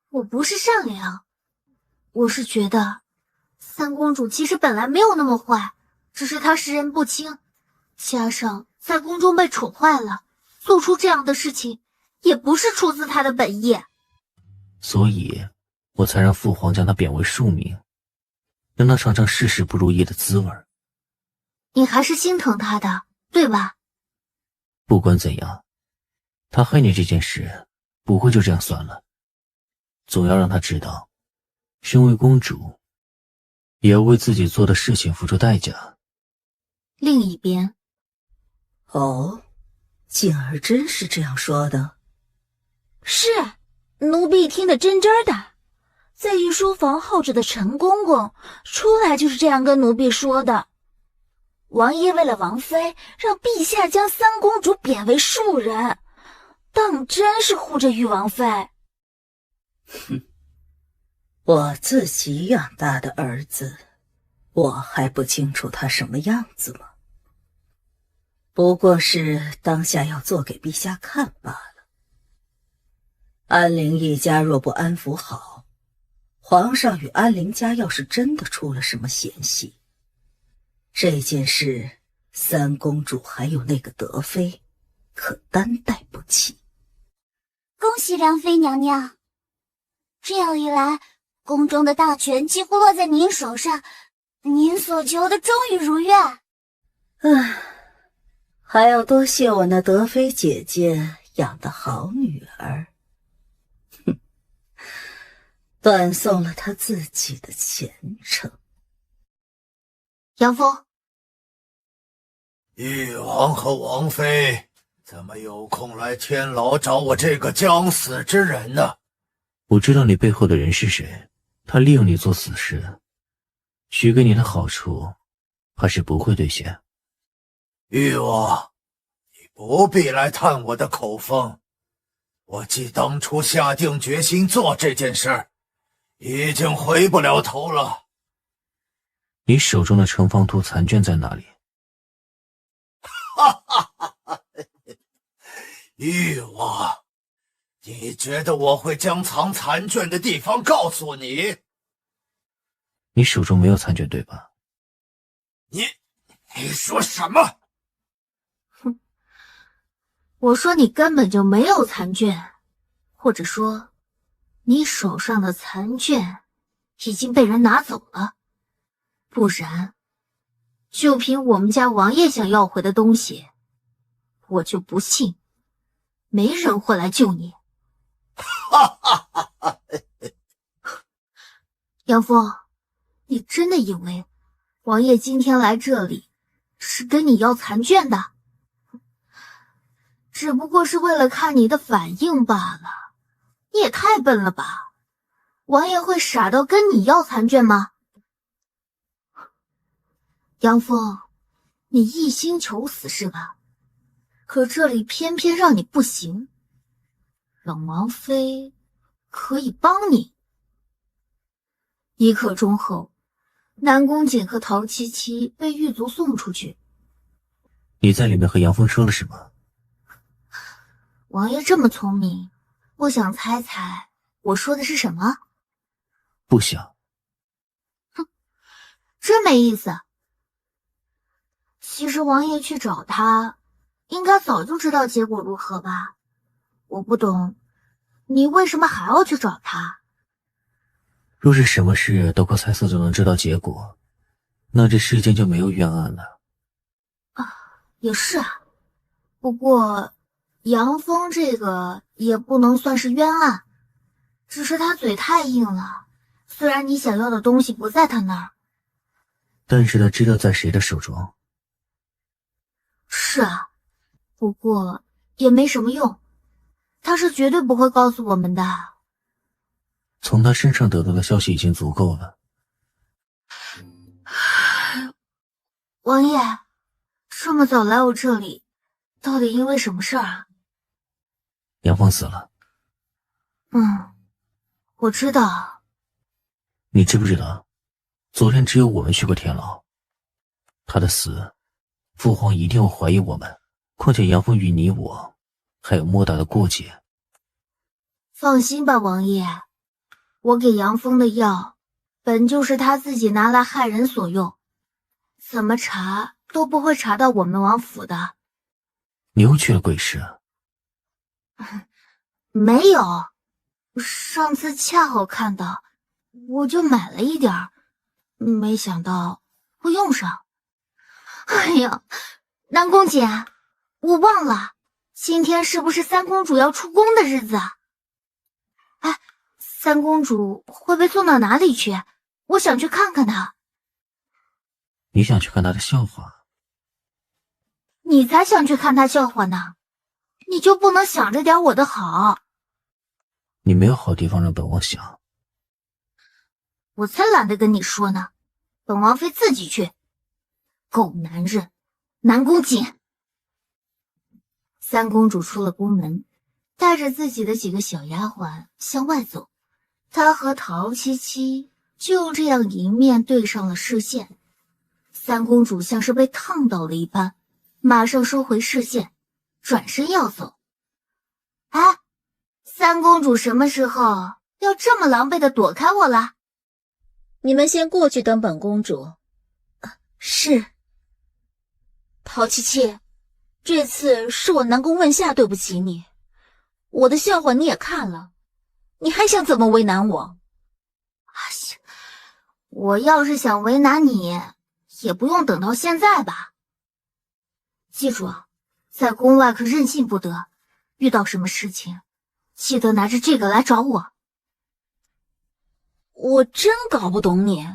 我不是善良，我是觉得三公主其实本来没有那么坏，只是她识人不清，加上在宫中被宠坏了，做出这样的事情也不是出自她的本意。
所以我才让父皇将她贬为庶民，让她尝尝事事不如意的滋味。
你还是心疼她的，对吧？
不管怎样，她害你这件事不会就这样算了，总要让她知道，身为公主也要为自己做的事情付出代价。
另一边，
哦，静儿真是这样说的？
是，奴婢听得真真的。在御书房候着的陈公公出来就是这样跟奴婢说的。
王爷为了王妃，让陛下将三公主贬为庶人，当真是护着玉王妃。
哼，我自己养大的儿子，我还不清楚他什么样子吗？不过是当下要做给陛下看罢了。安陵一家若不安抚好，皇上与安陵家要是真的出了什么嫌隙，这件事三公主还有那个德妃可担待不起。
恭喜良妃娘娘，这样一来，宫中的大权几乎落在您手上，您所求的终于如愿。
唉，还要多谢我那德妃姐姐养的好女儿。哼，断送了她自己的前程。
杨峰，
玉王和王妃怎么有空来天牢找我这个将死之人呢？
我知道你背后的人是谁，他利用你做死事，许给你的好处怕是不会兑现。
玉王，你不必来探我的口风，我既当初下定决心做这件事，已经回不了头了。
你手中的城防图残卷在哪里？
哈哈哈哈！玉王，你觉得我会将藏残卷的地方告诉你？
你手中没有残卷对吧？
你说什么？
哼，我说你根本就没有残卷，或者说，你手上的残卷已经被人拿走了。不然，就凭我们家王爷想要回的东西，我就不信没人会来救你。
哈哈哈哈！
杨峰，你真的以为王爷今天来这里是跟你要残卷的？只不过是为了看你的反应罢了。你也太笨了吧！王爷会傻到跟你要残卷吗？杨峰，你一心求死是吧？可这里偏偏让你不行，让王妃可以帮你。一刻钟后，南宫瑾和陶七七被狱卒送出去。
你在里面和杨峰说了什么？
王爷这么聪明，不想猜猜我说的是什么？
不想。
哼，真没意思。其实王爷去找他，应该早就知道结果如何吧？我不懂，你为什么还要去找他？
若是什么事都靠猜测就能知道结果，那这世间就没有冤案了。
啊，也是啊。不过杨峰这个也不能算是冤案，只是他嘴太硬了。虽然你想要的东西不在他那儿，
但是他知道在谁的手中。
是啊，不过也没什么用，他是绝对不会告诉我们的。
从他身上得到的消息已经足够了。
王爷，这么早来我这里，到底因为什么事儿啊？
杨峰死了。
我知道。
你知不知道，昨天只有我们去过天牢。他的死，父皇一定会怀疑我们，况且杨峰与你我还有莫大的过节。
放心吧，王爷，我给杨峰的药本就是他自己拿来害人所用，怎么查都不会查到我们王府的。
你又去了贵市啊？
没有，上次恰好看到，我就买了一点儿，没想到会用上。哎呀，南宫姐，我忘了，今天是不是三公主要出宫的日子啊？哎，三公主会被送到哪里去？我想去看看她。
你想去看她的笑话？
你才想去看她笑话呢，你就不能想着点我的好？
你没有好地方让本王想。
我才懒得跟你说呢，本王妃自己去。狗男人，南宫瑾。三公主出了宫门，带着自己的几个小丫鬟向外走，她和陶七七就这样迎面对上了视线。三公主像是被烫到了一般，马上收回视线，转身要走。哎，三公主什么时候要这么狼狈的躲开我了？
你们先过去等本公主。
是。
陶七七，这次是我南宫问夏对不起你，我的笑话你也看了，你还想怎么为难我？
我要是想为难你，也不用等到现在吧。记住啊，在宫外可任性不得，遇到什么事情，记得拿着这个来找我。
我真搞不懂你，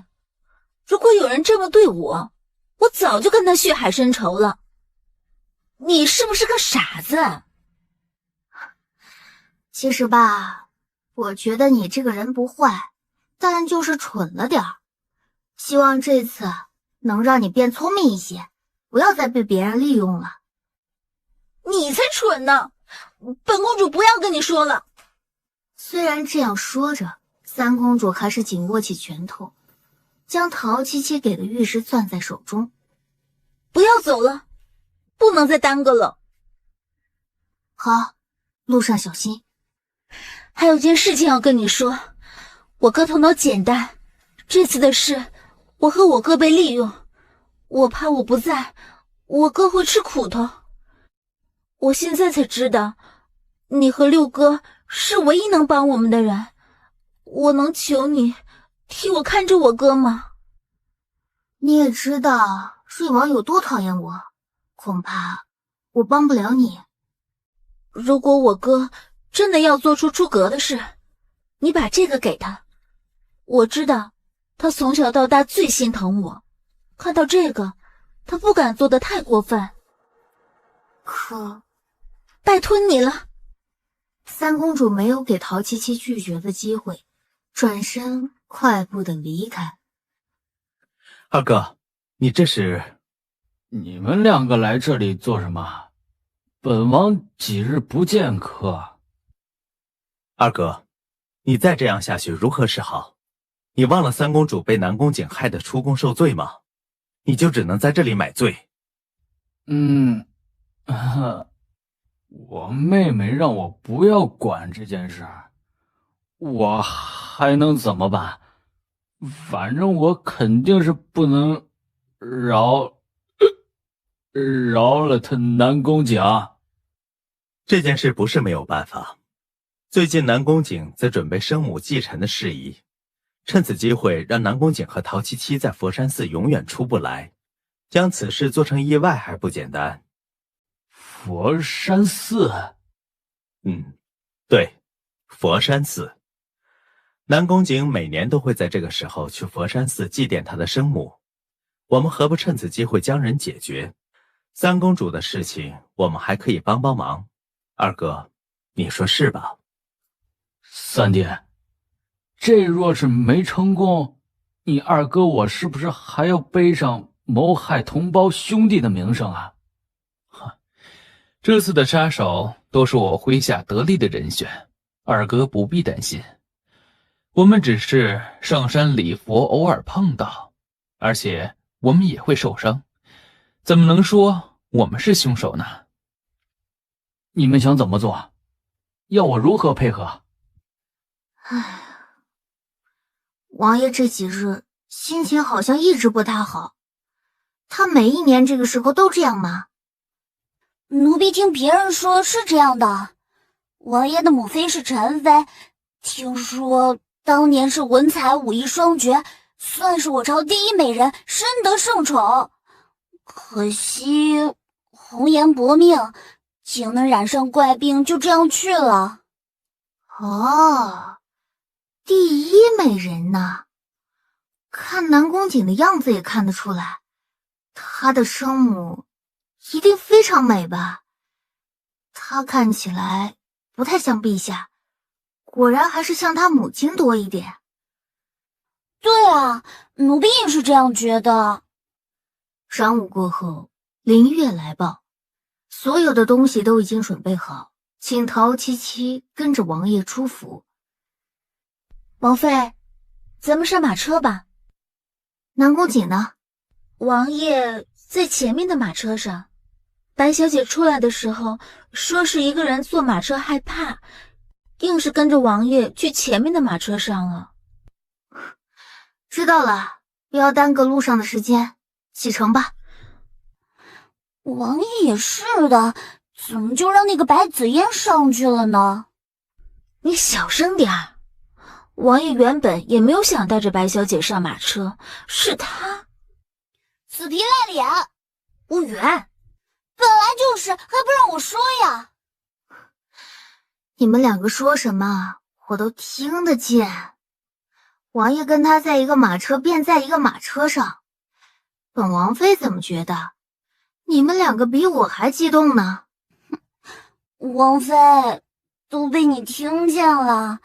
如果有人这么对我，我早就跟他血海深仇了。你是不是个傻子？
其实吧，我觉得你这个人不坏，但就是蠢了点儿。希望这次能让你变聪明一些，不要再被别人利用了。
你才蠢呢！本公主不要跟你说了。
虽然这样说着，三公主还是紧握起拳头，将陶七七给的玉石攥在手中。
不要走了，不能再耽搁了。
好，路上小心。
还有件事情要跟你说，我哥头脑简单，这次的事我和我哥被利用，我怕我不在，我哥会吃苦头。我现在才知道，你和六哥是唯一能帮我们的人，我能求你替我看着我哥吗？
你也知道瑞王有多讨厌我，恐怕我帮不了你。
如果我哥真的要做出出格的事，你把这个给他，我知道他从小到大最心疼我，看到这个他不敢做得太过分。
可
拜托你了。
三公主没有给陶七七拒绝的机会，转身快步的离开。
二哥，你这是？你们两个来这里做什么？本王几日不见客。
二哥，你再这样下去如何是好？你忘了三公主被南宫瑾害得出宫受罪吗？你就只能在这里买罪。
我妹妹让我不要管这件事，我还能怎么办？反正我肯定是不能饶了他南宫瑾。
这件事不是没有办法。最近南宫瑾在准备生母继承的事宜，趁此机会让南宫瑾和陶七七在佛山寺永远出不来，将此事做成意外还不简单。
佛山寺？
对，佛山寺。南宫瑾每年都会在这个时候去佛山寺祭奠他的生母，我们何不趁此机会将人解决？三公主的事情我们还可以帮帮忙，二哥，你说是吧？
三弟，这若是没成功，你二哥我是不是还要背上谋害同胞兄弟的名声啊？
这次的杀手都是我麾下得力的人选，二哥不必担心。我们只是上山礼佛偶尔碰到，而且我们也会受伤，怎么能说我们是凶手呢？
你们想怎么做？要我如何配合？
唉，王爷这几日心情好像一直不太好，他每一年这个时候都这样吗？
奴婢听别人说是这样的，王爷的母妃是陈妃，听说当年是文采武艺双绝，算是我朝第一美人，深得圣宠。可惜红颜薄命，竟能染上怪病，就这样去了。
哦，第一美人呢？看南宫瑾的样子也看得出来，她的生母一定非常美吧？她看起来不太像陛下，果然还是像她母亲多一点。
对啊，奴婢也是这样觉得。
晌午过后，林月来报，所有的东西都已经准备好，请陶七七跟着王爷出府。
王妃，咱们上马车吧。
南宫瑾呢？
王爷在前面的马车上。白小姐出来的时候说是一个人坐马车害怕，硬是跟着王爷去前面的马车上了。
知道了，不要耽搁路上的时间，启程吧。
王爷也是的，怎么就让那个白子嫣上去了呢？
你小声点儿。王爷原本也没有想带着白小姐上马车，是他。
死皮赖脸！
无缘。
本来就是，还不让我说呀！
你们两个说什么，我都听得见。王爷跟他在一个马车，便在一个马车上。本王妃怎么觉得你们两个比我还激动呢？
王妃，都被你听见了。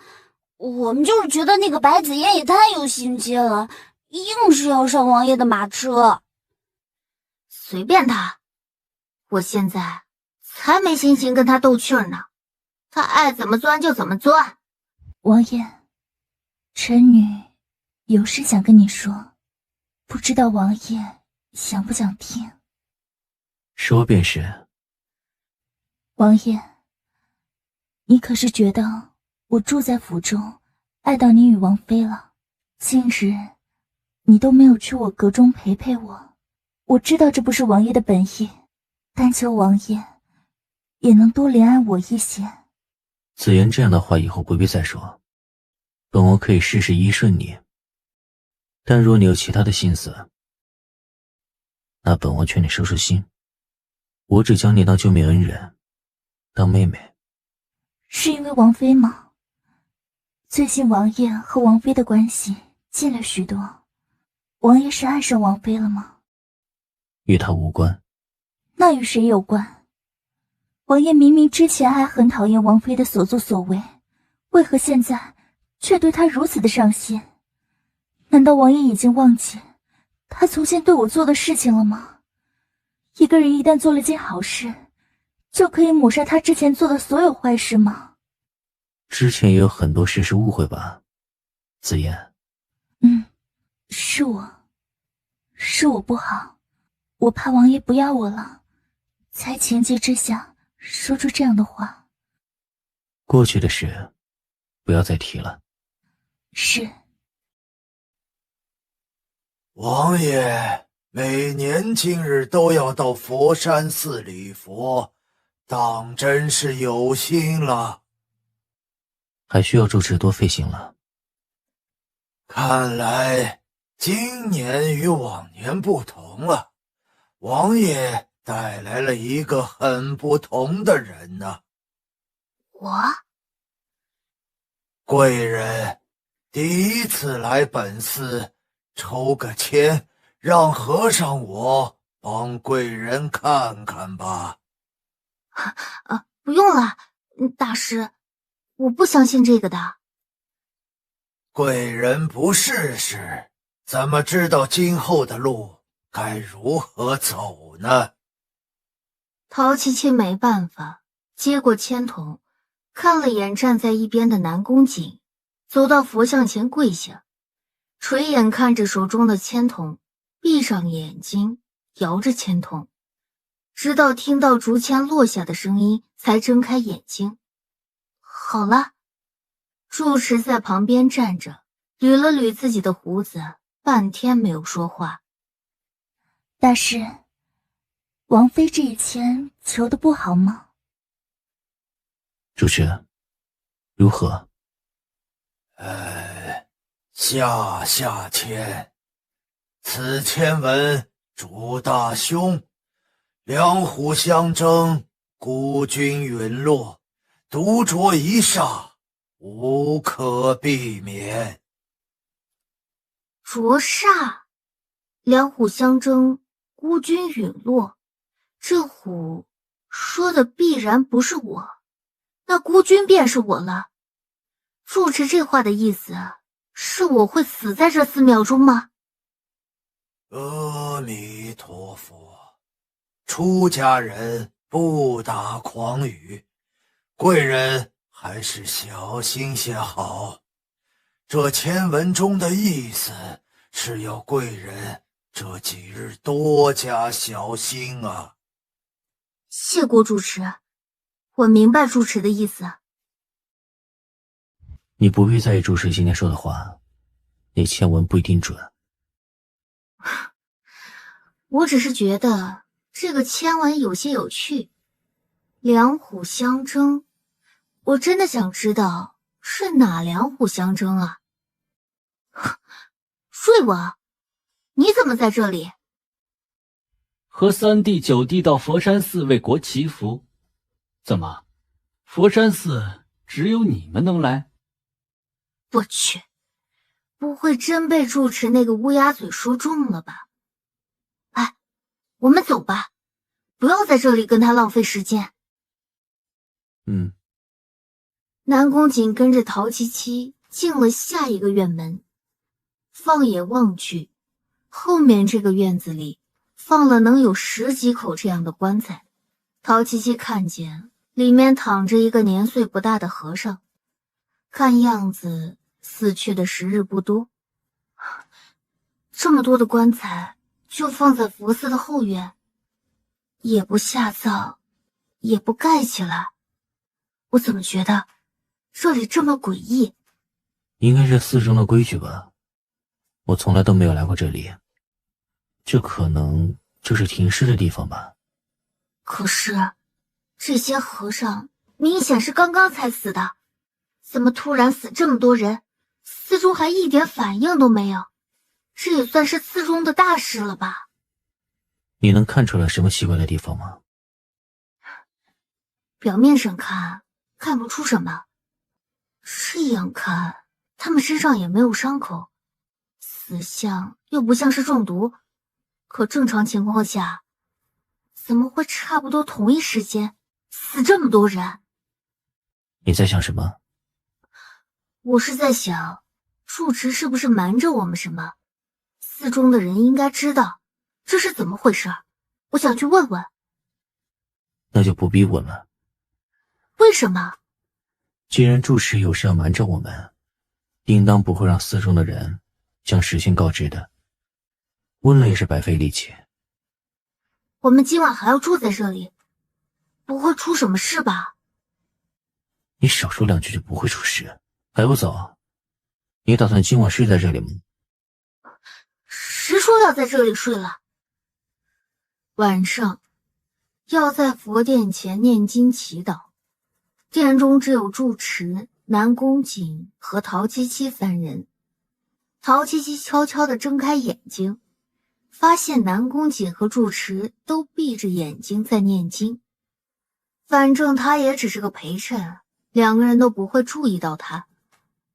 我们就是觉得那个白子嫣也太有心机了，硬是要上王爷的马车。
随便他。我现在才没心情跟他斗气儿呢，他爱怎么钻就怎么钻。
王爷，臣女有事想跟你说，不知道王爷想不想听？
说便是。
王爷，你可是觉得我住在府中，爱到你与王妃了？近日你都没有去我阁中陪陪我，我知道这不是王爷的本意。但求王爷也能多怜爱我一些。
子言这样的话以后不必再说，本王可以事事依顺你，但若你有其他的心思，那本王劝你收收心。我只将你当救命恩人，当妹妹。
是因为王妃吗？最近王爷和王妃的关系近了许多，王爷是爱上王妃了吗？
与他无关。
那与谁有关？王爷明明之前还很讨厌王妃的所作所为，为何现在却对她如此的上心？难道王爷已经忘记他从前对我做的事情了吗？一个人一旦做了件好事，就可以抹杀他之前做的所有坏事吗？
之前也有很多事是误会吧，子言。
是我不好，我怕王爷不要我了，才情急之下说出这样的话。
过去的事不要再提了。
是。
王爷每年今日都要到佛山寺礼佛，当真是有心了。
还需要主持多费心了。
看来今年与往年不同了，王爷带来了一个很不同的人呢。
我？
贵人第一次来本寺，抽个签，让和尚我帮贵人看看吧。
不用了，大师，我不相信这个的。
贵人不试试，怎么知道今后的路该如何走呢？
陶琪琪没办法，接过签筒，看了眼站在一边的南宫瑾，走到佛像前跪下，垂眼看着手中的签筒，闭上眼睛，摇着签筒，直到听到竹签落下的声音，才睁开眼睛。好了，住持在旁边站着，捋了捋自己的胡子，半天没有说话。
大师，王妃这一签求得不好吗？
主持，如何？
下签。此签文主大凶，两虎相争，孤军陨落，独着一煞，无可避免。
浊煞，两虎相争，孤军陨落，这虎说的必然不是我，那孤军便是我了。住持这话的意思是我会死在这寺庙中吗？
阿弥陀佛，出家人不打诳语，贵人还是小心些好。这签文中的意思是要贵人这几日多加小心啊。
谢过主持，我明白主持的意思。
你不必在意主持今天说的话，那签文不一定准。
我只是觉得这个签文有些有趣，两虎相争，我真的想知道是哪两虎相争啊？睡王，你怎么在这里？
和3弟9弟到佛山寺为国祈福。怎么，佛山寺只有你们能来？
我去，不会真被住持那个乌鸦嘴说中了吧？哎，我们走吧，不要在这里跟他浪费时间。南宫瑾跟着陶七七进了下一个院门，放眼望去，后面这个院子里放了能有10几口这样的棺材。陶七七看见里面躺着一个年岁不大的和尚，看样子死去的时日不多。这么多的棺材就放在佛寺的后院，也不下葬，也不盖起来，我怎么觉得这里这么诡异？
应该是寺中的规矩吧，我从来都没有来过这里，这可能就是停尸的地方吧。
可是这些和尚明显是刚刚才死的，怎么突然死这么多人，寺中还一点反应都没有？这也算是寺中的大事了吧？
你能看出来什么奇怪的地方吗？
表面上看不出什么，这样看他们身上也没有伤口，死相又不像是中毒，可正常情况下怎么会差不多同一时间死这么多人？
你在想什么？
我是在想，住持是不是瞒着我们什么？寺中的人应该知道这是怎么回事，我想去问问。
那就不必问了。
为什么？
既然住持有事要瞒着我们，应当不会让寺中的人将实情告知的。问了也是白费力气。
我们今晚还要住在这里，不会出什么事吧？
你少说2句就不会出事，还不走？你打算今晚睡在这里吗？
谁说要在这里睡了？晚上要在佛殿前念经祈祷，殿中只有住持、南宫瑾和陶七七3人。陶七七悄悄地睁开眼睛，发现南宫瑾和住持都闭着眼睛在念经。反正他也只是个陪衬，2个人都不会注意到他。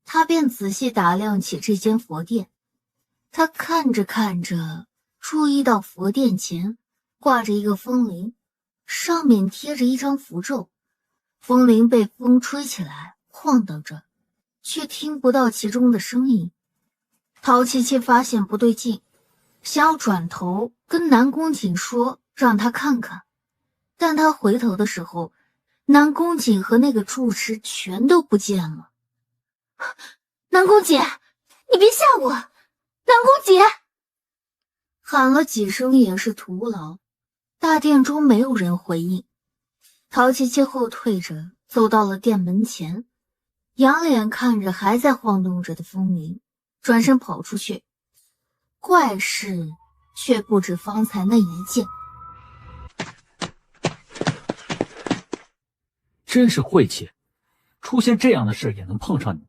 他便仔细打量起这间佛殿。他看着看着，注意到佛殿前挂着一个风铃，上面贴着一张符咒。风铃被风吹起来晃荡着，却听不到其中的声音。陶七七发现不对劲，想要转头跟南宫瑾说让他看看，但他回头的时候，南宫瑾和那个住持全都不见了。南宫瑾，你别吓我！南宫瑾！喊了几声也是徒劳，大殿中没有人回应。陶七七后退着走到了殿门前，仰脸看着还在晃动着的风铃，转身跑出去。怪事却不止方才那一件。
真是晦气，出现这样的事也能碰上你。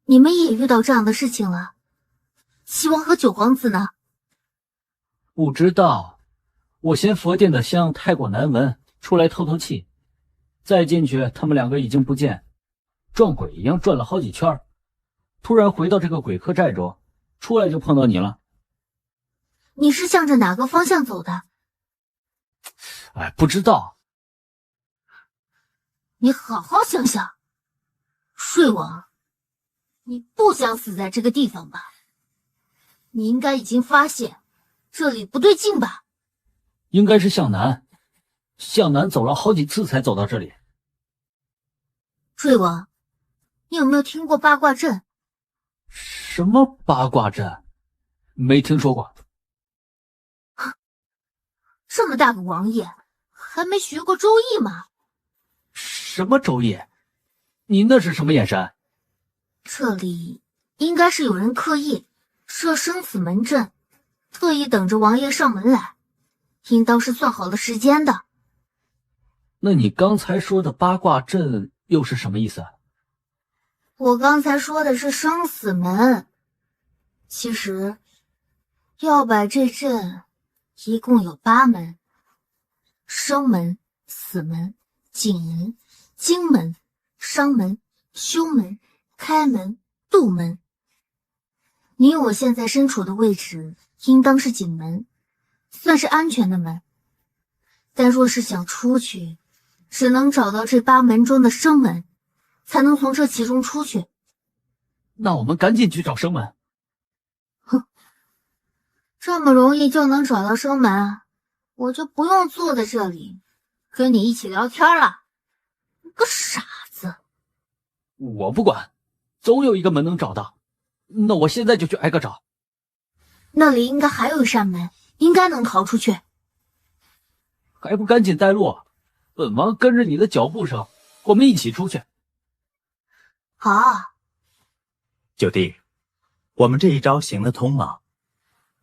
你们也遇到这样的事情了？齐王和九皇子呢？
不知道，我嫌佛殿的香太过难闻，出来透透气。再进去，他们2个已经不见，撞鬼一样转了好几圈，突然回到这个鬼客寨中，出来就碰到你了。
你是向着哪个方向走的？
哎，不知道。
你好好想想，睡王，你不想死在这个地方吧？你应该已经发现这里不对劲吧？
应该是向南，向南走了好几次才走到这里。
坠王，你有没有听过八卦阵？
什么八卦阵？没听说过。
这么大个王爷，还没学过周易吗？
什么周易？你那是什么眼神？
这里应该是有人刻意设生死门阵，特意等着王爷上门来，应当是算好了时间的。
那你刚才说的八卦阵又是什么意思？
我刚才说的是生死门，其实要摆这阵一共有8门：生门、死门、景门、经门、伤门、休门、开门、渡门。你我现在身处的位置应当是景门，算是安全的门，但若是想出去，只能找到这8门中的生门，才能从这其中出去。
那我们赶紧去找生门。
哼，这么容易就能找到生门，我就不用坐在这里跟你一起聊天了。你个傻子！
我不管，总有一个门能找到。那我现在就去挨个找。
那里应该还有一扇门，应该能逃出去。
还不赶紧带路？本王跟着你的脚步声，我们一起出去。
好。
九弟，我们这一招行得通吗？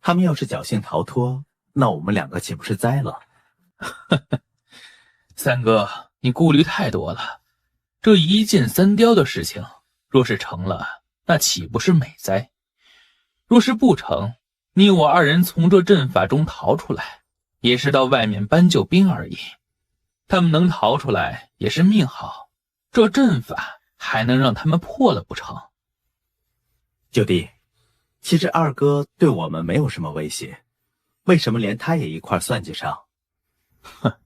他们要是侥幸逃脱，那我们2个岂不是栽了？
三哥，你顾虑太多了。这一箭三雕的事情，若是成了，那岂不是美哉？若是不成，你我2人从这阵法中逃出来，也是到外面搬救兵而已。他们能逃出来也是命好，这阵法还能让他们破了不成？
九弟，其实二哥对我们没有什么威胁，为什么连他也一块算计上？
哼，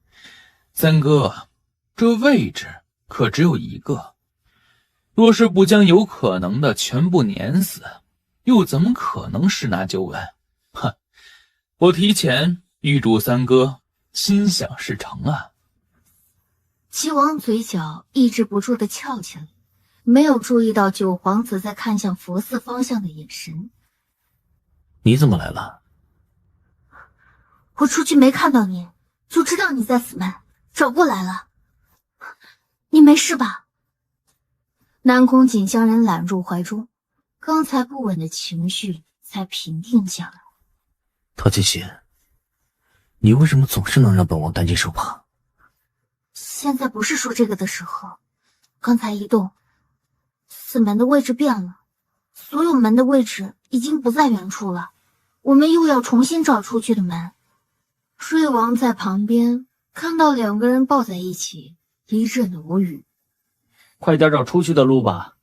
三哥，这位置可只有一个，若是不将有可能的全部碾死，又怎么可能十拿9稳？哼，我提前预祝三哥心想事成啊！
齐王嘴角抑制不住的翘起来，没有注意到九皇子在看向佛寺方向的眼神。
你怎么来了？
我出去没看到你，就知道你在死门，找过来了。你没事吧？南宫瑾将人揽入怀中，刚才不稳的情绪才平定下来。
陶七七，你为什么总是能让本王担惊受怕？
现在不是说这个的时候。刚才一动，死门的位置变了，所有门的位置已经不在原处了，我们又要重新找出去的门。睡王在旁边看到2个人抱在一起，一阵的无语。
快点找出去的路吧，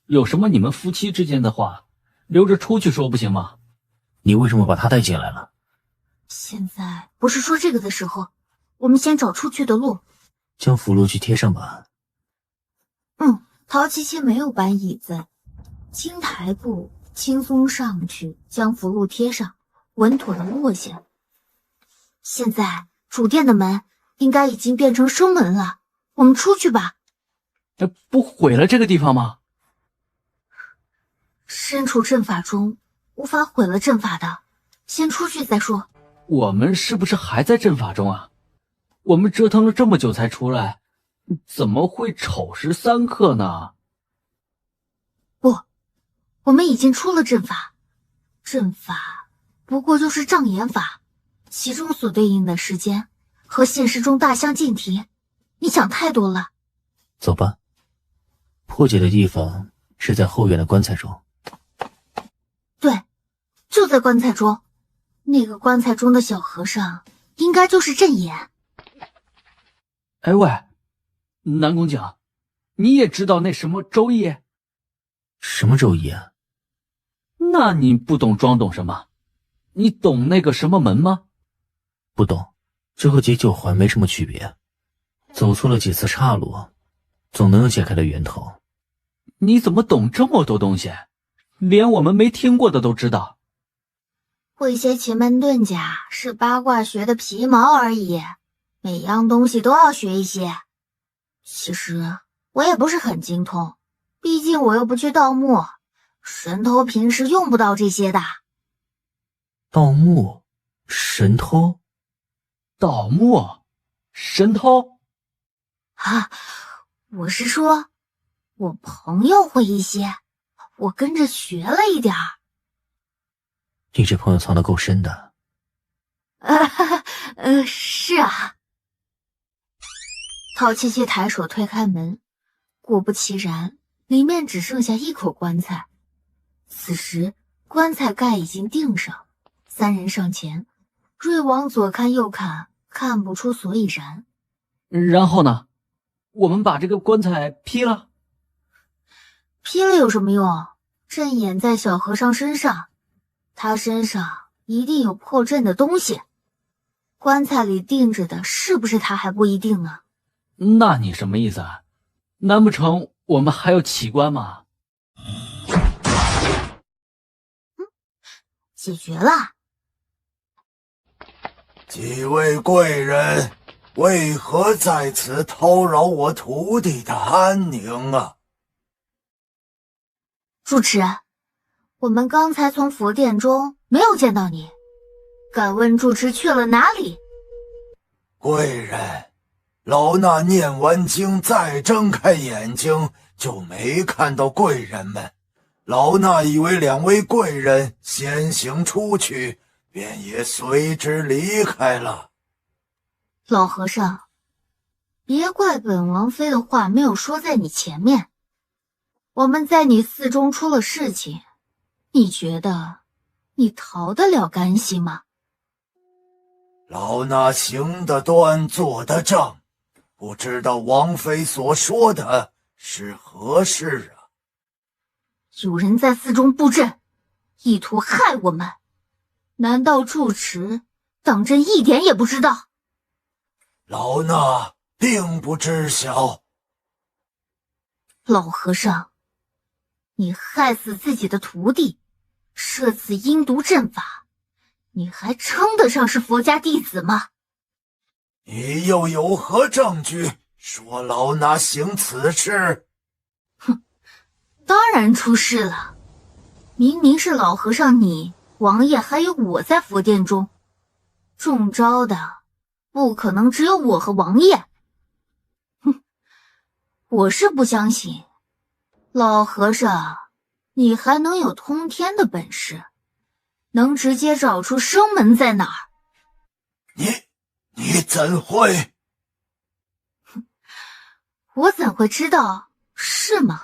有什么你们夫妻之间的话，留着出去说不行吗？
你为什么把他带进来了？
现在不是说这个的时候，我们先找出去的路。
将符箓去贴上吧。
陶七七没有搬椅子，青台步轻松上去，将符箓贴上，稳妥的落下。现在主殿的门应该已经变成生门了，我们出去吧。
不毁了这个地方吗？
身处阵法中，无法毁了阵法的，先出去再说。
我们是不是还在阵法中啊？我们折腾了这么久才出来，怎么会丑时3刻呢？
不，我们已经出了阵法，阵法不过就是障眼法，其中所对应的时间和现实中大相径庭，你想太多了。
走吧，破解的地方是在后院的棺材中。
对，就在棺材中，那个棺材中的小和尚应该就是阵眼。
哎喂，南宫讲，你也知道那什么周易？
什么周易啊？
那你不懂装懂什么？你懂那个什么门吗？
不懂，这和解9环没什么区别。走错了几次岔路，总能有解开的源头。
你怎么懂这么多东西？连我们没听过的都知道。
会些奇门遁甲是八卦学的皮毛而已，每样东西都要学一些。其实我也不是很精通，毕竟我又不去盗墓，神偷平时用不到这些的。
盗墓？神偷？
盗墓？神偷？
啊，我是说，我朋友会一些，我跟着学了一点儿。
你这朋友藏得够深的。
是啊。陶七七抬手推开门，果不其然，里面只剩下一口棺材。此时棺材盖已经钉上，三人上前，瑞王左看右看，看不出所以然。
然后呢？我们把这个棺材劈了？
劈了有什么用？阵眼在小和尚身上，他身上一定有破阵的东西。棺材里钉着的是不是他还不一定呢。
那你什么意思啊？难不成我们还要起棺吗？
解决了。
几位贵人，为何在此叨扰我徒弟的安宁啊？
住持，我们刚才从佛殿中没有见到你，敢问住持去了哪里？
贵人，老衲念完经再睁开眼睛就没看到贵人们，老衲以为两位贵人先行出去，便也随之离开了。
老和尚，别怪本王妃的话没有说在你前面。我们在你寺中出了事情，你觉得你逃得了干系吗？
老衲行得端，坐得正，不知道王妃所说的是何事啊？
有人在寺中布阵，意图害我们。难道住持当真一点也不知道？
老衲并不知晓。
老和尚，你害死自己的徒弟，设此阴毒阵法，你还称得上是佛家弟子吗？
你又有何证据说老衲行此事？
哼，当然出事了。明明是老和尚你、王爷还有我在佛殿中，中招的不可能只有我和王爷。哼，我是不相信，老和尚，你还能有通天的本事，能直接找出生门在哪儿？
你怎会？
我怎会知道，是吗？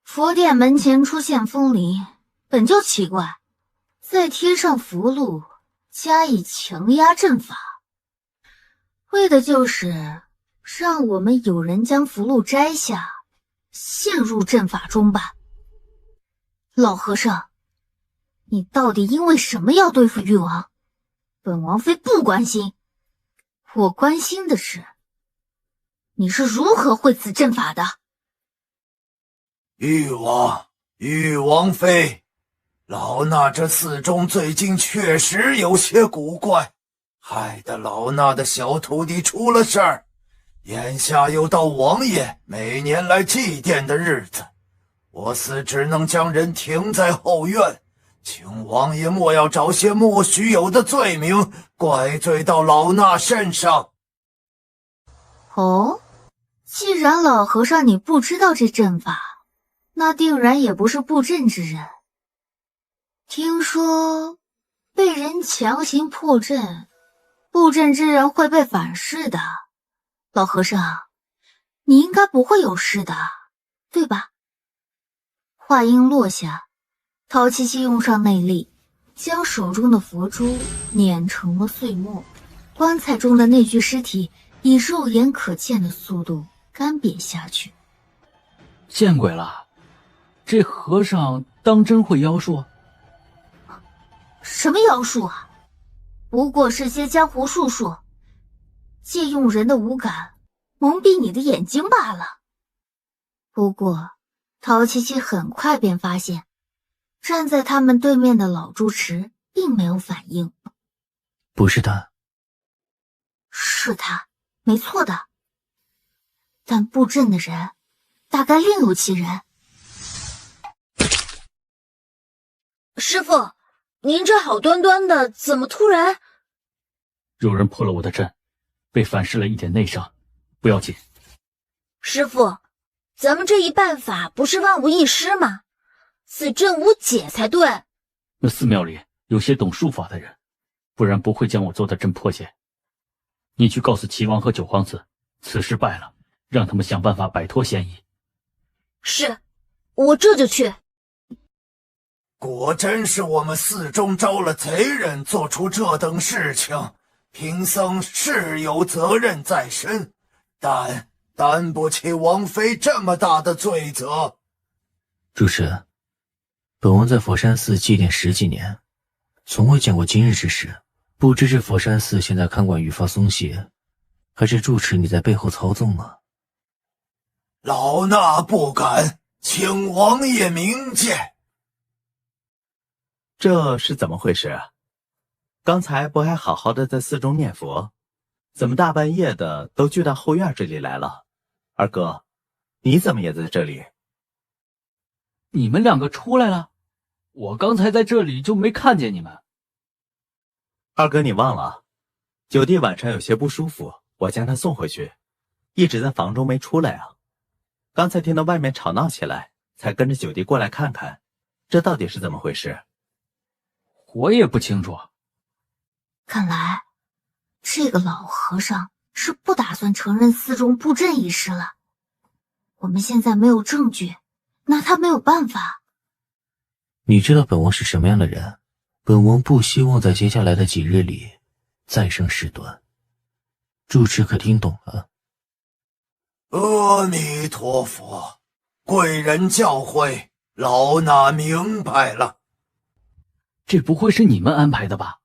佛殿门前出现风铃，本就奇怪，再贴上符箓，加以强压阵法，为的就是让我们有人将符箓摘下，陷入阵法中吧。老和尚，你到底因为什么要对付誉王？本王妃不关心，我关心的是你是如何会此阵法的。
誉王妃，老衲这寺中最近确实有些古怪，害得老衲的小徒弟出了事儿。眼下又到王爷每年来祭奠的日子，我司只能将人停在后院，请王爷莫要找些莫须有的罪名怪罪到老衲身上。
哦，既然老和尚你不知道这阵法，那定然也不是布阵之人。听说被人强行破阵，布阵之人会被反噬的。老和尚，你应该不会有事的，对吧？话音落下，陶七七用上内力，将手中的佛珠碾成了碎末，棺材中的那具尸体以肉眼可见的速度干瘪下去。
见鬼了！这和尚当真会妖术？
什么妖术啊？不过是些江湖术数，借用人的五感蒙蔽你的眼睛罢了。不过陶七七很快便发现，站在他们对面的老住持并并没有反应。
不是他。
是他，没错的。但布阵的人大概另有其人。
师傅，您这好端端的，怎么突然？
有人破了我的阵，被反噬了一点内伤，不要紧。
师傅，咱们这一办法不是万无一失吗？此阵无解才对。
那寺庙里有些懂术法的人，不然不会将我做的阵破解。你去告诉齐王和九皇子，此事败了，让他们想办法摆脱嫌疑。
是，我这就去。
果真是我们寺中招了贼人，做出这等事情，贫僧是有责任在身，但担不起王妃这么大的罪责。
主持，本王在佛山寺祭奠10几年，从未见过今日之事，不知这佛山寺现在看管愈发松懈，还是住持你在背后操纵呢？
老衲不敢，请王爷明鉴。
这是怎么回事啊？刚才不还好好的在寺中念佛，怎么大半夜的都聚到后院这里来了？二哥，你怎么也在这里？
你们两个出来了？我刚才在这里就没看见你们。
二哥，你忘了，九弟晚上有些不舒服，我将他送回去，一直在房中没出来啊。刚才听到外面吵闹起来，才跟着九弟过来看看，这到底是怎么回事？
我也不清楚。
看来这个老和尚是不打算承认寺中布阵一事了。我们现在没有证据，拿他没有办法。
你知道本王是什么样的人，本王不希望在接下来的几日里再生事端。住持可听懂了？
阿弥陀佛，贵人教诲，老衲明白了。
这不会是你们安排的吧？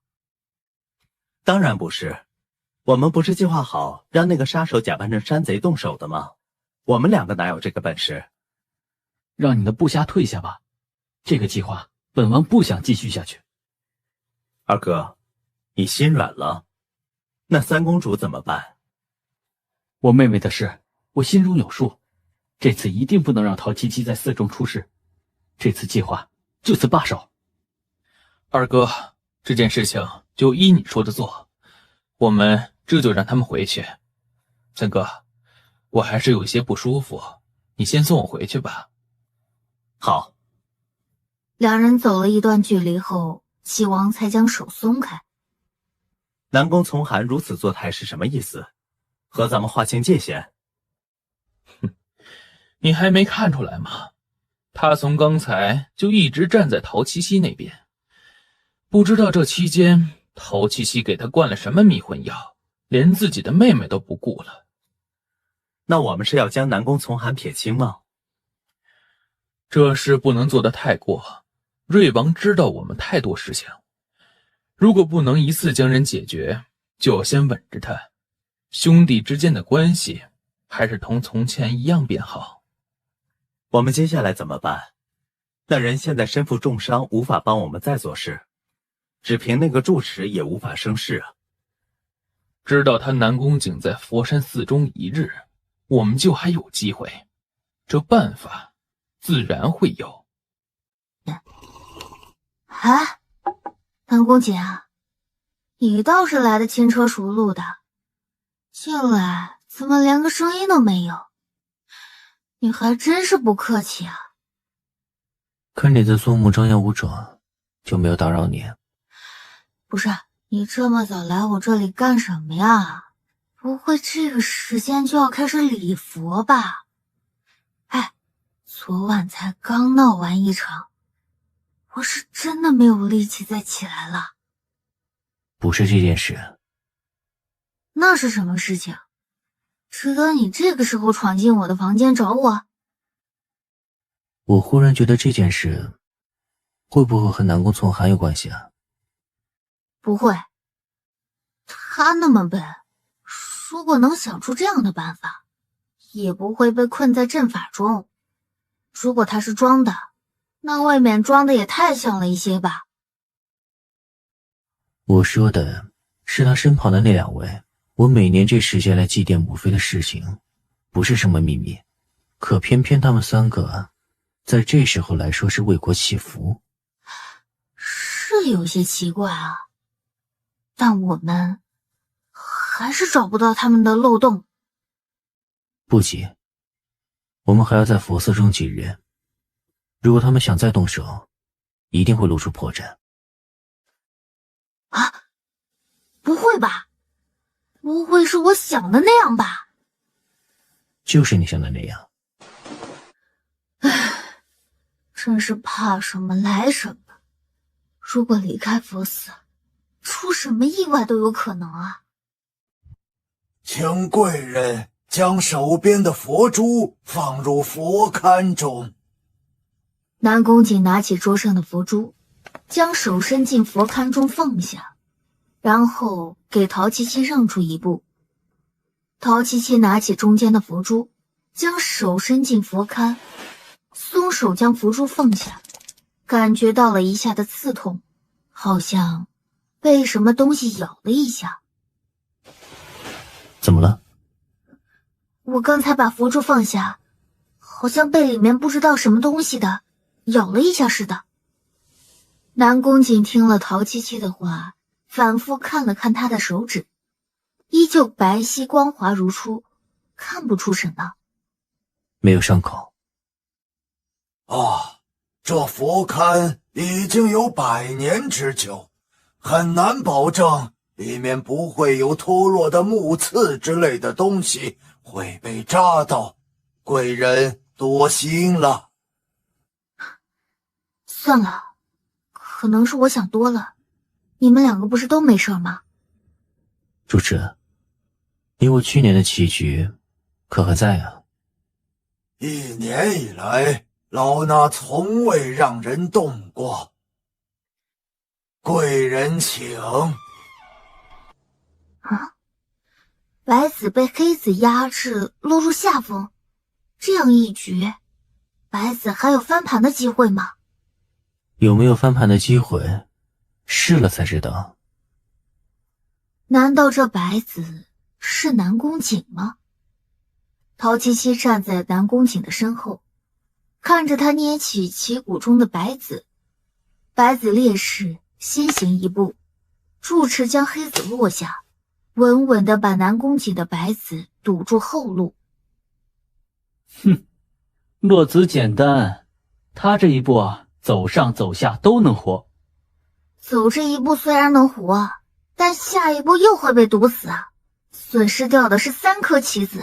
当然不是，我们不是计划好让那个杀手假扮成山贼动手的吗？我们两个哪有这个本事？
让你的部下退下吧，这个计划本王不想继续下去。
二哥，你心软了？那三公主怎么办？
我妹妹的事，我心中有数。这次一定不能让陶七七在寺中出事。这次计划就此罢手。
二哥，这件事情就依你说的做，我们这就让他们回去。三哥，我还是有些不舒服，你先送我回去吧。
好。
两人走了一段距离后，齐王才将手松开。
南宫从寒如此作态是什么意思？和咱们划清界限？
哼，你还没看出来吗？他从刚才就一直站在陶七七那边，不知道这期间陶七七给他灌了什么迷魂药，连自己的妹妹都不顾了。
那我们是要将南宫从寒撇清吗？
这事不能做得太过，瑞王知道我们太多事情，如果不能一次将人解决，就要先稳着他。兄弟之间的关系还是同从前一样便好。
我们接下来怎么办？那人现在身负重伤，无法帮我们再做事，只凭那个住持也无法生事啊。
知道他南宫景在佛山寺中一日，我们就还有机会，这办法自然会有。
哎，南宫姐啊，你倒是来的轻车熟路的，进来怎么连个声音都没有？你还真是不客气啊。
看你在做梦张牙舞爪，就没有打扰你。
不是，你这么早来我这里干什么呀？不会这个时间就要开始礼佛吧？哎，昨晚才刚闹完一场，我是真的没有力气再起来了。
不是这件事。
那是什么事情？值得你这个时候闯进我的房间找我？
我忽然觉得这件事会不会和南宫从寒有关系啊？
不会，他那么笨，如果能想出这样的办法，也不会被困在阵法中。如果他是装的，那未免装的也太像了一些吧。
我说的是他身旁的那2位。我每年这时间来祭奠母妃的事情，不是什么秘密，可偏偏他们3个在这时候来说是为国祈福，
是有些奇怪啊。但我们还是找不到他们的漏洞。
不急，我们还要在佛寺中几日，如果他们想再动手，一定会露出破绽。
啊，不会吧？不会是我想的那样吧？
就是你想的那样。
唉，真是怕什么来什么。如果离开佛寺，出什么意外都有可能啊。
请贵人将手边的佛珠放入佛龛中。
南宫瑾拿起桌上的佛珠，将手伸进佛龛中放下，然后给陶七七让出一步。陶七七拿起中间的佛珠，将手伸进佛龛，松手将佛珠放下，感觉到了一下的刺痛，好像被什么东西咬了一下。
怎么了？
我刚才把佛珠放下，好像被里面不知道什么东西的咬了一下似的。南宫瑾听了陶七七的话，反复看了看他的手指，依旧白皙光滑如初，看不出什么。
没有伤口。
这佛龛已经有100年之久，很难保证里面不会有脱落的木刺之类的东西会被扎到，贵人多心了。
算了，可能是我想多了。你们2个不是都没事吗？
主持，你我去年的棋局可还在啊
？1年以来，老衲从未让人动过。贵人请。
啊，白子被黑子压制，落入下风，这样一局，白子还有翻盘的机会吗？
有没有翻盘的机会，试了才知道。
难道这白子是南宫瑾吗？陶七七站在南宫瑾的身后，看着他捏起旗鼓中的白子。白子烈士先行一步，住持将黑子落下，稳稳地把南宫瑾的白子堵住后路。
哼，落子简单，他这一步走上走下都能活。
走这一步虽然能活，但下一步又会被堵死啊，损失掉的是3颗棋子。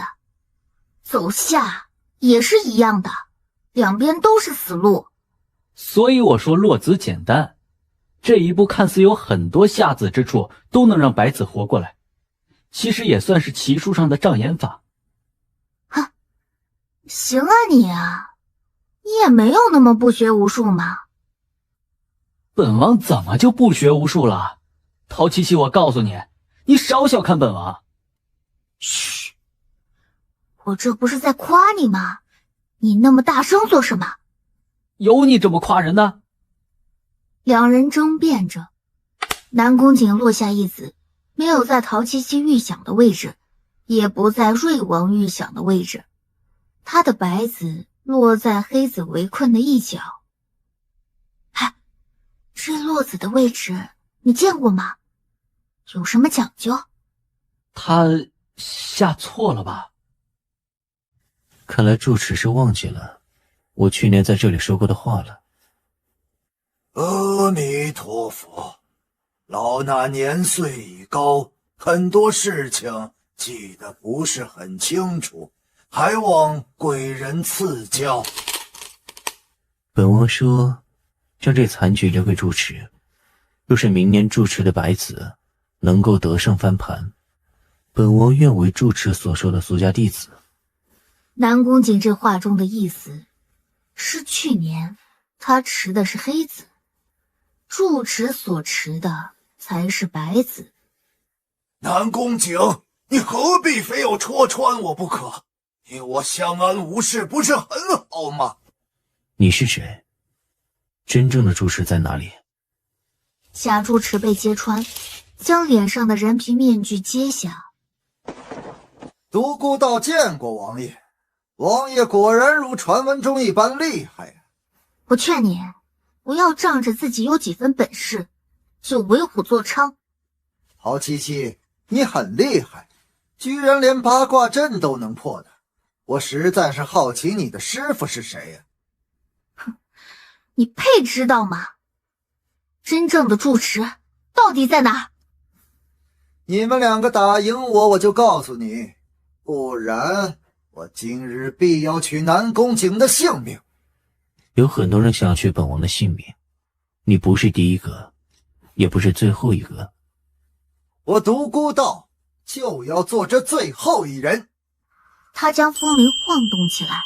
走下也是一样的，两边都是死路。
所以我说落子简单，这一步看似有很多下子之处，都能让白子活过来，其实也算是棋术上的障眼法。
行啊你啊，你也没有那么不学无术嘛。
本王怎么就不学无术了？陶七七，我告诉你，你少小看本王。
嘘，我这不是在夸你吗？你那么大声做什么？
有你这么夸人的
？2人争辩着，南宫瑾落下一子，没有在陶七七预想的位置，也不在瑞王预想的位置，他的白子落在黑子围困的一角。这落子的位置你见过吗？有什么讲究？
他下错了吧？
看来住持是忘记了我去年在这里说过的话了。
阿弥陀佛，老衲年岁已高，很多事情记得不是很清楚，还望贵人赐教。
本王说将这残局留给住持，若是明年住持的白子能够得胜翻盘，本王愿为住持所说的俗家弟子。
南宫瑾这话中的意思是，去年他持的是黑子，住持所持的才是白子。
南宫瑾，你何必非要戳穿我不可？你我相安无事，不是很好吗？
你是谁？真正的住持在哪里？
假住持被揭穿，将脸上的人皮面具揭下。
独孤道见过王爷，王爷果然如传闻中一般厉害呀！
我劝你不要仗着自己有几分本事就为虎作伥。
陶七七，你很厉害，居然连八卦阵都能破的，我实在是好奇你的师傅是谁呀？
哼，你配知道吗？真正的住持到底在哪？
你们两个打赢我，我就告诉你，不然我今日必要取南宫景的性命。
有很多人想要取本王的性命，你不是第一个，也不是最后一个。
我独孤道就要做这最后一人。
他将风铃晃动起来，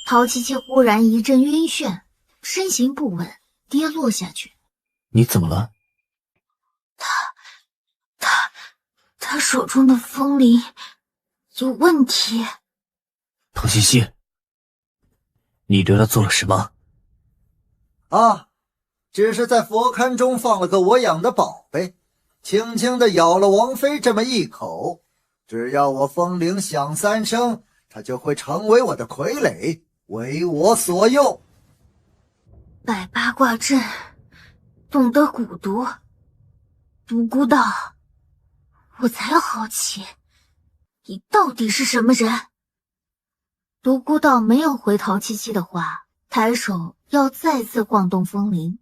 陶七七忽然一阵晕眩，身形不稳，跌落下去。
你怎么了？
他手中的风铃有问题。
陶七七，你对他做了什么？
啊，只是在佛龛中放了个我养的宝贝，轻轻地咬了王妃这么一口，只要我风铃响3声，它就会成为我的傀儡，为我所用。
摆八卦阵，懂得蛊毒，独孤道，我才好奇，你到底是什么人？独孤道没有回陶七七的话，抬手要再次晃动风铃。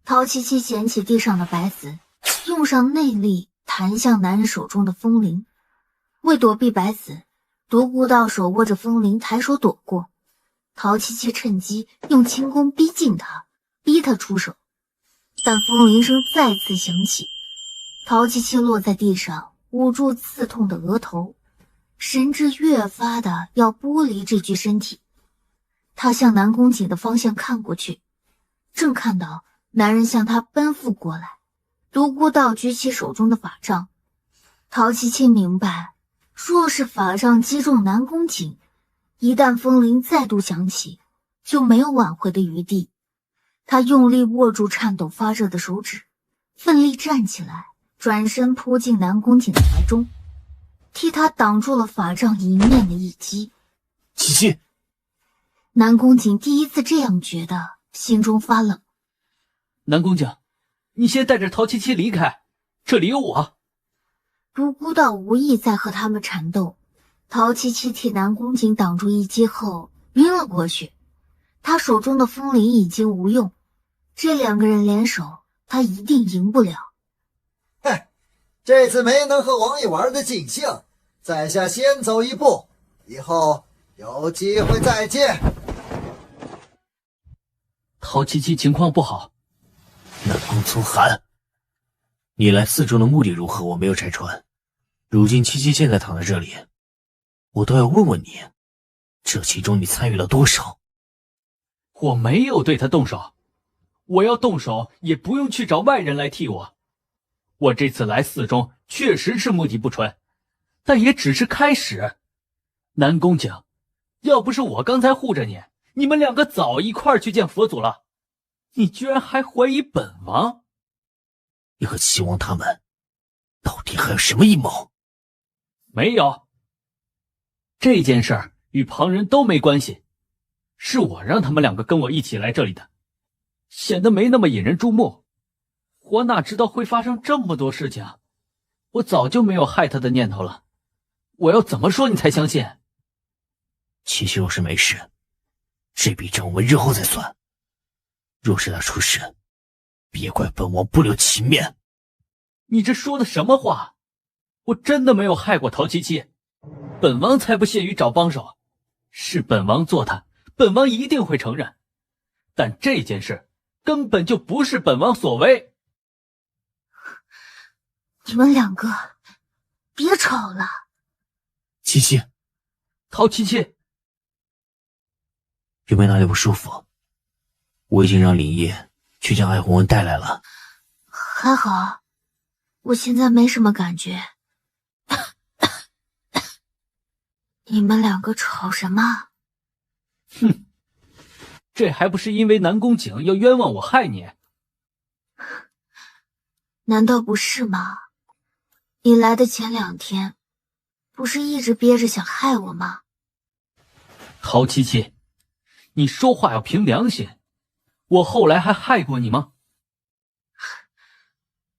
陶七七捡起地上的白子，用上内力弹向男人手中的风铃。为躲避白子，独孤道手握着风铃，抬手躲过。陶七七趁机用轻功逼近他，逼他出手。但风铃声再次响起，陶七七落在地上，捂住刺痛的额头，神志越发的要剥离这具身体。他向南宫景的方向看过去，正看到男人向他奔赴过来。独孤道举起手中的法杖，陶七七明白，若是法杖击中南宫景，一旦风铃再度响起，就没有挽回的余地。他用力握住颤抖发热的手指，奋力站起来，转身扑进南宫景的怀中，替他挡住了法杖迎面的一击。
七七，
南宫景第一次这样觉得，心中发冷。
南宫景，你先带着陶七七离开，这里有我。
独孤道无意再和他们缠斗，陶七七替南宫景挡住一击后晕了过去。他手中的风铃已经无用，这两个人联手，他一定赢不了。
嘿，这次没能和王爷玩的尽兴，在下先走一步，以后有机会再见。
陶七七情况不好。
南宫从寒，你来四中的目的如何？我没有拆穿。如今七七现在躺在这里，我倒要问问你，这其中你参与了多少？
我没有对他动手，我要动手也不用去找外人来替我。我这次来四中确实是目的不纯，但也只是开始。南宫景，要不是我刚才护着你，你们两个早一块儿去见佛祖了。你居然还怀疑本王？
你和齐王他们到底还有什么阴谋？
没有，这件事儿与旁人都没关系，是我让他们两个跟我一起来这里的，显得没那么引人注目。我哪知道会发生这么多事情，我早就没有害他的念头了。我要怎么说你才相信？
七七若是没事，这笔账我们日后再算。若是他出事，别怪本王不留情面。
你这说的什么话？我真的没有害过陶七七，本王才不屑于找帮手。是本王做的，本王一定会承认。但这件事根本就不是本王所为。
你们两个别吵了。
七七，
陶七七，
有没有哪里不舒服？我已经让林烨去将艾洪文带来了。
还好，我现在没什么感觉。你们两个吵什么？
哼，这还不是因为南宫景要冤枉我害你？
难道不是吗？你来的前2天，不是一直憋着想害我吗？
陶七七，你说话要凭良心，我后来还害过你吗？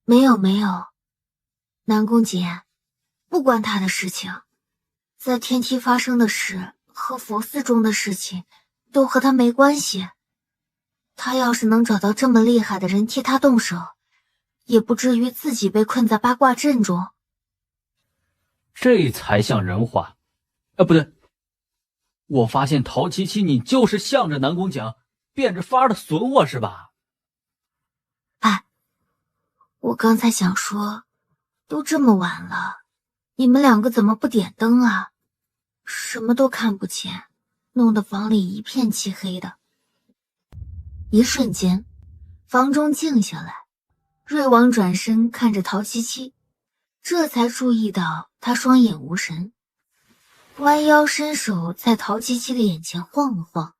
没有，南宫姐，不关他的事情，在天梯发生的事和佛寺中的事情都和他没关系。他要是能找到这么厉害的人替他动手，也不至于自己被困在八卦阵中。
这才像人话。不对，我发现陶七七你就是向着南宫讲，变着法的损我是吧？
我刚才想说，都这么晚了，你们2个怎么不点灯啊？什么都看不见，弄得房里一片漆黑的。一瞬间，房中静下来，瑞王转身看着陶七七，这才注意到他双眼无神，弯腰伸手在陶七七的眼前晃了晃，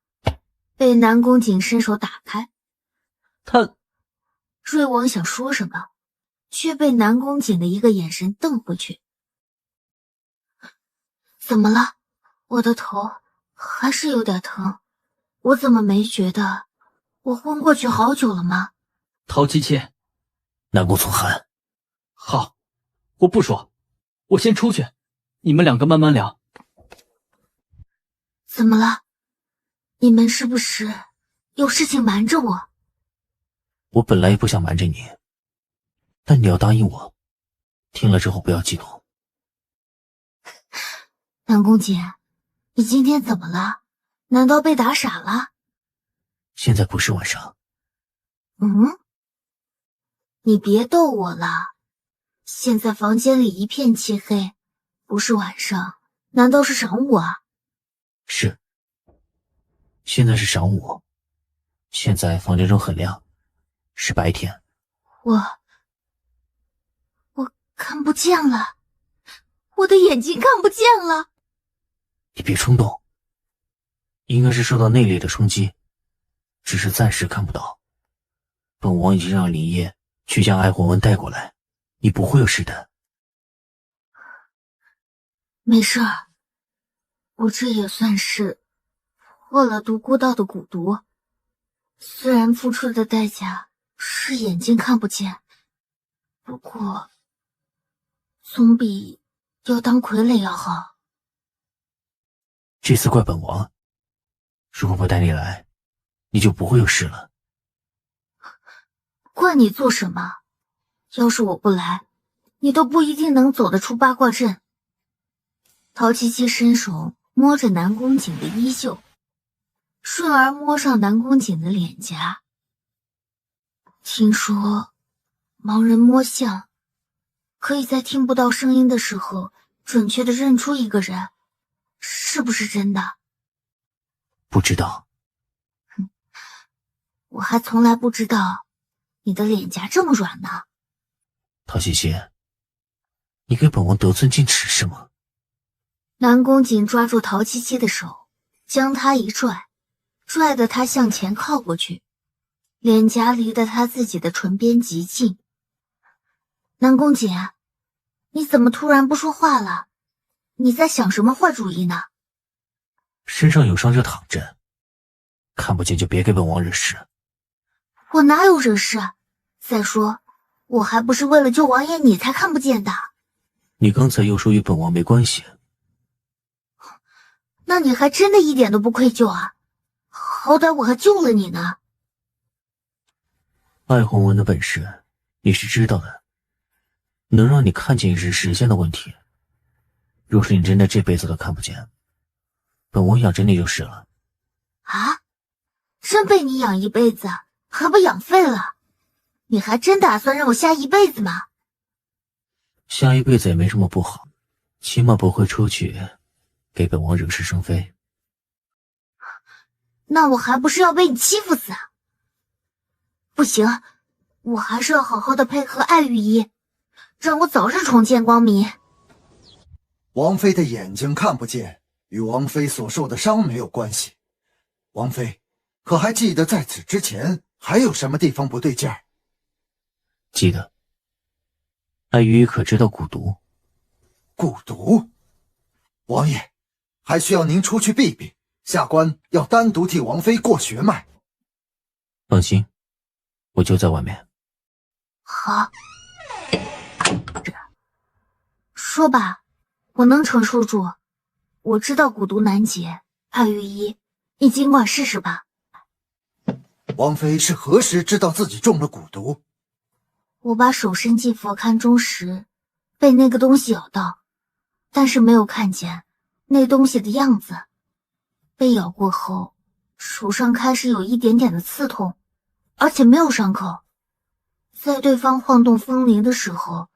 被南宫瑾伸手打开。瑞王想说什么，却被南宫瑾的一个眼神瞪回去。怎么了？我的头还是有点疼，我怎么没觉得我昏过去好久了吗？
陶七七，
南宫从寒，
好，我不说，我先出去，你们2个慢慢聊。
怎么了？你们是不是有事情瞒着我？
我本来也不想瞒着你，但你要答应我，听了之后不要激动。
南宫姐，你今天怎么了？难道被打傻了？
现在不是晚上。
你别逗我了，现在房间里一片漆黑，不是晚上，难道是晌午啊？
是，现在是晌午，现在房间中很亮，是白天。
我看不见了，我的眼睛看不见了。
你别冲动，应该是受到内力的冲击，只是暂时看不到。本王已经让林烨去将艾魂纹带过来，你不会有事的。
没事儿，我这也算是破了独孤道的蛊毒，虽然付出的代价是眼睛看不见，不过总比要当傀儡要好。
这次怪本王，如果不带你来，你就不会有事了。
怪你做什么？要是我不来，你都不一定能走得出八卦阵。陶七七伸手摸着南宫瑾的衣袖，顺而摸上南宫瑾的脸颊。听说盲人摸象可以在听不到声音的时候准确地认出一个人，是不是真的？
不知道。
我还从来不知道你的脸颊这么软呢。
陶七七，你给本王得寸进尺是吗？
南宫瑾抓住陶七七的手，将她一拽，拽得她向前靠过去，脸颊离得她自己的唇边极近。南宫瑾，你怎么突然不说话了？你在想什么坏主意呢？
身上有伤就躺着，看不见就别给本王惹事。
我哪有惹事？再说，我还不是为了救王爷你才看不见的。
你刚才又说与本王没关系，
那你还真的一点都不愧疚啊！好歹我还救了你呢。
艾魂纹的本事你是知道的，能让你看见是时间的问题。若是你真的这辈子都看不见，本王养着你就是了。
啊？真被你养一辈子，还不养废了？你还真打算让我瞎一辈子吗？
瞎一辈子也没什么不好，起码不会出去给本王惹是生非。
那我还不是要被你欺负死啊？不行，我还是要好好的配合艾御医，让我早日重见光明。
王妃的眼睛看不见，与王妃所受的伤没有关系。王妃，可还记得在此之前还有什么地方不对劲儿？
记得，
爱玉可知道蛊毒？
蛊毒？王爷，还需要您出去避避，下官要单独替王妃过血脉。
放心，我就在外面。
好，说吧，我能承受住。我知道蛊毒难解，爱玉一，你尽管试试吧。
王妃是何时知道自己中了蛊毒？
我把手伸进佛龛中时，被那个东西咬到，但是没有看见那东西的样子。被咬过后，手上开始有一点点的刺痛，而且没有伤口。在对方晃动风铃的时候，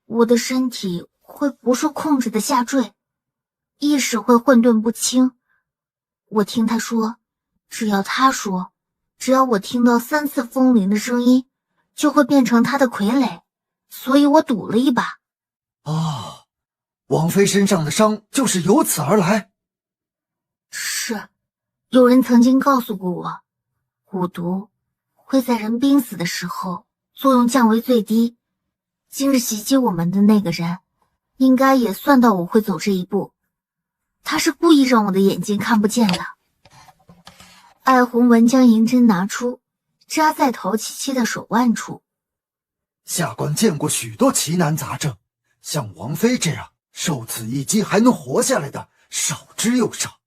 我的身体会不受控制的下坠，意识会混沌不清。我听他说，只要我听到3次风铃的声音，就会变成他的傀儡，所以我赌了一把。
哦，王妃身上的伤就是由此而来。
是，有人曾经告诉过我，蛊毒会在人濒死的时候作用降为最低。今日袭击我们的那个人，应该也算到我会走这一步。他是故意让我的眼睛看不见的。艾红文将银针拿出，扎在陶七七的手腕处。
下官见过许多奇难杂症，像王妃这样受此一击还能活下来的少之又少。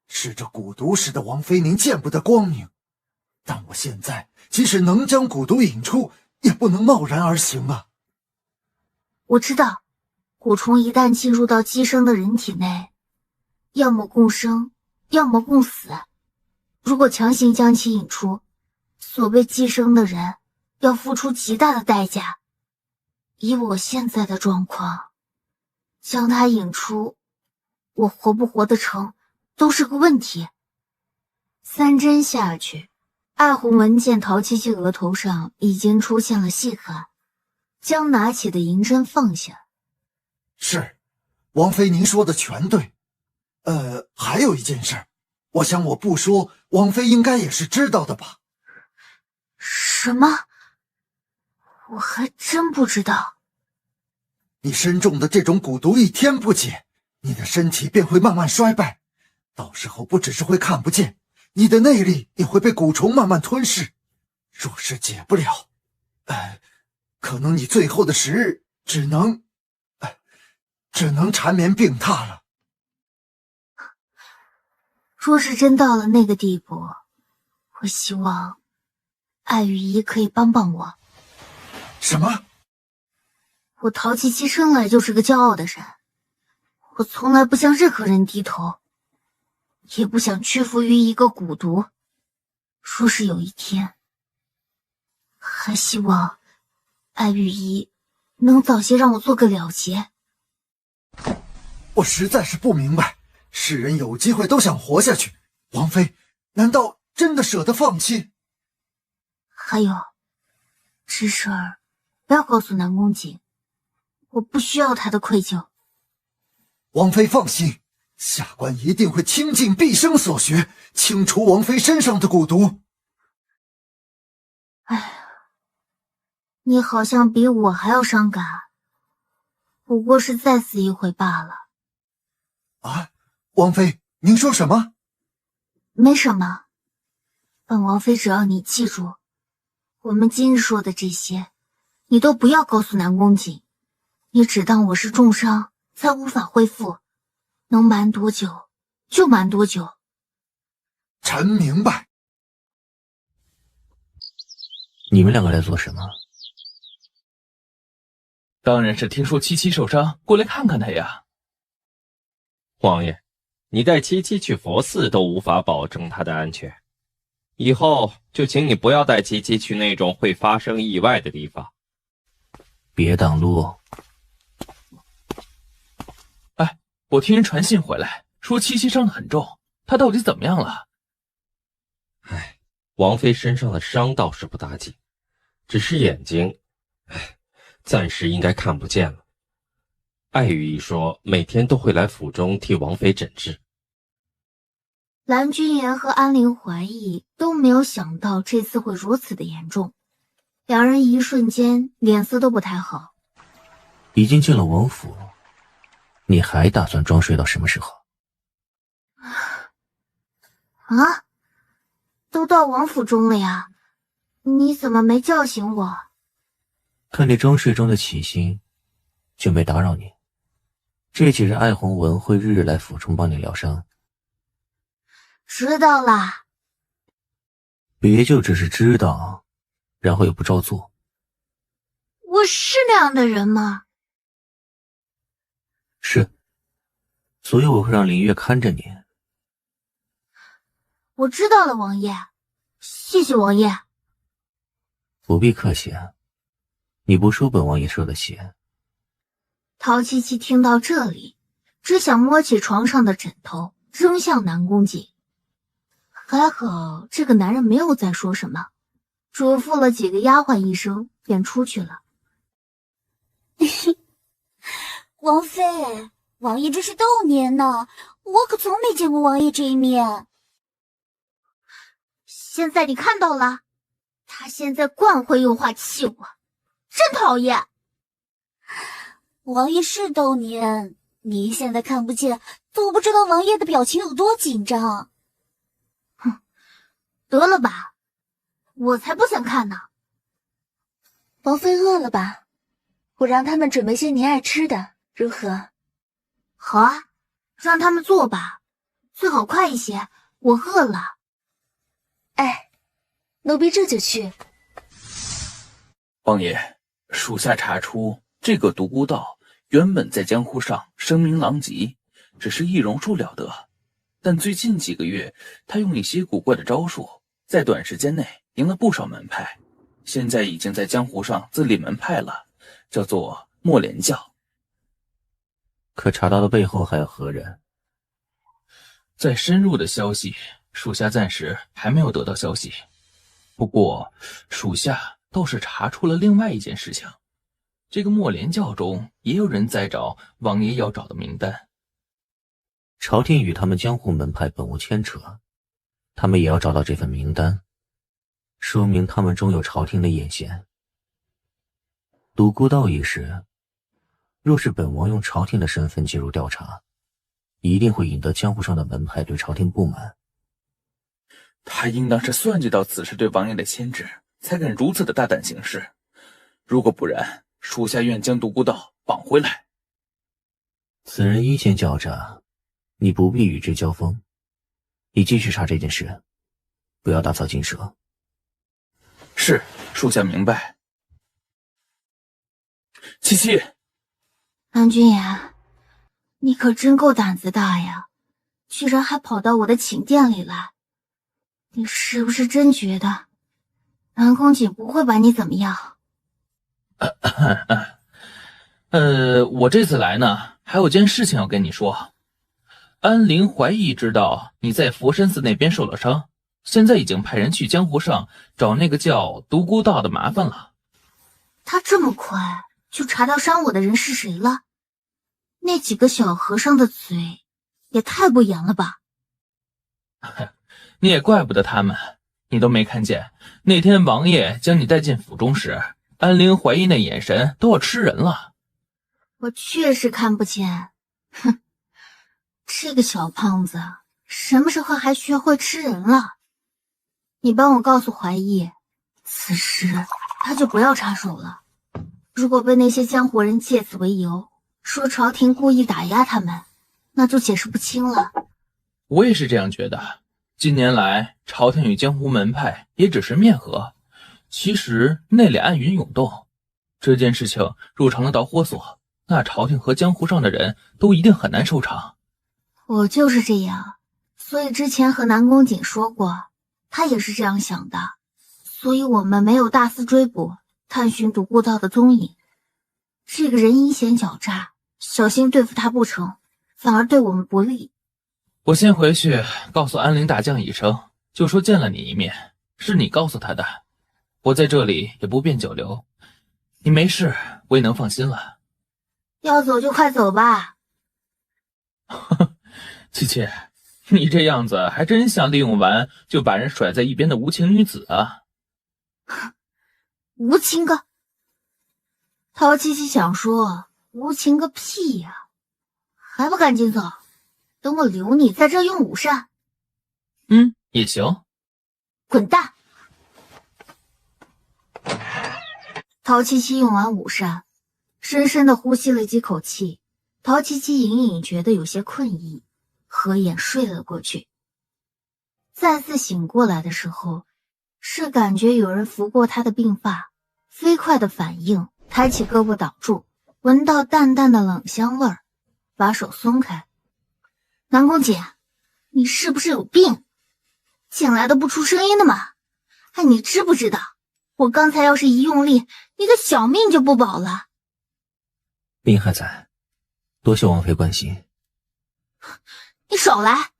是这蛊毒使得王妃您见不得光明，但我现在即使能将蛊毒引出，也不能贸然而行啊。
我知道，蛊虫一旦进入到寄生的人体内，要么共生，要么共死。如果强行将其引出，所谓寄生的人要付出极大的代价。以我现在的状况，将它引出，我活不活得成都是个问题。3针下去，艾红文见陶七七额头上已经出现了细汗，将拿起的银针放下。
是，王妃您说的全对。还有一件事，我想我不说，王妃应该也是知道的吧？
什么？我还真不知道。
你身中的这种蛊毒一天不解，你的身体便会慢慢衰败，到时候不只是会看不见，你的内力也会被蛊虫慢慢吞噬。若是解不了，可能你最后的时日只能缠绵病榻了。
若是真到了那个地步，我希望艾雨怡可以帮帮我。
什么？
我陶七七生来就是个骄傲的人，我从来不向任何人低头，也不想屈服于一个蛊毒。若是有一天，还希望艾雨怡能早些让我做个了结。
我实在是不明白，世人有机会都想活下去，王妃难道真的舍得放弃？
还有，这事儿不要告诉南宫瑾，我不需要他的愧疚。
王妃放心，下官一定会倾尽毕生所学，清除王妃身上的蛊毒。
哎呀，你好像比我还要伤感，不过是再死一回罢了。
啊，王妃，您说什么？
没什么，本王妃只要你记住，我们今日说的这些，你都不要告诉南宫瑾，你只当我是重伤，才无法恢复，能瞒多久就瞒多久。
臣明白。
你们两个来做什么？
当然是听说七七受伤，过来看看他呀。
王爷，你带七七去佛寺都无法保证她的安全，以后就请你不要带七七去那种会发生意外的地方。
别挡路。
哎，我听人传信回来，说七七伤得很重，她到底怎么样了？
哎，王妃身上的伤倒是不打紧，只是眼睛，暂时应该看不见了。爱羽一说，每天都会来府中替王妃诊治。
蓝君言和安陵怀疑都没有想到这次会如此的严重，两人一瞬间脸色都不太好。
已经进了王府，你还打算装睡到什么时候？
啊，都到王府中了呀，你怎么没叫醒我？
看你装睡中的起心，就没打扰你。这几日艾红文会日日来府中帮你疗伤。
知道啦。
别就只是知道，然后又不照做。
我是那样的人吗？
是，所以我会让林月看着你。
我知道了，王爷，谢谢王爷。
不必客气，你不输本王爷受的气。
陶七七听到这里，只想摸起床上的枕头扔向南宫瑾。还好这个男人没有再说什么，嘱咐了几个丫鬟一声便出去了。
王妃，王爷这是逗您呢，我可从没见过王爷这一面。
现在你看到了，他现在惯会用话气我，真讨厌。
王爷是逗您，您现在看不见，都不知道王爷的表情有多紧张。
哼，得了吧，我才不想看呢。
王妃饿了吧？我让他们准备些您爱吃的，如何？
好啊，让他们做吧，最好快一些，我饿了。
哎，奴婢这就去。
王爷，属下查出这个独孤道原本在江湖上声名狼藉，只是易容术了得，但最近几个月他用一些古怪的招数，在短时间内赢了不少门派，现在已经在江湖上自立门派了，叫做墨莲教。
可查到的背后还有何人？
再深入的消息，属下暂时还没有得到消息。不过属下倒是查出了另外一件事情，这个墨莲教中也有人在找王爷要找的名单。
朝廷与他们江湖门派本无牵扯，他们也要找到这份名单，说明他们中有朝廷的眼线。独孤道一事，若是本王用朝廷的身份介入调查，一定会引得江湖上的门派对朝廷不满。
他应当是算计到此事对王爷的牵制，才敢如此的大胆行事。如果不然，属下愿将独孤道绑回来。
此人阴险狡诈，你不必与之交锋。你继续查这件事，不要打草惊蛇。
是，属下明白。七七，
安君言，你可真够胆子大呀，居然还跑到我的寝殿里来。你是不是真觉得南宫瑾不会把你怎么样？
我这次来呢，还有件事情要跟你说。安陵怀疑知道你在佛山寺那边受了伤，现在已经派人去江湖上找那个叫独孤道的麻烦了。
他这么快就查到伤我的人是谁了？那几个小和尚的嘴也太不严了吧。
你也怪不得他们，你都没看见那天王爷将你带进府中时，安陵怀疑那眼神都要吃人了。
我确实看不见，哼，这个小胖子什么时候还学会吃人了？你帮我告诉怀义，此时他就不要插手了。如果被那些江湖人借此为由，说朝廷故意打压他们，那就解释不清了。
我也是这样觉得。近年来，朝廷与江湖门派也只是面和，其实内里暗云涌动。这件事情若成了导火索，那朝廷和江湖上的人都一定很难收场。
我就是这样，所以之前和南宫瑾说过，他也是这样想的，所以我们没有大肆追捕，探寻独孤道的踪影。这个人阴险狡诈，小心对付他不成，反而对我们不利。
我先回去告诉安陵大将一声，就说见了你一面，是你告诉他的。我在这里也不便久留，你没事，我也能放心了。
要走就快走吧。
七七，你这样子还真像利用完就把人甩在一边的无情女子啊。
无情个！陶七七想说，无情个屁呀！还不赶紧走，等我留你在这用午膳。
也行。
滚蛋！陶七七用完午膳，深深的呼吸了几口气，陶七七隐隐觉得有些困意，合眼睡了过去。再次醒过来的时候，是感觉有人拂过他的鬓发，飞快的反应，抬起胳膊挡住，闻到淡淡的冷香味儿，把手松开。南宫姐，你是不是有病？进来都不出声音的吗？哎，你知不知道，我刚才要是一用力，你的小命就不保了。
命还在，多谢王妃关心。
你少来！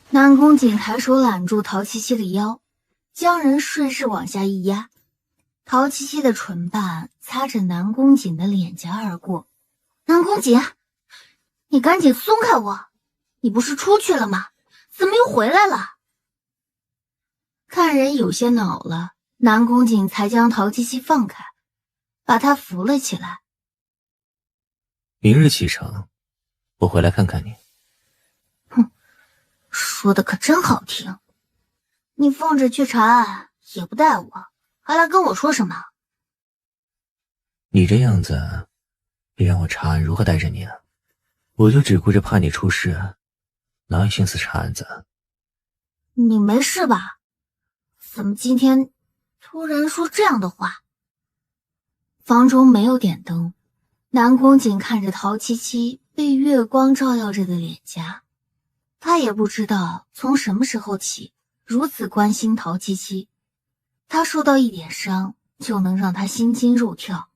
南宫瑾抬手揽住陶七七的腰，将人顺势往下一压。陶七七的唇瓣擦着南宫瑾的脸颊而过。南宫瑾，你赶紧松开我！你不是出去了吗？怎么又回来了？看人有些恼了，南宫瑾才将陶七七放开，把她扶了起来。
明日启程，我回来看看你。
哼，说的可真好听。你放着去查案也不带我，还来跟我说什么？
你这样子，别让我查案如何带着你啊？我就只顾着怕你出事，哪有心思查案子？
你没事吧？怎么今天突然说这样的话？房中没有点灯，南宫瑾看着陶七七被月光照耀着的脸颊，他也不知道从什么时候起如此关心陶七七，他受到一点伤就能让他心惊肉跳。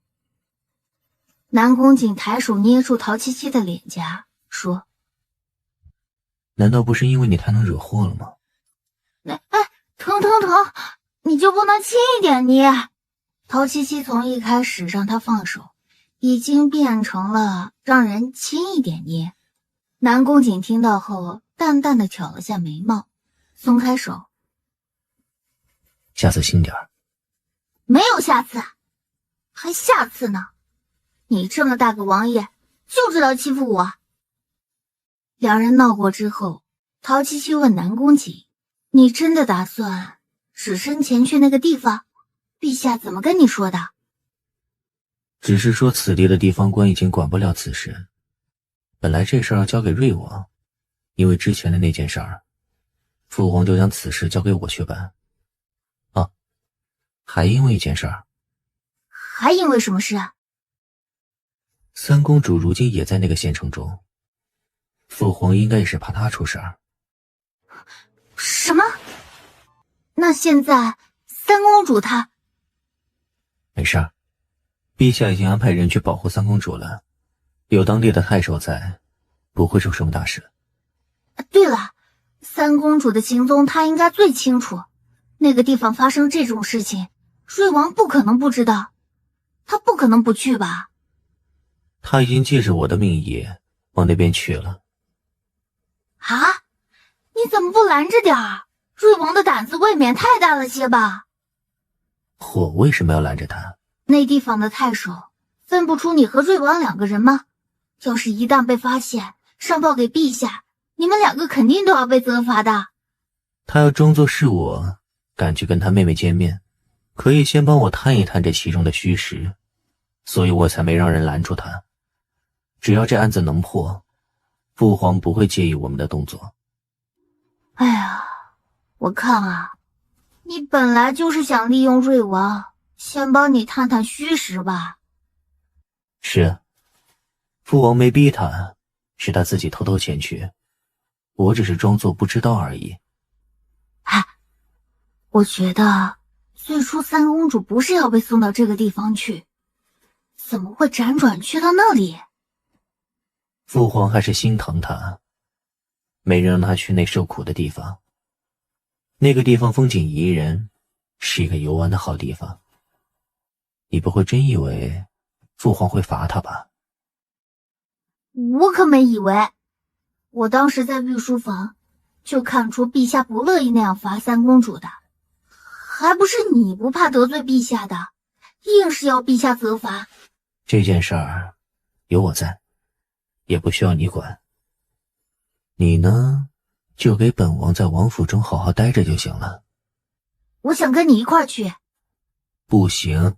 南宫瑾抬手捏住陶七七的脸颊，说：
难道不是因为你太能惹祸了吗？
疼，你就不能轻一点捏？陶七七从一开始让他放手，已经变成了让人轻一点捏。南宫瑾听到后，淡淡的挑了下眉毛，松开手。
下次轻点儿。
没有下次，还下次呢？你这么大个王爷，就知道欺负我。两人闹过之后，陶七七问南宫瑾：你真的打算只身前去那个地方？陛下怎么跟你说的？
只是说此地的地方官已经管不了此事，本来这事儿要交给瑞王，因为之前的那件事儿，父皇就将此事交给我去办。啊，还因为一件事儿。
还因为什么事啊？
三公主如今也在那个县城中，父皇应该也是怕她出事儿。
什么？那现在三公主她……
没事儿，陛下已经安排人去保护三公主了，有当地的太守在，不会出什么大事。
对了，三公主的行踪她应该最清楚，那个地方发生这种事情，瑞王不可能不知道，他不可能不去吧？
他已经借着我的名义往那边去了。
啊？你怎么不拦着点儿？瑞王的胆子未免太大了些吧？
我为什么要拦着他？
那地方的太守分不出你和瑞王两个人吗？要是一旦被发现，上报给陛下，你们两个肯定都要被责罚的。
他要装作是我赶去跟他妹妹见面，可以先帮我探一探这其中的虚实，所以我才没让人拦住他。只要这案子能破，父皇不会介意我们的动作。
哎呀，我看啊，你本来就是想利用瑞王，先帮你探探虚实吧。
是，父王没逼他，是他自己偷偷前去，我只是装作不知道而已。
我觉得最初三公主不是要被送到这个地方去，怎么会辗转去到那里？
父皇还是心疼他，没让他去那受苦的地方。那个地方风景宜人，是一个游玩的好地方。你不会真以为父皇会罚他吧？
我可没以为，我当时在御书房就看出陛下不乐意那样罚三公主的，还不是你不怕得罪陛下的，硬是要陛下责罚。
这件事儿有我在，也不需要你管。你呢，就给本王在王府中好好待着就行了。
我想跟你一块儿去。
不行。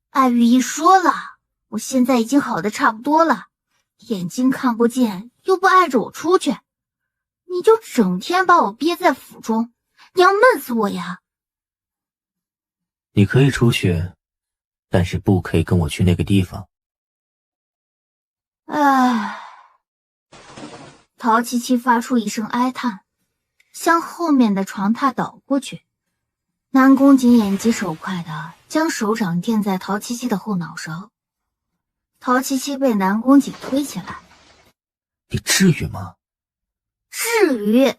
艾玉一说了，我现在已经好的差不多了，眼睛看不见，又不碍着我出去，你就整天把我憋在府中，你要闷死我呀！
你可以出去，但是不可以跟我去那个地方。
唉，陶七七发出一声哀叹，向后面的床榻倒过去。南宫瑾眼疾手快的将手掌垫在陶七七的后脑勺，陶七七被南宫瑾推起来。
你至于吗？
至于。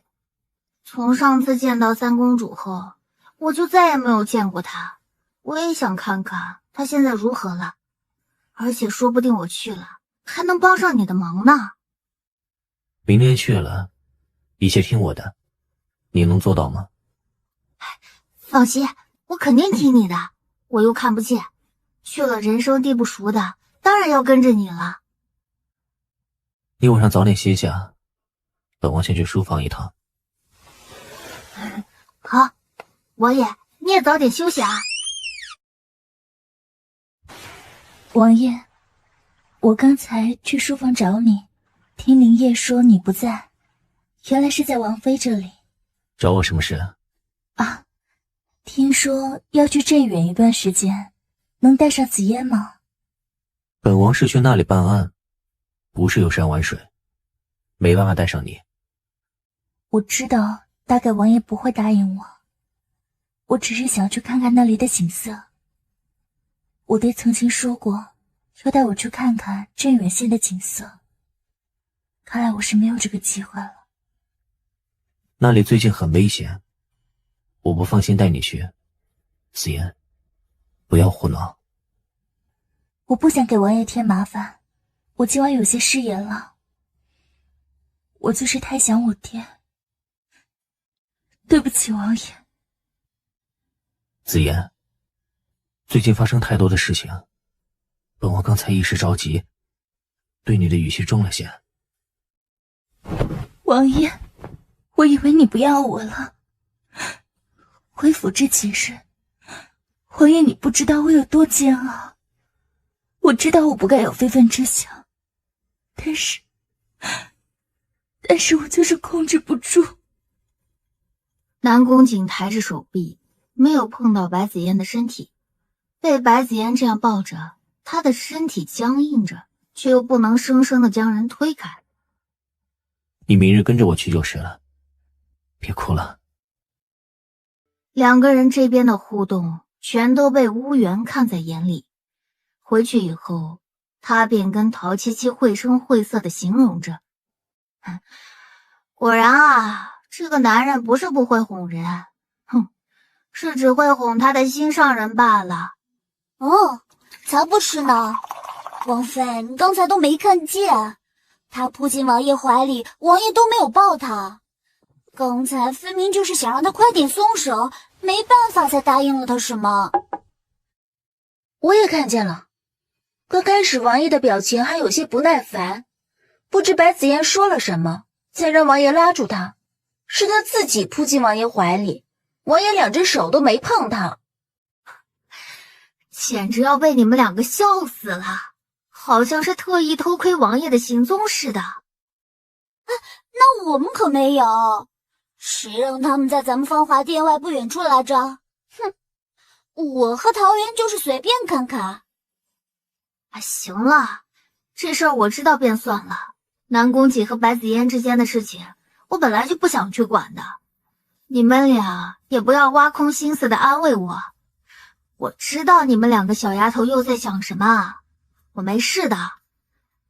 从上次见到三公主后，我就再也没有见过她。我也想看看她现在如何了，而且说不定我去了还能帮上你的忙呢。
明天去了，一切听我的，你能做到吗？
放心，我肯定听你的。我又看不见，去了人生地不熟的，当然要跟着你了。
你晚上早点歇下，本王先去书房一趟。
好，王爷，你也早点休息啊。
王爷，我刚才去书房找你，听林烨说你不在，原来是在王妃这里。
找我什么事？
啊，听说要去镇远一段时间，能带上紫嫣吗？
本王是去那里办案，不是游山玩水，没办法带上你。
我知道大概王爷不会答应我，我只是想去看看那里的景色。我爹曾经说过要带我去看看镇远县的景色，看来我是没有这个机会了。
那里最近很危险，我不放心带你去。紫嫣，不要胡闹。
我不想给王爷添麻烦，我今晚有些失言了。我就是太想我爹，对不起王爷。
紫嫣，最近发生太多的事情，本王刚才一时着急，对你的语气重了些。
王爷，我以为你不要我了。回府之前时，王爷你不知道我有多煎熬。我知道我不该有非分之想，但是我就是控制不住。
南宫瑾抬着手臂，没有碰到白子嫣的身体，被白子嫣这样抱着，她的身体僵硬着，却又不能生生的将人推开。
你明日跟着我去就是了，别哭了。
两个人这边的互动全都被乌元看在眼里。回去以后，他便跟陶七七绘声绘色的形容着，果然啊，这个男人不是不会哄人，是只会哄他的心上人罢了。
哦，才不是呢，王妃，你刚才都没看见，他扑进王爷怀里，王爷都没有抱他。刚才分明就是想让他快点松手，没办法才答应了他什么。
我也看见了，刚开始王爷的表情还有些不耐烦，不知白子嫣说了什么，才让王爷拉住他，是他自己扑进王爷怀里，王爷两只手都没碰他。
简直要被你们两个笑死了，好像是特意偷窥王爷的行踪似的。
那我们可没有，谁让他们在咱们芳华殿外不远处来着？哼，我和桃园就是随便看看。
行了，这事儿我知道便算了。南宫瑾和白子嫣之间的事情，我本来就不想去管的。你们俩也不要挖空心思的安慰我。我知道你们两个小丫头又在想什么，我没事的。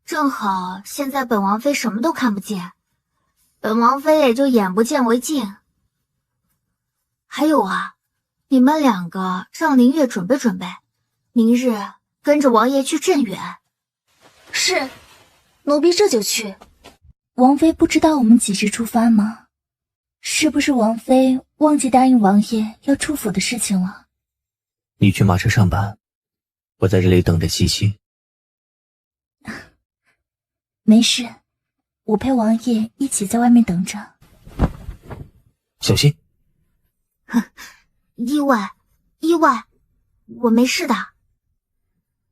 正好现在本王妃什么都看不见，本王妃也就眼不见为净。还有啊，你们两个让林月准备准备，明日跟着王爷去镇远。
是，奴婢这就去。
王妃不知道我们几时出发吗？是不是王妃忘记答应王爷要出府的事情了？
你去马车上吧，我在这里等着七七。
没事，我陪王爷一起在外面等着。
小心！
哼，意外，我没事的。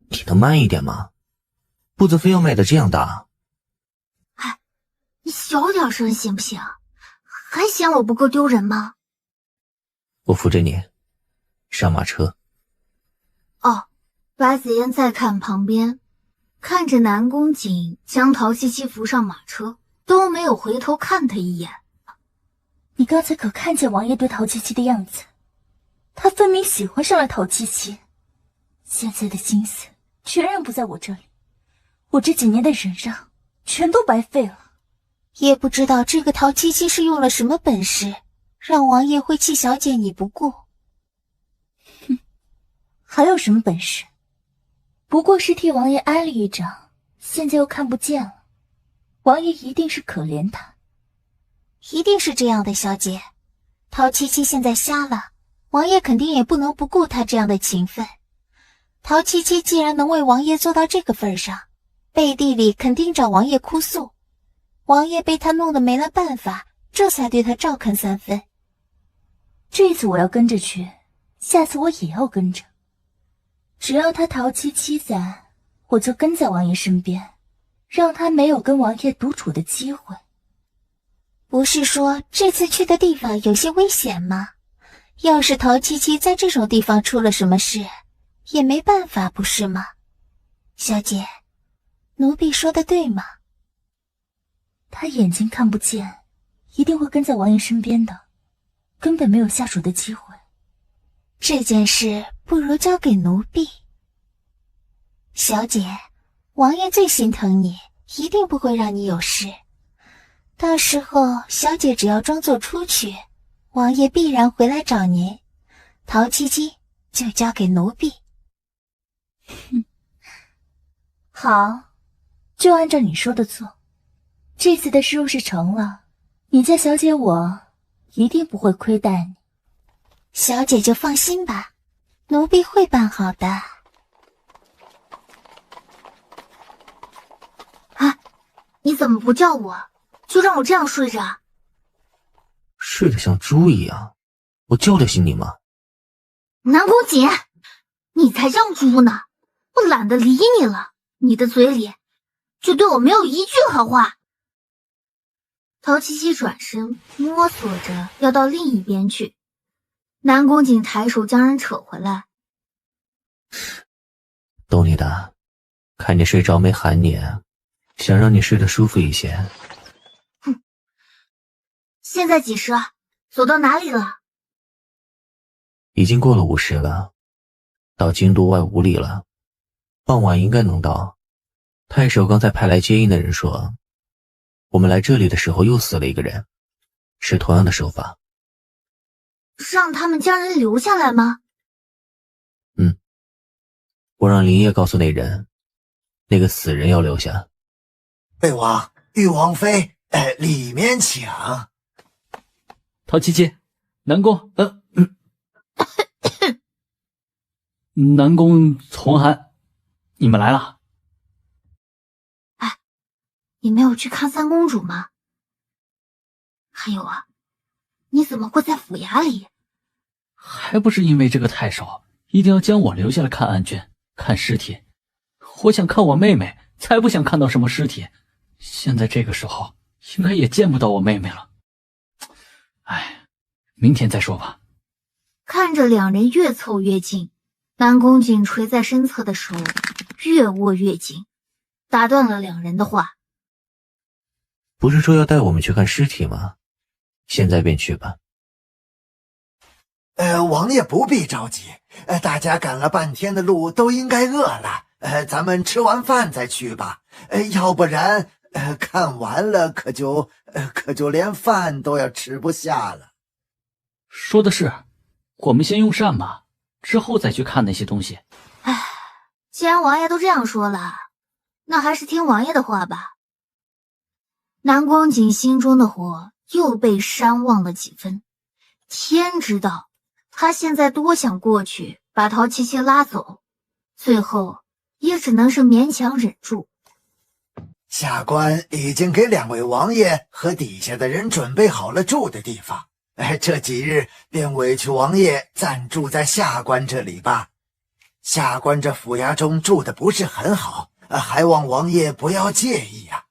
你能慢一点吗？步子非要迈得这样大？
哎，你小点声行不行？还嫌我不够丢人吗？
我扶着你上马车。
哦，白子嫣在看旁边，看着南宫瑾将陶七七扶上马车，都没有回头看他一眼。
你刚才可看见王爷对陶七七的样子？他分明喜欢上了陶七七，现在的心思全然不在我这里，我这几年的忍让全都白费了。
也不知道这个陶七七是用了什么本事，让王爷会弃小姐你不顾。
哼，还有什么本事？不过是替王爷挨了一掌，现在又看不见了。王爷一定是可怜他。
一定是这样的，小姐。陶七七现在瞎了，王爷肯定也不能不顾她这样的情分。陶七七既然能为王爷做到这个份上，背地里肯定找王爷哭诉。王爷被他弄得没了办法，这才对他照看3分。
这次我要跟着去，下次我也要跟着。只要他陶七七在，我就跟在王爷身边，让他没有跟王爷独处的机会。
不是说这次去的地方有些危险吗？要是陶七七在这种地方出了什么事，也没办法，不是吗？小姐，奴婢说的对吗？
他眼睛看不见，一定会跟在王爷身边的，根本没有下手的机会。
这件事不如交给奴婢。小姐，王爷最心疼你，一定不会让你有事。到时候小姐只要装作出去，王爷必然回来找您。陶七七就交给奴婢。
哼，好，就按照你说的做。这次的事若是成了，你家小姐我一定不会亏待你。
小姐就放心吧，奴婢会办好的。啊，你怎么不叫我，就让我这样睡着？
睡得像猪一样，我叫得醒你吗？
南宫瑾，你才像猪呢，我懒得理你了，你的嘴里就对我没有一句好话。陶七七转身摸索着要到另一边去，南宫瑾抬手将人扯回来。
懂你的，看你睡着没喊你，想让你睡得舒服一些。
哼，现在几时？走到哪里了？
已经过了5时了，到京都外5里了，傍晚应该能到。太守刚才派来接应的人说，我们来这里的时候又死了一个人，是同样的手法。
让他们将人留下来吗？
我让林业告诉那人，那个死人要留下。
魏王、玉王妃，里面请。
陶七七，南宫，南宫从寒，你们来了。
哎，你没有去看三公主吗？还有啊，你怎么会在府衙里？
还不是因为这个太守一定要将我留下来看案卷、看尸体。我想看我妹妹，才不想看到什么尸体。现在这个时候，应该也见不到我妹妹了。哎，明天再说吧。
看着两人越凑越近，南宫瑾垂在身侧的手越握越紧，打断了两人的话。
不是说要带我们去看尸体吗？现在便去吧。
王爷不必着急，大家赶了半天的路，都应该饿了。咱们吃完饭再去吧。要不然，看完了可就连饭都要吃不下了。
说的是，我们先用膳吧，之后再去看那些东西。
唉，既然王爷都这样说了，那还是听王爷的话吧。南宫瑾心中的火又被煽旺了几分，天知道他现在多想过去把陶七七拉走，最后也只能是勉强忍住。
下官已经给2位王爷和底下的人准备好了住的地方，这几日便委屈王爷暂住在下官这里吧。下官这府衙中住的不是很好，还望王爷不要介意啊。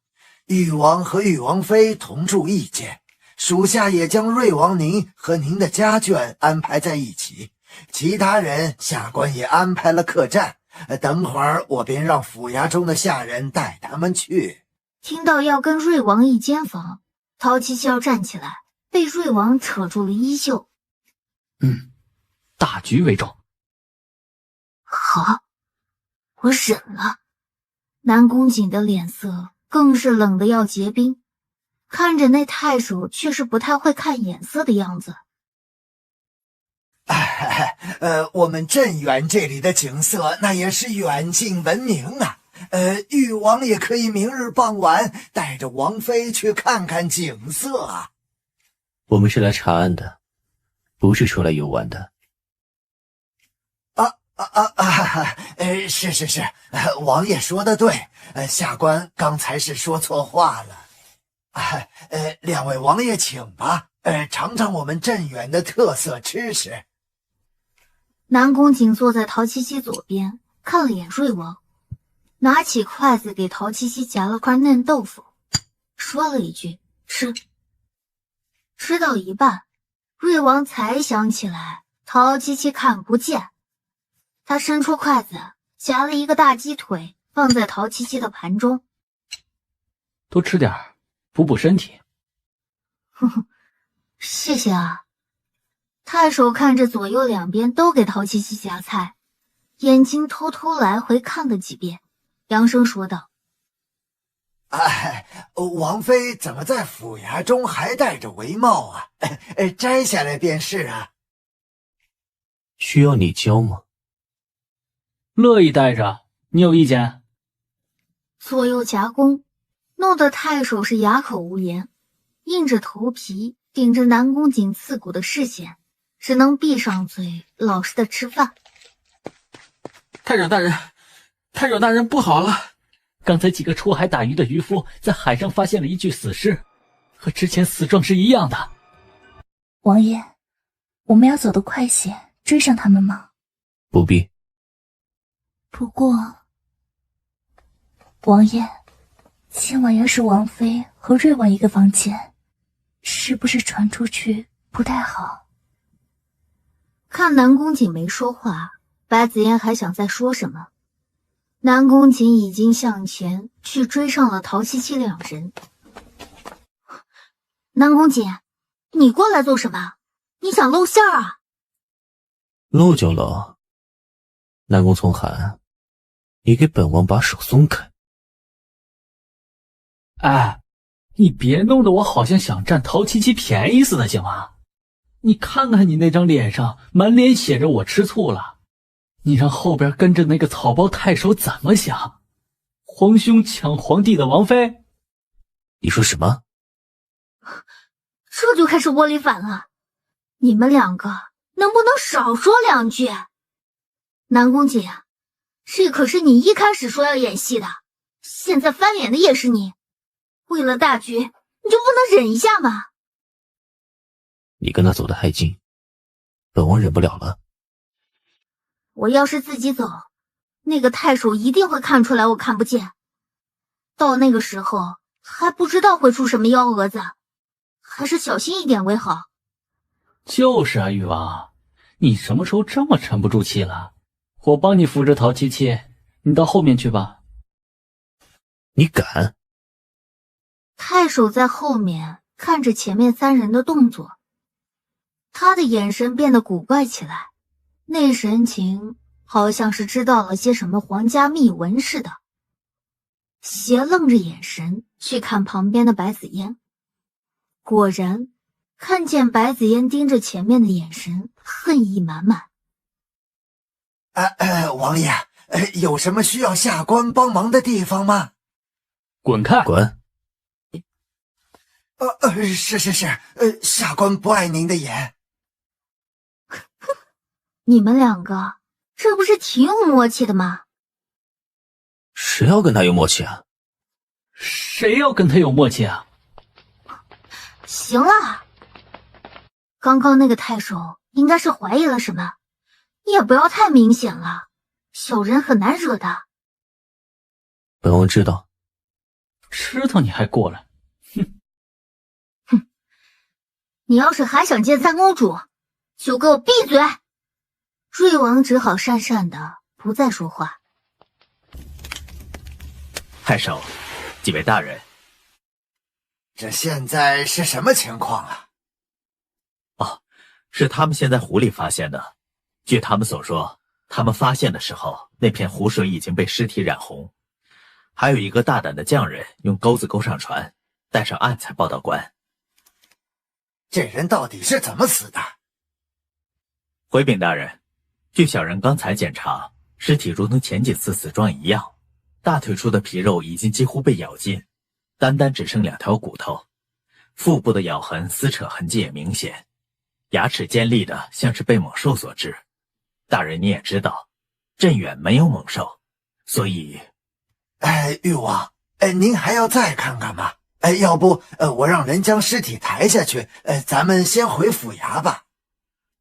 誉王和誉王妃同住一间，属下也将瑞王您和您的家眷安排在一起，其他人下官也安排了客栈，等会儿我便让府衙中的下人带他们去。
听到要跟瑞王一间房，陶七七要站起来，被瑞王扯住了衣袖。
大局为重。
好，我忍了。南宫瑾的脸色更是冷得要结冰，看着那太守却是不太会看眼色的样子。
我们镇远这里的景色那也是远近闻名啊。誉王也可以明日傍晚带着王妃去看看景色啊。
我们是来查案的，不是出来游玩的。
是，王爷说的对，下官刚才是说错话了。2位王爷请吧，尝尝我们镇远的特色吃食。
南宫瑾坐在陶七七左边，看了眼瑞王，拿起筷子给陶七七夹了块嫩豆腐，说了一句吃。吃到一半，瑞王才想起来陶七七看不见，他伸出筷子夹了一个大鸡腿放在陶七七的盘中。
多吃点，补补身体。
谢谢啊。太守看着左右两边都给陶七七夹菜，眼睛偷偷来回看了几遍，扬声说道：
王妃怎么在府衙中还戴着帷帽啊？摘下来便是啊。
需要你教吗？
乐意戴着，你有意见？
左右夹攻，弄得太守是哑口无言，硬着头皮顶着南宫瑾刺骨的视线，只能闭上嘴老实的吃饭。
太守大人不好了！刚才几个出海打鱼的渔夫在海上发现了一具死尸，和之前死状是一样的。
王爷，我们要走得快些，追上他们吗？
不必。
不过，王爷，今晚要是王妃和瑞王一个房间，是不是传出去不太好？
看南宫瑾没说话，白子嫣还想再说什么，南宫瑾已经向前去追上了陶七七两人。南宫瑾，你过来做什么？你想露馅啊？
露就露。南宫从寒，你给本王把手松开。
哎，你别弄得我好像想占陶七七便宜似的，行吗？你看看你那张脸上满脸写着我吃醋了，你让后边跟着那个草包太守怎么想？皇兄抢皇帝的王妃？
你说什么？
这就开始窝里反了，你们两个能不能少说两句？南宫瑾，这可是你一开始说要演戏的，现在翻脸的也是你，为了大局，你就不能忍一下吗？
你跟他走得太近，本王忍不了了。
我要是自己走，那个太守一定会看出来我看不见，到那个时候还不知道会出什么幺蛾子，还是小心一点为好。
就是啊，誉王，你什么时候这么沉不住气了？我帮你扶着陶七七，你到后面去吧。
你敢？
太守在后面看着前面三人的动作，他的眼神变得古怪起来，那神情好像是知道了些什么皇家秘闻似的，斜愣着眼神去看旁边的白子嫣。果然看见白子嫣盯着前面的眼神恨意满满。
王爷，有什么需要下官帮忙的地方吗？
滚开！
滚！
是，下官不碍您的眼。
你们两个这不是挺有默契的吗？
谁要跟他有默契啊？
谁要跟他有默契啊？
行了，刚刚那个太守应该是怀疑了什么，你也不要太明显了，小人很难惹的。
本王知道。
知道你还过来？
你要是还想见三公主，就给我闭嘴！瑞王只好讪讪的不再说话。
太守，几位大人，
这现在是什么情况啊？
哦，是他们先在湖里发现的。据他们所说，他们发现的时候，那片湖水已经被尸体染红。还有一个大胆的匠人用钩子勾上船，带上岸才报到官。
这人到底是怎么死的？
回禀大人，据小人刚才检查，尸体如同前几次死状一样，大腿处的皮肉已经几乎被咬尽，单只剩2条骨头，腹部的咬痕、撕扯痕迹也明显，牙齿尖利的像是被猛兽所致。大人你也知道，镇远没有猛兽，所以……
誉王，您还要再看看吗？要不我让人将尸体抬下去，咱们先回府衙吧。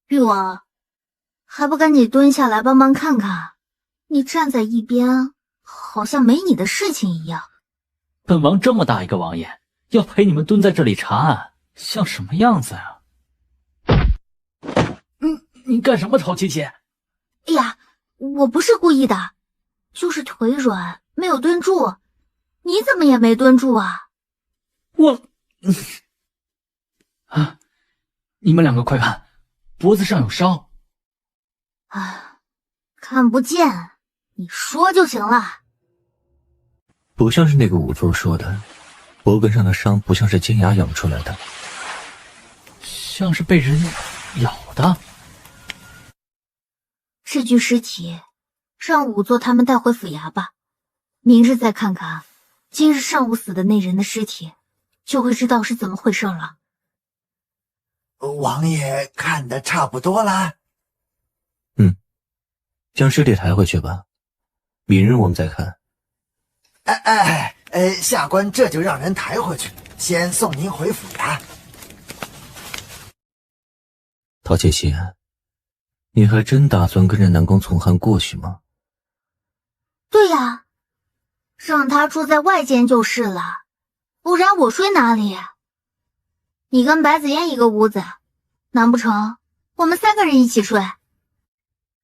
誉王，还不赶紧蹲下来帮忙看看？你站在一边，好像没你的事情一样。
本王这么大一个王爷，要陪你们蹲在这里查案，像什么样子啊？你干什么，陶七七？
哎呀，我不是故意的，就是腿软没有蹲住。你怎么也没蹲住啊？
你们2个快看，脖子上有伤。
看不见，你说就行了。
不像是那个仵作说的，脖梗上的伤不像是尖牙咬出来的，
像是被人咬的。
这具尸体，让仵作他们带回府衙吧。明日再看看今日上午死的那人的尸体，就会知道是怎么回事了。
王爷看得差不多了。
将尸体抬回去吧，明日我们再看。
下官这就让人抬回去，先送您回府衙。
陶七七，你还真打算跟着南宫从汉过去吗？
对呀，让他住在外间就是了，不然我睡哪里？你跟白子嫣一个屋子，难不成我们3个人一起睡？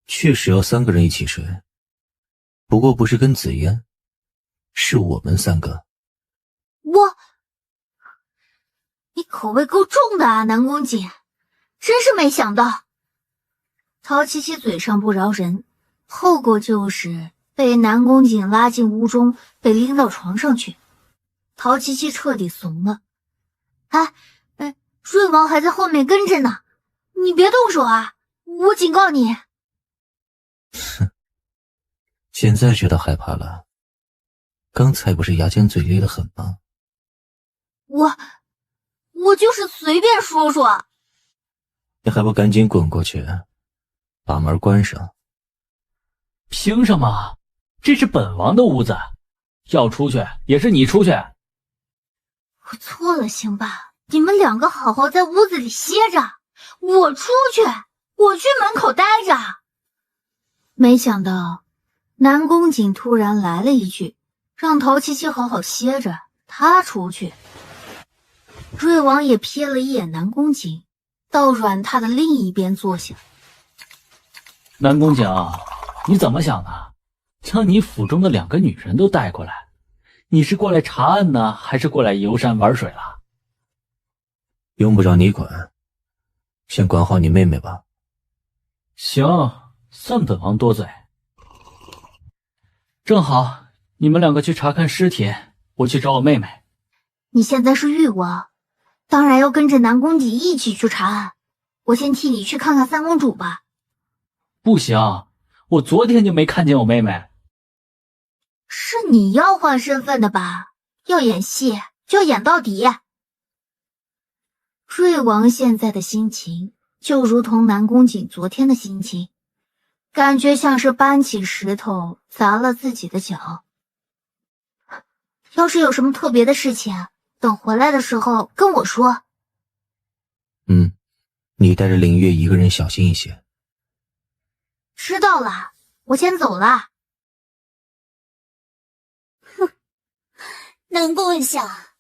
确实要3个人一起睡，不过不是跟紫嫣，是我们3个。
你口味够重的啊，南宫瑾，真是没想到。陶七七嘴上不饶人，后果就是被南宫瑾拉进屋中，被拎到床上去。陶七七彻底怂了。瑞王还在后面跟着呢，你别动手啊，我警告你。
现在觉得害怕了，刚才不是牙尖嘴利的很吗？
我就是随便说说。
你还不赶紧滚过去，把门关上。
凭什么？这是本王的屋子，要出去也是你出去。
我错了，行吧？你们2个好好在屋子里歇着，我出去，我去门口待着。没想到南宫瑾突然来了一句，让陶七七好好歇着，他出去。瑞王也瞥了一眼南宫瑾，到软榻的另一边坐下。
南宫瑾，你怎么想的？将你府中的2个女人都带过来，你是过来查案呢，还是过来游山玩水了？
用不着你管，先管好你妹妹吧。
行，算本王多嘴。正好，你们2个去查看尸体，我去找我妹妹。
你现在是誉王，当然要跟着南宫瑾一起去查案。我先替你去看看3公主吧。
不行，我昨天就没看见我妹妹。
是你要换身份的吧？要演戏就要演到底。瑞王现在的心情就如同南宫瑾昨天的心情，感觉像是搬起石头砸了自己的脚。要是有什么特别的事情，等回来的时候跟我说。
你带着凌月一个人小心一些。
知道了，我先走了。
南宫夏，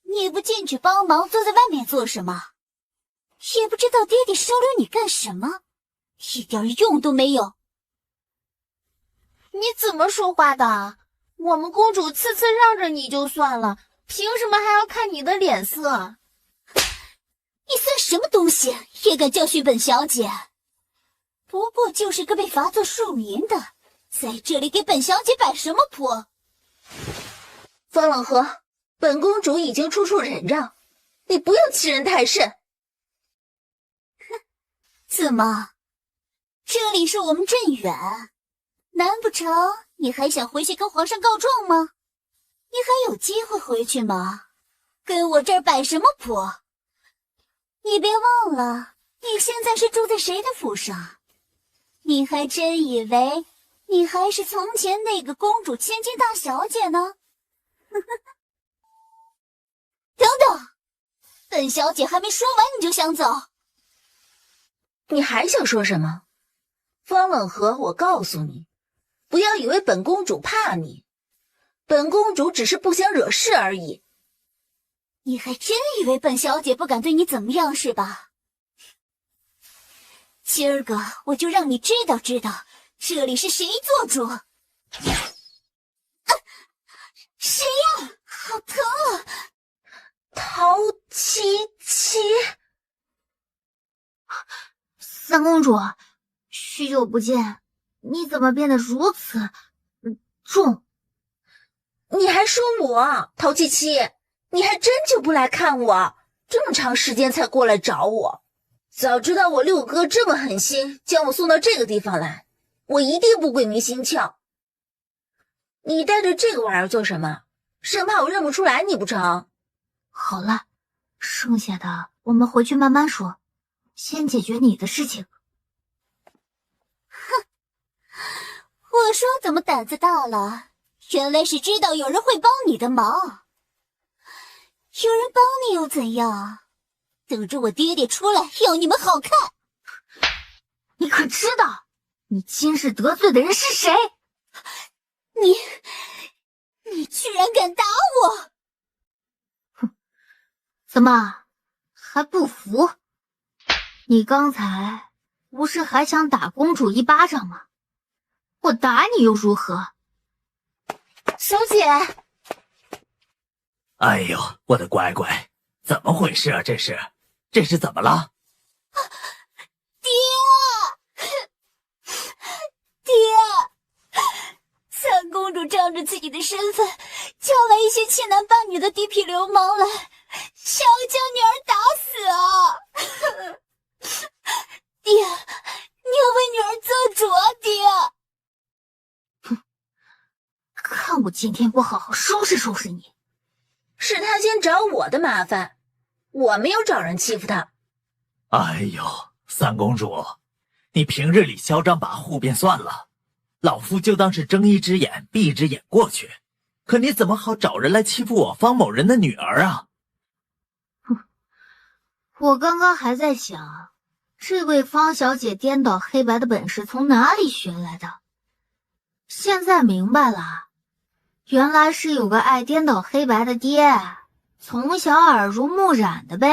你不进去帮忙，坐在外面做什么？也不知道爹爹收留你干什么，一点用都没有。
你怎么说话的？我们公主次次让着你就算了，凭什么还要看你的脸色？
你算什么东西，也敢教训本小姐？不过就是个被罚做庶民的，在这里给本小姐摆什么谱？方冷河，本公主已经处处忍让，你不要欺人太甚。哼，怎么？这里是我们镇远，难不成你还想回去跟皇上告状吗？你还有机会回去吗？跟我这儿摆什么谱？你别忘了，你现在是住在谁的府上？你还真以为你还是从前那个公主千金大小姐呢？等等，本小姐还没说完你就想走？你还想说什么？方冷河，我告诉你，不要以为本公主怕你，本公主只是不想惹事而已。你还真以为本小姐不敢对你怎么样是吧？今儿个我就让你知道知道，这里是谁做主。谁呀？好疼啊！陶七七，
三公主，许久不见，你怎么变得如此重？
你还说我陶七七？你还真就不来看我，这么长时间才过来找我。早知道我六哥这么狠心，将我送到这个地方来，我一定不鬼迷心窍。你带着这个玩意儿做什么？生怕我认不出来你不成？
好了，剩下的我们回去慢慢说，先解决你的事情。
哼，我说怎么胆子大了，原来是知道有人会帮你的忙。有人帮你又怎样？等着我爹爹出来要你们好看。
你可知道你今日得罪的人是谁？
你居然敢打我！
哼，怎么还不服？你刚才不是还想打公主一巴掌吗？我打你又如何？
小姐，
哎呦，我的乖乖，怎么回事啊？这是怎么了？
爹，爹！三公主仗着自己的身份，叫来一些欺男霸女的地痞流氓来，想要将女儿打死啊！爹，你要为女儿做主啊，爹！
哼，看我今天不好好收拾收拾你！
是他先找我的麻烦，我没有找人欺负他。
哎呦，三公主，你平日里嚣张跋扈便算了，老夫就当是睁一只眼闭一只眼过去，可你怎么好找人来欺负我方某人的女儿啊？
哼，我刚刚还在想，这位方小姐颠倒黑白的本事从哪里学来的，现在明白了，原来是有个爱颠倒黑白的爹，从小耳濡目染的呗。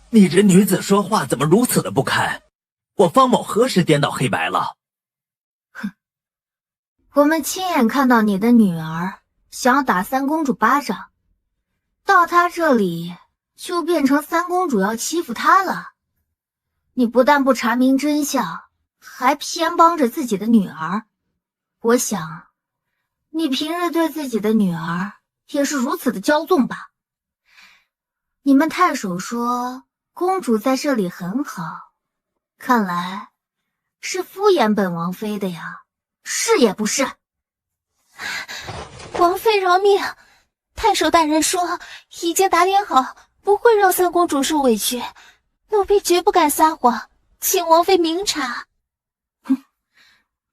你这女子说话怎么如此的不堪？我方某何时颠倒黑白了？
哼，我们亲眼看到你的女儿想要打三公主巴掌，到她这里就变成三公主要欺负她了。你不但不查明真相，还偏帮着自己的女儿。我想，你平日对自己的女儿也是如此的骄纵吧？你们太守说公主在这里很好，看来是敷衍本王妃的呀，是也不是？
王妃饶命！太守大人说已经打点好，不会让三公主受委屈，奴婢绝不敢撒谎，请王妃明察。
哼，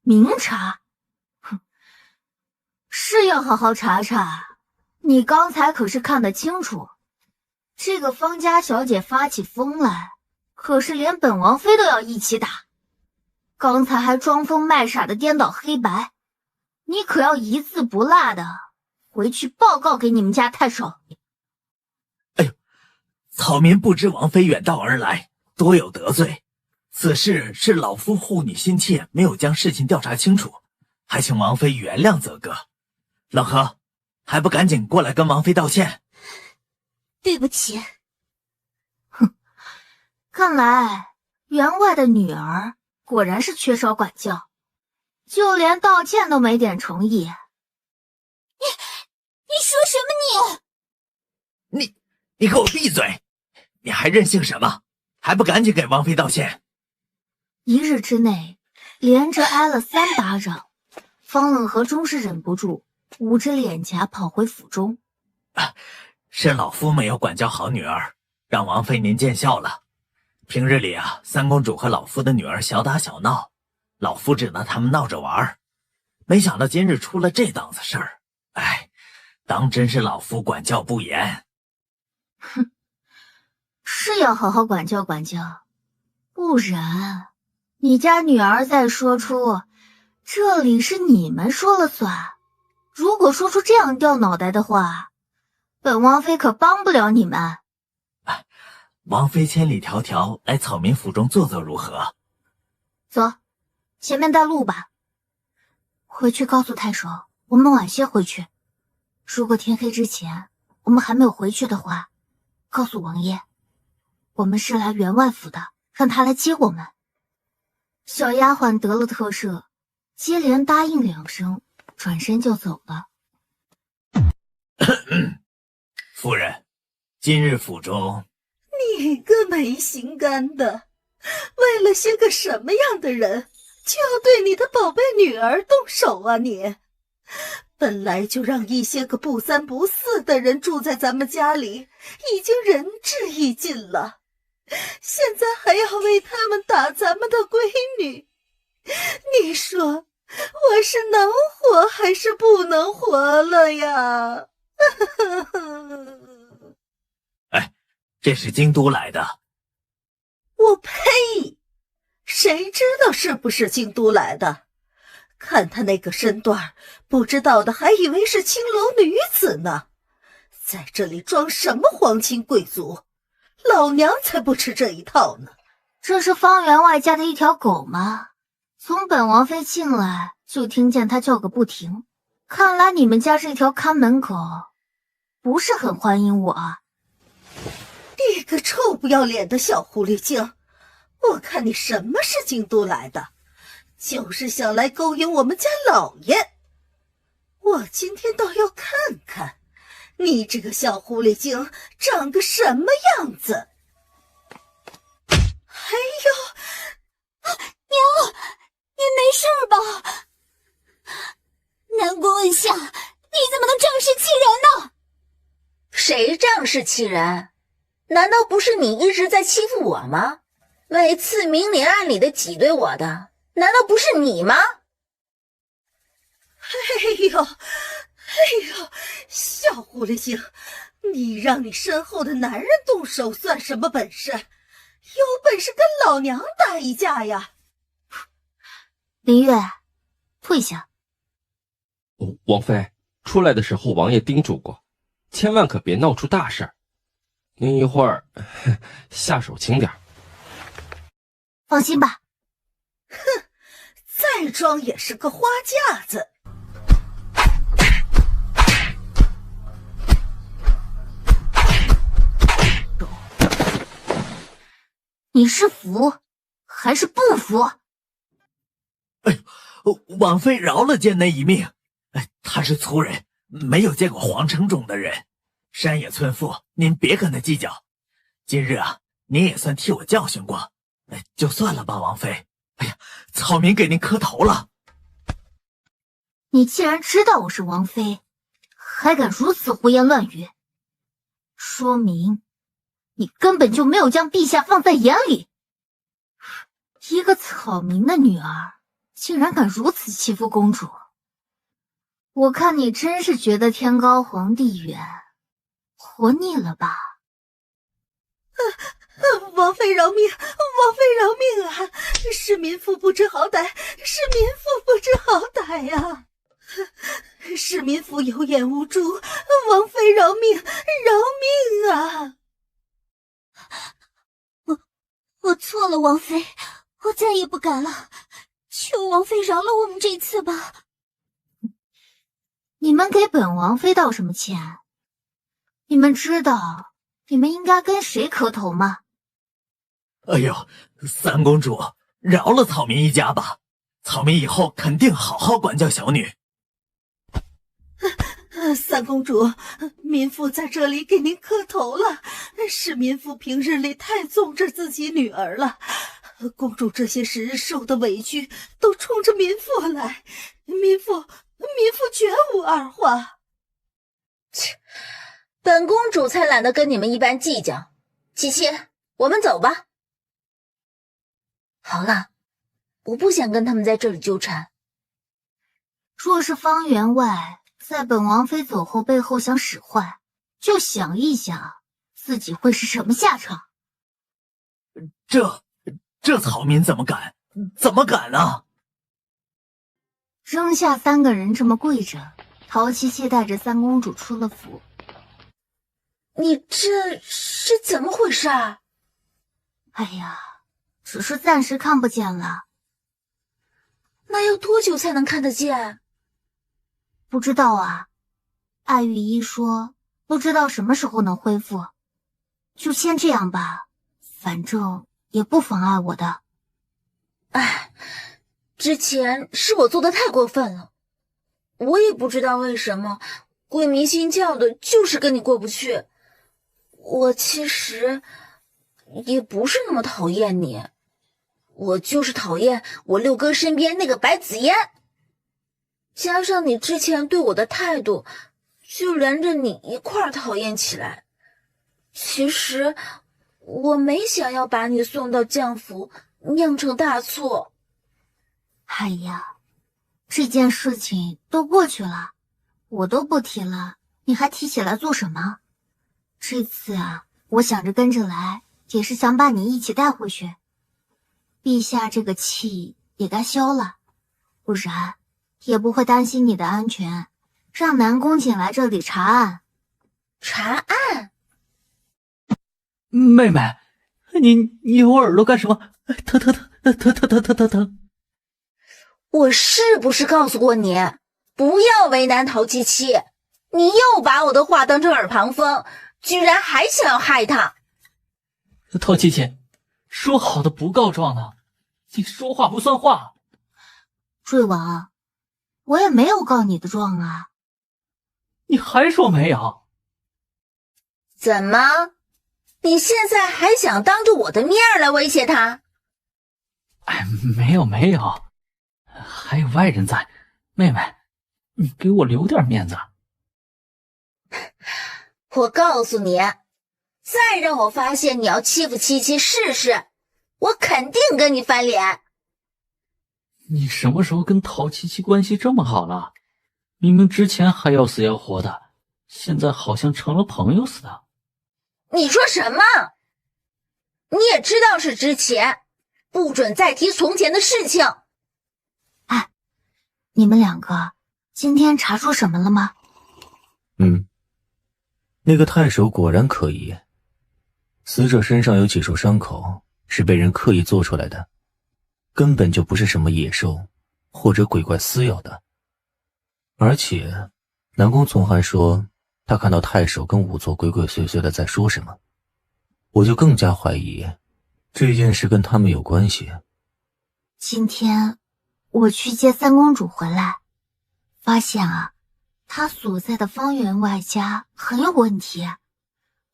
明察？哼，是要好好查查。你刚才可是看得清楚，这个方家小姐发起疯来，可是连本王妃都要一起打。刚才还装疯卖傻的颠倒黑白，你可要一字不落的回去报告给你们家太守。
草民不知王妃远道而来，多有得罪。此事是老夫护你心切，没有将事情调查清楚，还请王妃原谅则个。老何，还不赶紧过来跟王妃道歉？
对不起。哼，看来员外的女儿果然是缺少管教，就连道歉都没点诚意。
你说什么你？
你给我闭嘴！你还任性什么？还不赶紧给王妃道歉！
一日之内连着挨了3巴掌，方冷河终是忍不住捂着脸颊跑回府中。
是老夫没有管教好女儿，让王妃您见笑了。平日里啊，三公主和老夫的女儿小打小闹，老夫只拿他们闹着玩，没想到今日出了这档子事儿。当真是老夫管教不严。
哼，是要好好管教管教，不然你家女儿再说出这里是你们说了算，如果说出这样掉脑袋的话，本王妃可帮不了你们。
王妃千里迢迢来草民府中坐坐如何？
走，前面带路吧。回去告诉太守，我们晚些回去。如果天黑之前我们还没有回去的话，告诉王爷，我们是来员外府的，让他来接我们。小丫鬟得了特赦，接连答应2声，转身就走了。
夫人，今日府中，
你个没心肝的，为了些个什么样的人，就要对你的宝贝女儿动手啊你？本来就让一些个不三不四的人住在咱们家里，已经仁至义尽了，现在还要为他们打咱们的闺女，你说我是能活还是不能活了呀？
这是京都来的。
我呸！谁知道是不是京都来的？看他那个身段，不知道的还以为是青楼女子呢。在这里装什么皇亲贵族？老娘才不吃这一套呢。
这是方员外家的一条狗吗？从本王妃进来就听见他叫个不停，看来你们家这条看门狗不是很欢迎我啊。
你个臭不要脸的小狐狸精，我看你什么是京都来的，就是想来勾引我们家老爷。我今天倒要看看你这个小狐狸精长个什么样子。哎呦，
娘，你没事吧？南宫问下，你怎么能仗势欺人呢？
谁仗势欺人？难道不是你一直在欺负我吗？每次明里暗里的挤兑我的，难道不是你吗？
哎呦，小狐狸精，你让你身后的男人动手算什么本事？有本事跟老娘打一架呀！
林月，退下。
王妃，出来的时候王爷叮嘱过，千万可别闹出大事儿。您一会儿下手轻点。
放心吧。
哼，再装也是个花架子。
你是服还是不服？
王妃饶了贱内一命。他是粗人，没有见过皇城中的人。山野村妇，您别跟他计较。今日啊，您也算替我教训过，就算了吧，王妃。哎呀，草民给您磕头了。
你既然知道我是王妃，还敢如此胡言乱语，说明你根本就没有将陛下放在眼里。一个草民的女儿，竟然敢如此欺负公主，我看你真是觉得天高皇帝远，活腻了吧？
王妃饶命！王妃饶命啊！是民妇不知好歹，是民妇不知好歹呀！是民妇有眼无珠，王妃饶命！饶命啊！
我错了，王妃，我再也不敢了，求王妃饶了我们这次吧。
你们给本王妃道什么歉？你们知道你们应该跟谁磕头吗？
哎呦，三公主，饶了草民一家吧，草民以后肯定好好管教小女。
三公主，民妇在这里给您磕头了。是民妇平日里太纵着自己女儿了，公主这些时日受的委屈都冲着民妇来，民妇绝无二话。
切，本公主才懒得跟你们一般计较。琪琪，我们走吧。好了，我不想跟他们在这里纠缠。
若是方员外在本王妃走后背后想使坏，就想一想自己会是什么下场。
这草民怎么敢？怎么敢啊！
扔下3个人这么跪着，陶七七带着三公主出了府。
你这是怎么回事啊？
哎呀，只是暂时看不见了。
那要多久才能看得见？
不知道啊，艾御医说不知道什么时候能恢复，就先这样吧，反正也不妨碍我的。
哎，之前是我做的太过分了，我也不知道为什么鬼迷心窍的就是跟你过不去。我其实也不是那么讨厌你，我就是讨厌我六哥身边那个白子嫣，加上你之前对我的态度，就连着你一块儿讨厌起来。其实我没想要把你送到将府酿成大错。
哎呀，这件事情都过去了，我都不提了，你还提起来做什么？这次啊，我想着跟着来，也是想把你一起带回去。陛下这个气也该消了，不然也不会担心你的安全，让南宫瑾来这里查案。
查案？
妹妹，你揉耳朵干什么？疼！
我是不是告诉过你，不要为难陶七七？你又把我的话当成耳旁风，居然还想要害他。
陶七七，说好的不告状呢，你说话不算话。
坠王，我也没有告你的状啊。
你还说没有？
怎么？你现在还想当着我的面来威胁他？
哎，没有，还有外人在，妹妹，你给我留点面子。
我告诉你，再让我发现你要欺负七七试试，我肯定跟你翻脸。
你什么时候跟陶七七关系这么好了？明明之前还要死要活的，现在好像成了朋友似的。
你说什么？你也知道是之前，不准再提从前的事情。
哎，你们两个今天查出什么了吗？
那个太守果然可疑，死者身上有几处伤口是被人刻意做出来的，根本就不是什么野兽或者鬼怪撕咬的。而且南宫从还说他看到太守跟仵作鬼鬼祟祟的在说什么，我就更加怀疑这件事跟他们有关系。
今天我去接三公主回来，发现啊，她所在的方员外家很有问题。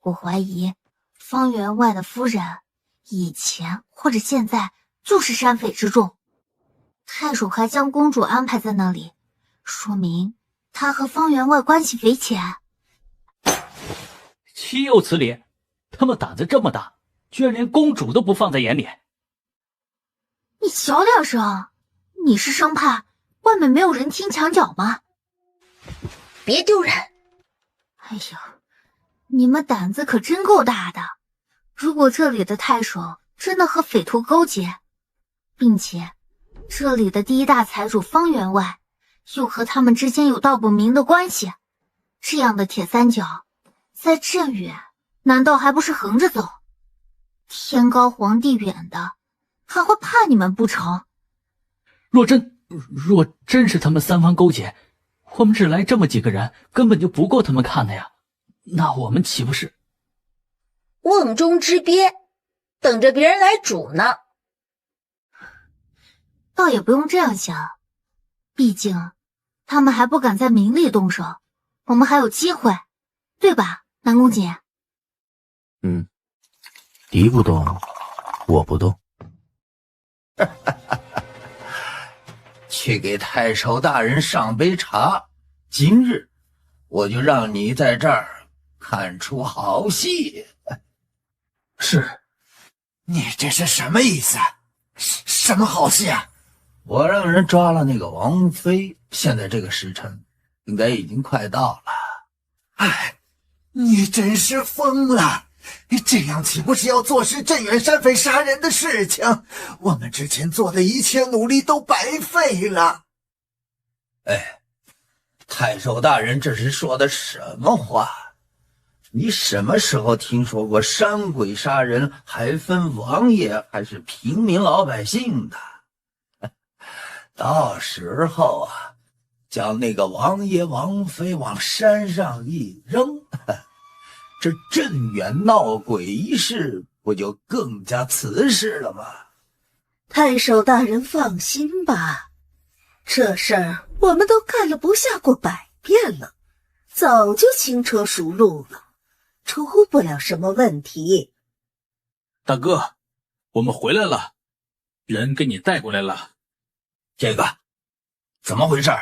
我怀疑方员外的夫人以前或者现在就是山匪之众，太守还将公主安排在那里，说明他和方员外关系匪浅。
岂有此理！他们胆子这么大，居然连公主都不放在眼里。
你小点声，你是生怕外面没有人听墙角吗？
别丢人。
哎呦，你们胆子可真够大的！如果这里的太守真的和匪徒勾结，并且这里的第一大财主方员外又和他们之间有道不明的关系，这样的铁三角在镇远难道还不是横着走？天高皇帝远的，还会怕你们不成？
若真是他们三方勾结，我们只来这么几个人，根本就不够他们看的呀。那我们岂不是
瓮中之鳖，等着别人来煮呢？
倒也不用这样想，毕竟他们还不敢在明里动手，我们还有机会，对吧，南宫姐？
敌不动，我不动。
去给太守大人上杯茶，今日我就让你在这儿看出好戏。
是。
你这是什么意思？什么好戏啊？
我让人抓了那个王妃，现在这个时辰应该已经快到了。
哎，你真是疯了！你这样岂不是要坐实镇远山匪杀人的事情？我们之前做的一切努力都白费了。
哎，太守大人这是说的什么话？你什么时候听说过山鬼杀人还分王爷还是平民老百姓的？到时候啊，将那个王爷王妃往山上一扔，这镇远闹鬼一事不就更加瓷实了吗？
太守大人放心吧，这事儿我们都干了不下过100遍了，早就轻车熟路了，出不了什么问题。
大哥，我们回来了，人给你带过来了。
这个怎么回事？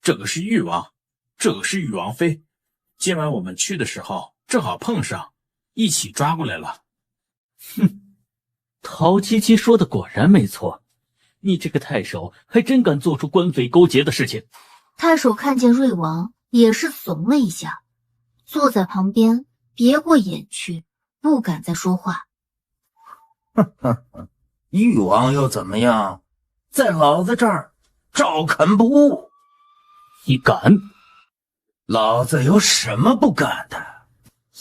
这个是誉王，这个是誉王妃。今晚我们去的时候正好碰上，一起抓过来了。
哼，陶七七说的果然没错，你这个太守还真敢做出官匪勾结的事情。
太守看见瑞王也是怂了一下，坐在旁边别过眼去，不敢再说话。
誉王又怎么样？在老子这儿照砍不误。
你敢？
老子有什么不敢的？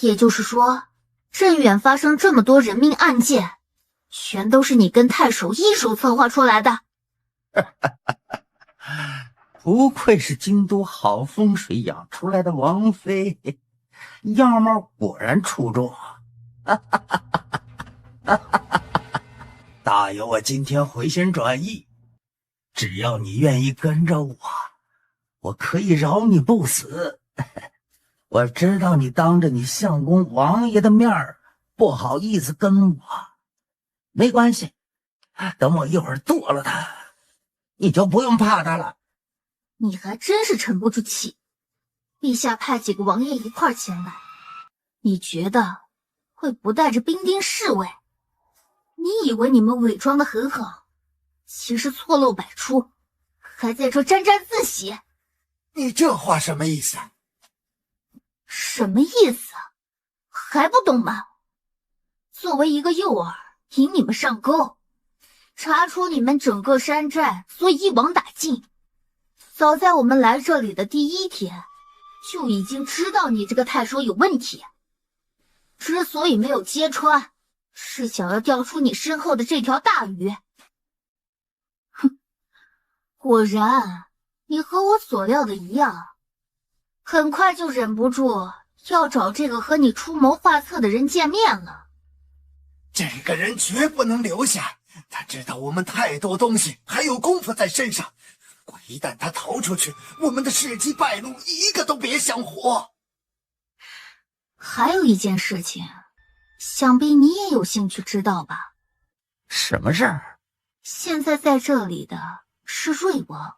也就是说，镇远发生这么多人命案件，全都是你跟太守一手策划出来的。
不愧是京都好风水养出来的王妃，样貌果然出众啊！大有我今天回心转意，只要你愿意跟着我，我可以饶你不死。我知道你当着你相公王爷的面儿不好意思跟我，没关系，等我一会儿剁了他，你就不用怕他了。
你还真是沉不住气，陛下派几个王爷一块儿前来，你觉得会不带着兵丁侍卫？你以为你们伪装得很好，其实错漏百出，还在这沾沾自喜。
你这话什么意思？
什么意思？还不懂吗？作为一个诱饵，引你们上钩，查出你们整个山寨，所以一网打尽。早在我们来这里的第1天，就已经知道你这个太守有问题。之所以没有揭穿，是想要钓出你身后的这条大鱼。哼，果然，你和我所料的一样，很快就忍不住要找这个和你出谋划策的人见面了。
这个人绝不能留下，他知道我们太多东西，还有功夫在身上。一旦他逃出去，我们的事迹败露，一个都别想活。
还有一件事情，想必你也有兴趣知道吧？
什么事儿？
现在在这里的是瑞王，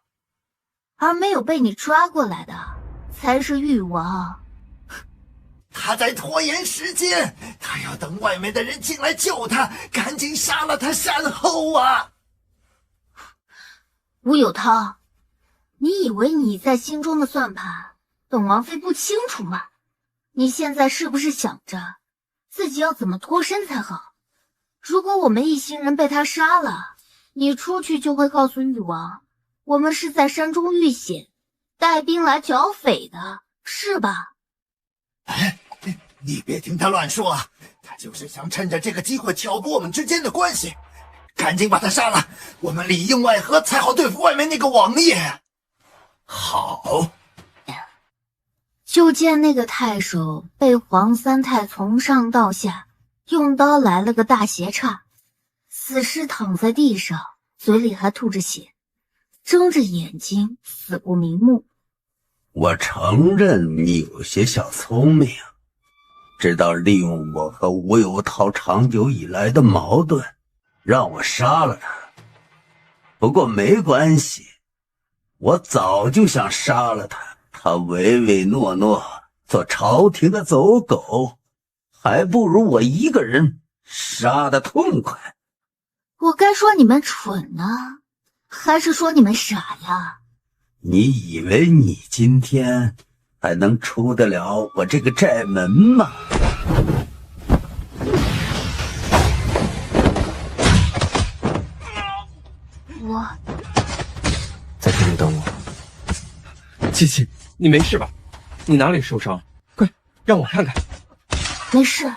而没有被你抓过来的才是誉王。
他在拖延时间，他要等外面的人进来救他，赶紧杀了他善后啊！
吴有涛，你以为你在心中的算盘本王妃不清楚吗？你现在是不是想着自己要怎么脱身才好？如果我们一行人被他杀了，你出去就会告诉誉王，我们是在山中遇险，带兵来剿匪的，是吧？
哎，你别听他乱说啊，他就是想趁着这个机会挑拨我们之间的关系。赶紧把他杀了，我们里应外合才好对付外面那个王爷。好。
就见那个太守被黄三太从上到下用刀来了个大斜叉，死尸躺在地上，嘴里还吐着血，睁着眼睛，死不瞑目。
我承认你有些小聪明，知道利用我和吴有涛长久以来的矛盾，让我杀了他。不过没关系，我早就想杀了他。他唯唯诺诺，做朝廷的走狗，还不如我一个人杀得痛快。
我该说你们蠢呢，还是说你们傻呀？
你以为你今天还能出得了我这个寨门吗？
我
在这里等我。
七七，你没事吧？你哪里受伤？快让我看看。
没事，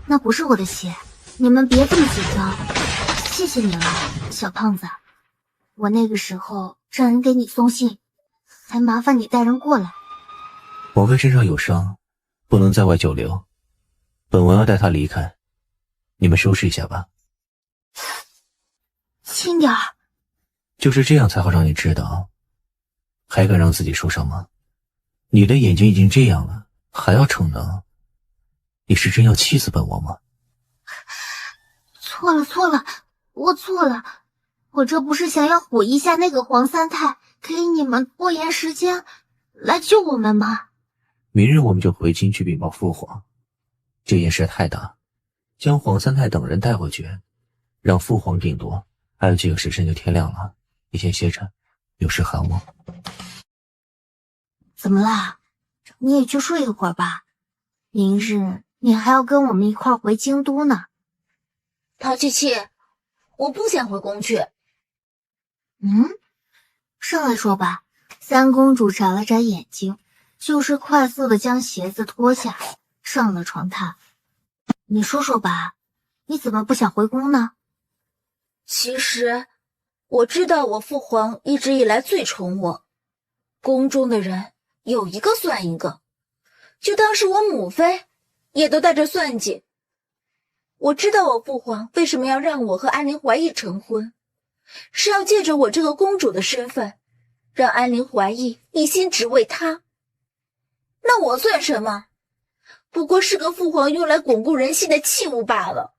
那不是我的血，你们别这么紧张。谢谢你了，小胖子。我那个时候让人给你送信，还麻烦你带人过来。
王妃身上有伤，不能在外久留，本王要带她离开，你们收拾一下吧。
轻点儿。
就是这样才好让你知道，还敢让自己受伤吗？你的眼睛已经这样了，还要逞能？你是真要气死本王吗？
错了，我错了。我这不是想要唬一下那个黄三太，给你们拖延时间来救我们吗？
明日我们就回京去禀报父皇，这件事太大，将黄三太等人带回去，让父皇定夺。还有几个时辰就天亮了，你先歇着，有事喊我。
怎么啦？你也去睡一会儿吧，明日你还要跟我们一块儿回京都呢。
陶七七，我不想回宫去。
上来说吧。三公主眨了眨眼睛，就是快速的将鞋子脱下，上了床榻。你说说吧，你怎么不想回宫呢？
其实我知道我父皇一直以来最宠我，宫中的人有一个算一个，就当是我母妃也都带着算计。我知道我父皇为什么要让我和安陵怀义成婚，是要借着我这个公主的身份，让安陵怀义一心只为他。那我算什么？不过是个父皇用来巩固人心的器物罢了。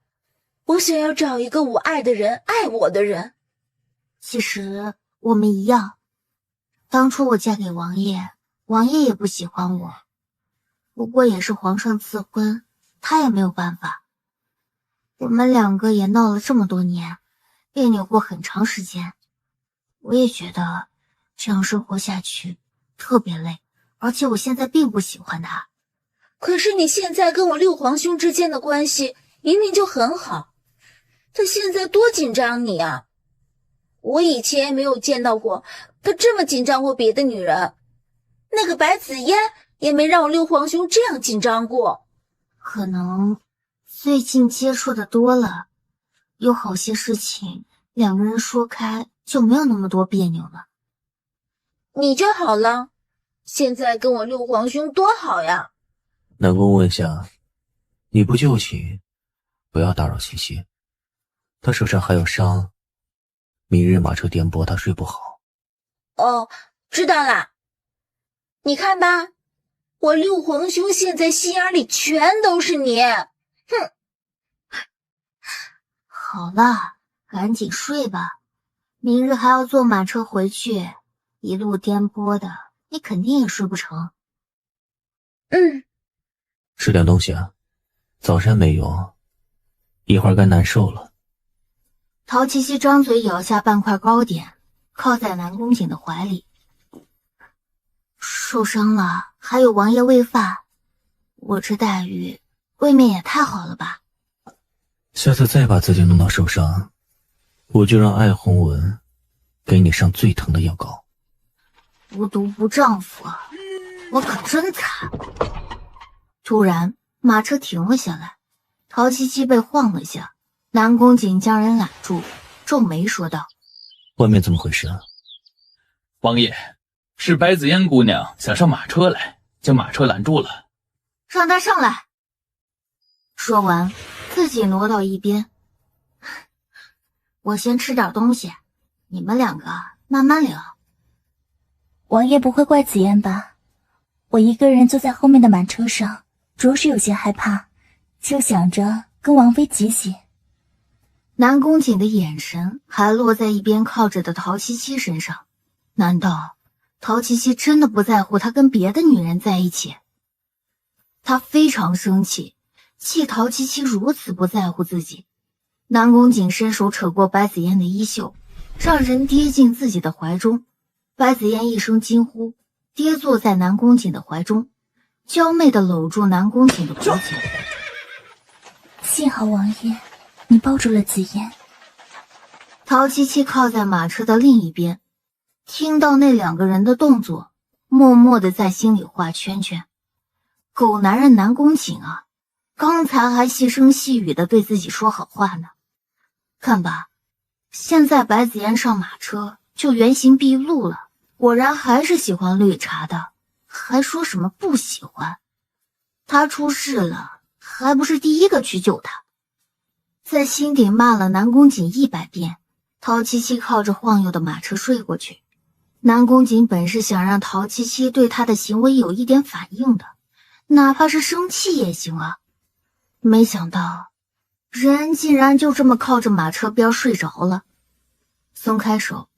我想要找一个我爱的人，爱我的人。
其实我们一样，当初我嫁给王爷，王爷也不喜欢我，不过也是皇上赐婚，他也没有办法。我们两个也闹了这么多年，别扭过很长时间。我也觉得这样生活下去特别累，而且我现在并不喜欢他。
可是你现在跟我六皇兄之间的关系明明就很好，他现在多紧张你啊！我以前也没有见到过他这么紧张过别的女人，那个白子嫣也没让我六皇兄这样紧张过。
可能最近接触的多了，有好些事情两个人说开就没有那么多别扭了。
你就好了，现在跟我六皇兄多好呀！
南宫问下，你不就寝，不要打扰七七，他手上还有伤，明日马车颠簸，他睡不好。
哦，知道啦。你看吧，我六皇兄现在心眼里全都是你。哼！
好了，赶紧睡吧，明日还要坐马车回去，一路颠簸的，你肯定也睡不成。
吃点东西啊，早餐没用，一会儿该难受了。
陶七七张嘴咬下半块糕点，靠在南宫瑾的怀里。睡受伤了，还有王爷喂饭，我这待遇未免也太好了吧？
下次再把自己弄到受伤，我就让艾洪文给你上最疼的药膏。
无毒不丈夫，我可真惨。突然，马车停了下来，陶七七被晃了下，南宫瑾将人揽住，皱眉说道：“
外面怎么回事啊？”
王爷，是白子嫣姑娘想上马车来，将马车拦住了。
让她上来。说完，自己挪到一边。我先吃点东西，你们两个慢慢聊。
王爷不会怪紫嫣吧？我一个人坐在后面的马车上，着实有些害怕，就想着跟王妃挤挤。
南宫瑾的眼神还落在一边靠着的陶七七身上，难道陶七七真的不在乎他跟别的女人在一起？他非常生气，气陶七七如此不在乎自己。南宫瑾伸手扯过白子嫣的衣袖，让人跌进自己的怀中。白子嫣一声惊呼，跌坐在南宫瑾的怀中，娇媚地搂住南宫瑾的脖颈。
幸好王爷你抱住了紫嫣。
陶七七靠在马车的另一边，听到那两个人的动作，默默地在心里画圈圈。狗男人南宫瑾啊，刚才还细声细语地对自己说好话呢，看吧，现在白子嫣上马车就原形毕露了，果然还是喜欢绿茶的，还说什么不喜欢。他出事了，还不是第一个去救他。在心底骂了南宫瑾100遍，陶七七靠着晃悠的马车睡过去。南宫瑾本是想让陶七七对他的行为有一点反应的，哪怕是生气也行啊。没想到人竟然就这么靠着马车边睡着了。松开手，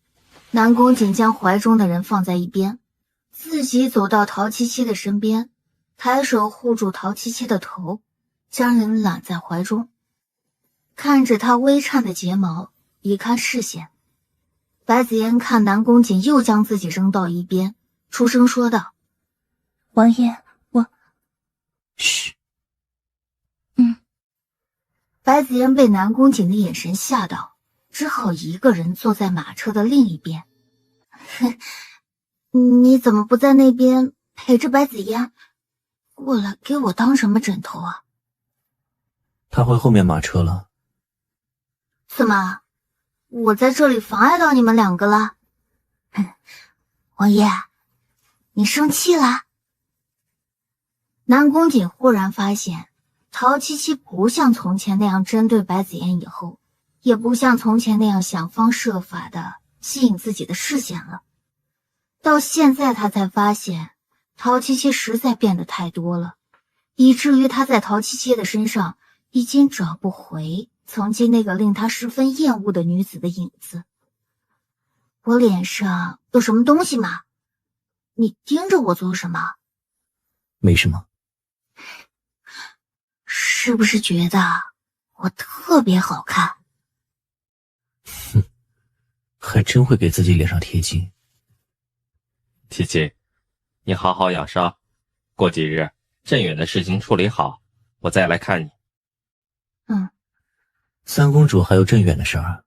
南宫瑾将怀中的人放在一边，自己走到陶七七的身边，抬手护住陶七七的头，将人揽在怀中，看着她微颤的睫毛，移开视线。白子嫣看南宫瑾又将自己扔到一边，出声说道：“
王爷，我……
嘘。”
白子嫣被南宫瑾的眼神吓到，只好一个人坐在马车的另一边。你怎么不在那边陪着白子嫣？过来给我当什么枕头啊？
他回后面马车了。
怎么，我在这里妨碍到你们两个了？王爷，你生气了？南宫瑾忽然发现陶七七不像从前那样针对白子嫣，以后也不像从前那样想方设法的吸引自己的视线了。到现在他才发现陶七七实在变得太多了，以至于他在陶七七的身上已经找不回曾经那个令他十分厌恶的女子的影子。我脸上有什么东西吗？你盯着我做什么？
没什么。
是不是觉得我特别好看？
哼，还真会给自己脸上贴金。
七七，你好好养伤，过几日镇远的事情处理好，我再来看你。
三公主还有镇远的事儿，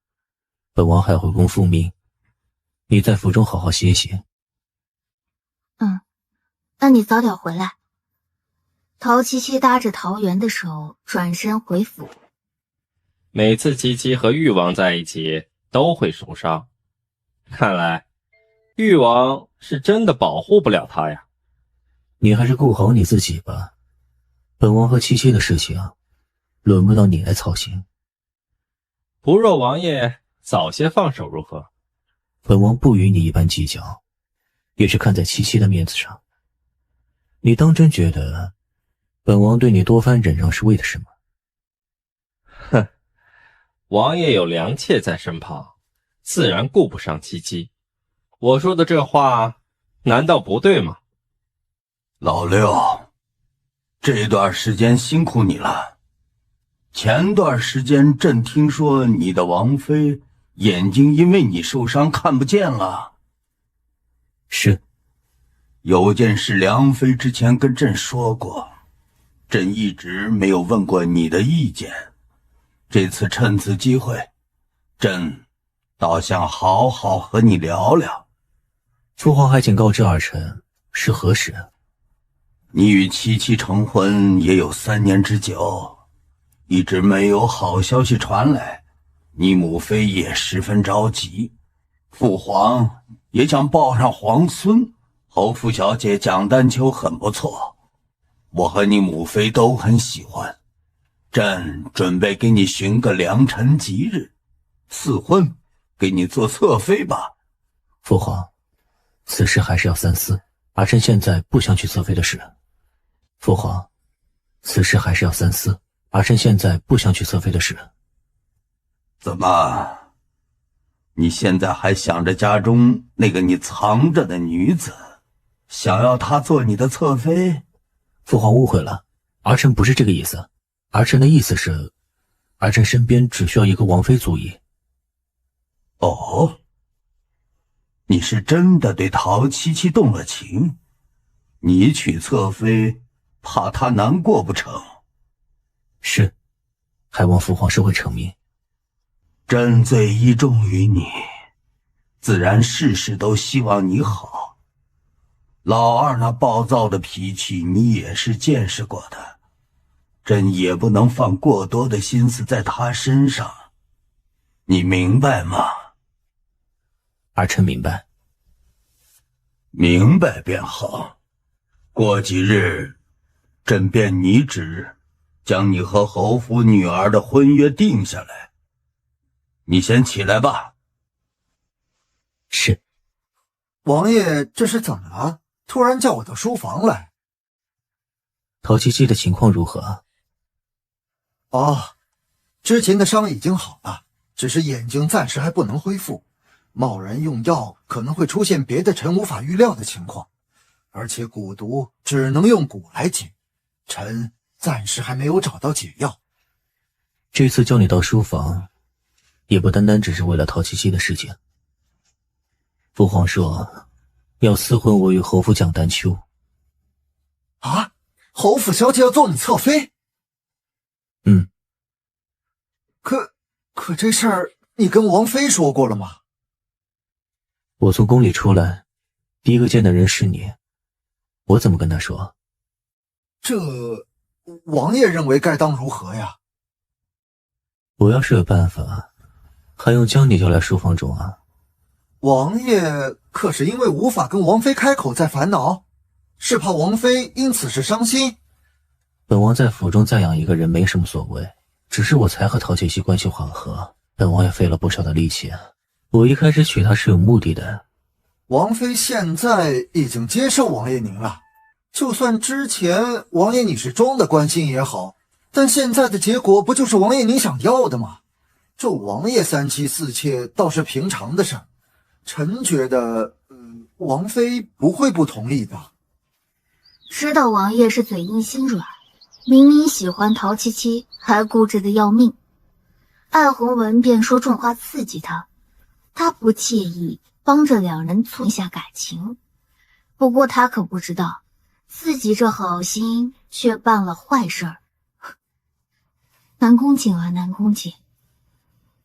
本王还要回宫复命，你在府中好好歇歇。
那你早点回来。陶七七搭着桃园的手转身回府。
每次七七和誉王在一起都会受伤，看来誉王是真的保护不了他呀。
你还是顾好你自己吧，本王和七七的事情轮不到你来操心。
不若王爷早些放手如何？
本王不与你一般计较，也是看在七七的面子上。你当真觉得本王对你多番忍让是为了什么？
哼，王爷有良妾在身旁，自然顾不上七七。我说的这话难道不对吗？
老六，这段时间辛苦你了。前段时间朕听说你的王妃眼睛因为你受伤看不见了。
是。
有件事梁妃之前跟朕说过，朕一直没有问过你的意见。这次趁此机会，朕倒想好好和你聊聊。
父皇还请告知儿臣是何时？
你与七七成婚也有3年之久，一直没有好消息传来，你母妃也十分着急。父皇也想抱上皇孙，侯府小姐蒋丹秋很不错，我和你母妃都很喜欢。朕准备给你寻个良辰吉日，赐婚，给你做侧妃吧。
父皇，此事还是要三思，儿臣现在不想娶侧妃的事。父皇，此事还是要三思，儿臣现在不想娶侧妃的事。
怎么，你现在还想着家中那个你藏着的女子，想要她做你的侧妃？
父皇误会了，儿臣不是这个意思。儿臣的意思是，儿臣身边只需要一个王妃足矣。
哦，你是真的对陶七七动了情？你娶侧妃，怕她难过不成？
是，还望父皇收回成命。
朕最倚重于你，自然事事都希望你好。老二那暴躁的脾气，你也是见识过的。朕也不能放过多的心思在他身上，你明白吗？
儿臣明白。
明白便好。过几日，朕便拟旨，将你和侯府女儿的婚约定下来。你先起来吧。
是。
王爷这是怎么了？突然叫我到书房来。
陶七七的情况如何？
之前的伤已经好了，只是眼睛暂时还不能恢复，贸然用药可能会出现别的臣无法预料的情况，而且蛊毒只能用蛊来解，臣暂时还没有找到解药。
这次叫你到书房，也不单单只是为了陶七七的事情。父皇说要赐婚我与侯府蒋丹秋。
啊，侯府小姐要做你侧妃？可这事儿你跟王妃说过了吗？
我从宫里出来，第一个见的人是你，我怎么跟他说？
这王爷认为该当如何呀？
我要是有办法，还用将你叫来书房中啊？
王爷可是因为无法跟王妃开口在烦恼，是怕王妃因此事伤心？
本王在府中再养一个人没什么所谓，只是我才和陶七七关系缓和，本王也费了不少的力气啊。我一开始娶她是有目的的。
王妃现在已经接受王爷您了，就算之前王爷你是装的关心也好，但现在的结果不就是王爷您想要的吗？这王爷3妻4妾倒是平常的事儿，臣觉得王妃不会不同意的。
知道王爷是嘴硬心软，明明喜欢陶七七，还固执的要命。艾弘文便说重话刺激他，他不介意帮着两人促一下感情，不过他可不知道，自己这好心却办了坏事儿。南宫瑾啊，南宫瑾，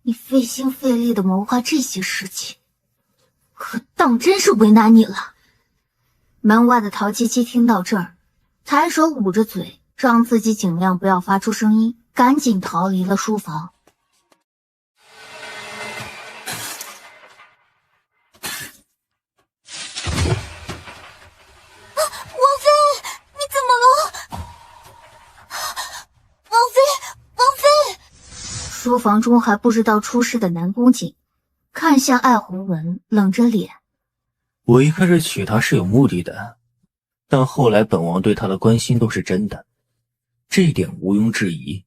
你费心费力的谋划这些事情，可当真是为难你了。门外的陶七七听到这儿，抬手捂着嘴，让自己尽量不要发出声音，赶紧逃离了书房。
王妃，你怎么了？王妃，王妃！
书房中还不知道出事的南宫瑾看向艾弘文，冷着脸。
我一开始娶她是有目的的，但后来本王对她的关心都是真的，这一点毋庸置疑。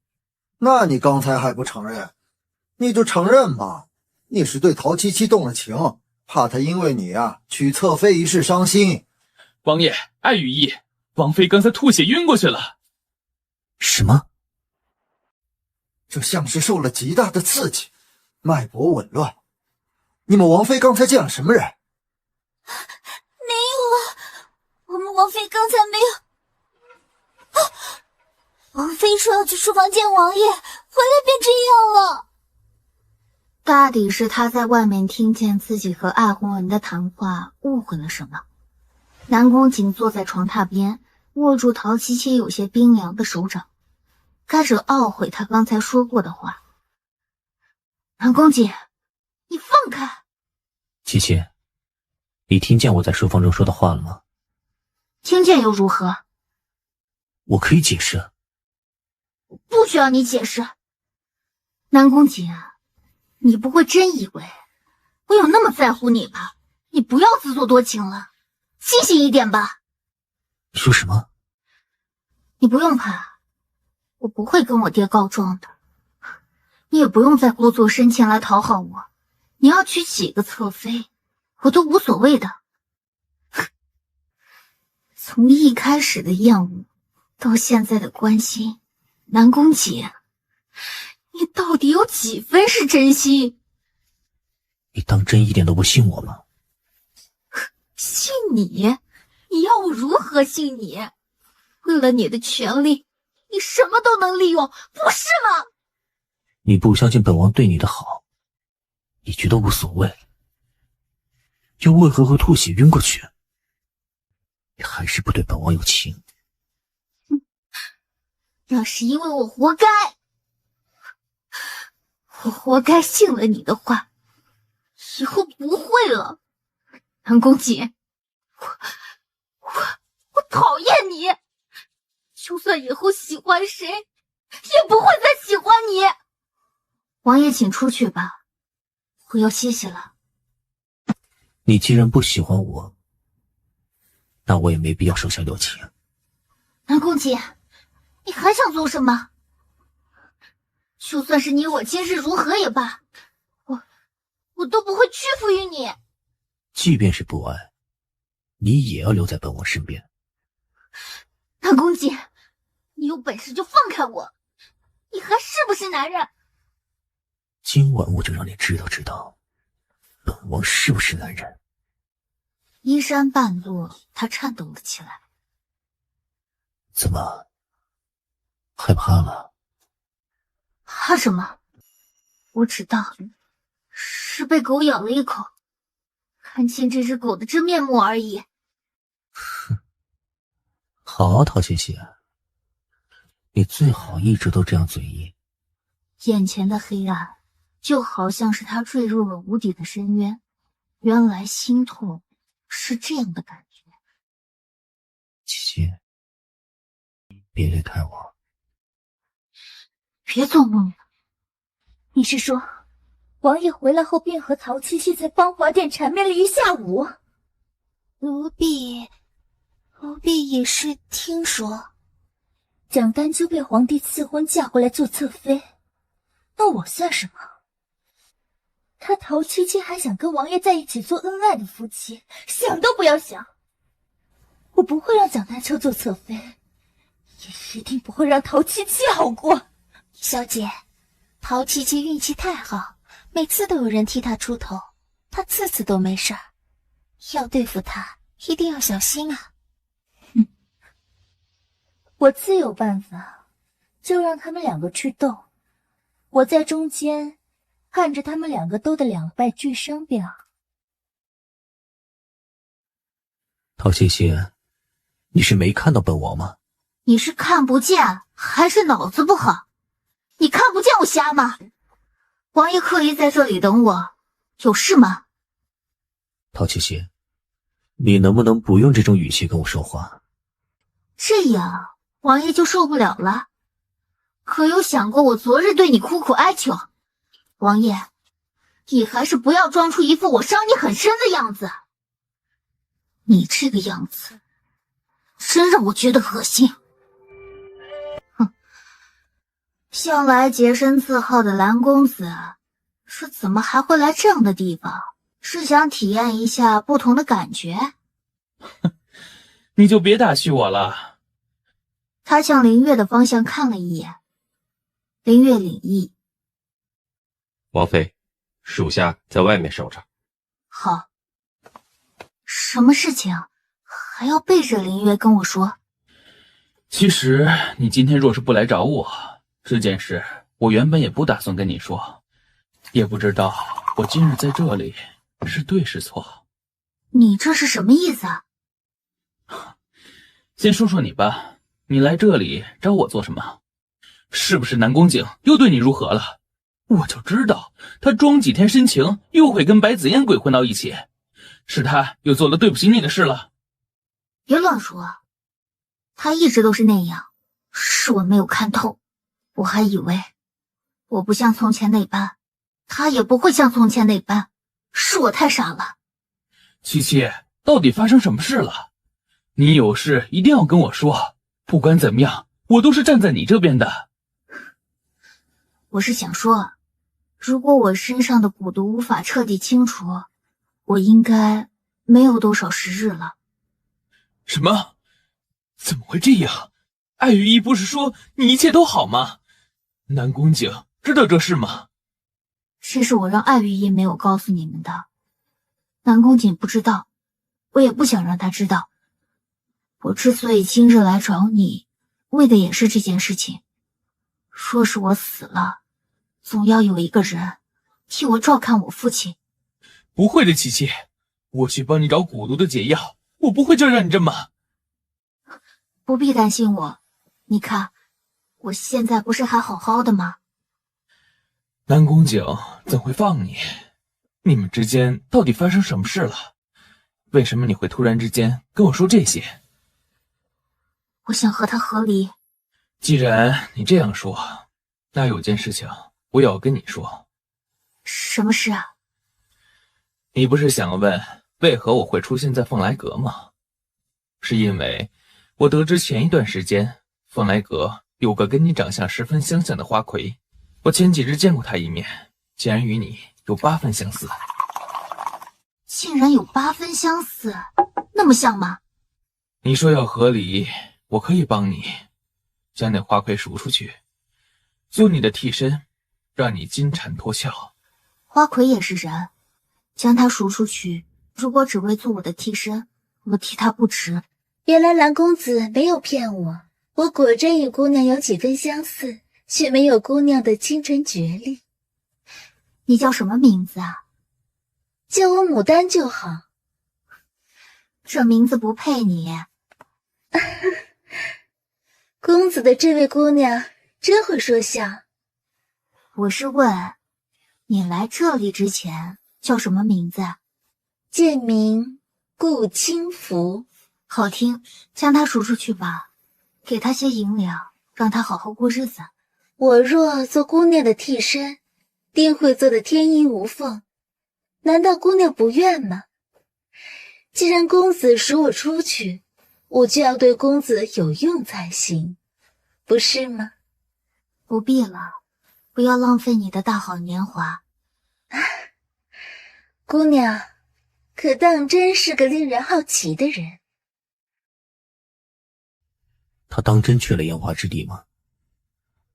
那你刚才还不承认？你就承认吧，你是对陶七七动了情，怕她因为你娶侧妃一事伤心。
王爷，爱羽意，王妃刚才吐血晕过去了。
什么？
这像是受了极大的刺激，脉搏紊乱。你们王妃刚才见了什么人？
没有啊，王妃刚才没有。王妃说要去书房见王爷，回来便这样了。
大抵是他在外面听见自己和爱红人的谈话，误会了什么。南宫瑾坐在床榻边，握住陶七七有些冰凉的手掌，开始懊悔他刚才说过的话。南宫瑾，你放开！
七七，你听见我在书房中说的话了吗？
听见又如何？
我可以解释。
不需要你解释。南宫瑾，你不会真以为我有那么在乎你吧？你不要自作多情了，清醒一点吧。
你说什么？
你不用怕，我不会跟我爹告状的。你也不用再故作深情来讨好我，你要娶几个侧妃，我都无所谓的。从一开始的厌恶，到现在的关心，南宫瑾，你到底有几分是真心？
你当真一点都不信我吗？
信你？你要我如何信你？为了你的权利，你什么都能利用，不是吗？
你不相信本王对你的好，你觉得无所谓，又为何会吐血晕过去？你还是不对本王有情。
要是因为我活该，我活该信了你的话，以后不会了。南宫瑾，我讨厌你，就算以后喜欢谁，也不会再喜欢你。王爷，请出去吧，我要歇息了。
你既然不喜欢我，那我也没必要手下留情。
南宫瑾，你还想做什么？就算是你我今日如何也罢，我都不会屈服于你。
即便是不爱，你也要留在本王身边。
南宫瑾，你有本事就放开我，你还是不是男人？
今晚我就让你知道本王是不是男人。
衣衫半落，他颤抖了起来。
怎么，害怕了？
怕什么？我知道是被狗咬了一口，看清这只狗的真面目而已。
好，陶七七，你最好一直都这样嘴硬。
眼前的黑暗就好像是他坠入了无底的深渊，原来心痛是这样的感觉。
七七，别离开我。
别做梦了。
你是说，王爷回来后便和陶七七在芳华殿缠绵了一下午？奴婢也是听说，蒋丹就被皇帝赐婚嫁回来做侧妃，那我算什么？他陶七七还想跟王爷在一起做恩爱的夫妻，想都不要想。我不会让蒋丹秋做侧妃，也一定不会让陶七七好过。
小姐，陶七七运气太好，每次都有人替她出头，她次次都没事儿。要对付她，一定要小心啊！
我自有办法，就让他们两个去斗，我在中间看着他们两个斗得两败俱伤便好。
陶七七，你是没看到本王吗？
你是看不见还是脑子不好？你看不见我瞎吗？王爷刻意在这里等我，有事吗？
陶七七，你能不能不用这种语气跟我说话？
这样王爷就受不了了。可有想过我昨日对你苦苦哀求？王爷，你还是不要装出一副我伤你很深的样子。你这个样子，真让我觉得恶心。哼，向来洁身自好的蓝公子，是怎么还会来这样的地方？是想体验一下不同的感觉？
你就别打趣我了。
他向林月的方向看了一眼，林月领意。
王妃，属下在外面守着。
好。什么事情？还要背着林月跟我说。
其实你今天若是不来找我，这件事我原本也不打算跟你说，也不知道我今日在这里是对是错。
你这是什么意思啊？
先说说你吧，你来这里找我做什么？是不是南宫景又对你如何了？我就知道他装几天深情又会跟白子嫣鬼混到一起，是他又做了对不起你的事了。
别乱说，他一直都是那样，是我没有看透。我还以为我不像从前那般，他也不会像从前那般，是我太傻了。
七七，到底发生什么事了？你有事一定要跟我说，不管怎么样，我都是站在你这边的。
我是想说，如果我身上的蛊毒无法彻底清除，我应该没有多少时日了。
什么？怎么会这样？艾雨依不是说你一切都好吗？南宫景知道这事吗？
这是我让艾雨依没有告诉你们的。南宫景不知道，我也不想让他知道。我之所以今日来找你，为的也是这件事情。若是我死了，总要有一个人替我照看我父亲。
不会的，七七，我去帮你找蛊毒的解药，我不会就让你这么……
不必担心我，你看，我现在不是还好好的吗？
南宫景怎会放你？你们之间到底发生什么事了？为什么你会突然之间跟我说这些？
我想和他和离。
既然你这样说，那有件事情我也要跟你说。
什么事啊？
你不是想问为何我会出现在凤来阁吗？是因为我得知前一段时间凤来阁有个跟你长相十分相像的花魁，我前几日见过他一面，竟然与你有8分相似。
竟然有8分相似，那么像吗？
你说要和离，我可以帮你将那花魁赎出去，做你的替身，让你金蝉脱壳。
花魁也是人，将他赎出去，如果只为做我的替身，我替他不值。
原来蓝公子没有骗我，我果真与姑娘有几分相似，却没有姑娘的清纯绝丽。
你叫什么名字啊？
叫我牡丹就好。
这名字不配你。
公子的这位姑娘真会说笑。
我是问，你来这里之前叫什么名字？
贱名顾清福。
好听，将他赎出去吧，给他些银两，让他好好过日子。
我若做姑娘的替身，定会做得天衣无缝。难道姑娘不愿吗？既然公子赎我出去，我就要对公子有用才行，不是吗？
不必了，不要浪费你的大好年华。
姑娘，可当真是个令人好奇的人。
他当真去了烟花之地吗？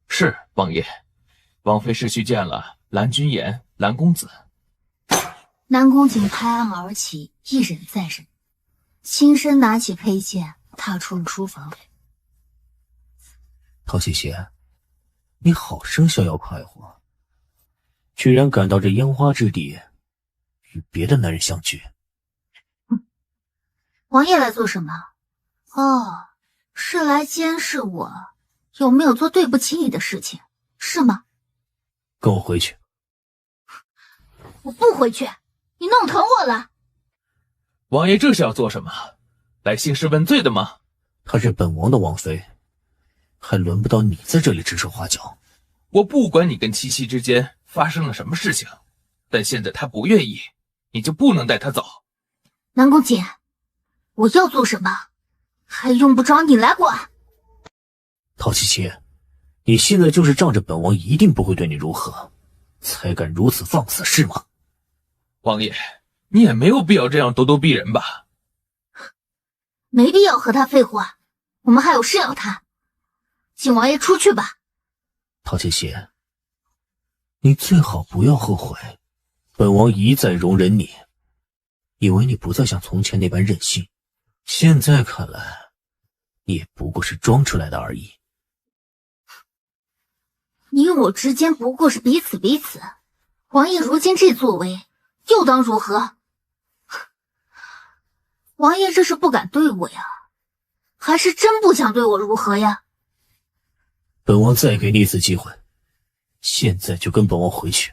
是，王爷。王妃是去见了蓝君言、蓝公子。
南宫景拍案而起，一忍再忍，亲身拿起佩剑，踏出了书房。
陶七七，你好生逍遥快活，居然敢到这烟花之地与别的男人相聚。
王爷来做什么？哦，是来监视我有没有做对不起你的事情，是吗？
跟我回去。
我不回去，你弄疼我了。
王爷这是要做什么？来兴师问罪的吗？
她是本王的王妃，还轮不到你在这里指手画脚。
我不管你跟七七之间发生了什么事情，但现在她不愿意，你就不能带她走。
南宫锦，我要做什么，还用不着你来管。
陶七七，你现在就是仗着本王一定不会对你如何，才敢如此放肆，是吗？
王爷，你也没有必要这样咄咄逼人吧？
没必要和他废话，我们还有事要谈。请王爷出去吧。
陶七七，你最好不要后悔，本王一再容忍你，因为你不再像从前那般任性，现在看来，也不过是装出来的而已。
你我之间不过是彼此，王爷如今这作为，又当如何？王爷这是不敢对我呀，还是真不想对我如何呀？
本王再给你一次机会，现在就跟本王回去，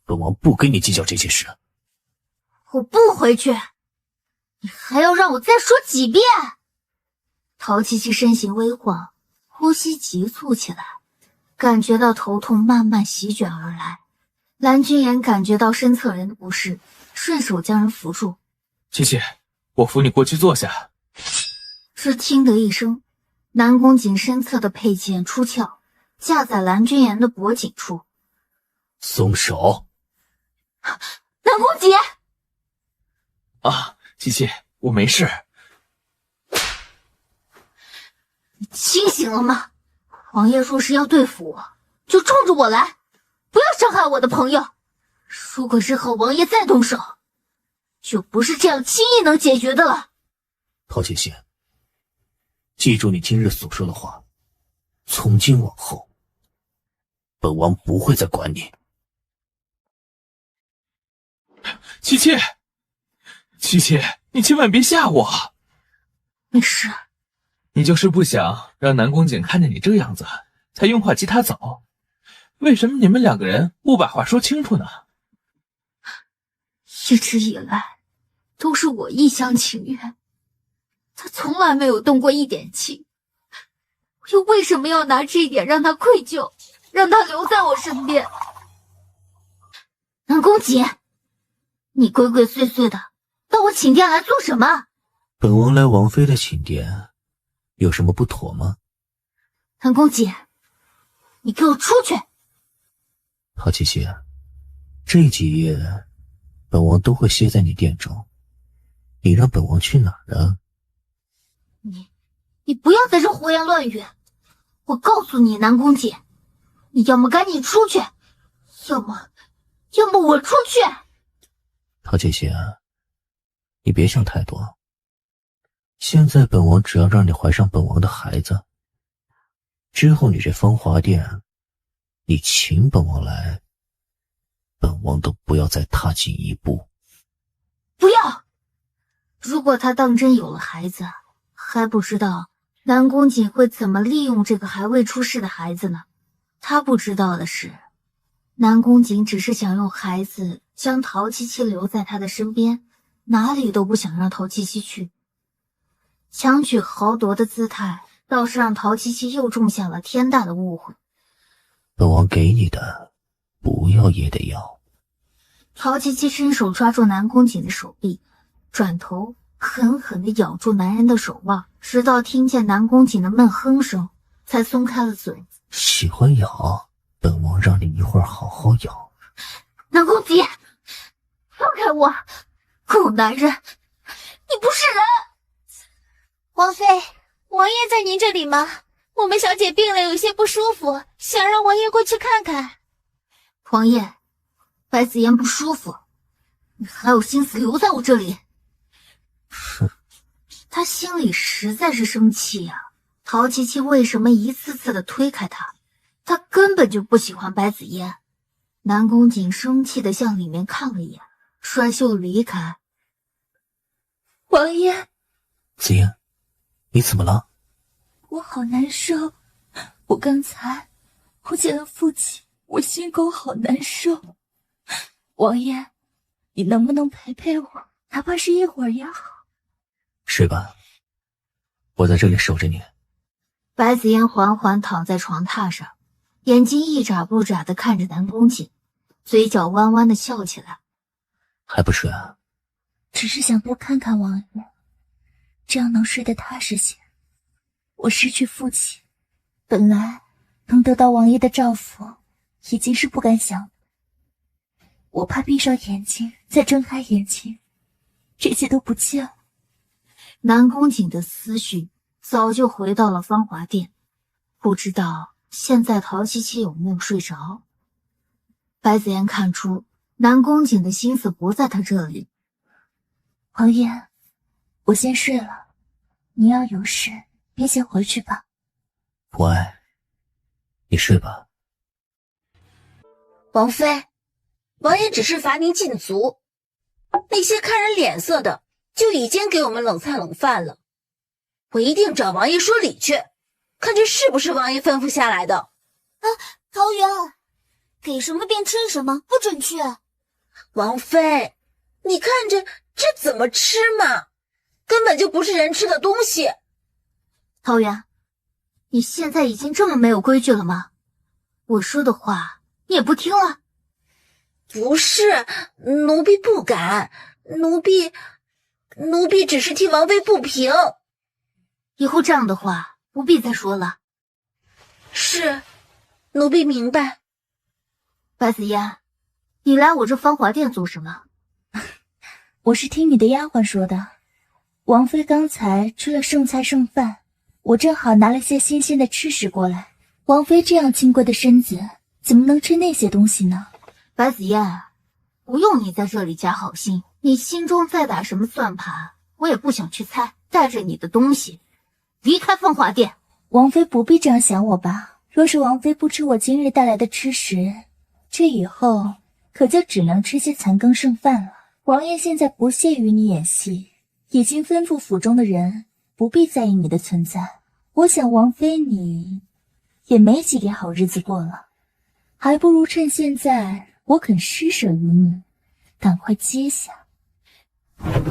本王不跟你计较这些事。
我不回去，你还要让我再说几遍？陶七七身形微晃，呼吸急促起来，感觉到头痛慢慢席卷而来。蓝君言感觉到身侧人的不适，顺手将人扶住。
七七，我扶你过去坐下。
只听得一声，南宫瑾身侧的佩剑出鞘，架在蓝君言的脖颈处。
松手！
南宫瑾！
啊，七七，我没事。
你清醒了吗？王爷若是要对付我，就冲着我来，不要伤害我的朋友。如果日后王爷再动手，就不是这样轻易能解决的了。
陶七七，记住你今日所说的话，从今往后，本王不会再管你。
七七，七七，你千万别吓我。
没事。
你就是不想让南宫瑾看见你这样子，才用话激他走。为什么你们两个人不把话说清楚呢？
一直以来，都是我一厢情愿，他从来没有动过一点情，又为什么要拿这一点让他愧疚，让他留在我身边？南宫瑾，你鬼鬼祟祟的到我寝殿来做什么？
本王来王妃的寝殿，有什么不妥吗？
南宫瑾，你给我出去！
陶七七，这几夜本王都会歇在你殿中，你让本王去哪儿啊？
你不要在这胡言乱语！我告诉你，南宫瑾，你要么赶紧出去，要么我出去。
陶七七，你别想太多。现在本王只要让你怀上本王的孩子，之后你这芳华殿，你请本王来，本王都不要再踏进一步。
不要！如果他当真有了孩子，还不知道南宫瑾会怎么利用这个还未出世的孩子呢？他不知道的是，南宫瑾只是想用孩子将陶七七留在他的身边，哪里都不想让陶七七去。强取豪夺的姿态，倒是让陶七七又种下了天大的误会。
本王给你的，不要也得要。
陶七七伸手抓住南宫瑾的手臂，转头狠狠地咬住男人的手腕，直到听见南宫瑾的闷哼声，才松开了嘴。
喜欢咬，本王让你一会儿好好咬。
南宫瑾，放开我！狗男人，你不是人！
王妃，王爷在您这里吗？我们小姐病了，有些不舒服，想让王爷过去看看。
王爷，白子妍不舒服，你还有心思留在我这里？他心里实在是生气呀。陶七七为什么一次次的推开他？他根本就不喜欢白子妍。南宫瑾生气的向里面看了一眼，甩袖离开。
王爷，
子妍，你怎么了？
我好难受，我刚才碰见了父亲，我心口好难受。王爷，你能不能陪陪我，哪怕是一会儿也好。
睡吧，我在这里守着你。
白子妍缓缓躺在床榻上，眼睛一眨不眨地看着南宫瑾，嘴角弯弯地笑起来。
还不睡啊？
只是想多看看王爷，这样能睡得踏实些。我失去父亲，本来能得到王爷的照拂，已经是不敢想的。我怕闭上眼睛，再睁开眼睛，这些都不见了。
南宫瑾的思绪早就回到了芳华殿，不知道现在陶七七有没有睡着。白子妍看出南宫瑾的心思不在他这里。
王爷，我先睡了，你要有事，便先回去吧。
不爱，你睡吧。
王妃，王爷只是罚您禁足，那些看人脸色的就已经给我们冷菜冷饭了。我一定找王爷说理去，看这是不是王爷吩咐下来的。
啊，桃园，给什么便吃什么，不准去。
王妃，你看这怎么吃嘛？根本就不是人吃的东西。
桃园，你现在已经这么没有规矩了吗？我说的话你也不听了？
不是，奴婢不敢，奴婢只是替王妃不平。
以后这样的话不必再说了。
是，奴婢明白。
白子嫣，你来我这芳华殿做什么？
我是听你的丫鬟说的，王妃刚才吃了剩菜剩饭，我正好拿了些新鲜的吃食过来。王妃这样金贵的身子，怎么能吃那些东西呢？
白子嫣，不用你在这里假好心，你心中再打什么算盘，我也不想去猜。带着你的东西离开芳华殿。
王妃不必这样想我吧，若是王妃不吃我今日带来的吃食，这以后可就只能吃些残羹剩饭了。王爷现在不屑于你演戏，已经吩咐府中的人不必在意你的存在。我想王妃你也没几天好日子过了，还不如趁现在我肯施舍于你，赶快接下。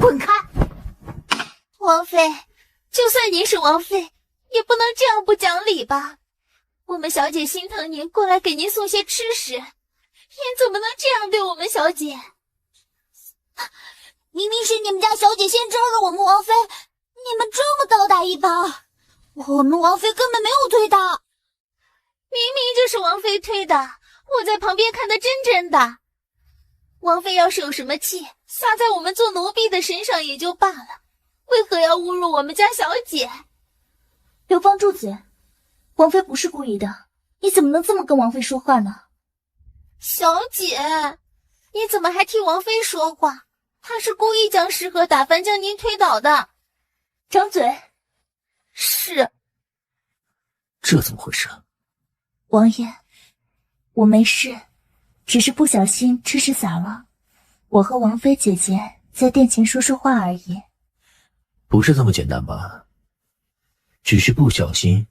滚开！
王妃，就算您是王妃，也不能这样不讲理吧？我们小姐心疼您，过来给您送些吃食，您怎么能这样对我们小姐？
明明是你们家小姐先招惹我们王妃，你们这么倒打一耙，我们王妃根本没有推她。
明明就是王妃推的，我在旁边看得真的。王妃要是有什么气，撒在我们做奴婢的身上也就罢了，为何要侮辱我们家小姐？
刘芳住嘴！王妃不是故意的，你怎么能这么跟王妃说话呢？
小姐，你怎么还替王妃说话？她是故意将食盒打翻，将您推倒的。
张嘴！
是。
这怎么回事？
王爷，我没事，只是不小心吃食洒了。我和王妃姐姐在殿前说说话而已。
不是这么简单吧？只是不小心，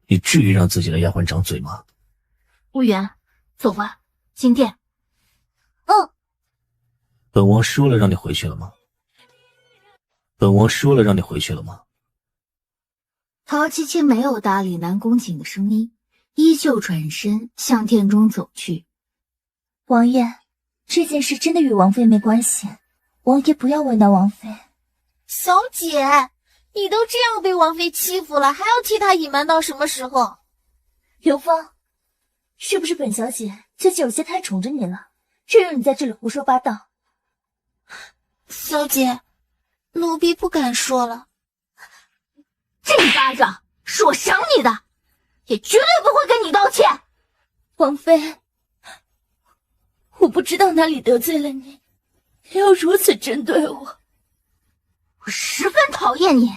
你至于让自己的丫鬟长嘴吗？
乌元，走吧，进殿。
本王说了让你回去了吗？本王说了让你回去了吗？
陶七七没有搭理南宫瑾的声音，依旧转身向殿中走去。
王爷，这件事真的与王妃没关系，王爷不要为难王妃。
小姐，你都这样被王妃欺负了，还要替她隐瞒到什么时候？
刘芳，是不是本小姐最近有些太宠着你了，任由你在这里胡说八道？
小姐，奴婢不敢说了。
这一巴掌是我赏你的，也绝对不会跟你道歉。
王妃，我不知道哪里得罪了你，要如此针对我。
我十分讨厌你，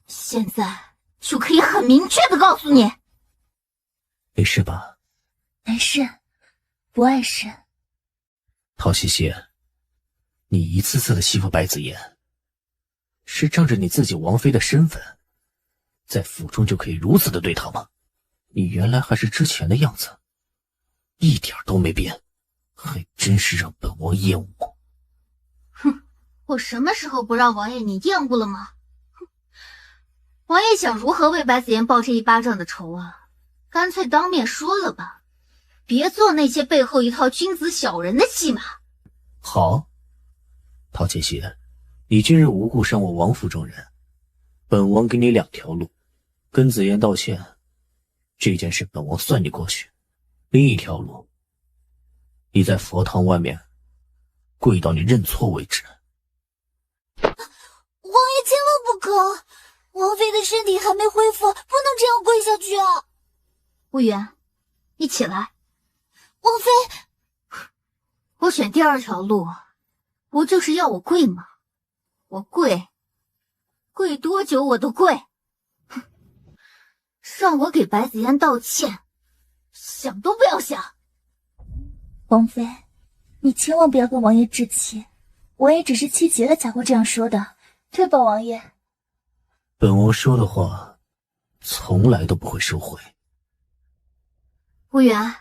现在就可以很明确的告诉你。
没事吧？
没事，不碍事。
陶西西，你一次次的欺负白子言，是仗着你自己王妃的身份，在府中就可以如此的对她吗？你原来还是之前的样子，一点都没变，还真是让本王厌恶。
哼，我什么时候不让王爷你厌恶了吗？哼，王爷想如何为白子言报这一巴掌的仇啊？干脆当面说了吧，别做那些背后一套君子小人的戏码。
好，陶七喜，你今日无故伤我王府中人，本王给你两条路：跟子言道歉，这件事本王算你过去；另一条路，你在佛堂外面跪到你认错为止。
王爷千万不可，王妃的身体还没恢复，不能这样跪下去啊！乌元，你起来。王妃，我选第二条路，不就是要我跪吗？我跪，跪多久我都跪。哼，让我给白子嫣道歉，想都不要想。
王妃，你千万不要跟王爷置气，王爷只是气急了才会这样说的，对吧，王爷？
本王说的话，从来都不会收回。
无缘，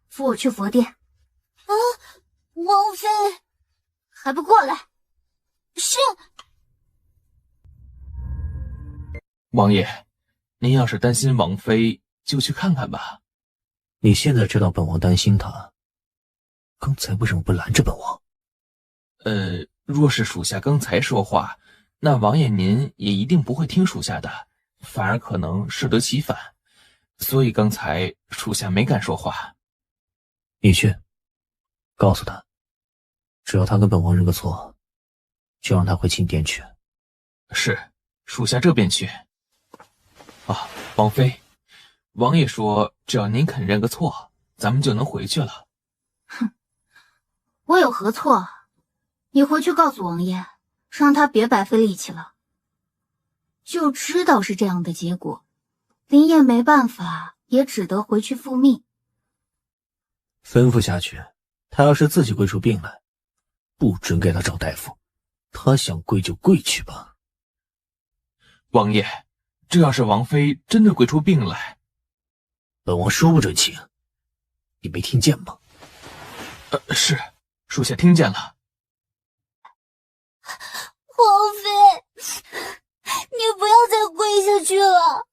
扶我去佛殿。
啊，王妃，
还不过来？
是。
王爷，您要是担心王妃，就去看看吧。
你现在知道本王担心她，刚才为什么不拦着本王？
若是属下刚才说话，那王爷您也一定不会听属下的，反而可能适得其反，所以刚才属下没敢说话。
你去，告诉他，只要他跟本王认个错，就让他回寝殿去。
是，属下这便去。啊，王妃，王爷说只要您肯认个错，咱们就能回去了。
哼，我有何错？你回去告诉王爷，让他别白费力气了。就知道是这样的结果，林烨没办法，也只得回去复命。
吩咐下去，他要是自己跪出病来，不准给他找大夫，他想跪就跪去吧。
王爷，这要是王妃真的跪出病来，
本王说不准请，你没听见吗？
是，属下听见了。
王妃，你不要再跪下去了，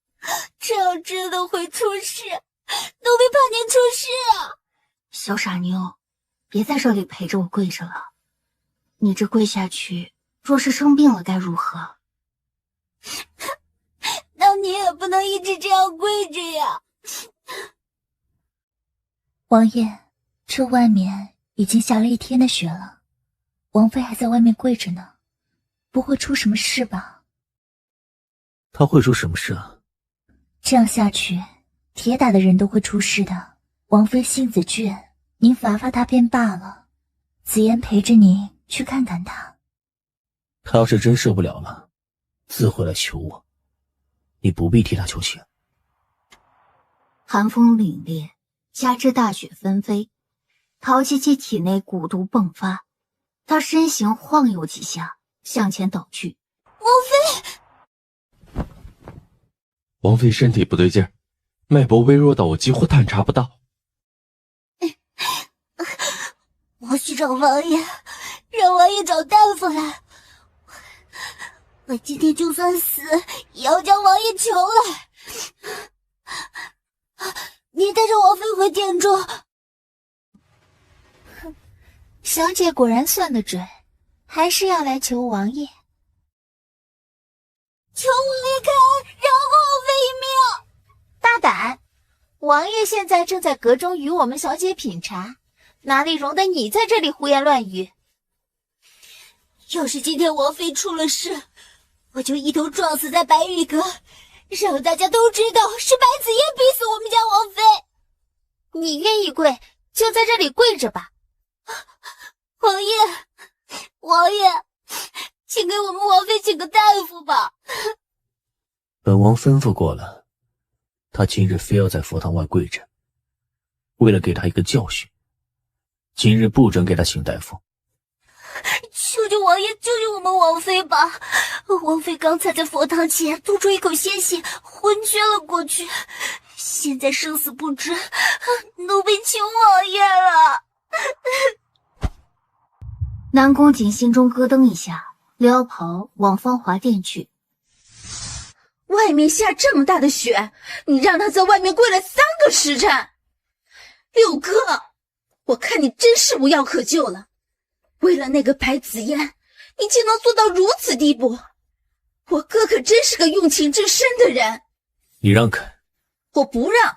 这样真的会出事，奴婢怕您出事啊！
小傻妞，别在这里陪着我跪着了。你这跪下去，若是生病了该如何？
那你也不能一直这样跪着呀。
王爷，这外面已经下了一天的雪了，王妃还在外面跪着呢，不会出什么事吧？
他会出什么事啊？
这样下去，铁打的人都会出事的。王妃性子倔，您罚罚她便罢了。紫妍陪着你去看看她。
他要是真受不了了，自会来求我，你不必替他求情。
寒风凛冽，加之大雪纷飞，陶七七体内蛊毒迸发，她身形晃悠几下，向前倒去。
王妃，
王妃身体不对劲儿，脉搏微弱到我几乎探查不到。
我去找王爷，让王爷找大夫来。我今天就算死，也要将王爷求来。你带着王妃回殿中。
小姐果然算得准，还是要来求王爷。
求王爷开，饶王妃一命！
大胆！王爷现在正在阁中与我们小姐品茶，哪里容得你在这里胡言乱语？
要是今天王妃出了事，我就一头撞死在白玉阁，让大家都知道是白子嫣逼死我们家王妃。
你愿意跪，就在这里跪着吧。
王爷，王爷，请给我们王妃请个大夫吧。
本王吩咐过了，他今日非要在佛堂外跪着，为了给他一个教训，今日不准给他请大夫。
求求王爷救救我们王妃吧！王妃刚才在佛堂前吐出一口鲜血，昏厥了过去，现在生死不知，奴婢求王爷了。
南宫瑾心中咯噔一下，撩袍往芳华殿去。
外面下这么大的雪，你让他在外面跪了3个时辰。
六哥，我看你真是无药可救了。为了那个白子嫣，你竟能做到如此地步，我哥可真是个用情至深的人。
你让开！
我不让，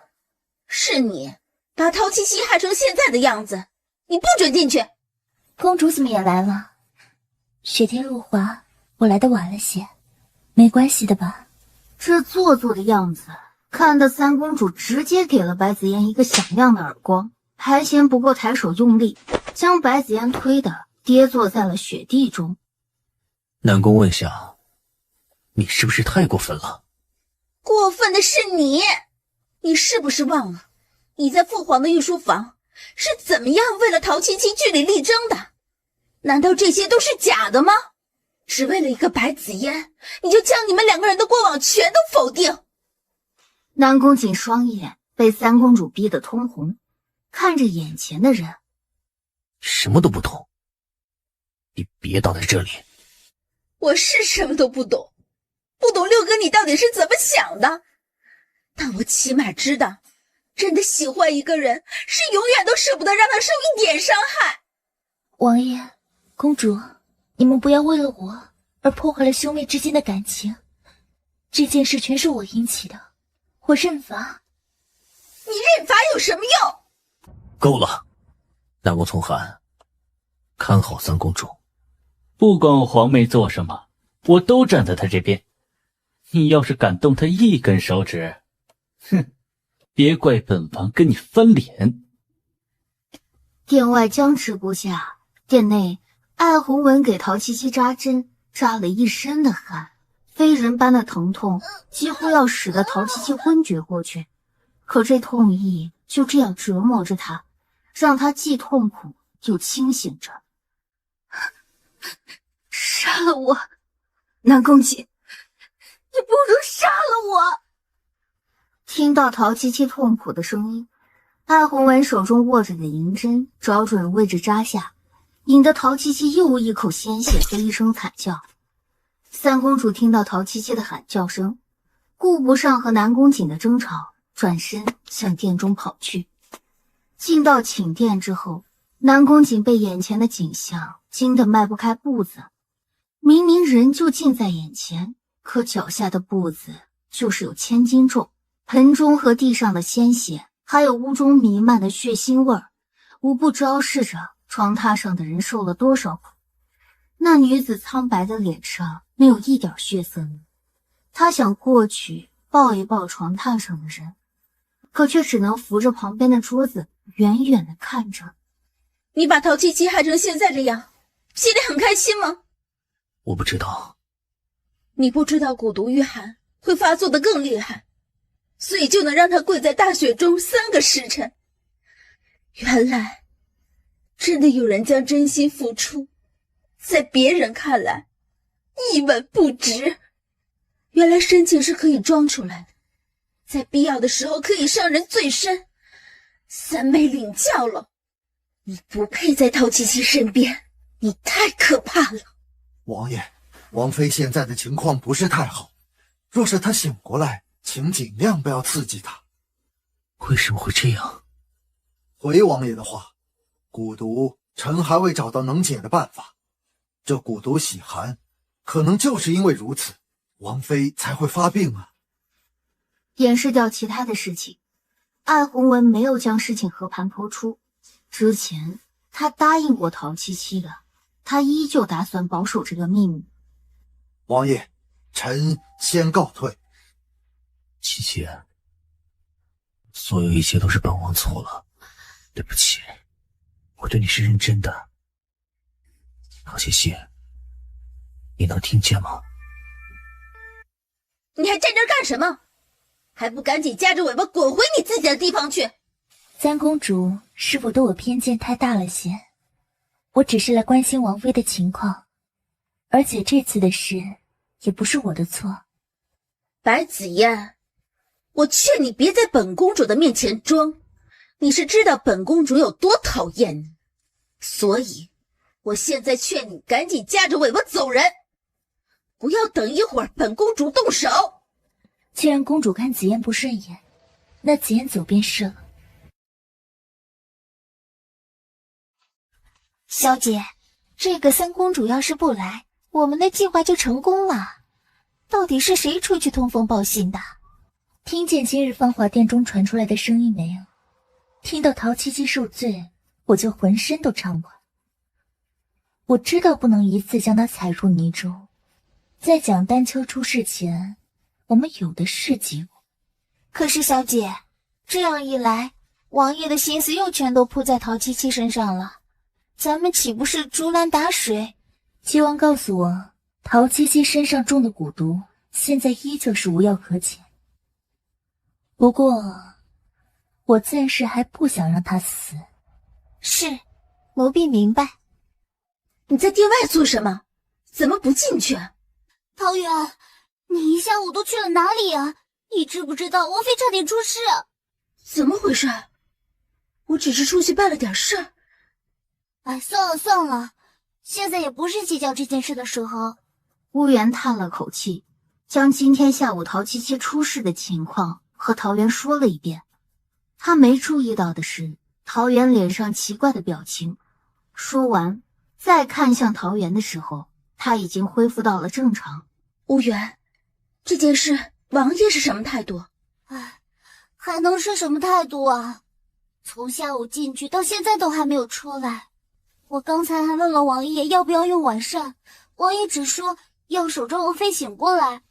是你把陶七七害成现在的样子，你不准进去。
公主怎么也来了？雪天路滑，我来的晚了些，没关系的吧？
这做作的样子，看得三公主直接给了白子嫣一个响亮的耳光，还嫌不够抬手用力，将白子嫣推的跌坐在了雪地中。
南宫问下，
你是不是太过分了？
过分的是你，你是不是忘了你在父皇的御书房是怎么样为了陶七七据理力争的？难道这些都是假的吗？只为了一个白子嫣，你就将你们两个人的过往全都否定？
南宫瑾双眼被三公主逼得通红，看着眼前的人，
什么都不懂。你别挡在这里。
我是什么都不懂，不懂六哥你到底是怎么想的，但我起码知道，真的喜欢一个人是永远都舍不得让他受一点伤害。
王爷，公主，你们不要为了我而破坏了兄妹之间的感情。这件事全是我引起的，我认罚。
你认罚有什么用？
够了，南宫从寒，看好三公主。
不管我皇妹做什么，我都站在她这边。你要是敢动她一根手指，哼，别怪本王跟你翻脸。
殿外僵持不下，殿内艾红文给陶七七扎针，扎了一身的汗，非人般的疼痛，几乎要使得陶七七昏厥过去。可这痛意就这样折磨着他，让他既痛苦又清醒着。
杀了我，南宫瑾，你不如杀了我！
听到陶七七痛苦的声音，艾红文手中握着的银针找准位置扎下，引得陶七七又一口鲜血和一声惨叫。三公主听到陶七七的喊叫声，顾不上和南宫瑾的争吵，转身向殿中跑去。进到寝殿之后，南宫瑾被眼前的景象惊得迈不开步子。明明人就近在眼前，可脚下的步子就是有千斤重，盆中和地上的鲜血，还有屋中弥漫的血腥味儿，无不昭示着床榻上的人受了多少苦。那女子苍白的脸上没有一点血色。她想过去抱一抱床榻上的人，可却只能扶着旁边的桌子远远地看着。
你把陶七七害成现在这样，心里很开心吗？
我不知道。
你不知道蛊毒御寒会发作的更厉害，所以就能让他跪在大雪中3个时辰。原来真的有人将真心付出，在别人看来一文不值。原来深情是可以装出来的，在必要的时候可以伤人最深。三妹领教了，你不配在陶七七身边，你太可怕了。
王爷，王妃现在的情况不是太好，若是她醒过来，请尽量不要刺激她。
为什么会这样？
回王爷的话，蛊毒臣还未找到能解的办法，这蛊毒喜寒，可能就是因为如此，王妃才会发病啊。
掩饰掉其他的事情，艾红文没有将事情和盘托出。之前他答应过陶七七的，他依旧打算保守这个秘密。
王爷，臣先告退。
七七，所有一切都是本王错了，对不起，我对你是认真的。陶七七，你能听见吗？
你还站这儿干什么？还不赶紧夹着尾巴滚回你自己的地方去！
三公主是否对我偏见太大了些？我只是来关心王妃的情况，而且这次的事也不是我的错。
白子嫣，我劝你别在本公主的面前装，你是知道本公主有多讨厌你，所以我现在劝你赶紧夹着尾巴走人，不要等一会儿本公主动手。
既然公主看紫嫣不顺眼，那紫嫣走便是了。
小姐，这个三公主要是不来，我们的计划就成功了。到底是谁出去通风报信的？
听见今日芳华殿中传出来的声音没有？听到陶七七受罪，我就浑身都畅快。我知道不能一次将她踩入泥中，在蒋丹秋出事前，我们有的是机会。
可是小姐，这样一来，王爷的心思又全都扑在陶七七身上了，咱们岂不是竹篮打水？
七王告诉我，陶七七身上中的蛊毒现在依旧是无药可解。不过，我暂时还不想让他死。
是，奴婢明白。
你在殿外做什么？怎么不进去？
桃园，你一下午都去了哪里啊？你知不知道王妃差点出事？
怎么回事？我只是出去办了点事儿。
哎，算了算了，现在也不是计较这件事的时候。乌元叹了口气，将今天下午陶七七出事的情况和桃园说了一遍。他没注意到的是桃园脸上奇怪的表情。说完，再看向桃园的时候，他已经恢复到了正常。
乌元，这件事王爷是什么态度？
哎，还能是什么态度啊？从下午进去到现在都还没有出来。我刚才还问了王爷要不要用晚膳，王爷只说要守着王妃醒过来。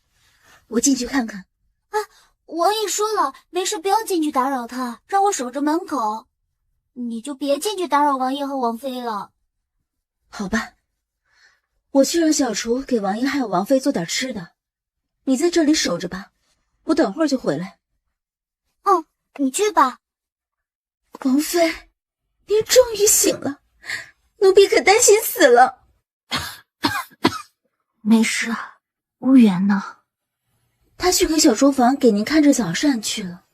我进去看看。
啊，王爷说了，没事不要进去打扰他，让我守着门口。你就别进去打扰王爷和王妃了。
好吧，我去让小厨给王爷还有王妃做点吃的，你在这里守着吧，我等会儿就回来。
嗯，你去吧。
王妃，您终于醒了，奴婢可担心死了。
没事，乌元呢？
他去给小厨房给您看着早膳去了。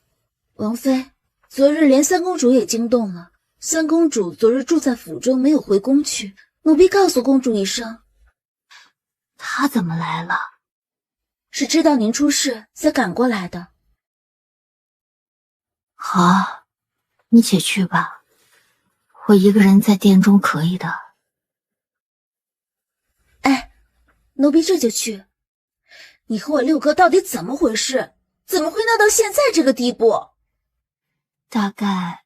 王妃，昨日连三公主也惊动了。三公主昨日住在府中，没有回宫去，奴婢告诉公主一声。
她怎么来了？
是知道您出事才赶过来的。
好，你且去吧，我一个人在殿中可以的。
哎，奴婢这就去。你和我六哥到底怎么回事？怎么会闹到现在这个地步？
大概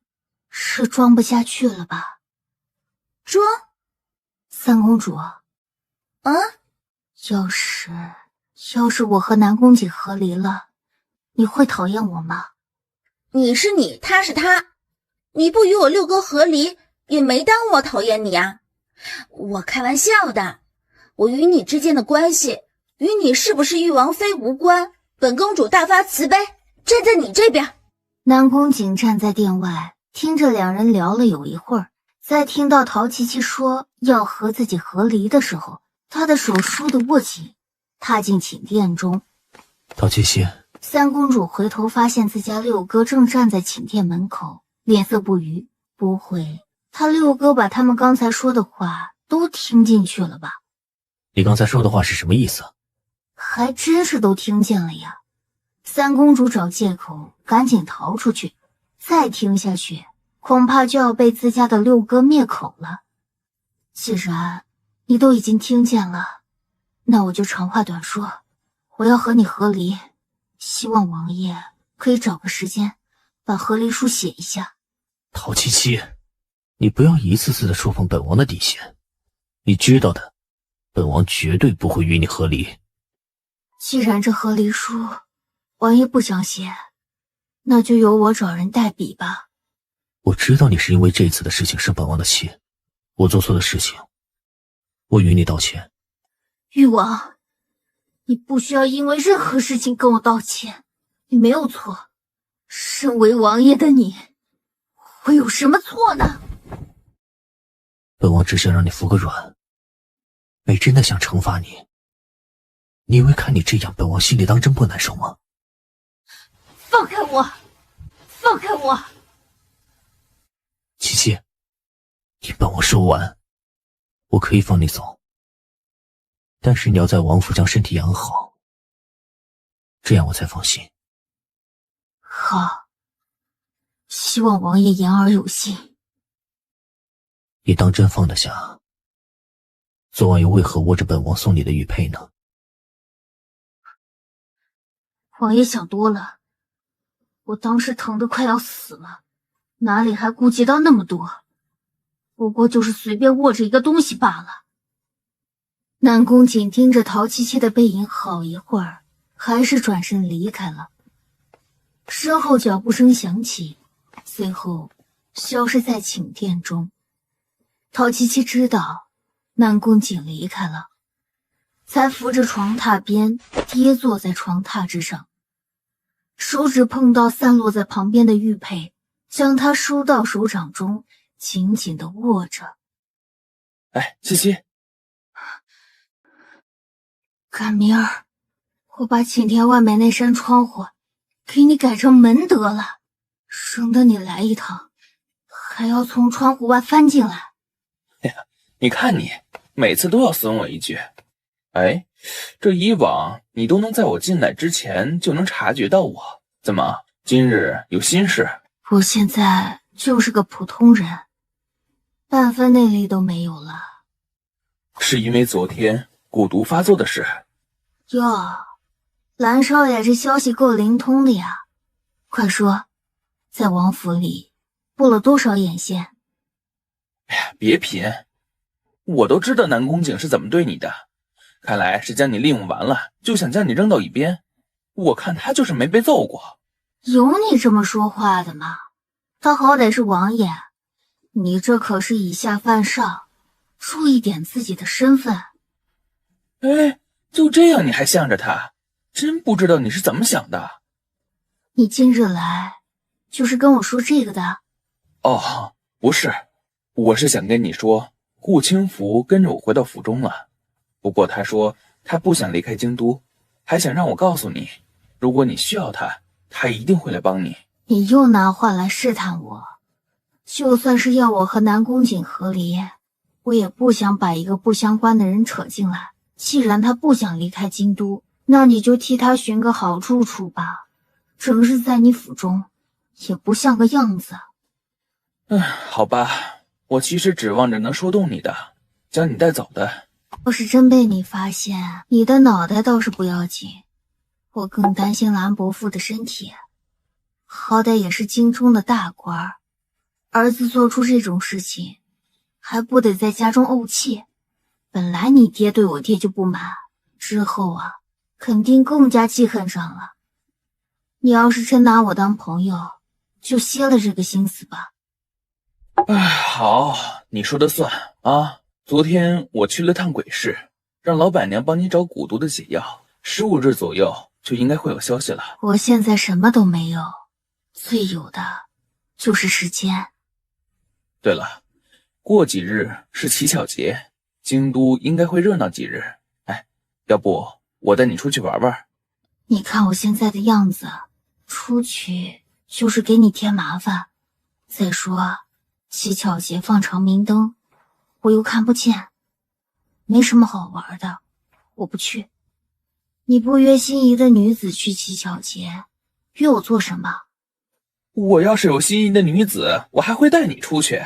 是装不下去了吧。
装？
三公主啊，要是我和南宫瑾和离了，你会讨厌我吗？
你是你，他是他，你不与我六哥和离，也没耽误我讨厌你啊。我开玩笑的，我与你之间的关系与你是不是玉王妃无关，本公主大发慈悲，站在你这边。
南宫瑾站在殿外，听着两人聊了有一会儿，在听到陶琪琪说要和自己和离的时候，他的手倏地握紧，踏进寝殿中。
陶琪琪，
三公主回头发现自家六哥正站在寝殿门口，脸色不愉。不会，他六哥把他们刚才说的话都听进去了吧？
你刚才说的话是什么意思？
还真是都听见了呀。三公主找借口赶紧逃出去，再听下去恐怕就要被自家的六哥灭口了。既然你都已经听见了，那我就长话短说，我要和你和离，希望王爷可以找个时间把和离书写一下。
陶琪琪，你不要一次次的触碰本王的底线，你知道的，本王绝对不会与你和离。
既然这和离书王爷不想写，那就由我找人代笔吧。
我知道你是因为这次的事情生本王的气，我做错的事情，我与你道歉。
誉王，你不需要因为任何事情跟我道歉，你没有错。身为王爷的你，会有什么错呢？
本王只想让你服个软，没真的想惩罚你。你以为看你这样，本王心里当真不难受吗？
放开我！放开我！
琪琪，听本王说完，我可以放你走，但是你要在王府将身体养好，这样我才放心。
好，希望王爷言而有信。
你当真放得下昨晚又为何握着本王送你的玉佩呢？
王爷想多了，我当时疼得快要死了，哪里还顾及到那么多，不过就是随便握着一个东西罢了。南宫瑾盯着陶七七的背影好一会儿，还是转身离开了。身后脚步声响起，随后消失在寝殿中。陶七七知道南宫瑾离开了，才扶着床榻边跌坐在床榻之上，手指碰到散落在旁边的玉佩，将它收到手掌中，紧紧地握着。
哎，七七，
赶明儿我把寝殿外面那扇窗户给你改成门得了，省得你来一趟还要从窗户外翻进来。
哎呀，你看你每次都要损我一句。哎，这以往你都能在我进来之前就能察觉到我，怎么今日有心事？
我现在就是个普通人，半分内力都没有了。
是因为昨天蛊毒发作的事？
哟，蓝少爷这消息够灵通的呀！快说，在王府里布了多少眼线？
哎呀，别贫，我都知道南宫景是怎么对你的，看来是将你利用完了，就想将你扔到一边。我看他就是没被揍过。
有你这么说话的吗？他好歹是王爷，你这可是以下犯上，注意点自己的身份。
哎，就这样你还向着他，真不知道你是怎么想的。
你今日来就是跟我说这个的？
哦，不是，我是想跟你说，顾清福跟着我回到府中了。不过他说他不想离开京都，还想让我告诉你，如果你需要他，他一定会来帮你。
你又拿话来试探我，就算是要我和南宫景和离，我也不想把一个不相关的人扯进来。既然他不想离开京都，那你就替他寻个好住处吧。整日在你府中，也不像个样子。
好吧，我其实指望着能说动你的，将你带走的。
要是真被你发现，你的脑袋倒是不要紧，我更担心蓝伯父的身体。好歹也是京中的大官，儿子做出这种事情，还不得在家中怄气？本来你爹对我爹就不满，之后啊，肯定更加记恨上了。你要是真拿我当朋友，就歇了这个心思吧。
哎，好，你说的算啊。昨天我去了趟鬼市，让老板娘帮你找蛊毒的解药，15日左右就应该会有消息了。
我现在什么都没有，最有的就是时间。
对了，过几日是乞巧节，京都应该会热闹几日。哎，要不我带你出去玩玩？
你看我现在的样子，出去就是给你添麻烦。再说乞巧节放长明灯，我又看不见，没什么好玩的，我不去。你不约心仪的女子去乞巧节，约我做什么？
我要是有心仪的女子，我还会带你出去。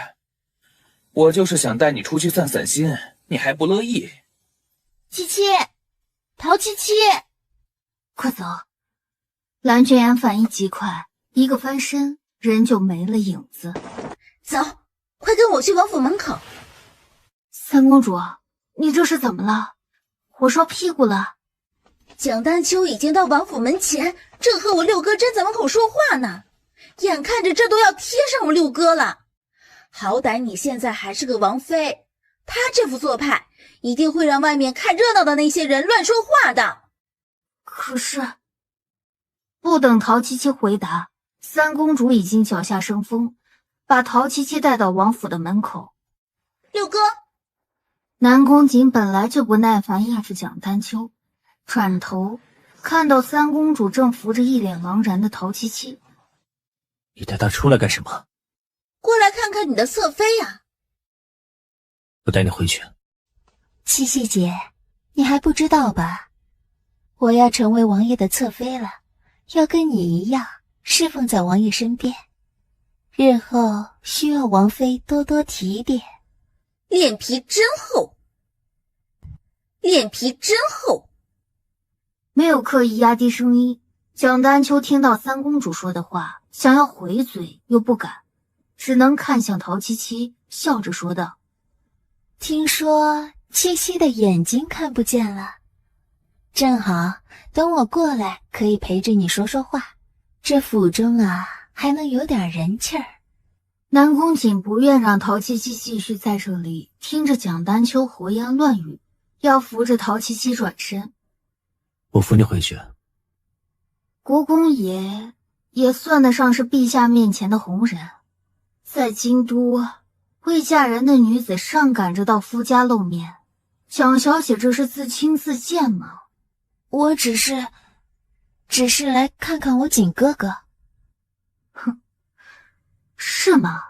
我就是想带你出去散散心，你还不乐意。
七七，陶七七，
快走！蓝娟妍反应极快，一个翻身，人就没了影子。
走，快跟我去王府门口。
三公主，你这是怎么了？火烧屁股了？
蒋丹秋已经到王府门前，正和我六哥站在门口说话呢。眼看着这都要贴上我六哥了。好歹你现在还是个王妃，他这副做派一定会让外面看热闹的那些人乱说话的。
可是，不等陶七七回答，三公主已经脚下生风，把陶七七带到王府的门口。
六哥，
南宫瑾本来就不耐烦压着蒋丹秋，转头看到三公主正扶着一脸茫然的陶七七。
你带她出来干什么？
过来看看你的侧妃呀。
我带你回去。
七七姐，你还不知道吧？我要成为王爷的侧妃了，要跟你一样侍奉在王爷身边，日后需要王妃多多提点。
脸皮真厚，脸皮真厚。
没有刻意压低声音，蒋丹秋听到三公主说的话，想要回嘴又不敢，只能看向陶七七，笑着说道：
听说七七的眼睛看不见了，正好等我过来可以陪着你说说话，这府中啊还能有点人气儿。
南宫瑾不愿让陶七七继续在这里听着蒋丹秋胡言乱语，要扶着陶七七转身。
我扶你回去。
国公爷也算得上是陛下面前的红人，在京都，未嫁人的女子上赶着到夫家露面，蒋小姐这是自轻自贱吗？
我只是来看看我景哥哥。
哼，是吗？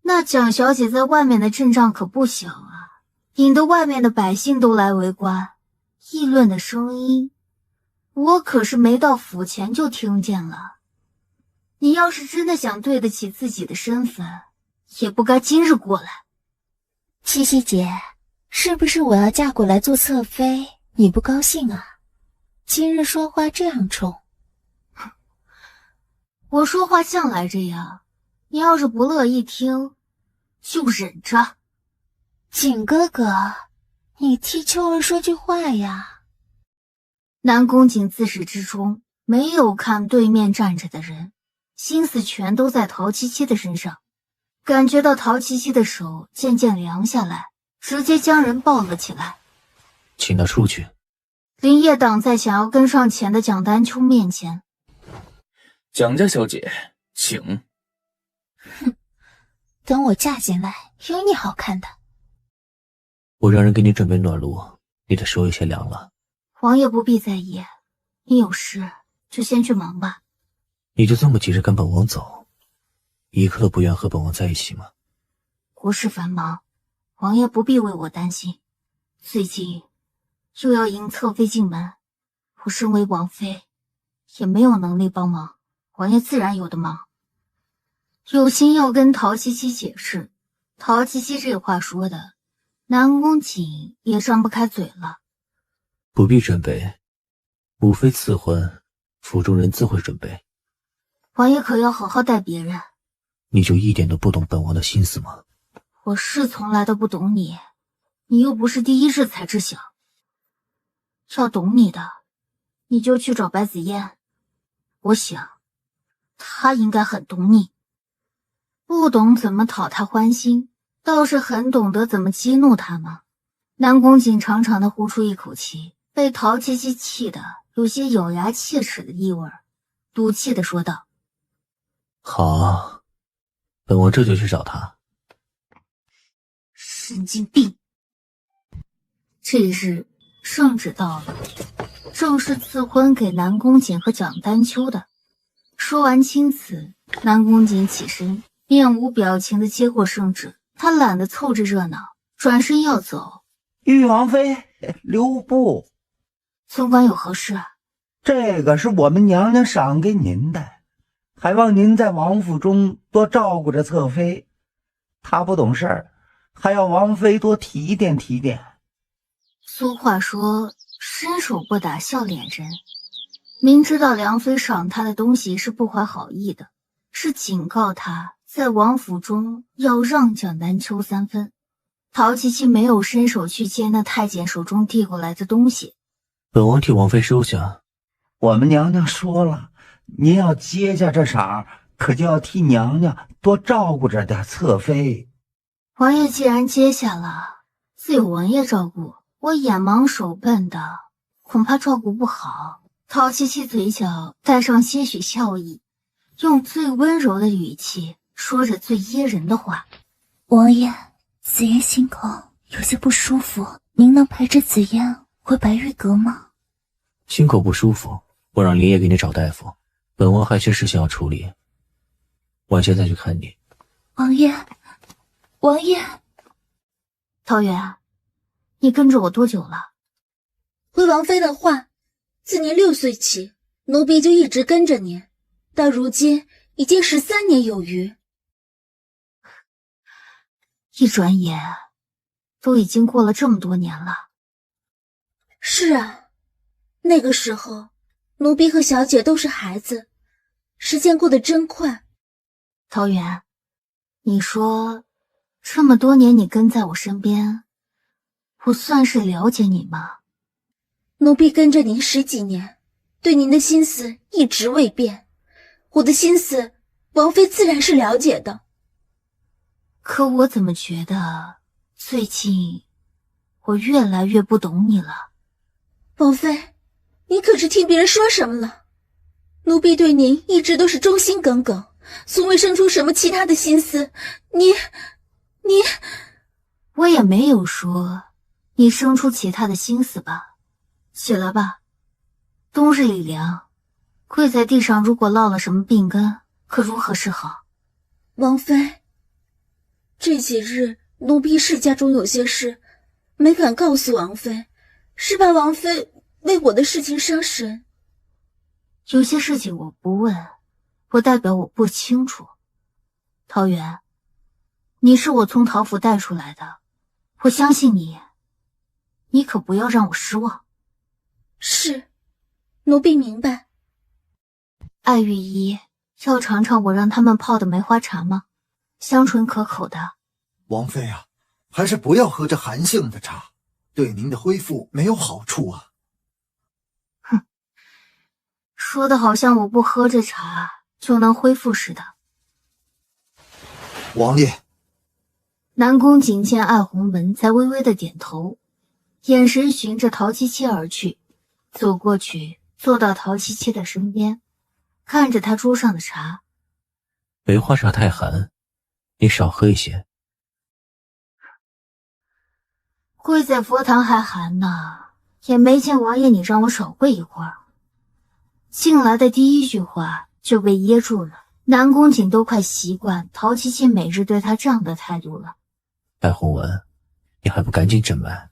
那蒋小姐在外面的阵仗可不小啊，引得外面的百姓都来围观，议论的声音，我可是没到府前就听见了。你要是真的想对得起自己的身份，也不该今日过来。
七七姐，是不是我要嫁过来做侧妃，你不高兴啊？今日说话这样冲。
我说话向来这样，你要是不乐意听，就忍着。
景哥哥，你替秋儿说句话呀。
南宫瑾自始至终没有看对面站着的人，心思全都在陶七七的身上，感觉到陶七七的手渐渐凉下来，直接将人抱了起来。
请他出去。
林烨挡在想要跟上前的蒋丹秋面前。
蒋家小姐，请。
哼，等我嫁进来，有你好看的。
我让人给你准备暖炉，你的手有些凉了。
王爷不必在意，你有事就先去忙吧。
你就这么急着跟本王走，一刻都不愿和本王在一起吗？
国事繁忙，王爷不必为我担心。最近又要迎侧妃进门，我身为王妃，也没有能力帮忙，王爷自然有的忙。有心要跟陶七七解释，陶七七这话说的，南宫瑾也张不开嘴了。
不必准备，母妃赐婚，府中人自会准备。
王爷可要好好待别人。
你就一点都不懂本王的心思吗？
我是从来都不懂你，你又不是第一日才知晓。要懂你的，你就去找白子嫣，我想她应该很懂你。不懂怎么讨她欢心，倒是很懂得怎么激怒她嘛。南宫瑾长长的呼出一口气，被陶七七气得有些咬牙切齿的意味，赌气的说道：
好，本王这就去找他。
神经病。这日圣旨到了，正是赐婚给南宫瑾和蒋丹秋的。说完钦此，南宫瑾起身，面无表情的接过圣旨，他懒得凑着热闹，转身要走。
玉王妃，留步。
总管有何事？
这个是我们娘娘赏给您的，还望您在王府中多照顾着侧妃，她不懂事儿，还要王妃多提点提点。
俗话说，伸手不打笑脸人。明知道梁妃赏他的东西是不怀好意的，是警告他在王府中要让蒋丹秋3分。陶七七没有伸手去接那太监手中递过来的东西。
本王替王妃收下。
我们娘娘说了，您要接下这赏，可就要替娘娘多照顾着点侧妃。
王爷既然接下了，自有王爷照顾，我眼盲手笨的，恐怕照顾不好。陶七七嘴角带上些许笑意，用最温柔的语气说着最噎人的话：
王爷，紫嫣心口有些不舒服，您能陪着紫嫣回白玉阁吗？
心口不舒服，我让林烨给你找大夫。本王还有些事情要处理，晚些再去看你。
王爷，王爷。
桃园，你跟着我多久了？
回王妃的话，自您6岁起，奴婢就一直跟着您，到如今已经13年有余。
一转眼，都已经过了这么多年了。
是啊，那个时候，奴婢和小姐都是孩子，时间过得真快。
桃园，你说，这么多年你跟在我身边，我算是了解你吗？
奴婢跟着您10几年，对您的心思一直未变，我的心思，王妃自然是了解的。
可我怎么觉得最近我越来越不懂你了。
王妃，你可是听别人说什么了？奴婢对您一直都是忠心耿耿，从未生出什么其他的心思。你，
我也没有说你生出其他的心思吧。起来吧，冬日里凉，跪在地上如果落了什么病根，可如何是好？
王妃，这几日奴婢是家中有些事，没敢告诉王妃，是怕王妃为我的事情伤神。
有些事情我不问，不代表我不清楚。桃园，你是我从桃府带出来的，我相信你，你可不要让我失望。
是，奴婢明白。
爱玉姨，要尝尝我让他们泡的梅花茶吗？香醇可口的。
王妃啊，还是不要喝这寒性的茶，对您的恢复没有好处啊。
哼，说的好像我不喝这茶就能恢复似的。
王爷，
南宫瑾见艾弘文才微微的点头，眼神循着陶七七而去，走过去坐到陶七七的身边，看着他桌上的茶。
梅花茶太寒，你少喝一些。
跪在佛堂还寒呢，也没见王爷你让我少跪一会儿。进来的第一句话就被噎住了，南宫瑾都快习惯陶七七每日对他这样的态度了。
艾弘文，你还不赶紧诊脉？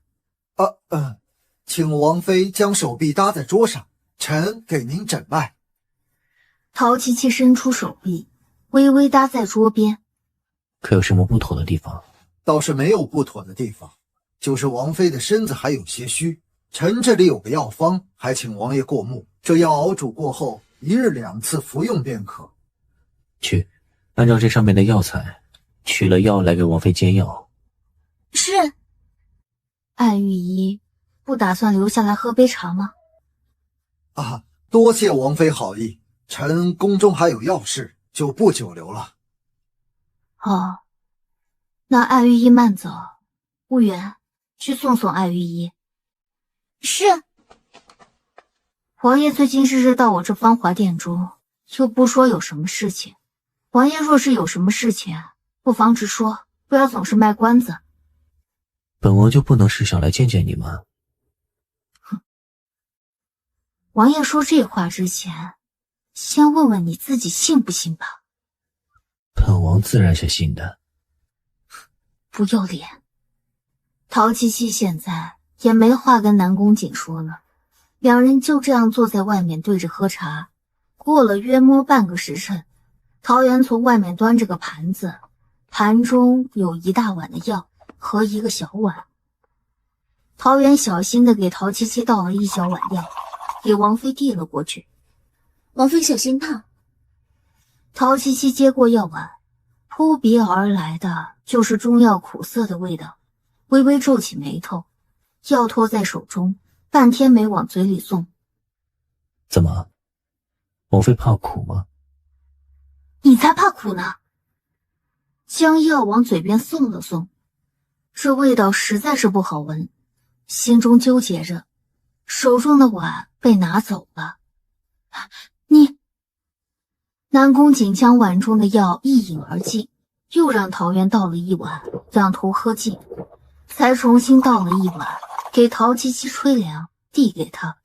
请王妃将手臂搭在桌上，臣给您诊脉。
陶七七伸出手臂，微微搭在桌边。
可有什么不妥的地方？
倒是没有不妥的地方，就是王妃的身子还有些虚。臣这里有个药方，还请王爷过目。这药熬煮过后，1日2次服用便可。
去，按照这上面的药材，取了药来给王妃煎药。
是。艾玉姨，不打算留下来喝杯茶吗？
多谢王妃好意，臣宫中还有要事，就不久留了。
哦，那艾玉姨慢走，务员去送送艾玉姨。是。王爷最近日日到我这芳华殿中，又不说有什么事情。王爷若是有什么事情，不妨直说，不要总是卖关子。
本王就不能时常来见见你吗？
哼！王爷说这话之前，先问问你自己信不信吧。
本王自然是信的。
不要脸！陶七七现在也没话跟南宫瑾说了，两人就这样坐在外面对着喝茶。过了约摸半个时辰，桃园从外面端着个盘子，盘中有1大碗的药和1个小碗。桃园小心地给陶七七倒了1小碗药，给王妃递了过去。
王妃小心烫。
陶七七接过药碗，扑鼻而来的就是中药苦涩的味道，微微皱起眉头，药托在手中，半天没往嘴里送。
怎么，王妃怕苦吗？
你才怕苦呢！将药往嘴边送了送，这味道实在是不好闻，心中纠结着，手中的碗被拿走了。你……南宫瑾将碗中的药一饮而尽，又让桃园倒了1碗，两头喝尽，才重新倒了1碗，给陶七七吹凉，递给他。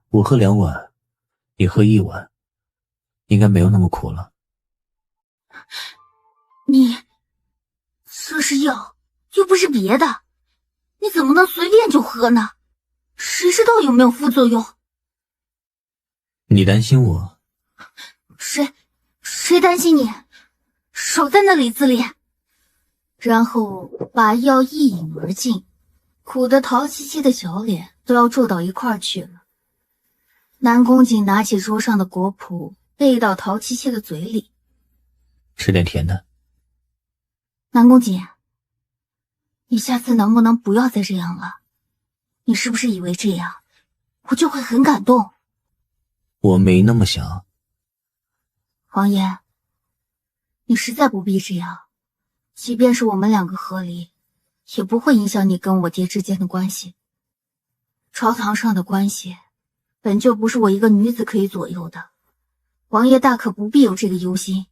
我喝2碗，你喝1碗，应该没有那么苦了。
你，这是药，又不是别的，你怎么能随便就喝呢？谁知道有没有副作用？
你担心我？
谁担心你？少在那里自恋。然后把药一饮而尽，苦得陶七七的小脸都要皱到一块儿去了。南宫瑾拿起桌上的果脯，喂到陶七七的嘴里。
吃点甜的。
南宫瑾，你下次能不能不要再这样了？你是不是以为这样，我就会很感动？
我没那么想。
王爷，你实在不必这样，即便是我们2个和离，也不会影响你跟我爹之间的关系。朝堂上的关系本就不是我一个女子可以左右的，王爷大可不必有这个忧心。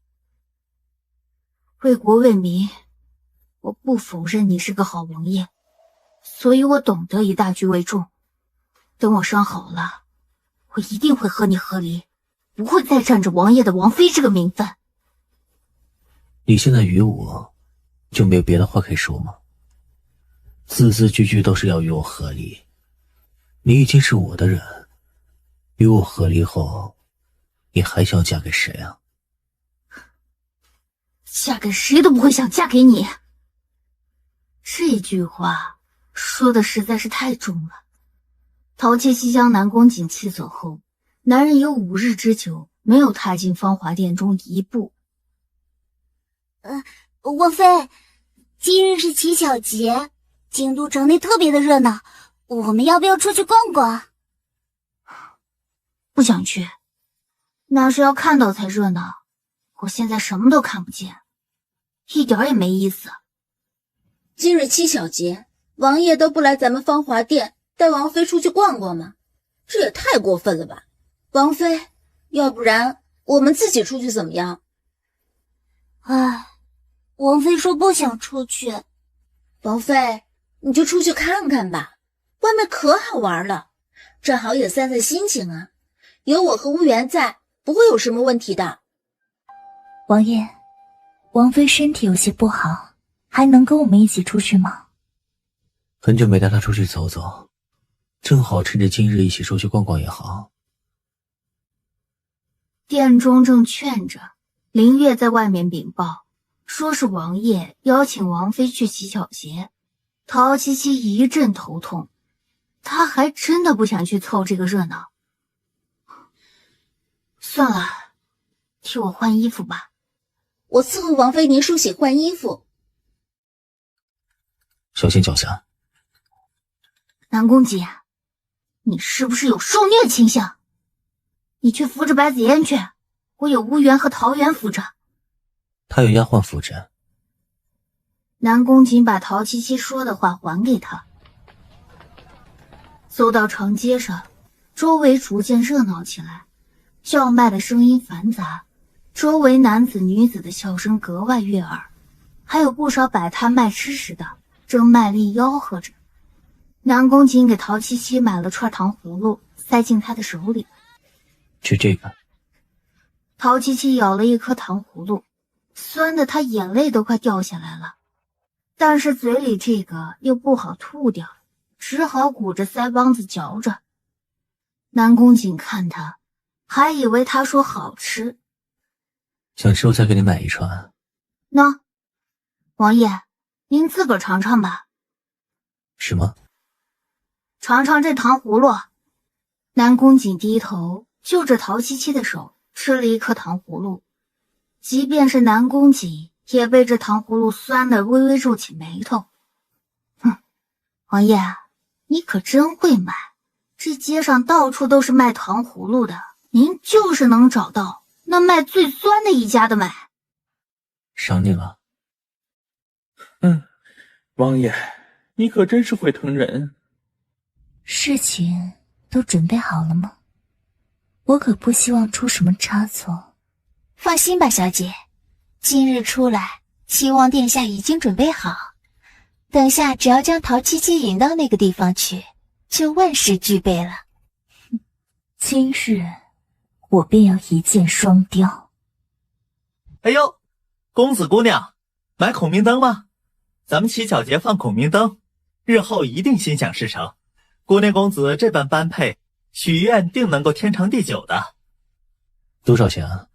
为国为民，我不否认你是个好王爷，所以我懂得以大局为重。等我伤好了，我一定会和你和离，不会再占着王爷的王妃这个名分。
你现在与我就没有别的话可以说吗？字字句句都是要与我和离，你已经是我的人，与我和离后，你还想嫁给谁啊？
嫁给谁都不会想嫁给你。这句话说的实在是太重了。陶窃西将南宫瑾气走后，男人有5日之久没有踏进芳华殿中一步。
王妃，今日是乞巧节，京都城内特别的热闹，我们要不要出去逛逛？
不想去，那是要看到才热闹，我现在什么都看不见，一点也没意思。
今日七小节，王爷都不来咱们芳华殿带王妃出去逛逛吗？这也太过分了吧！王妃，要不然我们自己出去怎么样？
唉，王妃说不想出去。
王妃，你就出去看看吧，外面可好玩了，正好也散散心情啊。有我和乌元在，不会有什么问题的。
王爷，王妃身体有些不好，还能跟我们一起出去吗？
很久没带她出去走走，正好趁着今日一起出去逛逛也好。
殿中正劝着，林月在外面禀报，说是王爷邀请王妃去乞巧节。陶七七一阵头痛，她还真的不想去凑这个热闹。算了，替我换衣服吧。
我伺候王妃您梳洗换衣服。
小心脚下。
南宫瑾，你是不是有受虐倾向？你去扶着白子嫣去，我有乌元和桃园扶着。
他有丫鬟扶着。
南宫瑾把陶七七说的话还给他。走到长街上，周围逐渐热闹起来，叫卖的声音繁杂，周围男子女子的笑声格外悦耳，还有不少摆摊卖吃食的正卖力吆喝着。南宫瑾给陶七七买了串糖葫芦，塞进他的手里。
吃这个。
陶七七咬了一颗糖葫芦，酸的他眼泪都快掉下来了，但是嘴里这个又不好吐掉，只好鼓着腮帮子嚼着。南宫瑾看他，还以为他说好吃。
想吃我再给你买一串。
喏，王爷，您自个儿尝尝吧。
什么？
尝尝这糖葫芦。南宫瑾低头就着陶七七的手吃了一颗糖葫芦，即便是南宫瑾也被这糖葫芦酸得微微皱起眉头。王爷，你可真会买，这街上到处都是卖糖葫芦的，您就是能找到那卖最酸的一家的买。
赏你了。
王爷，你可真是会疼人。
事情都准备好了吗？我可不希望出什么差错。
放心吧，小姐，今日出来，希望殿下已经准备好，等下只要将陶七七引到那个地方去，就万事俱备了。
今日我便要一箭双雕。
哎呦，公子姑娘，买孔明灯吗？咱们乞巧节放孔明灯，日后一定心想事成。姑娘公子这般般配，许愿定能够天长地久的。
多少钱啊？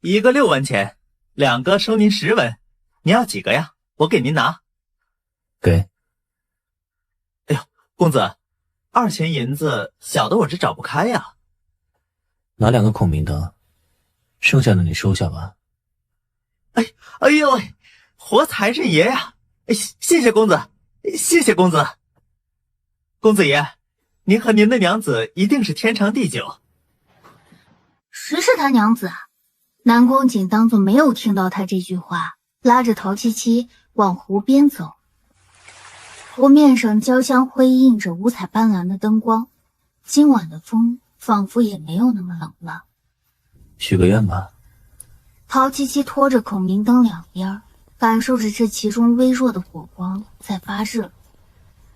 一个6文钱，2个收您10文。您要几个呀？我给您拿。
给。
哎呦，公子，2钱银子，小的我这找不开呀。
拿2个孔明灯，剩下的你收下吧。
哎呦喂，活财神爷呀！谢谢公子，谢谢公子。公子爷，您和您的娘子一定是天长地久。
谁是他娘子啊？南宫瑾当作没有听到他这句话，拉着陶七七往湖边走，湖面上交相辉映着五彩斑斓的灯光，今晚的风仿佛也没有那么冷了。
许个愿吧。
陶七七拖着孔明灯两边，感受着这其中微弱的火光在发热，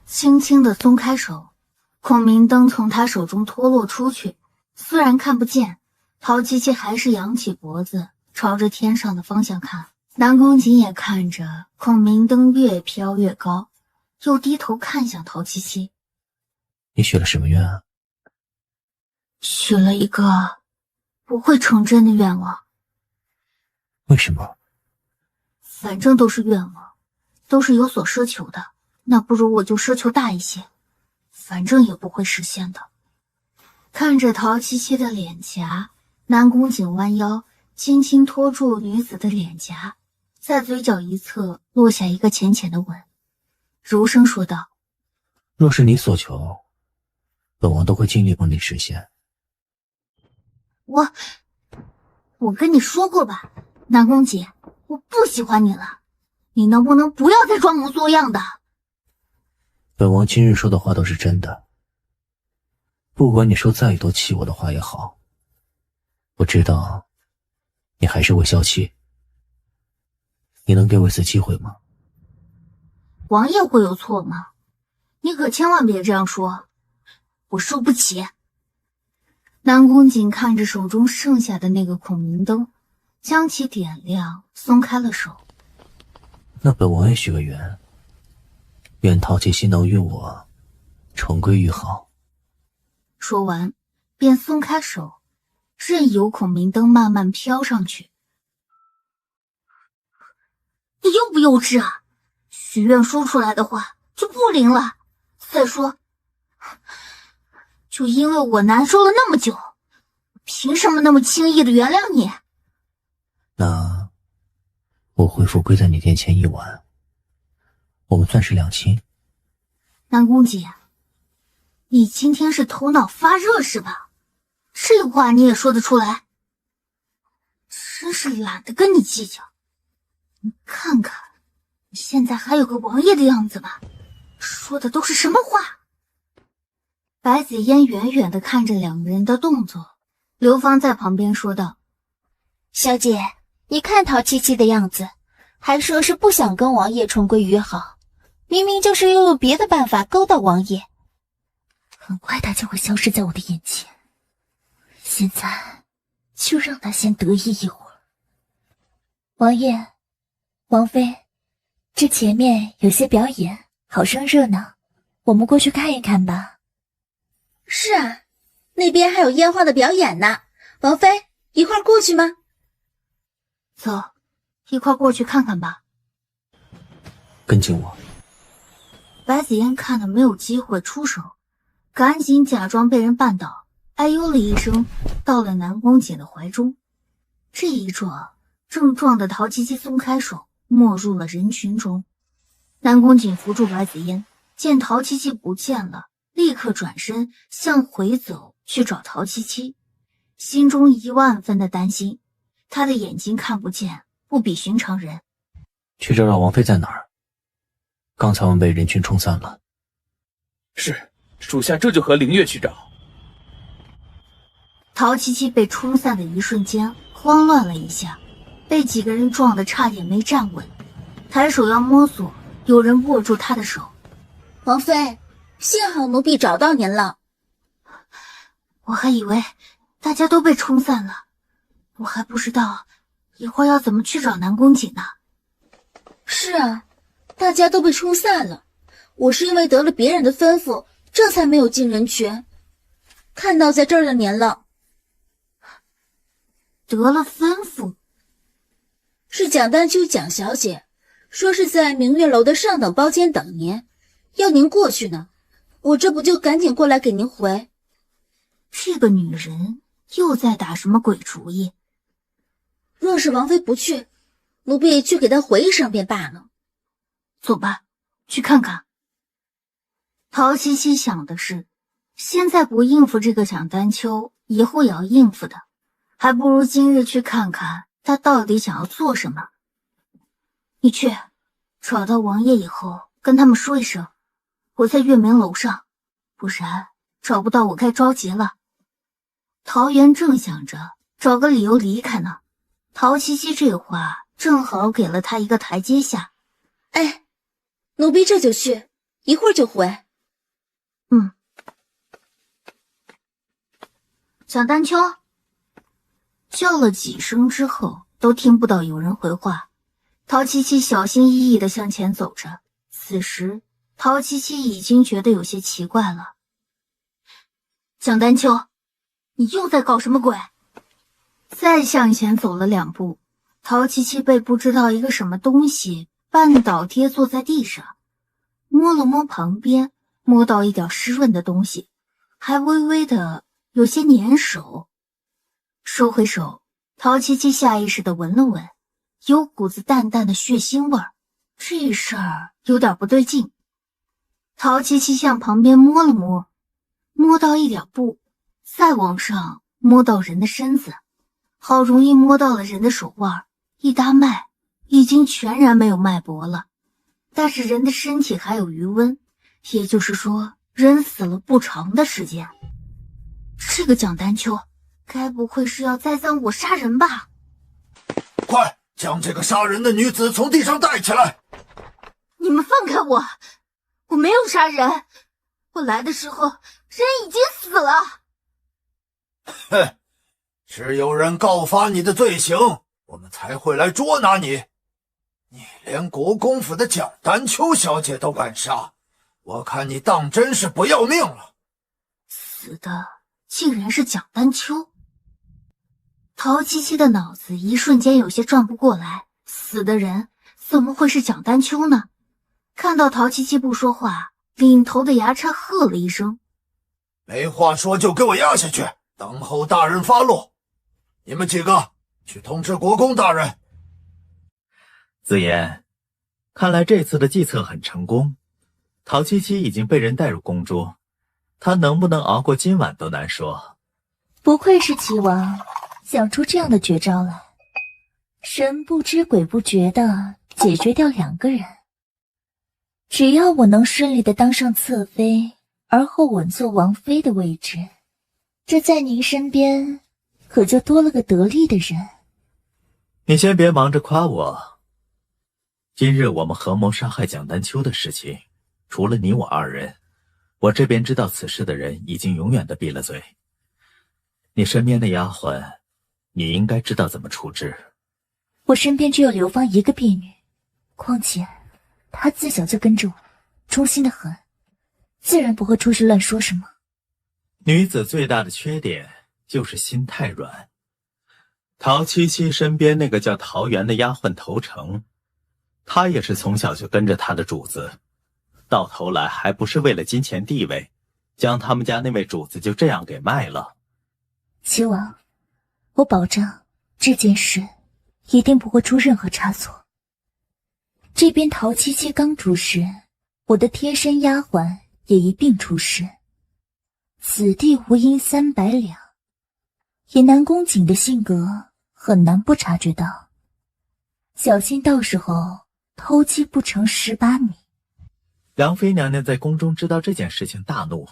轻轻地松开手，孔明灯从他手中脱落出去。虽然看不见，陶七七还是扬起脖子朝着天上的方向看。南宫瑾也看着孔明灯越飘越高，又低头看向陶七七。
你许了什么愿啊？
许了一个不会成真的愿望。
为什么？
反正都是愿望，都是有所奢求的，那不如我就奢求大一些，反正也不会实现的。看着陶七七的脸颊，南宫瑾弯腰轻轻托住女子的脸颊，在嘴角一侧落下一个浅浅的吻，柔声说道：
若是你所求，本王都会尽力帮你实现。
我跟你说过吧，南宫瑾，我不喜欢你了，你能不能不要再装模作样的？
本王今日说的话都是真的，不管你说再多气我的话也好，我知道你还是会消气。你能给我一次机会吗？
王爷会有错吗？你可千万别这样说，我受不起。南宫瑾看着手中剩下的那个孔明灯，将其点亮，松开了手。
那本王也许个愿，愿陶七七能与我重归于好。
说完便松开手，任由孔明灯慢慢飘上去。你幼不幼稚啊？许愿说出来的话就不灵了。再说，就因为我难受了那么久，凭什么那么轻易的原谅你？
那我回府跪在你殿前一晚，我们算是两清。
南宫瑾，你今天是头脑发热是吧？这话你也说得出来？真是懒得跟你计较。你看看，你现在还有个王爷的样子吧？说的都是什么话？白子嫣远远地看着两个人的动作，刘芳在旁边说道：
小姐，你看陶七七的样子，还说是不想跟王爷重归于好，明明就是又有别的办法勾到王爷。很快他就会消失在我的眼前，现在就让他先得意一会儿。王爷，王妃，这前面有些表演，好生热闹，我们过去看一看吧。
是啊，那边还有烟花的表演呢，王妃，一块儿过去吗？
走，一块过去看看吧。
跟紧我。
白子嫣看了没有机会出手，赶紧假装被人绊倒，哎呦了一声，到了南宫瑾的怀中。这一撞，正撞得陶七七松开手，没入了人群中。南宫瑾扶住白子嫣，见陶七七不见了，立刻转身向回走去找陶七七，心中10000分的担心。他的眼睛看不见，不比寻常人。
去找找王妃在哪儿？刚才我们被人群冲散了。
是，属下这就和凌月去找。
陶七七被冲散的一瞬间慌乱了一下，被几个人撞得差点没站稳，抬手要摸索，有人握住他的手。
王妃，幸好奴婢找到您了。
我还以为大家都被冲散了，我还不知道一会儿要怎么去找南宫瑾呢。
是啊，大家都被冲散了，我是因为得了别人的吩咐，这才没有进人群。看到在这儿的您了。
得了吩咐？
是蒋丹秋蒋小姐，说是在明月楼的上等包间等您，要您过去呢。我这不就赶紧过来给您回。
这个女人又在打什么鬼主意？
若是王妃不去，奴婢去给她回一声便罢了。
走吧，去看看。陶七七想的是，现在不应付这个蒋丹秋，以后也要应付的，还不如今日去看看他到底想要做什么。你去，找到王爷以后跟他们说一声，我在月明楼上，不然找不到我该着急了。陶元正想着找个理由离开呢，陶七七这话正好给了他一个台阶下。
哎，奴婢这就去，一会儿就回。
蒋丹秋叫了几声之后，都听不到有人回话。陶七七小心翼翼地向前走着，此时陶七七已经觉得有些奇怪了。蒋丹秋，你又在搞什么鬼？再向前走了2步，陶七七被不知道一个什么东西绊倒跌坐在地上，摸了摸旁边，摸到一点湿润的东西，还微微的有些粘手。收回手，陶七七下意识地闻了闻，有股子淡淡的血腥味儿，这事儿有点不对劲。陶七七向旁边摸了摸，摸到一点布，再往上摸到人的身子，好容易摸到了人的手腕，一搭脉，已经全然没有脉搏了，但是人的身体还有余温，也就是说人死了不长的时间。这个蒋丹秋该不会是要栽赃我杀人吧？
快将这个杀人的女子从地上带起来！
你们放开我，我没有杀人，我来的时候人已经死了。
哼，只有人告发你的罪行，我们才会来捉拿你。你连国公府的蒋丹秋小姐都敢杀，我看你当真是不要命了。
死的竟然是蒋丹秋。陶七七的脑子一瞬间有些转不过来，死的人怎么会是蒋丹秋呢？看到陶七七不说话，领头的衙差喝了一声：
没话说就给我押下去，等候大人发落。你们几个去通知国公大人。
子言，看来这次的计策很成功，陶七七已经被人带入宫中，他能不能熬过今晚都难说。
不愧是齐王，想出这样的绝招来，神不知鬼不觉的解决掉2个人。只要我能顺利的当上侧妃，而后稳坐王妃的位置，这在您身边可就多了个得力的人。
你先别忙着夸我，今日我们合谋杀害蒋丹秋的事情，除了你我2人，我这边知道此事的人已经永远的闭了嘴。你身边的丫鬟，你应该知道怎么处置。
我身边只有刘芳一个婢女，况且她自小就跟着我，忠心的很，自然不会出去乱说什么。
女子最大的缺点就是心太软。陶七七身边那个叫陶元的丫鬟投诚，她也是从小就跟着她的主子，到头来还不是为了金钱地位，将他们家那位主子就这样给卖了。
齐王，我保证这件事一定不会出任何差错。这边陶七七刚出事，我的贴身丫鬟也一并出事，此地无银300两，以南宫瑾的性格很难不察觉到，小心到时候偷鸡不成蚀把米。
梁妃娘娘在宫中知道这件事情大怒，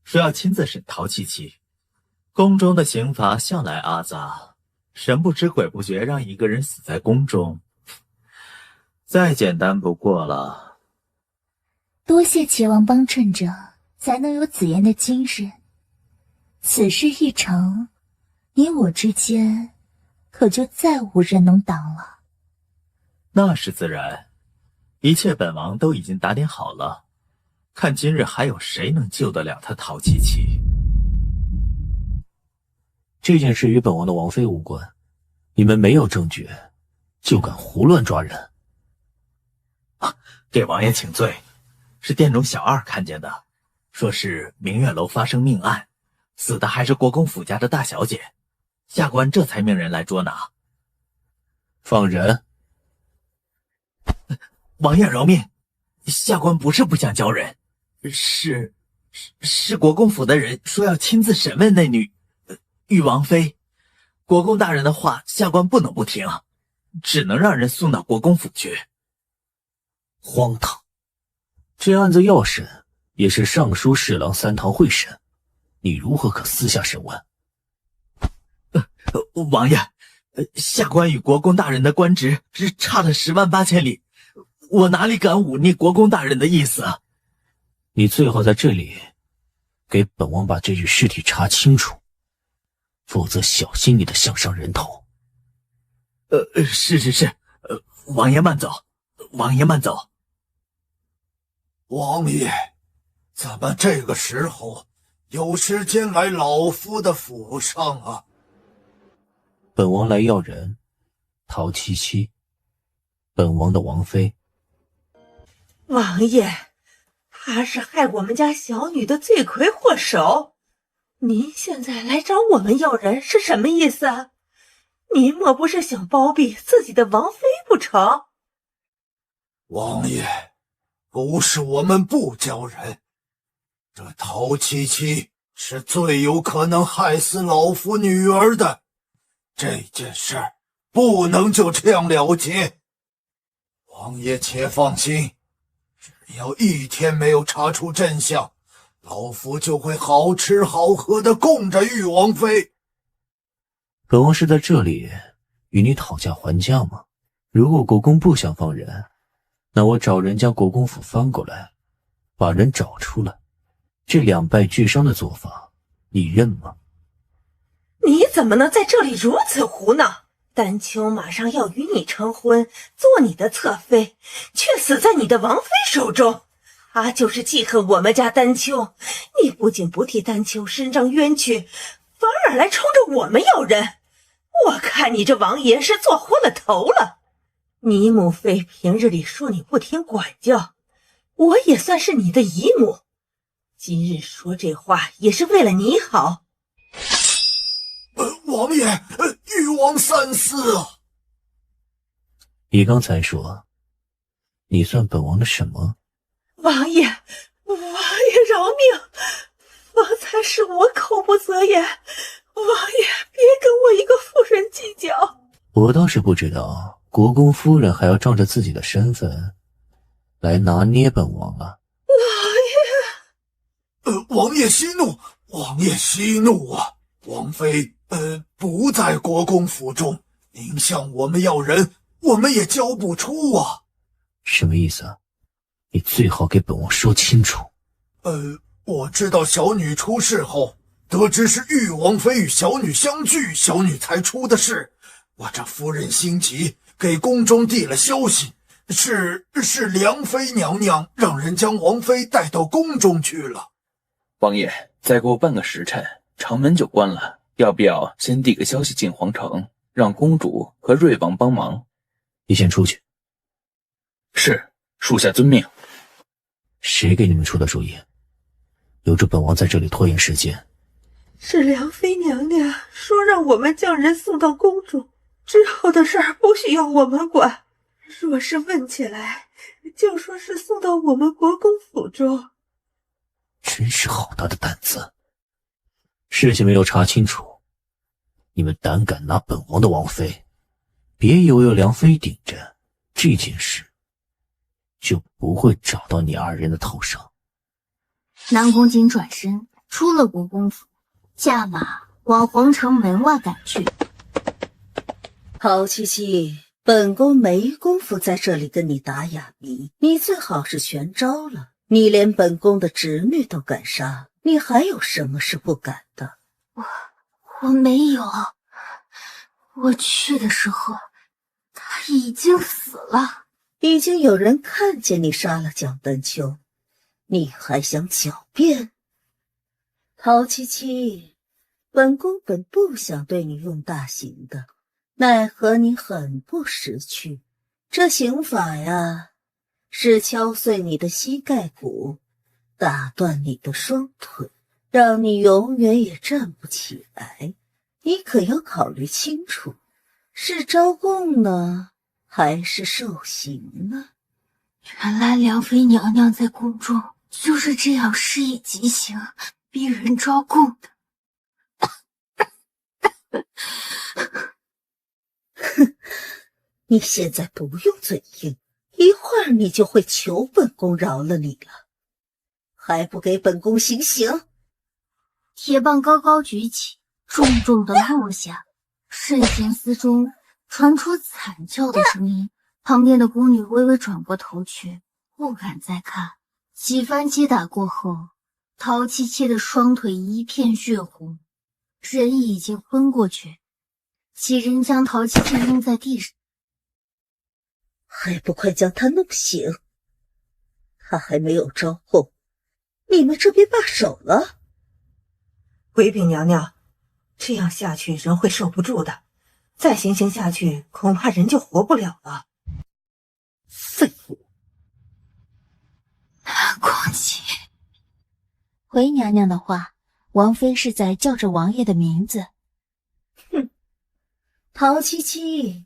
说要亲自审陶七七。宫中的刑罚向来阿杂，神不知鬼不觉让一个人死在宫中，再简单不过了。
多谢齐王帮衬着，才能有子言的今日。此事一成，你我之间可就再无人能挡了。
那是自然，一切本王都已经打点好了，看今日还有谁能救得了他陶七七。
这件事与本王的王妃无关，你们没有证据，就敢胡乱抓人。
给王爷请罪，是殿中小二看见的，说是明月楼发生命案，死的还是国公府家的大小姐，下官这才命人来捉拿。
放人！
王爷饶命，下官不是不想交人，是国公府的人说要亲自审问那女玉王妃，国公大人的话下官不能不听，只能让人送到国公府去。
荒唐！这案子要审，也是尚书侍郎3堂会审，你如何可私下审问？
王爷，下官与国公大人的官职是差了10万8千里，我哪里敢忤逆国公大人的意思啊？
你最好在这里给本王把这具尸体查清楚，否则小心你的项上人头。
是，王爷慢走，王爷慢走。
王爷，怎么这个时候有时间来老夫的府上啊？
本王来要人，陶七七，本王的王妃。
王爷，他是害我们家小女的罪魁祸首，您现在来找我们要人是什么意思啊？您莫不是想包庇自己的王妃不成？
王爷，不是我们不交人，这陶七七是最有可能害死老夫女儿的，这件事不能就这样了结。王爷且放心，只要1天没有查出真相，老夫就会好吃好喝的供着玉王妃。
本王是在这里与你讨价还价吗？如果国公不想放人，那我找人将国公府翻过来，把人找出来。这2败俱伤的做法，你认吗？
你怎么能在这里如此胡闹？丹丘马上要与你成婚，做你的侧妃，却死在你的王妃手中。他就是记恨我们家丹丘，你不仅不替丹丘伸张冤屈，反而来冲着我们要人。我看你这王爷是做昏了头了。你母妃平日里说你不听管教，我也算是你的姨母，今日说这话也是为了你好。
王爷，玉王三思啊！
你刚才说，你算本王的什么？
王爷饶命！方才是我口不择言，王爷别跟我一个妇人计较。
我倒是不知道国公夫人还要仗着自己的身份来拿捏本王啊！
老爷，王爷息怒，王爷息怒啊！王妃不在国公府中，您向我们要人，我们也交不出啊。
什么意思啊？你最好给本王说清楚。
我知道小女出事后，得知是玉王妃与小女相聚，小女才出的事。我这夫人心急，给宫中递了消息，是梁妃娘娘让人将王妃带到宫中去了。
王爷，再过半个时辰，城门就关了，要不要先递个消息进皇城，让公主和瑞王帮忙？
你先出去。
是，属下遵命。
谁给你们出的主意？留着本王在这里拖延时间。
是梁妃娘娘说让我们将人送到宫中，之后的事儿不需要我们管。若是问起来，就说是送到我们国公府中。
真是好大的胆子！事情没有查清楚，你们胆敢拿本王的王妃，别以为有梁妃顶着，这件事就不会找到你2人的头上。
南宫瑾转身出了国公府，驾马往皇城门外赶去。
陶七七，本宫没工夫在这里跟你打哑谜，你最好是全招了。你连本宫的侄女都敢杀，你还有什么是不敢的？
我没有，我去的时候他已经死了。
已经有人看见你杀了蒋丹秋，你还想狡辩？陶七七，本宫本不想对你用大刑的，奈何你很不识趣。这刑法呀，是敲碎你的膝盖骨，打断你的双腿，让你永远也站不起来。你可要考虑清楚，是招供呢，还是受刑呢？
原来梁妃娘娘在宫中就是这样施以极刑，逼人招供的。
哼，你现在不用嘴硬，一会儿你就会求本宫饶了你了。还不给本宫行刑！
铁棒高高举起，重重的落下，慎刑司中传出惨叫的声音。旁边的宫女微微转过头去，不敢再看。几番击打过后，陶七七的双腿一片血红，人已经昏过去。几人将陶七七扔在地上，
还不快将他弄醒！他还没有招供，你们这边罢手了。
回禀娘娘，这样下去人会受不住的，再行刑下去，恐怕人就活不了了。
废物！
光琪，
回娘娘的话，王妃是在叫着王爷的名字。
哼，陶七七，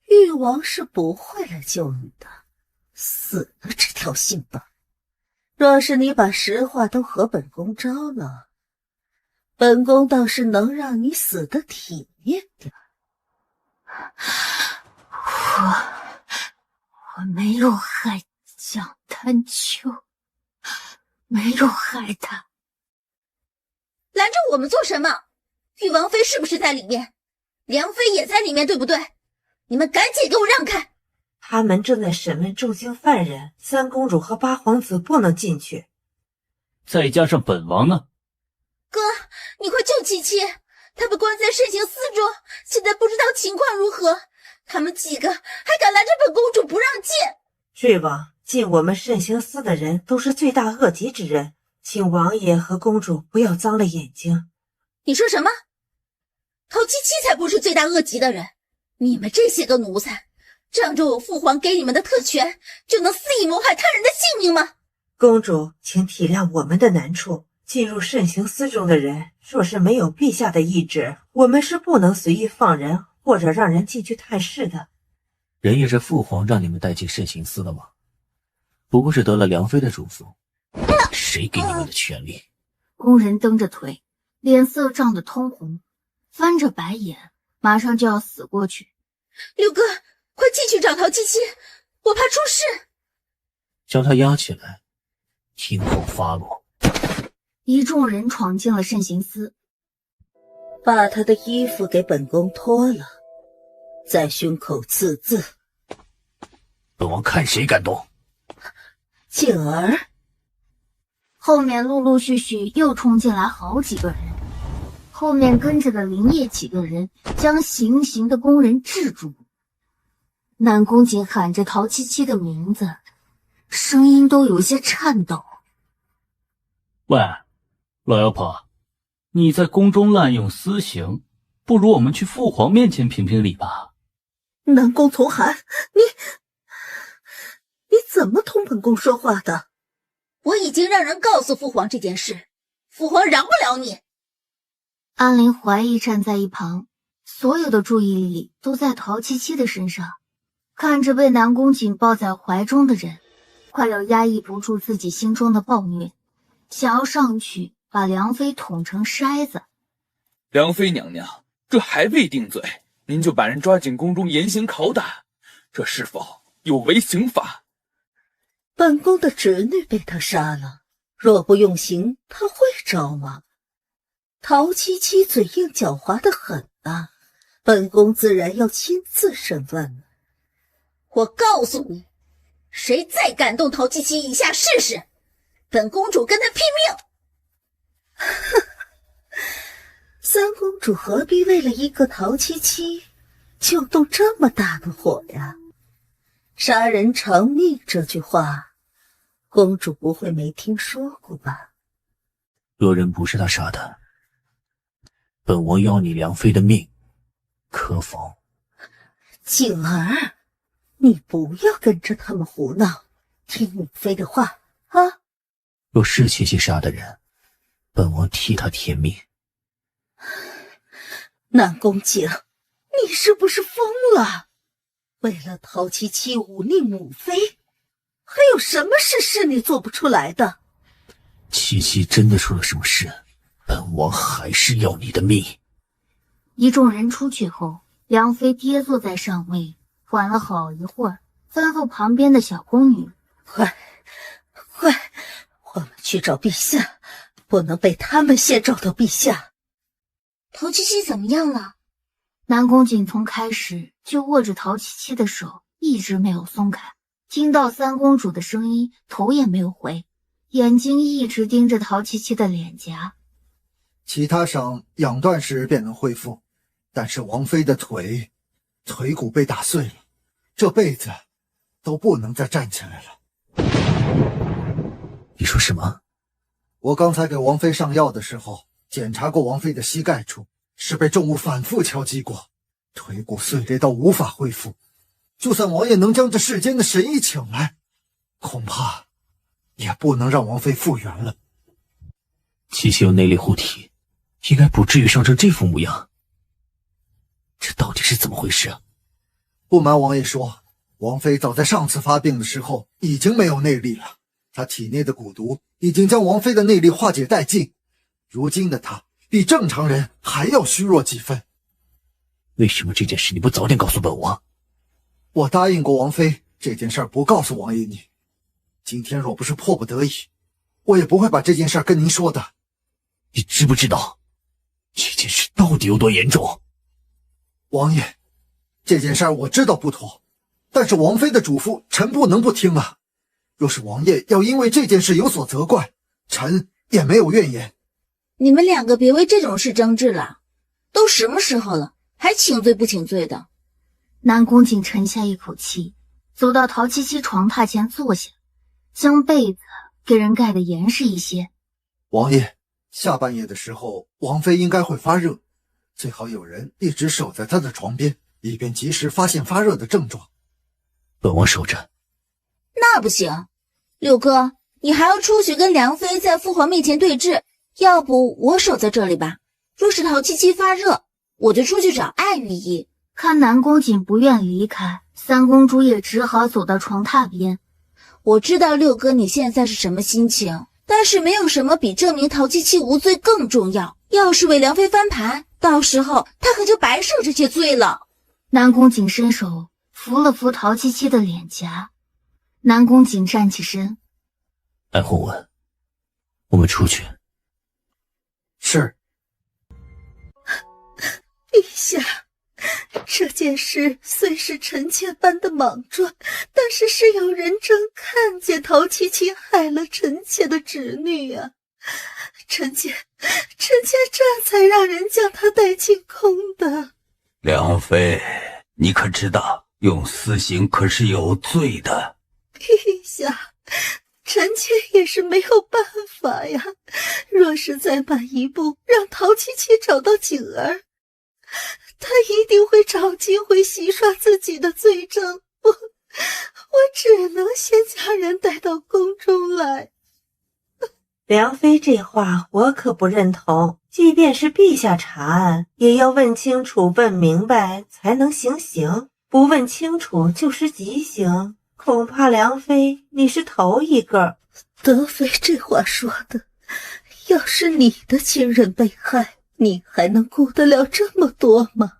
誉王是不会来救你的，死了这条心吧。若是你把实话都和本宫招了，本宫倒是能让你死得体面点。
我没有害蒋丹秋，没有害他。
拦着我们做什么？誉王妃是不是在里面？梁妃也在里面，对不对？你们赶紧给我让开！
他们正在审问重刑犯人，三公主和八皇子不能进去。
再加上本王呢？
哥，你快救七七，她被关在慎刑司中，现在不知道情况如何。他们几个还敢拦着本公主不让进。
誉王，进我们慎刑司的人都是罪大恶极之人，请王爷和公主不要脏了眼睛。
你说什么？陶七七才不是罪大恶极的人，你们这些个奴才，仗着我父皇给你们的特权，就能肆意谋害他人的性命吗？
公主，请体谅我们的难处。进入慎刑司中的人，若是没有陛下的懿旨，我们是不能随意放人或者让人进去探视的。
人也是父皇让你们带进慎刑司的吗？不过是得了梁妃的嘱咐，谁给你们的权利？
工人蹬着腿，脸色涨得通红，翻着白眼，马上就要死过去。
六哥，快进去找陶七七，我怕出事。
将他押起来，听候发落。
一众人闯进了慎刑司，
把他的衣服给本宫脱了，在胸口刺字。
本王看谁敢动！
景儿，
后面陆陆续续又冲进来好几个人，后面跟着的林业几个人将行刑的工人制住。南宫瑾喊着陶七七的名字，声音都有些颤抖。
喂，老妖婆，你在宫中滥用私刑，不如我们去父皇面前评评理吧。
南宫从寒，你怎么同本宫说话的？
我已经让人告诉父皇这件事，父皇饶不了你。
安陵怀疑站在一旁，所有的注意力都在陶七七的身上，看着被南宫瑾抱在怀中的人，快要压抑不住自己心中的暴虐，想要上去把梁妃捅成筛子。
梁妃娘娘，这还未定罪，您就把人抓进宫中严刑拷打，这是否有违刑法？
本宫的侄女被他杀了，若不用刑，他会招吗？陶七七嘴硬狡猾得很啊，本宫自然要亲自审问。
我告诉你，谁再敢动陶七七一下试试，本公主跟他拼命！
三公主何必为了一个陶七七就动这么大的火呀？杀人偿命这句话，公主不会没听说过吧？
若人不是他杀的，本王要你梁妃的命，可否？
景儿，你不要跟着他们胡闹，听母妃的话啊！
若是七七杀的人，本王替他填命。
南宫瑾，你是不是疯了？为了陶七七忤逆母妃，还有什么事是你做不出来的？
七七真的出了什么事，本王还是要你的命。
一众人出去后，梁妃跌坐在上位，缓了好一会儿，吩咐旁边的小宫女：“
快，我们去找陛下，不能被他们先找到陛下。
陶七七怎么样了？南宫瑾从开始就握着陶七七的手，一直没有松开。听到三公主的声音，头也没有回，眼睛一直盯着陶七七的脸颊。
其他伤养断时便能恢复，但是王妃的腿骨被打碎了，这辈子都不能再站起来了。
你说什么？
我刚才给王妃上药的时候，检查过王妃的膝盖处，是被重物反复敲击过，腿骨碎裂到无法恢复。就算王爷能将这世间的神医请来，恐怕也不能让王妃复原了。
七七有内力护体，应该不至于伤成这副模样。这到底是怎么回事啊？
不瞒王爷说，王妃早在上次发病的时候已经没有内力了，她体内的蛊毒已经将王妃的内力化解殆尽，如今的她比正常人还要虚弱几分。
为什么这件事你不早点告诉本王？
我答应过王妃，这件事不告诉王爷你。今天若不是迫不得已，我也不会把这件事跟您说的。
你知不知道这件事到底有多严重？
王爷，这件事我知道不妥，但是王妃的嘱咐臣不能不听啊。若是王爷要因为这件事有所责怪，臣也没有怨言。
你们两个别为这种事争执了，都什么时候了，还请罪不请罪的。
南宫瑾沉下一口气，走到陶七七床榻前坐下，将被子给人盖得严实一些。
王爷，下半夜的时候王妃应该会发热，最好有人一直守在她的床边，以便及时发现发热的症状。
本王守着。
那不行，六哥，你还要出去跟梁妃在父皇面前对峙，要不我守在这里吧。若是陶七七发热，我就出去找爱御医。
看南宫瑾不愿离开，三公主也只好走到床榻边。
我知道六哥你现在是什么心情，但是没有什么比证明陶七七无罪更重要。要是为梁妃翻盘，到时候他可就白受这些罪了。
南宫瑾伸手扶了扶陶七七的脸颊。南宫瑾站起身，
安宏文，我们出去。
是。
陛下，这件事虽是臣妾般的莽撞，但是是有人证看见陶七七害了臣妾的侄女啊！臣妾这才让人将她带进宫的。
梁妃，你可知道用私刑可是有罪的？
陛下，臣妾也是没有办法呀。若是再慢一步，让陶七七找到景儿，他一定会找机会洗刷自己的罪证。我只能先将人带到宫中来。
梁妃这话我可不认同，即便是陛下查案，也要问清楚问明白才能行刑，不问清楚就是极刑。恐怕梁妃你是头一个。
德妃这话说的，要是你的亲人被害，你还能顾得了这么多吗？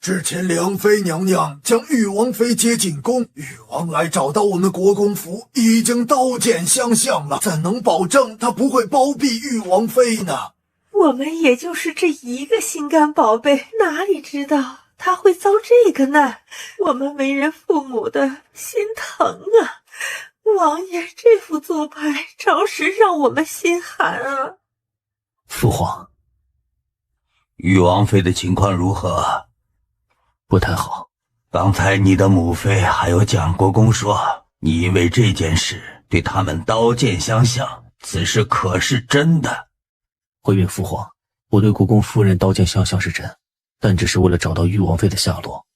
之前梁妃娘娘将玉王妃接进宫，玉王来找到我们国公府，已经刀剑相向了，怎能保证他不会包庇玉王妃呢？
我们也就是这一个心肝宝贝，哪里知道他会遭这个难，我们为人父母的心疼啊！王爷这副做派，着实让我们心寒啊！
父皇，
玉王妃的情况如何？
不太好。
刚才你的母妃还有蒋国公说，你因为这件事对他们刀剑相向，此事可是真的？
回禀父皇，我对国公夫人刀剑相向是真，但只是为了找到玉王妃的下落，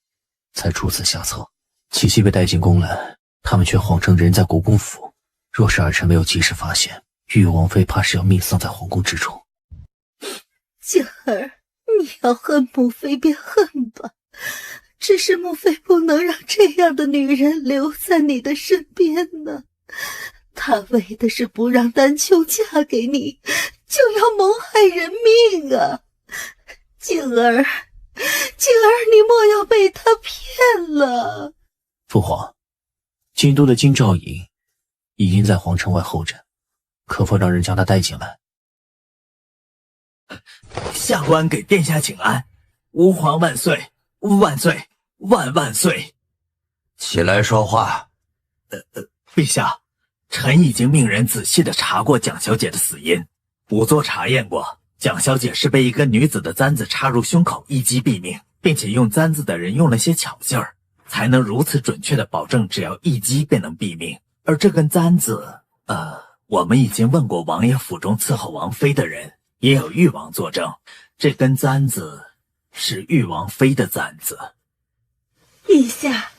才出此下策。七七被带进宫来，他们却谎称人在国公府。若是儿臣没有及时发现，玉王妃怕是要命丧在皇宫之中。
景儿，你要恨母妃便恨吧，只是母妃不能让这样的女人留在你的身边呢。她为的是不让丹秋嫁给你，就要谋害人命啊！景儿，你莫要被她骗了。
父皇，京都的京兆尹已经在皇城外候诊，可否让人将他带进来？
下官给殿下请安，吾皇万岁，万岁，万万岁！
起来说话。
陛下，臣已经命人仔细地查过蒋小姐的死因，仵作查验过，蒋小姐是被一根女子的簪子插入胸口，一击毙命，并且用簪子的人用了些巧劲儿，才能如此准确地保证只要一击便能毙命。而这根簪子，我们已经问过王爷府中伺候王妃的人，也有誉王作证，这根簪子是誉王妃的簪子。
陛下，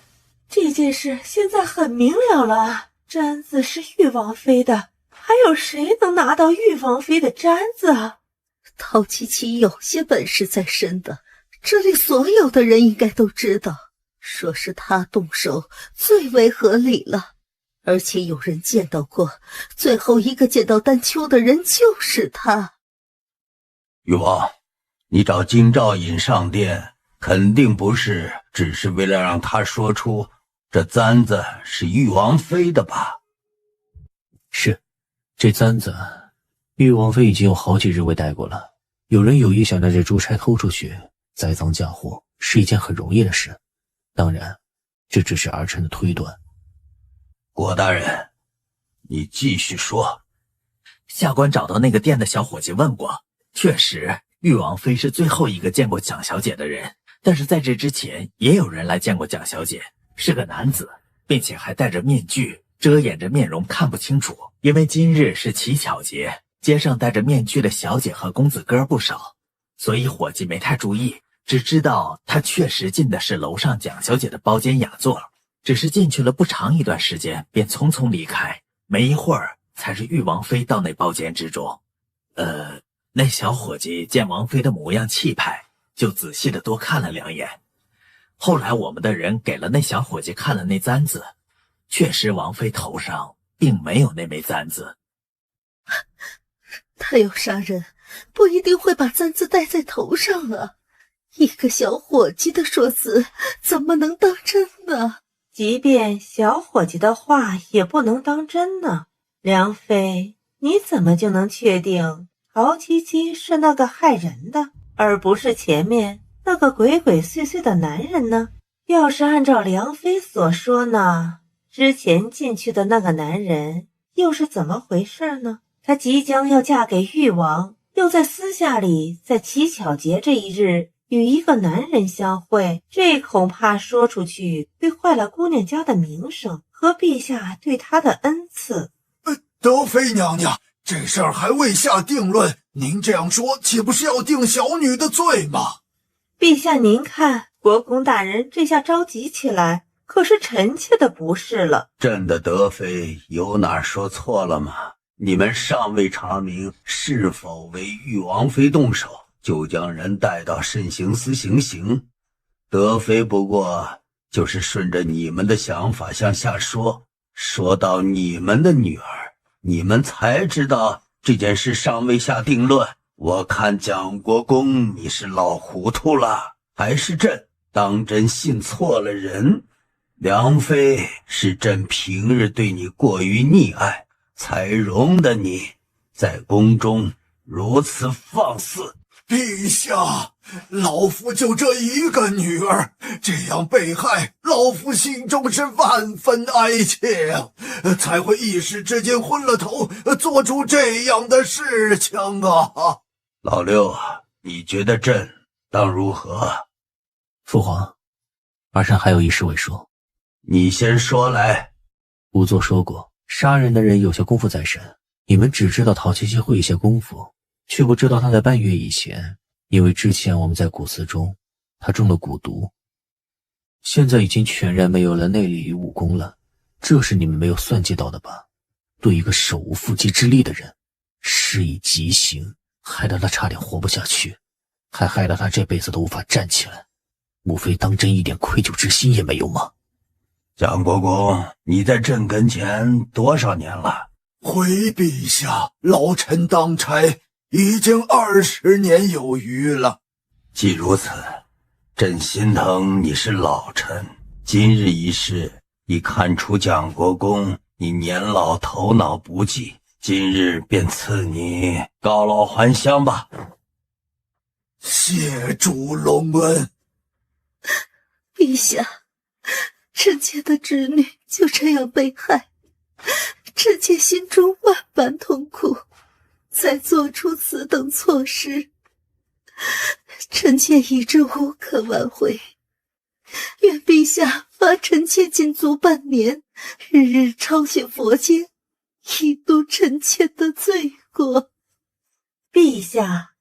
这件事现在很明了了啊！簪子是誉王妃的，还有谁能拿到誉王妃的簪子啊？
陶七七有些本事在身的，这里所有的人应该都知道，说是他动手最为合理了。而且有人见到过，最后一个见到丹丘的人就是他。
誉王，你找金兆尹上殿，肯定不是只是为了让他说出这簪子是誉王妃的吧？
是，这簪子誉王妃已经有好几日未戴过了。有人有意想将这珠钗偷出去栽赃嫁祸，是一件很容易的事。当然，这只是儿臣的推断。
郭大人，你继续说。
下官找到那个店的小伙计问过，确实誉王妃是最后一个见过蒋小姐的人，但是在这之前也有人来见过蒋小姐，是个男子，并且还戴着面具，遮掩着面容看不清楚。因为今日是乞巧节，街上戴着面具的小姐和公子哥不少，所以伙计没太注意，只知道他确实进的是楼上蒋小姐的包间雅座，只是进去了不长一段时间便匆匆离开，没一会儿才是誉王妃到那包间之中。那小伙计见王妃的模样气派，就仔细的多看了两眼。后来我们的人给了那小伙计看了那簪子，确实王妃头上并没有那枚簪子。
他要杀人，不一定会把簪子戴在头上啊！一个小伙计的说辞怎么能当真呢？
即便小伙计的话也不能当真呢。梁妃，你怎么就能确定陶七七是那个害人的，而不是前面那个鬼鬼祟祟的男人呢？要是按照梁妃所说呢，之前进去的那个男人又是怎么回事呢？她即将要嫁给誉王，又在私下里在乞巧节这一日与一个男人相会，这恐怕说出去会坏了姑娘家的名声和陛下对她的恩赐。
德妃娘娘，这事儿还未下定论，您这样说岂不是要定小女的罪吗？
陛下您看，国公大人这下着急起来，可是臣妾的不是了。
朕的德妃有哪说错了吗？你们尚未查明是否为誉王妃动手，就将人带到慎刑司行刑。德妃不过就是顺着你们的想法向下说，说到你们的女儿，你们才知道这件事尚未下定论。我看蒋国公你是老糊涂了，还是朕当真信错了人？梁妃是朕平日对你过于溺爱，才容得你在宫中如此放肆。
陛下，老夫就这一个女儿，这样被害，老夫心中是万分哀切啊，才会一时之间昏了头，做出这样的事情啊。
老六，你觉得朕当如何？
父皇，儿臣还有一事未说。
你先说来。
仵作说过，杀人的人有些功夫在身，你们只知道陶七七会一些功夫，却不知道他在半月以前，因为之前我们在古祠中他中了蛊毒，现在已经全然没有了内力与武功了，这是你们没有算计到的吧？对一个手无缚鸡之力的人施以极刑，害得他差点活不下去，还害得他这辈子都无法站起来，莫非当真一点愧疚之心也没有吗？
蒋国公，你在朕跟前多少年了？
回陛下，老臣当差已经20年有余了。
既如此，朕心疼你是老臣。今日一事，已看出蒋国公你年老头脑不济，今日便赐你告老还乡吧。
谢主隆恩。
陛下，臣妾的侄女就这样被害，臣妾心中万般痛苦，才做出此等错事。臣妾已知无可挽回，愿陛下罚臣妾禁足半年，日日抄写佛经，以度臣妾的罪过。
陛下，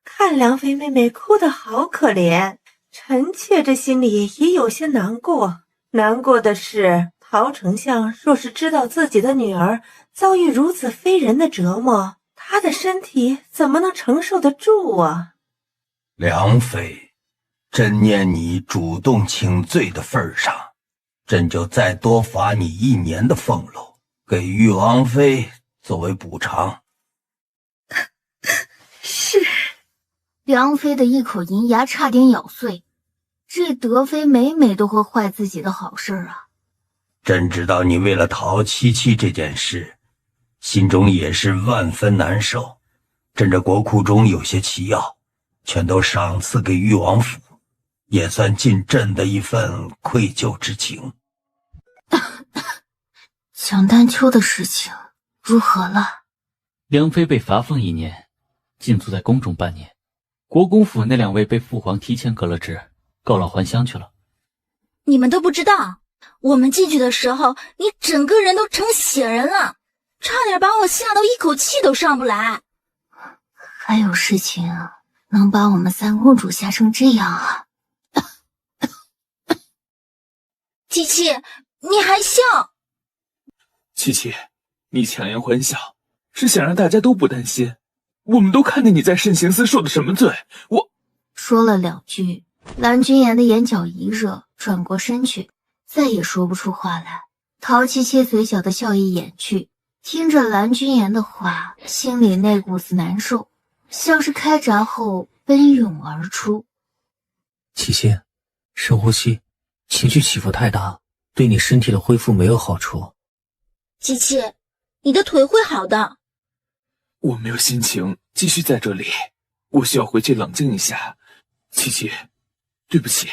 看梁妃妹妹哭得好可怜，臣妾这心里也有些难过。难过的是，陶丞相若是知道自己的女儿遭遇如此非人的折磨，他的身体怎么能承受得住啊？
梁妃，朕念你主动请罪的份上，朕就再多罚你1年的俸禄，给玉王妃作为补偿。
是。
梁妃的一口银牙差点咬碎，这德妃每每都会坏自己的好事啊。
朕知道你为了陶七七这件事，心中也是万分难受。朕这国库中有些奇药，全都赏赐给玉王府，也算尽朕的一份愧疚之情。
蒋丹秋的事情如何了？
梁妃被罚俸1年，禁足在宫中半年。国公府那2位被父皇提前革了职，告老还乡去了。
你们都不知道，我们进去的时候，你整个人都成血人了，差点把我吓到一口气都上不来。
还有事情能把我们3公主吓成这样啊？
七七，你还笑？
七七，你强颜欢笑，是想让大家都不担心。我们都看见你在慎刑司受的什么罪。
说了2句，蓝君言的眼角一热，转过身去，再也说不出话来。陶七七嘴角的笑意掩去，听着蓝君言的话，心里那股子难受，像是开闸后奔涌而出。
七七，深呼吸，情绪起伏太大，对你身体的恢复没有好处。
七七，你的腿会好的。
我没有心情继续在这里，我需要回去冷静一下。七七，对不起。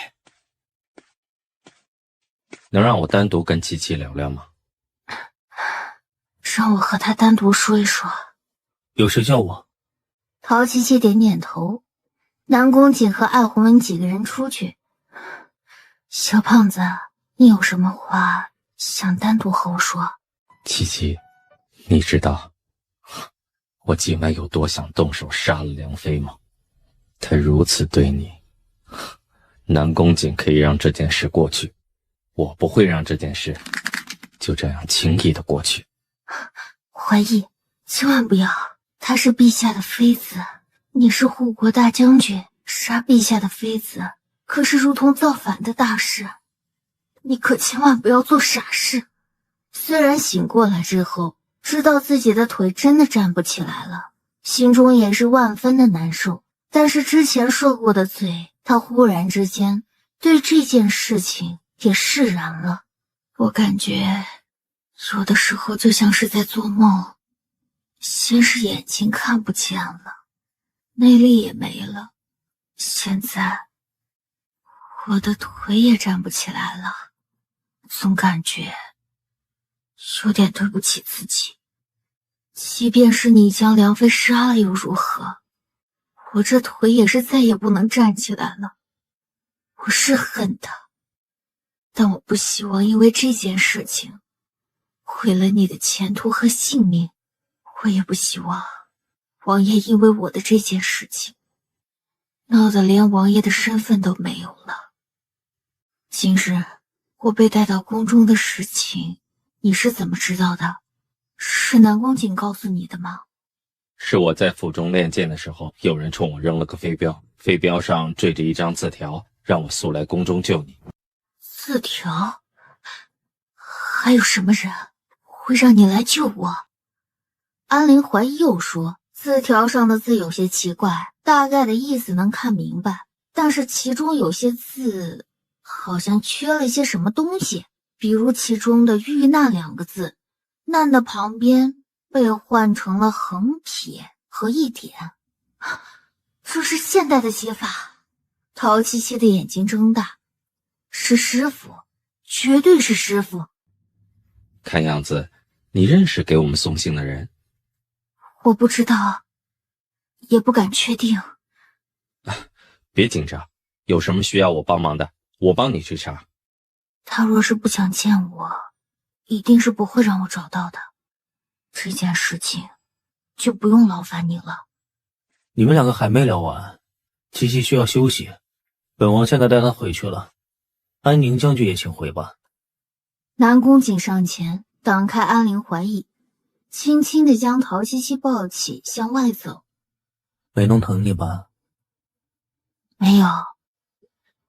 能让我单独跟七七聊聊吗？
让我和他单独说一说。
有事叫我。
陶七七点点头。南宫瑾和艾红文几个人出去。小胖子，你有什么话想单独和我说？
七七，你知道我静来有多想动手杀了梁妃吗？他如此对你，南宫瑾可以让这件事过去，我不会让这件事就这样轻易的过去。
怀疑，千万不要，她是陛下的妃子，你是护国大将军，杀陛下的妃子可是如同造反的大事，你可千万不要做傻事。虽然醒过来之后知道自己的腿真的站不起来了，心中也是万分的难受，但是之前受过的罪，他忽然之间对这件事情也释然了。我感觉有的时候就像是在做梦，先是眼睛看不见了，内力也没了，现在我的腿也站不起来了，总感觉有点对不起自己。即便是你将梁妃杀了又如何，我这腿也是再也不能站起来了。我是恨他，但我不希望因为这件事情毁了你的前途和性命，我也不希望王爷因为我的这件事情闹得连王爷的身份都没有了。今日我被带到宫中的事情，你是怎么知道的？是南宫瑾告诉你的吗？
是我在府中练剑的时候，有人冲我扔了个飞镖，飞镖上缀着一张字条，让我速来宫中救你。
字条？还有什么人会让你来救我？安陵怀疑又说，字条上的字有些奇怪，大概的意思能看明白，但是其中有些字好像缺了一些什么东西，比如其中的遇难2个字，难的旁边被换成了横撇和一点。这是现代的写法。陶七七的眼睛睁大，是师傅，绝对是师傅。
看样子你认识给我们送信的人。
我不知道，也不敢确定。
别紧张，有什么需要我帮忙的，我帮你去查。
他若是不想见我，一定是不会让我找到的。这件事情就不用劳烦你了。
你们两个还没聊完，七七需要休息，本王现在带她回去了。安宁将军也请回吧。
南宫瑾上前挡开安陵怀疑，轻轻地将陶七七抱起向外走。
没弄疼你吧？
没有，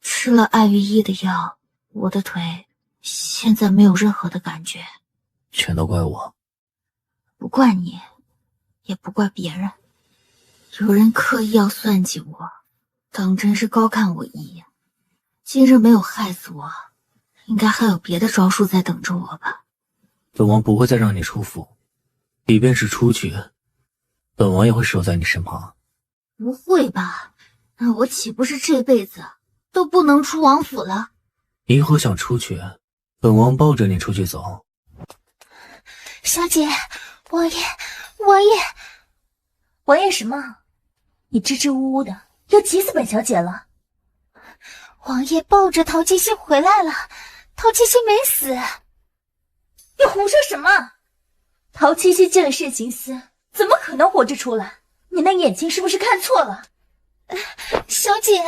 吃了爱玉医的药，我的腿现在没有任何的感觉。
全都怪我。
不怪你，也不怪别人。有人刻意要算计我，当真是高看我一眼。今日没有害死我，应该还有别的招数在等着我吧。
本王不会再让你出府，即便是出去，本王也会守在你身旁。
不会吧？那我岂不是这辈子都不能出王府了？
你以后想出去，本王抱着你出去走。
小姐，王爷什么？你支支吾吾的，要急死本小姐了。王爷抱着陶七七回来了，陶七七没死。你胡说什么？陶七七见了慎刑司，怎么可能活着出来？你那眼睛是不是看错了？小姐，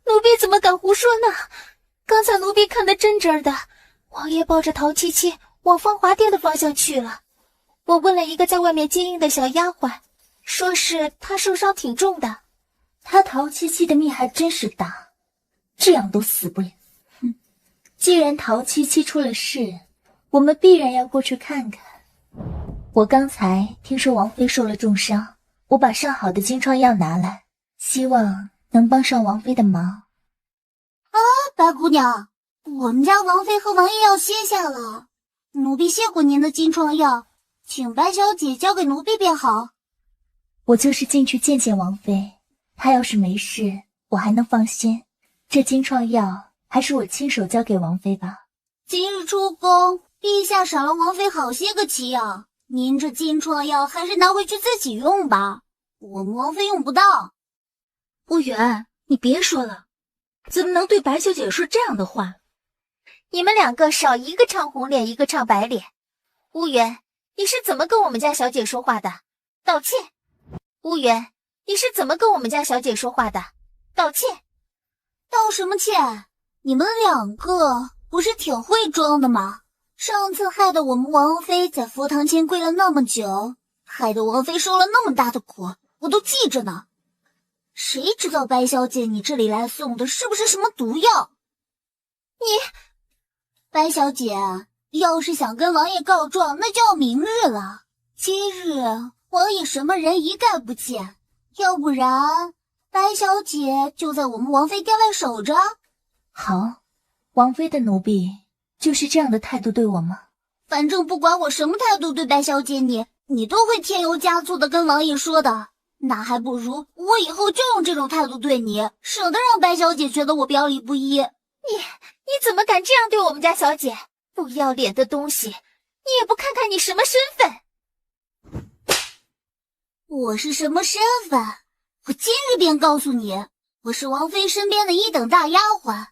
奴婢怎么敢胡说呢？刚才奴婢看得真真的，王爷抱着陶七七往芳华殿的方向去了。我问了一个在外面接应的小丫鬟，说是他受伤挺重的。他陶七七的命还真是大，这样都死不了。既然陶七七出了事，我们必然要过去看看。我刚才听说王妃受了重伤，我把上好的金疮药拿来，希望能帮上王妃的忙。
啊，白姑娘，我们家王妃和王爷要歇下了，奴婢谢过您的金疮药，请白小姐交给奴婢便好。
我就是进去见见王妃，她要是没事，我还能放心。这金疮药还是我亲手交给王妃吧。
今日出宫，陛下赏了王妃好些个奇药，您这金疮药还是拿回去自己用吧，我们王妃用不到。
乌远，你别说了，怎么能对白小姐说这样的话？
你们两个少一个唱红脸，一个唱白脸。乌远，你是怎么跟我们家小姐说话的？道歉。乌远，你是怎么跟我们家小姐说话的？道歉。
道什么歉？你们两个不是挺会装的吗？上次害得我们王妃在佛堂前跪了那么久，害得王妃受了那么大的苦，我都记着呢。谁知道白小姐你这里来送的是不是什么毒药？白小姐，要是想跟王爷告状，那就要明日了。今日王爷什么人一概不见，要不然白小姐就在我们王妃殿外守着。
好，王妃的奴婢就是这样的态度对我吗？
反正不管我什么态度对白小姐你都会添油加醋的跟王爷说的。那还不如我以后就用这种态度对你，省得让白小姐觉得我表里不一。
你怎么敢这样对我们家小姐？不要脸的东西，你也不看看你什么身份？
我是什么身份？我今日便告诉你，我是王妃身边的一等大丫鬟。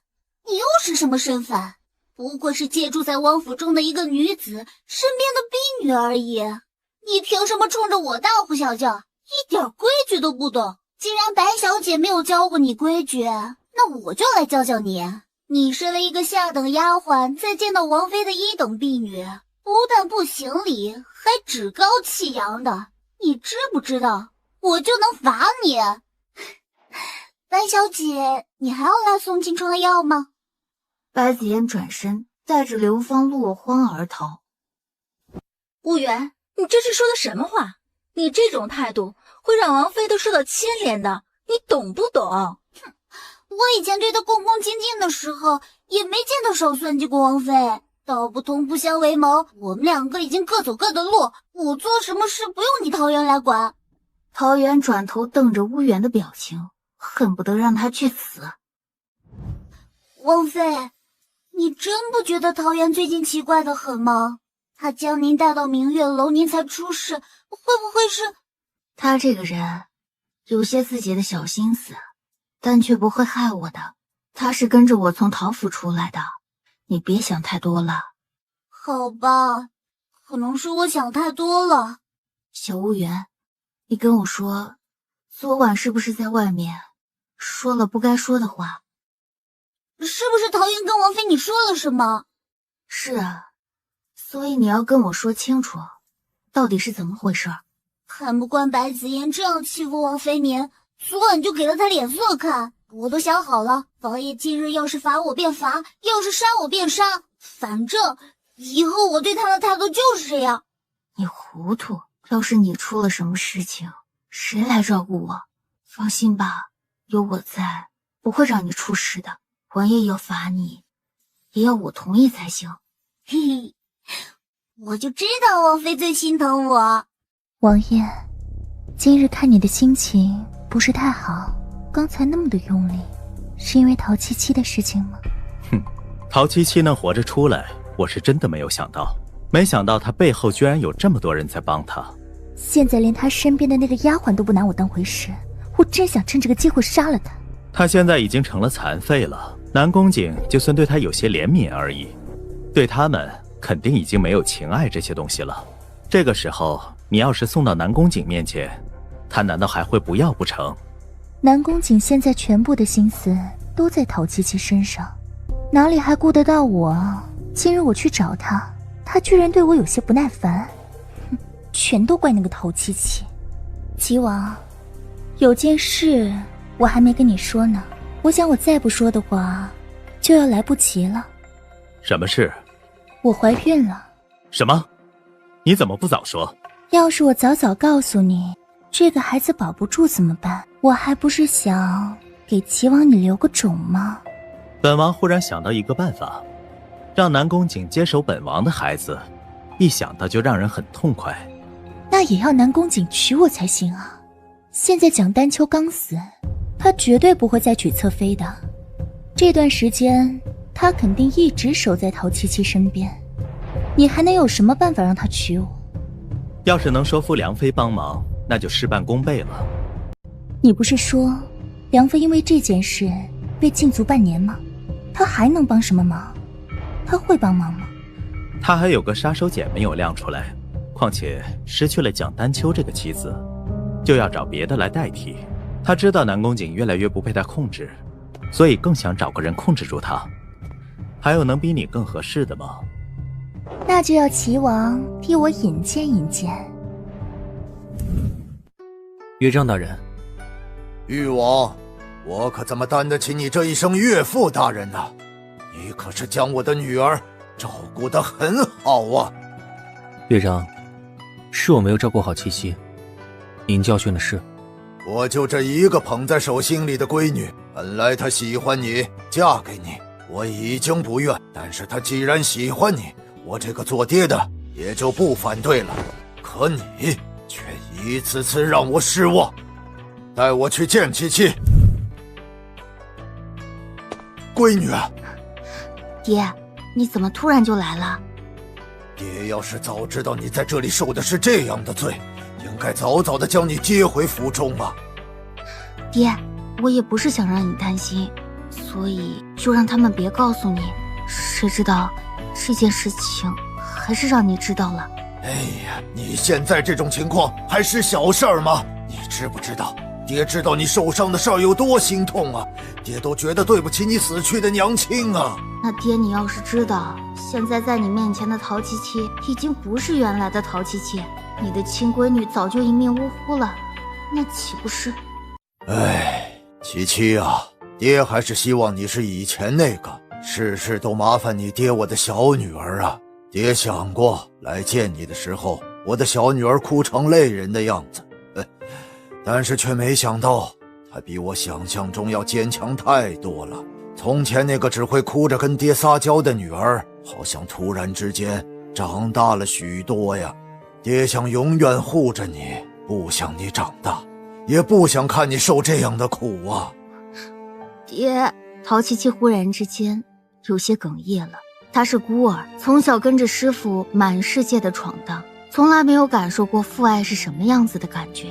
你又是什么身份？不过是借住在王府中的一个女子身边的婢女而已。你凭什么冲着我大呼小叫？一点规矩都不懂。既然白小姐没有教过你规矩，那我就来教教你。你身为一个下等丫鬟，再见到王妃的一等婢女，不但不行礼，还趾高气扬的，你知不知道？我就能罚你。白小姐，你还要来送金疮药吗？
白子妍转身，带着流芳落荒而逃。
乌远，你这是说的什么话？你这种态度会让王妃都受到牵连的，你懂不懂？
我以前对她恭恭敬敬的时候，也没见她少算计过王妃。
道不同不相为谋，我们两个已经各走各的路，我做什么事不用你桃园来管。桃园转头瞪着乌源的表情，恨不得让他去死。王妃，你真不觉得桃园最近奇怪的很吗？他将您带到明月楼，您才出事，会不会是……他这个人有些自己的小心思，但却不会害我的。他是跟着我从陶府出来的，你别想太多了。好吧，可能是我想太多了。小乌源，你跟我说，昨晚是不是在外面说了不该说的话？是不是桃园跟王妃你说了什么？是啊，所以你要跟我说清楚，到底是怎么回事？看不惯白子妍这样欺负王妃您，昨晚就给了他脸色看。我都想好了，王爷今日要是罚我便罚，要是杀我便杀，反正以后我对他的态度就是这样。你糊涂，要是你出了什么事情，谁来照顾我？放心吧，有我在，不会让你出事的。王爷要罚你，也要我同意才行。嘿嘿，我就知道王妃最心疼我。
王爷，今日看你的心情不是太好，刚才那么的用力，是因为陶七七的事情吗？
哼，陶七七能活着出来，我是真的没有想到，没想到他背后居然有这么多人在帮他。
现在连他身边的那个丫鬟都不拿我当回事，我真想趁这个机会杀了他。
他现在已经成了残废了，南宫景就算对他有些怜悯而已，对他们肯定已经没有情爱这些东西了。这个时候你要是送到南宫景面前，他难道还会不要不成？
南宫景现在全部的心思都在陶七七身上，哪里还顾得到我？今日我去找他，他居然对我有些不耐烦，哼，全都怪那个陶七七。齐王，有件事我还没跟你说呢，我想我再不说的话就要来不及了。
什么事？
我怀孕了。
什么？你怎么不早说？
要是我早早告诉你，这个孩子保不住怎么办？我还不是想给齐王你留个种吗？
本王忽然想到一个办法，让南宫景接手本王的孩子，一想到就让人很痛快。
那也要南宫景娶我才行啊！现在蒋丹秋刚死，他绝对不会再娶侧妃的。这段时间他肯定一直守在陶七七身边，你还能有什么办法让他娶我？
要是能说服梁妃帮忙，那就事半功倍了。
你不是说梁妃因为这件事被禁足半年吗？她还能帮什么忙？她会帮忙吗？
她还有个杀手锏没有亮出来，况且失去了蒋丹秋这个妻子，就要找别的来代替。她知道南宫景越来越不被她控制，所以更想找个人控制住他。还有能比你更合适的吗？
那就要齐王替我引荐引荐。
岳丈大人。
誉王，我可怎么担得起你这一声岳父大人呢？你可是将我的女儿照顾得很好啊。
岳丈，是我没有照顾好七七，您教训的是。
我就这一个捧在手心里的闺女，本来她喜欢你，嫁给你，我已经不愿，但是她既然喜欢你，我这个做爹的也就不反对了。可你却一次次让我失望。带我去见七七。闺女，
爹，你怎么突然就来了？
爹要是早知道你在这里受的是这样的罪，应该早早的将你接回府中啊。
爹，我也不是想让你担心，所以就让他们别告诉你。谁知道这件事情还是让你知道了。
哎呀，你现在这种情况还是小事儿吗？你知不知道爹知道你受伤的事儿有多心痛啊，爹都觉得对不起你死去的娘亲啊。
那爹，你要是知道现在在你面前的陶七七已经不是原来的陶七七，你的亲闺女早就一命呜呼了，那岂不是……
哎，七七啊，爹还是希望你是以前那个事事都麻烦你爹我的小女儿啊。爹想过来见你的时候，我的小女儿哭成泪人的样子，但是却没想到她比我想象中要坚强太多了。从前那个只会哭着跟爹撒娇的女儿，好像突然之间长大了许多呀。爹想永远护着你，不想你长大，也不想看你受这样的苦啊。
爹，陶琪琪忽然之间有些哽咽了。她是孤儿，从小跟着师父满世界的闯荡，从来没有感受过父爱是什么样子的感觉。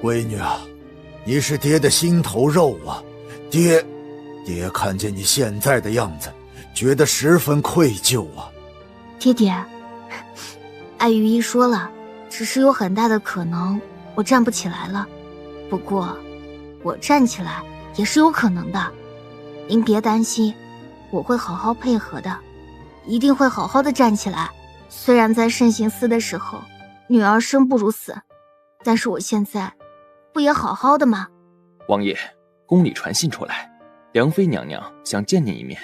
闺女啊，你是爹的心头肉啊，爹看见你现在的样子，觉得十分愧疚啊。
爹爹，爱御医说了，只是有很大的可能我站不起来了，不过我站起来也是有可能的，您别担心，我会好好配合的，一定会好好的站起来。虽然在慎刑司的时候，女儿生不如死，但是我现在不也好好的吗？
王爷，宫里传信出来，梁妃娘娘想见您一面。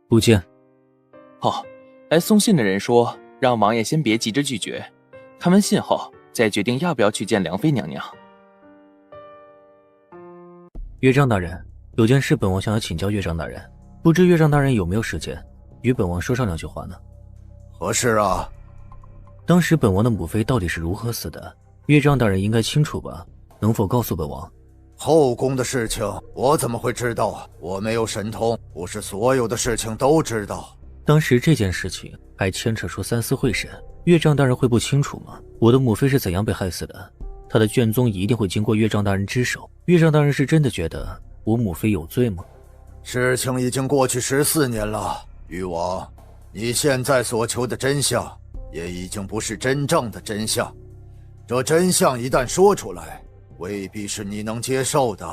不见。
哦，来送信的人说，让王爷先别急着拒绝，看完信后再决定要不要去见梁妃娘娘。
岳丈大人，有件事本王想要请教岳丈大人，不知岳丈大人有没有时间与本王说上两句话呢？
何事啊？
当时本王的母妃到底是如何死的，岳丈大人应该清楚吧？能否告诉本王？
后宫的事情我怎么会知道啊？我没有神通，不是所有的事情都知道。
当时这件事情还牵扯出三司会审，岳丈大人会不清楚吗？我的母妃是怎样被害死的？她的卷宗一定会经过岳丈大人之手。岳丈大人是真的觉得我母妃有罪吗？
事情已经过去14年了，誉王，你现在所求的真相也已经不是真正的真相。这真相一旦说出来，未必是你能接受的。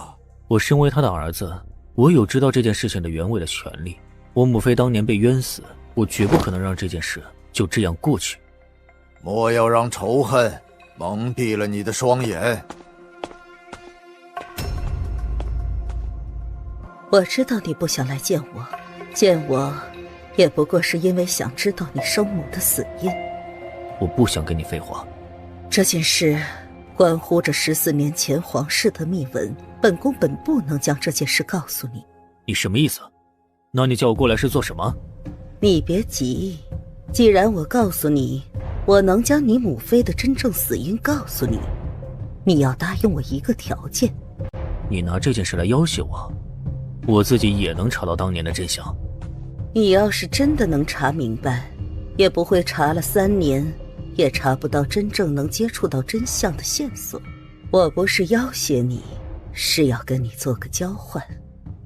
我身为他的儿子，我有知道这件事情的原委的权利。我母妃当年被冤死，我绝不可能让这件事就这样过去。
莫要让仇恨蒙蔽了你的双眼。
我知道你不想来见我也不过是因为想知道你生母的死因。
我不想跟你废话。
这件事关乎着14年前皇室的密文，本宫本不能将这件事告诉你。
你什么意思？那你叫我过来是做什么？
你别急，既然我告诉你，我能将你母妃的真正死因告诉你，你要答应我一个条件。
你拿这件事来要挟我，我自己也能查到当年的真相。
你要是真的能查明白，也不会查了3年也查不到真正能接触到真相的线索。我不是要挟你，是要跟你做个交换。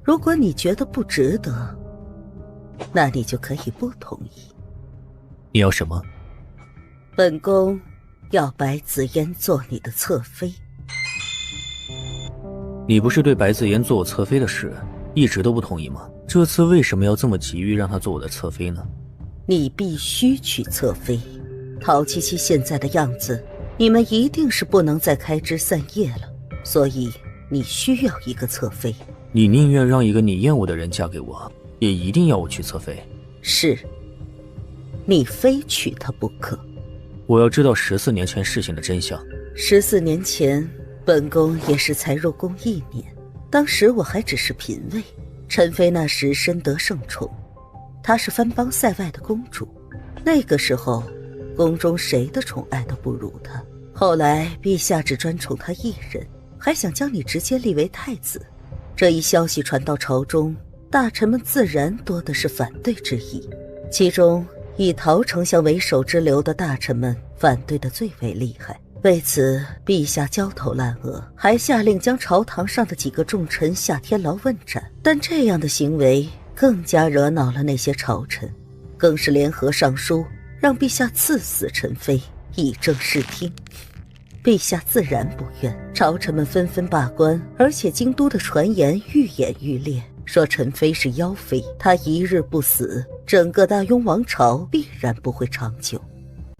如果你觉得不值得，那你就可以不同意。
你要什么？
本宫要白子嫣做你的侧妃。
你不是对白子嫣做我侧妃的事一直都不同意吗？这次为什么要这么急于让她做我的侧妃呢？
你必须去侧妃。陶七七现在的样子，你们一定是不能再开枝散叶了，所以你需要一个侧妃。
你宁愿让一个你厌恶的人嫁给我，也一定要我去侧妃？
是，你非娶她不可。
我要知道14年前事情的真相。
14年前，本宫也是才入宫1年，当时我还只是嫔位。陈妃那时深得圣宠，她是藩邦塞外的公主，那个时候宫中谁的宠爱都不如她。后来陛下只专宠她一人，还想将你直接立为太子。这一消息传到朝中，大臣们自然多的是反对之意，其中以陶丞相为首之流的大臣们反对的最为厉害。为此，陛下焦头烂额，还下令将朝堂上的几个重臣下天牢问斩。但这样的行为更加惹恼了那些朝臣，更是联合上书让陛下赐死陈妃，以正视听。陛下自然不愿，朝臣们纷纷罢官，而且京都的传言愈演愈烈，说陈妃是妖妃，她一日不死，整个大雍王朝必然不会长久。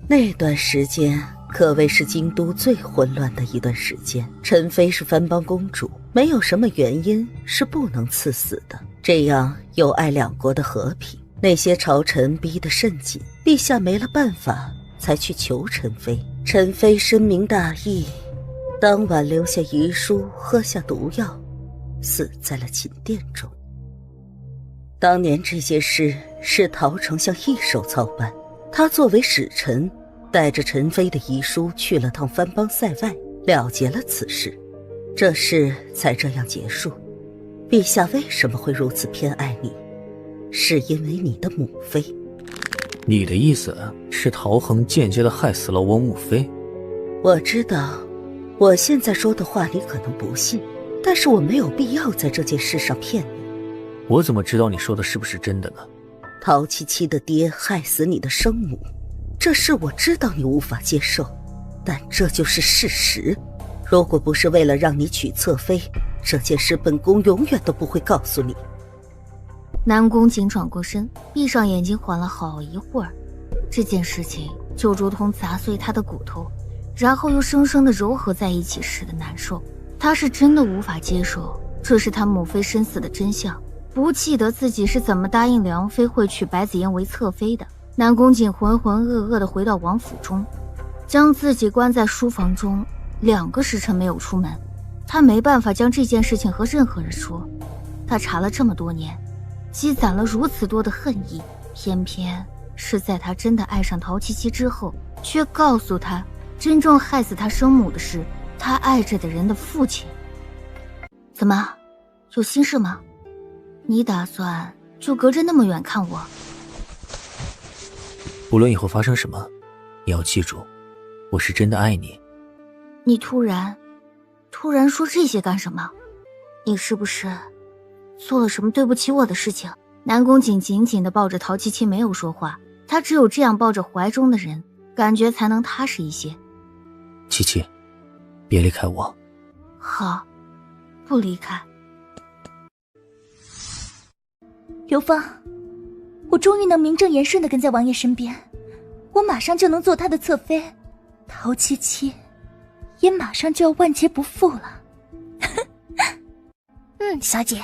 那段时间可谓是京都最混乱的一段时间。陈妃是藩邦公主，没有什么原因是不能赐死的，这样有碍两国的和平。那些朝臣逼得甚紧，陛下没了办法才去求陈妃。陈妃深明大义，当晚留下遗书，喝下毒药，死在了寝殿中。当年这件事是陶丞相一手操办，他作为使臣，带着陈妃的遗书去了趟藩邦塞外，了结了此事，这事才这样结束。陛下为什么会如此偏爱你？是因为你的母妃。
你的意思是陶衡间接地害死了我母妃？
我知道，我现在说的话你可能不信，但是我没有必要在这件事上骗你。
我怎么知道你说的是不是真的呢？
陶七七的爹害死你的生母，这事我知道你无法接受，但这就是事实。如果不是为了让你娶侧妃，这件事本宫永远都不会告诉你。
南宫瑾转过身，闭上眼睛缓了好一会儿。这件事情就如同砸碎他的骨头，然后又生生的糅合在一起似的难受。他是真的无法接受，这是他母妃身死的真相，不记得自己是怎么答应梁妃会娶白子嫣为侧妃的。南宫瑾浑浑噩噩地回到王府中，将自己关在书房中2个时辰没有出门。他没办法将这件事情和任何人说，他查了这么多年，积攒了如此多的恨意，偏偏是在他真的爱上陶七七之后，却告诉他真正害死他生母的是他爱着的人的父亲。怎么，有心事吗？你打算就隔着那么远看我？
无论以后发生什么，你要记住，我是真的爱你。
你突然说这些干什么？你是不是做了什么对不起我的事情？南宫瑾紧紧地抱着陶七七没有说话，他只有这样抱着怀中的人，感觉才能踏实一些。
七七，别离开我。
好，不离开。
刘芳，我终于能名正言顺地跟在王爷身边，我马上就能做他的侧妃，陶七七也马上就要万劫不复了。
小姐，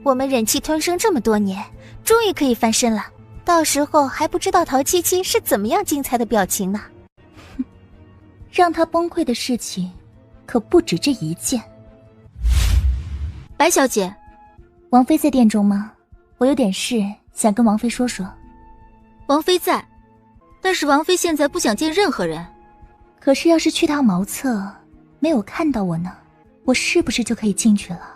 我们忍气吞声这么多年，终于可以翻身了。到时候还不知道陶七七是怎么样精彩的表情呢。
让他崩溃的事情可不止这一件。
白小姐，
王妃在殿中吗？我有点事想跟王妃说说。
王妃在，但是王妃现在不想见任何人。
可是要是去趟茅厕没有看到我呢，我是不是就可以进去了？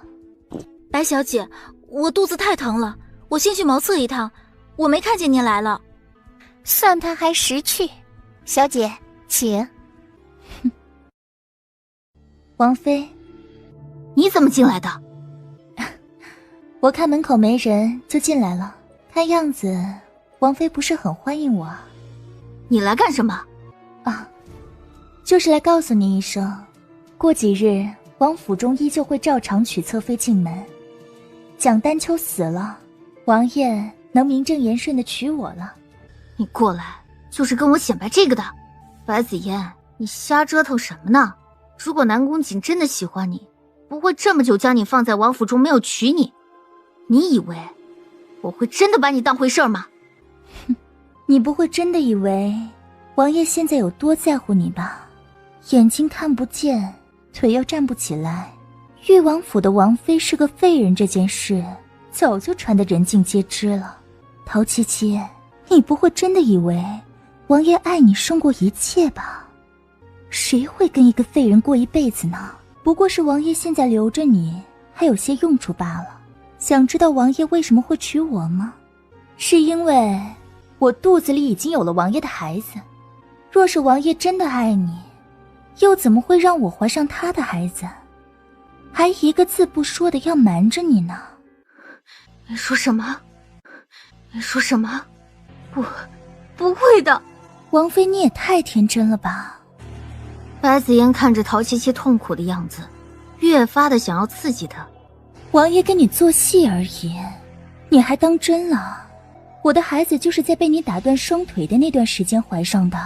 白小姐，我肚子太疼了，我先去茅厕一趟，我没看见您来了。
算他还识趣。小姐，请。
王妃，
你怎么进来的？
我看门口没人就进来了，看样子王妃不是很欢迎我。
你来干什么？
啊，就是来告诉你一声，过几日王府中依旧会照常娶侧妃进门。蒋丹秋死了，王爷能名正言顺地娶我了。
你过来就是跟我显摆这个的？白子嫣，你瞎折腾什么呢？如果南宫瑾真的喜欢你，不会这么久将你放在王府中没有娶你。你以为我会真的把你当回事吗？
你不会真的以为王爷现在有多在乎你吧？眼睛看不见，腿又站不起来，誉王府的王妃是个废人这件事早就传得人尽皆知了。陶七七，你不会真的以为王爷爱你胜过一切吧？谁会跟一个废人过一辈子呢？不过是王爷现在留着你还有些用处罢了。想知道王爷为什么会娶我吗？是因为我肚子里已经有了王爷的孩子。若是王爷真的爱你，又怎么会让我怀上他的孩子，还一个字不说的要瞒着你呢？
你说什么？你说什么？不会的。
王妃，你也太天真了吧。
白子嫣看着陶七七痛苦的样子，越发的想要刺激她。
王爷跟你做戏而已，你还当真了？我的孩子就是在被你打断双腿的那段时间怀上的。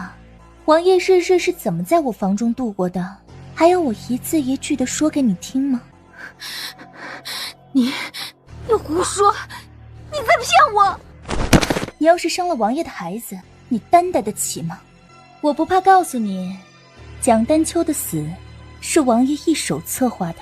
王爷日日是怎么在我房中度过的？还要我一字一句的说给你听吗？
你胡说！你在骗我！
你要是生了王爷的孩子，你担待得起吗？我不怕告诉你，蒋丹秋的死是王爷一手策划的，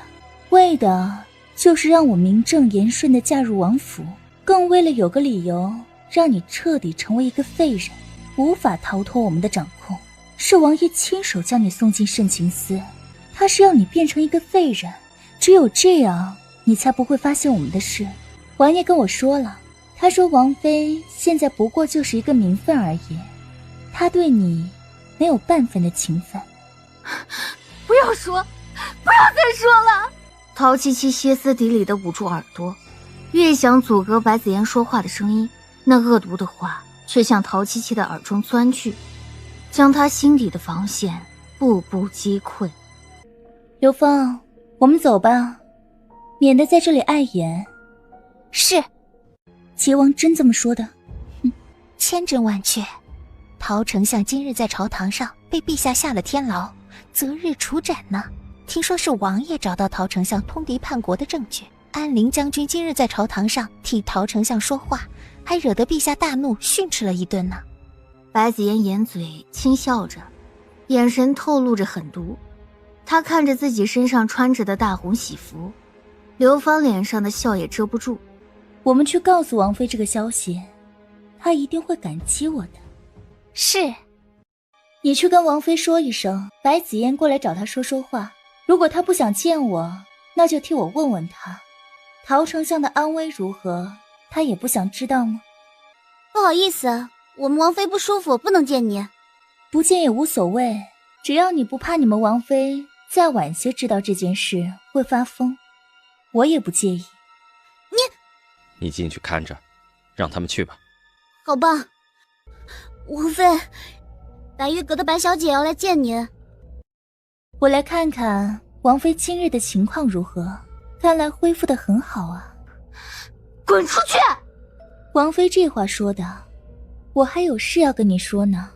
为的就是让我名正言顺地嫁入王府，更为了有个理由让你彻底成为一个废人，无法逃脱我们的掌控。是王爷亲手将你送进慎情司，他是要你变成一个废人，只有这样你才不会发现我们的事。王爷跟我说了，他说王妃现在不过就是一个名分而已，他对你没有半分的情分。
不要说，不要再说了！陶七七歇斯底里地捂住耳朵，越想阻隔白子妍说话的声音，那恶毒的话却向陶七七的耳中钻去，将他心底的防线步步击溃。
刘峰，我们走吧，免得在这里碍眼。
是，
齐王真这么说的？
千真万确。陶丞相今日在朝堂上被陛下下了天牢，择日处斩呢。听说是王爷找到陶丞相通敌叛国的证据。安陵将军今日在朝堂上替陶丞相说话，还惹得陛下大怒，训斥了一顿呢。
白子妍掩嘴轻笑着，眼神透露着狠毒。她看着自己身上穿着的大红喜服，刘芳脸上的笑也遮不住。
我们去告诉王妃这个消息，她一定会感激我的。
是，
你去跟王妃说一声，白子妍过来找她说话。如果她不想见我，那就替我问问她，陶丞相的安危如何，她也不想知道吗？
不好意思，我们王妃不舒服，不能见你。
不见也无所谓，只要你不怕你们王妃再晚些知道这件事会发疯，我也不介意。
你进去看着，让他们去吧。
好吧。王妃，白玉阁的白小姐要来见您。
我来看看王妃今日的情况如何，看来恢复得很好啊。
滚出去！
王妃这话说的，我还有事要跟你说呢，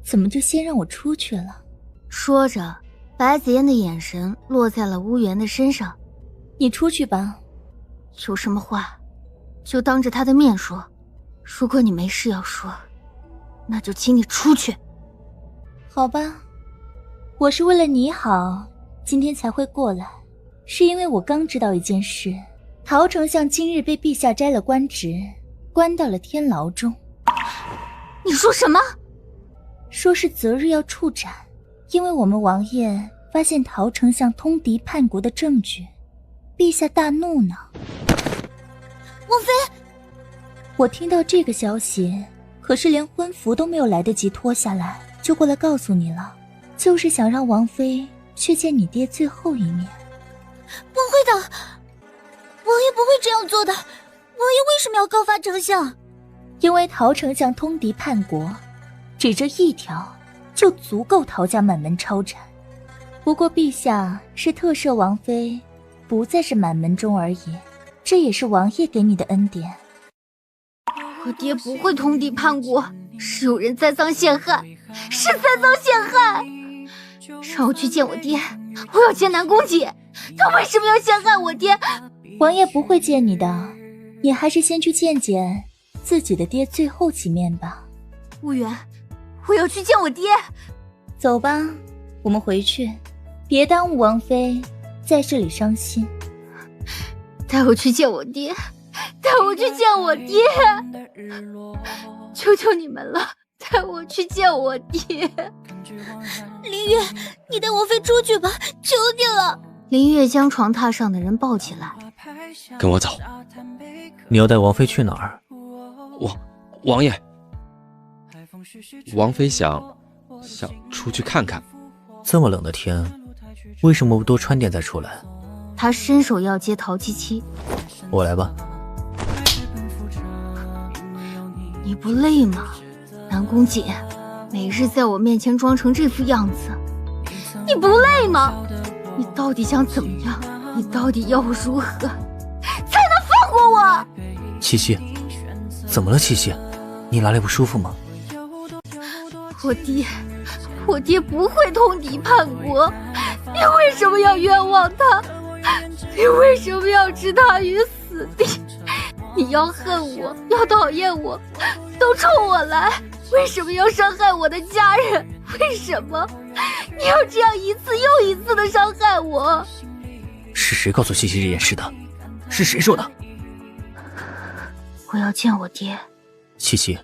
怎么就先让我出去了？
说着，白子妍的眼神落在了乌元的身上。
你出去吧。
有什么话就当着他的面说，如果你没事要说，那就请你出去。
好吧，我是为了你好，今天才会过来，是因为我刚知道一件事，陶丞相今日被陛下摘了官职，关到了天牢中。
你说什么？
说是择日要处斩，因为我们王爷发现陶丞相通敌叛国的证据，陛下大怒呢。
王妃，
我听到这个消息，可是连婚服都没有来得及脱下来，就过来告诉你了，就是想让王妃去见你爹最后一面。
不会的，王爷不会这样做的。王爷为什么要告发丞相？
因为陶丞相通敌叛国，只这一条就足够陶家满门抄斩。不过陛下是特赦王妃不再是满门中而已，这也是王爷给你的恩典。
我爹不会通敌叛国，是有人栽赃陷害，是栽赃陷害。让我去见我爹，我要见南宫姐，他为什么要陷害我爹？
王爷不会见你的，你还是先去见见自己的爹最后几面吧。
乌元，我要去见我爹。
走吧，我们回去，别耽误王妃在这里伤心。
带我去见我爹，带我去见我爹，求求你们了，带我去见我爹。
林月，你带王妃出去吧，求你了。
林月将床榻上的人抱起来，
跟我走。
你要带王妃去哪儿？
王爷，王妃想出去看看。
这么冷的天，为什么不多穿点再出来？
他伸手要接陶七七，
我来吧。
你不累吗？南宫姐每日在我面前装成这副样子，你不累吗？你到底想怎么样？你到底要我如何才能放过我？
七七，怎么了？七七，你哪里不舒服吗？
我爹不会通敌叛国，你为什么要冤枉他？你为什么要置他于死地？你要恨我，要讨厌我，都冲我来！为什么要伤害我的家人？为什么你要这样一次又一次的伤害我？
是谁告诉七七这件事的？是谁说的？
我要见我爹。
七七，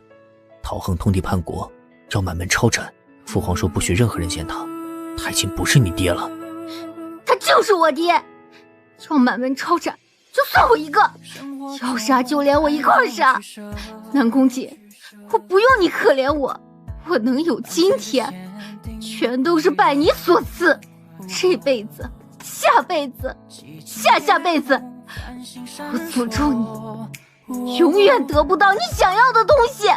陶恒通敌叛国，要满门抄斩。父皇说不许任何人见他，他已经不是你爹了。
他就是我爹，要满门抄斩，就算我一个，要杀就连我一块杀。南宫瑾，我不用你可怜我，我能有今天，全都是拜你所赐。这辈子、下辈子、下下辈子，我诅咒你，永远得不到你想要的东西。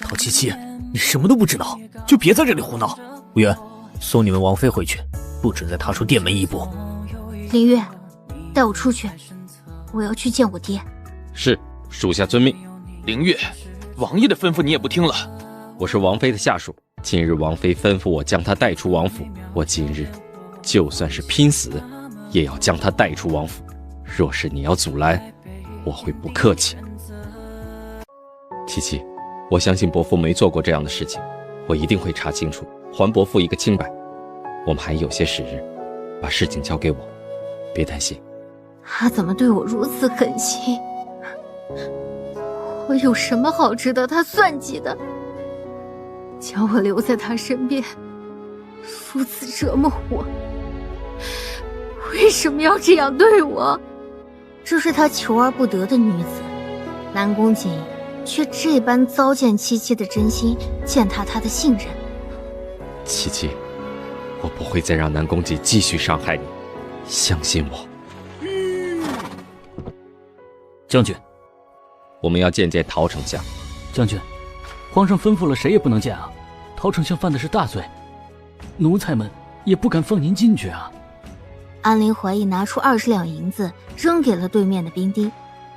陶七七，你什么都不知道，就别在这里胡闹。无缘，送你们王妃回去，不准再踏出殿门一步。
林月，带我出去，我要去见我爹。
是，属下遵命。
凌月，王爷的吩咐你也不听了。
我是王妃的下属，今日王妃吩咐我将她带出王府，我今日就算是拼死，也要将她带出王府。若是你要阻拦，我会不客气。七七，我相信伯父没做过这样的事情，我一定会查清楚，还伯父一个清白。我们还有些时日，把事情交给我，别担心。
他怎么对我如此狠心？我有什么好值得他算计的？将我留在他身边，如此折磨我，为什么要这样对我？这是他求而不得的女子，南宫瑾却这般糟践七七的真心，践踏她的信任。
七七，我不会再让南宫瑾继续伤害你，相信我。
将军，
我们要见见陶丞相。
将军，皇上吩咐了，谁也不能见啊！陶丞相犯的是大罪，奴才们也不敢放您进去啊。
安陵怀疑拿出20两银子扔给了对面的兵丁。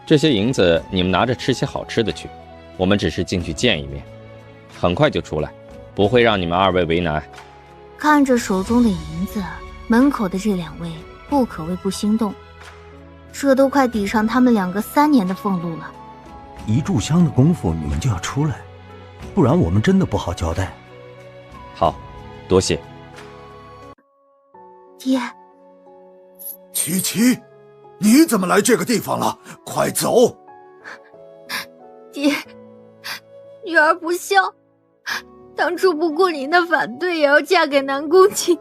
这些银子你们拿着吃些好吃的去，我们只是进去见一面，很快就出来，不会让你们2位为难。
看着手中的银子，门口的这2位不可谓不心动，这都快抵上他们2个3年的俸禄了。
1炷香的功夫你们就要出来，不然我们真的不好交代。
好，多谢。
爹，
七七，你怎么来这个地方了？快走！
爹，女儿不孝，当初不顾您的反对也要嫁给南宫瑾，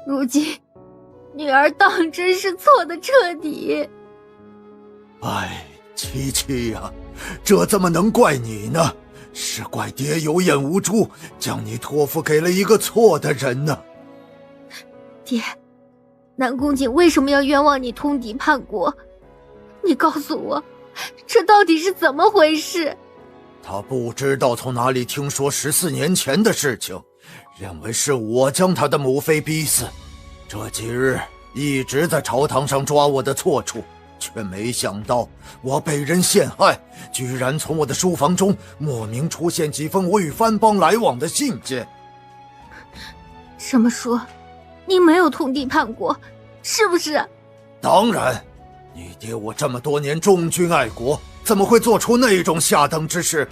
如今女儿当真是错得彻底。
哎，七七呀，这怎么能怪你呢？是怪爹有眼无珠，将你托付给了一个错的人呢。
爹，南宫瑾为什么要冤枉你通敌叛国？你告诉我，这到底是怎么回事？
他不知道从哪里听说14年前的事情，认为是我将他的母妃逼死。这几日一直在朝堂上抓我的错处，却没想到我被人陷害，居然从我的书房中莫名出现几封我与藩邦来往的信件。
这么说，你没有通敌叛国，是不是？
当然，你爹我这么多年忠君爱国，怎么会做出那种下等之事？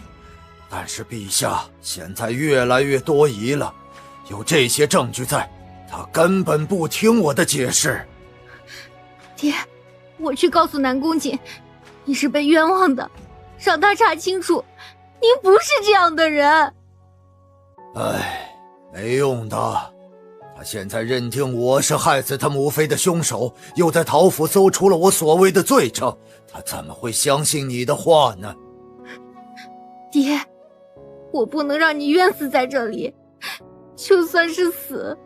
但是陛下现在越来越多疑了，有这些证据在，他根本不听我的解释。
爹，我去告诉南宫瑾，你是被冤枉的，让他查清楚，您不是这样的人。
哎，没用的，他现在认定我是害死他母妃的凶手，又在陶府搜出了我所谓的罪证，他怎么会相信你的话呢？
爹，我不能让你冤死在这里，就算是死，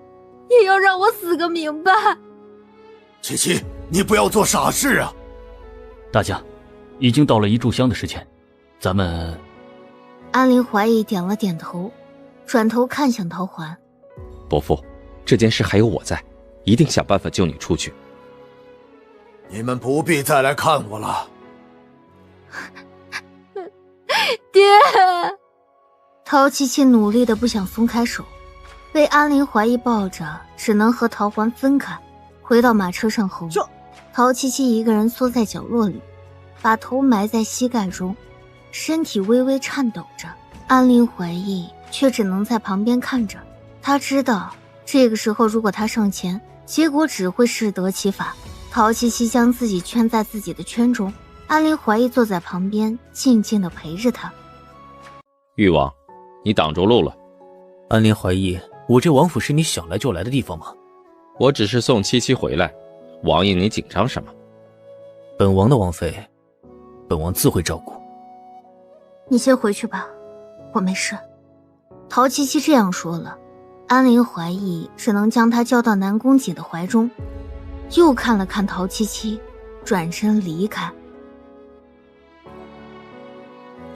也要让我死个明白。
七七，你不要做傻事啊！
大将，已经到了1炷香的时间，咱们……
安陵怀疑点了点头，转头看向陶环。
伯父，这件事还有我在，一定想办法救你出去。
你们不必再来看我了。
爹！陶七七努力的不想松开手，被安陵怀疑抱着，只能和陶环分开，回到马车上后，陶七七一个人缩在角落里，把头埋在膝盖中，身体微微颤抖着。安陵怀疑却只能在旁边看着，他知道这个时候如果他上前，结果只会适得其反。陶七七将自己圈在自己的圈中，安陵怀疑坐在旁边，静静的陪着他。
誉王，你挡住路了。
安陵怀疑我这王府是你想来就来的地方吗？
我只是送七七回来，王爷你紧张什么？
本王的王妃，本王自会照顾。
你先回去吧，我没事。陶七七这样说了，安陵怀疑只能将她交到南宫瑾的怀中，又看了看陶七七，转身离开。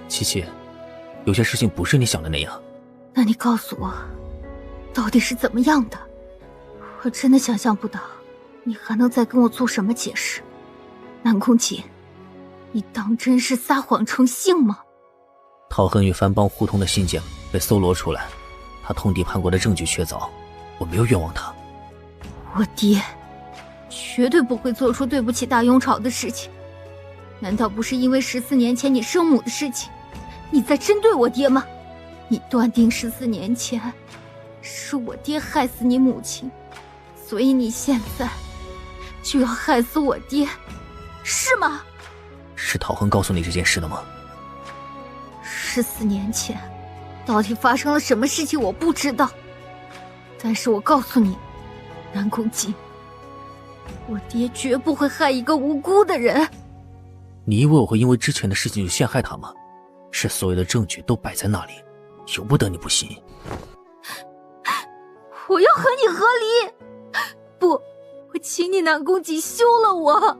七七，有些事情不是你想的那样。
那你告诉我，到底是怎么样的？我真的想象不到，你还能再跟我做什么解释？南宫瑾，你当真是撒谎成性吗？
陶恨与藩邦互通的信件被搜罗出来，他通敌叛国的证据确凿，我没有冤枉他。
我爹绝对不会做出对不起大雍朝的事情。难道不是因为14年前你生母的事情，你在针对我爹吗？你断定14年前是我爹害死你母亲，所以你现在就要害死我爹，是吗？
是陶恨告诉你这件事的吗
？14年前到底发生了什么事情我不知道，但是我告诉你，南宫瑾，我爹绝不会害一个无辜的人。
你以为我会因为之前的事情就陷害他吗？是所有的证据都摆在那里，由不得你不信。
我要和你和离。不，我请你南宫瑾休了我。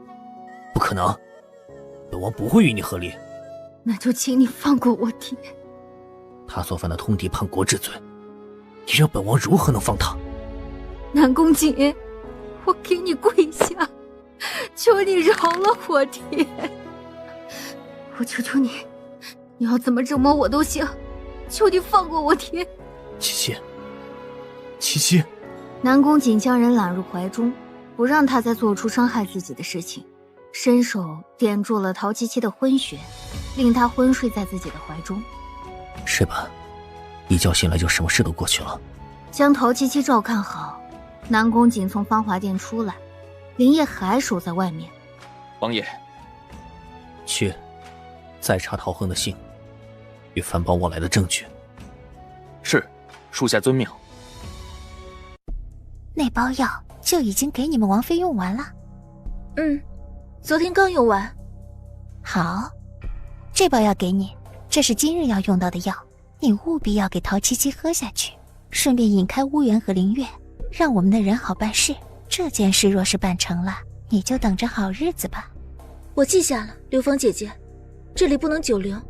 不可能，本王不会与你和离。
那就请你放过我爹。
他所犯的通敌叛国之罪，你让本王如何能放他？
南宫瑾，我给你跪下，求你饶了我爹。我求求你，你要怎么折磨我都行，求你放过我爹。
七七，七七。
南宫瑾将人揽入怀中，不让他再做出伤害自己的事情，伸手点住了陶七七的昏穴，令他昏睡在自己的怀中。
睡吧，一觉醒来就什么事都过去了。
将陶七七照看好，南宫瑾从芳华殿出来，林烨还守在外面。
王爷，
去再查陶恨的信与藩邦往来的证据。
是，属下遵命。
那包药就已经给你们王妃用完了。
昨天刚用完。
好，这包药给你，这是今日要用到的药，你务必要给陶七七喝下去，顺便引开乌元和灵月，让我们的人好办事。这件事若是办成了，你就等着好日子吧。
我记下了，流芳姐姐，这里不能久留，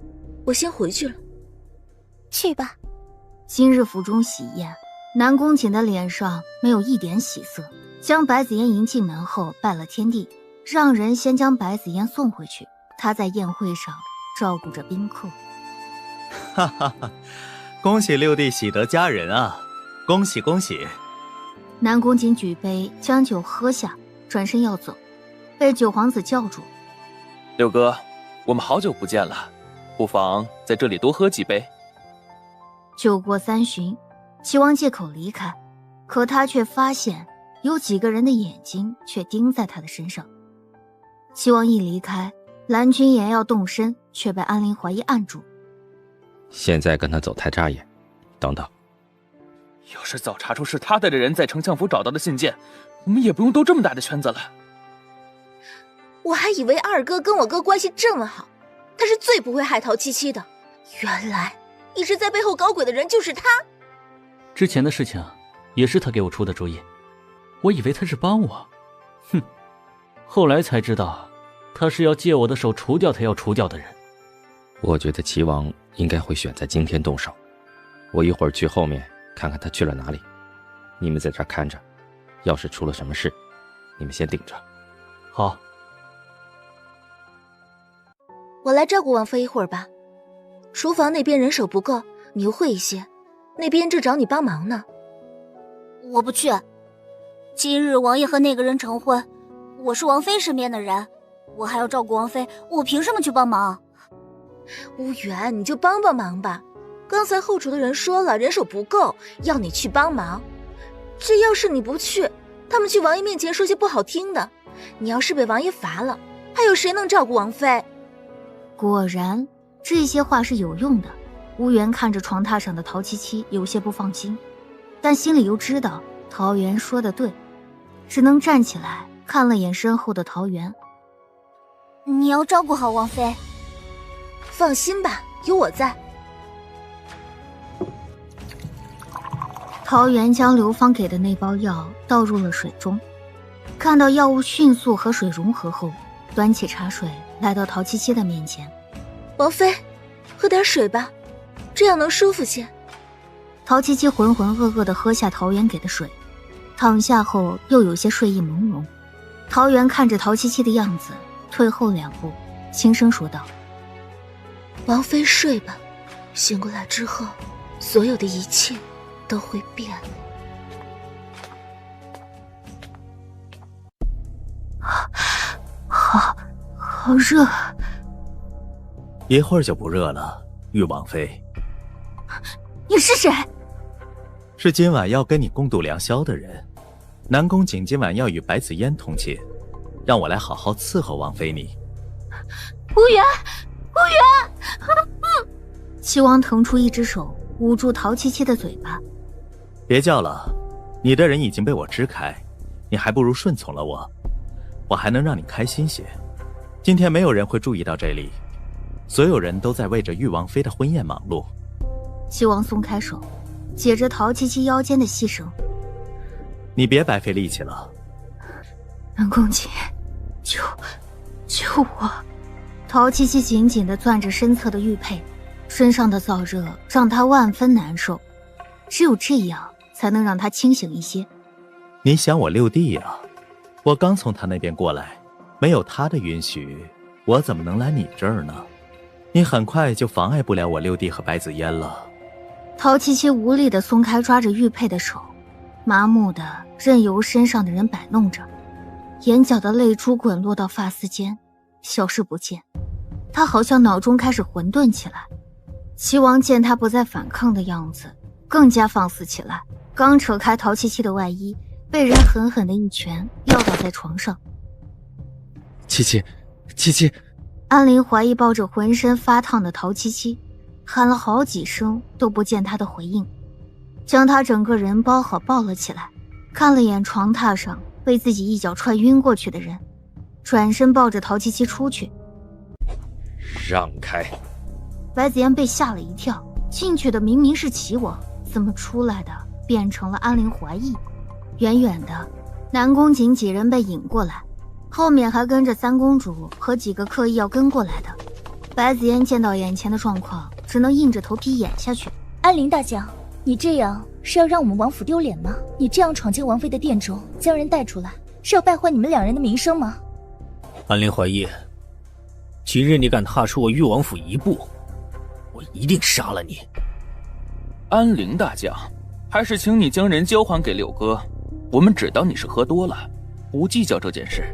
我先回去了。
去吧。
今日府中喜宴，南宫瑾的脸上没有一点喜色，将白子嫣迎进门后拜了天地，让人先将白子嫣送回去。他在宴会上照顾着宾客。
哈哈哈，恭喜六弟喜得佳人啊，恭喜恭喜。
南宫瑾举杯将酒喝下，转身要走，被九皇子叫住。
六哥，我们好久不见了，不妨在这里多喝几杯。
酒过3巡，齐王借口离开，可他却发现有几个人的眼睛却盯在他的身上。齐王一离开，蓝君言要动身，却被安陵怀疑按住。
现在跟他走太扎眼，等等。
要是早查出是他带着人在丞相府找到的信件，我们也不用兜这么大的圈子了。
我还以为二哥跟我哥关系这么好，他是最不会害陶七七的，原来一直在背后搞鬼的人就是他。
之前的事情也是他给我出的主意，我以为他是帮我，哼，后来才知道他是要借我的手除掉他要除掉的人。
我觉得齐王应该会选在今天动手，我一会儿去后面看看他去了哪里，你们在这儿看着，要是出了什么事，你们先顶着。
好。
我来照顾王妃一会儿吧，厨房那边人手不够，你又会一些，那边正找你帮忙呢。
我不去，今日王爷和那个人成婚，我是王妃身边的人，我还要照顾王妃，我凭什么去帮忙？
乌元，你就帮帮忙吧，刚才后厨的人说了人手不够，要你去帮忙。这要是你不去，他们去王爷面前说些不好听的，你要是被王爷罚了，
还有谁能照顾王妃？
果然，这些话是有用的。乌元看着床榻上的陶七七，有些不放心，但心里又知道桃园说的对，只能站起来看了眼身后的桃园。
你要照顾好王妃。
放心吧，有我在。
桃园将刘芳给的那包药倒入了水中，看到药物迅速和水融合后，端起茶水来到陶七七的面前。
王妃，喝点水吧，这样能舒服些。
陶七七浑浑噩噩地喝下桃园给的水，躺下后又有些睡意朦胧。桃园看着陶七七的样子，退后2步，轻声说道：
王妃睡吧，醒过来之后，所有的一切都会变了。
好热。
一会儿就不热了，玉王妃。
你是谁？
是今晚要跟你共度良宵的人。南宫瑾今晚要与白子嫣同寝，让我来好好伺候王妃你。
乌元，齐王腾出一只手捂住陶七七的嘴巴。
别叫了，你的人已经被我支开，你还不如顺从了我，我还能让你开心些。今天没有人会注意到这里，所有人都在为着玉王妃的婚宴忙碌。
齐王松开手，解着陶七七腰间的细绳。
你别白费力气了。
南宫瑾，救我！陶七七紧紧地攥着身侧的玉佩，身上的燥热让他万分难受，只有这样才能让他清醒一些。
你想我六弟呀？我刚从他那边过来，没有他的允许，我怎么能来你这儿呢？你很快就妨碍不了我六弟和白子嫣了。
陶七七无力地松开抓着玉佩的手，麻木地任由身上的人摆弄着，眼角的泪珠滚落到发丝间，消失不见。他好像脑中开始混沌起来。齐王见他不再反抗的样子，更加放肆起来，刚扯开陶七七的外衣，被人狠狠的一拳撂倒在床上。
七七，
安林怀疑抱着浑身发烫的陶七七，喊了好几声都不见他的回应，将他整个人包好抱了起来，看了眼床榻上被自己一脚踹晕过去的人，转身抱着陶七七出去。
让开！
白子嫣被吓了一跳，进去的明明是齐王，怎么出来的变成了安陵怀义？远远的，南宫瑾几人被引过来，后面还跟着三公主和几个刻意要跟过来的。白子嫣见到眼前的状况，只能硬着头皮演下去。
安陵大将，你这样是要让我们王府丢脸吗？你这样闯进王妃的殿中，将人带出来，是要败坏你们两人的名声吗？
安陵怀义，今日你敢踏出我玉王府一步，我一定杀了你。
安陵大将，还是请你将人交还给六哥，我们只当你是喝多了，不计较这件事。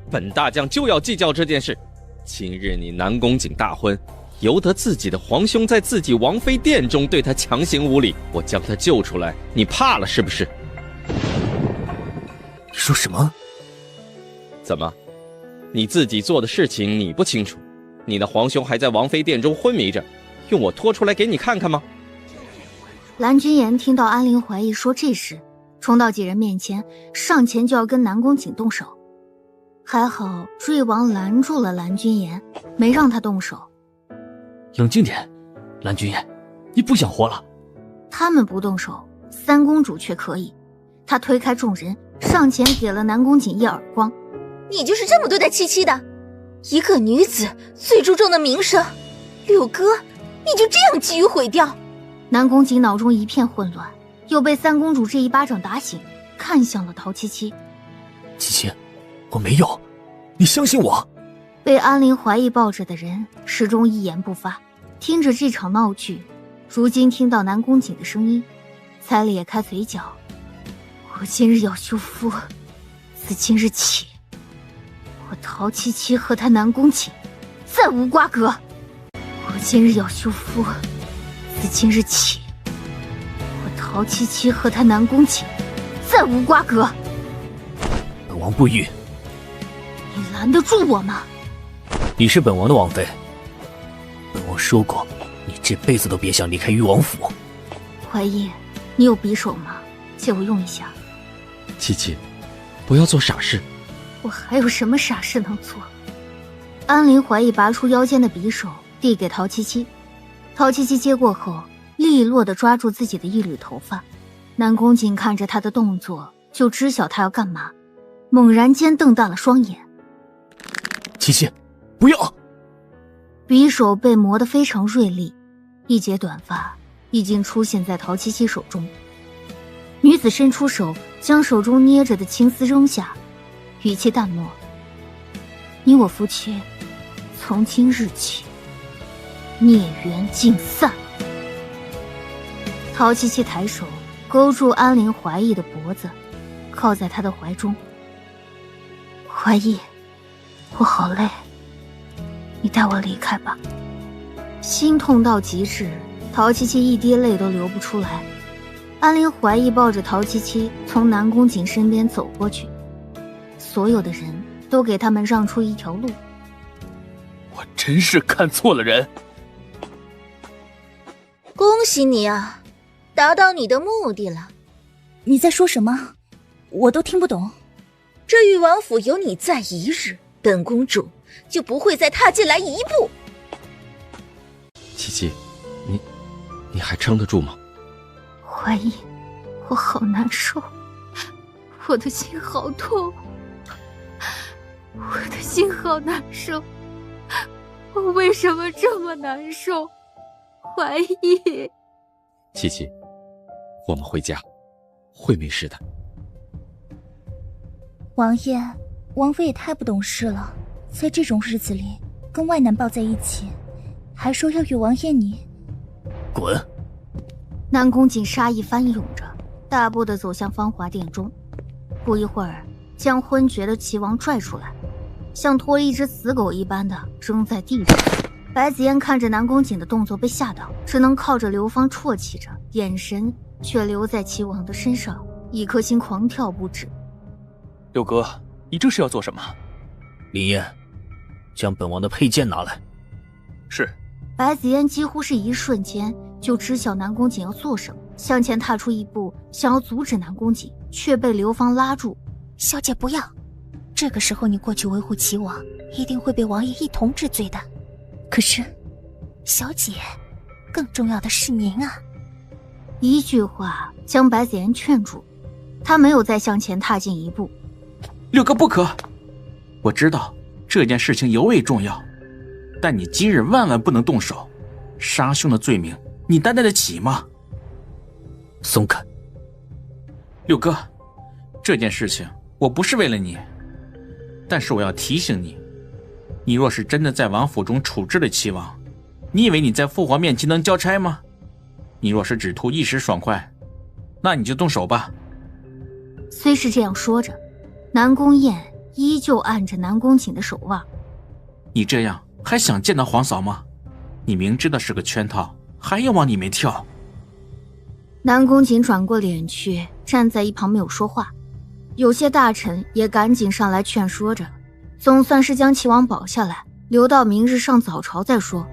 本大将就要计较这件事。今日你南宫瑾大婚，由得自己的皇兄在自己王妃殿中对他强行无礼，我将他救出来，你怕了是不是？
你说什么？
怎么，你自己做的事情你不清楚？你的皇兄还在王妃殿中昏迷着，用我拖出来给你看看吗？
蓝君言听到安陵怀义说这事，冲到几人面前，上前就要跟南宫瑾动手。还好瑞王拦住了蓝君言，没让他动手。
冷静点，蓝君言，你不想活了？
他们不动手，三公主却可以。他推开众人，上前给了南宫瑾一耳光。
你就是这么对待七七的？一个女子最注重的名声，六哥，你就这样急于毁掉？
南宫瑾脑中一片混乱，又被三公主这一巴掌打醒，看向了陶七七。
七七，我没有，你相信我。
被安陵怀义抱着的人始终一言不发，听着这场闹剧，如今听到南宫瑾的声音，才咧开嘴角。我今日要休夫，自今日起，我陶七七和他南宫瑾再无瓜葛。我今日要休夫，自今日起，我陶七七和他南宫瑾再无瓜葛。
本王不语。
你拦拦得住我吗？
你是本王的王妃，本王说过，你这辈子都别想离开誉王府。
怀义，你有匕首吗？借我用一下。
七七，不要做傻事。
我还有什么傻事能做？安陵怀义拔出腰间的匕首，递给陶七七。陶七七接过后，利落地抓住自己的一缕头发。南宫瑾看着他的动作，就知晓他要干嘛，猛然间瞪大了双眼。
七七，不要！
匕首被磨得非常锐利，一截短发已经出现在陶七七手中。女子伸出手，将手中捏着的青丝扔下，语气淡漠：你我夫妻从今日起孽缘尽散。陶七七抬手勾住安陵怀义的脖子，靠在他的怀中。怀义，我好累，你带我离开吧。心痛到极致，陶七七一滴泪都流不出来。安陵怀义抱着陶七七从南宫瑾身边走过去，所有的人都给他们让出一条路。
我真是看错了人。
恭喜你啊，达到你的目的了。
你在说什么？我都听不懂。
这誉王府有你在一日，本公主就不会再踏进来一步。
七七，你还撑得住吗？
怀义，我好难受，我的心好痛，我的心好难受，我为什么这么难受？怀义，
七七，我们回家，会没事的。
王爷，王妃也太不懂事了，在这种日子里跟外男抱在一起，还说要与王爷你。
滚！
南宫瑾杀意翻涌着，大步地走向芳华殿中。不一会儿，将昏厥的齐王拽出来，像拖一只死狗一般的扔在地上。白子嫣看着南宫瑾的动作被吓到，只能靠着流芳啜泣着，眼神却留在齐王的身上，一颗心狂跳不止。
六哥，你这是要做什么？
林燕，将本王的佩剑拿来。
是。
白子嫣几乎是一瞬间就知晓南宫瑾要做什么，向前踏出一步，想要阻止南宫瑾，却被刘芳拉住。
小姐不要，这个时候你过去维护齐王，一定会被王爷一同治罪的。可是，小姐，更重要的是您啊！
一句话将白子嫣劝住，她没有再向前踏进一步。
六哥不可！我知道这件事情尤为重要，但你今日万万不能动手，杀兄的罪名你担待得起吗？
松开！
六哥，这件事情我不是为了你，但是我要提醒你，你若是真的在王府中处置了齐王，你以为你在父皇面前能交差吗？你若是只图一时爽快，那你就动手吧。
虽是这样说着，南宫燕依旧按着南宫瑾的手腕。
你这样还想见到皇嫂吗？你明知道是个圈套，还要往里面跳。
南宫瑾转过脸去，站在一旁没有说话。有些大臣也赶紧上来劝说着，总算是将齐王保下来，留到明日上早朝再说。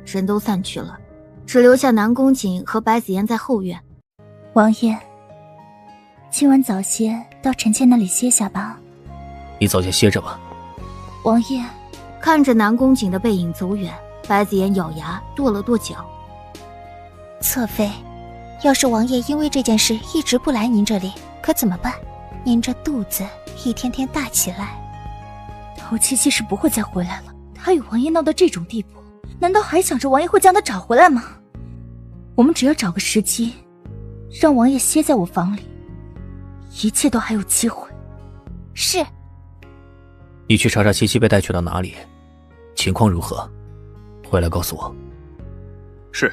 人都散去了，只留下南宫瑾和白子嫣在后院。
王爷，今晚早些到臣妾那里歇下吧。
你早些歇着吧。
王爷，
看着南宫瑾的背影走远，白子嫣咬牙跺了跺脚。
侧妃，要是王爷因为这件事一直不来您这里，可怎么办？您这肚子一天天大起来。
陶七七是不会再回来了，她与王爷闹到这种地步，难道还想着王爷会将她找回来吗？我们只要找个时机，让王爷歇在我房里，一切都还有机会。
是。
你去查查七七被带去到哪里，情况如何，回来告诉我。
是。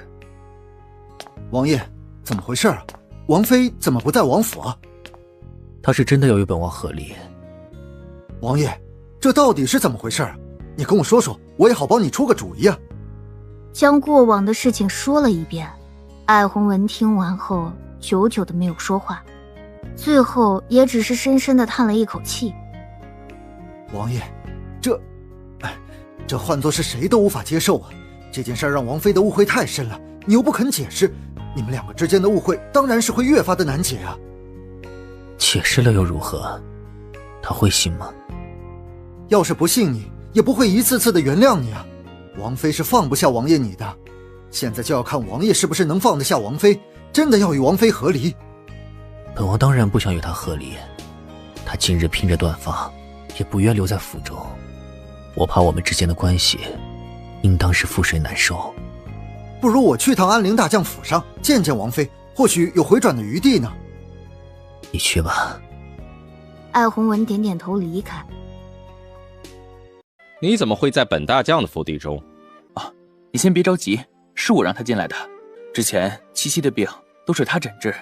王爷，怎么回事啊？王妃怎么不在王府啊？
她是真的要与本王和离。
王爷，这到底是怎么回事啊？你跟我说说，我也好帮你出个主意啊。
将过往的事情说了一遍，艾弘文听完后久久的没有说话，最后也只是深深的叹了一口气。
王爷，
这换作是谁都无法接受啊！这件事让王妃的误会太深了，你又不肯解释，你们两个之间的误会当然是会越发的难解啊！
解释了又如何？他会信吗？
要是不信你，也不会一次次的原谅你啊！王妃是放不下王爷你的，现在就要看王爷是不是能放得下王妃，真的要与王妃和离。
本王当然不想与他和离，他今日拼着断发，也不愿留在府中。我怕我们之间的关系，应当是覆水难收。
不如我去趟安陵大将府上见见王妃，或许有回转的余地呢。
你去吧。
艾弘文点点头离开。
你怎么会在本大将的府邸中？
你先别着急，是我让他进来的。之前七七的病都是他诊治，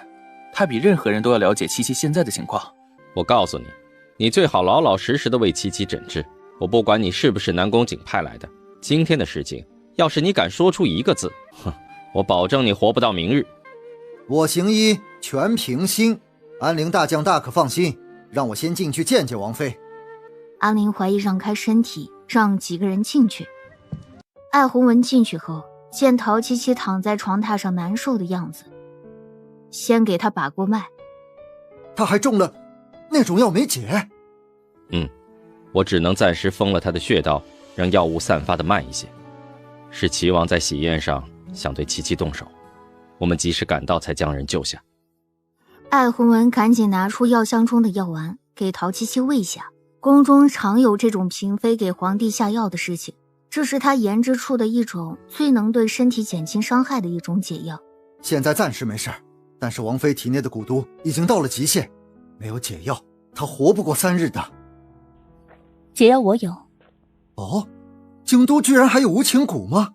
他比任何人都要了解七七现在的情况。
我告诉你，你最好老老实实的为七七诊治。我不管你是不是南宫景派来的，今天的事情，要是你敢说出一个字，哼，我保证你活不到明日。
我行医全凭心，安陵大将大可放心，让我先进去见见王妃。
安陵怀疑让开身体，让几个人进去。艾弘文进去后，见陶七七躺在床榻上难受的样子，先给他把过脉。
他还中了那种药没解。
我只能暂时封了他的穴道，让药物散发的慢一些。是齐王在喜宴上想对七七动手，我们及时赶到才将人救下。
艾弘文赶紧拿出药箱中的药丸给陶七七喂下。宫中常有这种嫔妃给皇帝下药的事情，这是他研制出的一种最能对身体减轻伤害的一种解药。
现在暂时没事，但是王妃体内的蛊毒已经到了极限，没有解药，她活不过3日的。
解药我有。
哦，京都居然还有无情蛊吗？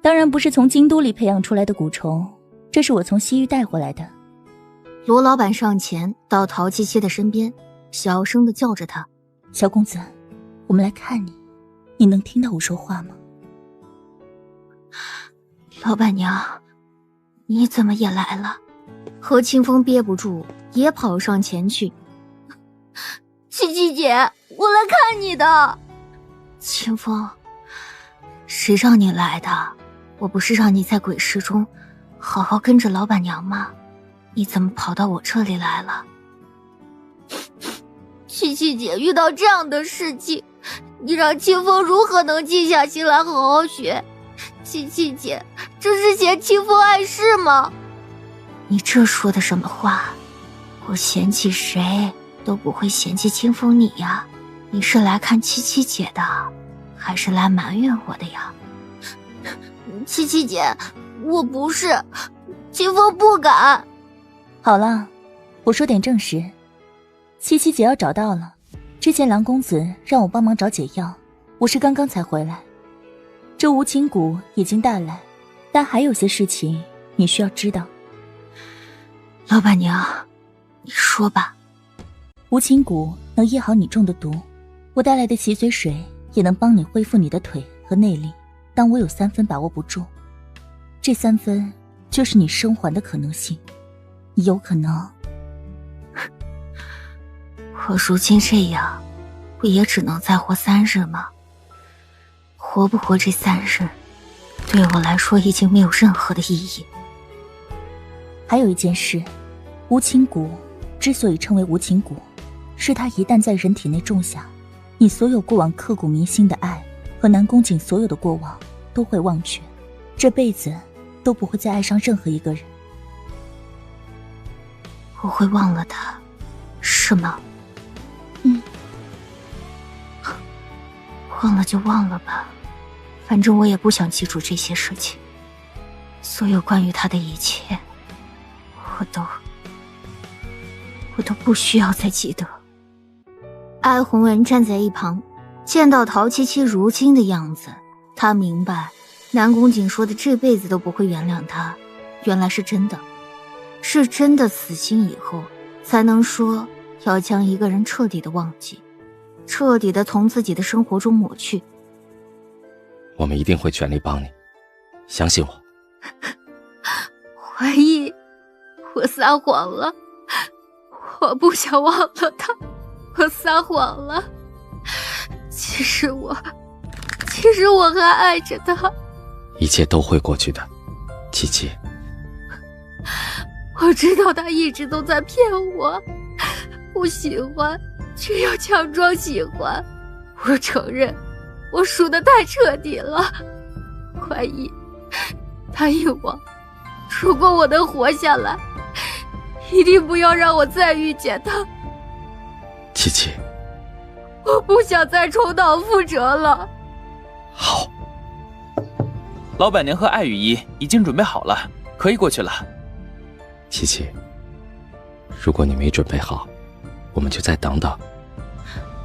当然不是从京都里培养出来的蛊虫，这是我从西域带回来的。
罗老板上前到陶七七的身边，小声地叫着他：
小公子，我们来看你，你能听到我说话吗？
老板娘，你怎么也来了？何清风憋不住也跑上前去。
七七姐，我来看你的。
清风，谁让你来的？我不是让你在鬼市中好好跟着老板娘吗？你怎么跑到我这里来了？
七七姐遇到这样的事情，你让清风如何能静下心来好好学？七七姐，这是嫌清风碍事吗？
你这说的什么话？我嫌弃谁都不会嫌弃清风你呀。你是来看七七姐的，还是来埋怨我的呀？
七七姐，我不是，清风不敢。
好了，我说点正事。七七解药找到了，之前蓝公子让我帮忙找解药，我是刚刚才回来。这无情蛊已经带来，但还有些事情你需要知道。
老板娘，你说吧。
无情蛊能医好你中的毒，我带来的洗髓水也能帮你恢复你的腿和内力，但我有3分把握不住，这3分就是你生还的可能性。你有可能
我如今这样，不也只能再活3日吗？活不活这3日，对我来说已经没有任何的意义。
还有一件事，无情蛊之所以称为无情蛊，是它一旦在人体内种下，你所有过往刻骨铭心的爱和南宫景所有的过往都会忘却，这辈子都不会再爱上任何一个人。
我会忘了他，是吗？忘了就忘了吧，反正我也不想记住这些事情。所有关于他的一切，我都不需要再记得。艾弘文站在一旁，见到陶七七如今的样子，他明白南宫景说的这辈子都不会原谅他，原来是真的，是真的死心以后，才能说要将一个人彻底的忘记，彻底的从自己的生活中抹去。
我们一定会全力帮你，相信我。
怀疑，我撒谎了，我不想忘了他，我撒谎了。其实
其实我还爱着他。
一切都会过去的，七七。
我知道他一直都在骗我，不喜欢却要强装喜欢。我承认，我输得太彻底了。怀疑，答应我，如果我能活下来，一定不要让我再遇见他。
七七，
我不想再重蹈覆辙了。
好。
老板娘和爱雨姨已经准备好了，可以过去了。
七七，如果你没准备好，我们就再等等。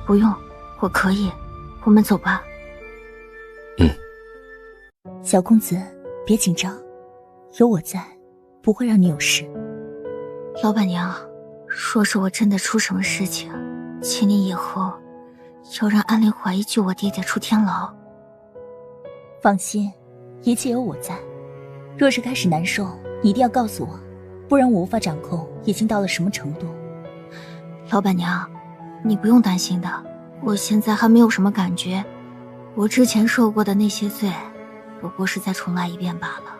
不用，我可以，我们走吧。
小公子，别紧张，有我在，不会让你有事。
老板娘，若是我真的出什么事情，请你以后要让安陵怀疑救我爹爹出天牢。
放心，一切有我在。若是开始难受，你一定要告诉我，不然我无法掌控已经到了什么程度。
老板娘，你不用担心的，我现在还没有什么感觉，我之前受过的那些罪，不过是再重来一遍罢了。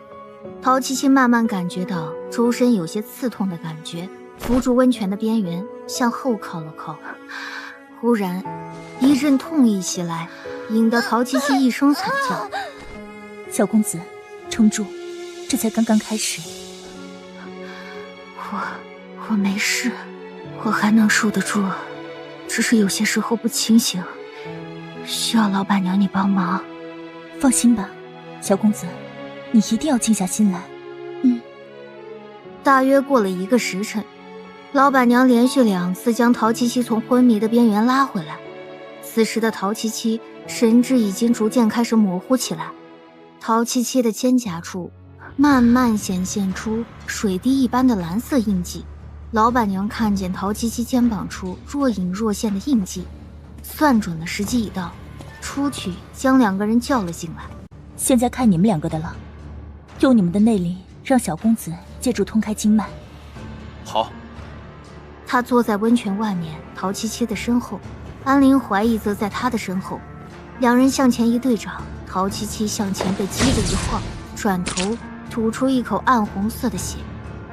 陶七七慢慢感觉到周身有些刺痛的感觉，扶住温泉的边缘，向后靠了靠。忽然，一阵痛意袭来，引得陶七七一声惨叫。
小公子，撑住，这才刚刚开始。
我没事，我还能受得住，只是有些时候不清醒，需要老板娘你帮忙。
放心吧，小公子，你一定要静下心来。
大约过了1个时辰，老板娘连续2次将陶七七从昏迷的边缘拉回来。此时的陶七七神智已经逐渐开始模糊起来，陶七七的肩胛处慢慢显现出水滴一般的蓝色印记。老板娘看见陶七七肩膀处若隐若现的印记，算准了时机已到，出去将2个人叫了进来。
现在看你们2个的了，用你们的内力让小公子借助通开经脉。
好。
他坐在温泉外面，陶七七的身后，安陵怀疑则在他的身后。2人向前一对掌，陶七七向前被击着一晃，转头吐出一口暗红色的血，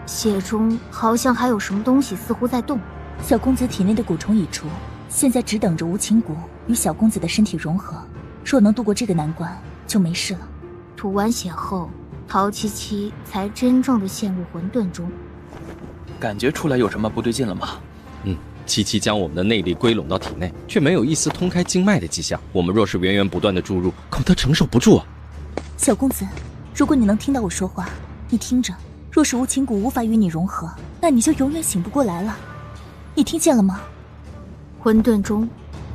血中好像还有什么东西似乎在动。
小公子体内的蛊虫已除，现在只等着无情蛊与小公子的身体融合，若能度过这个难关，就没事了。
吐完血后，陶七七才真正的陷入混沌中。
感觉出来有什么不对劲了吗？
七七将我们的内力归拢到体内，却没有一丝通开经脉的迹象。我们若是源源不断的注入，恐他承受不住啊！
小公子，如果你能听到我说话，你听着，若是无情蛊无法与你融合，那你就永远醒不过来了。你听见了吗？
混沌中，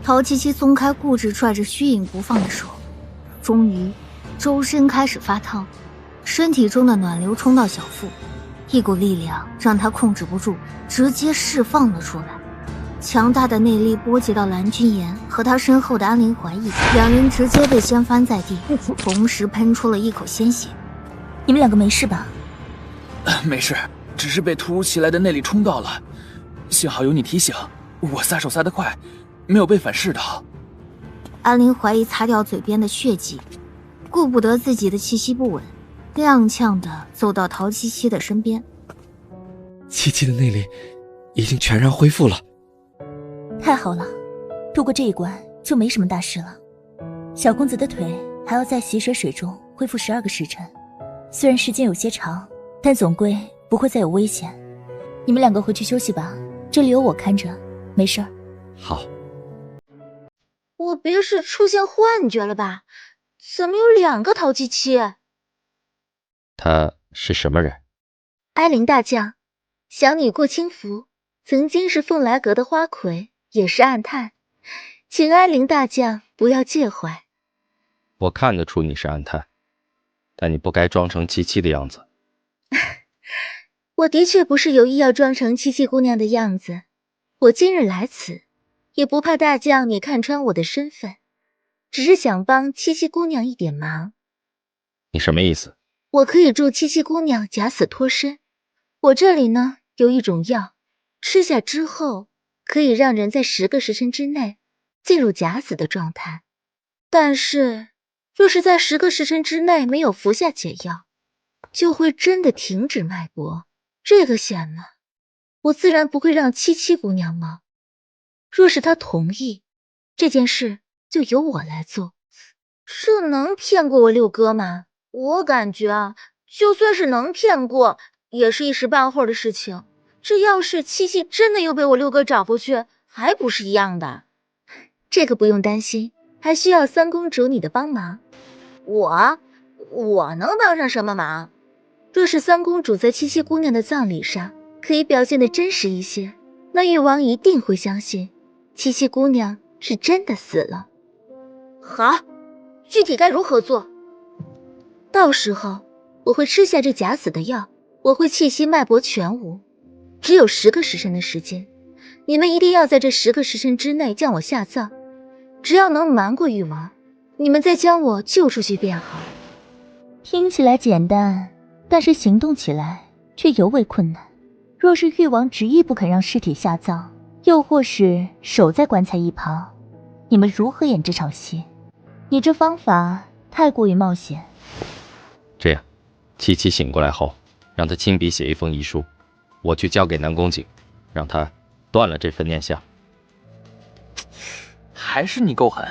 陶七七松开固执拽着虚影不放的手，终于周身开始发烫，身体中的暖流冲到小腹，一股力量让他控制不住，直接释放了出来。强大的内力波及到蓝君言和他身后的安陵怀疑，2人直接被掀翻在地，同时喷出了一口鲜血。
你们2个没事吧？
没事，只是被突如其来的内力冲到了，幸好有你提醒，我撒手撒得快，没有被反噬到。
安陵怀疑擦掉嘴边的血迹，顾不得自己的气息不稳，踉跄地走到陶七七的身边。
七七的内力已经全然恢复了。
太好了，度过这一关就没什么大事了。小公子的腿还要在洗水水中恢复12个时辰，虽然时间有些长，但总归不会再有危险。你们2个回去休息吧，这里有我看着，没事儿。
好。
我别是出现幻觉了吧？怎么有2个陶七七？
他是什么人？
哀灵大将，想你过轻浮，曾经是凤来阁的花魁，也是暗探，请哀灵大将不要介怀。
我看得出你是暗探，但你不该装成七七的样子。
我的确不是有意要装成七七姑娘的样子，我今日来此，也不怕大将你看穿我的身份，只是想帮七七姑娘一点忙。
你什么意思？
我可以助七七姑娘假死脱身。我这里呢有一种药，吃下之后可以让人在10个时辰之内进入假死的状态。但是
若是在10个时辰之内没有服下解药，就会真的停止脉搏。这个险呢，我自然不会让七七姑娘冒。若是她同意，这件事就由我来做。这能骗过我六哥吗？我感觉啊，就算是能骗过，也是一时半会儿的事情。这要是七七真的又被我六哥找过去，还不是一样的？这个不用担心，还需要三公主你的帮忙。我能帮上什么忙？若是三公主在七七姑娘的葬礼上可以表现得真实一些，那誉王一定会相信七七姑娘是真的死了。好，具体该如何做？到时候我会吃下这假死的药，我会气息脉搏全无，只有10个时辰的时间，你们一定要在这10个时辰之内将我下葬。只要能瞒过誉王，你们再将我救出去便好。
听起来简单，但是行动起来却尤为困难。若是誉王执意不肯让尸体下葬，又或是守在棺材一旁，你们如何演这场戏？你这方法太过于冒险。
这样，七七醒过来后，让他亲笔写一封遗书，我去交给南宫景，让他断了这份念想。
还是你够狠。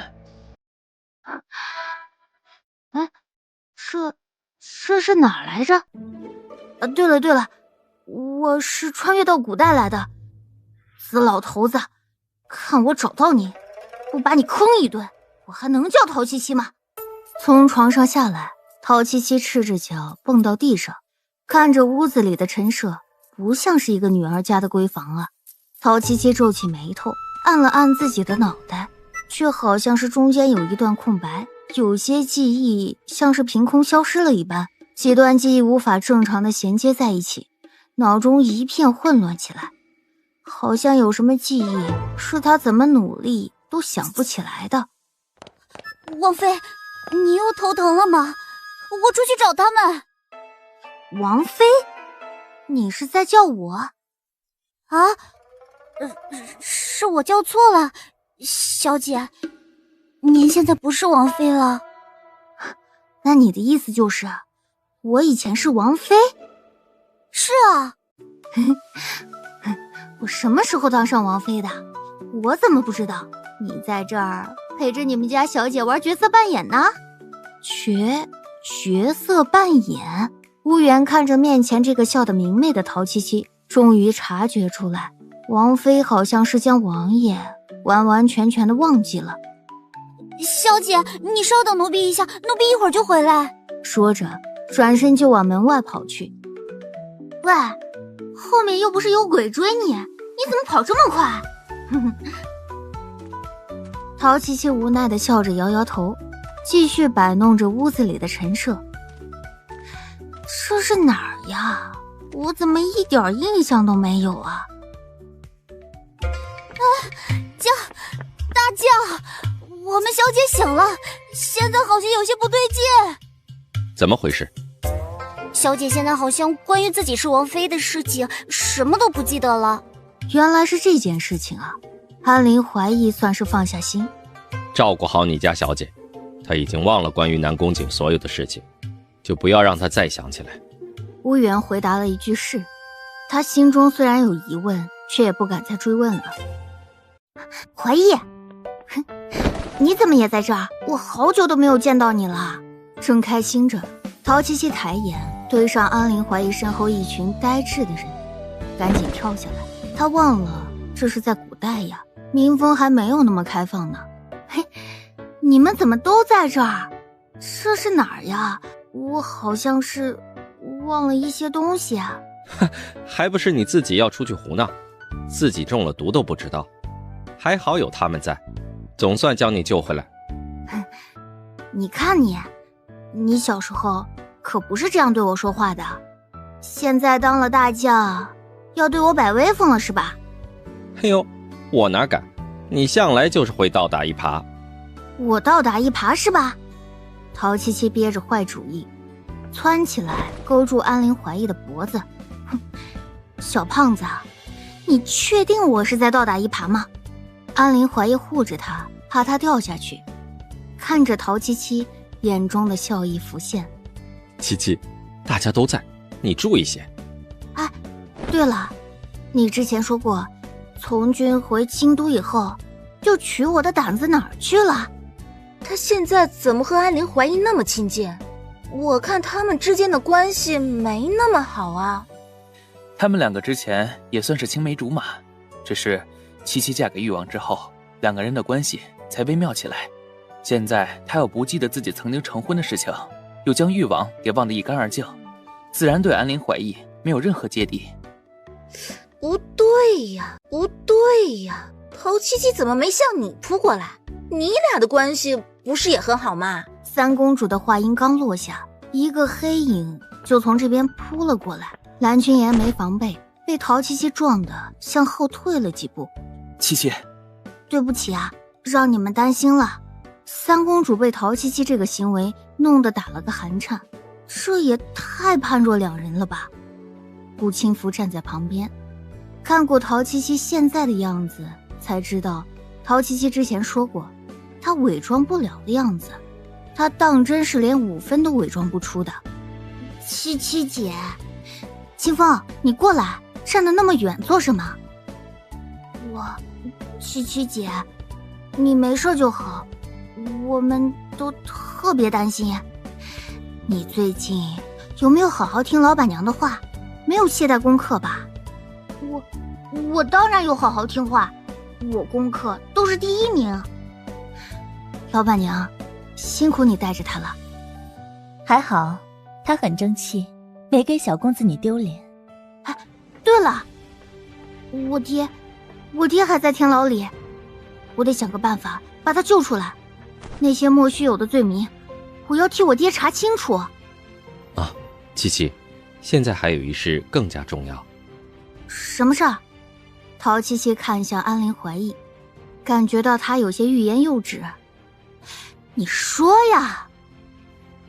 哎，这是哪儿来着？对了，我是穿越到古代来的。死老头子，看我找到你，不把你坑一顿，我还能叫陶七七吗？从床上下来，陶七七赤着脚蹦到地上，看着屋子里的陈设，不像是一个女儿家的闺房啊。陶七七皱起眉头，按了按自己的脑袋，却好像是中间有一段空白，有些记忆像是凭空消失了一般，几段记忆无法正常的衔接在一起，脑中一片混乱起来，好像有什么记忆是他怎么努力都想不起来的。
王妃，你又头疼了吗？我出去找他们。
王妃？你是在叫我？
啊？是我叫错了，小姐，您现在不是王妃了。
那你的意思就是我以前是王妃？
是啊。
我什么时候当上王妃的？我怎么不知道？你在这儿陪着你们家小姐玩角色扮演呢？角色扮演？乌元看着面前这个笑得明媚的陶七七，终于察觉出来，王妃好像是将王爷完完全全的忘记了。
小姐，你稍等奴婢一下，奴婢一会儿就回来。
说着转身就往门外跑去。喂，后面又不是有鬼追你，你怎么跑这么快？陶七七无奈的笑着摇摇头，继续摆弄着屋子里的陈设。这是哪儿呀？我怎么一点印象都没有啊？
大将，我们小姐醒了，现在好像有些不对劲。
怎么回事？
小姐现在好像关于自己是王妃的事情什么都不记得了。
原来是这件事情啊！安林怀疑算是放下心，
照顾好你家小姐，她已经忘了关于南宫景所有的事情，就不要让她再想起来。
乌元回答了一句是，他心中虽然有疑问，却也不敢再追问了。怀疑？哼，你怎么也在这儿？我好久都没有见到你了。正开心着，陶七七抬眼对上安林怀疑身后一群呆滞的人，赶紧跳下来。他忘了这是在古代呀，民风还没有那么开放呢。嘿，你们怎么都在这儿？这是哪儿呀？我好像是忘了一些东西啊。
还不是你自己要出去胡闹，自己中了毒都不知道。还好有他们在，总算将你救回来。
你看你小时候可不是这样对我说话的，现在当了大将，要对我摆威风了是吧？
哎呦，我哪敢，你向来就是会倒打一耙。
我倒打一耙是吧？陶七七憋着坏主意，窜起来勾住安林怀疑的脖子。哼，小胖子，你确定我是在倒打一耙吗？安林怀疑护着他，怕他掉下去。看着陶七七眼中的笑意浮现。
七七，大家都在，你注意些。
哎，对了，你之前说过，从军回京都以后，就取我的胆子哪儿去了？
他现在怎么和安陵怀疑那么亲近？我看他们之间的关系没那么好啊。
他们两个之前也算是青梅竹马，只是七七嫁给誉王之后，两个人的关系才微妙起来。现在他又不记得自己曾经成婚的事情，又将誉王也忘得一干二净，自然对安陵怀疑没有任何芥蒂。
不对呀，不对呀，陶七七怎么没向你扑过来？你俩的关系不是也很好吗？
三公主的话音刚落下，一个黑影就从这边扑了过来。蓝君言没防备，被陶七七撞得向后退了几步。
七七，
对不起啊，让你们担心了。三公主被陶七七这个行为弄得打了个寒颤，这也太判若两人了吧。顾清福站在旁边，看过陶七七现在的样子，才知道陶七七之前说过她伪装不了的样子，她当真是连5分都伪装不出的。七七姐，清风，你过来，站得那么远做什么？七七姐，你没事就好，我们都特别担心。你最近有没有好好听老板娘的话？没有懈怠功课吧？我当然有好好听话，我功课都是第1名。老板娘，辛苦你带着他了。
还好，他很争气，没给小公子你丢脸。
哎，对了，我爹还在天牢里，我得想个办法把他救出来。那些莫须有的罪名，我要替我爹查清楚。
啊，七七，现在还有一事更加重要。
什么事儿？陶七七看向安陵怀疑，感觉到他有些欲言又止。你说呀。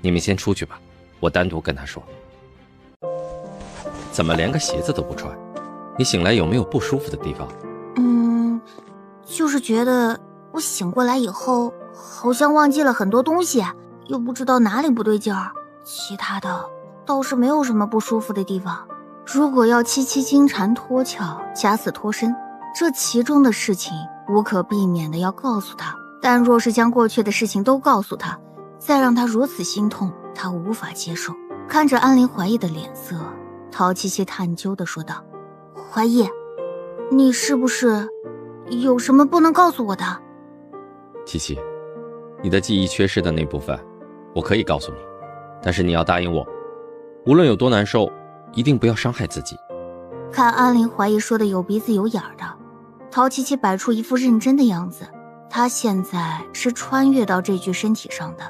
你们先出去吧，我单独跟他说。怎么连个鞋子都不穿？你醒来有没有不舒服的地方？
就是觉得我醒过来以后好像忘记了很多东西，又不知道哪里不对劲儿，其他的倒是没有什么不舒服的地方。如果要七七金蝉脱壳，假死脱身，这其中的事情无可避免的要告诉他，但若是将过去的事情都告诉他，再让他如此心痛，他无法接受。看着安陵怀疑的脸色，陶七七探究地说道：怀疑，你是不是有什么不能告诉我的？
七七，你的记忆缺失的那部分我可以告诉你，但是你要答应我，无论有多难受，一定不要伤害自己。
看安陵怀疑说的有鼻子有眼的，陶七七摆出一副认真的样子。他现在是穿越到这具身体上的，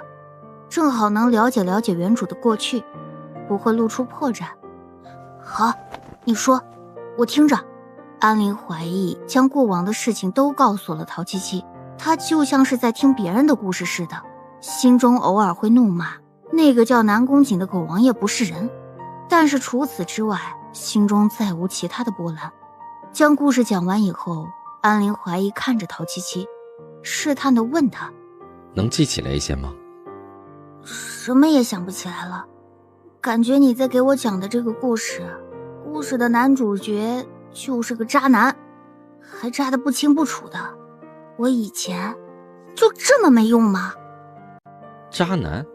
正好能了解了解原主的过去，不会露出破绽。好，你说，我听着。安陵怀疑将过往的事情都告诉了陶七七，他就像是在听别人的故事似的，心中偶尔会怒骂那个叫南宫瑾的狗王爷不是人，但是除此之外，心中再无其他的波澜。将故事讲完以后，安陵怀疑看着陶七七，试探地问他：
能记起来一些吗？
什么也想不起来了，感觉你在给我讲的这个故事的男主角就是个渣男，还渣得不清不楚的。我以前就这么没用吗？
渣男？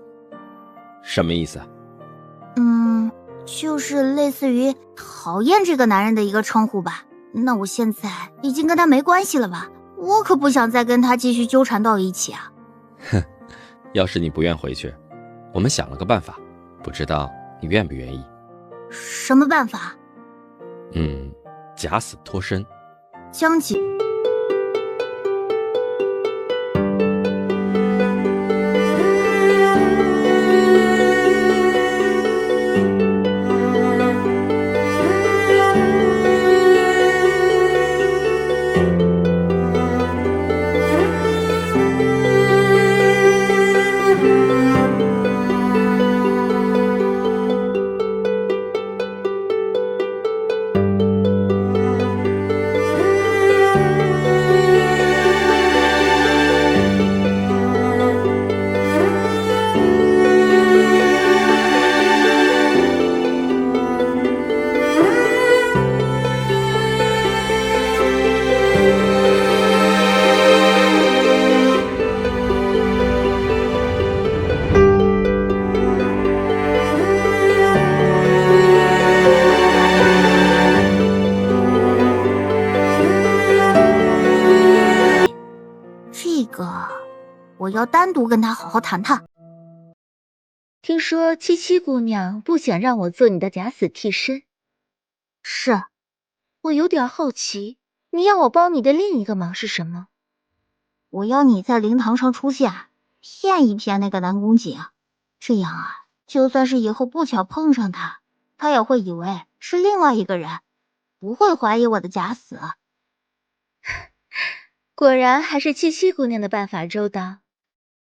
什么意思？
就是类似于讨厌这个男人的一个称呼吧。那我现在已经跟他没关系了吧？我可不想再跟他继续纠缠到一起啊。
哼，要是你不愿回去，我们想了个办法，不知道你愿不愿意？
什么办法？
假死脱身。
将其我要单独跟他好好谈谈。
听说七七姑娘不想让我做你的假死替身。
是。
我有点好奇，你要我帮你的另一个忙是什么？
我要你在灵堂上出现，骗一骗那个南宫景，这样啊，就算是以后不巧碰上他，他也会以为是另外一个人，不会怀疑我的假死。
果然还是七七姑娘的办法周到，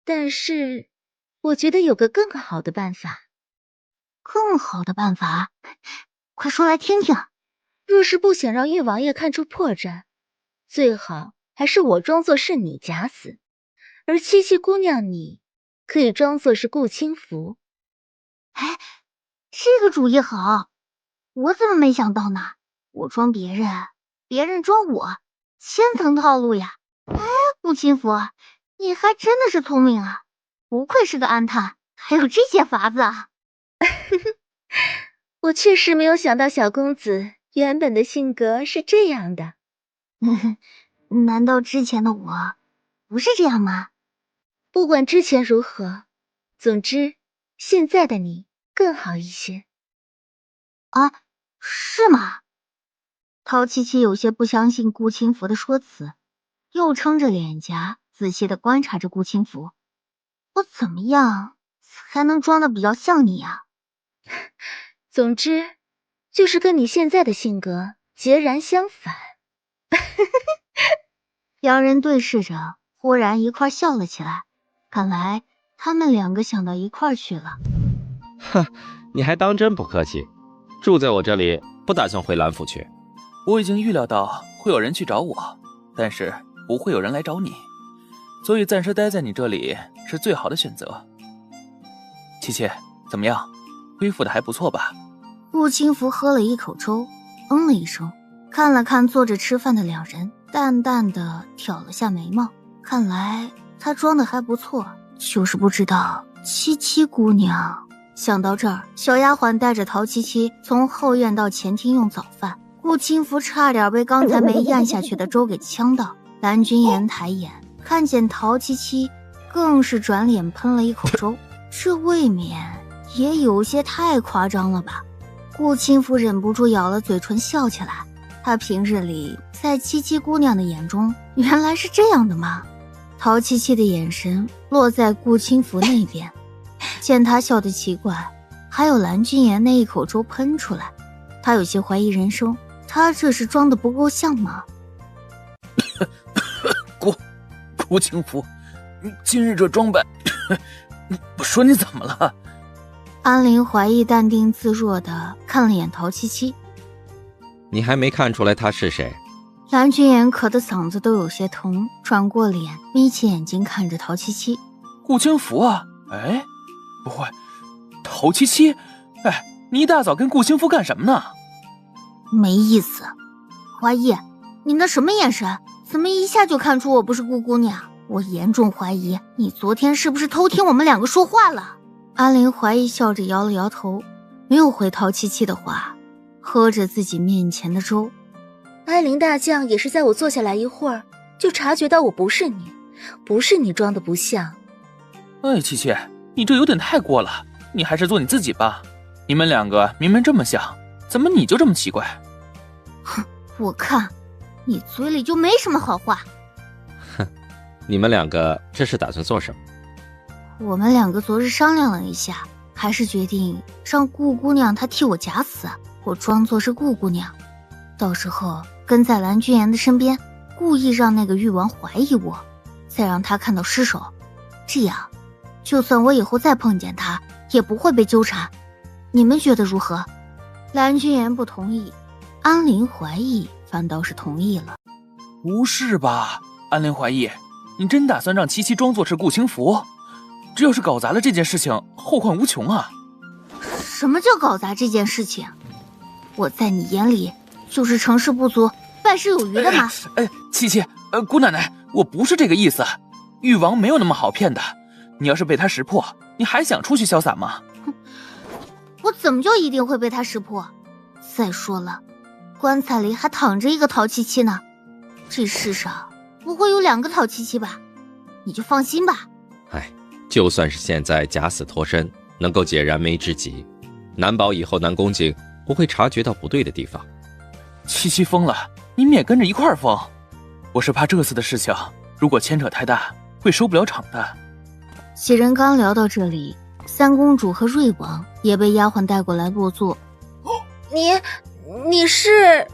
但是我觉得有个更好的办法。
更好的办法？快说来听听。
若是不想让玉王爷看出破绽，最好还是我装作是你假死，而七七姑娘你可以装作是顾清福。
哎，这个主意好，我怎么没想到呢？我装别人，别人装我，千层套路呀！哎，顾清福，你还真的是聪明啊，不愧是个安探，还有这些法子啊！
我确实没有想到小公子原本的性格是这样的。
难道之前的我不是这样吗？
不管之前如何，总之现在的你更好一些。
啊，是吗？陶七七有些不相信顾清福的说辞，又撑着脸颊仔细地观察着顾清福。我怎么样才能装得比较像你啊？
总之就是跟你现在的性格截然相反。
两人对视着，忽然一块笑了起来，看来他们两个想到一块去了。
哼，你还当真不客气，住在我这里，不打算回兰府去。
我已经预料到会有人去找我，但是不会有人来找你，所以暂时待在你这里是最好的选择。七七，怎么样？恢复的还不错吧？
顾清福喝了一口粥，嗯了一声，看了看坐着吃饭的两人，淡淡的挑了下眉毛。看来他装的还不错，就是不知道七七姑娘。想到这儿，小丫鬟带着陶七七从后院到前厅用早饭。顾清福差点被刚才没咽下去的粥给呛到。蓝君言抬眼看见陶七七，更是转脸喷了一口粥，这未免也有些太夸张了吧。顾清福忍不住咬了嘴唇笑起来，他平日里在七七姑娘的眼中原来是这样的吗？陶七七的眼神落在顾清福那边，见他笑得奇怪，还有蓝君言那一口粥喷出来，他有些怀疑人生，他这是装得不够像吗？
顾清福，你今日这装扮，说你怎么了？
安陵怀疑淡定自若地看了眼陶七七。
你还没看出来他是谁？
蓝君言咳得嗓子都有些疼，转过脸眯起眼睛看着陶七七。
顾清福啊？哎，不会，陶七七？哎，你一大早跟顾清福干什么呢？
没意思。怀疑，你那什么眼神？怎么一下就看出我不是顾姑娘？我严重怀疑你昨天是不是偷听我们两个说话了？安陵怀疑笑着摇了摇头，没有回陶七七的话，喝着自己面前的粥。
安陵大将也是在我坐下来一会儿，就察觉到我不是你，不是你装的不像。
哎，七七，你这有点太过了，你还是做你自己吧。你们两个明明这么像，怎么你就这么奇怪？
哼，我看你嘴里就没什么好话。
哼，你们两个这是打算做什么？
我们两个昨日商量了一下，还是决定让顾姑娘她替我假死，我装作是顾姑娘，到时候跟在蓝君言的身边，故意让那个誉王怀疑我，再让他看到尸首，这样就算我以后再碰见他也不会被纠缠。你们觉得如何？蓝君言不同意，安陵怀疑反倒是同意了。
不是吧，安陵怀疑，你真打算让七七装作是顾清福？这要是搞砸了这件事情，后患无穷啊！
什么叫搞砸这件事情？我在你眼里就是成事不足败事有余的吗？
七七，姑奶奶，我不是这个意思。誉王没有那么好骗的，你要是被他识破，你还想出去潇洒吗？
我怎么就一定会被他识破？再说了，棺材里还躺着一个陶七七呢，这世上不会有两个陶七七吧？你就放心吧。
哎，就算是现在假死脱身，能够解燃眉之急，难保以后南宫景不会察觉到不对的地方。
七七疯了，你们也跟着一块儿疯。我是怕这次的事情如果牵扯太大，会收不了场的。
几人刚聊到这里，三公主和瑞王也被丫鬟带过来落座。
你是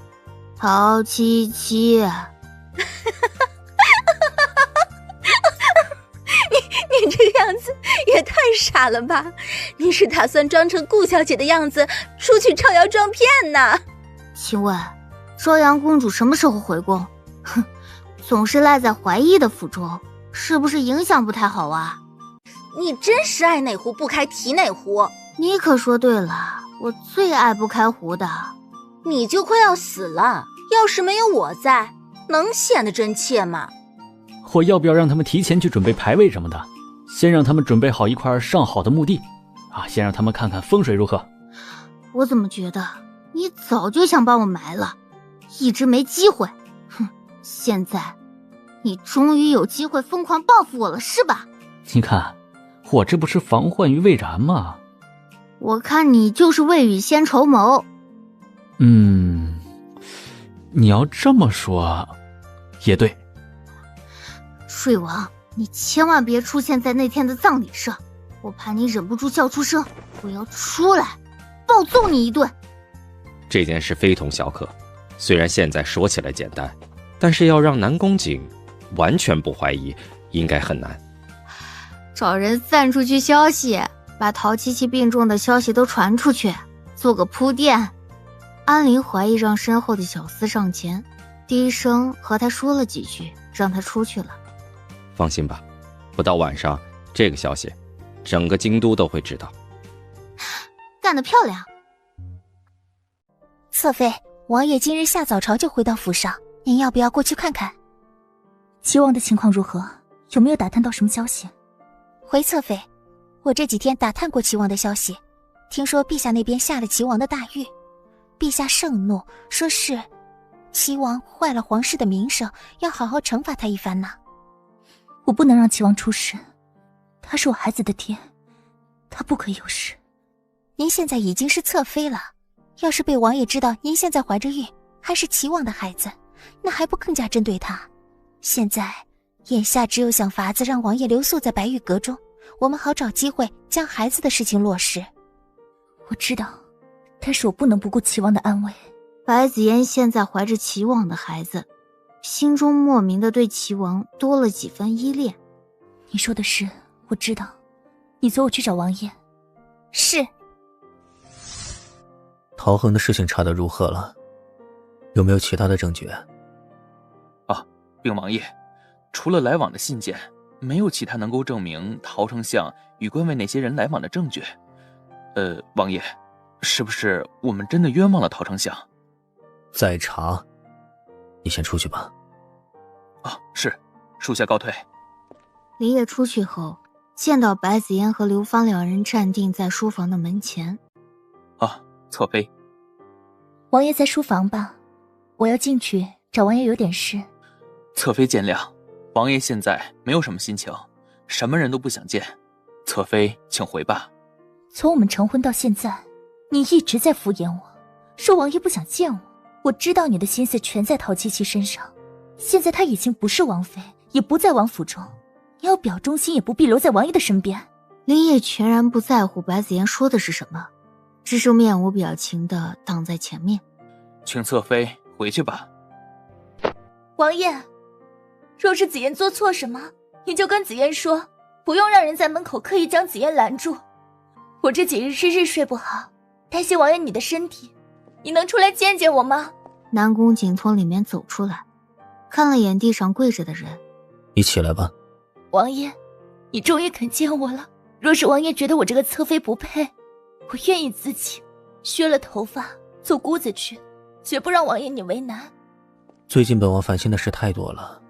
陶七七？
你这个样子也太傻了吧！你是打算装成顾小姐的样子出去招摇撞骗呢？
请问，昭阳公主什么时候回宫？哼，总是赖在怀义的府中，是不是影响不太好啊？
你真是爱哪壶不开提哪壶。
你可说对了，我最爱不开壶的。
你就快要死了，要是没有我在，能显得真切吗？
我要不要让他们提前去准备牌位什么的？先让他们准备好一块上好的墓地，先让他们看看风水如何。
我怎么觉得你早就想把我埋了，一直没机会。哼，现在你终于有机会疯狂报复我了，是吧？
你看，我这不是防患于未然吗？
我看你就是未雨先绸缪。
你要这么说也对。
睡王，你千万别出现在那天的葬礼上，我怕你忍不住笑出声，我要出来暴揍你一顿。
这件事非同小可，虽然现在说起来简单，但是要让南宫景完全不怀疑，应该很难。
找人散出去消息，把陶七七病重的消息都传出去，做个铺垫。安陵怀疑让身后的小厮上前，低声和他说了几句，让他出去了。
放心吧，不到晚上，这个消息整个京都都会知道。
干得漂亮。
侧妃，王爷今日下早朝就回到府上，您要不要过去看看？
齐王的情况如何？有没有打探到什么消息？
回侧妃，我这几天打探过齐王的消息，听说陛下那边下了齐王的大狱，陛下盛怒，说是齐王坏了皇室的名声，要好好惩罚他一番呢。
我不能让齐王出事，他是我孩子的爹，他不可有事。
您现在已经是侧妃了，要是被王爷知道您现在怀着孕，还是齐王的孩子，那还不更加针对他？现在眼下只有想法子让王爷留宿在白玉阁中，我们好找机会将孩子的事情落实。
我知道，但是我不能不顾齐王的安危。
白子嫣现在怀着齐王的孩子，心中莫名的对齐王多了几分依恋。
你说的是，我知道。你随我去找王爷。
是。
陶恒的事情查得如何了？有没有其他的证据？
禀王爷，除了来往的信件，没有其他能够证明陶丞相与关外那些人来往的证据。王爷，是不是我们真的冤枉了陶丞相？
再查。你先出去吧。
是，属下告退。
林烨出去后，见到白子嫣和刘芳两人站定在书房的门前。
侧妃。
王爷在书房吧？我要进去找王爷有点事。
侧妃见谅，王爷现在没有什么心情，什么人都不想见。侧妃请回吧。
从我们成婚到现在，你一直在敷衍我，说王爷不想见我。我知道你的心思全在陶七七身上，现在她已经不是王妃，也不在王府中，你要表忠心也不必留在王爷的身边。
林烨全然不在乎白子嫣说的是什么，只是面无表情地挡在前面。
请侧妃回去吧。
王爷，若是子嫣做错什么，你就跟子嫣说，不用让人在门口刻意将子嫣拦住。我这几日日日睡不好，担心王爷你的身体，你能出来见见我吗？
南宫景从里面走出来，看了眼地上跪着的人。
你起来吧。
王爷，你终于肯见我了。若是王爷觉得我这个侧妃不配，我愿意自己削了头发做姑子去，绝不让王爷你为难。
最近本王烦心的事太多了，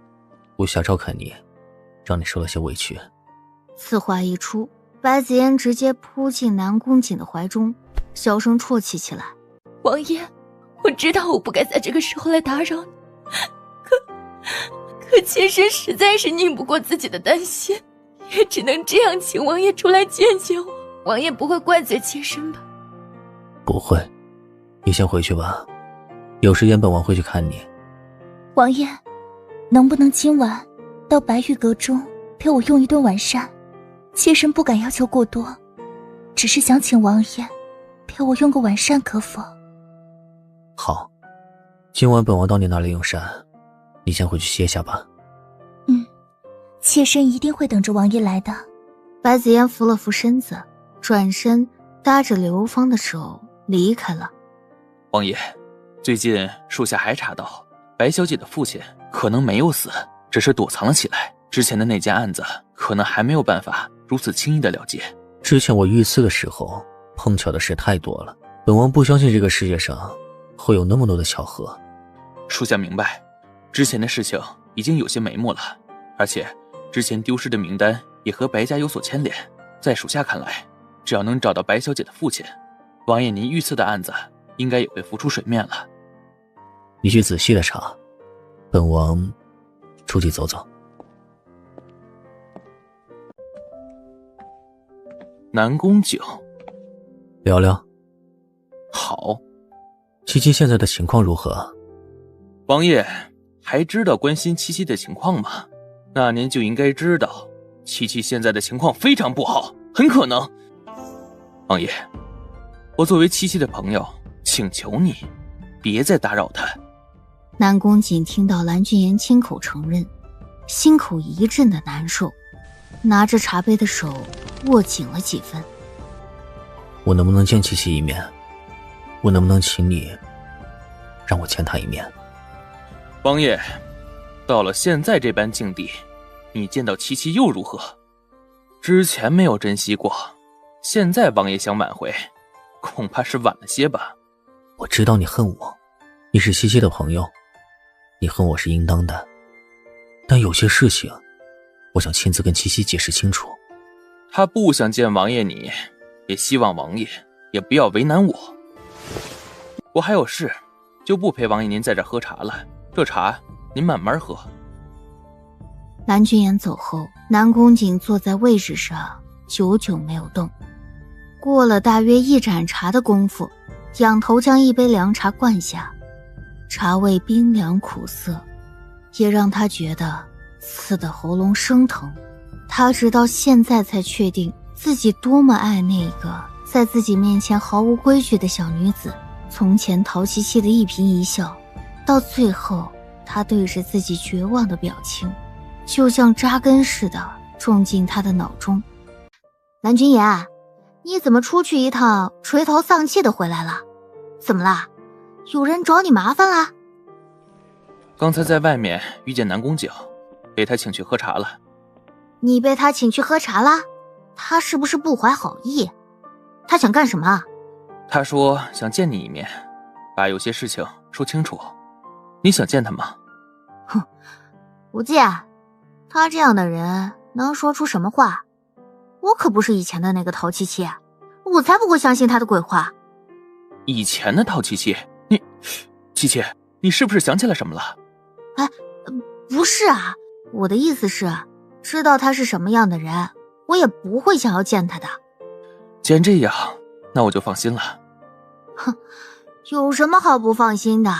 不想照看你，让你受了些委屈。
此话一出，白子嫣直接扑进南宫景的怀中，小声啜泣起来。
王爷，我知道我不该在这个时候来打扰你，可妾身实在是拧不过自己的担心，
也只能这样请王爷出来见见我。王爷不会怪罪妾身吧？
不会，你先回去吧，有时间本王会去看你。
王爷，能不能今晚到白玉阁中陪我用一顿晚膳？妾身不敢要求过多，只是想请王爷陪我用个晚膳，可否？
好，今晚本王到你那里用膳，你先回去歇下吧。
妾身一定会等着王爷来的。
白子嫣扶了扶身子，转身搭着刘芳的手离开了。
王爷，最近属下还查到白小姐的父亲可能没有死，只是躲藏了起来。之前的那件案子可能还没有办法如此轻易的了结。
之前我遇刺的时候碰巧的事太多了，本王不相信这个世界上会有那么多的巧合。
属下明白，之前的事情已经有些眉目了，而且之前丢失的名单也和白家有所牵连。在属下看来，只要能找到白小姐的父亲，王爷您遇刺的案子应该也会浮出水面了。
你去仔细的查，本王出去走走。
南宫景，
聊聊。
好。
七七现在的情况如何？
王爷还知道关心七七的情况吗？那您就应该知道，七七现在的情况非常不好，很可能。王爷，我作为七七的朋友，请求你别再打扰他。
南宫瑾听到蓝俊言亲口承认，心口一阵的难受，拿着茶杯的手握紧了几分。
我能不能见七七一面？我能不能请你让我见他一面？
王爷，到了现在这般境地，你见到七七又如何？之前没有珍惜过，现在王爷想挽回，恐怕是晚了些吧。
我知道你恨我，你是七七的朋友，你恨我是应当的，但有些事情我想亲自跟七七解释清楚。
他不想见王爷你，也希望王爷也不要为难我。我还有事，就不陪王爷您在这喝茶了，这茶您慢慢喝。
蓝俊言走后，南宫瑾坐在位置上久久没有动。过了大约一盏茶的功夫，仰头将一杯凉茶灌下，茶味冰凉苦涩，也让他觉得刺得喉咙生疼。他直到现在才确定自己多么爱那个在自己面前毫无规矩的小女子。从前陶七七的一颦一笑，到最后他对着自己绝望的表情，就像扎根似的种进他的脑中。蓝君言，你怎么出去一趟垂头丧气的回来了？怎么啦？有人找你麻烦啦？
刚才在外面遇见南宫景，被他请去喝茶了。
你被他请去喝茶啦？他是不是不怀好意？他想干什么？
他说想见你一面，把有些事情说清楚。你想见他吗？
哼，不见。他这样的人能说出什么话？我可不是以前的那个陶七七，我才不会相信他的鬼话。
以前的陶七七，你七七，你是不是想起来什么了？
哎，不是啊，我的意思是，知道他是什么样的人，我也不会想要见他的。
既然这样，那我就放心了。
哼，有什么好不放心的？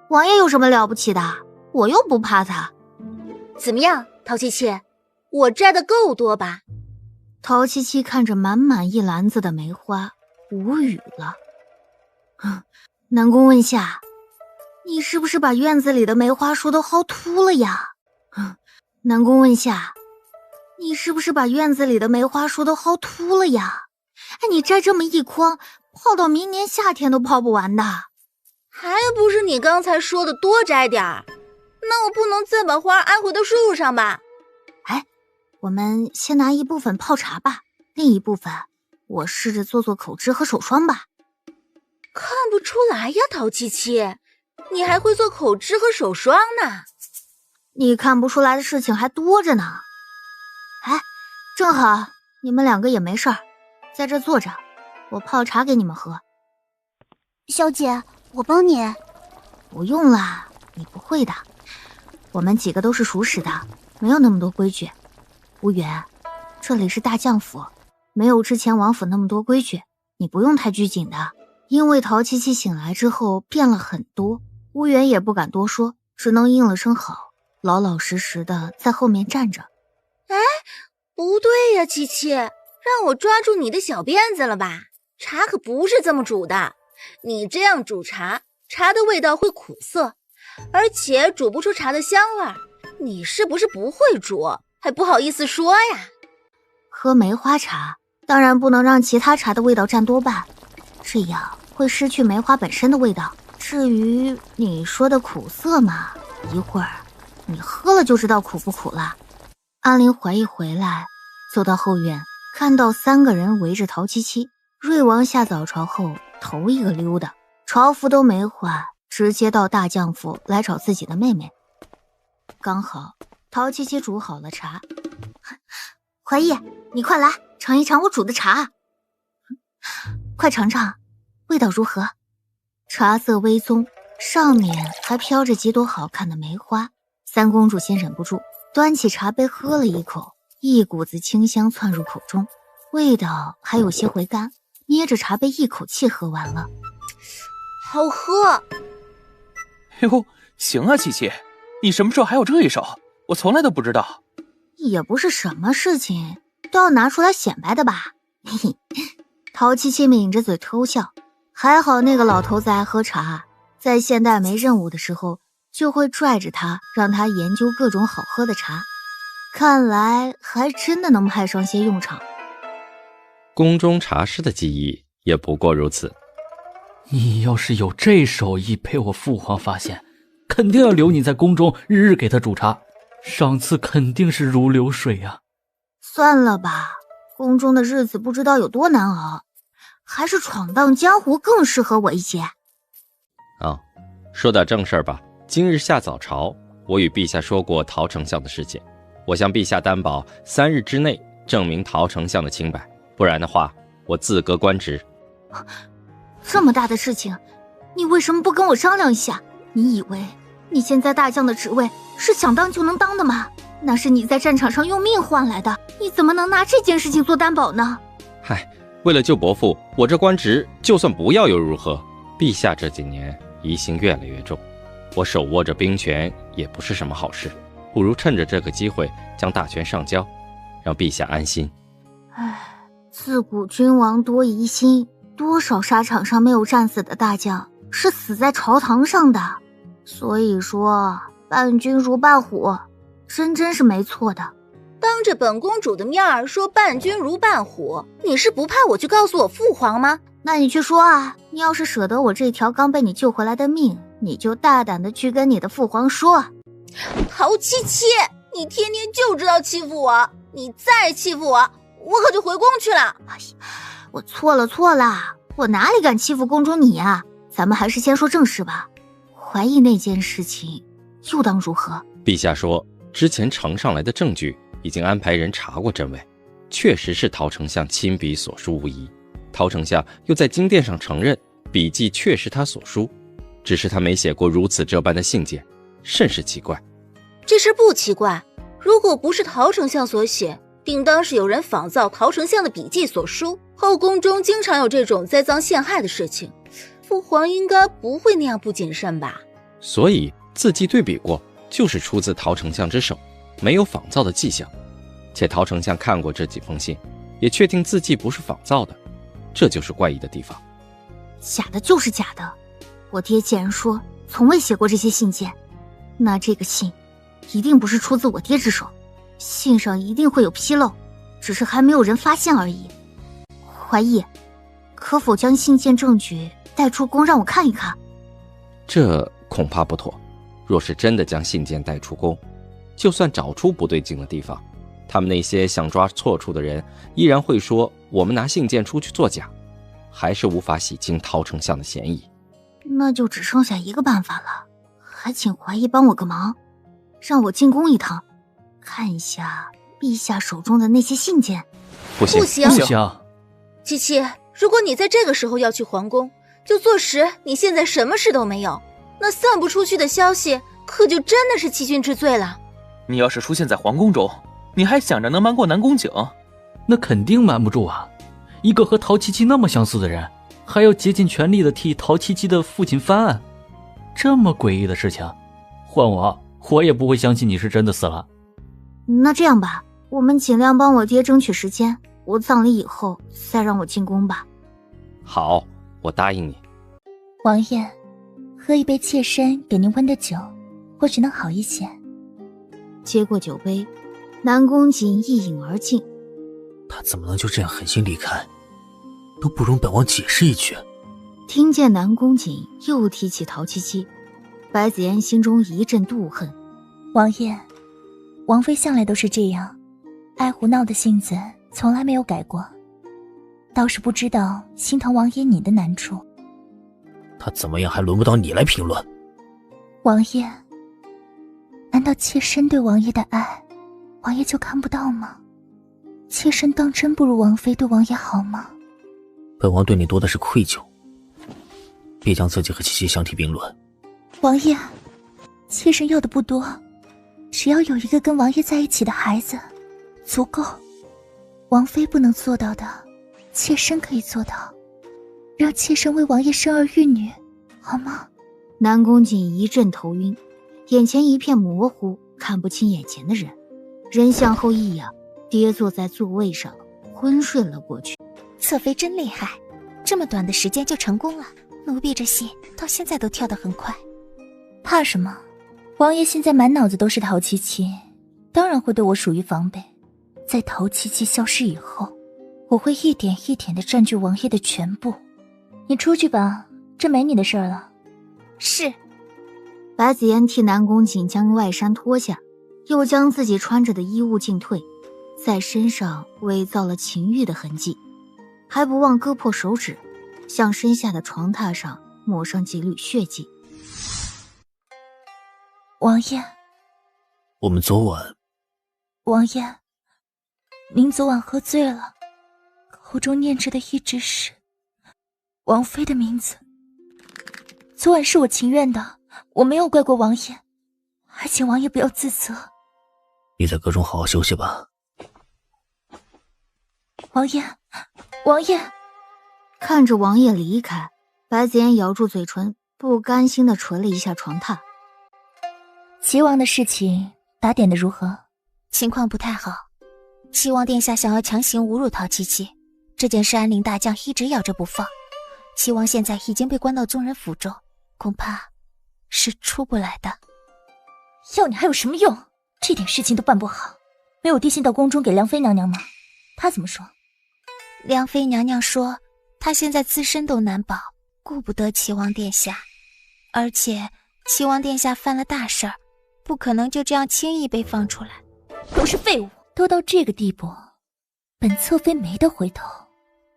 王爷有什么了不起的？我又不怕他。
怎么样，陶七七，我摘的够多吧？
陶七七看着满满一篮子的梅花，无语了。南宫问夏，你是不是把院子里的梅花树都薅秃了呀？南宫问夏，你是不是把院子里的梅花树都薅秃了呀？哎，你摘这么一筐，泡到明年夏天都泡不完的。
还不是你刚才说的多摘点儿，那我不能再把花安回到树上吧？
哎，我们先拿一部分泡茶吧，另一部分我试着做口脂和手霜吧。
看不出来呀，陶七七，你还会做口脂和手霜呢。
你看不出来的事情还多着呢。哎，正好你们两个也没事儿，在这坐着，我泡茶给你们喝。
小姐，我帮你。
不用啦，你不会的。我们几个都是熟识的，没有那么多规矩。无缘，这里是大将府，没有之前王府那么多规矩，你不用太拘谨的。因为陶七七醒来之后变了很多，乌元也不敢多说，只能应了声好，老老实实的在后面站着。
哎，不对呀，七七，让我抓住你的小辫子了吧？茶可不是这么煮的，你这样煮茶，茶的味道会苦涩，而且煮不出茶的香味儿。你是不是不会煮，还不好意思说呀？
喝梅花茶，当然不能让其他茶的味道占多半，这样会失去梅花本身的味道。至于你说的苦涩嘛，一会儿你喝了就知道苦不苦了。安陵怀疑回来，走到后院，看到3个人围着陶七七。瑞王下早朝后头一个溜达，朝服都没换，直接到大将府来找自己的妹妹。刚好陶七七煮好了茶，怀义，你快来尝一尝我煮的茶，快尝尝，味道如何？茶色微棕，上面还飘着几朵好看的梅花。三公主先忍不住端起茶杯喝了一口，一股子清香窜入口中，味道还有些回甘，捏着茶杯一口气喝完了。
好喝。
哟，行啊，七七，你什么时候还有这一手？我从来都不知道。
也不是什么事情都要拿出来显摆的吧？嘿嘿，陶七七抿着嘴偷笑。还好那个老头子爱喝茶，在现代没任务的时候就会拽着他，让他研究各种好喝的茶，看来还真的能派上些用场。
宫中茶师的技艺也不过如此。
你要是有这手艺被我父皇发现，肯定要留你在宫中日日给他煮茶，赏赐肯定是如流水啊。
算了吧，宫中的日子不知道有多难熬，还是闯荡江湖更适合我一些。
说点正事儿吧。今日下早朝，我与陛下说过陶丞相的事情，我向陛下担保3日之内证明陶丞相的清白，不然的话我自革官职。
这么大的事情，你为什么不跟我商量一下？你以为你现在大将的职位是想当就能当的吗？那是你在战场上用命换来的，你怎么能拿这件事情做担保呢？
嗨，为了救伯父，我这官职就算不要又如何？陛下这几年疑心越来越重，我手握着兵权也不是什么好事，不如趁着这个机会将大权上交，让陛下安心。
自古君王多疑心，多少沙场上没有战死的大将是死在朝堂上的，所以说伴君如伴虎，真是没错的。
当着本公主的面儿说伴君如伴虎，你是不怕我去告诉我父皇吗？
那你去说啊，你要是舍得我这条刚被你救回来的命，你就大胆的去跟你的父皇说。
陶七七，你天天就知道欺负我，你再欺负我，我可就回宫去了。
我错了，我哪里敢欺负宫中你啊？咱们还是先说正事吧。怀疑那件事情又当如何？
陛下说，之前呈上来的证据已经安排人查过真伪，确实是陶丞相亲笔所书无疑。陶丞相又在金殿上承认笔迹确是他所书，只是他没写过如此这般的信件，甚是奇怪。
这事不奇怪，如果不是陶丞相所写，定当是有人仿造陶丞相的笔迹所书。后宫中经常有这种栽赃陷害的事情，父皇应该不会那样不谨慎吧？
所以字迹对比过，就是出自陶丞相之手，没有仿造的迹象。且陶丞相看过这几封信，也确定字迹不是仿造的，这就是怪异的地方。
假的就是假的，我爹既然说从未写过这些信件，那这个信一定不是出自我爹之手，信上一定会有纰漏，只是还没有人发现而已。怀疑，可否将信件证据带出宫让我看一看？
这恐怕不妥。若是真的将信件带出宫，就算找出不对劲的地方，他们那些想抓错处的人依然会说我们拿信件出去作假，还是无法洗清陶丞相的嫌疑。
那就只剩下一个办法了，还请怀疑帮我个忙，让我进宫一趟，看一下陛下手中的那些信件。
不行，
七七，如果你在这个时候要去皇宫，就坐实你现在什么事都没有，那散不出去的消息可就真的是欺君之罪了。
你要是出现在皇宫中，你还想着能瞒过南宫景，
那肯定瞒不住啊！一个和陶七七那么相似的人，还要竭尽全力的替陶七七的父亲翻案，这么诡异的事情，换我也不会相信你是真的死了。
那这样吧，我们尽量帮我爹争取时间，我葬礼以后再让我进宫吧。
好，我答应你。
王爷，喝一杯妾身给您温的酒，或许能好一些。
接过酒杯，南宫瑾一饮而尽。
他怎么能就这样狠心离开？都不容本王解释一句。
听见南宫瑾又提起陶七七，白子妍心中一阵妒恨。
王爷，王妃向来都是这样，爱胡闹的性子从来没有改过，倒是不知道心疼王爷你的难处。
他怎么样还轮不到你来评论。
王爷，难道妾身对王爷的爱，王爷就看不到吗？妾身当真不如王妃对王爷好吗？
本王对你多的是愧疚，别将自己和七七相提并论。
王爷，妾身要的不多，只要有一个跟王爷在一起的孩子，足够。王妃不能做到的，妾身可以做到，让妾身为王爷生儿育女，好吗？
南宫瑾一阵头晕，眼前一片模糊，看不清眼前的人，人向后一仰，跌坐在座位上，昏睡了过去。
侧妃真厉害，这么短的时间就成功了，奴婢这戏到现在都跳得很快。
怕什么？王爷现在满脑子都是陶七七，当然会对我属于防备。在陶七七消失以后，我会一点一点地占据王爷的全部。你出去吧，这没你的事儿了。
是。
白子妍替南宫瑾将外衫脱下，又将自己穿着的衣物尽退，在身上伪造了情欲的痕迹，还不忘割破手指，向身下的床榻上抹上几缕血迹。
王爷，
我们昨晚……
王爷，您昨晚喝醉了，口中念着的一直是王妃的名字。昨晚是我情愿的，我没有怪过王爷，还请王爷不要自责。
你在阁中好好休息吧。
王爷，王爷！
看着王爷离开，白子妍咬住嘴唇，不甘心地捶了一下床榻。
齐王的事情打点的如何？
情况不太好，齐王殿下想要强行侮辱陶七七，这件事安陵大将一直咬着不放。齐王现在已经被关到宗人府中，恐怕是出不来的。
要你还有什么用？这点事情都办不好，没有递信到宫中给梁妃娘娘吗？她怎么说？
梁妃娘娘说，她现在自身都难保，顾不得齐王殿下，而且齐王殿下犯了大事儿，不可能就这样轻易被放出来。
都是废物，都到这个地步，本侧妃没得回头。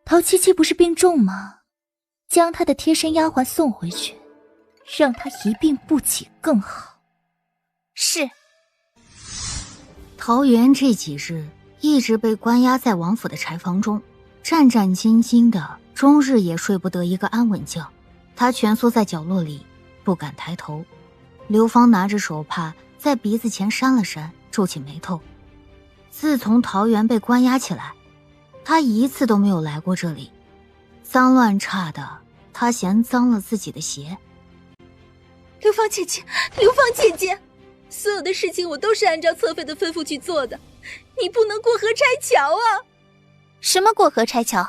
陶七七不是病重吗？将她的贴身丫鬟送回去，让她一病不起更好。
是。
桃园这几日一直被关押在王府的柴房中，战战兢兢的，终日也睡不得一个安稳觉。他蜷缩在角落里，不敢抬头。刘芳拿着手帕在鼻子前扇了扇，皱起眉头。自从桃园被关押起来，他一次都没有来过这里。脏乱差的，他嫌脏了自己的鞋。
刘芳姐姐，刘芳姐姐，所有的事情我都是按照侧妃的吩咐去做的，你不能过河拆桥啊！
什么过河拆桥？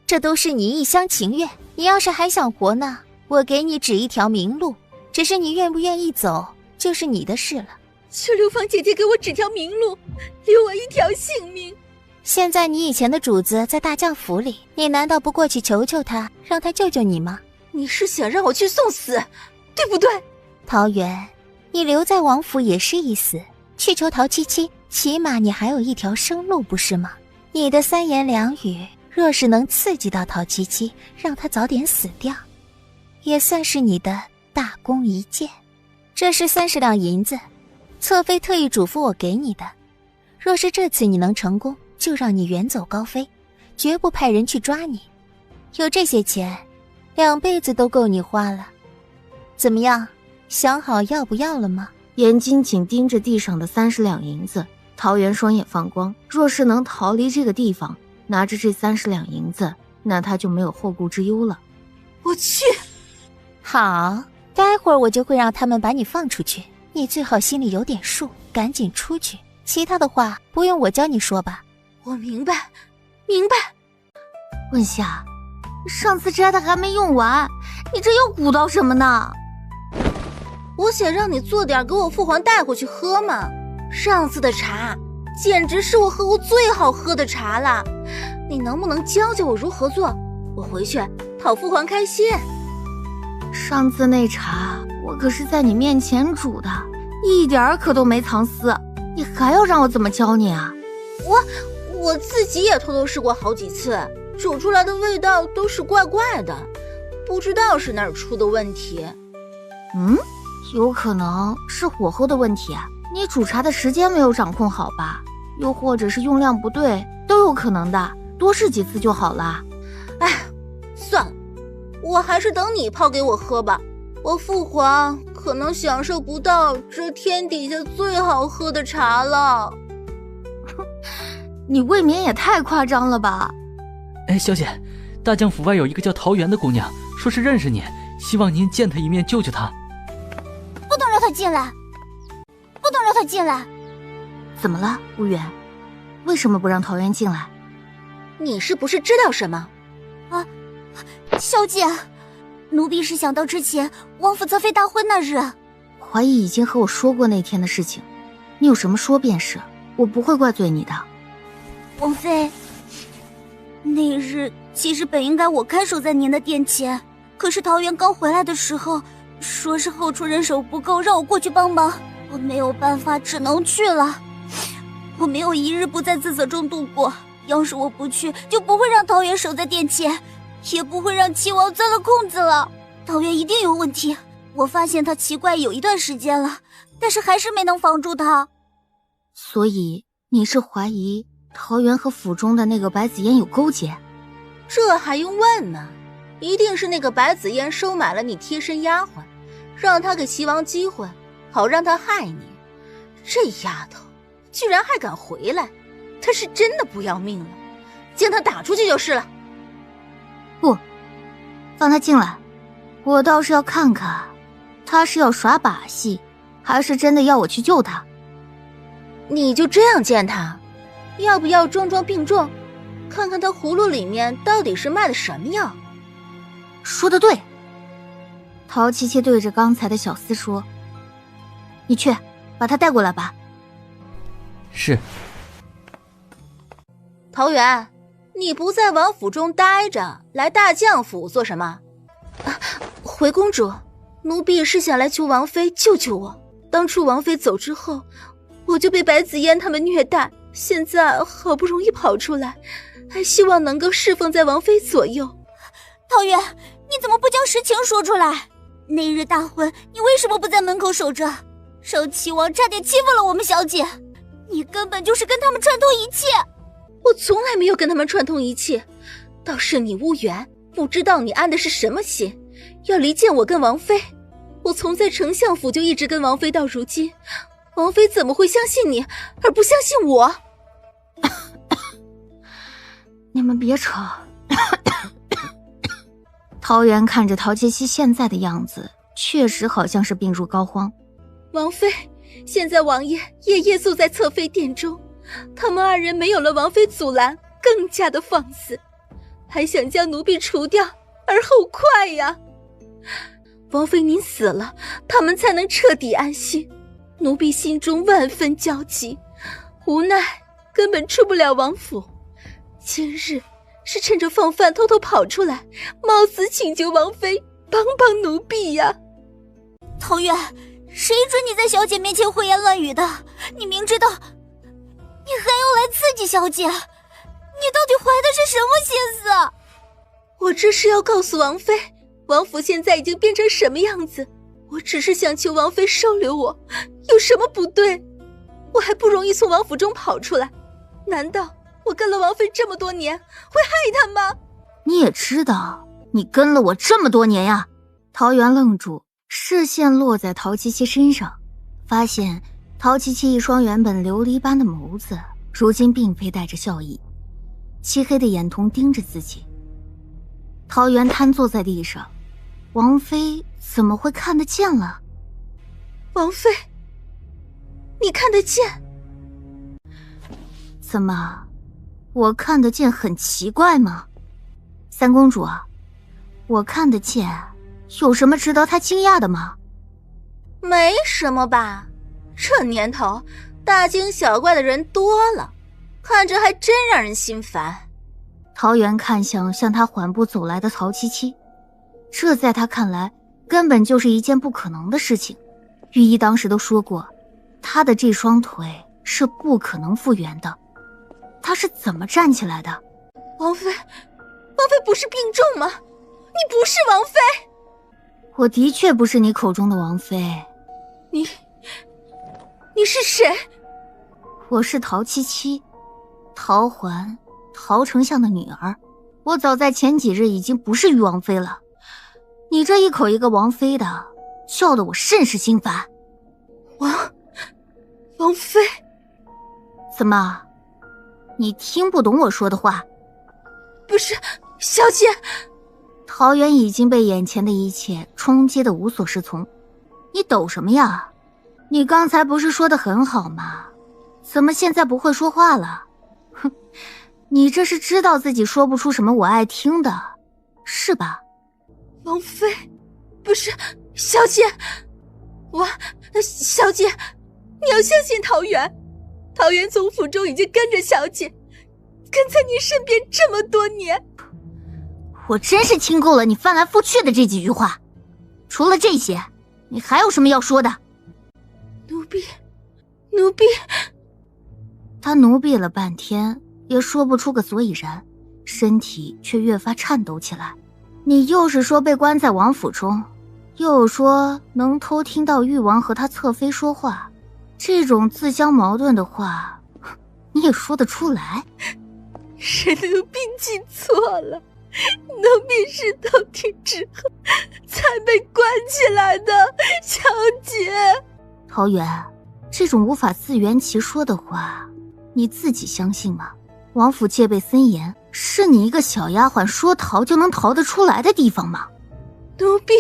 这都是你一厢情愿。你要是还想活呢，我给你指一条明路，只是你愿不愿意走，就是你的事了。
求刘芳姐姐给我指条明路，留我一条性命。
现在你以前的主子在大将府里，你难道不过去求求他，让他救救你吗？
你是想让我去送死，对不对？
桃园，你留在王府也是一死，去求陶七七，起码你还有一条生路，不是吗？你的三言两语，若是能刺激到陶七七，让他早点死掉，也算是你的大功一件。这是30两银子，侧妃特意嘱咐我给你的。若是这次你能成功，就让你远走高飞，绝不派人去抓你。有这些钱，2辈子都够你花了。怎么样，想好要不要了吗？
眼睛紧盯着地上的30两银子，桃园双眼放光。若是能逃离这个地方，拿着这30两银子，那他就没有后顾之忧了。
我去！
好，待会儿我就会让他们把你放出去，你最好心里有点数，赶紧出去。其他的话不用我教你说吧。
我明白，明白。
问夏，上次摘的还没用完，你这又鼓捣什么呢？
我想让你做点给我父皇带回去喝嘛。上次的茶简直是我喝过最好喝的茶了，你能不能教教我如何做？我回去讨父皇开心。
上次那茶我可是在你面前煮的，一点儿可都没藏私，你还要让我怎么教你啊？
我自己也偷偷试过好几次，煮出来的味道都是怪怪的，不知道是哪儿出的问题。
有可能是火候的问题，你煮茶的时间没有掌控好吧？又或者是用量不对，都有可能的，多试几次就好了。
哎，算了，我还是等你泡给我喝吧。我父皇可能享受不到这天底下最好喝的茶了。
你未免也太夸张了吧？
哎，小姐，大将府外有一个叫桃园的姑娘，说是认识你，希望您见她一面救救她。
不能让她进来，不能让她进来。
怎么了，乌远？为什么不让桃园进来？
你是不是知道什么？
啊，小姐，奴婢是想到之前王府侧妃大婚那日，
怀疑已经和我说过那天的事情，你有什么说便是，我不会怪罪你的。
王妃，那日其实本应该我看守在您的殿前，可是桃园刚回来的时候，说是后厨人手不够，让我过去帮忙，我没有办法，只能去了。我没有一日不在自责中度过，要是我不去，就不会让桃园守在殿前，也不会让齐王钻了空子了。桃园一定有问题，我发现他奇怪有一段时间了，但是还是没能防住他。
所以你是怀疑桃园和府中的那个白子嫣有勾结？
这还用问呢？一定是那个白子嫣收买了你贴身丫鬟，让她给齐王机会，好让他害你。这丫头居然还敢回来，她是真的不要命了，将她打出去就是了。
不，放她进来，我倒是要看看她是要耍把戏，还是真的要我去救她。
你就这样见她？要不要装装病重，看看她葫芦里面到底是卖的什么药？
说得对。陶琪琪对着刚才的小厮说：“你去把她带过来吧。”
是。
桃园，你不在王府中待着，来大将府做什么？回公主，奴婢是想来求王妃救救我。当初王妃走之后，我就被白子嫣他们虐待，现在好不容易跑出来，还希望能够侍奉在王妃左右。
桃园，你怎么不将实情说出来？那日大婚，你为什么不在门口守着？让齐王差点欺负了我们小姐，你根本就是跟他们串通一气。
我从来没有跟他们串通一气，倒是你乌元，不知道你安的是什么心，要离间我跟王妃。我从在丞相府就一直跟王妃到如今，王妃怎么会相信你而不相信我？
你们别吵。桃园看着陶杰西现在的样子，确实好像是病入膏肓。
王妃，现在王爷夜夜宿在侧妃殿中，他们二人没有了王妃阻拦，更加的放肆，还想将奴婢除掉，而后快呀！王妃您死了，他们才能彻底安心。奴婢心中万分焦急，无奈根本出不了王府。今日是趁着放饭偷偷跑出来，冒死请求王妃帮帮奴婢呀！
桃园，谁准你在小姐面前胡言乱语的？你明知道，你还要来刺激小姐，你到底怀的是什么心思？
我这是要告诉王妃，王府现在已经变成什么样子。我只是想求王妃收留我，有什么不对？我还不容易从王府中跑出来，难道我跟了王妃这么多年会害她吗？
你也知道你跟了我这么多年呀。桃园愣住，视线落在陶琪琪身上，发现陶琪琪一双原本琉璃般的眸子如今并非带着笑意。漆黑的眼瞳盯着自己。桃园瘫坐在地上，王妃怎么会看得见了？
王妃，你看得见？
怎么，我看得见很奇怪吗？三公主，我看得见，有什么值得她惊讶的吗？
没什么吧，这年头大惊小怪的人多了，看着还真让人心烦。
桃园看向他缓步走来的曹七七，这在他看来根本就是一件不可能的事情。御医当时都说过，他的这双腿是不可能复原的。他是怎么站起来的？
王妃不是病重吗？你不是王妃。
我的确不是你口中的王妃。
你是谁？
我是陶七七，陶环，陶丞相的女儿。我早在前几日已经不是玉王妃了。你这一口一个王妃的，叫得我甚是心烦。
王妃，
怎么？你听不懂我说的话？
不是，小姐。
桃园已经被眼前的一切冲击得无所适从。你抖什么呀？你刚才不是说得很好吗？怎么现在不会说话了？哼，你这是知道自己说不出什么我爱听的，是吧？
王妃，不是，小姐。小姐，你要相信桃园。桃园从府中已经跟着小姐，跟在你身边这么多年。
我真是听够了你翻来覆去的这几句话。除了这些，你还有什么要说的？
奴婢。
他奴婢了半天，也说不出个所以然，身体却越发颤抖起来。你又是说被关在王府中，又说能偷听到誉王和他侧妃说话，这种自相矛盾的话，你也说得出来？
是奴婢记错了，奴婢是偷听之后才被关起来的，小姐。
桃园，这种无法自圆其说的话，你自己相信吗？王府戒备森严，是你一个小丫鬟说逃就能逃得出来的地方吗？
奴婢，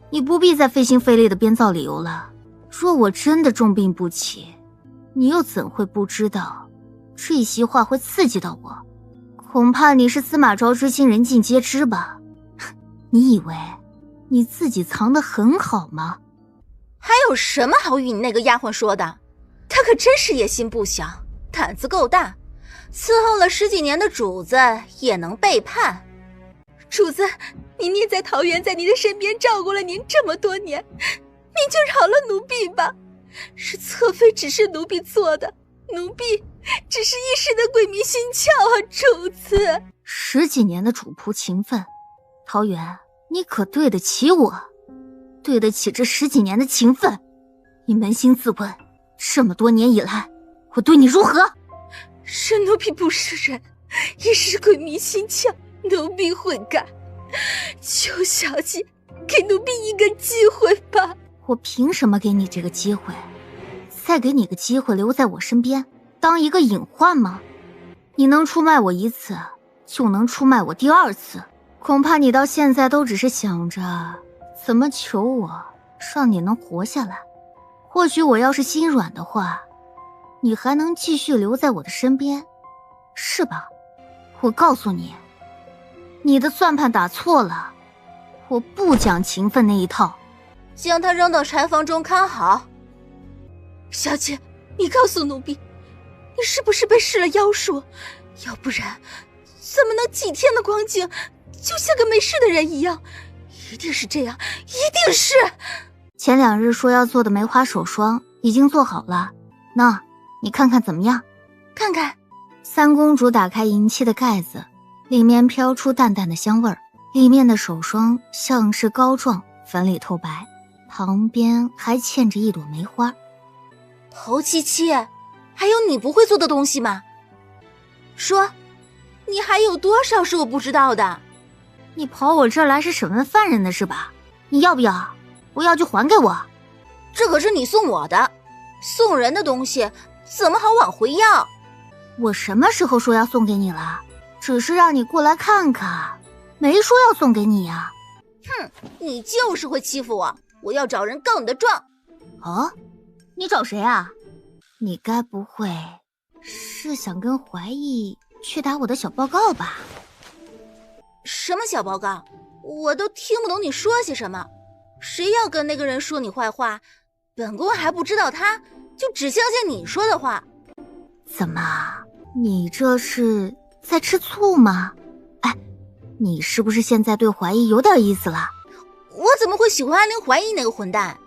你不必再费心费力的编造理由了。若我真的重病不起，你又怎会不知道这席话会刺激到我？恐怕你是司马昭之心，人尽皆知吧？你以为你自己藏得很好吗？
还有什么好与你那个丫鬟说的？她可真是野心不小，胆子够大，伺候了10几年的主子也能背叛。主子，你念在桃园在您的身边照顾了您这么多年，您就饶了奴婢吧。是侧妃指示奴婢做的，奴婢只是一时的鬼迷心窍啊，主子。
10几年的主仆情分，桃园，你可对得起我？对得起这10几年的情分？你扪心自问，这么多年以来，我对你如何？
是奴婢不是人，一时鬼迷心窍，奴婢悔改。求小姐给奴婢一个机会吧。
我凭什么给你这个机会？再给你个机会留在我身边，当一个隐患吗？你能出卖我1次，就能出卖我第2次。恐怕你到现在都只是想着怎么求我，让你能活下来。或许我要是心软的话，你还能继续留在我的身边，是吧？我告诉你，你的算盘打错了，我不讲情分那一套。
将他扔到柴房中看好。小姐，你告诉奴婢，你是不是被施了妖术？要不然怎么能几天的光景就像个没事的人一样？一定是这样，一定是。
前2日说要做的梅花手霜已经做好了，那你看看怎么样？
看看。
三公主打开银器的盖子，里面飘出淡淡的香味儿，里面的手霜像是膏状，粉里透白，旁边还嵌着一朵梅花。
陶七七，还有你不会做的东西吗？说，你还有多少是我不知道的？
你跑我这儿来是审问犯人的是吧？你要不要？不要就还给我。
这可是你送我的，送人的东西怎么好往回要？
我什么时候说要送给你了？只是让你过来看看，没说要送给你呀。
哼，你就是会欺负我，我要找人告你的状。
哦，你找谁啊？你该不会是想跟怀义去打我的小报告吧？
什么小报告？我都听不懂你说些什么。谁要跟那个人说你坏话，本宫还不知道他，就只相信你说的话。
怎么，你这是在吃醋吗？哎，你是不是现在对怀义有点意思了？
我怎么会喜欢安陵怀义那个混蛋？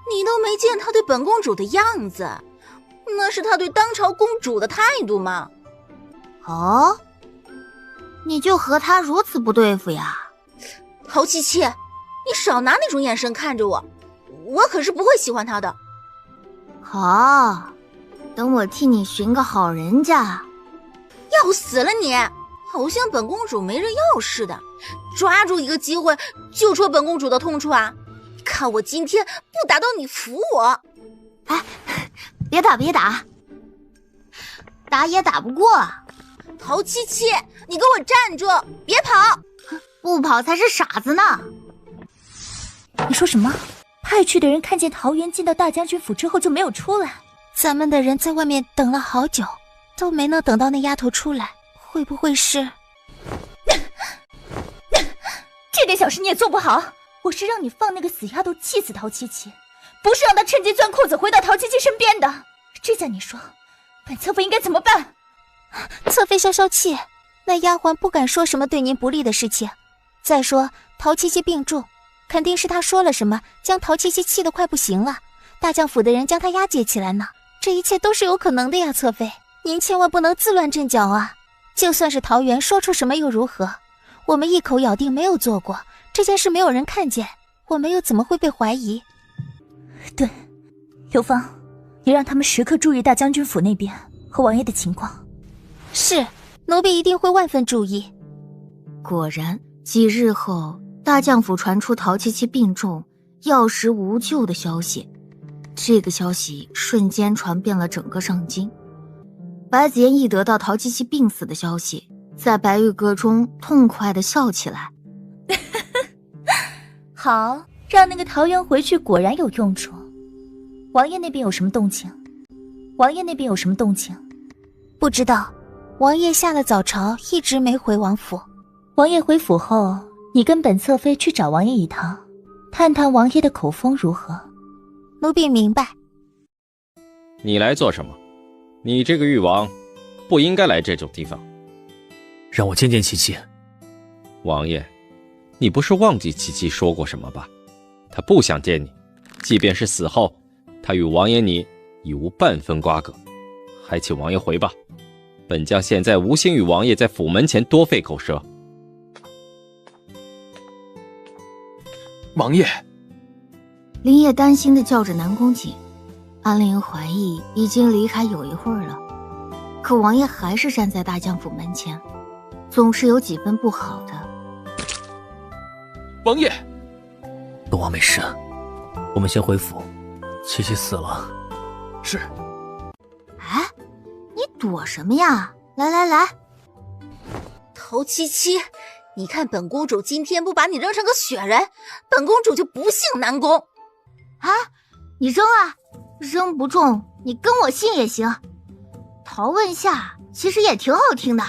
你都没见他对本公主的样子，那是他对当朝公主的态度吗？
哦，你就和他如此不对付呀？
陶七七，你少拿那种眼神看着我，我可是不会喜欢他的。
好，等我替你寻个好人家。
要死了你，好像本公主没人要似的，抓住一个机会就戳本公主的痛处啊！看我今天不打到你服我！
哎，别打别打，打也打不过。
陶七七，你给我站住，别跑！
不跑才是傻子呢。
你说什么？派去的人看见桃园进到大将军府之后就没有出来，
咱们的人在外面等了好久，都没能等到那丫头出来，会不会是……
这点小事你也做不好。我是让你放那个死丫头气死陶七七，不是让她趁机钻裤子回到陶七七身边的。这下你说，本侧妃应该怎么办？
侧妃消消气，那丫鬟不敢说什么对您不利的事情。再说陶七七病重，肯定是她说了什么，将陶七七气得快不行了。大将府的人将她押解起来呢，这一切都是有可能的呀。侧妃，您千万不能自乱阵脚啊！就算是桃园说出什么又如何？我们一口咬定没有做过这件事，没有人看见，我们又怎么会被怀疑？
对，刘芳，你让他们时刻注意大将军府那边和王爷的情况。
是，奴婢一定会万分注意。
果然，几日后，大将府传出陶七七病重、药石无救的消息。这个消息瞬间传遍了整个上京。白子妍一得到陶七七病死的消息，在白玉阁中痛快地笑起来。
好，让那个桃园回去果然有用处。王爷那边有什么动静？王爷那边有什么动静？
不知道，王爷下了早朝，一直没回王府。
王爷回府后，你跟本侧妃去找王爷一趟，探探王爷的口风如何。
奴婢明白。
你来做什么？你这个誉王，不应该来这种地方。
让我见见琪琪。
王爷，你不是忘记琪琪说过什么吧？他不想见你，即便是死后，他与王爷你已无半分瓜葛。还请王爷回吧，本将现在无心与王爷在府门前多费口舌。
王爷，
林烨担心地叫着南宫瑾。安陵怀疑已经离开有一会儿了，可王爷还是站在大将府门前，总是有几分不好的。
王爷，
本王没事，我们先回府。琪琪死了。
是。
哎，你躲什么呀？来来来。
陶七七，你看本公主今天不把你扔成个雪人，本公主就不姓南宫。
啊，你扔啊，扔不中你跟我姓也行。陶问夏其实也挺好听的。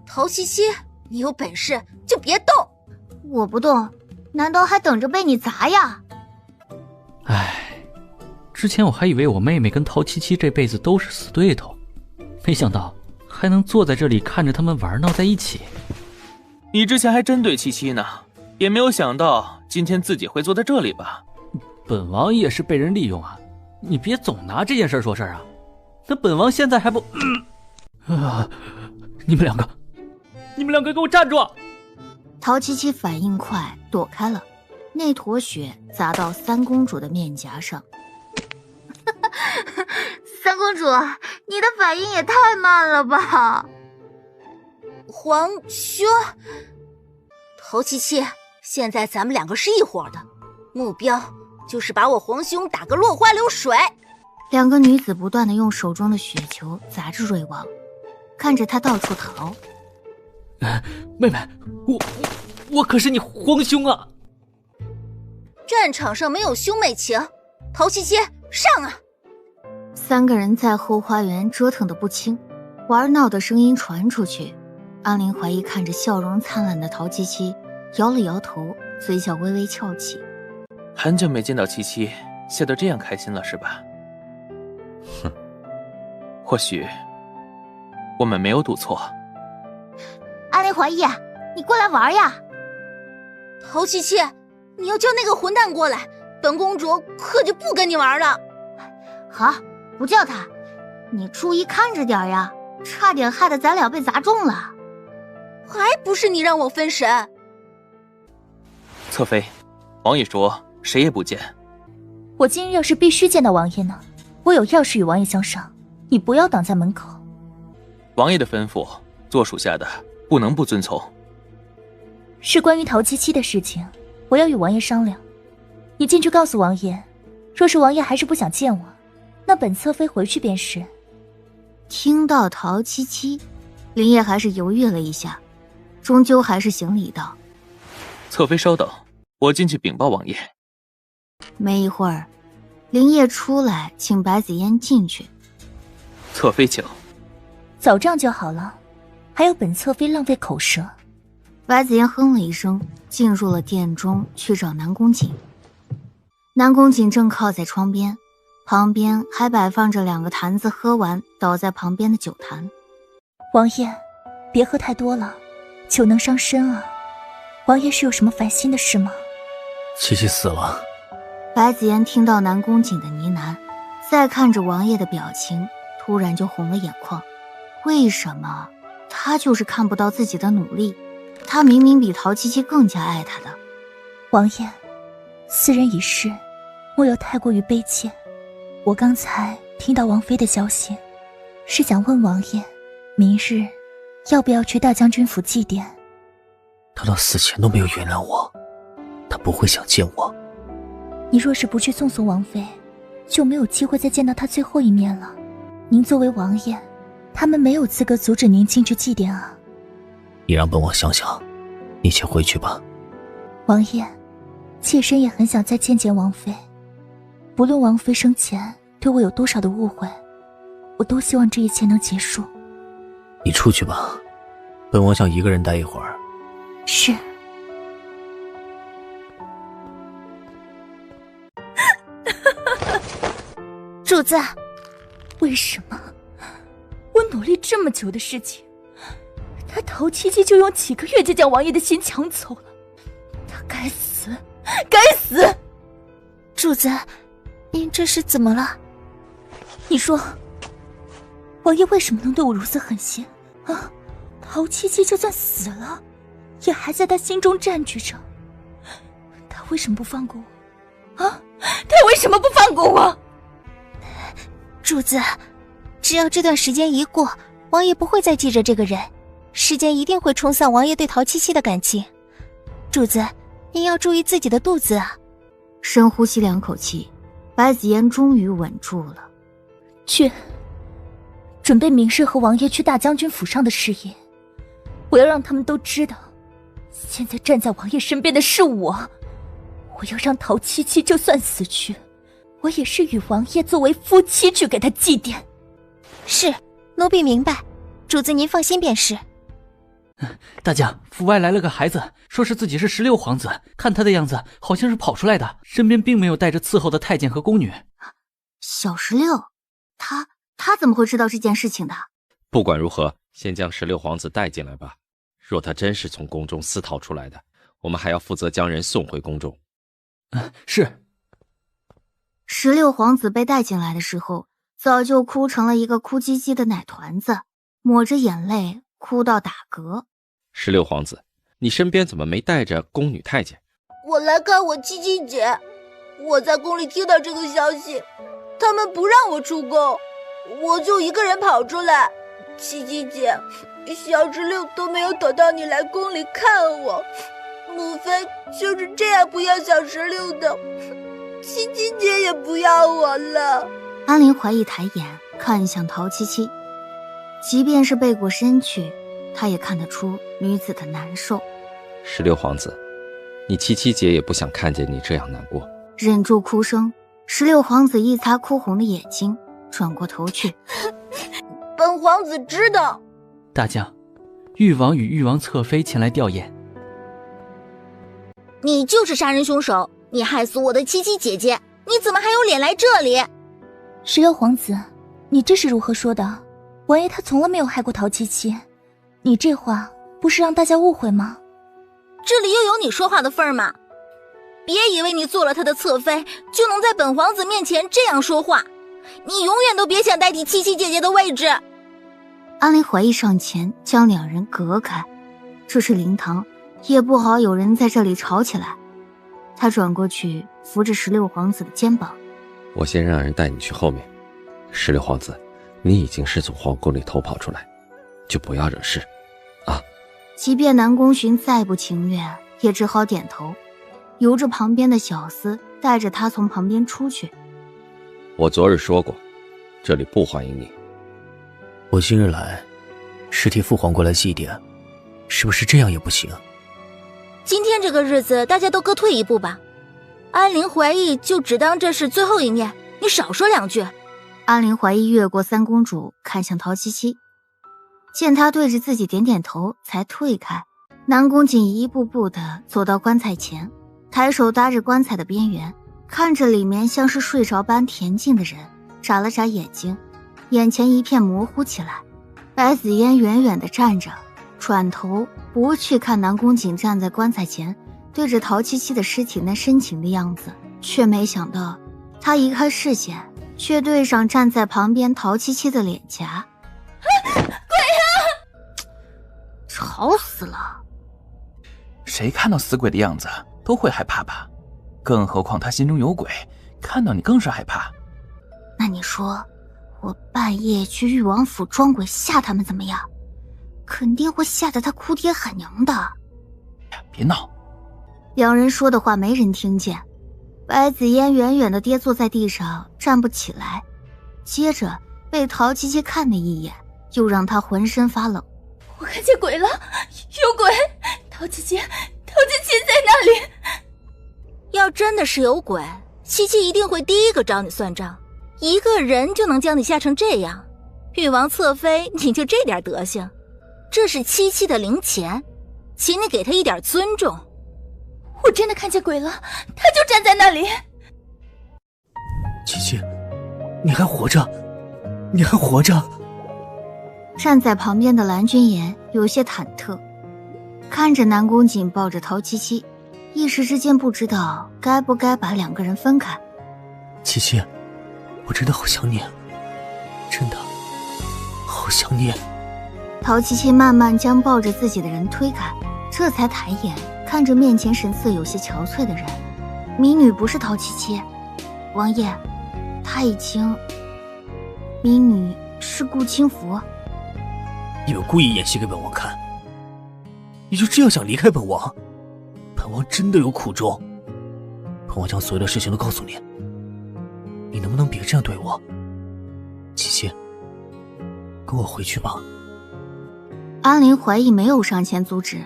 陶七七，你有本事就别动。
我不动，难道还等着被你砸呀？
唉，之前我还以为我妹妹跟陶七七这辈子都是死对头，没想到还能坐在这里看着他们玩闹在一起。
你之前还针对七七呢，也没有想到今天自己会坐在这里吧？
本王也是被人利用啊，你别总拿这件事说事啊。那本王现在还不……你们两个给我站住！
陶七七反应快，躲开了，那坨雪砸到三公主的面颊上。三公主，你的反应也太慢了吧！
皇兄，陶七七，现在咱们两个是一伙的，目标就是把我皇兄打个落花流水。
两个女子不断地用手中的雪球砸着瑞王，看着他到处逃。
妹妹，我可是你皇兄啊！
战场上没有兄妹情，陶七七上啊！
三个人在后花园折腾得不轻，玩闹的声音传出去。安陵怀疑看着笑容灿烂的陶七七，摇了摇头，嘴角微微翘起。
很久没见到七七，笑得这样开心了是吧？
哼，
或许我们没有赌错。
安陵怀疑，你过来玩呀！
陶七七，你要叫那个混蛋过来，本公主可就不跟你玩了。
好，不叫他，你注意看着点呀，差点害得咱俩被砸中了。
还不是你让我分神。
侧妃，王爷说谁也不见。
我今日要是必须见到王爷呢？我有要事与王爷相商，你不要挡在门口。
王爷的吩咐，做属下的不能不遵从。
是关于陶七七的事情，我要与王爷商量。你进去告诉王爷，若是王爷还是不想见我，那本侧妃回去便是。
听到陶七七，林烨还是犹豫了一下，终究还是行礼道：
侧妃稍等，我进去禀报王爷。
没一会儿，林烨出来请白子嫣进去。
侧妃请。
早这样就好了，还有本侧妃浪费口舌。
白子嫣哼了一声，进入了殿中去找南宫瑾。南宫瑾正靠在窗边，旁边还摆放着2个坛子喝完倒在旁边的酒坛。
王爷，别喝太多了，酒能伤身啊。王爷是有什么烦心的事吗？
七七死了。
白子嫣听到南宫瑾的呢喃，再看着王爷的表情，突然就红了眼眶。为什么他就是看不到自己的努力？他明明比陶七七更加爱他的。
王爷，斯人已逝，莫要太过于悲切。我刚才听到王妃的消息，是想问王爷，明日要不要去大将军府祭奠？
他到死前都没有原谅我，他不会想见我。
你若是不去送送王妃，就没有机会再见到他最后一面了。您作为王爷，他们没有资格阻止您进去祭奠啊。
你让本王想想，你且回去吧。
王爷，妾身也很想再见见王妃。不论王妃生前对我有多少的误会，我都希望这一切能结束。
你出去吧，本王想一个人待一会儿。
是。主子，为什么我努力这么久的事情，他陶七七就用几个月就将王爷的心抢走了？他该死，该死！主子，您这是怎么了？你说，王爷为什么能对我如此狠心啊？陶七七就算死了，也还在他心中占据着。他为什么不放过我？啊？他为什么不放过我？主子，只要这段时间一过，王爷不会再记着这个人，时间一定会冲散王爷对陶七七的感情。主子，您要注意自己的肚子啊！
深呼吸2口气，白子嫣终于稳住了。
去，准备明日和王爷去大将军府上的事业。我要让他们都知道，现在站在王爷身边的是我。我要让陶七七就算死去，我也是与王爷作为夫妻去给他祭奠。
是，奴婢明白，主子您放心便是。
大将，府外来了个孩子，说是自己是16皇子，看他的样子好像是跑出来的，身边并没有带着伺候的太监和宫女。
小16，他怎么会知道这件事情的？
不管如何，先将16皇子带进来吧。若他真是从宫中私逃出来的，我们还要负责将人送回宫中。
是。
16皇子被带进来的时候，早就哭成了一个哭唧唧的奶团子，抹着眼泪，哭到打嗝。
16皇子，你身边怎么没带着宫女太监？
我来看我七七姐，我在宫里听到这个消息，他们不让我出宫，我就一个人跑出来。七七姐，小16都没有等到你来宫里看我，母妃就是这样不要小16的，七七姐也不要我了。
安陵怀疑抬眼看向陶七七，即便是背过身去，他也看得出女子的难受。
16皇子，你七七姐也不想看见你这样难过。
忍住哭声，16皇子一擦哭红的眼睛，转过头去。
本皇子知道。
大将，誉王与誉王侧妃前来吊唁。
你就是杀人凶手，你害死我的七七姐姐，你怎么还有脸来这里
？16皇子，你这是如何说的？王爷他从来没有害过陶七七，你这话不是让大家误会吗？
这里又有你说话的份儿吗？别以为你做了他的侧妃就能在本皇子面前这样说话，你永远都别想代替七七姐姐的位置。
安陵怀疑上前将两人隔开，这是灵堂，也不好有人在这里吵起来。他转过去扶着16皇子的肩膀。
我先让人带你去后面。16皇子，你已经是从皇宫里偷跑出来，就不要惹事啊。
即便南宫寻再不情愿，也只好点头，由着旁边的小厮带着他从旁边出去。
我昨日说过，这里不欢迎你。
我今日来是替父皇过来祭奠，是不是这样也不行？
今天这个日子大家都各退一步吧。安陵怀疑就只当这是最后一面，你少说2句。
安陵怀疑越过三公主，看向陶七七，见他对着自己点点头，才退开。南宫瑾一步步地走到棺材前，抬手搭着棺材的边缘，看着里面像是睡着般恬静的人，眨了眨眼睛，眼前一片模糊起来。白子嫣远远地站着，转头不去看南宫瑾站在棺材前对着陶七七的尸体那深情的样子，却没想到他移开视线，却对上站在旁边陶七七的脸颊。
鬼啊！
吵死了！
谁看到死鬼的样子都会害怕吧？更何况他心中有鬼，看到你更是害怕。
那你说，我半夜去誉王府装鬼吓他们怎么样？肯定会吓得他哭爹喊娘的。
别闹！
两人说的话没人听见。白子嫣远远地跌坐在地上，站不起来，接着被陶七七看了一眼，又让他浑身发冷。
我看见鬼了，有鬼！陶七七在那里。
要真的是有鬼，七七一定会第一个找你算账。一个人就能将你吓成这样，誉王侧妃你就这点德行，这是七七的灵前，请你给他一点尊重。
我真的看见鬼了，他就站在那里。
七七，你还活着，你还活着。
站在旁边的蓝君言有些忐忑，看着南宫瑾抱着陶七七，一时之间不知道该不该把两个人分开。
七七，我真的好想你，真的好想你。
陶七七慢慢将抱着自己的人推开，这才抬眼看着面前神色有些憔悴的人。民女不是陶七七，王爷，她已经……民女是顾清福。
你们故意演戏给本王看，你就这样想离开本王？本王真的有苦衷，本王将所有的事情都告诉你，你能不能别这样对我？七七，跟我回去吧。
安陵怀疑没有上前阻止，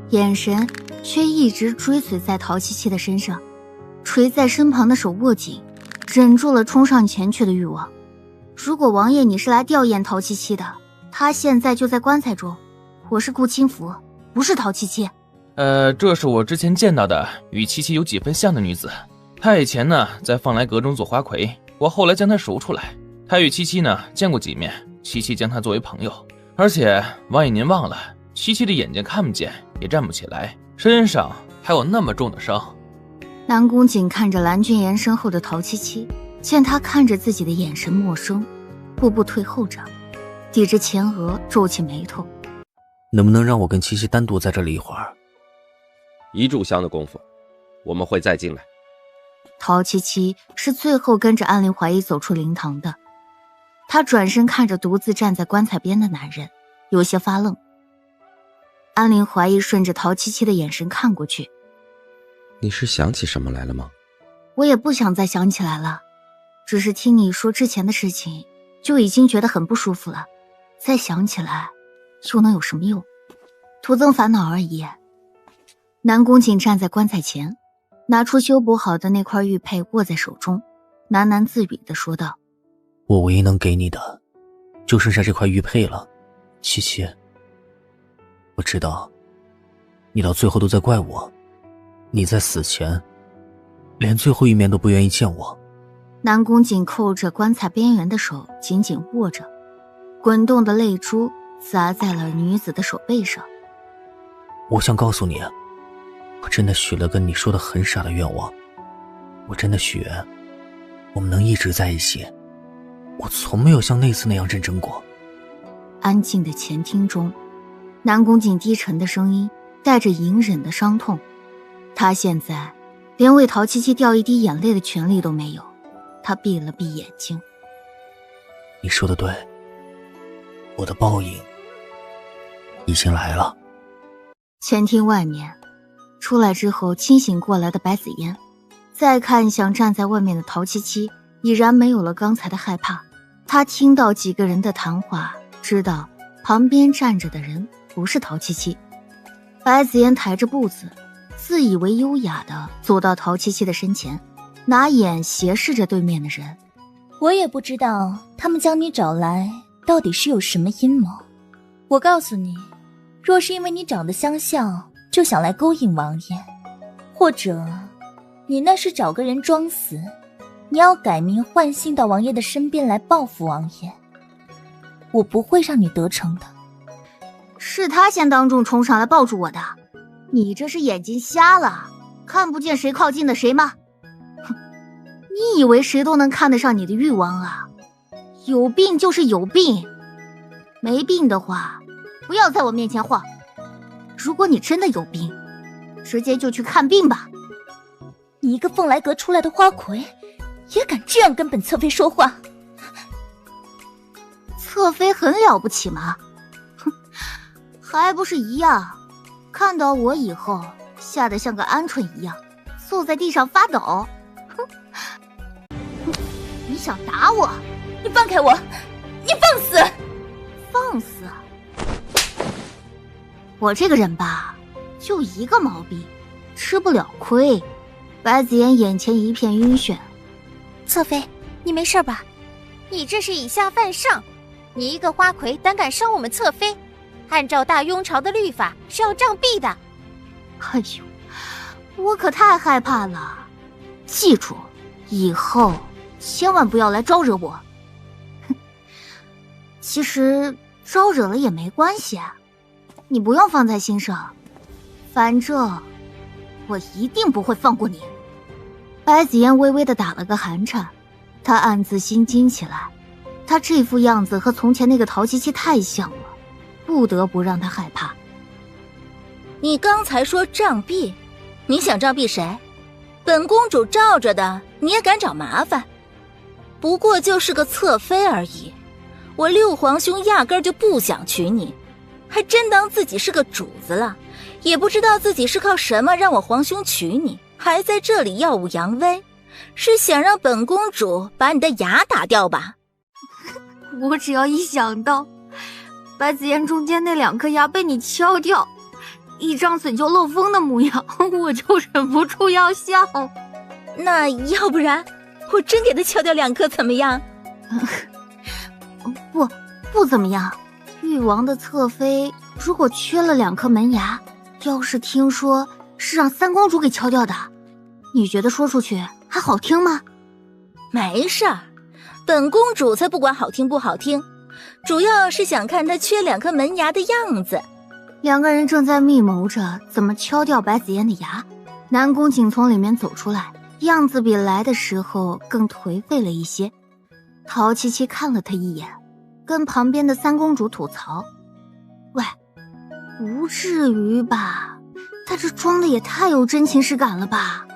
眼神却一直追随在陶七七的身上，垂在身旁的手握紧，忍住了冲上前去的欲望。如果王爷你是来吊唁陶七七的，他现在就在棺材中。我是顾清福，不是陶七七。
这是我之前见到的与七七有几分像的女子。她以前呢在放来阁中做花魁，我后来将她赎出来。她与七七呢见过几面，七七将她作为朋友。而且王爷您忘了，七七的眼睛看不见，也站不起来，身上还有那么重的伤。
南宫瑾看着蓝君言身后的陶七七，见他看着自己的眼神陌生，步步退后着，抵着前额皱起眉头。
能不能让我跟七七单独在这里一会儿
？1炷香的功夫，我们会再进来。
陶七七是最后跟着安陵怀疑走出灵堂的，他转身看着独自站在棺材边的男人，有些发愣。安陵怀疑顺着陶七七的眼神看过去。
你是想起什么来了吗？
我也不想再想起来了，只是听你说之前的事情，就已经觉得很不舒服了。再想起来，又能有什么用？徒增烦恼而已。南宫瑾站在棺材前，拿出修补好的那块玉佩握在手中，喃喃自语地说道：“
我唯一能给你的，就剩下这块玉佩了，七七。我知道，你到最后都在怪我，你在死前，连最后一面都不愿意见我。”
南宫瑾扣着棺材边缘的手紧紧握着，滚动的泪珠砸在了女子的手背上。
我想告诉你，我真的许了个你说的很傻的愿望，我真的许愿，我们能一直在一起。我从没有像那次那样认真过。
安静的前厅中，南宫瑾低沉的声音带着隐忍的伤痛。他现在连为陶七七掉一滴眼泪的权利都没有。他闭了闭眼睛。
你说的对，我的报应已经来了。
前厅外面，出来之后清醒过来的白子嫣，再看向站在外面的陶七七，已然没有了刚才的害怕。他听到几个人的谈话，知道旁边站着的人不是陶七七。白子嫣抬着步子，自以为优雅地走到陶七七的身前，拿眼斜视着对面的人。
我也不知道他们将你找来到底是有什么阴谋。我告诉你，若是因为你长得相像就想来勾引王爷，或者你那是找个人装死，你要改名换姓到王爷的身边来报复王爷，我不会让你得逞的。
是他先当众冲上来抱住我的，你这是眼睛瞎了，看不见谁靠近的谁吗？哼，你以为谁都能看得上你的欲望啊？有病就是有病，没病的话不要在我面前晃。如果你真的有病，直接就去看病吧。
你一个凤来阁出来的花魁，也敢这样跟本侧妃说话？
侧妃很了不起吗？哼，还不是一样，看到我以后吓得像个鹌鹑一样，坐在地上发抖。哼，你想打我？
你放开我！你放肆！
放肆！我这个人吧，就一个毛病，吃不了亏。白子嫣眼前一片晕眩。
侧妃，你没事吧？你这是以下犯上，你一个花魁胆敢伤我们侧妃，按照大雍朝的律法是要杖毙的。
哎呦，我可太害怕了，记住，以后千万不要来招惹我。哼，其实招惹了也没关系啊，你不用放在心上，反正我一定不会放过你。白子嫣微微地打了个寒颤，她暗自心惊起来，她这副样子和从前那个陶七七太像了，不得不让她害怕。
你刚才说杖毙，你想杖毙谁？本公主罩着的，你也敢找麻烦？不过就是个侧妃而已，我六皇兄压根儿就不想娶你，还真当自己是个主子了，也不知道自己是靠什么让我皇兄娶你，还在这里耀武扬威，是想让本公主把你的牙打掉吧？
我只要一想到白子嫣中间那2颗牙被你敲掉，一张嘴就漏风的模样，我就忍不住要笑。
那要不然我真给他敲掉2颗怎么样？
不怎么样。誉王的侧妃如果缺了2颗门牙，要是听说是让三公主给敲掉的，你觉得说出去还好听吗？
没事儿，本公主才不管好听不好听，主要是想看她缺2颗门牙的样子。
2个人正在密谋着怎么敲掉白子嫣的牙，南宫瑾从里面走出来，样子比来的时候更颓废了一些。陶七七看了他一眼，跟旁边的三公主吐槽：“喂，不至于吧？他这装的也太有真情实感了吧？”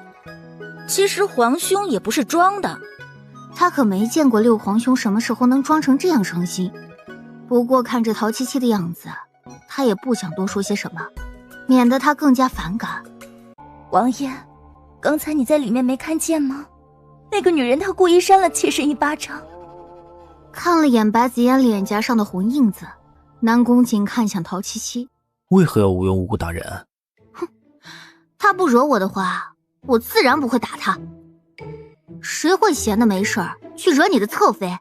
其实皇兄也不是装的，
他可没见过六皇兄什么时候能装成这样伤心。不过看着陶七七的样子，他也不想多说些什么，免得他更加反感。
王爷，刚才你在里面没看见吗？那个女人她故意扇了妾身一巴掌。
看了眼白子嫣脸颊上的红印子，南宫瑾看向陶七七，
为何要无缘无故打人？
他不惹我的话，我自然不会打他。谁会闲的没事儿去惹你的侧妃？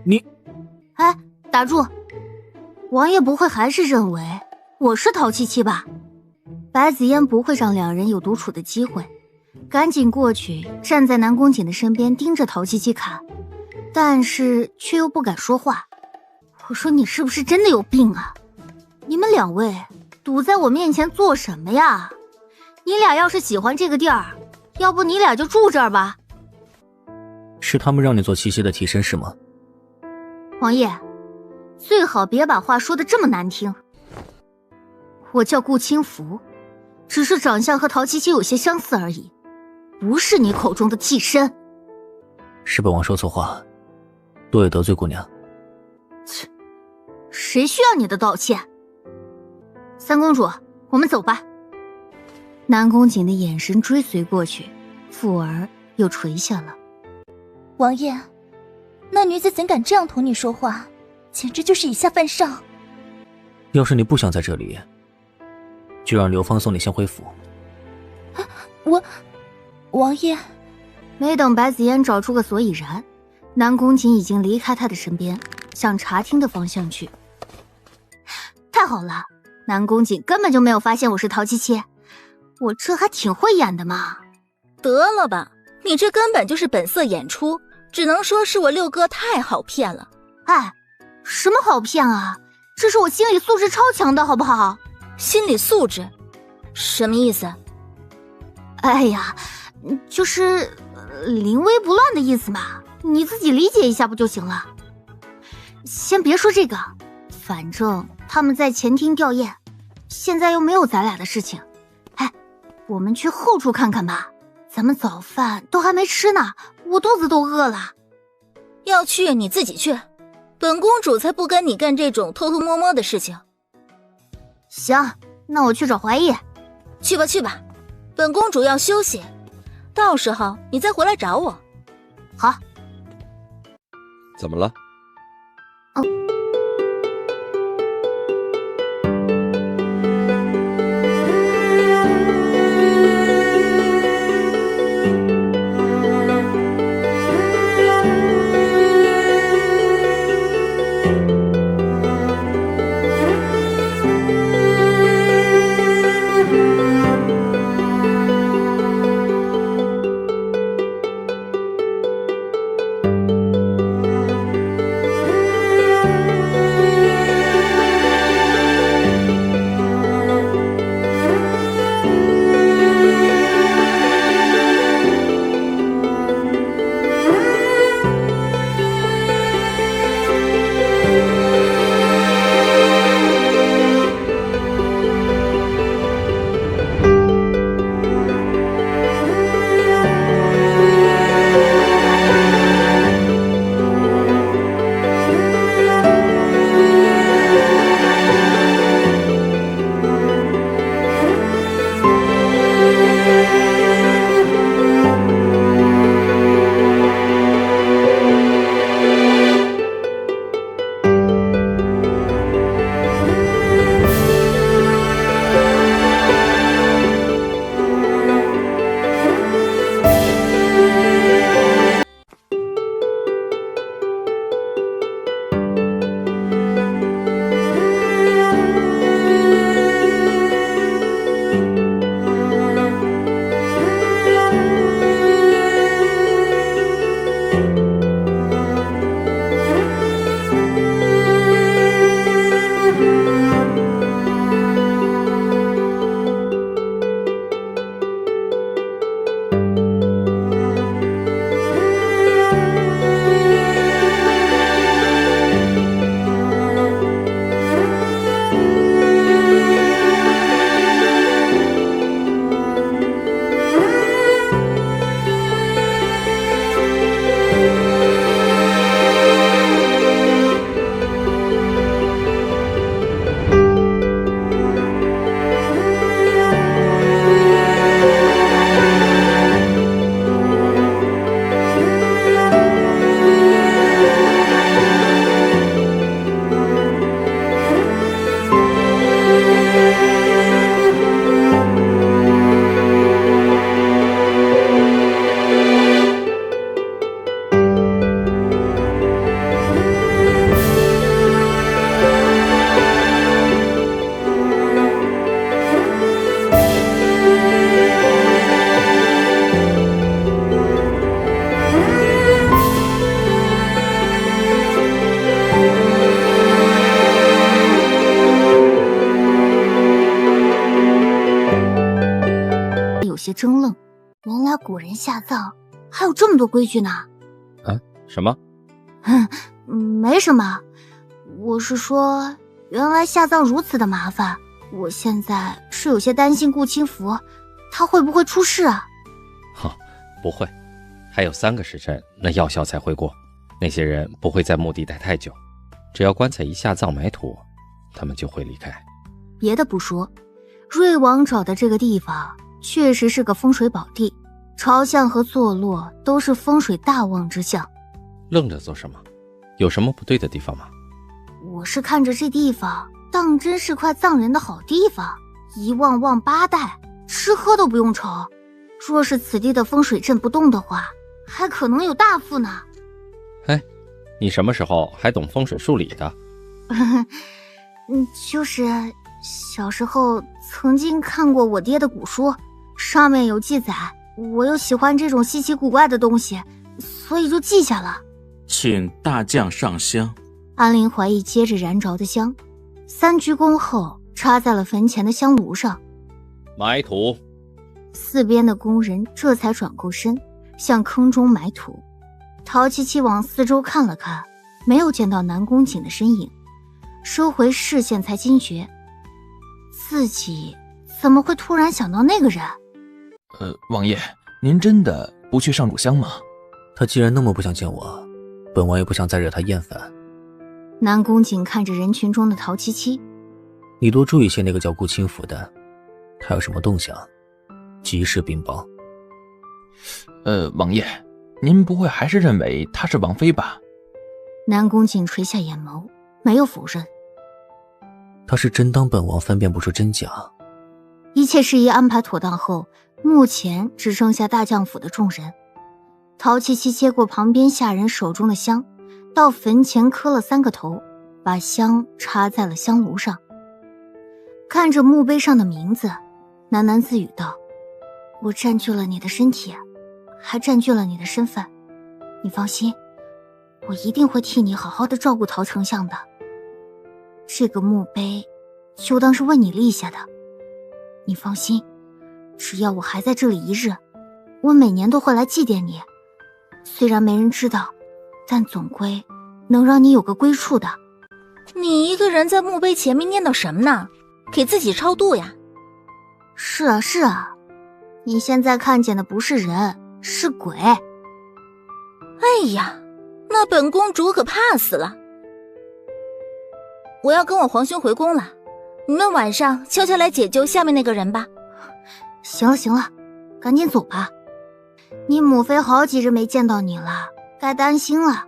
你，
哎，打住！王爷不会还是认为我是陶七七吧？白子嫣不会让两人有独处的机会，赶紧过去站在南宫瑾的身边盯着陶七七看，但是却又不敢说话。我说你是不是真的有病啊？你们两位堵在我面前做什么呀？你俩要是喜欢这个地儿，要不你俩就住这儿吧。
是他们让你做七七的替身是吗？
王爷，最好别把话说得这么难听。我叫顾清福，只是长相和陶七七有些相似而已，不是你口中的替身。
是本王说错话，多也得罪姑娘。
切，谁需要你的道歉？三公主，我们走吧。南宫瑾的眼神追随过去，附而又垂下了。
王爷，那女子怎敢这样同你说话，简直就是以下犯上。
要是你不想在这里，就让刘芳送你先回府。
王爷，
没等白子嫣找出个所以然，南宫瑾已经离开他的身边，向茶厅的方向去。太好了，南宫瑾根本就没有发现我是陶七七，我这还挺会演的嘛。
得了吧，你这根本就是本色演出，只能说是我六哥太好骗了。
哎，什么好骗啊？这是我心理素质超强的好不好？
心理素质？什么意思？
哎呀，就是临危不乱的意思嘛，你自己理解一下不就行了。先别说这个，反正他们在前厅吊唁，现在又没有咱俩的事情。哎，我们去后处看看吧，咱们早饭都还没吃呢，我肚子都饿了。
要去你自己去，本公主才不跟你干这种偷偷摸摸的事情。
行，那我去找怀义。
去吧去吧，本公主要休息，到时候你再回来找我。
好。
怎么了？
怔愣，原来古人下葬还有这么多规矩呢。
啊？什么？
没什么，我是说，原来下葬如此的麻烦，我现在是有些担心顾清福，他会不会出事啊？
不会，还有3个时辰，那药效才会过。那些人不会在墓地待太久，只要棺材一下葬埋土，他们就会离开。
别的不说，瑞王找的这个地方确实是个风水宝地，朝向和坐落都是风水大旺之象。
愣着做什么？有什么不对的地方吗？
我是看着这地方当真是块葬人的好地方，一旺旺8代，吃喝都不用愁。若是此地的风水阵不动的话，还可能有大富呢。
哎，你什么时候还懂风水数理的？
就是小时候曾经看过我爹的古书，上面有记载，我又喜欢这种稀奇古怪的东西，所以就记下了。
请大将上香。
安陵怀疑接着燃着的香，3鞠躬后插在了坟前的香炉上。
埋土。
4边的工人这才转过身，向坑中埋土。陶七七往四周看了看，没有见到南宫瑾的身影，收回视线才惊觉，自己怎么会突然想到那个人？
王爷，您真的不去上炷香吗？
他既然那么不想见我，本王也不想再惹他厌烦。
南宫瑾看着人群中的陶七七，
你多注意些那个叫顾清福的，他有什么动向，及时禀报。
王爷，您不会还是认为她是王妃吧？
南宫瑾垂下眼眸，没有否认。
他是真当本王分辨不出真假。
一切事宜安排妥当后，目前只剩下大将府的众人。陶七七接过旁边下人手中的香，到坟前磕了3个头，把香插在了香炉上。看着墓碑上的名字，喃喃自语道：我占据了你的身体，还占据了你的身份，你放心，我一定会替你好好的照顾陶丞相的。这个墓碑就当是为你立下的，你放心，只要我还在这里一日，我每年都会来祭奠你。虽然没人知道，但总归能让你有个归处的。
你一个人在墓碑前面念叨什么呢？给自己超度呀？
是啊是啊，你现在看见的不是人，是鬼。
哎呀，那本公主可怕死了。我要跟我皇兄回宫了，你们晚上悄悄来解救下面那个人吧。
行了行了，赶紧走吧。你母妃好几日没见到你了，该担心了。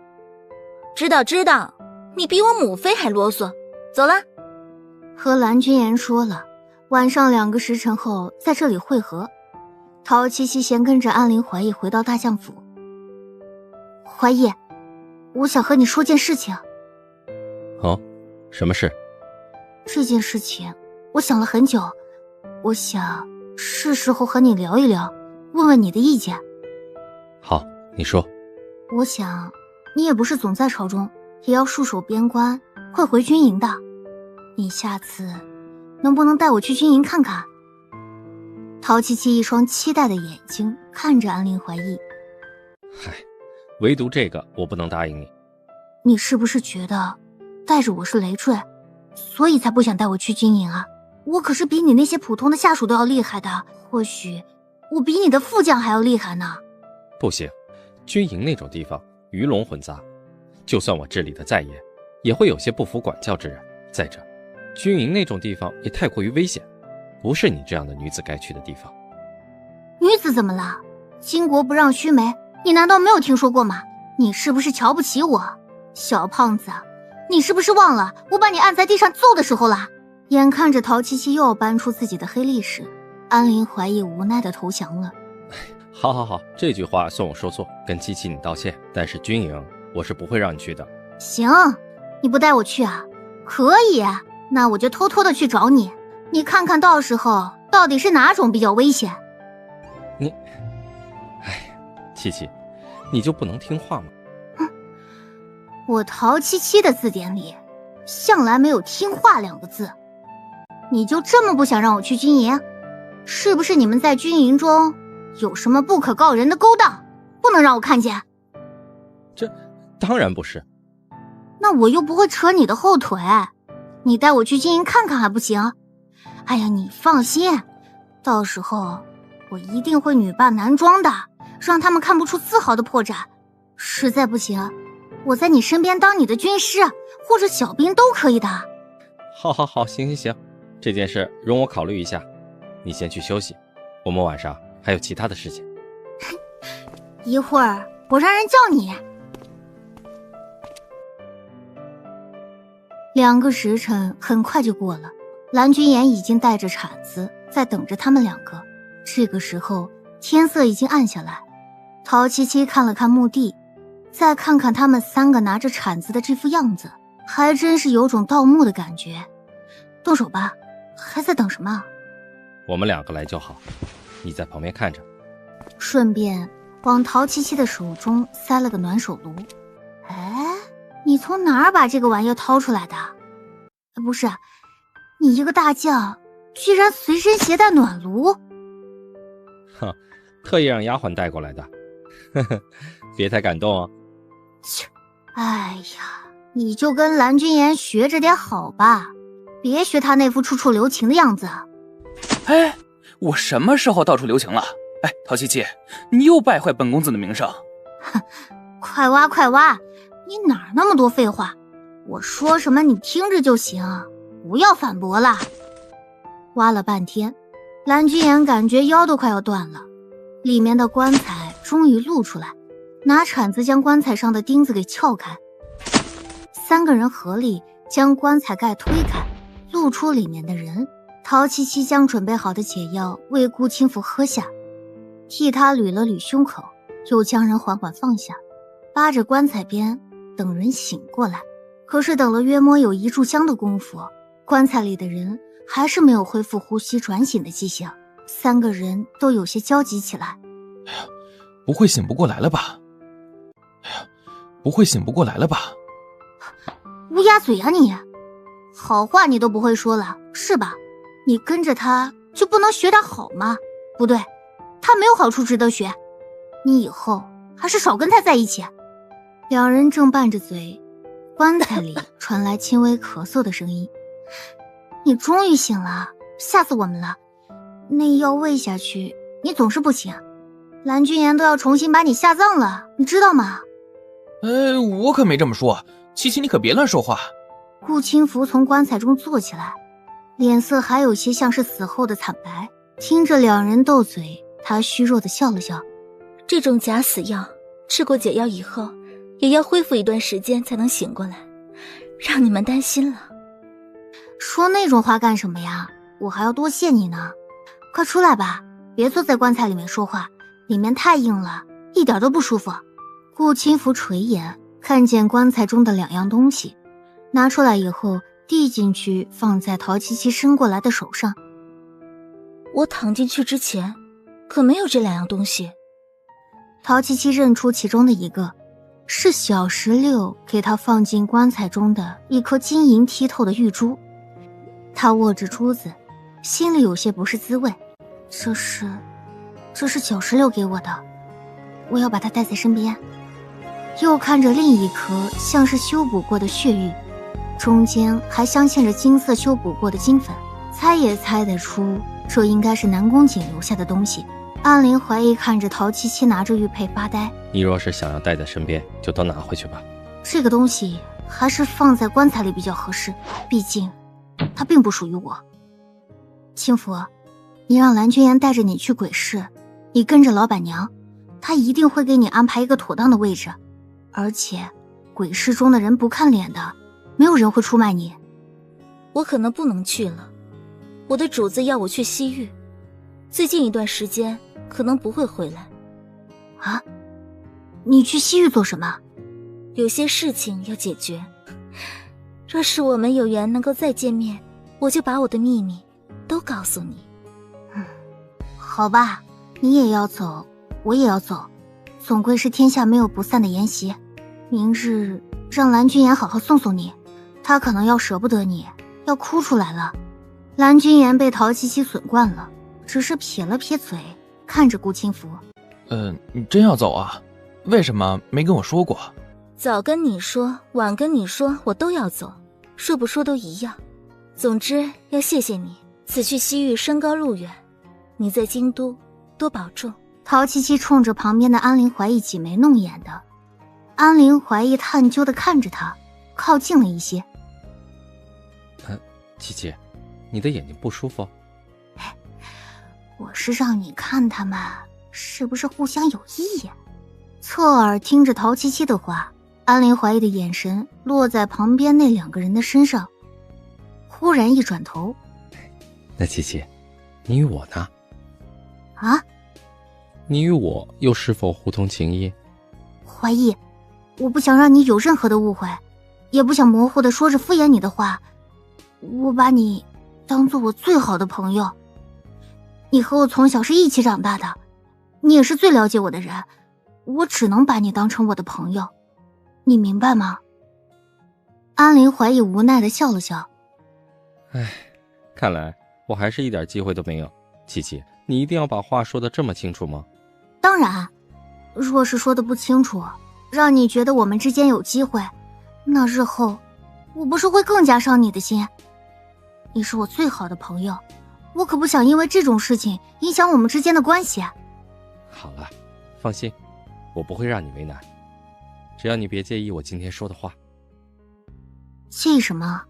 知道知道，你比我母妃还啰嗦。走了。
和蓝君言说了，晚上2个时辰后在这里会合。陶七七先跟着安陵怀义回到大将府。怀义，我想和你说件事情。
哦，什么事？
这件事情我想了很久，我想是时候和你聊一聊，问问你的意见。
好，你说。
我想你也不是总在朝中，也要戍守边关，会回军营的。你下次能不能带我去军营看看？陶七七一双期待的眼睛看着安陵怀义。
嗨，唯独这个我不能答应你。
你是不是觉得带着我是累赘，所以才不想带我去军营啊？我可是比你那些普通的下属都要厉害的，或许我比你的副将还要厉害呢。
不行，军营那种地方鱼龙混杂，就算我治理的再严，也会有些不服管教之人。再者，军营那种地方也太过于危险，不是你这样的女子该去的地方。
女子怎么了？巾帼不让须眉，你难道没有听说过吗？你是不是瞧不起我？小胖子，你是不是忘了我把你按在地上揍的时候了？眼看着陶七七又要搬出自己的黑历史，安陵怀义无奈的投降了。
好好好，这句话算我说错，跟七七你道歉，但是军营我是不会让你去的。
行，你不带我去啊？可以，那我就偷偷的去找你，你看看到时候到底是哪种比较危险。
你，哎，七七，你就不能听话吗？
我陶七七的字典里向来没有听话2个字，你就这么不想让我去军营？是不是你们在军营中有什么不可告人的勾当，不能让我看见。
这当然不是。
那我又不会扯你的后腿，你带我去经营看看还不行？哎呀，你放心，到时候我一定会女扮男装的，让他们看不出丝毫的破绽。实在不行，我在你身边当你的军师或者小兵都可以的。
好，行，这件事容我考虑一下。你先去休息，我们晚上还有其他的事情。
一会儿我让人叫你。2个时辰很快就过了，蓝君言已经带着铲子在等着他们2个。这个时候天色已经暗下来，陶七七看了看墓地，再看看他们3个拿着铲子的这副样子，还真是有种盗墓的感觉。动手吧，还在等什么？
我们2个来就好，你在旁边看着。
顺便往陶七七的手中塞了个暖手炉。哎，你从哪儿把这个玩意掏出来的？不是，你一个大将居然随身携带暖炉？
哼，特意让丫鬟带过来的。呵呵，别太感动哦。
切，哎呀，你就跟蓝君言学着点好吧，别学他那副处处留情的样子。
哎，我什么时候到处留情了？哎，陶七七，你又败坏本公子的名声。
哼，快挖，你哪儿那么多废话？我说什么你听着就行，不要反驳了。挖了半天，蓝君言感觉腰都快要断了。里面的棺材终于露出来，拿铲子将棺材上的钉子给撬开。3个人合力将棺材盖推开，露出里面的人。陶七七将准备好的解药为顾清福喝下，替他捋了捋胸口，又将人缓缓放下，扒着棺材边等人醒过来。可是等了约摸有1炷香的功夫，棺材里的人还是没有恢复呼吸转醒的迹象。3个人都有些焦急起来。
哎呀，不会醒不过来了吧？
乌鸦嘴啊你！好话你都不会说了是吧？你跟着他就不能学点好吗？不对，他没有好处值得学，你以后还是少跟他在一起。2人正拌着嘴，棺材里传来轻微咳嗽的声音。你终于醒了，吓死我们了。那药喂下去你总是不醒，蓝君言都要重新把你下葬了，你知道吗？
我可没这么说，七七你可别乱说话。
顾清福从棺材中坐起来，脸色还有些像是死后的惨白。听着2人斗嘴，他虚弱地笑了笑。
这种假死药吃过解药以后也要恢复一段时间才能醒过来，让你们担心了。
说那种话干什么呀？我还要多谢你呢。快出来吧，别坐在棺材里面说话，里面太硬了，一点都不舒服。顾清福垂眼看见棺材中的2样东西，拿出来以后递进去，放在陶七七伸过来的手上。
我躺进去之前可没有这2样东西。
陶七七认出其中的一个是小石榴给他放进棺材中的一颗晶莹剔透的玉珠。他握着珠子，心里有些不是滋味。这是小石榴给我的，我要把它带在身边。又看着另一颗像是修补过的血玉，中间还镶嵌着金色修补过的金粉，猜也猜得出这应该是南宫瑾留下的东西。安陵怀疑看着陶七七拿着玉佩发呆。
你若是想要带在身边，就都拿回去吧。
这个东西还是放在棺材里比较合适，毕竟它并不属于我。清福，你让蓝君言带着你去鬼市，你跟着老板娘，她一定会给你安排一个妥当的位置。而且鬼市中的人不看脸的，没有人会出卖你。
我可能不能去了，我的主子要我去西域，最近一段时间可能不会回来。
啊？你去西域做什么？
有些事情要解决。若是我们有缘能够再见面，我就把我的秘密都告诉你。
好吧，你也要走，我也要走，总归是天下没有不散的筵席。明日让蓝君言好好送送你，他可能要舍不得你，要哭出来了。蓝君言被陶七七损惯了，只是撇了撇嘴，看着顾清福。
你真要走啊？为什么没跟我说过？
早跟你说，晚跟你说，我都要走，说不说都一样。总之要谢谢你，此去西域山高路远，你在京都多保重。
陶七七冲着旁边的安陵怀义挤眉弄眼的，安陵怀义探究的看着他，靠近了一些。
七七，你的眼睛不舒服？
我是让你看他们是不是互相有意呀？侧耳听着陶七七的话，安陵怀义的眼神落在旁边那2个人的身上，忽然一转头，
那七七，你与我呢？
啊？
你与我又是否互通情谊？
怀义，我不想让你有任何的误会，也不想模糊的说着敷衍你的话，我把你当做我最好的朋友。你和我从小是一起长大的，你也是最了解我的人，我只能把你当成我的朋友，你明白吗？安陵怀义无奈的笑了笑。
唉，看来我还是一点机会都没有。七七，你一定要把话说得这么清楚吗？
当然，若是说的不清楚，让你觉得我们之间有机会，那日后我不是会更加伤你的心？你是我最好的朋友，我可不想因为这种事情影响我们之间的关系。
好了，放心，我不会让你为难，只要你别介意我今天说的话。
介意什么？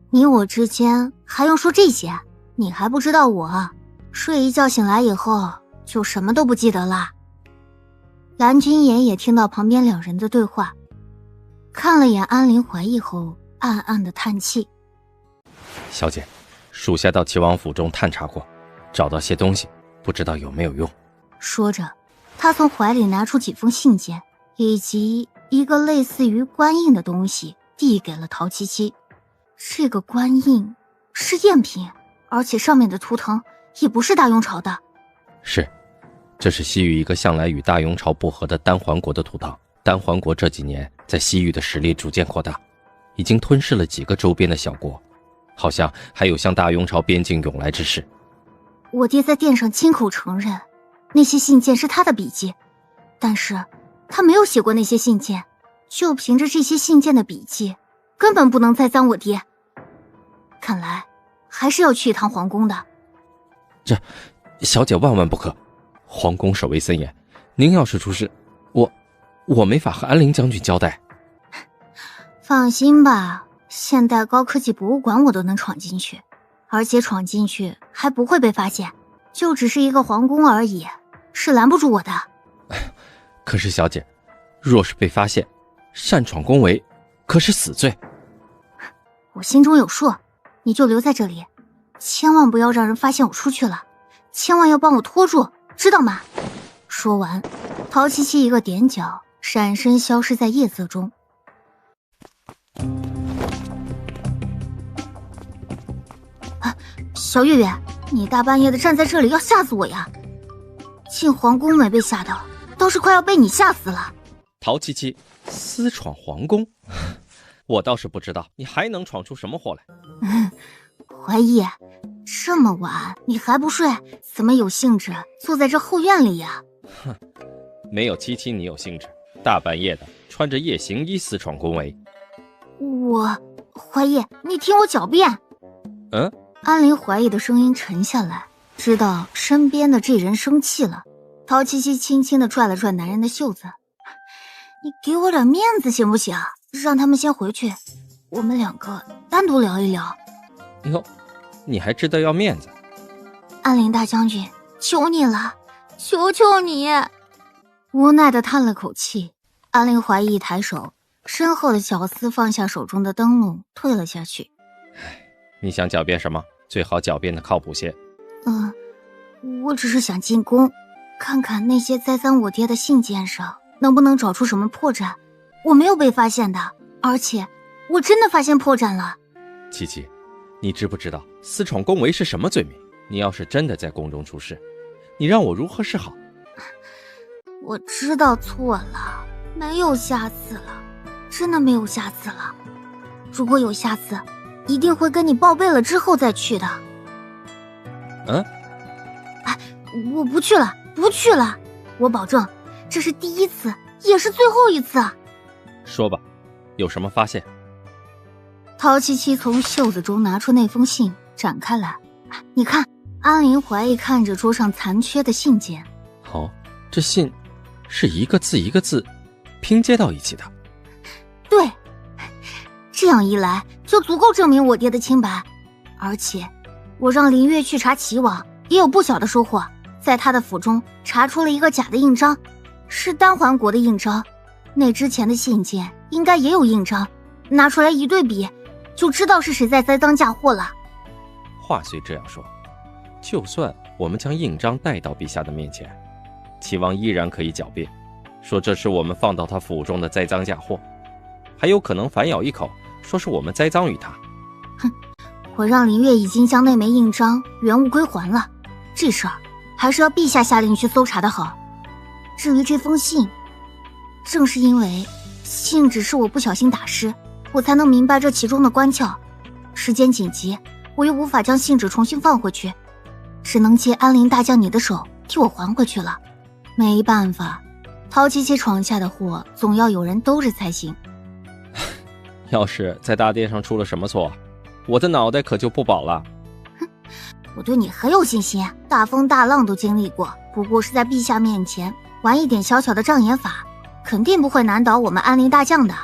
你我之间还用说这些？你还不知道我睡一觉醒来以后就什么都不记得了。蓝君言也听到旁边2人的对话，看了眼安陵怀义后暗暗的叹气。
小姐，属下到齐王府中探查过，找到些东西，不知道有没有用。
说着，他从怀里拿出几封信件以及一个类似于官印的东西递给了陶七七。这个官印是赝品，而且上面的图腾也不是大庸朝的。
是，这是西域一个向来与大庸朝不和的丹桓国的图腾。丹桓国这几年在西域的实力逐渐扩大，已经吞噬了几个周边的小国，好像还有向大庸朝边境涌来之势。
我爹在殿上亲口承认，那些信件是他的笔记，但是他没有写过那些信件，就凭着这些信件的笔记，根本不能栽赃我爹。看来还是要去一趟皇宫的。
这，小姐万万不可，皇宫守卫森严，您要是出事，我没法和安陵将军交代。
放心吧，现代高科技博物馆我都能闯进去，而且闯进去还不会被发现，就只是一个皇宫而已，是拦不住我的。
可是小姐，若是被发现，擅闯宫闱可是死罪。
我心中有数，你就留在这里，千万不要让人发现我出去了，千万要帮我拖住，知道吗？说完，陶七七一个踮脚，闪身消失在夜色中。小月月，你大半夜的站在这里要吓死我呀！进皇宫没被吓到，倒是快要被你吓死了。
陶七七私闯皇宫，我倒是不知道你还能闯出什么祸来。
怀义，这么晚你还不睡，怎么有兴致坐在这后院里呀？
哼，没有七七你有兴致，大半夜的穿着夜行衣私闯宫闱。
怀义，你听我狡辩。安陵怀义的声音沉下来，知道身边的这人生气了。陶七七轻轻地拽了拽男人的袖子，你给我点面子行不行？让他们先回去，我们2个单独聊一聊。
哟，你还知道要面子？
安陵大将军，求你了，求求你！无奈地叹了口气，安陵怀义一抬手，身后的小厮放下手中的灯笼，退了下去。
你想狡辩什么？最好狡辩的靠谱些。
我只是想进宫，看看那些栽赃我爹的信件上能不能找出什么破绽。我没有被发现的，而且我真的发现破绽了。
七七，你知不知道私闯宫闱是什么罪名？你要是真的在宫中出事，你让我如何是好？
我知道错了，没有下次了，真的没有下次了。如果有下次，一定会跟你报备了之后再去的。我不去了，不去了，我保证，这是第一次，也是最后一次。
说吧，有什么发现？
陶七七从袖子中拿出那封信，展开来。你看，安陵怀疑看着桌上残缺的信件。
哦，这信是一个字一个字拼接到一起的。
对，这样一来就足够证明我爹的清白。而且，我让林月去查齐王，也有不小的收获。在他的府中查出了一个假的印章，是丹桓国的印章。那之前的信件应该也有印章，拿出来一对比，就知道是谁在栽赃嫁祸了。
话虽这样说，就算我们将印章带到陛下的面前，齐王依然可以狡辩，说这是我们放到他府中的栽赃嫁祸，还有可能反咬一口，说是我们栽赃于他。
哼，我让林月已经将那枚印章原物归还了，这事儿还是要陛下下令去搜查的好。至于这封信，正是因为信纸是我不小心打湿，我才能明白这其中的关窍。时间紧急，我又无法将信纸重新放回去，只能借安陵大将你的手替我还回去了。没办法，陶七七闯下的祸总要有人兜着才行。
要是在大殿上出了什么错，我的脑袋可就不保了。
哼，我对你很有信心，大风大浪都经历过，不过是在陛下面前玩一点小小的障眼法，肯定不会难倒我们安陵大将的。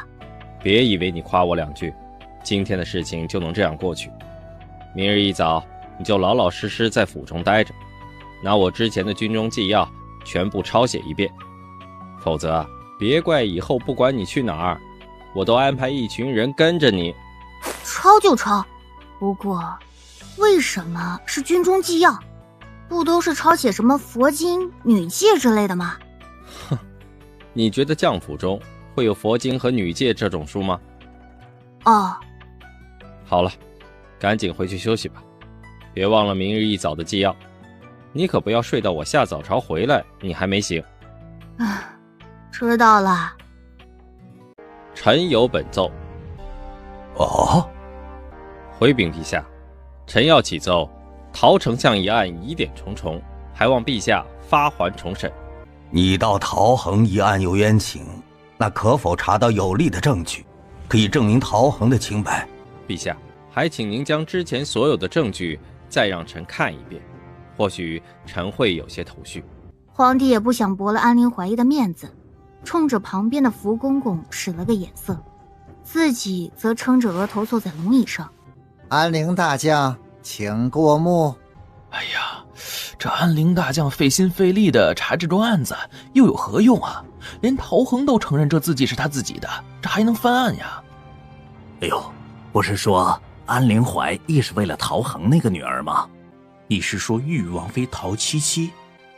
别以为你夸我两句，今天的事情就能这样过去。明日一早，你就老老实实在府中待着，拿我之前的军中纪要全部抄写一遍，否则别怪以后不管你去哪儿，我都安排一群人跟着你。
抄就抄，不过为什么是军中纪要？不都是抄写什么佛经、女戒之类的吗？
哼，你觉得将府中会有佛经和女戒这种书吗？
哦，
好了，赶紧回去休息吧，别忘了明日一早的纪要。你可不要睡到我下早朝回来你还没醒。
知道了。
臣有本奏。
哦，
回禀陛下，臣要启奏陶丞相一案疑点重重，还望陛下发还重审。
你到陶衡一案有冤情，那可否查到有力的证据，可以证明陶衡的清白？
陛下，还请您将之前所有的证据再让臣看一遍，或许臣会有些头绪。
皇帝也不想驳了安陵怀疑的面子，冲着旁边的福公公使了个眼色，自己则撑着额头坐在龙椅上。
安陵大将，请过目。
哎呀，这安陵大将费心费力的查这桩案子，又有何用啊？连陶衡都承认这字迹是他自己的，这还能翻案呀？
哎呦，不是说安陵怀亦是为了陶衡那个女儿吗？
你是说玉王妃陶七七？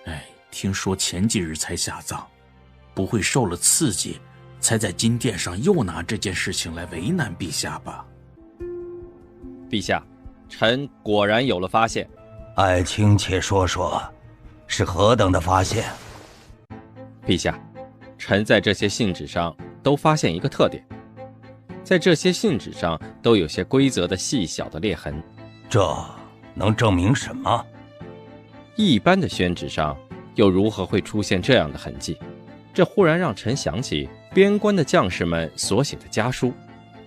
哎，听说前几日才下葬，不会受了刺激，才在金殿上又拿这件事情来为难陛下吧？
陛下，臣果然有了发现。
爱卿且说说，是何等的发现？
陛下，臣在这些信纸上都发现一个特点，在这些信纸上都有些规则的细小的裂痕。
这能证明什么？
一般的宣纸上又如何会出现这样的痕迹？这忽然让臣想起边关的将士们所写的家书，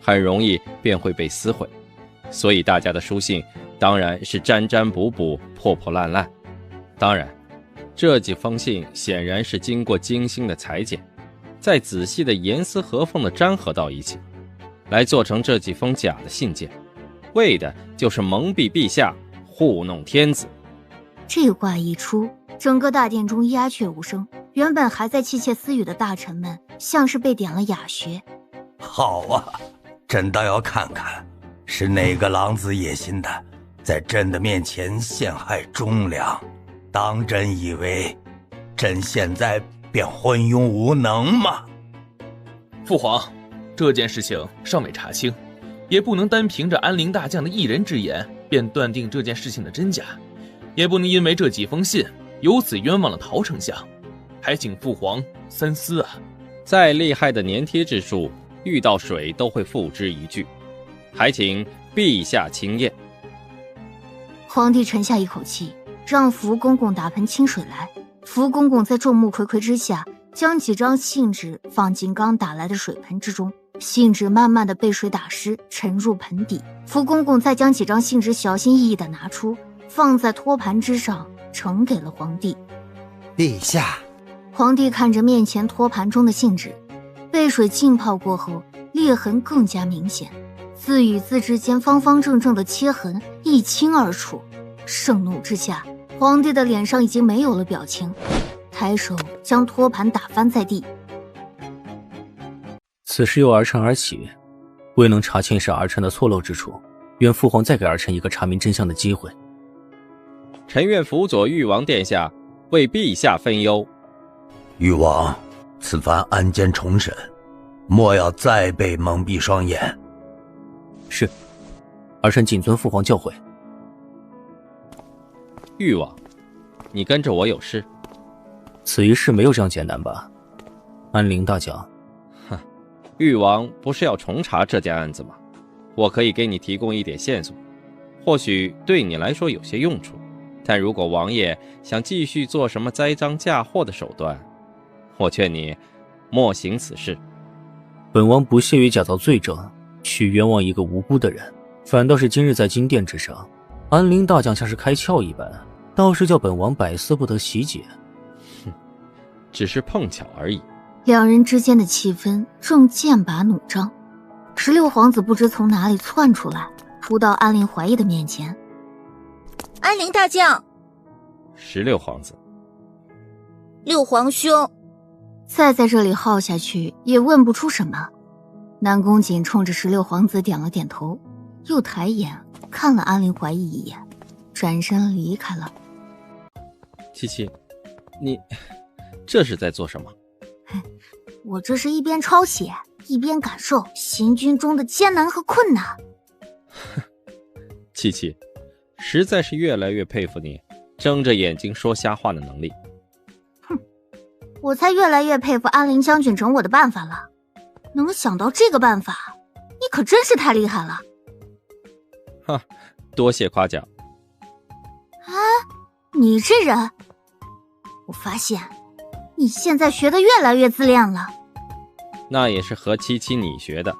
很容易便会被撕毁，所以大家的书信当然是粘粘补补、破破烂烂。当然，这几封信显然是经过精心的裁剪，再仔细的严丝合缝的粘合到一起，来做成这几封假的信件，为的就是蒙蔽陛下，糊弄天子。
这话一出，整个大殿中鸦雀无声，原本还在窃窃私语的大臣们像是被点了哑穴。
好啊，朕倒要看看是哪个狼子野心的，在朕的面前陷害忠良，当真以为朕现在便昏庸无能吗？
父皇，这件事情尚未查清，也不能单凭着安陵大将的一人之言便断定这件事情的真假，也不能因为这几封信由此冤枉了陶丞相，还请父皇三思啊！
再厉害的粘贴之术，遇到水都会付之一炬，还请陛下亲验。
皇帝沉下一口气，让福公公打盆清水来。福公公在众目睽睽之下，将几张信纸放进刚打来的水盆之中，信纸慢慢的被水打湿，沉入盆底。福公公再将几张信纸小心翼翼的拿出，放在托盘之上，呈给了皇帝。
陛下。
皇帝看着面前托盘中的信纸，被水浸泡过后，裂痕更加明显，字与字之间方方正正的切痕一清二楚。盛怒之下，皇帝的脸上已经没有了表情，抬手将托盘打翻在地。
此事由儿臣而起，未能查清是儿臣的错漏之处，愿父皇再给儿臣一个查明真相的机会。
臣愿辅佐誉王殿下，为陛下分忧。
誉王，此番案件重审，莫要再被蒙蔽双眼。
是，儿臣谨遵父皇教诲。
誉王，你跟着我有事？
此一事没有这样简单吧？安陵大将。
哼，誉王不是要重查这件案子吗？我可以给你提供一点线索，或许对你来说有些用处。但如果王爷想继续做什么栽赃嫁祸的手段，我劝你莫行此事。
本王不屑于假造罪证去冤枉一个无辜的人，反倒是今日在金殿之上，安陵大将像是开窍一般，倒是叫本王百思不得其解。
哼，只是碰巧而已。
两人之间的气氛正剑拔弩张。16皇子不知从哪里窜出来，扑到安陵怀疑的面前。
安陵大将
，16皇子
，6皇兄。
再在这里耗下去也问不出什么。南宫瑾冲着16皇子点了点头，又抬眼看了安陵怀疑一眼，转身离开了。
七七，你这是在做什么？
我这是一边抄写一边感受行军中的艰难和困难。
七七，实在是越来越佩服你睁着眼睛说瞎话的能力。
我才越来越佩服安陵将军整我的办法了，能想到这个办法，你可真是太厉害了。
哈，多谢夸奖。
哎，你这人，我发现你现在学得越来越自恋了。
那也是和七七你学的。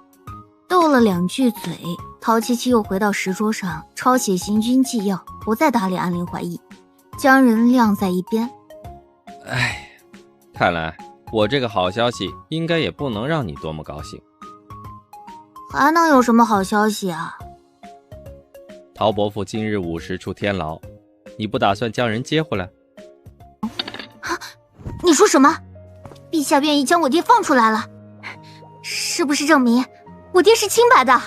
斗了2句嘴，陶七七又回到石桌上抄写行军纪要，不再搭理安陵怀疑，将人晾在一边。
唉，看来我这个好消息应该也不能让你多么高兴。
还能有什么好消息啊？
陶伯父今日午时出天牢，你不打算将人接回来？
你说什么？陛下愿意将我爹放出来了，是不是证明我爹是清白的？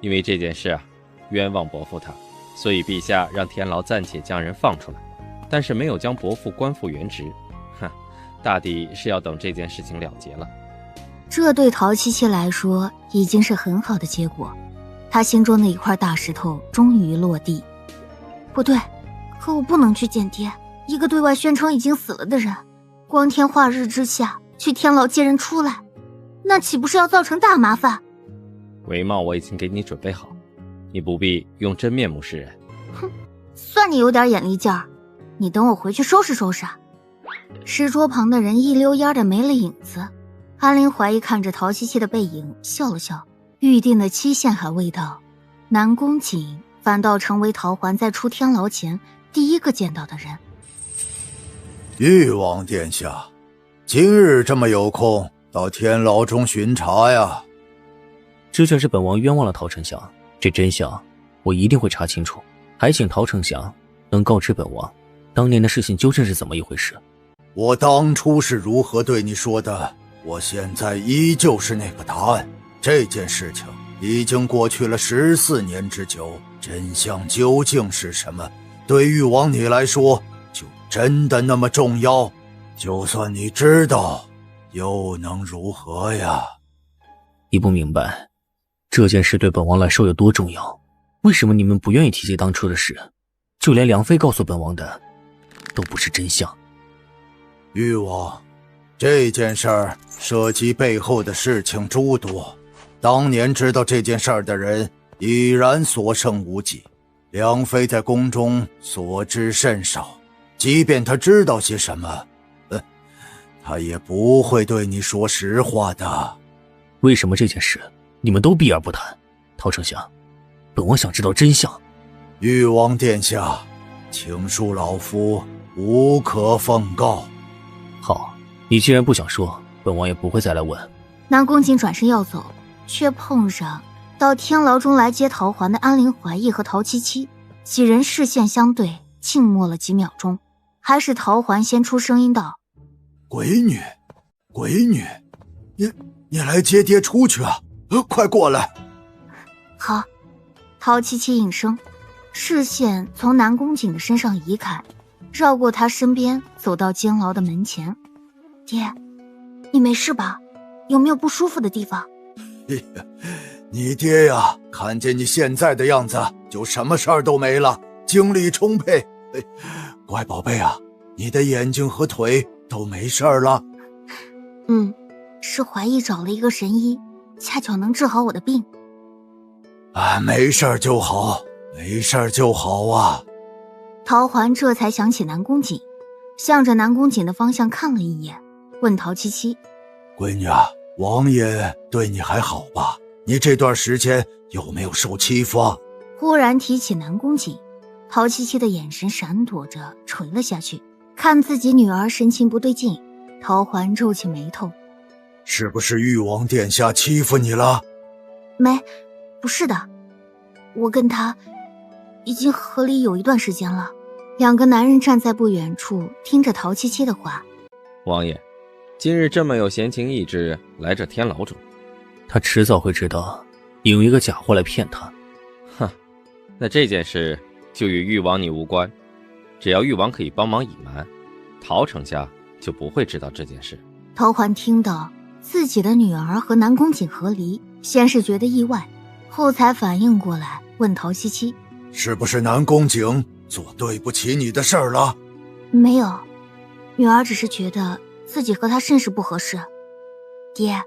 因为这件事啊，冤枉伯父他，所以陛下让天牢暂且将人放出来，但是没有将伯父官复原职。大抵是要等这件事情了结了。
这对陶七七来说已经是很好的结果，他心中的一块大石头终于落地。不对，可我不能去见爹，一个对外宣称已经死了的人，光天化日之下去天牢接人出来，那岂不是要造成大麻烦？
帷帽我已经给你准备好，你不必用真面目示人。
哼，算你有点眼力劲儿，你等我回去收拾收拾。石桌旁的人一溜烟的没了影子，安陵怀疑看着陶七七的背影笑了笑。预定的期限还未到，南宫瑾反倒成为陶桓在出天牢前第一个见到的人。
誉王殿下，今日这么有空到天牢中巡查呀？
这就是本王冤枉了陶丞相，这真相我一定会查清楚，还请陶丞相能告知本王当年的事情究竟是怎么一回事。
我当初是如何对你说的，我现在依旧是那个答案。这件事情已经过去了14年之久，真相究竟是什么，对誉王你来说就真的那么重要？就算你知道，又能如何呀？
你不明白这件事对本王来说有多重要，为什么你们不愿意提起当初的事？就连梁妃告诉本王的都不是真相。
誉王，这件事儿涉及背后的事情诸多，当年知道这件事儿的人已然所剩无几，梁妃在宫中所知甚少，即便她知道些什么，她也不会对你说实话的。
为什么这件事你们都避而不谈？陶丞相，本王想知道真相。
誉王殿下，请恕老夫无可奉告。
好，你既然不想说，本王也不会再来问。
南宫瑾转身要走，却碰上到天牢中来接陶环的安陵怀义和陶七七，几人视线相对，静默了几秒钟，还是陶环先出声音道：
闺女，你来接爹出去啊，快过来。
好。陶七七应声，视线从南宫瑾的身上移开，绕过他身边，走到监牢的门前。爹，你没事吧？有没有不舒服的地方？
你爹呀，看见你现在的样子，就什么事儿都没了，精力充沛。乖宝贝啊，你的眼睛和腿都没事儿了。
是怀义找了一个神医，恰巧能治好我的病。
没事儿就好，没事儿就好啊。
陶环这才想起南宫瑾，向着南宫瑾的方向看了一眼，问陶七七：
闺女啊，王爷对你还好吧？你这段时间有没有受欺负啊？
忽然提起南宫瑾，陶七七的眼神闪躲着垂了下去，看自己女儿神情不对劲，陶环皱起眉头：
是不是誉王殿下欺负你了？
不是的，我跟他已经和离有一段时间了。两个男人站在不远处，听着陶七七的话。
王爷，今日这么有闲情逸致来这天牢中，
他迟早会知道你用一个假货来骗他。
那这件事就与誉王你无关，只要誉王可以帮忙隐瞒，陶丞相就不会知道这件事。
陶环听到自己的女儿和南宫瑾和离，先是觉得意外，后才反应过来，问陶七七：
是不是南宫瑾做对不起你的事儿了？
没有，女儿只是觉得自己和他甚是不合适。爹，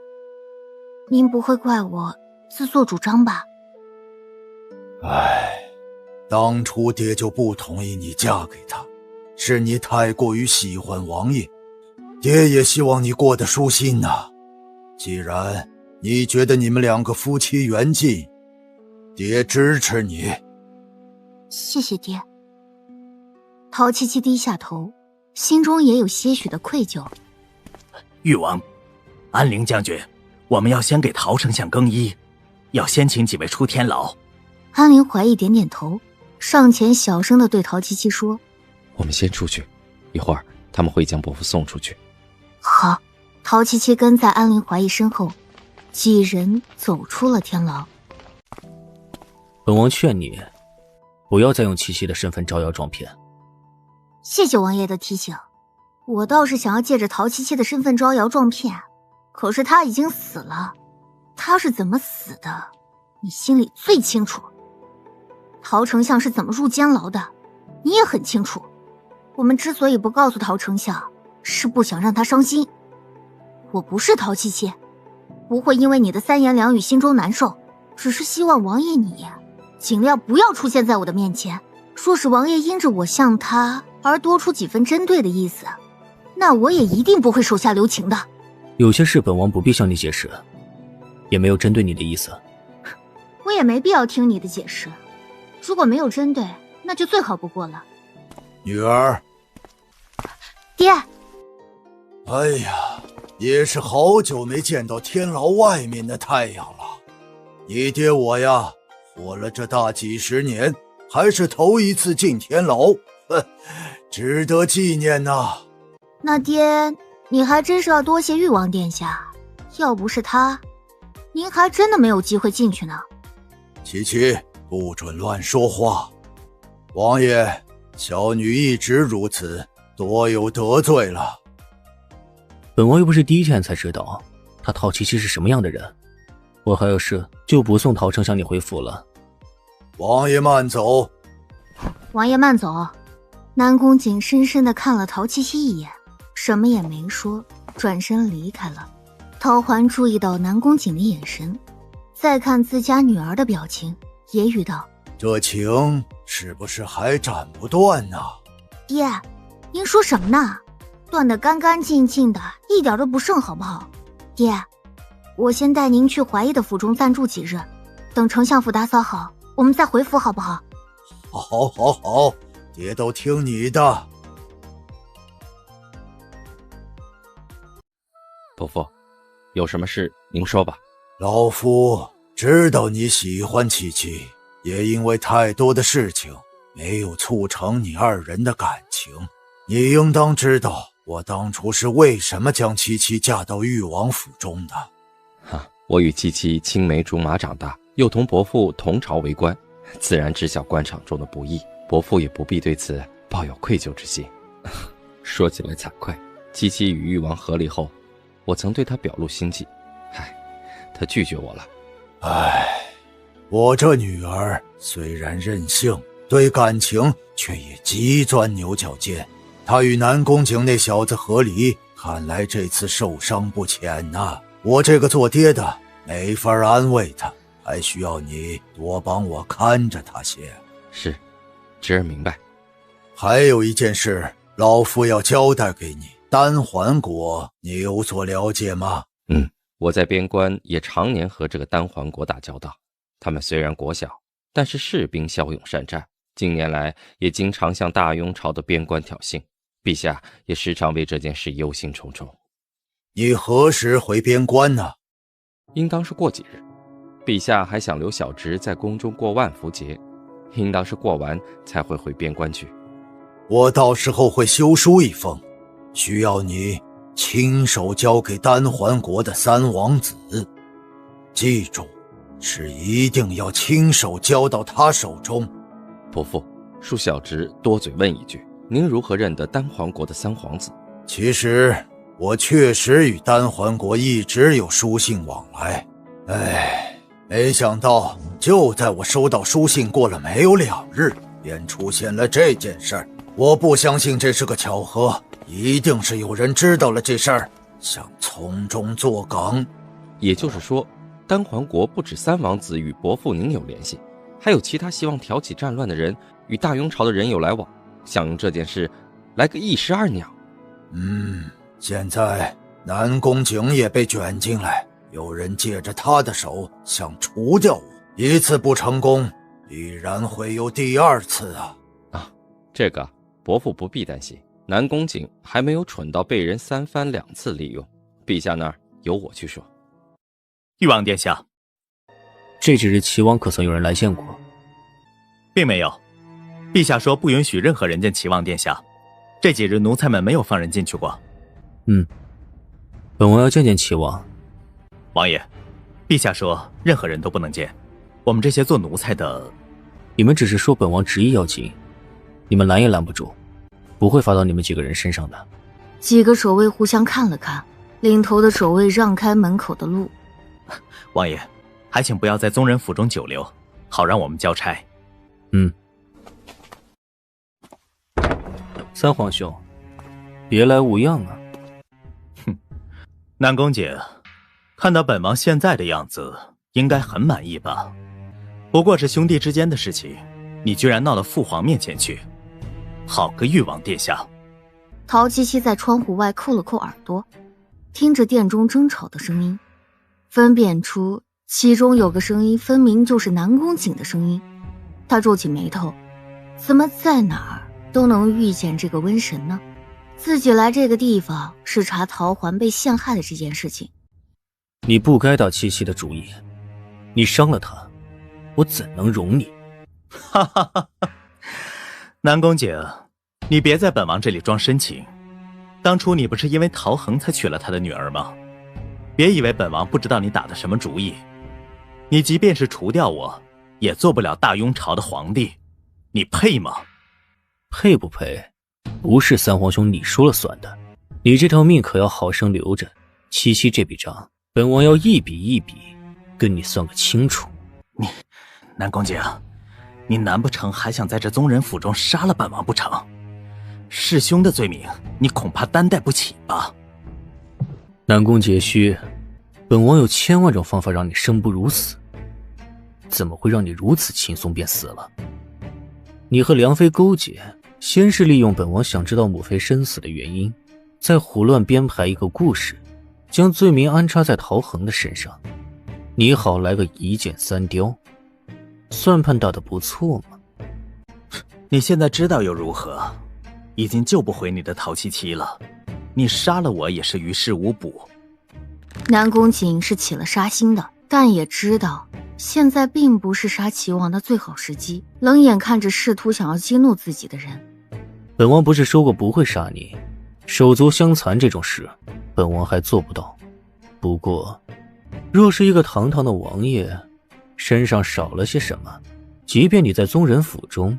您不会怪我自作主张吧？
当初爹就不同意你嫁给他，是你太过于喜欢王爷，爹也希望你过得舒心呐。既然你觉得你们两个夫妻缘尽，爹支持你。
谢谢爹。陶七七低下头，心中也有些许的愧疚。
誉王，安陵将军，我们要先给陶丞相更衣，要先请几位出天牢。
安陵怀义点点头，上前小声地对陶七七说：
我们先出去，一会儿他们会将伯父送出去。
好。陶七七跟在安陵怀义身后，几人走出了天牢。
本王劝你不要再用七七的身份招摇撞骗。
谢谢王爷的提醒，我倒是想要借着陶七七的身份招摇撞骗，可是他已经死了，他是怎么死的，你心里最清楚。陶丞相是怎么入监牢的，你也很清楚。我们之所以不告诉陶丞相，是不想让他伤心。我不是陶七七，不会因为你的三言两语心中难受，只是希望王爷你尽量不要出现在我的面前，说是王爷因着我向他而多出几分针对的意思，那我也一定不会手下留情的。
有些事本王不必向你解释，也没有针对你的意思。
我也没必要听你的解释，如果没有针对，那就最好不过了。
女儿。
爹。
哎呀，也是好久没见到天牢外面的太阳了。你爹我呀，活了这大几十年，还是头一次进天牢，值得纪念呐。
那爹，你还真是要多谢誉王殿下，要不是他，您还真的没有机会进去呢。
七七，不准乱说话。王爷，小女一直如此，多有得罪了。
本王又不是第一天才知道他陶七七是什么样的人，我还有事就不送陶丞相你回府了。
王爷慢走。
王爷慢走。南宫瑾深深地看了陶七七一眼，什么也没说，转身离开了。陶环注意到南宫瑾的眼神，再看自家女儿的表情，也语道：
这情是不是还斩不断呢？
爹，您说什么呢？断得干干净净的，一点都不剩，好不好？爹，我先带您去怀义的府中暂住几日，等丞相府打扫好，我们再回府，好不好？
好，好，好，爹都听你的。
伯父，有什么事您说吧。
老夫知道你喜欢七七，也因为太多的事情没有促成你二人的感情。你应当知道我当初是为什么将七七嫁到誉王府中的。
我与七七青梅竹马长大，又同伯父同朝为官，自然知晓官场中的不易，伯父也不必对此抱有愧疚之心。说起来惭愧，七七与誉王和离后，我曾对他表露心迹，他拒绝我了。
我这女儿虽然任性，对感情却也极钻牛角尖。她与南宫景那小子和离，看来这次受伤不浅呐。我这个做爹的没法安慰她，还需要你多帮我看着她些。
是，侄儿明白。
还有一件事，老夫要交代给你。丹桓国，你有所了解吗？
我在边关也常年和这个丹桓国打交道。他们虽然国小，但是士兵骁勇善战，近年来也经常向大雍朝的边关挑衅，陛下也时常为这件事忧心忡忡。
你何时回边关呢？
应当是过几日。陛下还想留小侄在宫中过万福节，应当是过完才会回边关去。
我到时候会修书一封，需要你亲手交给丹桓国的三王子，记住，是一定要亲手交到他手中。
伯父，恕小侄多嘴问一句，您如何认得丹桓国的三皇子？
其实我确实与丹桓国一直有书信往来，没想到就在我收到书信过了没有2日，便出现了这件事儿。我不相信这是个巧合，一定是有人知道了这事儿，想从中作梗。
也就是说，丹桓国不止三王子与伯父您有联系，还有其他希望挑起战乱的人与大雍朝的人有来往，想用这件事来个一石二鸟。
现在南宫景也被卷进来，有人借着他的手想除掉我，一次不成功，必然会有第2次啊！
这个伯父不必担心，南宫景还没有蠢到被人3番2次利用，陛下那儿由我去说。
誉王殿下，
这几日齐王可曾有人来见过？
并没有，陛下说不允许任何人见齐王殿下，这几日奴才们没有放人进去过。
本王要见见齐王。
王爷，陛下说任何人都不能见，我们这些做奴才的……
你们只是说本王执意要进，你们拦也拦不住，不会发到你们几个人身上的。
几个守卫互相看了看，领头的守卫让开门口的路。
王爷，还请不要在宗人府中久留，好让我们交差。
三皇兄，别来无恙啊。
南宫姐，看到本王现在的样子，应该很满意吧？不过是兄弟之间的事情，你居然闹到父皇面前去，好个誉王殿下！
陶七七在窗户外扣了扣耳朵，听着殿中争吵的声音，分辨出其中有个声音分明就是南宫景的声音。他皱起眉头，怎么在哪儿都能遇见这个瘟神呢？自己来这个地方是查陶桓被陷害的这件事情。
你不该打七七的主意，你伤了他，我怎能容你？
哈哈哈！南宫景，你别在本王这里装深情。当初你不是因为陶衡才娶了他的女儿吗？别以为本王不知道你打的什么主意。你即便是除掉我，也做不了大雍朝的皇帝，你配吗？
配不配，不是三皇兄你说了算的。你这条命可要好生留着，七七这笔账，本王要一笔一笔跟你算个清楚。
你，南宫景，你难不成还想在这宗人府中杀了本王不成？弑兄的罪名，你恐怕担待不起吧？
南宫解虚，本王有1000万种方法让你生不如死。怎么会让你如此轻松便死了？你和梁妃勾结，先是利用本王想知道母妃身死的原因，再胡乱编排一个故事，将罪名安插在陶衡的身上，你好来个一箭三雕，算盘打得不错嘛。
你现在知道又如何？已经救不回你的陶七七了，你杀了我也是于事无补。
南宫瑾是起了杀心的，但也知道现在并不是杀齐王的最好时机，冷眼看着试图想要激怒自己的人。
本王不是说过不会杀你，手足相残这种事本王还做不到。不过若是一个堂堂的王爷身上少了些什么，即便你在宗人府中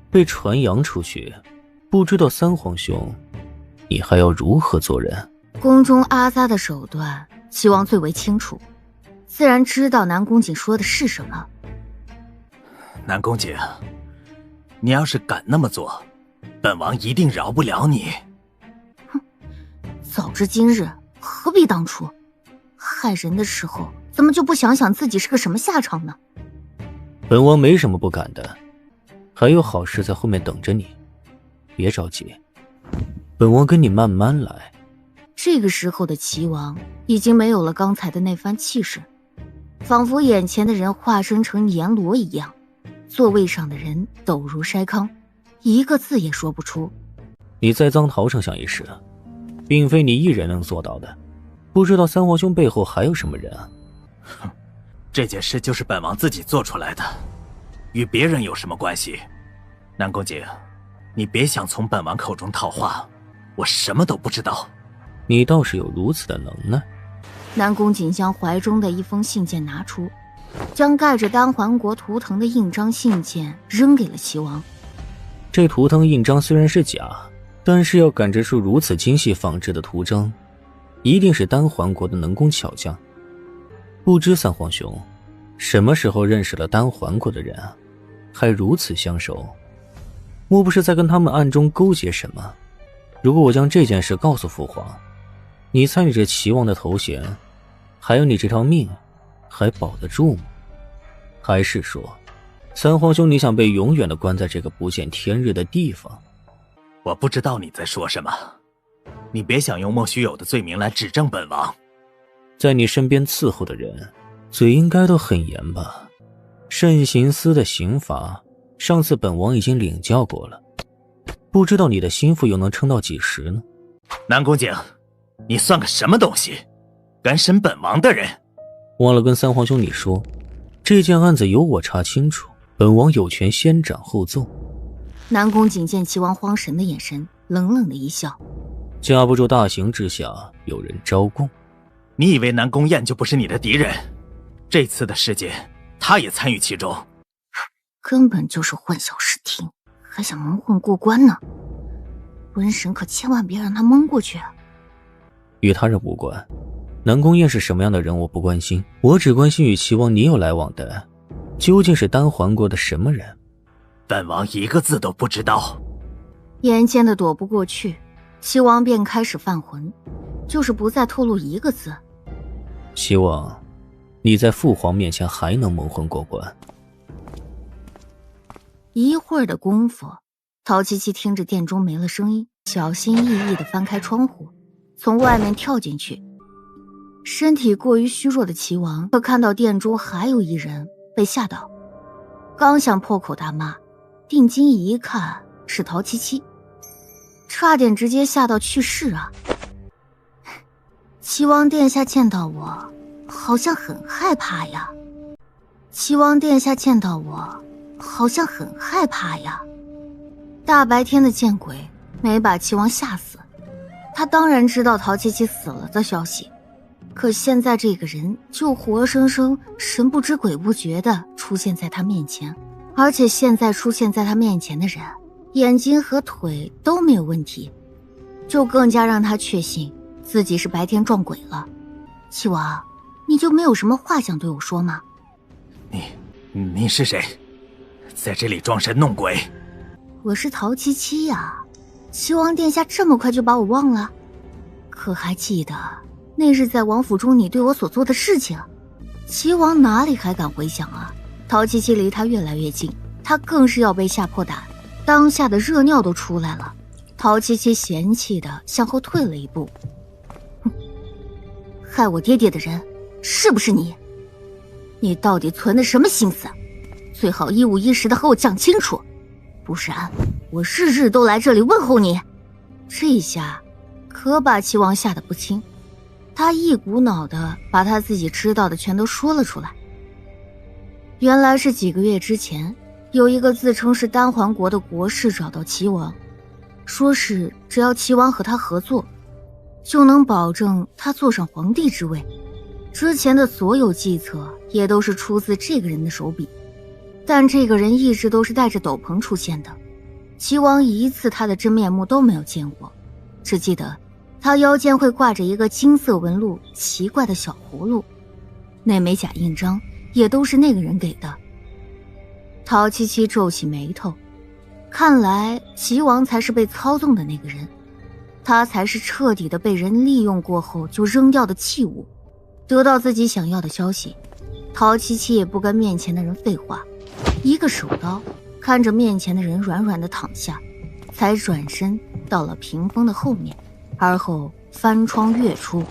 被传扬出去，不知道三皇兄你还要如何做人？
宫中阿扎的手段齐王最为清楚，自然知道南宫瑾说的是什么。
南宫瑾，你要是敢那么做，本王一定饶不了你。
早知今日何必当初，害人的时候怎么就不想想自己是个什么下场呢？
本王没什么不敢的，还有好事在后面等着你，别着急，本王跟你慢慢来。
这个时候的齐王已经没有了刚才的那番气势，仿佛眼前的人化身成阎罗一样，座位上的人抖如筛糠，一个字也说不出。
你在臧桃上想一事，并非你一人能做到的，不知道三皇兄背后还有什么人啊？
这件事就是本王自己做出来的，与别人有什么关系？南宫瑾，你别想从本王口中套话，我什么都不知道。
你倒是有如此的能耐。
南宫瑾将怀中的一封信件拿出，将盖着丹桓国图腾的印章信件扔给了齐王。
这图腾印章虽然是假，但是要赶制出如此精细仿制的图章，一定是丹桓国的能工巧匠。不知三皇兄什么时候认识了丹桓国的人啊？还如此相熟，莫不是在跟他们暗中勾结什么？如果我将这件事告诉父皇，你猜你这齐王的头衔还有你这条命还保得住吗？还是说三皇兄你想被永远的关在这个不见天日的地方？
我不知道你在说什么，你别想用莫须有的罪名来指证本王。
在你身边伺候的人嘴应该都很严吧？慎刑司的刑罚上次本王已经领教过了，不知道你的心腹又能撑到几时呢？
南宫瑾，你算个什么东西？敢审本王的人？
忘了跟三皇兄你说，这件案子由我查清楚，本王有权先斩后奏。
南宫瑾见齐王慌神的眼神，冷冷的一笑：
架不住大刑之下有人招供。
你以为南宫燕就不是你的敌人？这次的事件他也参与其中，
根本就是混淆视听，还想蒙混过关呢。瘟神可千万别让他蒙过去。
与他人无关，南宫燕是什么样的人我不关心，我只关心与齐王你有来往的究竟是丹桓国的什么人。
本王一个字都不知道。
眼见的躲不过去，齐王便开始犯浑，就是不再透露一个字。
希望你在父皇面前还能蒙混过关。
一会儿的功夫，陶七七听着殿中没了声音，小心翼翼地翻开窗户，从外面跳进去。身体过于虚弱的齐王可看到殿中还有一人，被吓到，刚想破口大骂，定睛一看是陶七七，差点直接吓到去世啊！齐王殿下见到我好像很害怕呀。齐王殿下见到我好像很害怕呀。大白天的见鬼，没把齐王吓死。他当然知道陶七七死了的消息，可现在这个人就活生生神不知鬼不觉地出现在他面前，而且现在出现在他面前的人眼睛和腿都没有问题，就更加让他确信自己是白天撞鬼了。齐王，你就没有什么话想对我说吗？
你是谁？在这里装神弄鬼？
我是陶七七呀。齐王殿下这么快就把我忘了？可还记得那日在王府中你对我所做的事情？齐王哪里还敢回想啊？陶七七离他越来越近，他更是要被吓破胆，当下的热尿都出来了。陶七七嫌弃的向后退了一步。害我爹爹的人是不是你？你到底存的什么心思？最好一五一十的和我讲清楚，不然我日日都来这里问候你。这一下可把齐王吓得不轻，他一股脑的把他自己知道的全都说了出来。原来是几个月之前，有一个自称是丹桓国的国士找到齐王，说是只要齐王和他合作，就能保证他坐上皇帝之位。之前的所有计策也都是出自这个人的手笔，但这个人一直都是带着斗篷出现的，齐王一次他的真面目都没有见过，只记得他腰间会挂着一个金色纹路奇怪的小葫芦，那枚假印章也都是那个人给的。陶七七皱起眉头，看来齐王才是被操纵的那个人，他才是彻底的被人利用过后就扔掉的弃物。得到自己想要的消息，陶七七也不跟面前的人废话，一个手刀看着面前的人软软的躺下，才转身到了屏风的后面，而后翻窗跃出，